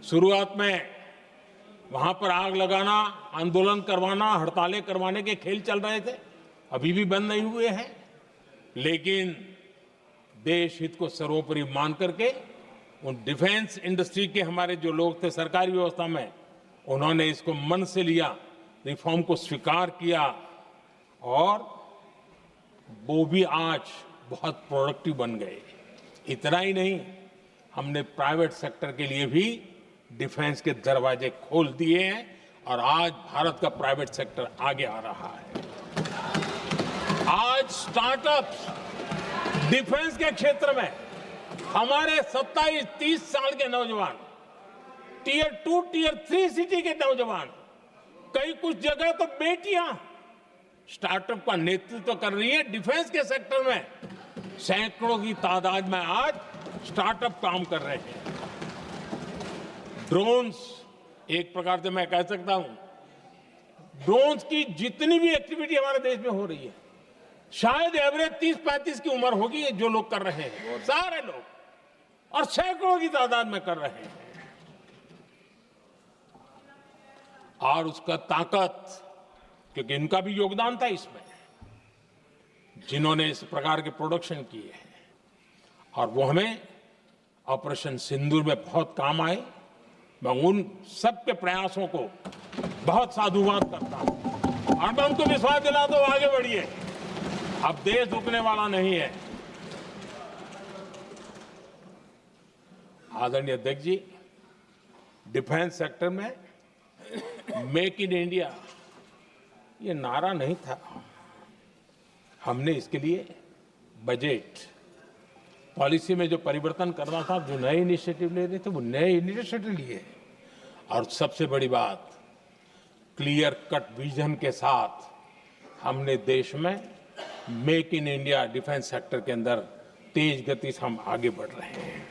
शुरुआत में वहां पर आग लगाना, आंदोलन करवाना, हड़तालें करवाने के खेल चल रहे थे, अभी भी बंद नहीं हुए हैं, लेकिन देश हित को सर्वोपरि मान करके उन डिफेंस इंडस्ट्री के हमारे जो लोग थे सरकारी व्यवस्था में, उन्होंने इसको मन से लिया, रिफॉर्म को स्वीकार किया और वो भी आज बहुत प्रोडक्टिव बन गए। इतना ही नहीं, हमने प्राइवेट सेक्टर के लिए भी डिफेंस के दरवाजे खोल दिए हैं और आज भारत का प्राइवेट सेक्टर आगे आ रहा है। आज स्टार्टअप्स डिफेंस के क्षेत्र में हमारे 27-30 साल के नौजवान, टियर 2, टियर 3 सिटी के नौजवान, कई कुछ जगह तो बेटियां स्टार्टअप का नेतृत्व कर रही है। डिफेंस के सेक्टर में सैकड़ों की तादाद में आज स्टार्टअप काम कर रहे हैं। ड्रोन्स, एक प्रकार से मैं कह सकता हूं, ड्रोन्स की जितनी भी एक्टिविटी हमारे देश में हो रही है, शायद एवरेज 30-35 की उम्र होगी जो लोग कर रहे हैं, सारे लोग, और सैकड़ों की तादाद में कर रहे हैं। और उसका ताकत, क्योंकि इनका भी योगदान था इसमें, जिन्होंने इस प्रकार के प्रोडक्शन किए हैं, और वो हमें ऑपरेशन सिंदूर में बहुत काम आए। मैं उन सबके प्रयासों को बहुत साधुवाद करता हूं और मैं उनको विश्वास दिलाता हूं, आगे बढ़िए, अब देश रुकने वाला नहीं है। आदरणीय अध्यक्ष जी, डिफेंस सेक्टर में मेक इन इंडिया ये नारा नहीं था। हमने इसके लिए बजट पॉलिसी में जो परिवर्तन करना था, जो नए इनिशिएटिव ले रहे थे, वो नए इनिशिएटिव लिए। और सबसे बड़ी बात, क्लियर कट विजन के साथ हमने देश में make in India defence sector के अंदर तेज गति से हम आगे बढ़ रहे हैं।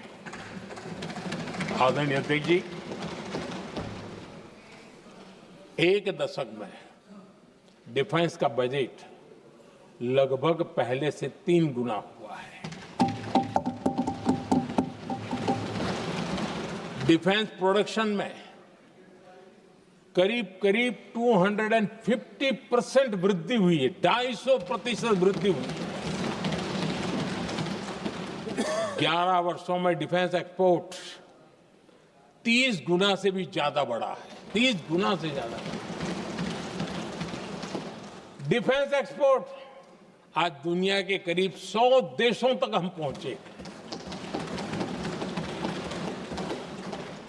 आदरणीय अध्यक्ष जी, एक दशक में डिफेंस का बजट लगभग पहले से 3 गुना हुआ है। डिफेंस प्रोडक्शन में करीब करीब 250% वृद्धि हुई है, 250% वृद्धि हुई है। 11 वर्षों में डिफेंस एक्सपोर्ट 30 गुना से भी ज्यादा बढ़ा है, 30 गुना से ज्यादा। डिफेंस एक्सपोर्ट आज दुनिया के करीब 100 देशों तक हम पहुंचे।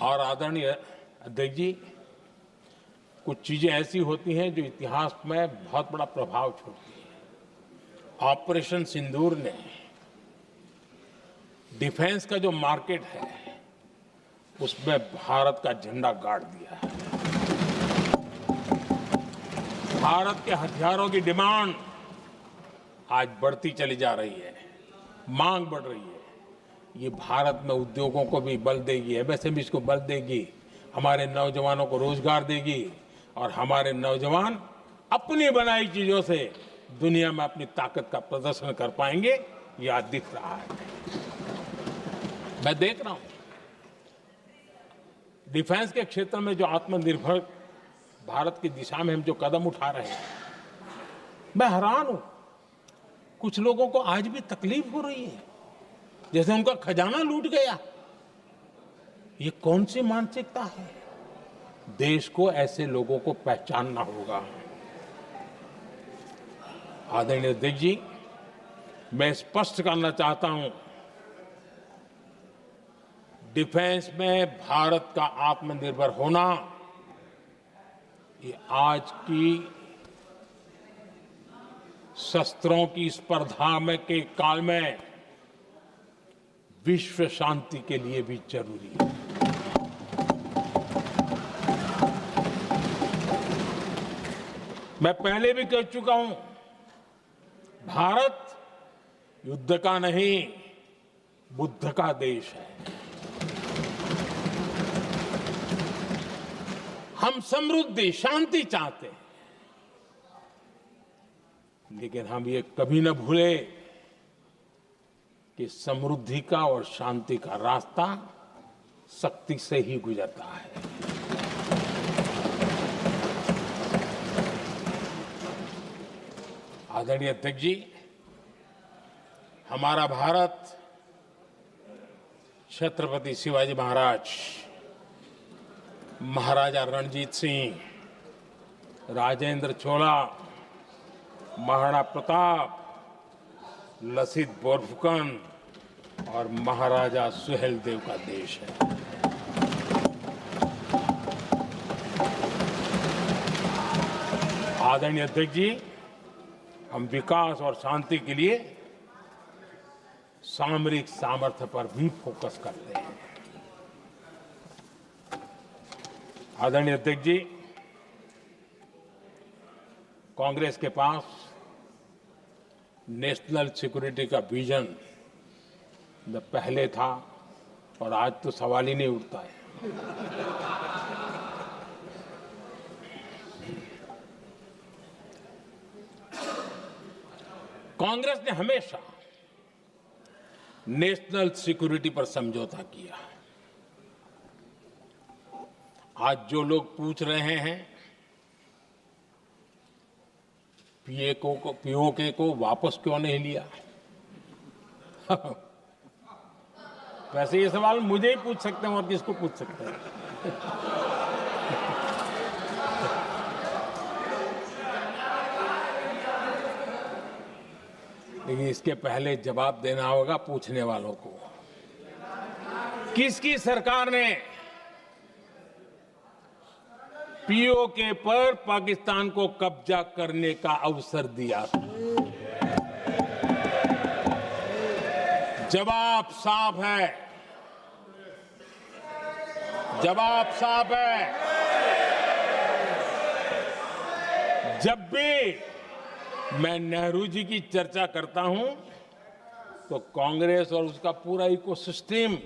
और आदरणीय अध्यक्ष जी, कुछ चीजें ऐसी होती हैं जो इतिहास में बहुत बड़ा प्रभाव छोड़ती हैं। ऑपरेशन सिंदूर ने डिफेंस का जो मार्केट है उसमें भारत का झंडा गाड़ दिया है। भारत के हथियारों की डिमांड आज बढ़ती चली जा रही है, मांग बढ़ रही है। ये भारत में उद्योगों को भी बल देगी, एमएसएमई को बल देगी, हमारे नौजवानों को रोजगार देगी और हमारे नौजवान अपनी बनाई चीजों से दुनिया में अपनी ताकत का प्रदर्शन कर पाएंगे। ये आज दिख रहा है, मैं देख रहा हूं। डिफेंस के क्षेत्र में जो आत्मनिर्भर भारत की दिशा में हम जो कदम उठा रहे हैं, मैं हैरान हूं। कुछ लोगों को आज भी तकलीफ हो रही है, जैसे उनका खजाना लूट गया। ये कौन सी मानसिकता है? देश को ऐसे लोगों को पहचानना होगा। आदरणीय अध्यक्ष जी, मैं स्पष्ट करना चाहता हूं, डिफेंस में भारत का आत्मनिर्भर होना ये आज की शस्त्रों की स्पर्धा में के काल में विश्व शांति के लिए भी जरूरी है। मैं पहले भी कह चुका हूं, भारत युद्ध का नहीं, बुद्ध का देश है। हम समृद्धि, शांति चाहते हैं, लेकिन हम ये कभी न भूले कि समृद्धि का और शांति का रास्ता शक्ति से ही गुजरता है। आदरणीय अध्यक्ष जी, हमारा भारत छत्रपति शिवाजी महाराज, महाराजा रणजीत सिंह, राजेंद्र चोला, महाराणा प्रताप, लसित बोरफुकन और महाराजा सुहेलदेव का देश है। आदरणीय अध्यक्ष जी, हम विकास और शांति के लिए सामरिक सामर्थ्य पर भी फोकस करते हैं। आदरणीय अध्यक्ष जी, कांग्रेस के पास नेशनल सिक्योरिटी का विजन पहले था और आज तो सवाल ही नहीं उठता है। कांग्रेस ने हमेशा नेशनल सिक्योरिटी पर समझौता किया। आज जो लोग पूछ रहे हैं पीओके को वापस क्यों नहीं लिया, वैसे ये सवाल मुझे ही पूछ सकते हैं और किसको पूछ सकते हैं। लेकिन इसके पहले जवाब देना होगा पूछने वालों को। किसकी सरकार ने पीओके पर पाकिस्तान को कब्जा करने का अवसर दिया था। जवाब साफ है, जवाब साफ है। जब भी मैं नेहरू जी की चर्चा करता हूं तो कांग्रेस और उसका पूरा इकोसिस्टम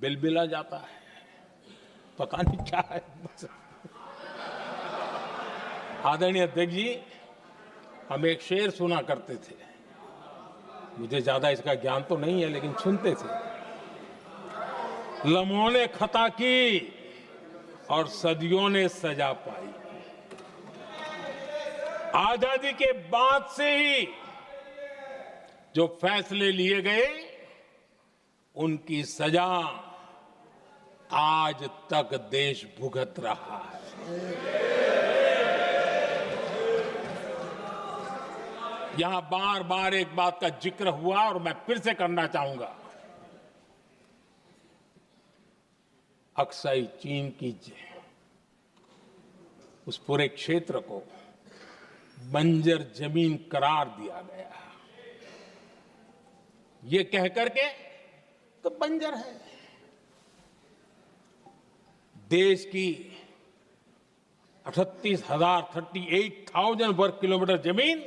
बिलबिला जाता है, पता नहीं क्या है। आदरणीय अध्यक्ष जी, हम एक शेर सुना करते थे, मुझे ज्यादा इसका ज्ञान तो नहीं है लेकिन सुनते थे। लम्हों ने खता की और सदियों ने सजा पाई। आजादी के बाद से ही जो फैसले लिए गए उनकी सजा आज तक देश भुगत रहा है। यहां बार बार एक बात का जिक्र हुआ और मैं फिर से करना चाहूंगा। अक्साई चीन की उस पूरे क्षेत्र को बंजर जमीन करार दिया गया, ये कह करके तो बंजर है। देश की 38,000 वर्ग किलोमीटर जमीन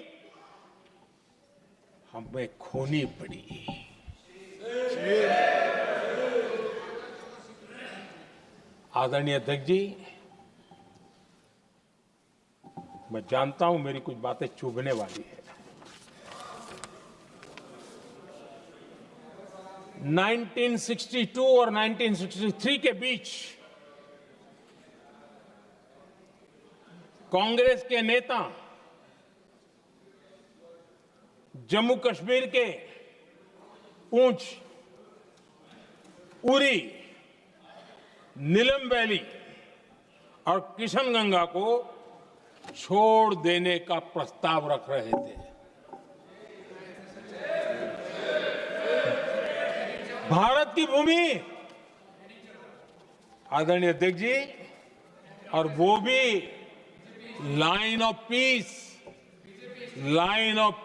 हमें खोनी पड़ी। आदरणीय अध्यक्ष जी, मैं जानता हूं मेरी कुछ बातें चुभने वाली है। 1962 और 1963 के बीच कांग्रेस के नेता जम्मू कश्मीर के पूंछ, उरी, नीलम वैली और किशनगंगा को छोड़ देने का प्रस्ताव रख रहे थे। भारत की भूमि, आदरणीय अध्यक्ष जी, और वो भी लाइन ऑफ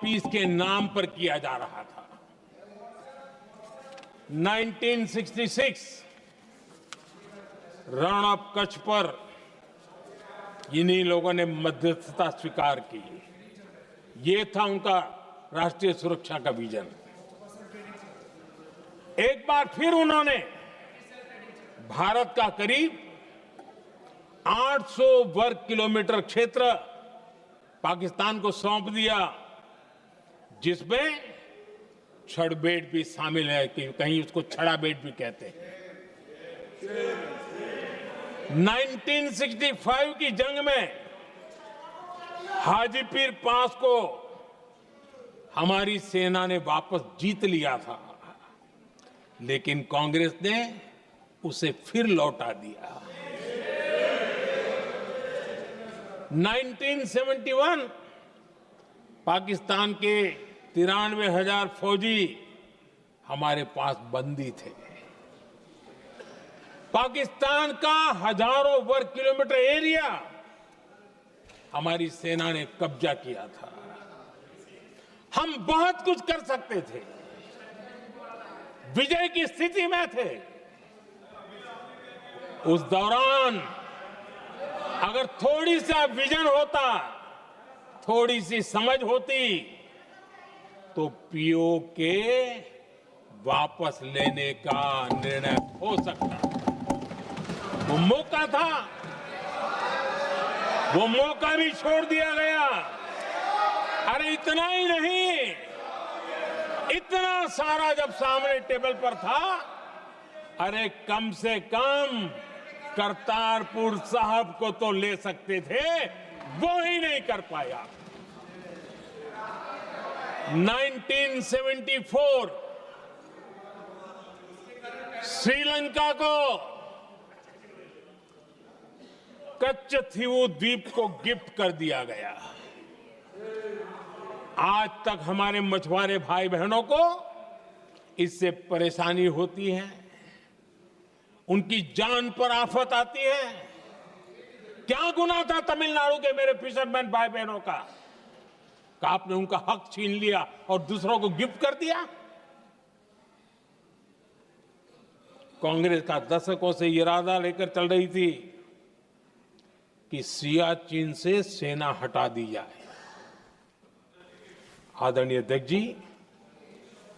पीस के नाम पर किया जा रहा था। 1966 रण ऑफ कच्छ पर इन्हीं लोगों ने मध्यस्थता स्वीकार की। ये था उनका राष्ट्रीय सुरक्षा का विजन। एक बार फिर उन्होंने भारत का करीब 800 वर्ग किलोमीटर क्षेत्र पाकिस्तान को सौंप दिया, जिसमें छड़बेट भी शामिल है, कि कहीं उसको छड़ा बेट भी कहते हैं। 1965 की जंग में हाजीपीर पास को हमारी सेना ने वापस जीत लिया था, लेकिन कांग्रेस ने उसे फिर लौटा दिया। 1971 पाकिस्तान के 93,000 फौजी हमारे पास बंदी थे। पाकिस्तान का हजारों वर्ग किलोमीटर एरिया हमारी सेना ने कब्जा किया था। हम बहुत कुछ कर सकते थे, विजय की स्थिति में थे। उस दौरान अगर थोड़ी सा विजन होता, थोड़ी सी समझ होती, तो पीओके वापस लेने का निर्णय हो सकता। वो मौका था, वो मौका भी छोड़ दिया गया। अरे इतना ही नहीं, इतना सारा जब सामने टेबल पर था, अरे कम से कम करतारपुर साहब को तो ले सकते थे, वो ही नहीं कर पाया। 1974 श्रीलंका को कच्चथीवू द्वीप को गिफ्ट कर दिया गया। आज तक हमारे मछुआरे भाई बहनों को इससे परेशानी होती है, उनकी जान पर आफत आती है। क्या गुनाह था तमिलनाडु के मेरे फिशरमैन भाई बहनों का? आपने उनका हक छीन लिया और दूसरों को गिफ्ट कर दिया। कांग्रेस का दशकों से इरादा लेकर चल रही थी कि सियाचिन से सेना हटा दी जाए। आदरणीय अध्यक्ष जी,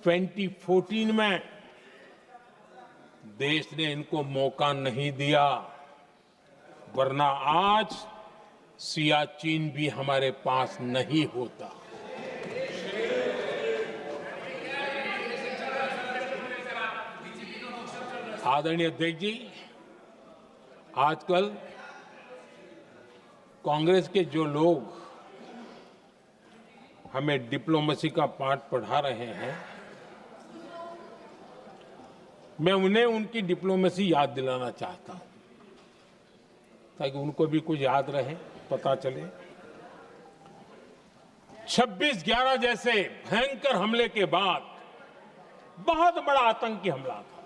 2014 में देश ने इनको मौका नहीं दिया, वरना आज सियाचिन भी हमारे पास नहीं होता। आदरणीय अध्यक्ष जी, आजकल कांग्रेस के जो लोग हमें डिप्लोमेसी का पाठ पढ़ा रहे हैं, मैं उन्हें उनकी डिप्लोमेसी याद दिलाना चाहता हूं, ताकि उनको भी कुछ याद रहे, पता चले। 26/11 जैसे भयंकर हमले के बाद बहुत बड़ा आतंकी हमला था।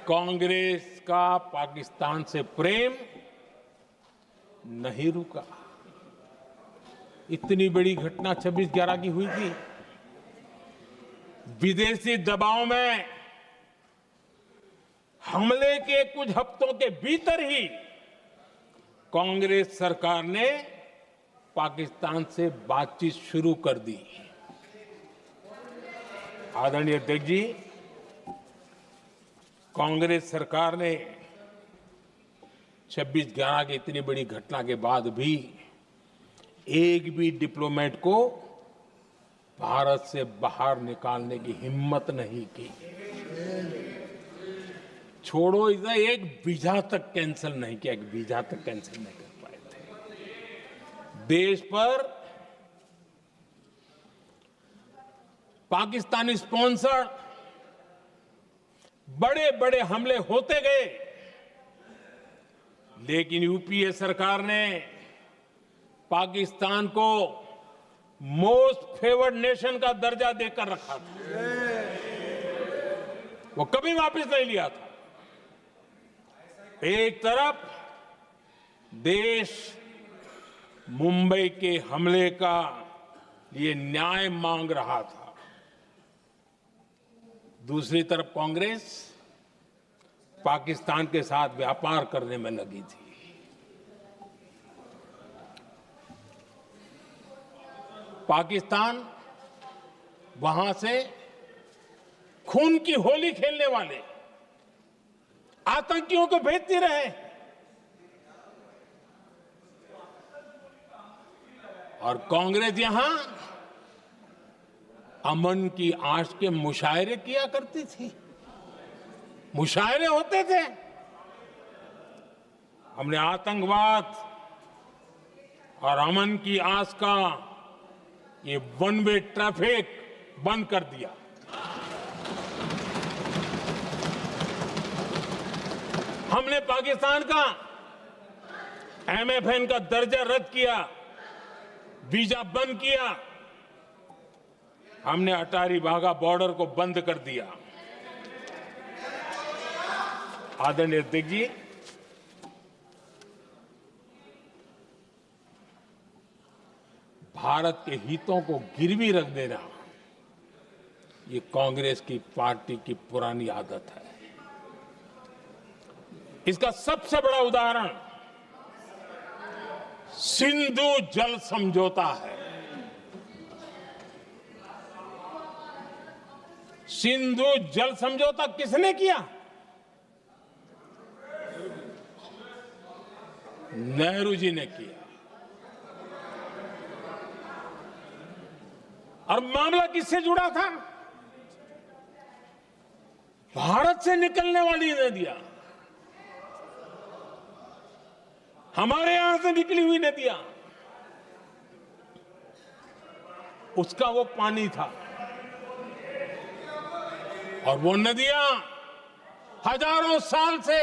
कांग्रेस का पाकिस्तान से प्रेम नहीं रुका। इतनी बड़ी घटना 26/11 की हुई थी। विदेशी दबाव में हमले के कुछ हफ्तों के भीतर ही कांग्रेस सरकार ने पाकिस्तान से बातचीत शुरू कर दी। आदरणीय अध्यक्ष जी, कांग्रेस सरकार ने 26/11 की इतनी बड़ी घटना के बाद भी एक भी डिप्लोमेट को भारत से बाहर निकालने की हिम्मत नहीं की। छोड़ो, इधर एक वीजा तक कैंसिल नहीं किया, एक वीजा तक कैंसिल नहीं कर पाए थे। देश पर पाकिस्तानी स्पॉन्सर्ड बड़े बड़े हमले होते गए, लेकिन यूपीए सरकार ने पाकिस्तान को मोस्ट फेवर्ड नेशन का दर्जा देकर रखा था। वो कभी वापस नहीं लिया था। एक तरफ देश मुंबई के हमले का ये न्याय मांग रहा था, दूसरी तरफ कांग्रेस पाकिस्तान के साथ व्यापार करने में लगी थी। पाकिस्तान वहां से खून की होली खेलने वाले आतंकियों को भेजते रहे, और कांग्रेस यहां अमन की आश के मुशायरे किया करती थी। मुशायरे होते थे। हमने आतंकवाद और अमन की आस का ये वन वे ट्रैफिक बंद कर दिया। हमने पाकिस्तान का MFN का दर्जा रद्द किया, वीजा बंद किया। हमने अटारी वाघा बॉर्डर को बंद कर दिया। आदरणीय अध्यक्ष जी, भारत के हितों को गिरवी रख देना ये कांग्रेस की पार्टी की पुरानी आदत है। इसका सबसे बड़ा उदाहरण सिंधु जल समझौता है। सिंधु जल समझौता किसने किया? नेहरू जी ने किया। और मामला किससे जुड़ा था? भारत से निकलने वाली नदियां, हमारे यहां से निकली हुई नदियां, उसका वो पानी था। और वो नदियां हजारों साल से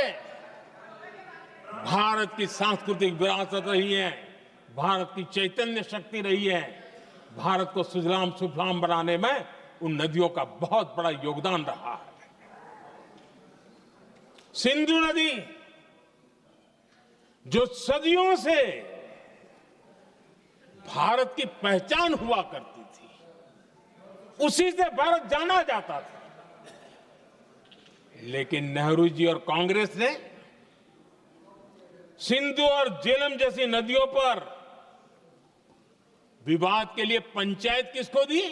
भारत की सांस्कृतिक विरासत रही है, भारत की चैतन्य शक्ति रही है। भारत को सुजलाम सुफलाम बनाने में उन नदियों का बहुत बड़ा योगदान रहा है। सिंधु नदी जो सदियों से भारत की पहचान हुआ करती थी, उसी से भारत जाना जाता था। लेकिन नेहरू जी और कांग्रेस ने सिंधु और झेलम जैसी नदियों पर विवाद के लिए पंचायत किसको दी?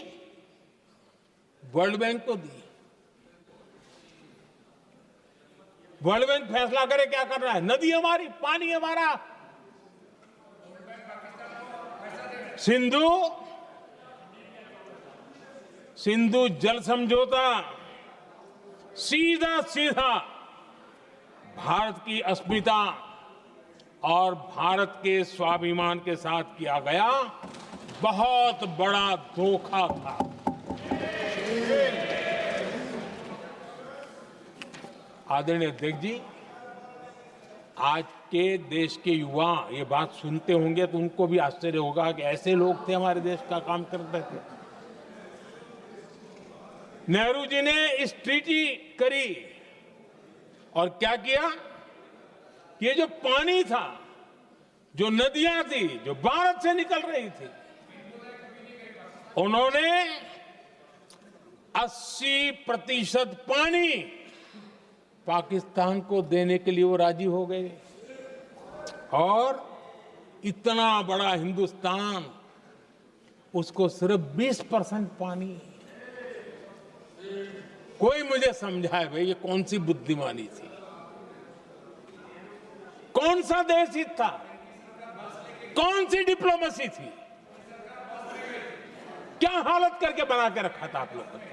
वर्ल्ड बैंक को दी। वर्ल्ड बैंक फैसला करे क्या कर रहा है, नदी हमारी, पानी हमारा। सिंधु जल समझौता सीधा सीधा भारत की अस्मिता और भारत के स्वाभिमान के साथ किया गया बहुत बड़ा धोखा था। आदरणीय अध्यक्ष जी, आज के देश के युवा ये बात सुनते होंगे तो उनको भी आश्चर्य होगा कि ऐसे लोग थे हमारे देश का काम करते थे। नेहरू जी ने इस ट्रीटी करी और क्या किया? ये जो पानी था, जो नदियां थी, जो भारत से निकल रही थी, उन्होंने 80% पानी पाकिस्तान को देने के लिए वो राजी हो गए। और इतना बड़ा हिंदुस्तान, उसको सिर्फ 20% पानी। कोई मुझे समझाए भाई ये कौन सी बुद्धिमानी थी, कौन सा देश हित था, कौन सी डिप्लोमेसी थी, क्या हालत करके बना के रखा था आप लोगों ने।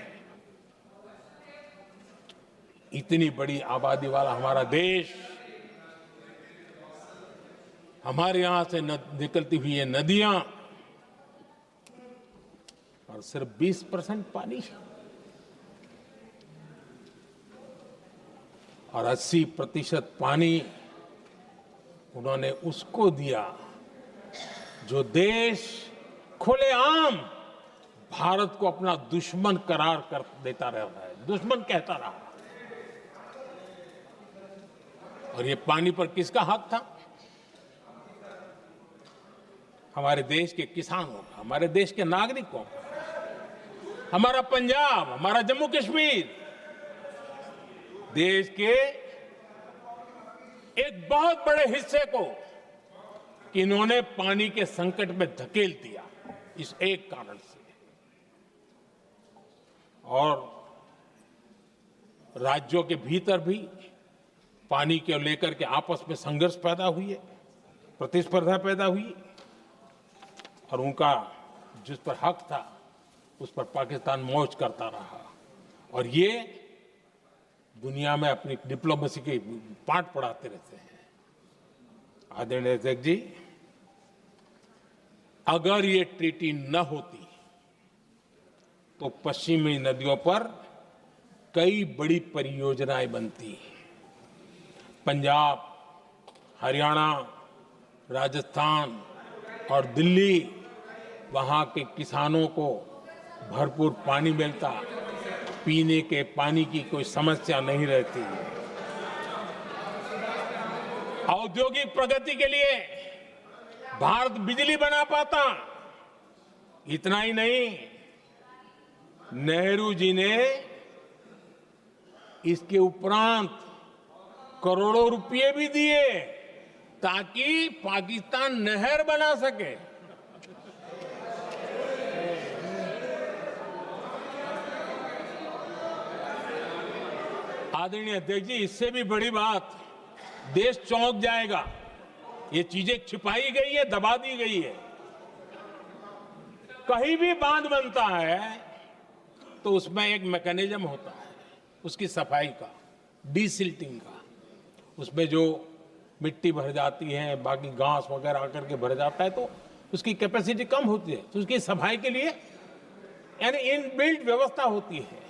इतनी बड़ी आबादी वाला हमारा देश, हमारे यहां से निकलती हुई ये नदियां, और सिर्फ 20% पानी, और 80% पानी उन्होंने उसको दिया जो देश खुलेआम भारत को अपना दुश्मन करार कर देता रहा है, दुश्मन कहता रहा। और ये पानी पर किसका हक था? हमारे देश के किसानों का, हमारे देश के नागरिकों का, हमारा पंजाब, हमारा जम्मू कश्मीर, देश के एक बहुत बड़े हिस्से को कि इन्होंने पानी के संकट में धकेल दिया इस एक कारण से। और राज्यों के भीतर भी पानी को लेकर के आपस में संघर्ष पैदा हुई है, प्रतिस्पर्धा पैदा हुई, और उनका जिस पर हक था उस पर पाकिस्तान मौज करता रहा। और ये दुनिया में अपनी डिप्लोमेसी के पाठ पढ़ाते रहते हैं। आदरणीय अध्यक्ष जी, अगर ये ट्रीटी न होती तो पश्चिमी नदियों पर कई बड़ी परियोजनाएं बनती। पंजाब, हरियाणा, राजस्थान और दिल्ली, वहां के किसानों को भरपूर पानी मिलता, पीने के पानी की कोई समस्या नहीं रहती। औद्योगिक प्रगति के लिए भारत बिजली बना पाता। इतना ही नहीं, नेहरू जी ने इसके उपरांत करोड़ों रुपए भी दिए ताकि पाकिस्तान नहर बना सके। आदरणीय अध्यक्ष जी, इससे भी बड़ी बात, देश चौंक जाएगा। ये चीजें छिपाई गई है, दबा दी गई है। कहीं भी बांध बनता है तो उसमें एक मैकेनिज्म होता है उसकी सफाई का, डीसिल्टिंग का। उसमें जो मिट्टी भर जाती है, बाकी घास वगैरह आकर के भर जाता है तो उसकी कैपेसिटी कम होती है, तो उसकी सफाई के लिए यानी इनबिल्ट व्यवस्था होती है।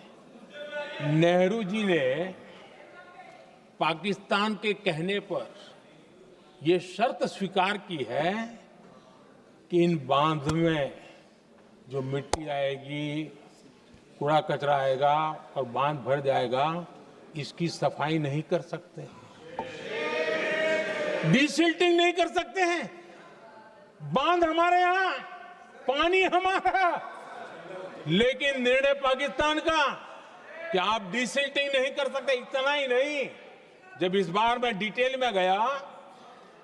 नेहरू जी ने पाकिस्तान के कहने पर यह शर्त स्वीकार की है कि इन बांध में जो मिट्टी आएगी, कूड़ा कचरा आएगा और बांध भर जाएगा, इसकी सफाई नहीं कर सकते। डिसिल्टिंग नहीं कर सकते हैं? बांध हमारे यहां, पानी हमारा, लेकिन निर्णय पाकिस्तान का कि आप डिसिल्टिंग नहीं कर सकते। इतना ही नहीं, जब इस बार मैं डिटेल में गया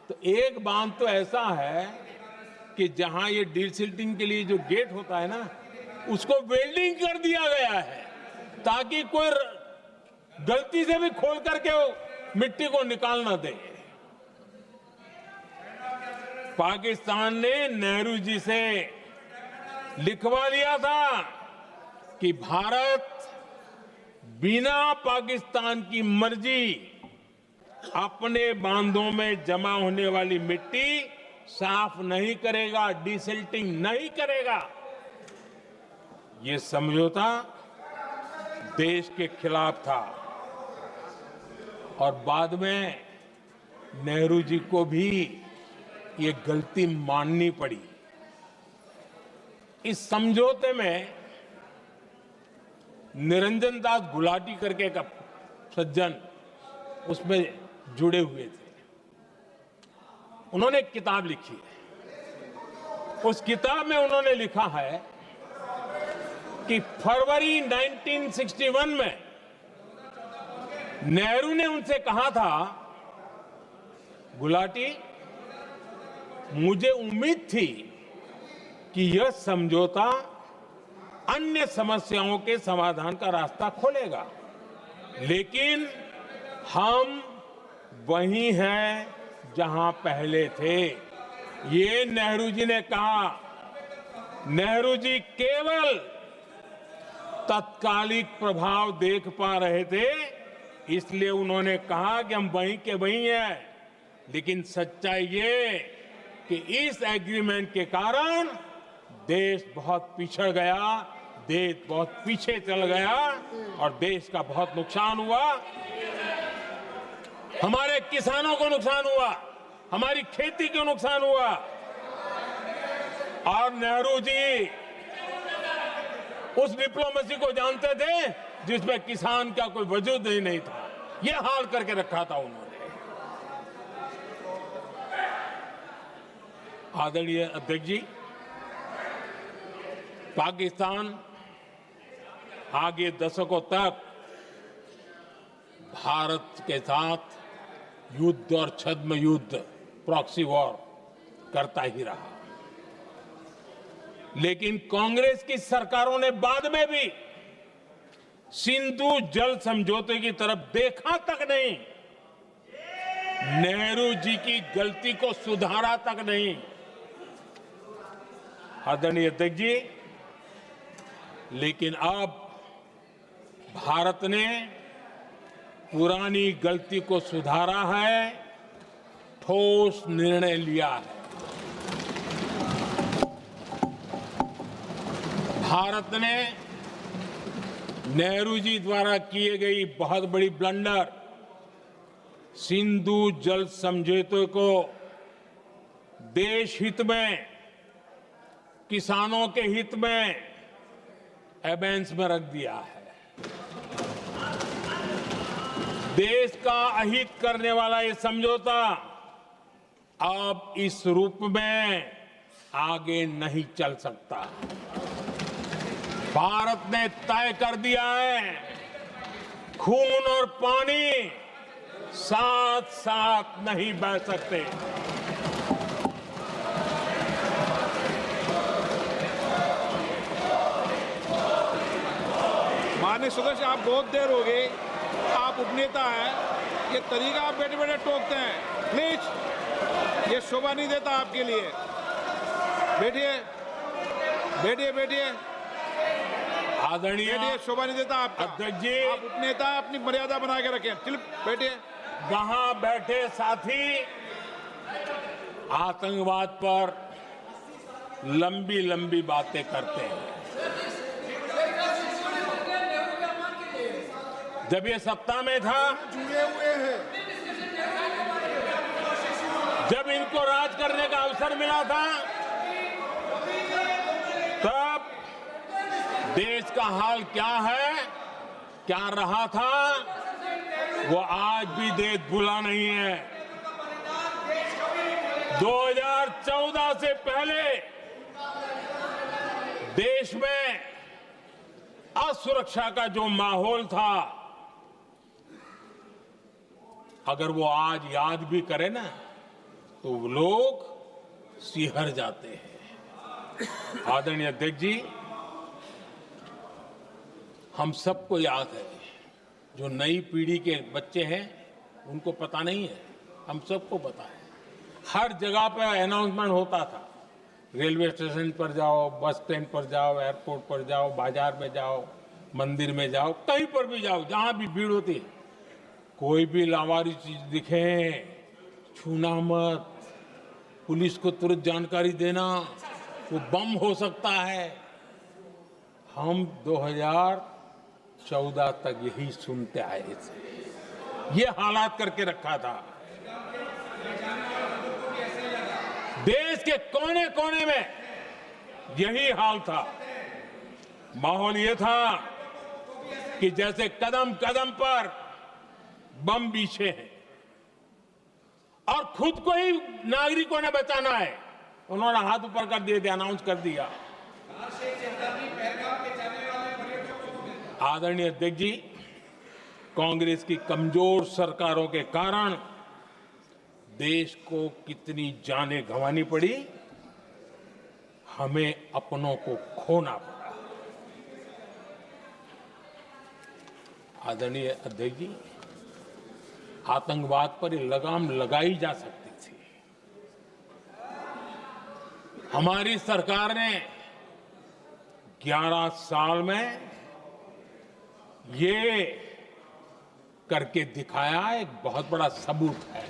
तो एक बांध तो ऐसा है कि जहां ये डिसिल्टिंग के लिए जो गेट होता है ना, उसको वेल्डिंग कर दिया गया है ताकि कोई गलती से भी खोल करके वो मिट्टी को निकाल ना दे। पाकिस्तान ने नेहरू जी से लिखवा लिया था कि भारत बिना पाकिस्तान की मर्जी अपने बांधों में जमा होने वाली मिट्टी साफ नहीं करेगा, डिसिल्टिंग नहीं करेगा। ये समझौता देश के खिलाफ था और बाद में नेहरू जी को भी ये गलती माननी पड़ी। इस समझौते में निरंजन दास गुलाटी करके एक सज्जन उसमें जुड़े हुए थे। उन्होंने एक किताब लिखी है। उस किताब में उन्होंने लिखा है कि फरवरी 1961 में नेहरू ने उनसे कहा था, गुलाटी, मुझे उम्मीद थी कि यह समझौता अन्य समस्याओं के समाधान का रास्ता खोलेगा, लेकिन हम वहीं हैं जहां पहले थे। ये नेहरू जी ने कहा। नेहरू जी केवल तत्कालिक प्रभाव देख पा रहे थे, इसलिए उन्होंने कहा कि हम वहीं के वहीं हैं, लेकिन सच्चाई ये कि इस एग्रीमेंट के कारण देश बहुत पिछड़ गया, देश बहुत पीछे चल गया और देश का बहुत नुकसान हुआ। हमारे किसानों को नुकसान हुआ, हमारी खेती को नुकसान हुआ। और नेहरू जी उस डिप्लोमेसी को जानते थे जिसमें किसान का कोई वजूद ही नहीं था। यह हाल करके रखा था उन्होंने। आदरणीय अध्यक्ष जी, पाकिस्तान आगे दशकों तक भारत के साथ युद्ध और छद्म युद्ध, प्रॉक्सी वॉर करता ही रहा, लेकिन कांग्रेस की सरकारों ने बाद में भी सिंधु जल समझौते की तरफ देखा तक नहीं, नेहरू जी की गलती को सुधारा तक नहीं। आदरणीय अध्यक्ष जी, लेकिन अब भारत ने पुरानी गलती को सुधारा है, ठोस निर्णय लिया है। भारत ने नेहरू जी द्वारा किए गई बहुत बड़ी ब्लंडर, सिंधु जल समझौते को देश हित में, किसानों के हित में एबेंस में रख दिया है। देश का अहित करने वाला ये समझौता अब इस रूप में आगे नहीं चल सकता। भारत ने तय कर दिया है, खून और पानी साथ साथ नहीं बह सकते। माननीय सदस्य, आप बहुत देर हो गई, आप उपनेता हैं, ये तरीका आप बैठे बैठे टोकते हैं, प्लीज, ये शोभा नहीं देता आपके लिए। बैठिए बैठिए बैठिए, आदरणीय, शोभा नहीं देता आपका। अध्यक्ष जी, आप उपनेता, अपनी मर्यादा बना के रखें। चलिए बैठिए। वहां बैठे साथी आतंकवाद पर लंबी लंबी बातें करते हैं। जब ये सत्ता में था, जब इनको राज करने का अवसर मिला था, तब देश का हाल क्या है, क्या रहा था, वो आज भी देश भूला नहीं है। 2014 से पहले देश में असुरक्षा का जो माहौल था, अगर वो आज याद भी करे ना तो लोग सिहर जाते हैं। आदरणीय अध्यक्ष जी, हम सबको याद है, जो नई पीढ़ी के बच्चे हैं उनको पता नहीं है, हम सबको पता है। हर जगह पर अनाउंसमेंट होता था, रेलवे स्टेशन पर जाओ, बस स्टैंड पर जाओ, एयरपोर्ट पर जाओ, बाजार में जाओ, मंदिर में जाओ, कहीं पर भी जाओ, जहां भी भीड़ होती है, कोई भी लावारिस चीज दिखे छूना मत, पुलिस को तुरंत जानकारी देना, वो बम हो सकता है। हम 2014 तक यही सुनते आए थे, ये हालात करके रखा था। देश के कोने कोने में यही हाल था। माहौल ये था कि जैसे कदम कदम पर बम बिछे हैं और खुद को ही नागरिकों ने बचाना है। उन्होंने हाथ ऊपर कर दिए थे, अनाउंस कर दिया। आदरणीय अध्यक्ष जी, कांग्रेस की कमजोर सरकारों के कारण देश को कितनी जानें गंवानी पड़ी, हमें अपनों को खोना पड़ा। आदरणीय अध्यक्ष जी, आतंकवाद पर ये लगाम लगाई जा सकती थी। हमारी सरकार ने 11 साल में ये करके दिखाया, एक बहुत बड़ा सबूत है।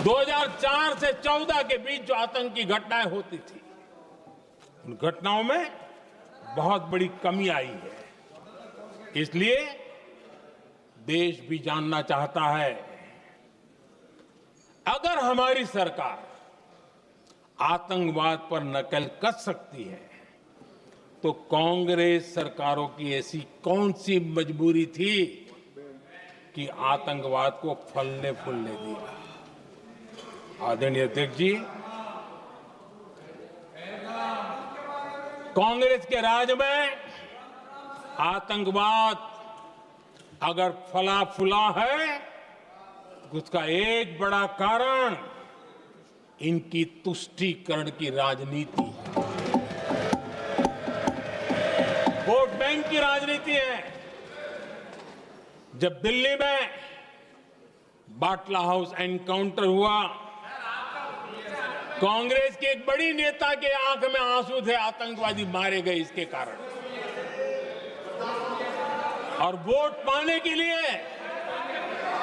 2004 से 14 के बीच जो आतंकी घटनाएं होती थी, उन घटनाओं में बहुत बड़ी कमी आई है। इसलिए देश भी जानना चाहता है, अगर हमारी सरकार आतंकवाद पर नकेल कस सकती है तो कांग्रेस सरकारों की ऐसी कौन सी मजबूरी थी कि आतंकवाद को फलने फूलने दिया। आदरणीय अध्यक्ष जी, कांग्रेस के राज में आतंकवाद अगर फला फूला है तो उसका एक बड़ा कारण इनकी तुष्टीकरण की राजनीति है, वोट बैंक की राजनीति है। जब दिल्ली में बाटला हाउस एनकाउंटर हुआ, कांग्रेस के एक बड़ी नेता के आंख में आंसू थे, आतंकवादी मारे गए इसके कारण। और वोट पाने के लिए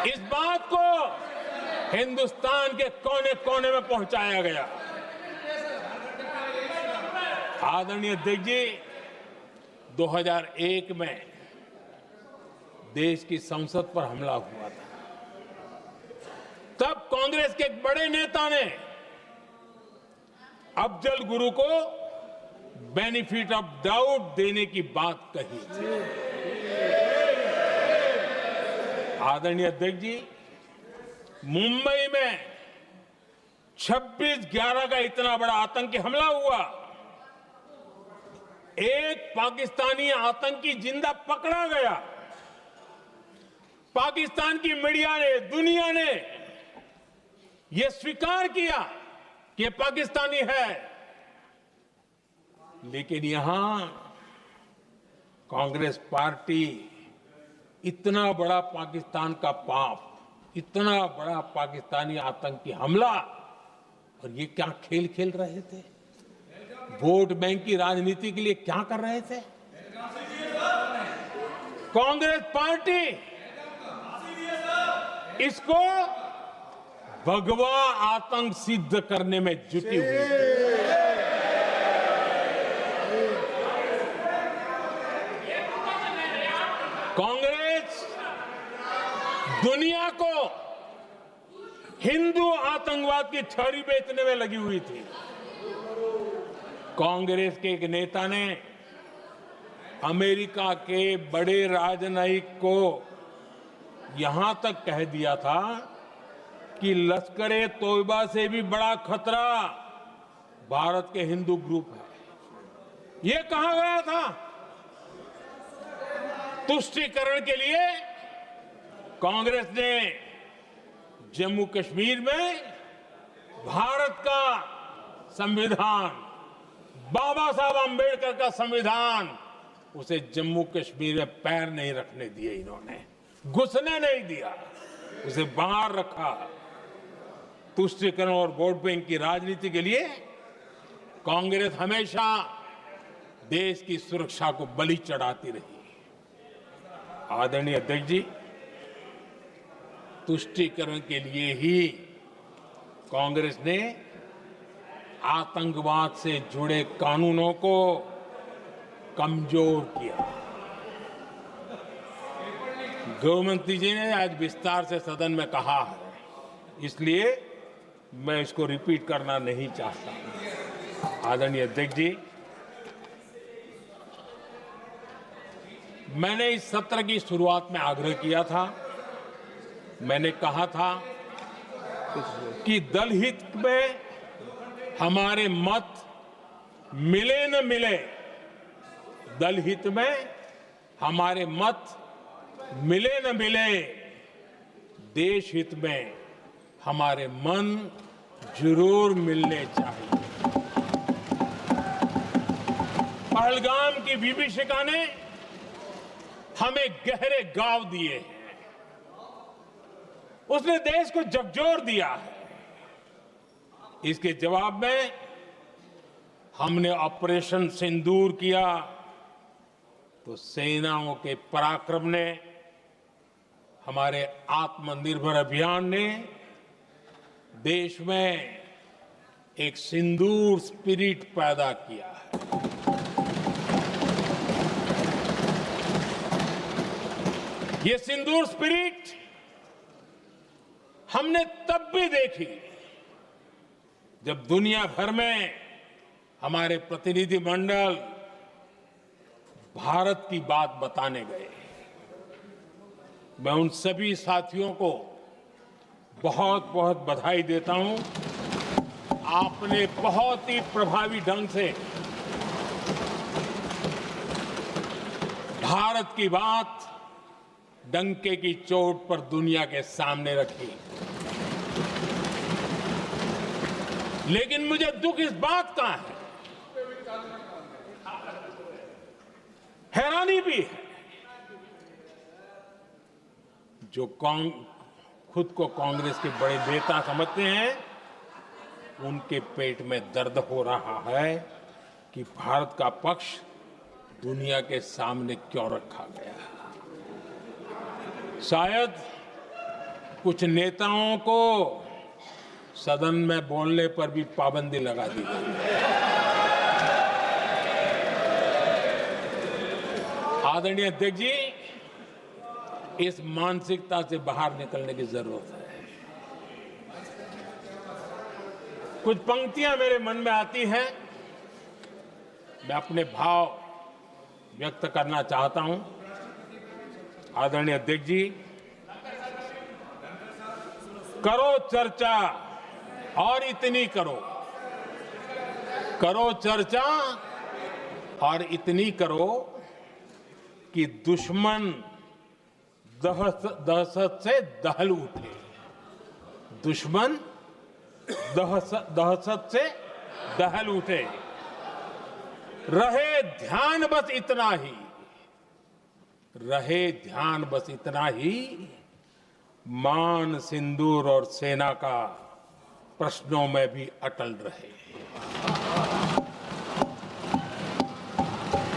इस बात को हिंदुस्तान के कोने कोने में पहुंचाया गया। आदरणीय अध्यक्ष जी, 2001 में देश की संसद पर हमला हुआ था। तब कांग्रेस के एक बड़े नेता ने अफजल गुरु को बेनिफिट ऑफ डाउट देने की बात कही थी। आदरणीय अध्यक्ष जी, मुंबई में 26/11 का इतना बड़ा आतंकी हमला हुआ, एक पाकिस्तानी आतंकी जिंदा पकड़ा गया। पाकिस्तान की मीडिया ने, दुनिया ने यह स्वीकार किया कि यह पाकिस्तानी है, लेकिन यहां कांग्रेस पार्टी इतना बड़ा पाकिस्तान का पाप, इतना बड़ा पाकिस्तानी आतंकी हमला, और ये क्या खेल खेल रहे थे? वोट बैंक की राजनीति के लिए क्या कर रहे थे? कांग्रेस पार्टी इसको भगवा आतंक सिद्ध करने में जुटी हुई है। कांग्रेस दुनिया को हिंदू आतंकवाद की छड़ी बेचने में लगी हुई थी। कांग्रेस के एक नेता ने अमेरिका के बड़े राजनयिक को यहां तक कह दिया था कि लश्कर-ए तोयबा से भी बड़ा खतरा भारत के हिंदू ग्रुप है। ये कहा गया था। तुष्टीकरण के लिए कांग्रेस ने जम्मू कश्मीर में भारत का संविधान, बाबा साहब आंबेडकर का संविधान, उसे जम्मू कश्मीर में पैर नहीं रखने दिए। इन्होंने घुसने नहीं दिया, उसे बाहर रखा। तुष्टीकरण और वोट बैंक की राजनीति के लिए कांग्रेस हमेशा देश की सुरक्षा को बलि चढ़ाती रही। आदरणीय अध्यक्ष जी, तुष्टीकरण के लिए ही कांग्रेस ने आतंकवाद से जुड़े कानूनों को कमजोर किया। गृहमंत्री जी ने आज विस्तार से सदन में कहा है, इसलिए मैं इसको रिपीट करना नहीं चाहता। आदरणीय अध्यक्ष जी, मैंने इस सत्र की शुरुआत में आग्रह किया था, मैंने कहा था कि दल हित में हमारे मत मिले न मिले, दल हित में हमारे मत मिले न मिले, देश हित में हमारे मन जरूर मिलने चाहिए। पहलगाम की विभीषिका ने हमें गहरे घाव दिए हैं, उसने देश को झकझोर दिया है। इसके जवाब में हमने ऑपरेशन सिंदूर किया तो सेनाओं के पराक्रम ने, हमारे आत्मनिर्भर अभियान ने देश में एक सिंदूर स्पिरिट पैदा किया है। ये सिंदूर स्पिरिट हमने तब भी देखी जब दुनिया भर में हमारे प्रतिनिधि मंडल भारत की बात बताने गए। मैं उन सभी साथियों को बहुत बहुत बधाई देता हूं। आपने बहुत ही प्रभावी ढंग से भारत की बात डंके की चोट पर दुनिया के सामने रखी। लेकिन मुझे दुख इस बात का है, हैरानी भी है, जो खुद को कांग्रेस के बड़े नेता समझते हैं, उनके पेट में दर्द हो रहा है कि भारत का पक्ष दुनिया के सामने क्यों रखा गया। शायद कुछ नेताओं को सदन में बोलने पर भी पाबंदी लगा दी गई। आदरणीय अध्यक्ष जी, इस मानसिकता से बाहर निकलने की जरूरत है। कुछ पंक्तियां मेरे मन में आती हैं, मैं अपने भाव व्यक्त करना चाहता हूं। आदरणीय अध्यक्ष जी, करो चर्चा और इतनी करो, करो चर्चा और इतनी करो कि दुश्मन दहशत से दहल उठे। दुश्मन दहशत से दहल उठे। रहे ध्यान बस इतना ही, रहे ध्यान बस इतना ही, मान सिंदूर और सेना का प्रश्नों में भी अटल रहे।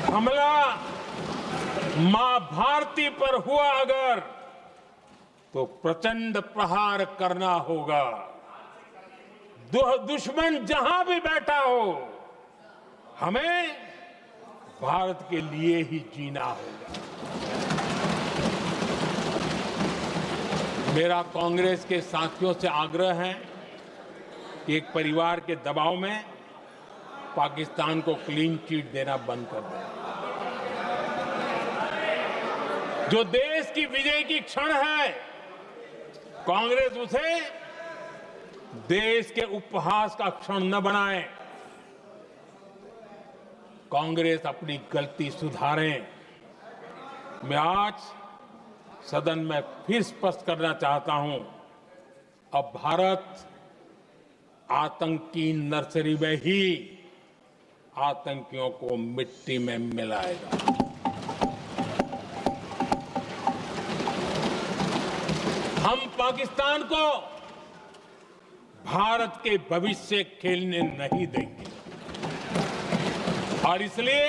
हमला मां भारती पर हुआ अगर, तो प्रचंड प्रहार करना होगा। दुश्मन जहां भी बैठा हो, हमें भारत के लिए ही जीना होगा। मेरा कांग्रेस के साथियों से आग्रह है कि एक परिवार के दबाव में पाकिस्तान को क्लीन चिट देना बंद कर दें। जो देश की विजय की क्षण है, कांग्रेस उसे देश के उपहास का क्षण न बनाएं। कांग्रेस अपनी गलती सुधारें। मैं आज सदन में फिर स्पष्ट करना चाहता हूं, अब भारत आतंक की नर्सरी में ही आतंकियों को मिट्टी में मिलाएगा। हम पाकिस्तान को भारत के भविष्य खेलने नहीं देंगे और इसलिए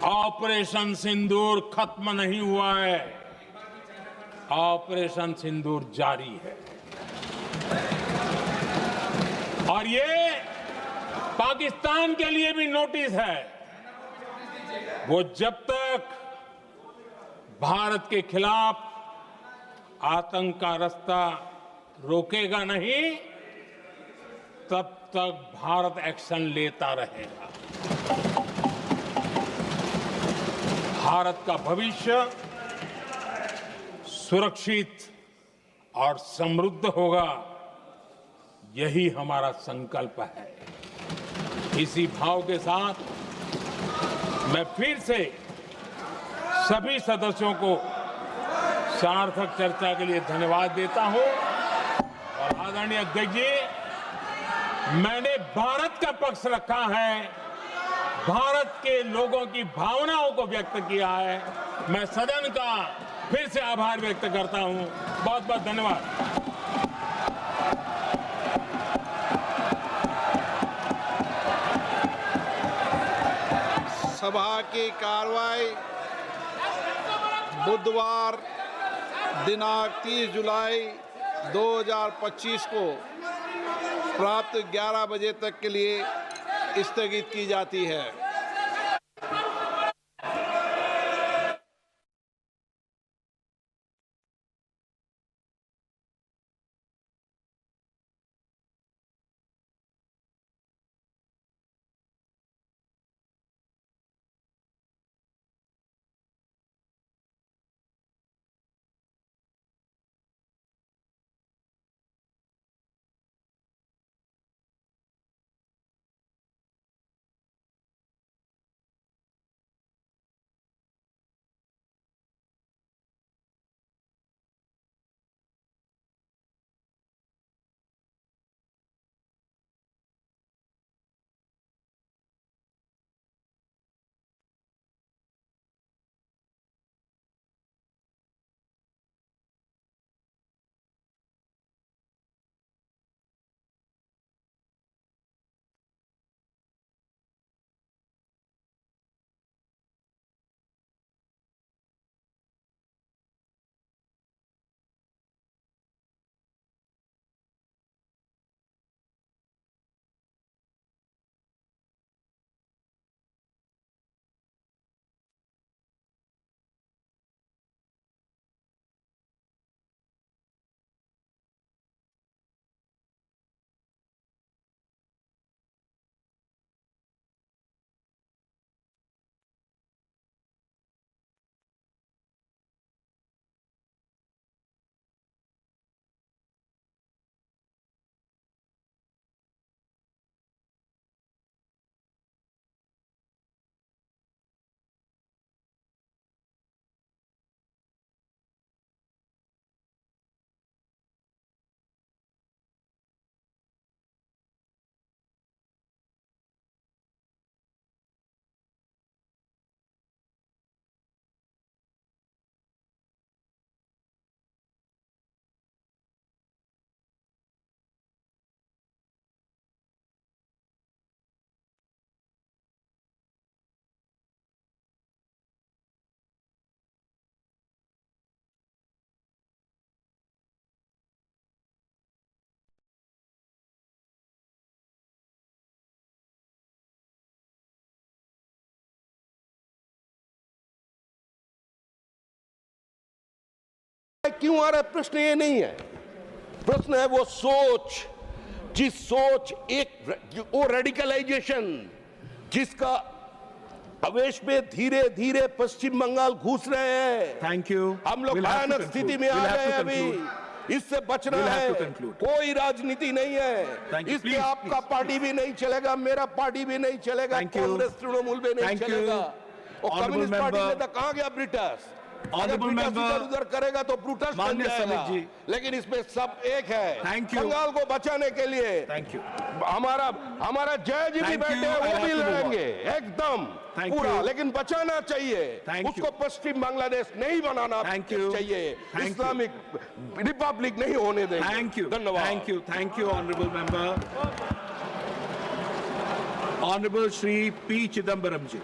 ऑपरेशन सिंदूर खत्म नहीं हुआ है, ऑपरेशन सिंदूर जारी है। और ये पाकिस्तान के लिए भी नोटिस है। वो जब तक भारत के खिलाफ आतंक का रास्ता रोकेगा नहीं, तब तक भारत एक्शन लेता रहेगा। भारत का भविष्य सुरक्षित और समृद्ध होगा, यही हमारा संकल्प है। इसी भाव के साथ मैं फिर से सभी सदस्यों को सार्थक चर्चा के लिए धन्यवाद देता हूं। और आदरणीय अध्यक्ष जी, मैंने भारत का पक्ष रखा है, भारत के लोगों की भावनाओं को व्यक्त किया है। मैं सदन का फिर से आभार व्यक्त करता हूं। बहुत बहुत धन्यवाद। सभा की कार्रवाई बुधवार दिनांक 30 जुलाई 2025 को प्राप्त 11 बजे तक के लिए स्थगित की जाती है। क्यों आ रहा है? प्रश्न ये नहीं है। प्रश्न है वो सोच, जिस सोच वो रेडिकलाइजेशन जिसका आवेश में धीरे धीरे पश्चिम बंगाल घुस रहे हैं। Thank you. हम लोग भयानक स्थिति में आ गए अभी। इससे बचना है। कोई राजनीति नहीं है, इससे आपका पार्टी भी नहीं चलेगा, मेरा पार्टी भी नहीं चलेगा, कांग्रेस तृणमूल भी नहीं चलेगा। और कम्युनिस्ट पार्टी में तो कहाँ गया ब्रिटिश? उधर करेगा तो ब्रूटस बन जाएगा। लेकिन इसमें सब एक है। बंगाल को बचाने के लिए हमारा जय जी भी बैठे हैं, वो भी लड़ेंगे एकदम पूरा, लेकिन बचाना चाहिए उसको। पश्चिम बांग्लादेश नहीं बनाना चाहिए, इस्लामिक रिपब्लिक नहीं होने देंगे। धन्यवाद। Thank you honourable member. Honourable Shri P Chidambaram ji.